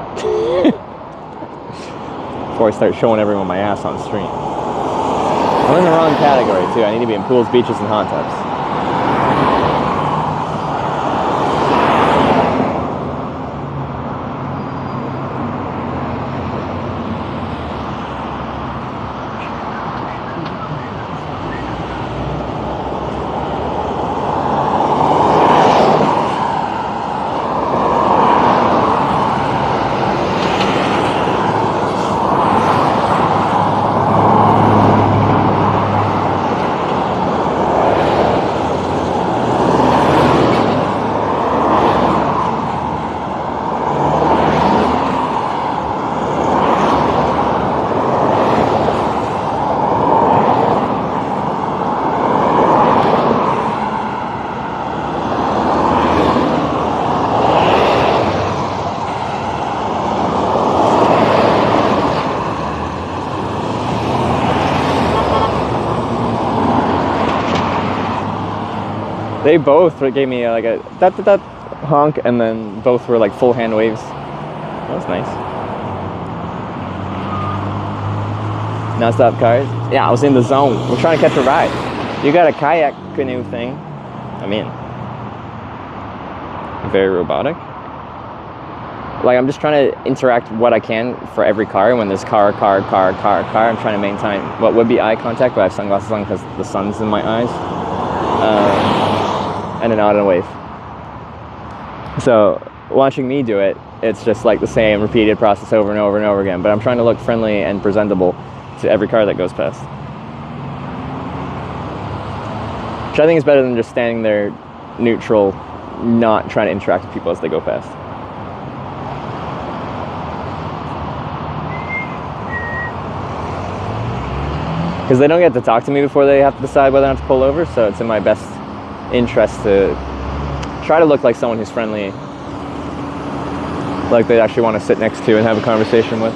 Before I start showing everyone my ass on stream. I'm in the wrong category too. I need to be in pools, beaches, and hot tubs. They both gave me like a da honk, and then both were like full hand waves. That was nice. Non-stop cars. Yeah, I was in the zone. We're trying to catch a ride. You got a kayak canoe thing. I'm in. Very robotic. Like, I'm just trying to interact what I can for every car. When there's car, I'm trying to maintain what would be eye contact, but I have sunglasses on because the sun's in my eyes. And an auto wave. So, watching me do it, it's just like the same repeated process over and over and over again. But I'm trying to look friendly and presentable to every car that goes past. Which I think is better than just standing there neutral, not trying to interact with people as they go past. Because they don't get to talk to me before they have to decide whether or not to pull over, so it's in my best interest to try to look like someone who's friendly, like they actually want to sit next to and have a conversation with.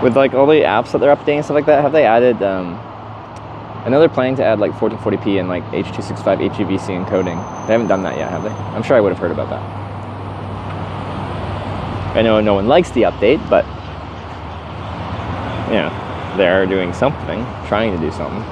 With like all the apps that they're updating and stuff like that, have they added, I know they're planning to add like 1440p and like H.265 HEVC encoding. They haven't done that yet, have they? I'm sure I would have heard about that. I know no one likes the update, but you know, they're doing something, trying to do something.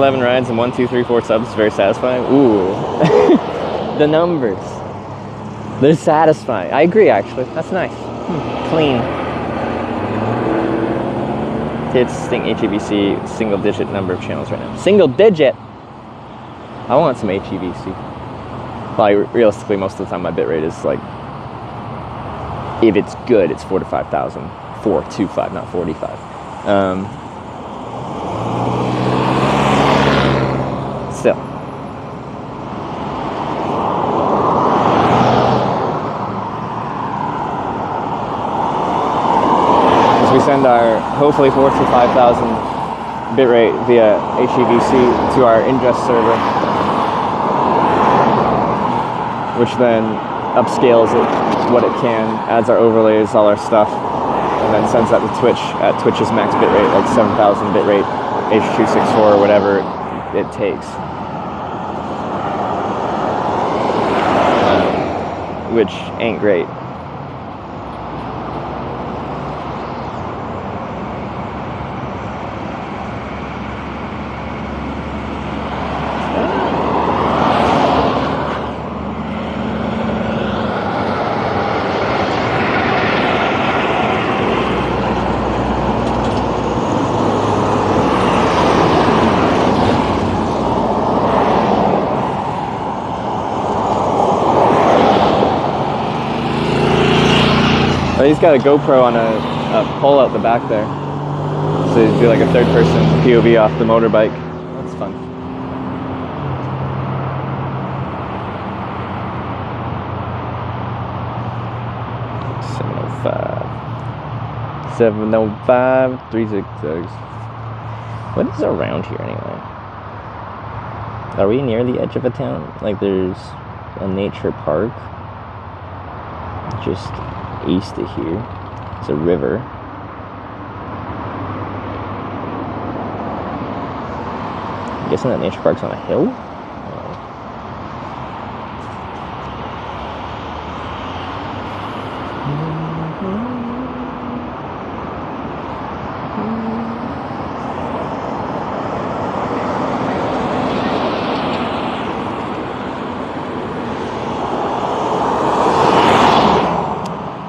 Rides and 1, 2, 3, 4 subs, very satisfying. Ooh. The numbers. They're satisfying. I agree, actually. That's nice. Clean. It's Sting HEVC, single digit number of channels right now. Single digit! I want some HEVC. Well, realistically, most of the time my bitrate is like, if it's good, it's 4 to 5,000. 425, not 45. Still. As we send our hopefully 4 to 5,000 bitrate via HEVC to our ingest server, which then upscales it what it can, adds our overlays, all our stuff, and then sends that to Twitch at Twitch's max bitrate, like 7,000 bitrate, H.264 or whatever it takes. Which ain't great. He's got a GoPro on a pole out the back there. So you do like a third person POV off the motorbike. That's fun. $705 366. What is around here anyway? Are we near the edge of a town? Like there's a nature park? just east of here. It's a river. I'm guessing that nature park's on a hill?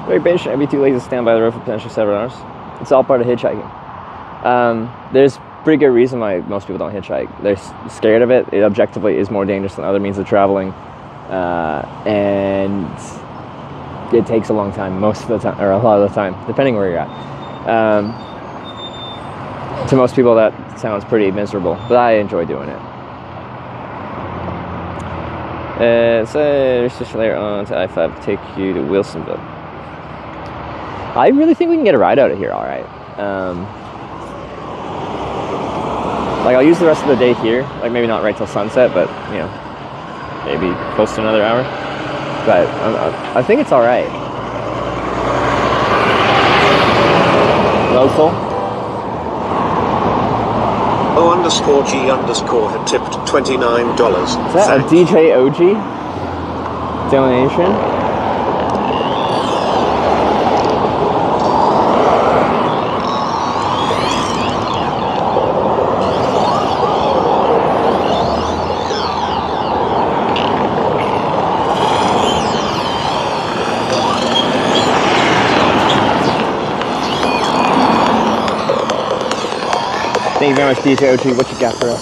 Very patient. I'd be too lazy to stand by the road for potentially several hours. It's all part of hitchhiking. There's pretty good reason why most people don't hitchhike. They're scared of it. It objectively is more dangerous than other means of traveling, and it takes a long time, most of the time, or a lot of the time, depending where you're at. To most people, that sounds pretty miserable, but I enjoy doing it. So there's just later on to I-5 to take you to Wilsonville. I really think we can get a ride out of here, all right. Like, I'll use the rest of the day here. Like, maybe not right till sunset, but, you know, maybe close to another hour. But I think it's all right. Local. O_G_ had tipped $29. Is that a DJ OG donation? Thank you very much, DJ OG. What you got for us?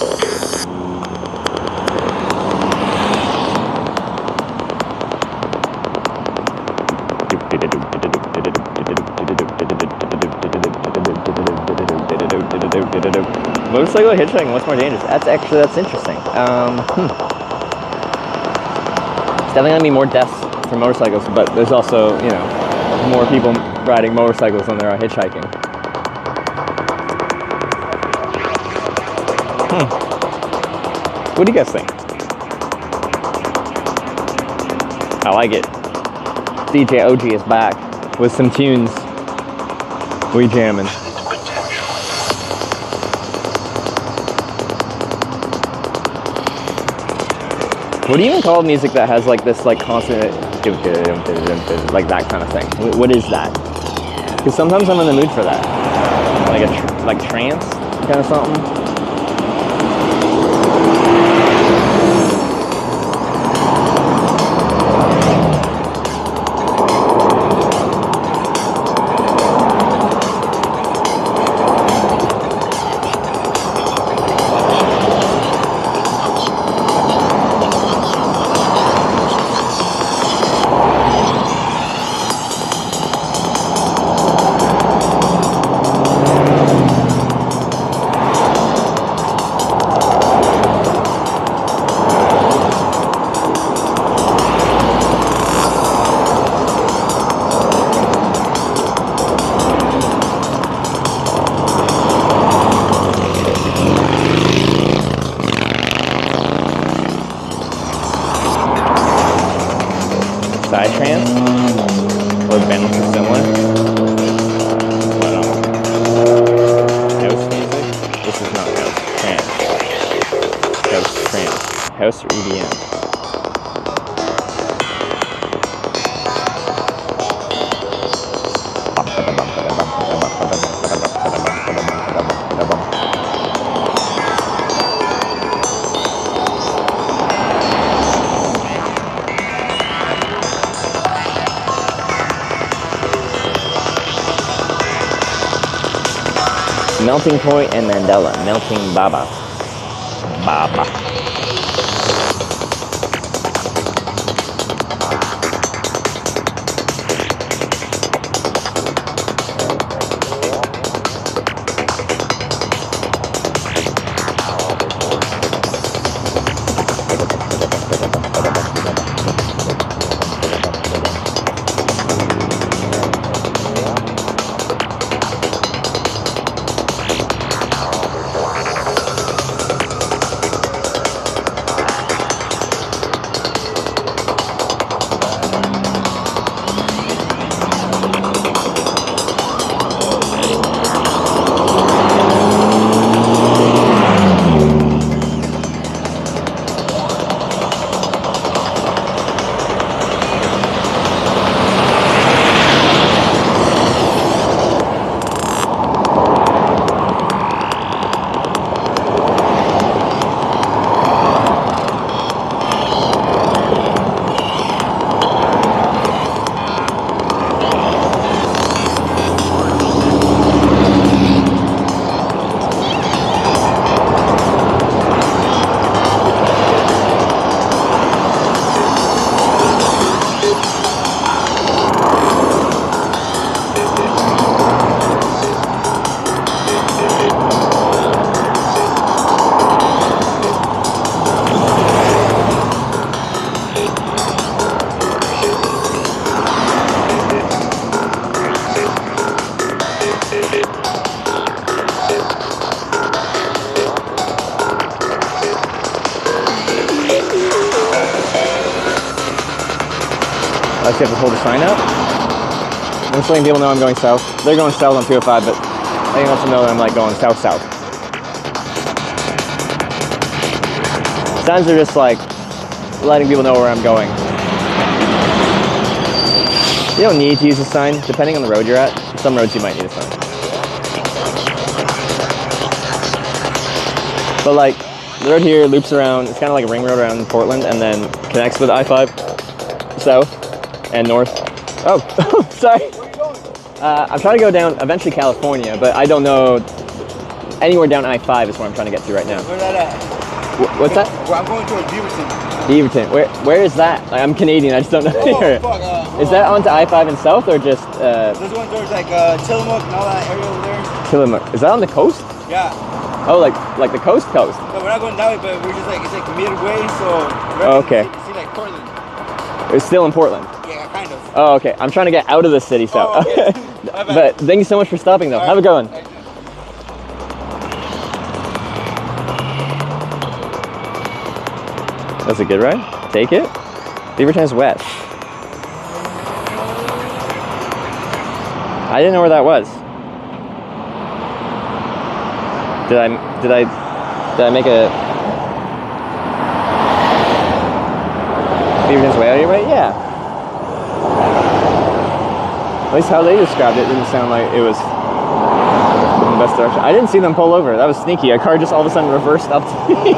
Motorcycle hitchhiking, what's more dangerous? That's interesting. It's definitely gonna be more deaths for motorcycles, but there's also, you know, more people riding motorcycles than there are hitchhiking. What do you guys think? I like it. DJ OG is back with some tunes. We jamming. What do you even call music that has like this like constant like that kind of thing? What is that? Because sometimes I'm in the mood for that. Like trance kind of something. Psytrance or bands are similar. House music. This is not house. Trance. House trance. House or EDM. Melting Point and Mandela. Melting Baba. Baba. I just have to hold the sign up. I'm just letting people know I'm going south. They're going south on 205, but I think let them know that I'm like going south-south. Signs are just like letting people know where I'm going. You don't need to use a sign, depending on the road you're at. Some roads you might need a sign. But like, the road here loops around, it's kind of like a ring road around Portland, and then connects with I-5 south and north. Oh, sorry. I'm trying to go down, eventually California, but I don't know, anywhere down I-5 is where I'm trying to get to right now. Where's that at? What's that? Well, I'm going toward Beaverton. Beaverton. Where is that? I'm Canadian, I just don't know. Oh, fuck. Is that onto I-5 and south, or just... There's one towards like Tillamook and all that area over there. Tillamook. Is that on the coast? Yeah. Oh, like the coast? So we're not going that way, but we're just like, it's like midway, so... Oh, okay. See like Portland. It's still in Portland? Yeah, kind of. Oh, okay. I'm trying to get out of the city, so... Oh, okay. But thank you so much for stopping, though. Have a good one. That's a good ride. Take it. Beaverton is wet. I didn't know where that was. Did I make a... Beaverton's way out of your way? Yeah. At least how they described it didn't sound like it was in the best direction. I didn't see them pull over. That was sneaky. A car just all of a sudden reversed up to me.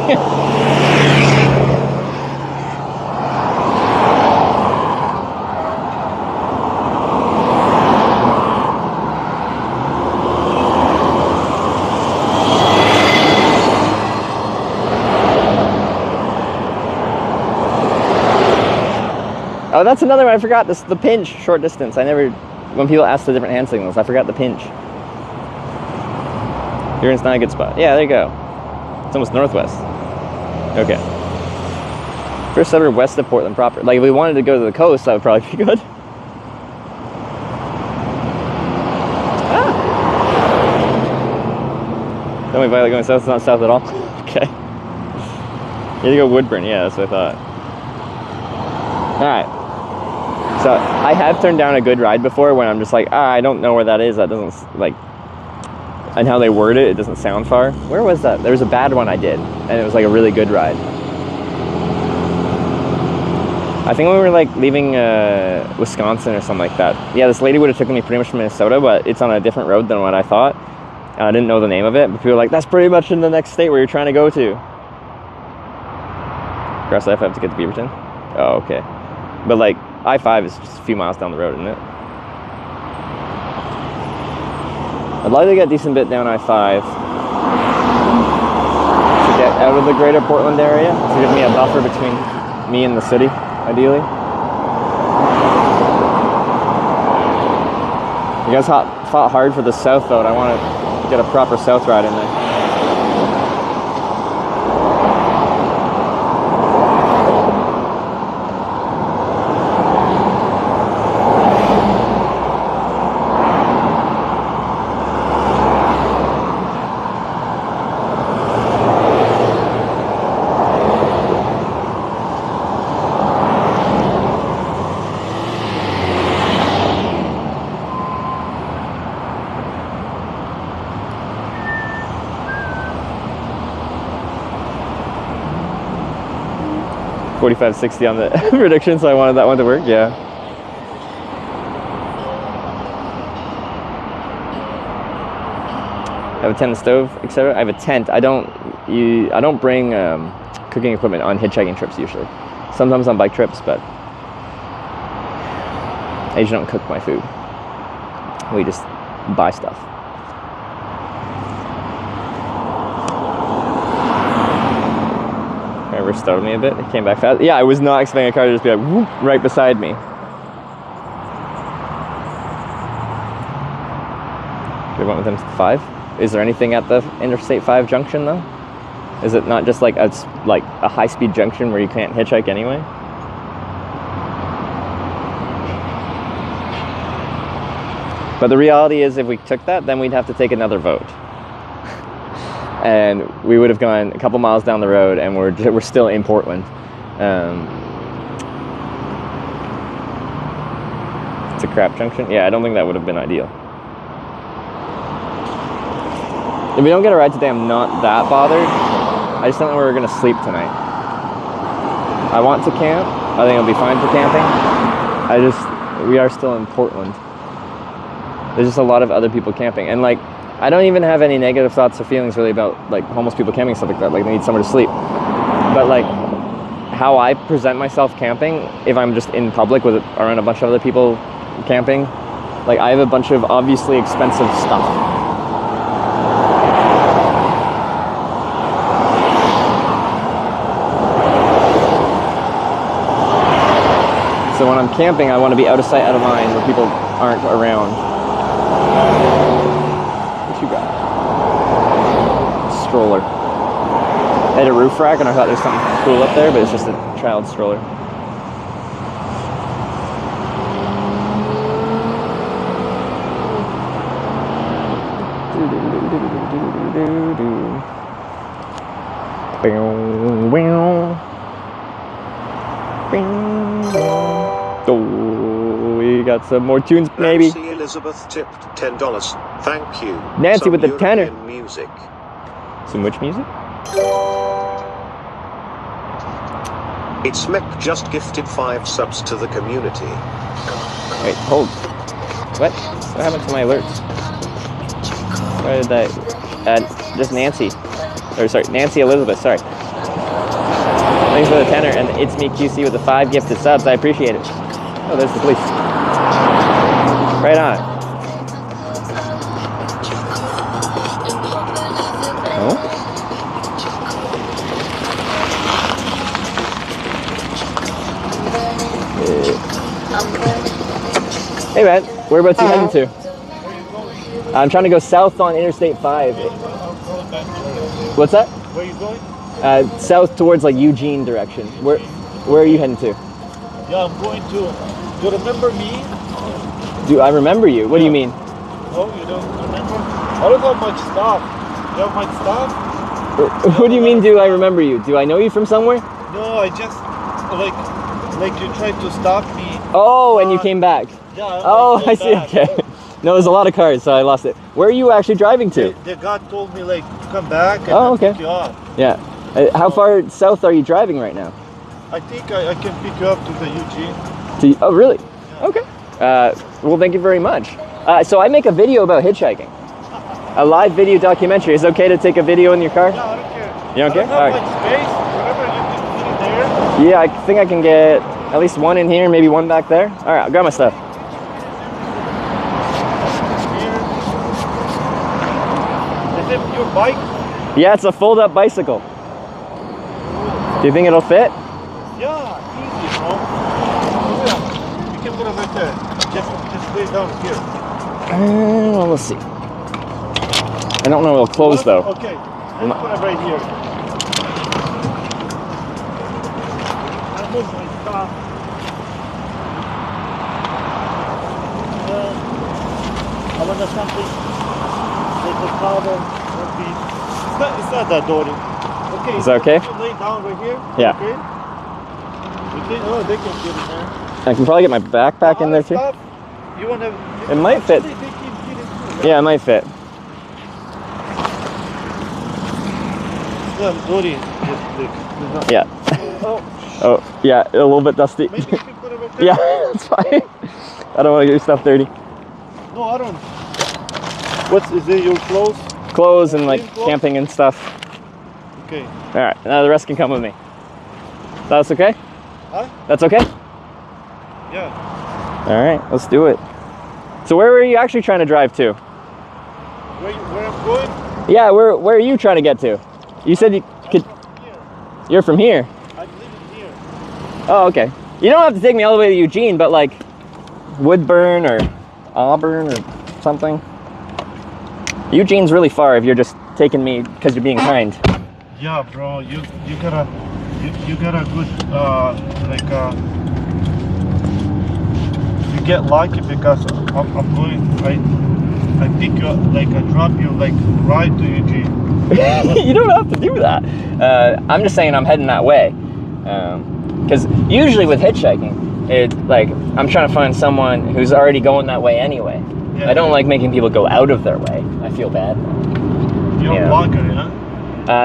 Oh, that's another one I forgot. This the pinch, short distance. When people ask the different hand signals, I forgot the pinch. You're in not a good spot. Yeah, there you go. It's almost northwest. Okay. First suburb west of Portland proper. Like if we wanted to go to the coast, that would probably be good. Don't we violate going south? It's not south at all. Okay. You had to go Woodburn. Yeah, that's what I thought. All right. So I have turned down a good ride before when I'm just like, I don't know where that is. That doesn't, like, and how they word it doesn't sound far. Where was that? There was a bad one I did, and it was like a really good ride. I think when we were like leaving Wisconsin or something like that. Yeah, this lady would have taken me pretty much from Minnesota, but it's on a different road than what I thought. And I didn't know the name of it, but people were like, that's pretty much in the next state where you're trying to go to. Cross I-5 to get to Beaverton? Oh, okay. But like, I-5 is just a few miles down the road, isn't it? I'd like to get a decent bit down I-5 to get out of the greater Portland area, to give me a buffer between me and the city, ideally. You guys fought hard for the south though, and I want to get a proper south ride in there. $45.60 on the prediction, so I wanted that one to work. Yeah. I have a tent and stove, etc. I have a tent. I don't bring cooking equipment on hitchhiking trips usually. Sometimes on bike trips, but I usually don't cook my food. We just buy stuff. Startled me a bit. It came back fast. Yeah, I was not expecting a car to just be like whoop, right beside me. We went with him 5. Is there anything at the Interstate 5 junction though? Is it not just like a high-speed junction where you can't hitchhike anyway? But the reality is, if we took that, then we'd have to take another vote. And we would have gone a couple miles down the road, and we're still in Portland. It's a crap junction? Yeah, I don't think that would have been ideal. If we don't get a ride today, I'm not that bothered. I just don't know where we're going to sleep tonight. I want to camp. I think it'll be fine for camping. We are still in Portland. There's just a lot of other people camping. And like, I don't even have any negative thoughts or feelings really about like homeless people camping and stuff like that. Like they need somewhere to sleep. But like how I present myself camping, if I'm just in public with around a bunch of other people camping, like I have a bunch of obviously expensive stuff. So when I'm camping, I want to be out of sight, out of mind, where people aren't around. What you got? Stroller. I had a roof rack and I thought there's something cool up there, but it's just a child stroller. Oh, we got some more tunes, maybe. Nancy Elizabeth tipped $10. Thank you. Nancy Some with the tenor. European music. Some which music? It's Mick just gifted 5 subs to the community. Wait, hold. What? What happened to my alerts? Why did that? Just Nancy. Or sorry, Nancy Elizabeth, sorry. Thanks for the tenor, and it's me QC with the 5 gifted subs. I appreciate it. Oh, there's the police. Right on. Oh. Hey man, whereabouts you heading to? I'm trying to go south on Interstate 5. What's that? Where are you going? South towards like Eugene direction. Where are you heading to? Yeah, I'm going to. Do you remember me? Do I remember you? What do you mean? No, you don't remember? I don't have much stuff. You have much stuff? What do you mean, do I remember you? Do I know you from somewhere? No, I just like you tried to stop me. Oh, and you came back. Yeah. Oh, I see. Okay. No, there's a lot of cars, so I lost it. Where are you actually driving to? The guy told me like come back and okay. pick you up. Yeah. How far south are you driving right now? I think I can pick you up to the Eugene. Oh, really? Yeah. Okay. Well, thank you very much. So I make a video about hitchhiking. A live video documentary. Is it okay to take a video in your car? No, I don't care. You don't care? I don't have much space. Remember, you can put it there. Yeah, I think I can get at least one in here, maybe one back there. All right, I'll grab my stuff. Is it your bike? Yeah, it's a fold-up bicycle. Do you think it'll fit? Yeah, easy, bro. Yeah, you can put it right there. Just lay it down here. Well, let's see. I don't know it'll close though. Okay, let's put it right here. I'll move my stuff. I want something like the cover would be. It's not that dirty. Okay. Is that okay? You lay down right here. Yeah. Okay. Oh, they can get in there. I can probably get my backpack in there too. Stuff, you want to? It might fit. Yeah, it might fit. Yeah, dirty. Yeah. Oh. Oh, yeah, a little bit dusty. Maybe you can put it right there. Yeah, it's fine. I don't want to get your stuff dirty. No, I don't. Is it your clothes? Clothes and like camping and stuff. Okay. All right, now the rest can come with me. That's okay? Huh? That's okay? Yeah. All right, let's do it. So where were you actually trying to drive to? Where I'm going? Yeah, where are you trying to get to? You said you could. You're from here. I live in here. Oh, okay. You don't have to take me all the way to Eugene, but like Woodburn or Auburn or something. Eugene's really far if you're just taking me because you're being kind. Yeah, bro. You got a good you get lucky because I'm going. I pick you up, like I drop you like right to Eugene. You don't have to do that. I'm just saying I'm heading that way. Because usually with hitchhiking, it like I'm trying to find someone who's already going that way anyway. Yeah. I don't like making people go out of their way. I feel bad. You're a blogger, huh?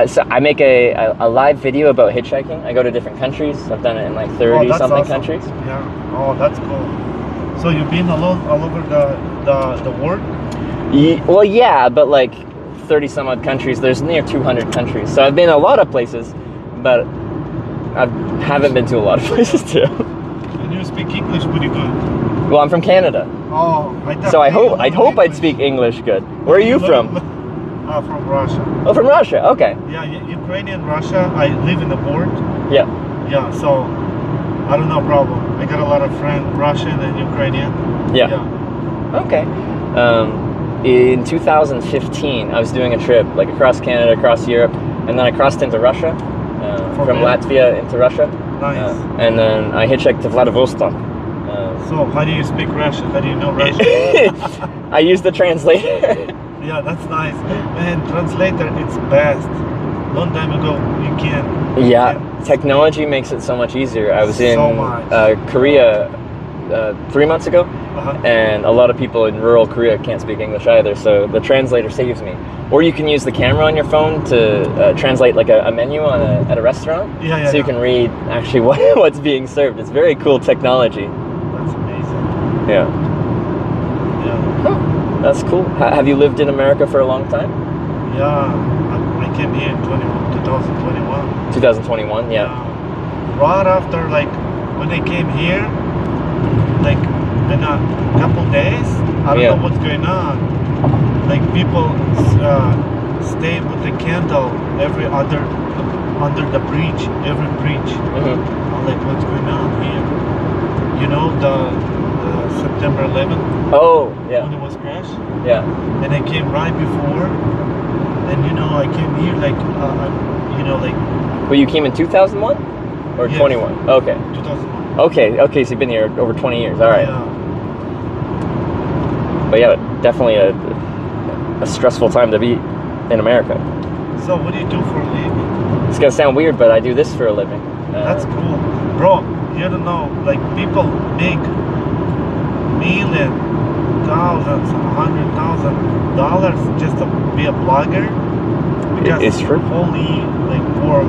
So I make a live video about hitchhiking. I go to different countries. I've done it in like 30 that's something awesome. countries. Yeah. Oh, that's cool. So you've been all over the world? Well, yeah, but like 30 some odd countries. There's near 200 countries. So I've been a lot of places, but I haven't been to a lot of places too. And you speak English pretty good. Well, I'm from Canada. Oh, So I hope I'd speak English good. Where are you from? From Russia. Oh, from Russia. Okay. Yeah, Ukrainian, Russia. I live in the port. Yeah. Yeah, so I don't know problem. I got a lot of friends, Russian and Ukrainian. Yeah. Okay. In 2015, I was doing a trip like across Canada, across Europe, and then I crossed into Russia, from Latvia into Russia. Nice. And then I hitchhiked to Vladivostok. So how do you speak Russian? How do you know Russian? I used the translator. Yeah, that's nice. And translator, it's best. Long time ago, you can't. Yeah, technology makes it so much easier. I was in Korea 3 months ago, and a lot of people in rural Korea can't speak English either, so the translator saves me. Or you can use the camera on your phone to translate like a menu at a restaurant, so you can read actually what's being served. It's very cool technology. That's amazing. Yeah. Huh. That's cool. Have you lived in America for a long time? Yeah, I came here in 2021. 2021, yeah. Right after, like, when I came here, like, in a couple days, I don't know what's going on. Like, people stay with the candle under the bridge, every bridge. I'm like, what's going on here? You know, the September 11th? Oh, yeah. When it was crashed? Yeah. And I came right before, and you know, I came here like, you know, like. Well, you came in 2001 or 21? Okay. 2001. Okay, so you've been here over 20 years. All right. Yeah. But yeah, definitely a stressful time to be in America. So what do you do for a living? It's gonna sound weird, but I do this for a living. That's cool, bro. You don't know, like people make millions, thousands, $100,000 just to be a blogger because it's true. Only like for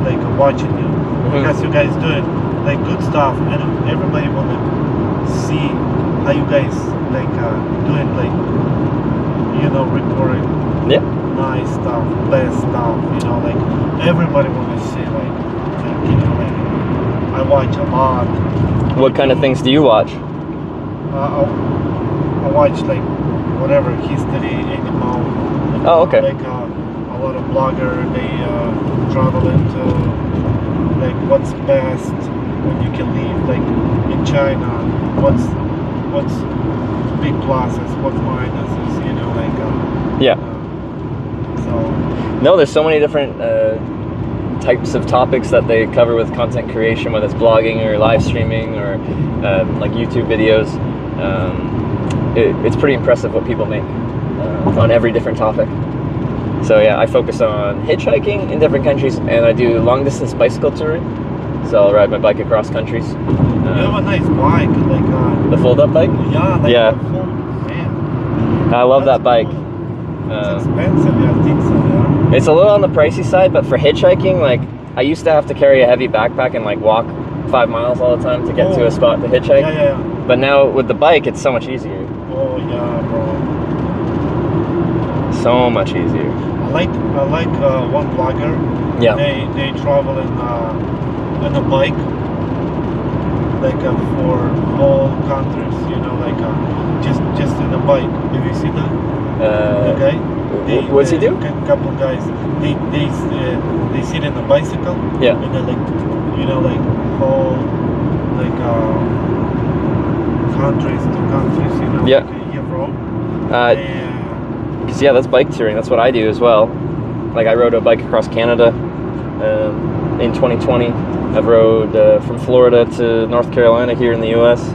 like watching you because you guys doing like good stuff and everybody wanna see how you guys like doing like recording nice stuff, best stuff, like everybody wanna see like I watch a lot. What kind of things do you watch? I watch like whatever history, animal. Oh, okay. Like a lot of bloggers, they travel into like what's best when you can live like in China. What's big pluses, what's minuses, So no, there's so many different types of topics that they cover with content creation, whether it's blogging or live streaming or like YouTube videos. It's pretty impressive what people make on every different topic. So yeah, I focus on hitchhiking in different countries, and I do long distance bicycle touring. So I'll ride my bike across countries. You have a nice bike, like the fold-up bike. Yeah, I love that bike. It's expensive, I think so. Yeah. It's a little on the pricey side, but for hitchhiking, like I used to have to carry a heavy backpack and like walk 5 miles all the time to get to a spot to hitchhike. Yeah. But now with the bike, it's so much easier. Oh yeah, bro. So much easier. I like one blogger. Yeah. They travel in a bike, like for all countries. Just in a bike. Have you seen that? Okay. What's he do? A couple guys. They sit in a bicycle. Yeah. And they like whole countries to countries. Yeah. Like Europe. Because that's bike touring. That's what I do as well. Like I rode a bike across Canada in 2020. I've rode from Florida to North Carolina here in the U.S.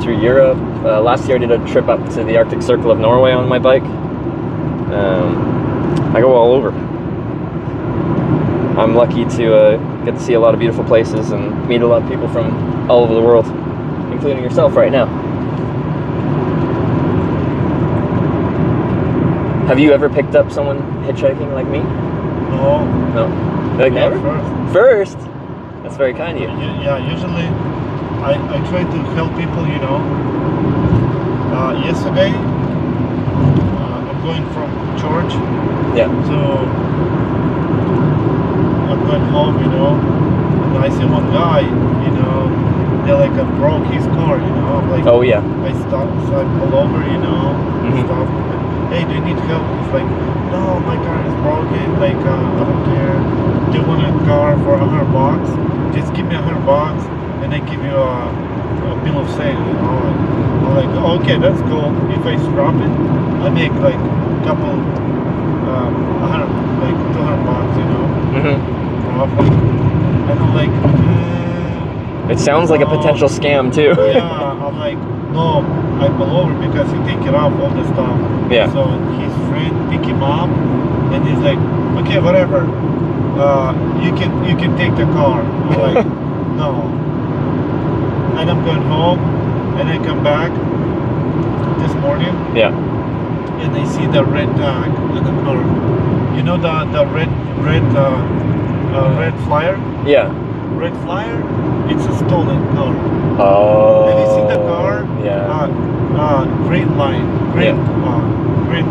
Through Europe. Last year I did a trip up to the Arctic Circle of Norway on my bike. I go all over. I'm lucky to get to see a lot of beautiful places and meet a lot of people from all over the world, including yourself right now. Have you ever picked up someone hitchhiking like me? No. No? Like never? First? That's very kind of you. Yeah, usually I try to help people, you know. Yesterday, I'm going from church. Yeah. So I'm going home, you know, and I see one guy, you know, they like broke his car, you know. Like, oh yeah. I stop, so I pull over, you know, stop. Hey, do you need help? He's like, no, my car is broken. Like, I don't care. Do you want a car for $100? Just give me $100, and I give you a bill of sale. You know, I'm like, oh, okay, that's cool. If I scrap it, I make like a couple, $100, like $200, you know, profit. And I'm like, it sounds like a potential scam too. Yeah, I'm like, no, I pull over because he take it off all the stuff. Yeah. So his friend pick him up, and he's like, okay, whatever. You can take the car. I'm like, no. And I'm going home, and I come back this morning. Yeah. And I see the red tag on the car. You know the red flyer? Yeah. Red flyer. It's a stolen car. Oh. Have you seen the car? Yeah. Green line. Green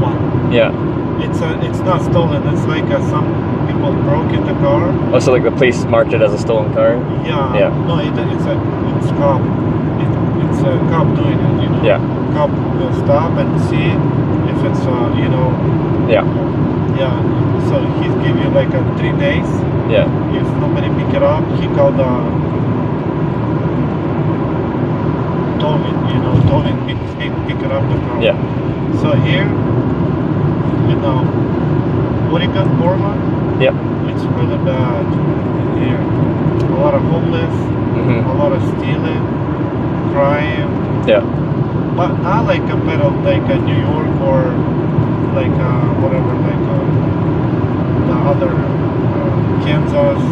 one. Yeah. It's not stolen. It's like some people broke in the car. Oh, so like the police marked it as a stolen car? Yeah. Yeah. No, it's cop. It's a cop doing it. You know. Yeah. Cop will stop and see if it's you know. Yeah. Yeah. So he's give you like 3 days. Yeah. If nobody pick it up, he called towing. You know, towing pick it up the car. Yeah. So here, you know, Oregon, Portland. Yep. It's really bad here. A lot of homeless, a lot of stealing, crime. Yeah. But not like compared to like New York or like whatever, like the other Kansas.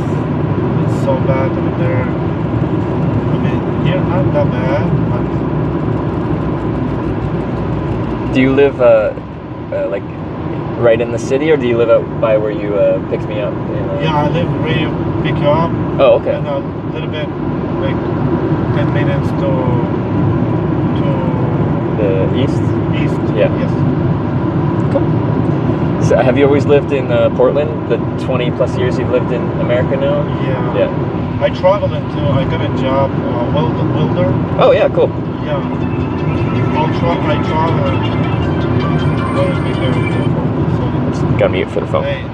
It's so bad over there. I mean, here not that bad, but. Do you live like right in the city, or do you live out by where you picked me up? Yeah, I live where you pick you up. Oh, okay. And a little bit, like 10 minutes to the east. East. Yeah. Yes. Cool. So have you always lived in Portland? The 20 plus years you've lived in America now? Yeah. Yeah. I traveled until I got a job, welder. Oh yeah, cool. Yeah. I travel. Got mute for the phone. Hey.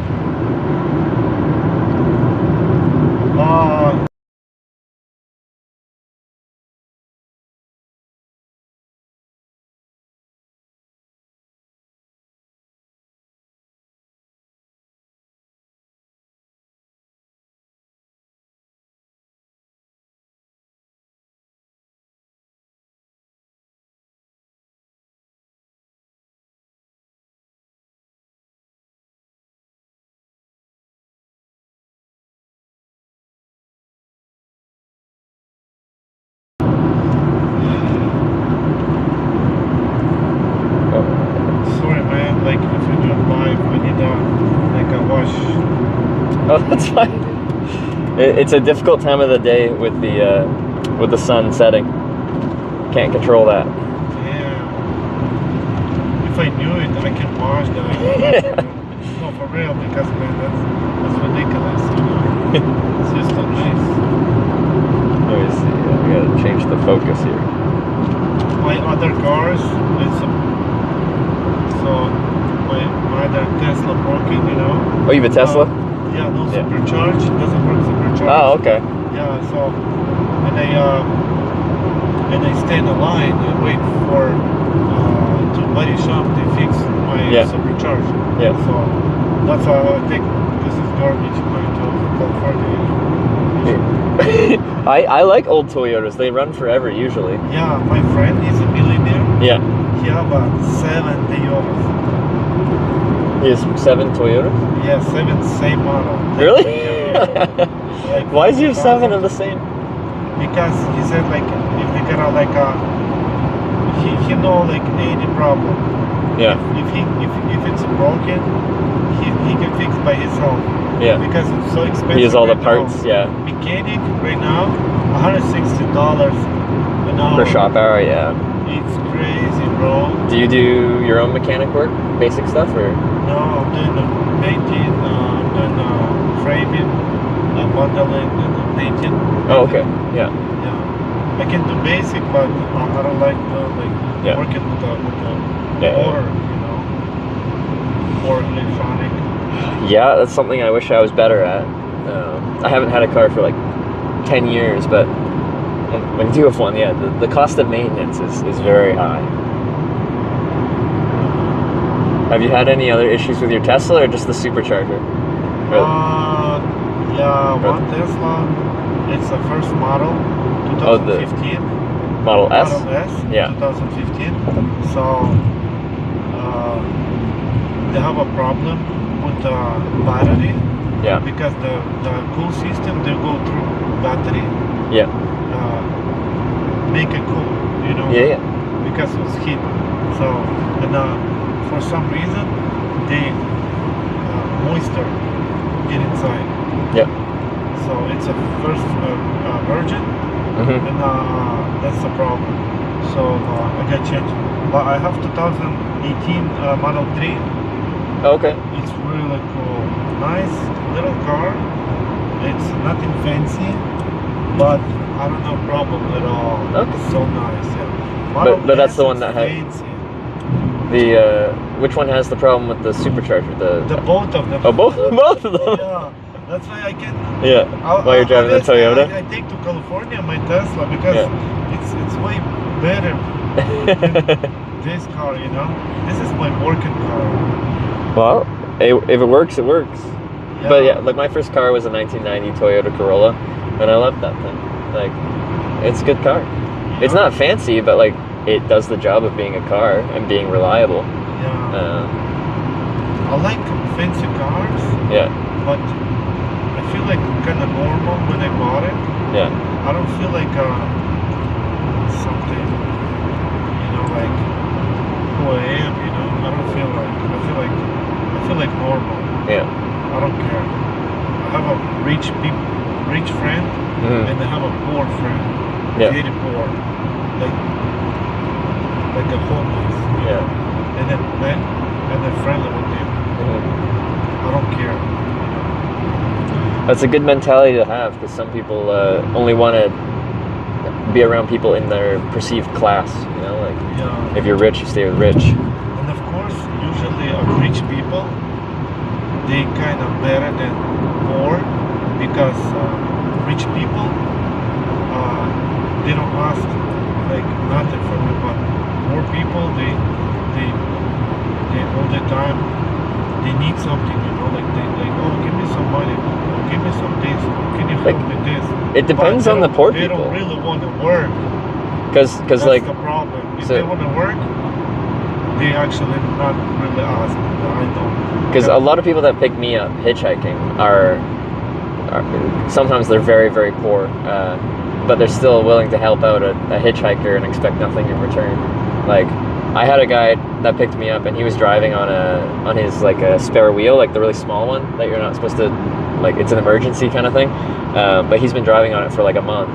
Sorry, man. Like, if you do it live, I need like a wash. Oh, that's fine. It's a difficult time of the day with the sun setting. Can't control that. Yeah. If I knew it, I can wash that. No, for real, because man, that's ridiculous. You know? It's just so nice. Let me see. We gotta change the focus here. My other cars, so my other Tesla broken, you know. Oh, you have a Tesla? Yeah, no supercharge. Doesn't work supercharge. Oh, okay. Yeah, so and I stay in the line and wait for to body shop to fix my supercharge. Yeah. So that's how I think this is garbage going to California. I like old Toyotas. They run forever usually. Yeah, my friend is a millionaire. Yeah. He have 7 Toyotas. He has 7 Toyotas? Yeah, 7 same model. Really? Like Why is he have 7 of the same? because he said like if they got like he know like any problem. Yeah. If it's broken, he can fix by himself. Yeah. Because it's so expensive. He has all the right parts. now. Yeah. Mechanic right now, $160 an hour. Per shop hour. Yeah. It's crazy, bro. Do you do your own mechanic work, basic stuff, or? No, I'm doing the painting, I'm doing framing, modeling, and painting. Oh, okay. Yeah. Yeah. I can do basic, but I don't like working with the motor, you know, or electronic. Yeah, that's something I wish I was better at. I haven't had a car for like 10 years, but when you do have one, yeah, the cost of maintenance is very high. Have you had any other issues with your Tesla or just the supercharger? Yeah, one Tesla. It's the first model, 2015. Model S? Model S, yeah. 2015. So they have a problem with the battery. Yeah. Because the cool system, they go through battery. Yeah. Make it cool, you know. Yeah, yeah. Because it's heat. So and for some reason they moisture get inside. Yeah. So it's a first version, and that's the problem. So I got changed. But I have 2018 Model 3. Okay. It's really cool. Nice little car. It's nothing fancy, but I don't have problem at all. Okay. It's so nice. Yeah. But that's the one that has the which one has the problem with the supercharger? The both of them. Oh, both of them. Yeah. That's why I can. Yeah. While you're driving the Toyota. I take to California my Tesla because it's way better than this car. You know, this is my working car. Well, if it works, it works. Yeah. But yeah, like my first car was a 1990 Toyota Corolla, and I loved that thing. Like, it's a good car. Yeah. It's not fancy, but like it does the job of being a car and being reliable. Yeah. I like fancy cars. Yeah. But I feel like kind of normal when I bought it. Yeah. I don't feel like something, you know, like who I am. You know, I don't feel like. I feel like normal. Yeah. I don't care. I have a rich friend, and I have a poor friend. Yeah. Very poor, like a homeless. Yeah. And then friendly with them. I don't care. That's a good mentality to have, because some people only want to be around people in their perceived class. You know, like if you're rich, you stay with rich. And of course, usually rich people, they kind of better than poor, because rich people, they don't ask like nothing from you, but poor people, they all the time they need something, you know, like oh, give me some money, oh, give me some this, oh, can you help me this? It depends on the poor people. They don't really want to work. Because like the problem. If they want to work, they actually not really ask. I don't. Because a lot of people that pick me up hitchhiking are sometimes they're very, very poor, but they're still willing to help out a hitchhiker and expect nothing in return. Like, I had a guy that picked me up, and he was driving on his like a spare wheel, like the really small one that you're not supposed to, like, it's an emergency kind of thing. But he's been driving on it for like a month,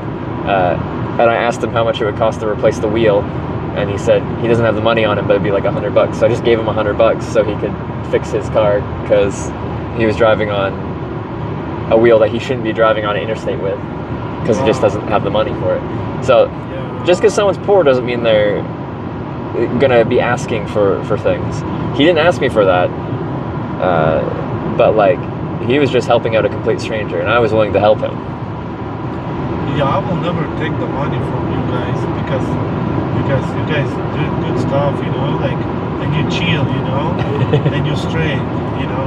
and I asked him how much it would cost to replace the wheel, and he said he doesn't have the money on him, but it'd be like $100. So I just gave him $100 so he could fix his car, because he was driving on a wheel that he shouldn't be driving on an interstate with, because he just doesn't have the money for it. So just because someone's poor doesn't mean they're gonna be asking for things. He didn't ask me for that, but like, he was just helping out a complete stranger, and I was willing to help him. Yeah, I will never take the money from you guys, because you guys do good stuff, you know, like you chill, you know, and you straight, you know,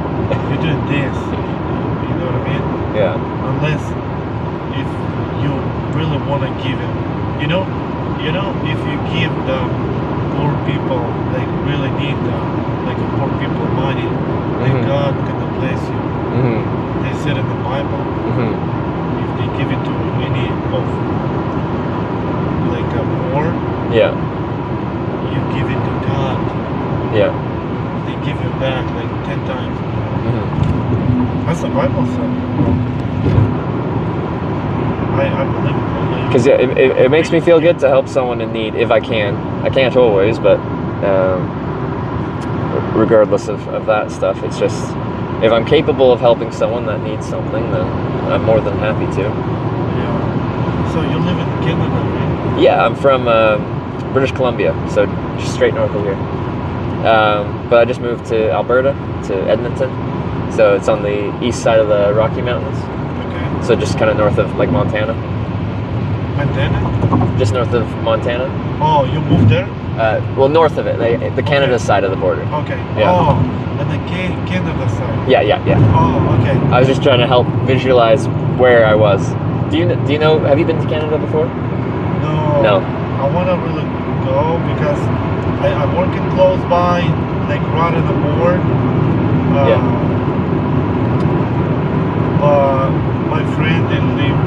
you're doing this, you know what I mean? Yeah. Unless if you really want to give it, you know, if you give the poor people, like really need like poor people money, then God can bless you. They said in the Bible, if they give it to any of like more, Yeah. you give it to God. Yeah. They give you back like 10 times. Mm-hmm. That's the Bible said. I believe it. Because it makes me feel good to help someone in need if I can. I can't always, but regardless of that stuff, it's just if I'm capable of helping someone that needs something, then I'm more than happy to. Yeah. So you live in Canada, right? Yeah, I'm from British Columbia, so just straight north of here. But I just moved to Alberta, to Edmonton. So it's on the east side of the Rocky Mountains. Okay. So just kind of north of like Montana. Montana? Just north of Montana. Oh, you moved there? Well, north of it, the Canada side of the border. Okay. Yeah. Oh, and the Canada side. Yeah. Oh, okay. I was just trying to help visualize where I was. Do you know? Have you been to Canada before? No. No. I want to really go because I'm working close by, like right on the board. Yeah. But my friend, they live.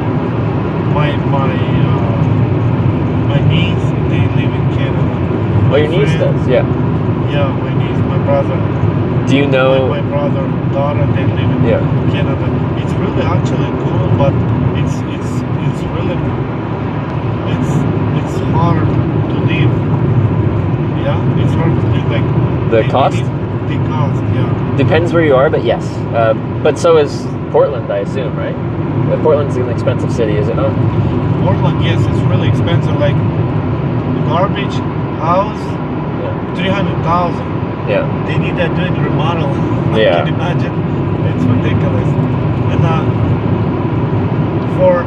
My niece, they live in Canada. Oh, your niece does, yeah. Yeah, my niece, my brother. Do you know? My brother, daughter, they live in Canada. It's really actually cool, but it's really it's hard to live. Yeah, it's hard to live like The cost? The cost, yeah. Depends where you are, but yes. But so is Portland, I assume, right? Portland's an expensive city, is it not? Portland, yes, it's really expensive. Like garbage house, 300,000. Yeah. They need that doing remodel. Yeah. I can imagine. It's ridiculous. And for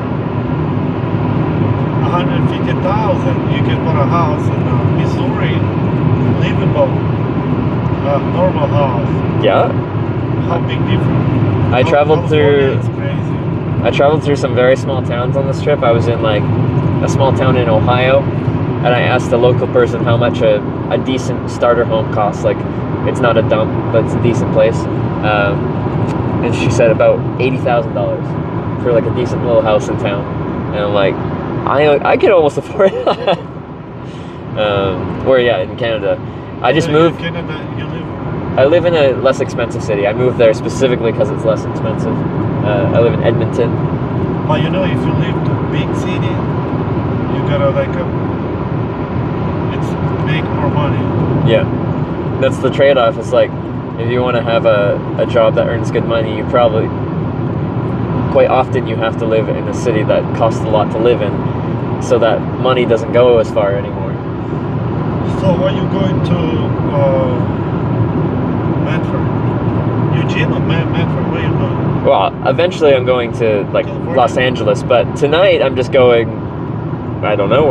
150,000, you can put a house in Missouri, livable, normal house. Yeah. How big difference? I traveled through. It's crazy. I traveled through some very small towns on this trip. I was in like a small town in Ohio, and I asked a local person how much a decent starter home costs. Like, it's not a dump, but it's a decent place. And she said about $80,000 for like a decent little house in town. And I'm like, I could almost afford that. In Canada. I just moved. Canada, you live? I live in a less expensive city. I moved there specifically because it's less expensive. I live in Edmonton. But if you live to a big city, you gotta make more money. Yeah, that's the trade-off. It's like, if you want to have a job that earns good money, you probably, quite often you have to live in a city that costs a lot to live in, so that money doesn't go as far anymore. So are you going to Medford? Eugene or Medford? Where are you going? Well, eventually I'm going to like Los Angeles, but tonight I'm just going, I don't know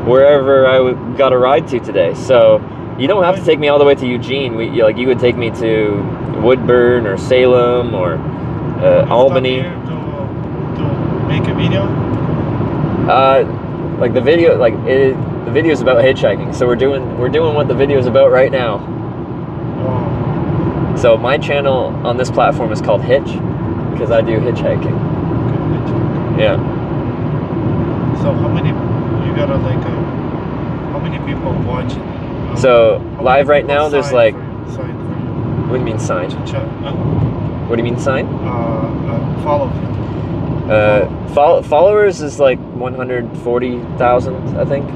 wherever I got a ride to today. So you don't have to take me all the way to Eugene. You would take me to Woodburn or Salem or Albany. To make a video? Like the video, the video is about hitchhiking. So we're doing what the video is about right now. Oh. So my channel on this platform is called Hitch, because I do hitchhiking. Okay, yeah. So how many how many people watching? So live right now, there's like. Sign What do you mean sign? What do you mean sign? Follow. Followers is like 140,000, I think,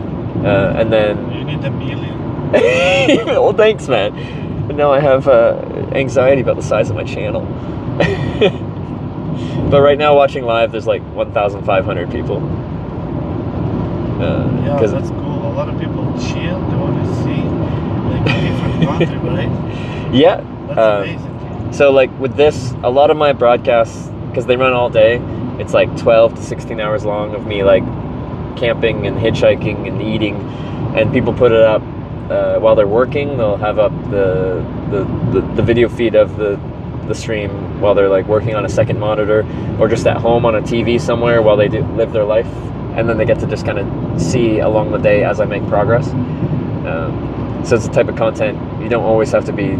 and then. You need a million. Well, thanks, man. But now I have anxiety about the size of my channel. But right now, watching live, there's like 1,500 people. Yeah, that's cool. A lot of people chill. They want to see like a different country, right? Yeah. That's amazing. So like with this, a lot of my broadcasts, because they run all day, it's like 12 to 16 hours long of me like camping and hitchhiking and eating, and people put it up while they're working. They'll have up the video feed of the stream while they're like working on a second monitor, or just at home on a TV somewhere while they live their life, and then they get to just kind of see along the day as I make progress. So it's the type of content you don't always have to be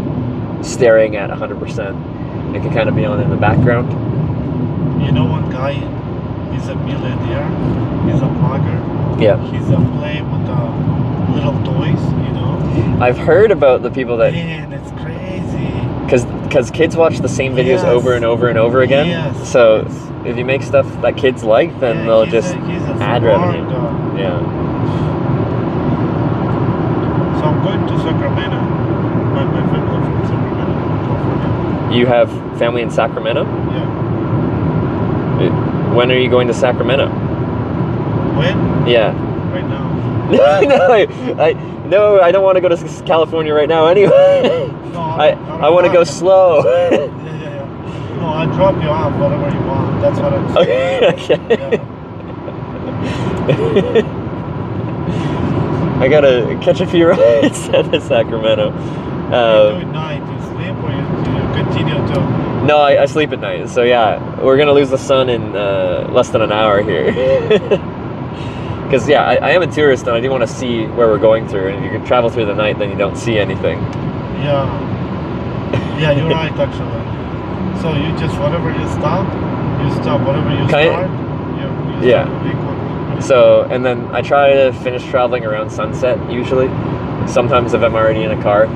staring at 100%. It can kind of be on in the background. You know, one guy, He's a millionaire. He's a vlogger. Yeah. He's playing with little toys, you know. I've heard about the people that. Man, it's crazy. Because kids watch the same videos over and over and over again. Yes. So if you make stuff that kids like, then they'll just add revenue. Yeah. So I'm going to Sacramento. My family from Sacramento, California. You have family in Sacramento? Yeah. When are you going to Sacramento? When? Yeah. Right now. No, I don't want to go to California right now anyway. No, I want to go slow. Yeah. No, I'll drop you off, whatever you want. That's what I'm saying. Okay. I gotta catch a few rides to Sacramento. You do it night, you sleep or you continue to? No, I sleep at night. So yeah, we're gonna lose the sun in less than an hour here. Because yeah, I am a tourist and I do want to see where we're going through. And if you can travel through the night, then you don't see anything. Yeah. Yeah, you're right actually. So you just, whatever you stop. Whatever you start, you yeah. So, and then I try to finish traveling around sunset usually. Sometimes if I'm already in a car,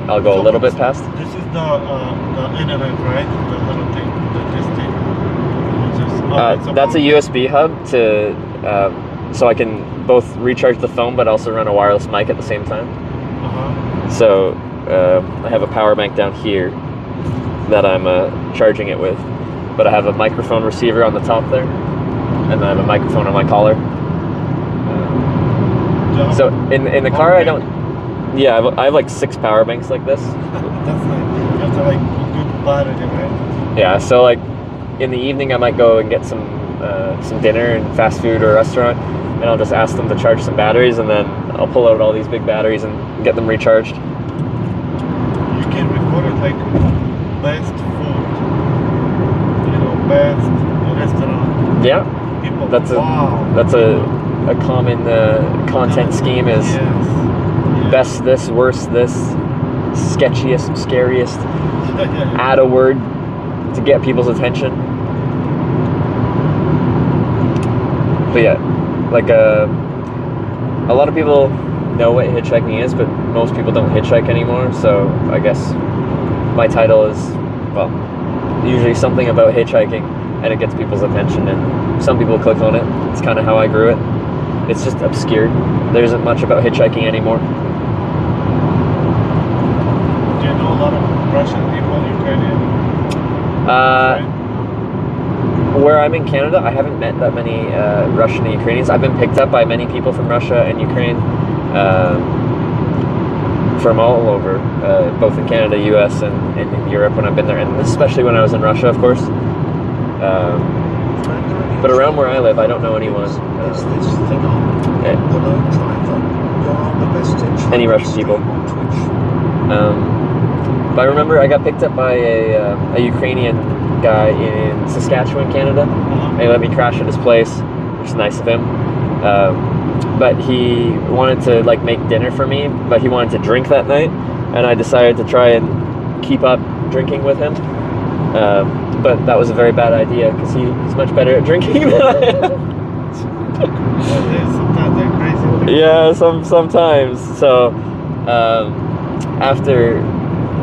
I'll go a little bit past. This is the internet, right? The little thing, this thing. That's a USB hub to, so I can both recharge the phone but also run a wireless mic at the same time. So I have a power bank down here that I'm charging it with, but I have a microphone receiver on the top there, and I have a microphone on my collar. So in the car I don't. Yeah, I have like 6 power banks like this. That's like, you have to like good battery, right? Yeah, so like in the evening I might go and get some dinner in fast food or a restaurant, and I'll just ask them to charge some batteries, and then I'll pull out all these big batteries and get them recharged. You can record it like best food, you know, best restaurant. Yeah, People, that's a common content scheme is best this, worst this, sketchiest, scariest. Add a word to get people's attention. But yeah, like a lot of people know what hitchhiking is, but most people don't hitchhike anymore. So I guess my title is, well, usually something about hitchhiking, and it gets people's attention, and some people click on it. It's kind of how I grew it. It's just obscured. There isn't much about hitchhiking anymore. Do you know a lot of Russian people, Ukrainian? Where I'm in Canada, I haven't met that many Russian and Ukrainians. I've been picked up by many people from Russia and Ukraine, from all over, both in Canada, US, and in Europe when I've been there, and especially when I was in Russia, of course. But around where I live, I don't know anyone. Any Russian people. But I remember I got picked up by a Ukrainian guy in Saskatchewan, Canada. And he let me crash at his place, which is nice of him. But he wanted to like make dinner for me, but he wanted to drink that night, and I decided to try and keep up drinking with him. But that was a very bad idea because he's much better at drinking than I am. Sometimes they're crazy. Yeah, sometimes. So after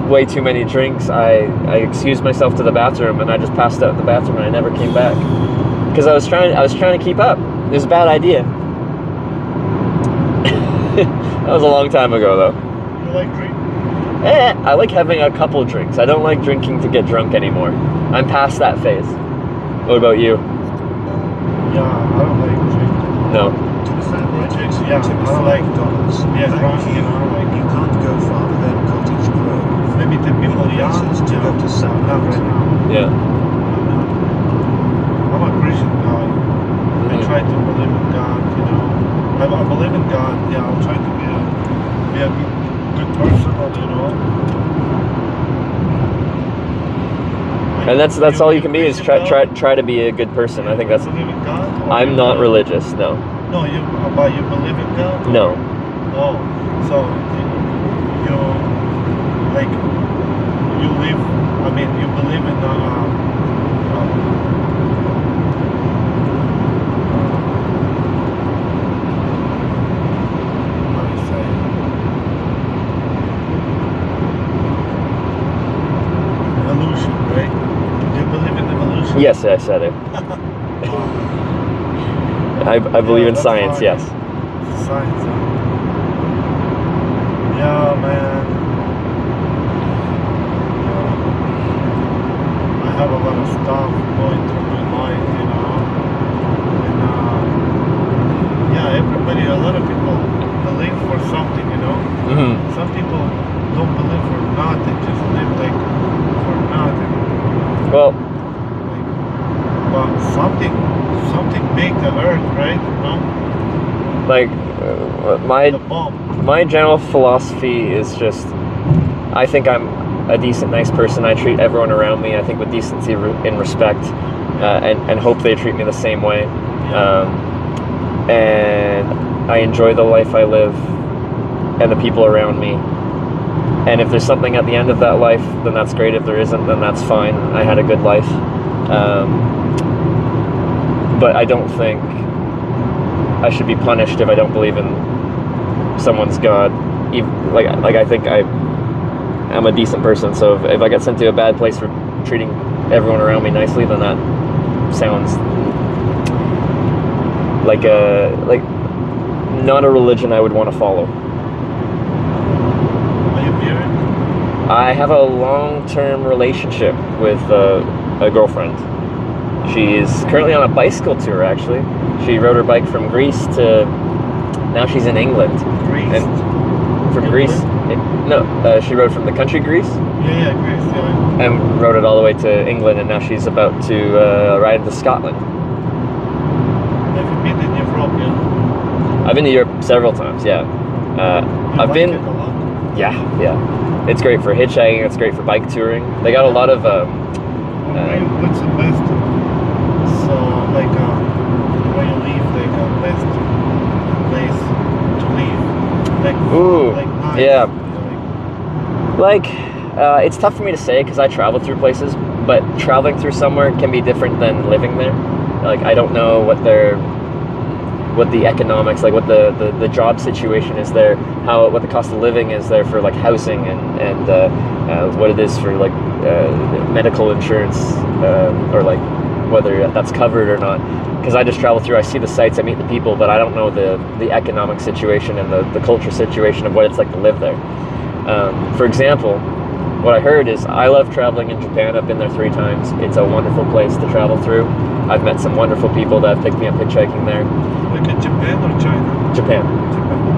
way too many drinks, I excused myself to the bathroom, and I just passed out in the bathroom, and I never came back because I was trying to keep up. It was a bad idea. That was a long time ago, though. You like drinking? I like having a couple drinks. I don't like drinking to get drunk anymore. I'm past that phase. What about you? Yeah, I don't like drinking. No. Yeah, I don't like drunk, you know, like you can't go farther than Cottage Grove. Maybe the people young, to go to South. not right now. Yeah. I'm a Christian guy. I try to believe in God, you know. I believe in God, yeah, I'm trying to be a good person, you know. And that's all you can be is try to be a good person. I think that's. Believe in God? I'm not religious, no. No, you believe in God? No. Oh, so you like you live. I mean, you believe in Yes, I said it. I believe in science, yes. Science, yeah, man. I have a lot of stuff going through my mind, you know. And yeah, everybody, a lot of people believe for something, you know. Some people don't believe for nothing, just live like for nothing. Well, but something make the earth, right? No? Like my general philosophy is just, I think I'm a decent, nice person. I treat everyone around me, I think, with decency and respect, and hope they treat me the same way. And I enjoy the life I live and the people around me. And if there's something at the end of that life, then that's great. If there isn't, then that's fine. I had a good life. But I don't think I should be punished if I don't believe in someone's God. Like I think I'm a decent person, so if I get sent to a bad place for treating everyone around me nicely, then that sounds like not a religion I would want to follow. Are you married? I have a long-term relationship with a girlfriend. She is currently on a bicycle tour, actually. She rode her bike from Greece to... Now she's in England. Greece? And from Greece... she rode from the country Greece. Yeah, Greece, yeah. And rode it all the way to England, and now she's about to ride into Scotland. Have you been in Europe yet? I've been to Europe several times, yeah. I've been... It a lot? Yeah. It's great for hitchhiking, it's great for bike touring. They got a lot of... what's the best... So, like, where you live, like, best place to live? Like, nice. Yeah. Like, it's tough for me to say because I travel through places, but traveling through somewhere can be different than living there. Like, I don't know what the economics, like what the job situation is there, what the cost of living is there for like housing and what it is for like medical insurance, or like whether that's covered or not. Because I just travel through, I see the sights, I meet the people, but I don't know the economic situation and the culture situation of what it's like to live there. For example, what I heard is I love traveling in Japan. I've been there 3 times. It's a wonderful place to travel through. I've met some wonderful people that have picked me up hitchhiking there. Like in Japan or China? Japan.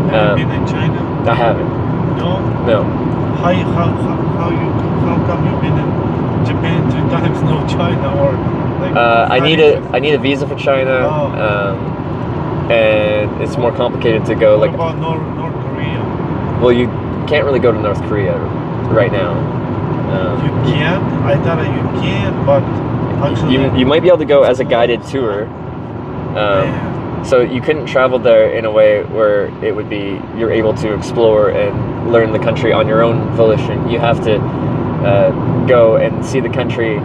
Have you been in China? I haven't. No? No. How come you've been in Japan 3 times, no China, or like? I need a visa for China, and it's more complicated to go. What like about North Korea? Well, you can't really go to North Korea right now. You can? I thought you can, but actually... You might be able to go as a guided tour. So you couldn't travel there in a way where it would be you're able to explore and learn the country on your own volition. You have to go and see the country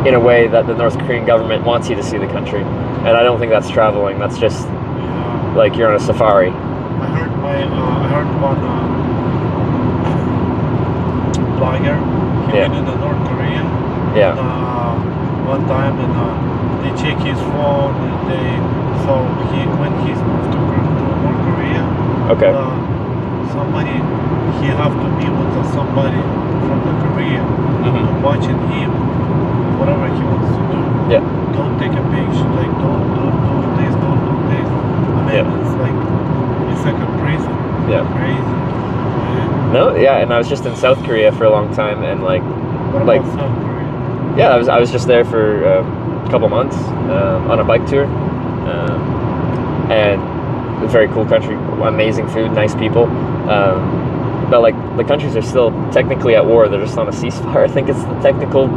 in a way that the North Korean government wants you to see the country. And I don't think that's traveling. That's just like you're on a safari. I heard one blogger. He went in North Korea. Yeah. One time, and they check his phone. When he's moved to North Korea, okay. He have to be with somebody from the Korea, watching him, whatever he wants to do. Yeah. Don't take a picture. Like don't do this. Don't do this. I mean, it's like a prison. Yeah. Crazy. No, yeah, and I was just in South Korea for a long time, and What about South Korea? Yeah, I was just there for a couple months on a bike tour, and a very cool country, amazing food, nice people, but like the countries are still technically at war. They're just on a ceasefire. I think it's the technical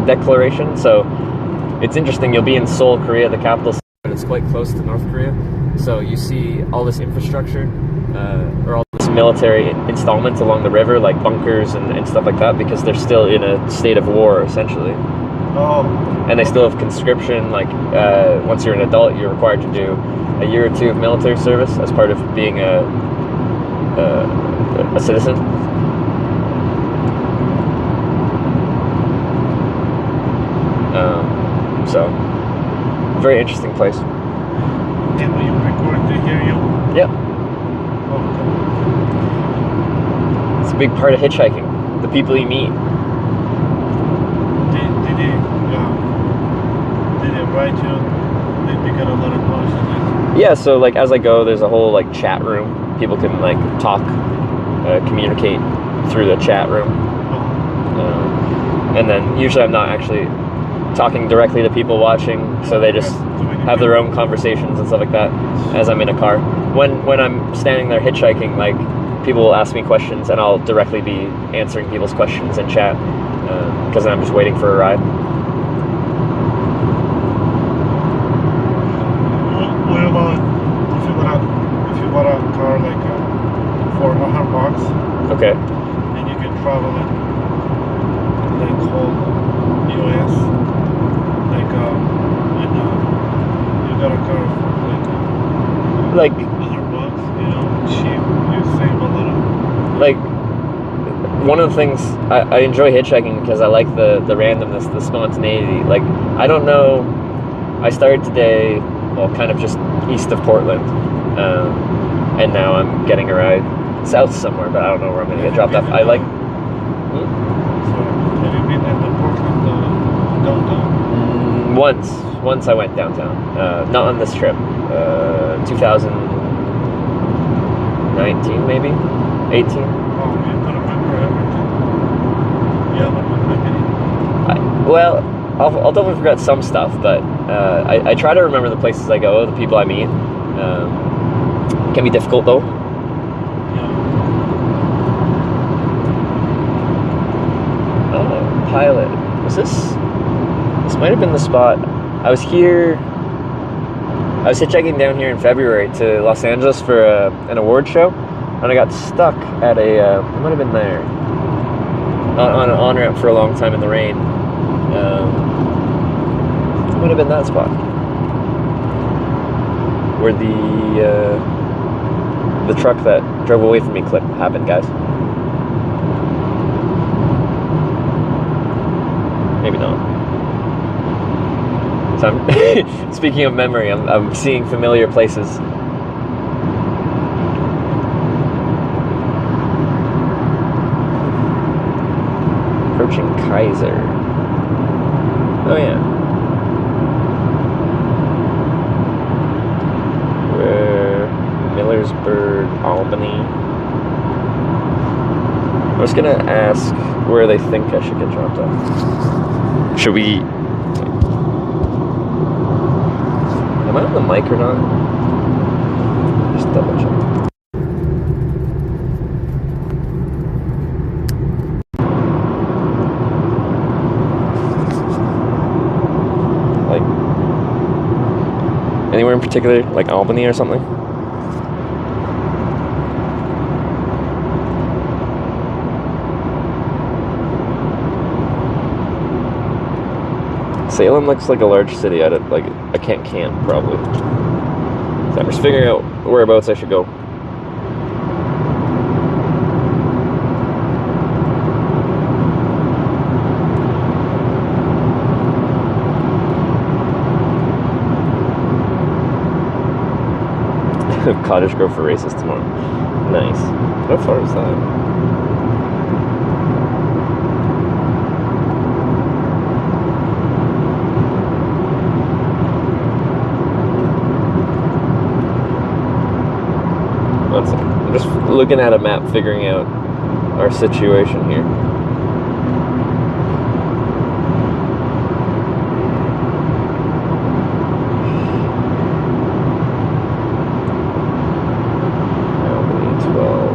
declaration. So it's interesting. You'll be in Seoul, Korea, the capital, and it's quite close to North Korea. So you see all this infrastructure, or all this military installments along the river, like bunkers and stuff like that, because they're still in a state of war, essentially. Oh. And they still have conscription, like once you're an adult, you're required to do a year or 2 of military service as part of being a citizen. So, very interesting place. And when you record, they hear you? Yep. It's a big part of hitchhiking. The people you meet. Did they write you? They got a lot of questions. Yeah, so like as I go, there's a whole like chat room. People can like talk, communicate through the chat room. And then usually I'm not actually talking directly to people watching, so they just have their own conversations and stuff like that as I'm in a car. When I'm standing there hitchhiking, like people will ask me questions and I'll directly be answering people's questions in chat because I'm just waiting for a ride. What about if you bought a car like for $100? Okay. And you can travel it like whole US, like and you got a car for like $100, you know, cheap. You save a little. Like one of the things I enjoy hitchhiking because I like the randomness, the spontaneity. Like I don't know. I started today, well, kind of just east of Portland, and now I'm getting a ride south somewhere, but I don't know where I'm going to get dropped off. I like. So, have you been at the Portland downtown? Once I went downtown. Not on this trip. 2019 maybe, 18. Oh, you don't remember everything. Yeah, but Well, I'll definitely forget some stuff, but I try to remember the places I go, the people I meet. It can be difficult though. Oh, Pilot. Was this? This might have been the spot. I was hitchhiking down here in February to Los Angeles for an award show, and I got stuck at it might have been there, on an on-ramp for a long time in the rain. It might have been that spot where the truck that drove away from me clip happened, guys. Maybe not. So I'm speaking of memory, I'm seeing familiar places. Approaching Kaiser. Oh yeah. Where Millersburg, Albany. I was gonna ask where they think I should get dropped off. Should we? Am I on the mic or not? Just double check. Like anywhere in particular, like Albany or something? Salem looks like a large city. I can't camp probably. So I'm just figuring out whereabouts I should go. Cottage Grove for races tomorrow. Nice. How far is that? I'm just looking at a map, figuring out our situation here. Albany 12.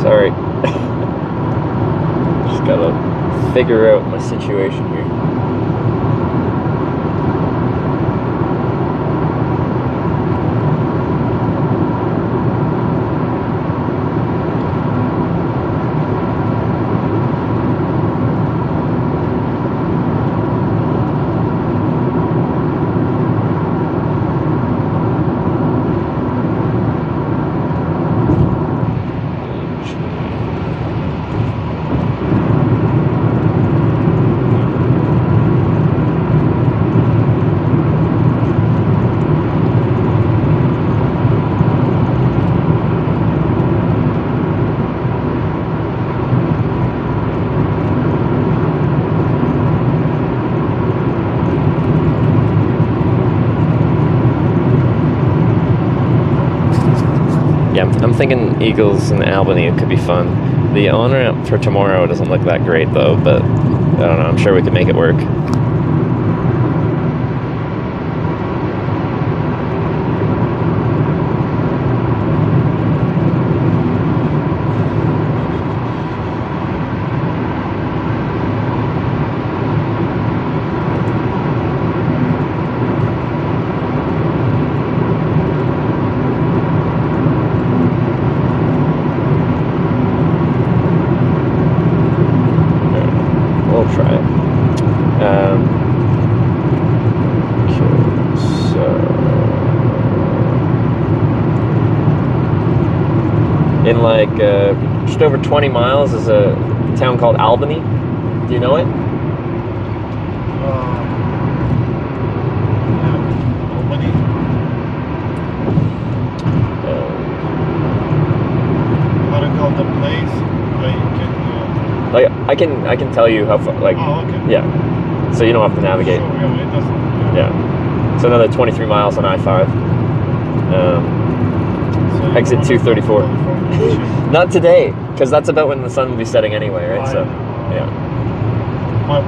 Sorry. Just gotta figure out my situation here. Yeah, I'm thinking Eagles and Albany could be fun. The on-ramp for tomorrow doesn't look that great though, but I don't know, I'm sure we could make it work. We'll try it. Okay, so in like just over 20 miles is a town called Albany. Do you know it? Albany. What do you call the place? Like I can tell you how far. Like, oh, okay. Yeah. So you don't have to navigate. Sure, yeah, it doesn't. Yeah. So another 23 miles on I-5. So Exit 234. Not today, because that's about when the sun will be setting anyway, right? So, yeah. My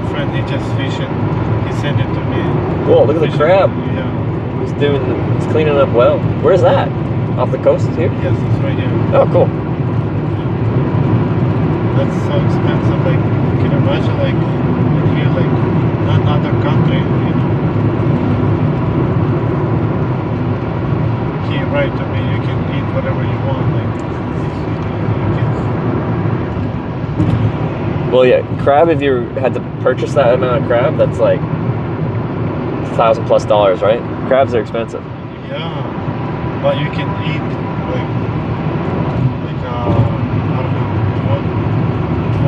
friend, he just fishing. He sent it to me. Whoa! Look at the crab. Yeah. He's cleaning up well. Where's that? Off the coast here? Yes, it's right here. Oh, cool. That's so expensive. Like, can you imagine, like, here, like, another country, you know? He write to me, you can eat whatever you want, like, Well, yeah, crab. If you had to purchase that amount of crab, that's like $1,000+ right? Crabs are expensive. yeah, but you can eat, like, I don't know,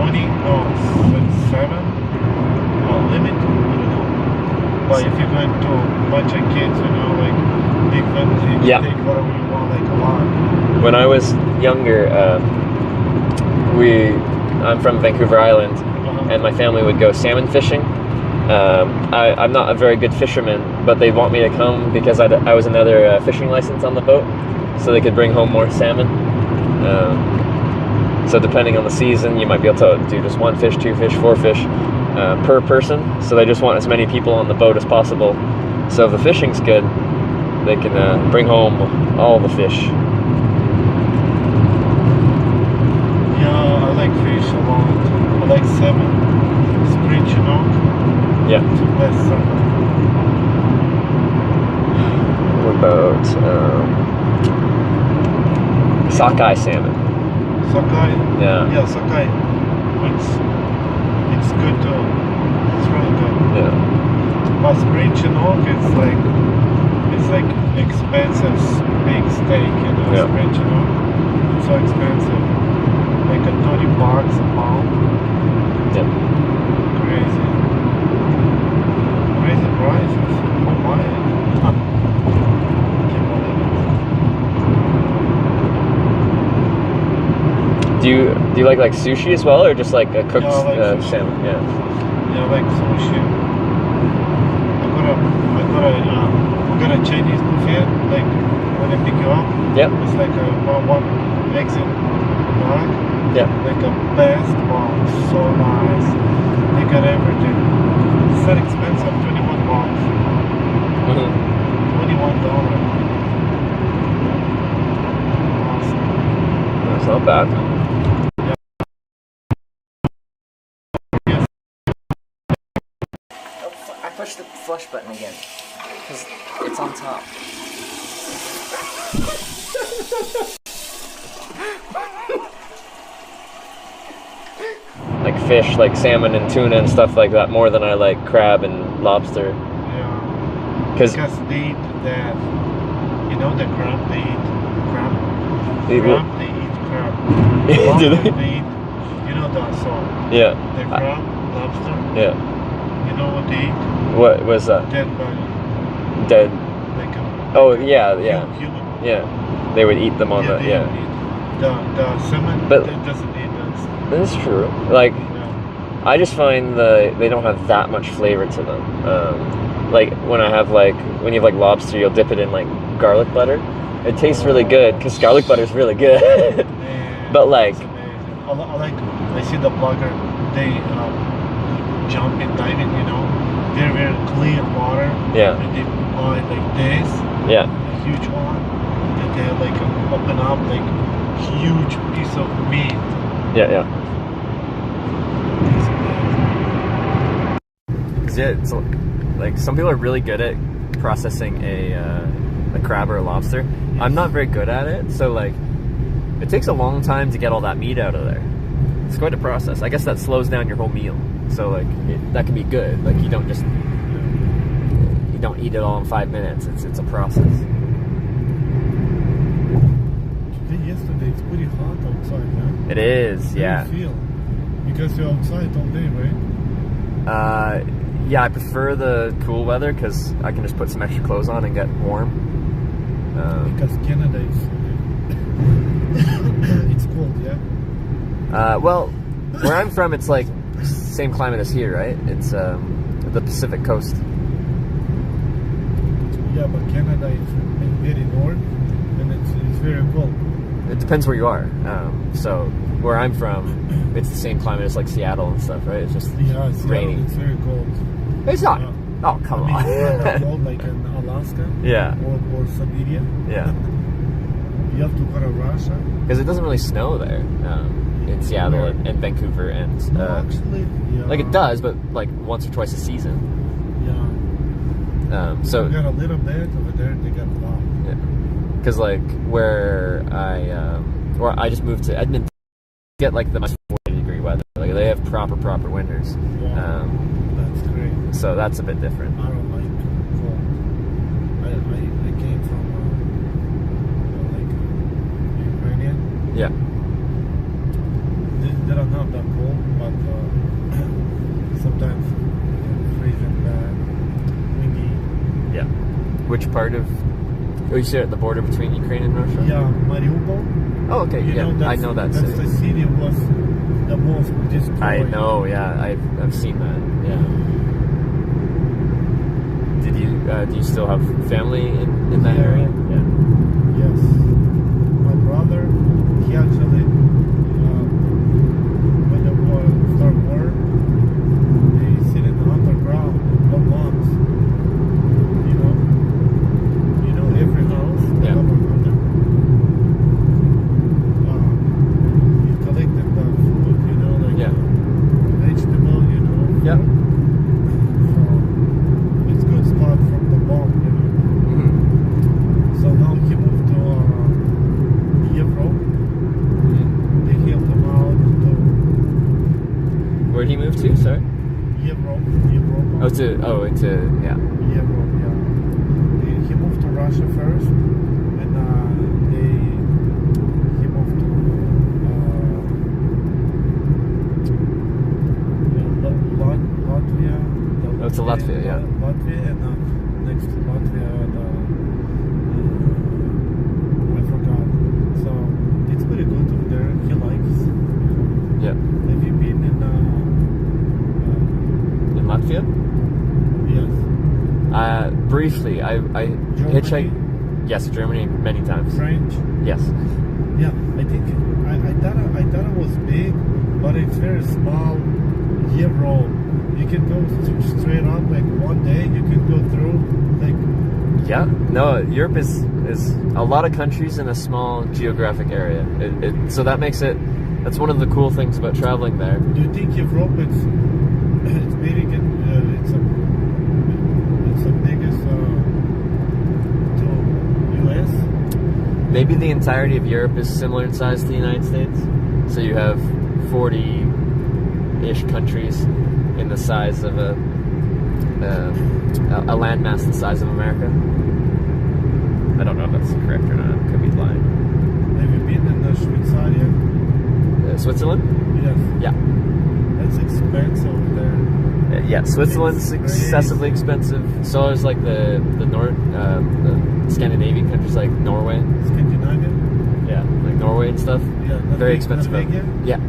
20, no, 7, limit, I don't know. But if you're going to a bunch of kids, you know, like, big families, you can take whatever you want, like, a lot. When I was younger, I'm from Vancouver Island, and my family would go salmon fishing. I'm not a very good fisherman, but they want me to come because I was another fishing license on the boat, so they could bring home more salmon. So depending on the season, you might be able to do just 1 fish, 2 fish, 4 fish per person. So they just want as many people on the boat as possible. So if the fishing's good, they can bring home all the fish. Yeah, I like fish a lot. I like salmon, spring chinook. Yeah. It's the best salmon. What about sockeye salmon? Sockeye? Yeah. Yeah, sockeye. It's good too. It's really good. Yeah. But spring chinook, it's like expensive big steak, you know, Yeah. spring chinook. It's so expensive. Like a $30 a pound. Yeah. Crazy. Crazy prices. Oh my. Can't believe it. Do you like sushi as well, or just like a cooked Yeah, I like sushi. salmon? Yeah. Yeah, I like sushi. I got a Chinese buffet, like when I pick you up. Yep. It's like one exit bag. Yeah. Like a best one, so nice. They got everything. It's not expensive, $21. Mm-hmm. $21. Awesome. Nice. It's not bad. I pushed the flush button again because it's on top. Like fish, like salmon and tuna and stuff like that, more than I like crab and lobster. Yeah. Because they eat that, you know, the crab, they eat crab. They Crab, they eat crab. Do Lobster, they? they eat, you know, the salt. Yeah. The crab, lobster. Yeah. You know what they eat? What was that? Dead body. Dead. Like a, Oh yeah, yeah. Human. Yeah. They would eat them on the they yeah. eat the salmon. But- that doesn't eat that. That's true. Like, I just find they don't have that much flavor to them. Like when you have like lobster, you'll dip it in like garlic butter. It tastes really good because garlic butter is really good. But like, I see the blogger. They jump and dive in. You know, they're very clear water. Yeah. And they buy like this. Yeah. A huge one. And they like open up like huge piece of meat. Yeah, yeah. It's like some people are really good at processing a crab or a lobster. I'm not very good at it, so like it takes a long time to get all that meat out of there. It's quite a process. I guess that slows down your whole meal. So like that can be good. Like you don't eat it all in 5 minutes. It's a process. Yesterday it's pretty hot outside, man. It is, yeah. How do you feel? Because you're outside all day, right? Yeah, I prefer the cool weather because I can just put some extra clothes on and get warm. Because Canada is it's cold, yeah. Well, where I'm from, it's like same climate as here, right? It's the Pacific coast. Yeah, but Canada is very north, and it's very cold. It depends where you are. So where I'm from, it's the same climate as like Seattle and stuff, right? It's just rainy. It's very cold. It's not. Oh, come on. It's not cold like in Alaska. Yeah. Or Siberia. Yeah. You have to go to Russia. Because it doesn't really snow there in Seattle and Vancouver and actually, yeah. like it does, but like once or twice a season. Yeah. So they got a little bit over there. They got a lot. Yeah. Because like where I just moved to Edmonton, get like the 40-degree weather. Like they have proper winters. Wow. That's great. So that's a bit different. I don't like cold. I came from like Ukrainian. Yeah. They don't have that cold, but sometimes freezing bad, windy. Yeah. Which part of? Oh, you sit at the border between Ukraine and Russia? Yeah, Mariupol. Oh, okay. Yeah, I know that That's city. the city was the most destroyed. I know. Yeah, I've seen that. Yeah. Do you still have family in that area? Yeah. Yes. My brother, he actually, when the war started, they sit in the underground for months. You know, every house. Yeah. You collected the food, like vegetable, Yeah. It's a good spot from the bomb, Mm-hmm. So now he moved to Europe. Mm-hmm. They helped him out to Where'd he move to? Sorry. Europe. Into yeah. Europe, yeah. He moved to Russia first, and he moved to Latvia. Oh, to Latvia, yeah. Latvia, and next to Latvia, I forgot. So it's pretty good over there. He likes. Yeah. Have you been In Latvia? Yes. Briefly, I hitchhiked. Yes, Germany many times. French? Yes. Yeah, I think I thought it was big, but it's very small. Europe. You can go straight up. Like one day, you can go through like Yeah, no, Europe is a lot of countries in a small geographic area. So that makes it, that's one of the cool things about traveling there. Do you think Europe it's big and it's the biggest to US? Maybe the entirety of Europe is similar in size to the United States. So you have 40-ish countries in the size of a landmass the size of America. I don't know if that's correct or not. Could be lying. Have you been in Switzerland? Switzerland? Yes. Yeah. That's expensive over there. Yeah, Switzerland's excessively expensive. So is like the Scandinavian countries like Norway. Scandinavia? Yeah, like Norway and stuff. Yeah, very expensive. Norvegia? Yeah.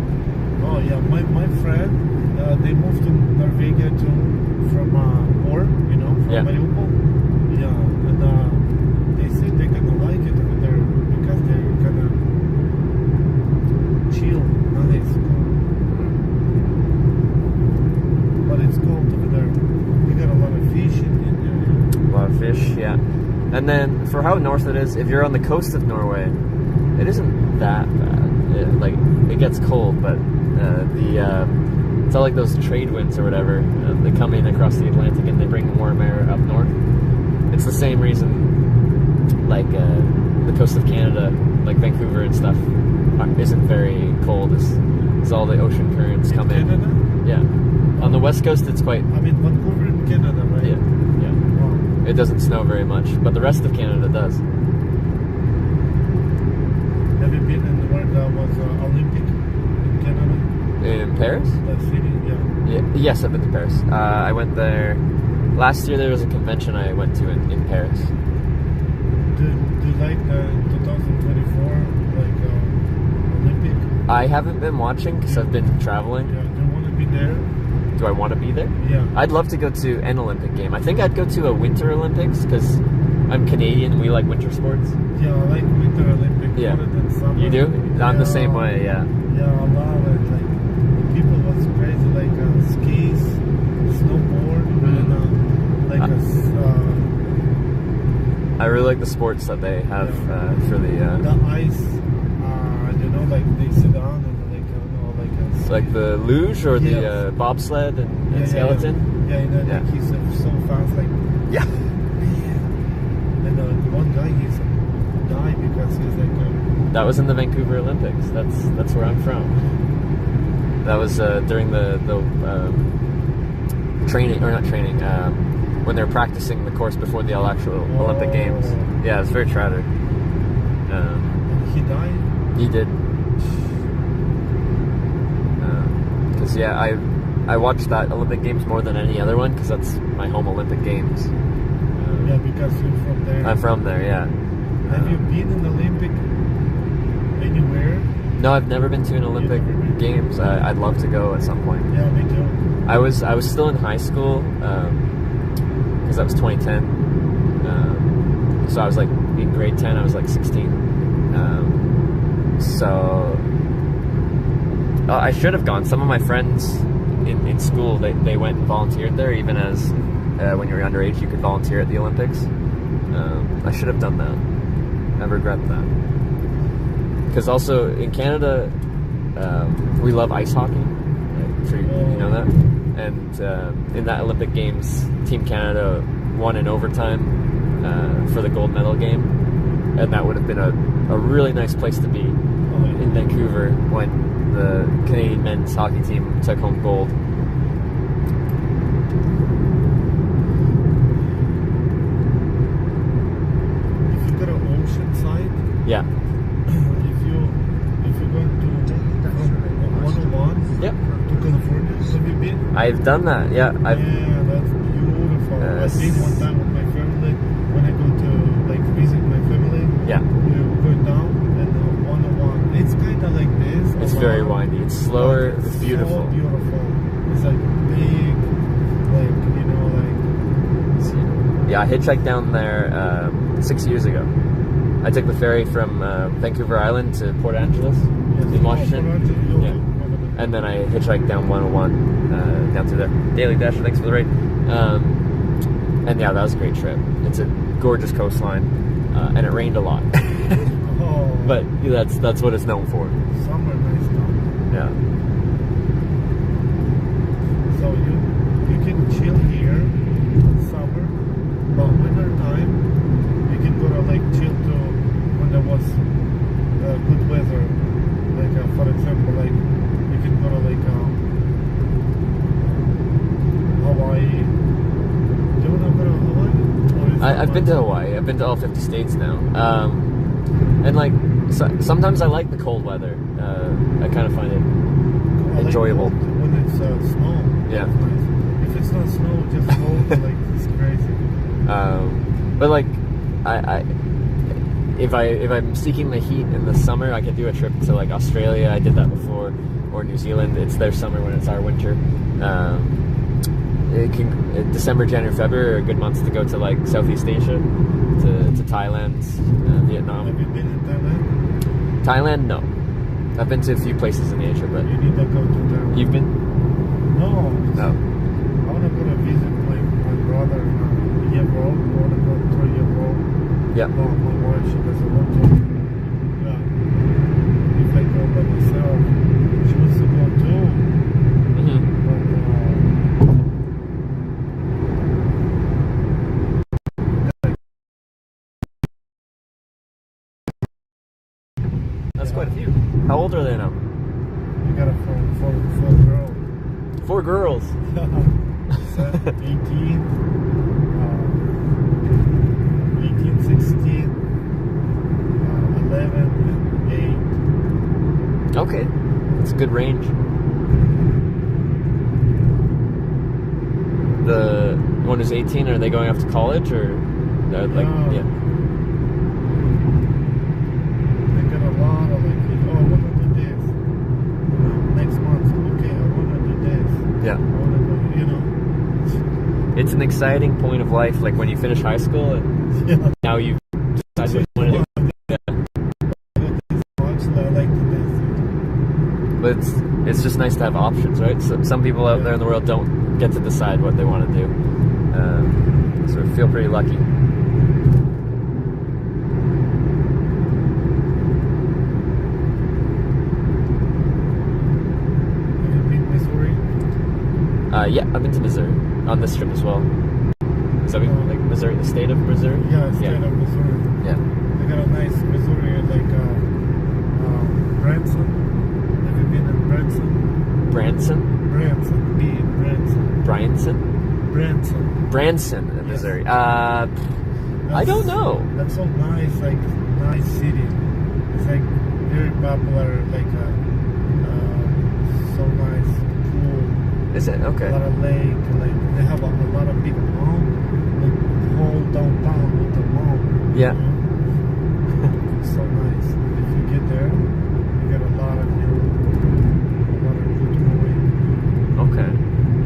Oh yeah, my friend, they moved to Norvegia from Or, from Mariupol. Yeah, and they say they're gonna like it over there because they're gonna chill, nice. But it's cold over there. We got a lot of fish in there. A lot of fish, yeah. And then for how north it is, if you're on the coast of Norway, it isn't that bad. It gets cold, but it's all like those trade winds or whatever. They come in across the Atlantic and they bring warm air up north. It's the same reason, like the coast of Canada, like Vancouver and stuff, isn't very cold. It's all the ocean currents come in. Canada? Yeah. On the west coast, it's quite. I mean, Vancouver in Canada, right? Yeah. It doesn't snow very much, but the rest of Canada does. Have you been in where there was Olympic in Canada? In Paris? That city, yeah. Yes, I've been to Paris. I went there last year. There was a convention I went to in Paris. Do you like the 2024 Olympic? I haven't been watching because I've been traveling. Yeah, do you want to be there? Do I want to be there? Yeah. I'd love to go to an Olympic game. I think I'd go to a Winter Olympics because I'm Canadian and we like winter sports. Yeah, I like Winter Olympics Yeah. better than summer. You do? I'm the same way, yeah. Yeah, I love it. Like, people was crazy, like skis, snowboard, and I really like the sports that they have for the ice. Like they sit down and like the luge or the bobsled and skeleton. Like he's so fast, like and one guy he's died because he's like. That was in the Vancouver Olympics. That's where I'm from. That was during the training, or not training, when they were practicing the course before the actual Olympic Games. Yeah, it's very tragic. He died? He did. Because I watched that Olympic Games more than any other one because that's my home Olympic Games. Yeah, because you're from there. I'm from there, yeah. Have you been in the Olympic anywhere? No, I've never been to an Olympic Games. I'd love to go at some point. Yeah, me too. I was still in high school because that was 2010. So I was like in grade 10. I was like 16. I should have gone. Some of my friends in school they went and volunteered there. Even as when you're underage, you could volunteer at the Olympics. I should have done that. I regret that. Because also in Canada, we love ice hockey. I'm sure you know that. And in that Olympic Games, Team Canada won in overtime for the gold medal game. And that would have been a really nice place to be in Vancouver when the Canadian men's hockey team took home gold. If you go to Oceanside, yeah. If you're going to 101 yep. to California, have you been? I've done that, yeah. Yeah, that's beautiful. I've been one time with my family when I go to like visit my family. Yeah. We go down and 101. It's kind of like this. It's very windy. It's slower. It's beautiful. So beautiful. It's like big, like Yeah, I hitchhiked down there 6 years ago. I took the ferry from Vancouver Island to Port Angeles in Washington. And then I hitchhiked down 101 down through there. Daily Dasher, thanks for the ride. And yeah, that was a great trip. gorgeous coastline, and it rained a lot. Oh. But that's what it's known for. Summer nice though. Yeah. So you can chill here summer, but winter time you can go to like chill to when there was good weather. Like for example, like you can go to like Hawaii. Do you want to go to Hawaii? I've been to Hawaii. I've been to all 50 states now. And like sometimes I like the cold weather. I kind of find it enjoyable. When it's snow. Yeah. It's nice. If it's not snow, just cold, like it's crazy. But like if I'm seeking the heat in the summer, I could do a trip to like Australia. I did that before, or New Zealand. It's their summer when it's our winter. December, January, February are good months to go to like Southeast Asia, to Thailand, Vietnam. Have you been in Thailand? Thailand, no. I've been to a few places in Asia, but you need to go to Thailand. You've been? No. No. I want to go to visit my brother in Europe. I want to go to Europe. Yeah. No, my wife, she doesn't want to. Yeah. If I go by myself, she wants to go too. That's quite a few. How old are they now? I got a four girls. 4 girls. 18, 16, 11, and 8. Okay, that's a good range. The one who's 18, are they going off to college or like yeah? They got a lot of like, oh, I want to do this next month. Okay, I want to do this. Yeah. I want to do, you know. It's an exciting point of life, like when you finish high school and now you decide what you want to do. I like to this. But it's just nice to have options, right? So some people out there in the world don't get to decide what they want to do. So I feel pretty lucky. Have you been to Missouri? Yeah, I've been to Missouri on this trip as well. So like Missouri, the state of Missouri? Yeah, state of Missouri. Yeah. They got a nice Missouri, like Branson. Have you been in Branson? Branson? Branson. Branson? Branson in Missouri. I don't know. That's so nice, like nice city. It's like very popular, like so nice, cool. Is it? Okay. A lot of lake, like they have a lot of big mall, like whole downtown with the mall. Yeah. It's so nice. If you get there, you get a lot of good movie. Okay.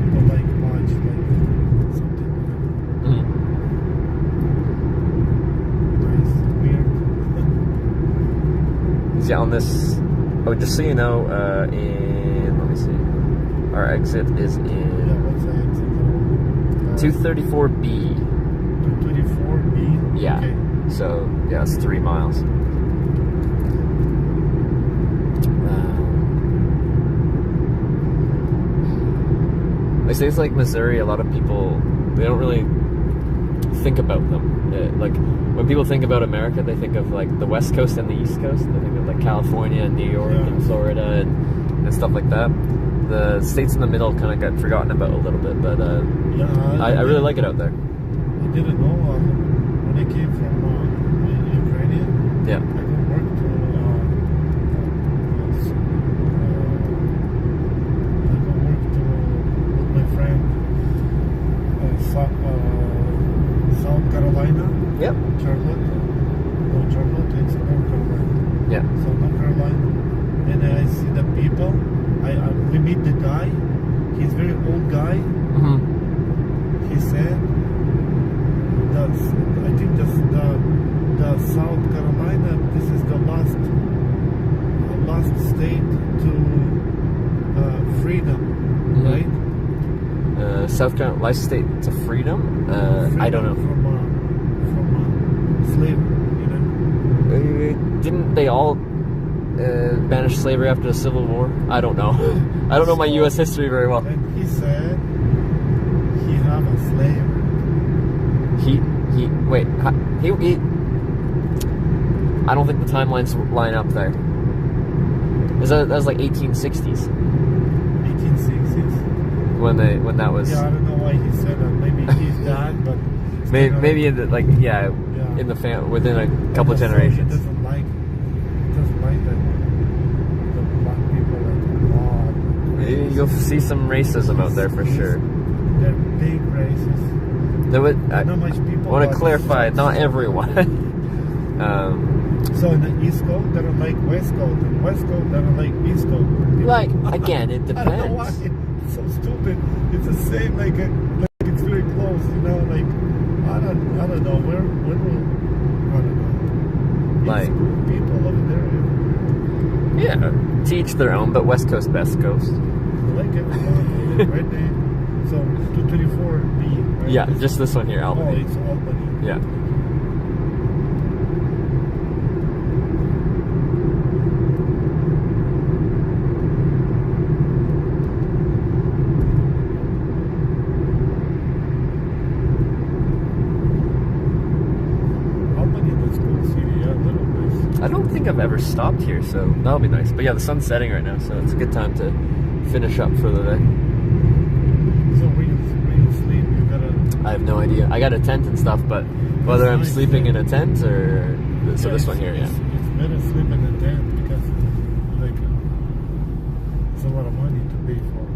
People like watch like something nice, weird. Yeah, on this. Oh, just so you know, let me see. Our exit is in. Yeah, what's the exit? 234B. 234B. Yeah. Okay. So yeah, it's 3 miles. They say it's like Missouri. A lot of people, they don't really think about them. Like when people think about America, they think of like the West Coast and the East Coast. They think of like California and New York and Florida and stuff like that. The states in the middle kind of got forgotten about a little bit, but I really like it out there. I didn't know when I came from Ukraine. Yeah. I go work to with my friend South Carolina. Yep. Charlotte. No, Charlotte. It's North Carolina. Yeah. So North Carolina, and I see the people. We meet the guy. He's a very old guy. Mm-hmm. He said that I think the South Carolina. This is the last state to freedom, right? South Carolina, last state to freedom. I don't know. From slavery, you know? Didn't they all banish slavery after the Civil War? I don't know. I don't know my U.S. history very well. And he said he have a slave. He I don't think the timelines line up there. That was like 1860s. 1860s? When that was... Yeah, I don't know why he said that. Maybe he's died, but... Maybe in the, in the within a couple of generations. He doesn't like that the black people are involved. You'll see some racism out there for sure. They're big racists. I not much people. I want to clarify, not everyone. So in the East Coast, they don't like West Coast, and West Coast, they don't like East Coast. Again, it depends. I don't know why. It's so stupid. It's the same, like it's very close, you know. Like I don't know where will I don't know. East Coast people over there. Yeah, to each their own, but West Coast, best coast. Like everyone, right there. So 234B. Right? Yeah, just this one here, Albany. Oh, it's Albany. Yeah. I don't think I've ever stopped here, so that'll be nice. But yeah, the sun's setting right now, so it's a good time to finish up for the day. So where you sleep? You gotta... I have no idea. I got a tent and stuff, but whether I'm sleeping in a tent or... So this one here, yeah. It's better sleep in a tent because it's a lot of money to pay for.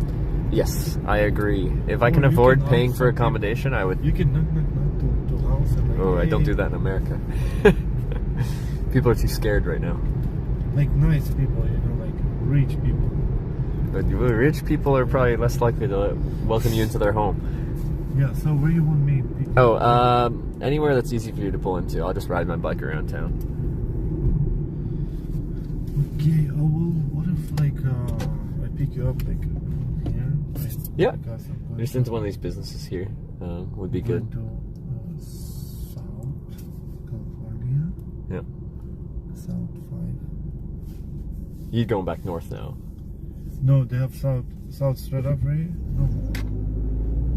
Yes, I agree. If I can afford paying for accommodation, I would... You can knock to house and Oh, I don't do that in America. People are too scared right now. Like nice people, you know, like rich people. But rich people are probably less likely to welcome you into their home. Yeah, so where you want me? Oh, anywhere that's easy for you to pull into. I'll just ride my bike around town. Okay, what if I pick you up here? Yeah, just into one of these businesses here would be good. South California. Yeah. South 5. You're going back north now. No, they have south straight up right here? No.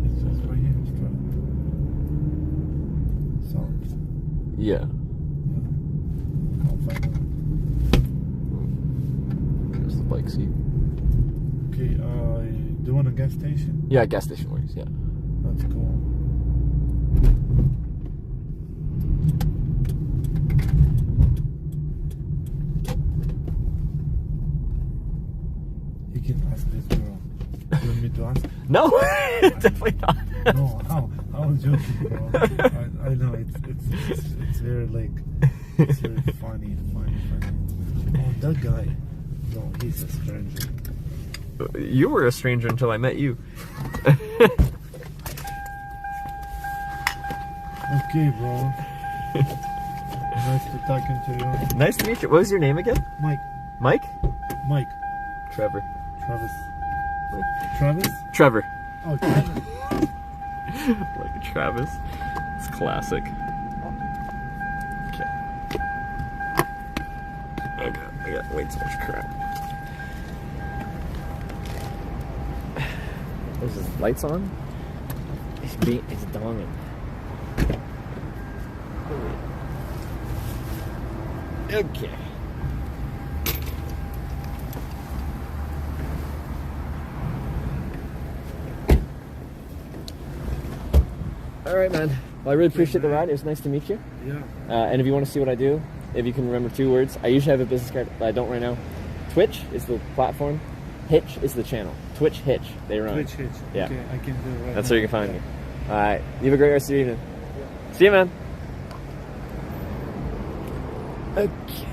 It's just right here, straight up. South. Yeah. Can't find it. There's the bike seat. Okay, do you want a gas station? Yeah, gas station works, yeah. That's cool. You can ask this girl. You want me to ask? No, definitely not. No, I was joking, bro. I know it's very it's very funny. Oh, that guy. No, he's a stranger. You were a stranger until I met you. Okay, bro. Nice to talking to you. Nice to meet you. What was your name again? Mike. Mike? Mike. Trevor. Travis. Travis? Trevor. Oh, Trevor. Like Travis. It's classic. Okay. I got way too much crap. Is his lights on? It's donging. Okay. All right, man. Well, I really appreciate the ride. It was nice to meet you. Yeah. And if you want to see what I do, if you can remember 2 words, I usually have a business card, but I don't right now. Twitch is the platform. Hitch is the channel. Twitch, Hitch. They run. Twitch, Hitch. Yeah. Okay, I can do it right That's now. where you can find me. All right. You have a great rest of your evening. See you, man. Okay.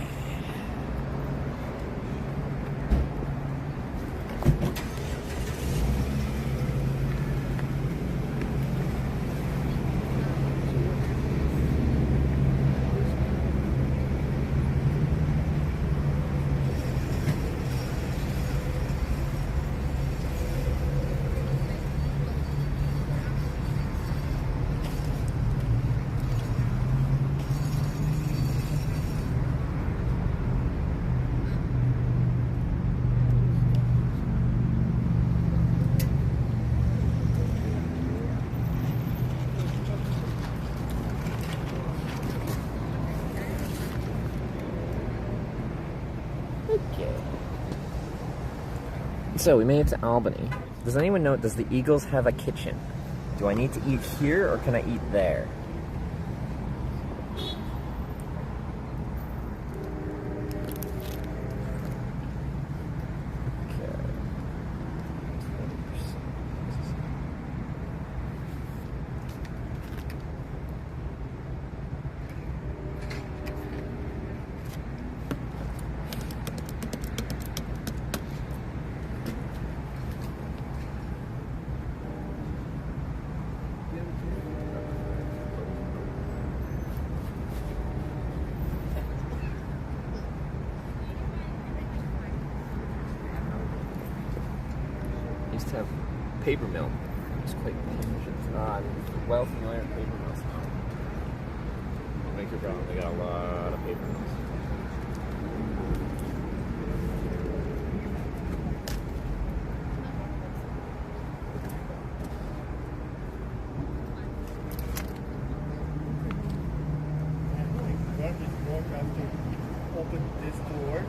Okay. So we made it to Albany. Does anyone know, does the Eagles have a kitchen? Do I need to eat here or can I eat there? Used to have paper mill. It's quite pungent. I'm well familiar with paper mills now. Don't make your problem. They got a lot of paper mills. Open this door.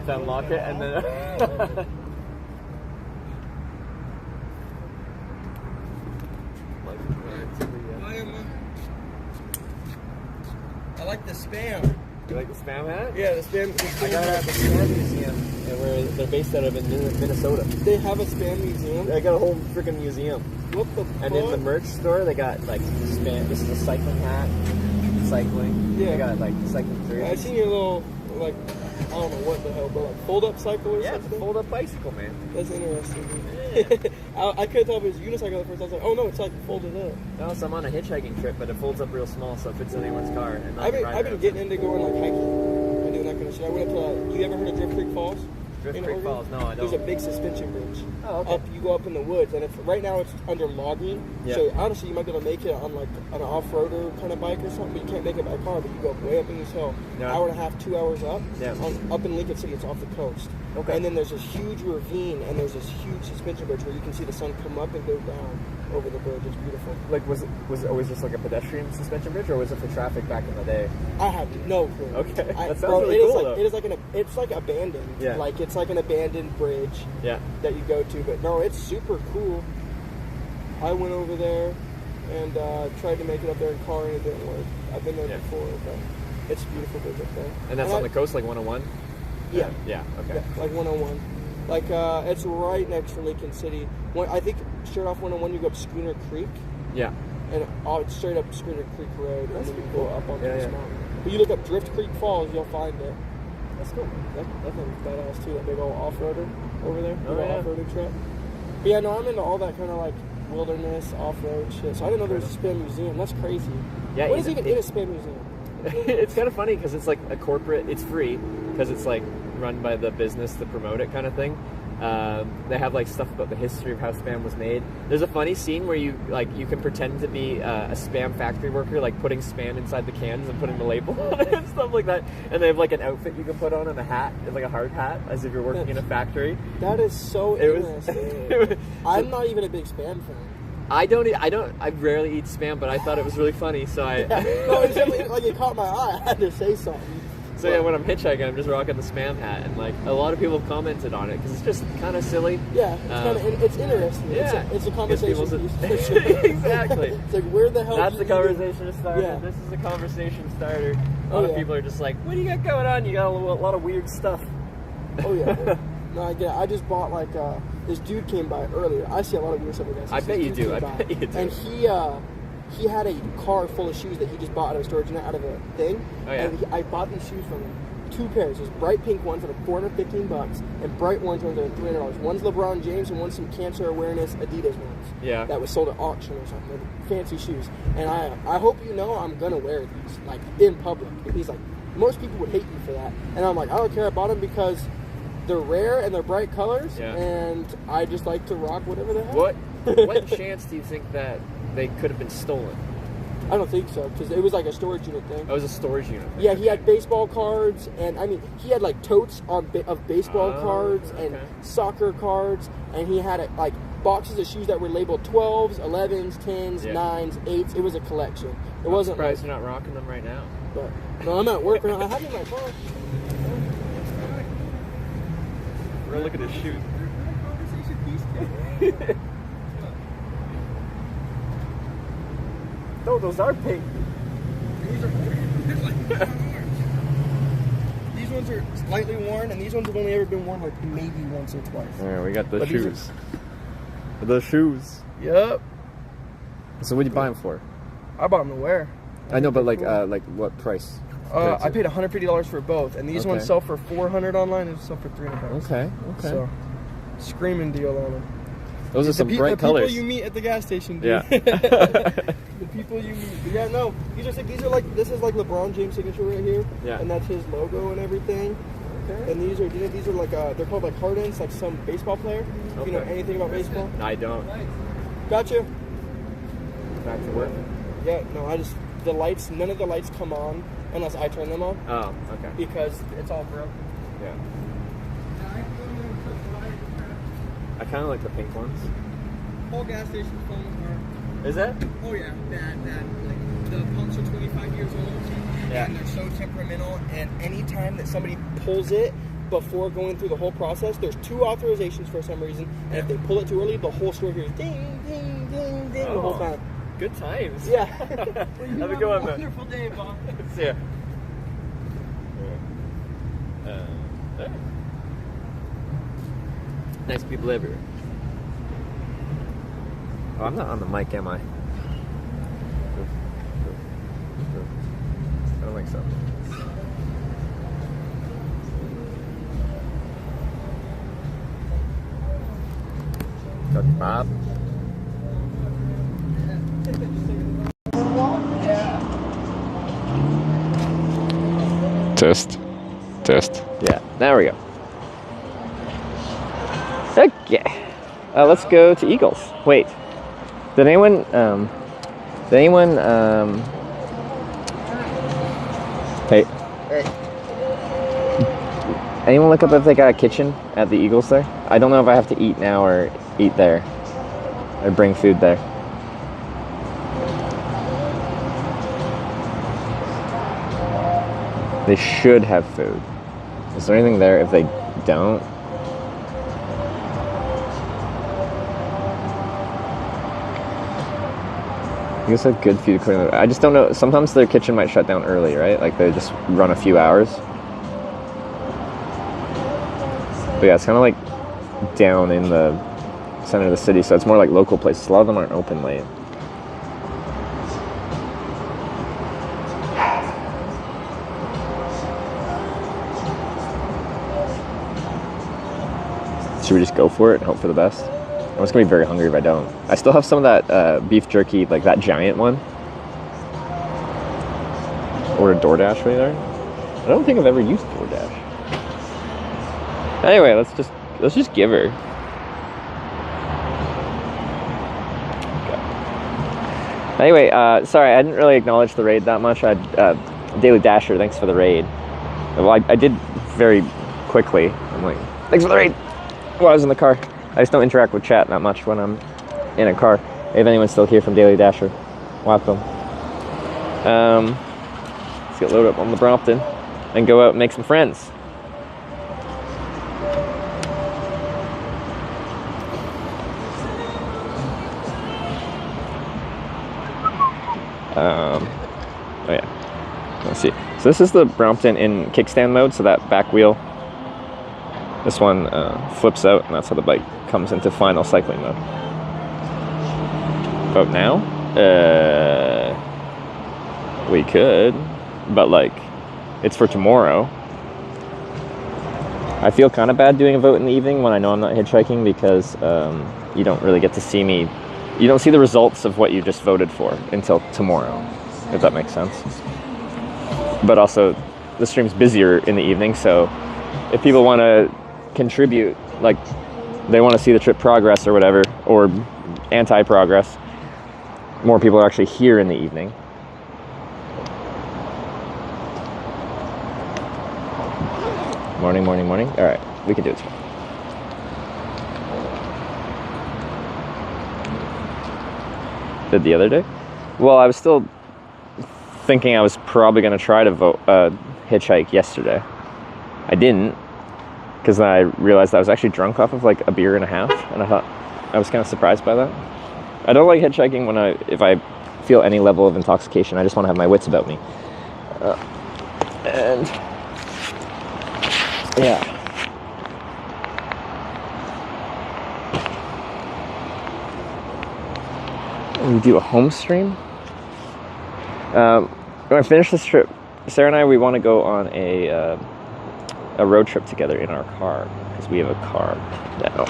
To unlock it and then. I like the Spam. You like the Spam hat? Yeah, the Spam. I got it at the Spam Museum, where they're based out of in Minnesota. They have a Spam museum? They got a whole freaking museum. What the fuck? And in the merch store, they got like Spam. This is a cycling hat. Cycling. Yeah. They got like cycling jerseys. Yeah, I seen your little, like, I don't know what the hell, but like fold-up cycle or something? Yeah, fold-up bicycle, man. That's interesting. I couldn't tell if it was unicycle at first. I was like, oh no, it's like folded up. No, so I'm on a hitchhiking trip, but it folds up real small, so it fits in anyone's car. And I've been getting into going like hiking and doing that kind of shit. I went up to, you ever heard of Drift Creek Falls? Drift Creek Falls? No, I don't. There's a big suspension bridge. Oh, okay. You go up in the woods, and right now it's under logging. Yeah. So honestly, you might be able to make it on like an off-roader kind of bike or something, but you can't make it by car. But you go way up in this hill, Yeah. hour and a half, 2 hours up. Yeah. Up in Lincoln City, it's off the coast. Okay. And then there's this huge ravine, and there's this huge suspension bridge where you can see the sun come up and go down over the bridge. It's beautiful. Like, was it always just like a pedestrian suspension bridge, or was it for traffic back in the day? I have no clue. Okay, that sounds bro, really it is cool, like, though. it is like it's like abandoned. Yeah. Like it's like an abandoned bridge. Yeah. That you go to, but no, it's super cool. I went over there and tried to make it up there in car, and it didn't work. I've been there before, but it's a beautiful bridge up there. And that's on the coast, like 101? Yeah. Yeah, okay. Yeah, like 101. Like, it's right next to Lincoln City. I think straight off 101, you go up Schooner Creek. Yeah. And it's straight up Schooner Creek Road, and then you go up onto Yeah, this yeah. mountain. But you look up Drift Creek Falls, you'll find it. That's cool. That thing's badass too, that big old off-roader over there. Oh, Big yeah. Off-roading truck. But yeah, no, I'm into all that kind of like wilderness, off-road shit. So I didn't know there was a Spam museum. That's crazy. Yeah, What is even in a Spam museum? It's kind of funny because it's like a corporate, it's free because it's like run by the business to promote it kind of thing. They have like stuff about the history of how Spam was made. There's a funny scene where you can pretend to be a Spam factory worker, like putting Spam inside the cans and putting the label on it and stuff like that. And they have like an outfit you can put on and a hat, it's like a hard hat, as if you're working in a factory. That is so interesting. I'm not even a big Spam fan. I rarely eat Spam, but I thought it was really funny, so I. No, it's definitely, like it caught my eye. I had to say something. So yeah, when I'm hitchhiking, I'm just rocking the Spam hat, and like a lot of people have commented on it because it's just kind of silly. Yeah, it's interesting. Yeah, it's a conversation piece. Exactly. It's like, where the hell? That's the you even- conversation starter. Yeah. This is a conversation starter. A lot of people are just like, "What do you got going on? You got a lot of weird stuff." Oh yeah. No, I get it. I just bought like this dude came by earlier. I see a lot of weird stuff like that. I bet you do. I bet you do. And he had a car full of shoes that he just bought out of a storage unit, out of a thing. Oh, yeah. And I bought these shoes from him. 2 pairs. There's bright pink ones that are $415, and bright orange ones that are $300. One's LeBron James, and one's some cancer awareness Adidas ones. Yeah. That was sold at auction or something. They're fancy shoes. And I hope you know I'm gonna wear these, like in public. And he's like, most people would hate me for that. And I'm like, I don't care. I bought them because they're rare and they're bright colors, and I just like to rock whatever the hell. What chance do you think that they could have been stolen? I don't think so, because it was like a storage unit thing. It was a storage unit. Yeah, he had baseball cards, and I mean, he had like totes of baseball cards and soccer cards, and he had like boxes of shoes that were labeled 12s, 11s, 10s, 9s, 8s. It was a collection. It wasn't. I'm surprised like, you're not rocking them right now. But no, I'm at work right now. I have it in my car. Bro, look at his shoes. No, those are pink. These ones are slightly worn, and these ones have only ever been worn like maybe once or twice. Alright, we got the But these shoes. The shoes. Yep. So what did you buy them for? I bought them to wear. I know, but like what price? I paid $150 for both, and these ones Okay. sell for $400 online, and sell for $300. Okay. So, screaming deal on them. Those are some bright colors. The people you meet at the gas station, dude. Yeah. The people you meet. Yeah, no, these are like, this is like LeBron James' signature right here. Yeah. And that's his logo and everything. Okay. And these are like, they're called like hard-ins, like some baseball player. If you know Okay. anything about baseball. I don't. Gotcha. Back to work. Yeah, no, none of the lights come on unless I turn them on. Oh, okay. Because it's all broken. Yeah. I kind of like the pink ones. Whole gas station falling apart. Is it? Oh yeah, bad. Like the pumps are 25 years old, Yeah. and they're so temperamental. And anytime that somebody pulls it before going through the whole process, there's 2 authorizations for some reason. And if they pull it too early, the whole store hears ding, ding, ding, ding the whole time. Good times. Yeah. Have a good one, man. Wonderful day, Bob. See ya. Nice people everywhere. Oh, I'm not on the mic, am I? I don't think so. Dr. Bob. Test. Yeah, there we go. Okay. Let's go to Eagles. Wait. Did anyone, hey. Anyone look up if they got a kitchen at the Eagles there? I don't know if I have to eat now or eat there. Or bring food there. They should have food. Is there anything there if they don't? I guess have good food according to, I just don't know. Sometimes their kitchen might shut down early, right? Like they just run a few hours. But yeah, it's kind of like down in the center of the city, so it's more like local places. A lot of them aren't open late. Should we just go for it and hope for the best? I'm just gonna be very hungry if I don't. I still have some of that beef jerky, like that giant one. Or a DoorDash right there. I don't think I've ever used DoorDash. Anyway, let's just give her. Okay. Anyway, sorry, I didn't really acknowledge the raid that much. Daily Dasher, thanks for the raid. Well, I did very quickly. I'm like, thanks for the raid. While I was in the car. I just don't interact with chat that much when I'm in a car. If anyone's still here from Daily Dasher, welcome. Let's get loaded up on the Brompton and go out and make some friends. Oh yeah, let's see. So this is the Brompton in kickstand mode, so that back wheel. This one flips out, and that's how the bike comes into final cycling mode. But now, we could, but like, it's for tomorrow. I feel kind of bad doing a vote in the evening when I know I'm not hitchhiking because you don't really get to see me. You don't see the results of what you just voted for until tomorrow, if that makes sense. But also, the stream's busier in the evening, so if people want to contribute, like they want to see the trip progress or whatever, or anti-progress, more people are actually here in the evening. Morning. All right, we can do it tomorrow. Did the other day? Well, I was still thinking I was probably going to try to vote hitchhike yesterday. I didn't. because then I realized I was actually drunk off of like a beer and a half, and I thought I was kind of surprised by that. I don't like hitchhiking if I feel any level of intoxication. I just want to have my wits about me. And yeah. We do a home stream. When I finish this trip, Sarah and I, we want to go on a road trip together in our car, because we have a car now.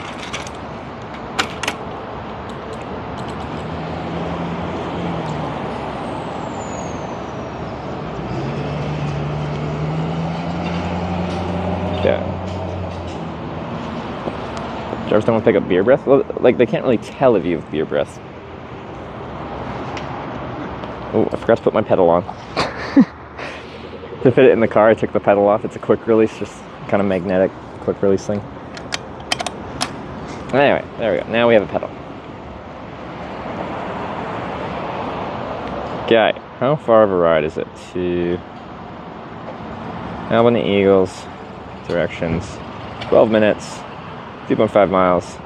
Yeah. Drivers don't want to pick up beer breath? Well, like, they can't really tell if you have beer breath. Oh, I forgot to put my pedal on. To fit it in the car, I took the pedal off. It's a quick release, just kind of magnetic quick release thing. Anyway, there we go. Now we have a pedal. Okay, how far of a ride is it to Albany Eagles? Directions, 12 minutes, 2.5 miles,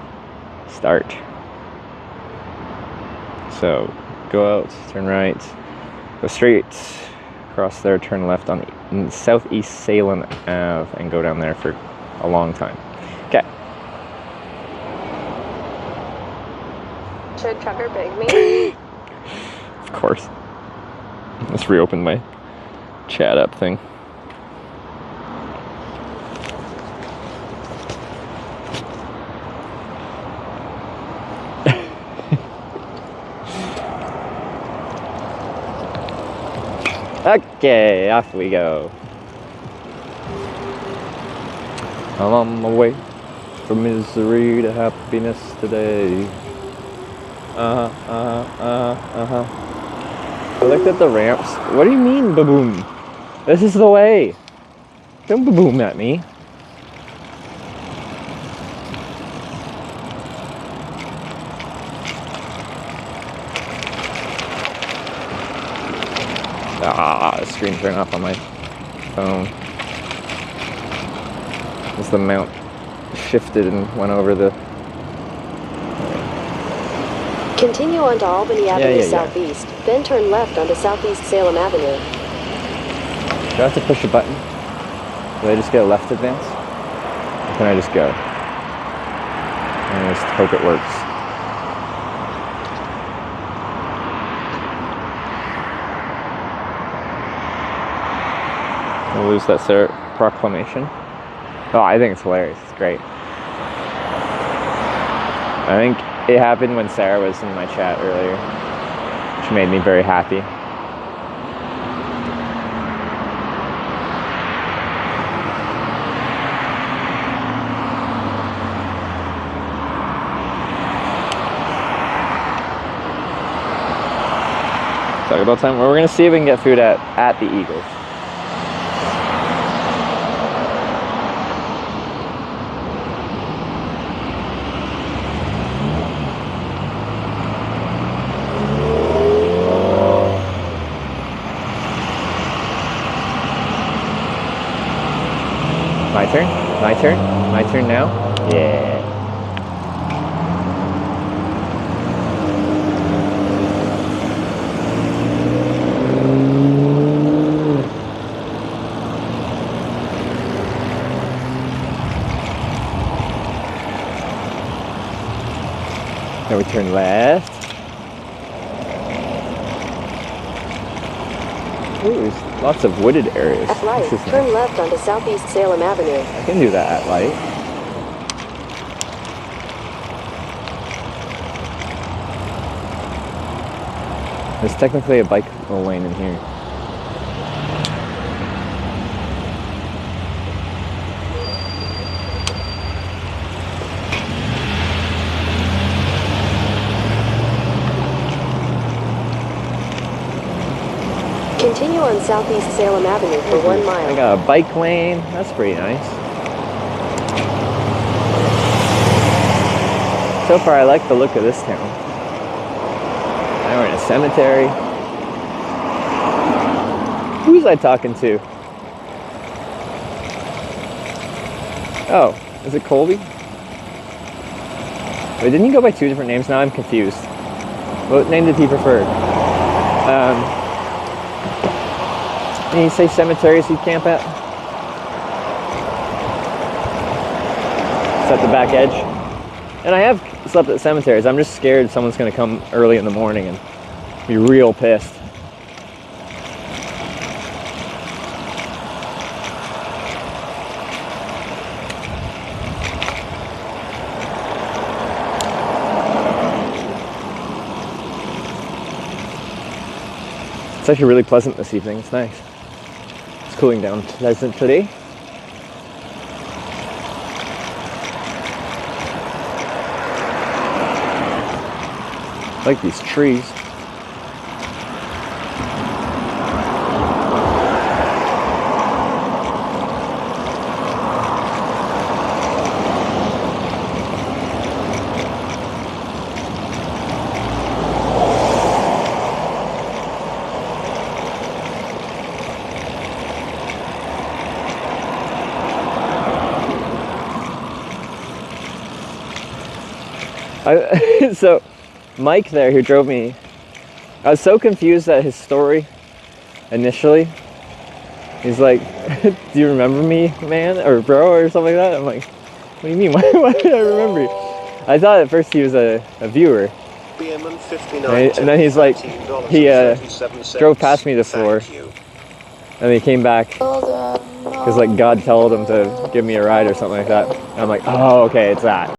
start. So, go out, turn right, go straight, across there, turn left on Southeast Salem Ave, and go down there for a long time. Okay. Should Trevor beg me? Of course. Let's reopen my chat up thing. Okay, off we go. I'm on my way from misery to happiness today. I looked at the ramps. What do you mean, baboom? This is the way. Don't baboom at me. The screen turned off on my phone. As the mount shifted and went over the... Continue onto Albany Avenue Southeast, then turn left onto Southeast Salem Avenue. Do I have to push a button? Do I just get a left advance? Or can I just go? And I just hope it works. I'll lose that proclamation. Oh, I think it's hilarious. It's great. I think it happened when Sarah was in my chat earlier, which made me very happy. Talk about time. Well, we're gonna see if we can get food at the Eagles. My turn? My turn? My turn now? Yeah. Now we turn left. Ooh, there's lots of wooded areas. At light, turn left onto Southeast Salem Avenue. I can do that at light. There's technically a bike lane in here. Continue on Southeast Salem Avenue for 1 mile. I got a bike lane. That's pretty nice. So far, I like the look of this town. Now we're in a cemetery. Who's I talking to? Oh, is it Colby? Wait, didn't he go by 2 different names? Now I'm confused. What name did he prefer? Did he say cemeteries he'd camp at? It's at the back edge. And I have slept at cemeteries. I'm just scared someone's going to come early in the morning and be real pissed. It's actually really pleasant this evening. It's nice. It's cooling down pleasant today. I like these trees. So Mike there, who drove me, I was so confused at his story initially. He's like, do you remember me, man, or bro, or something like that? I'm like, what do you mean? Why did I remember you? I thought at first he was a viewer. And then he's like, he drove past me before, and he came back because like God told him to give me a ride or something like that. And I'm like, oh, okay, it's that.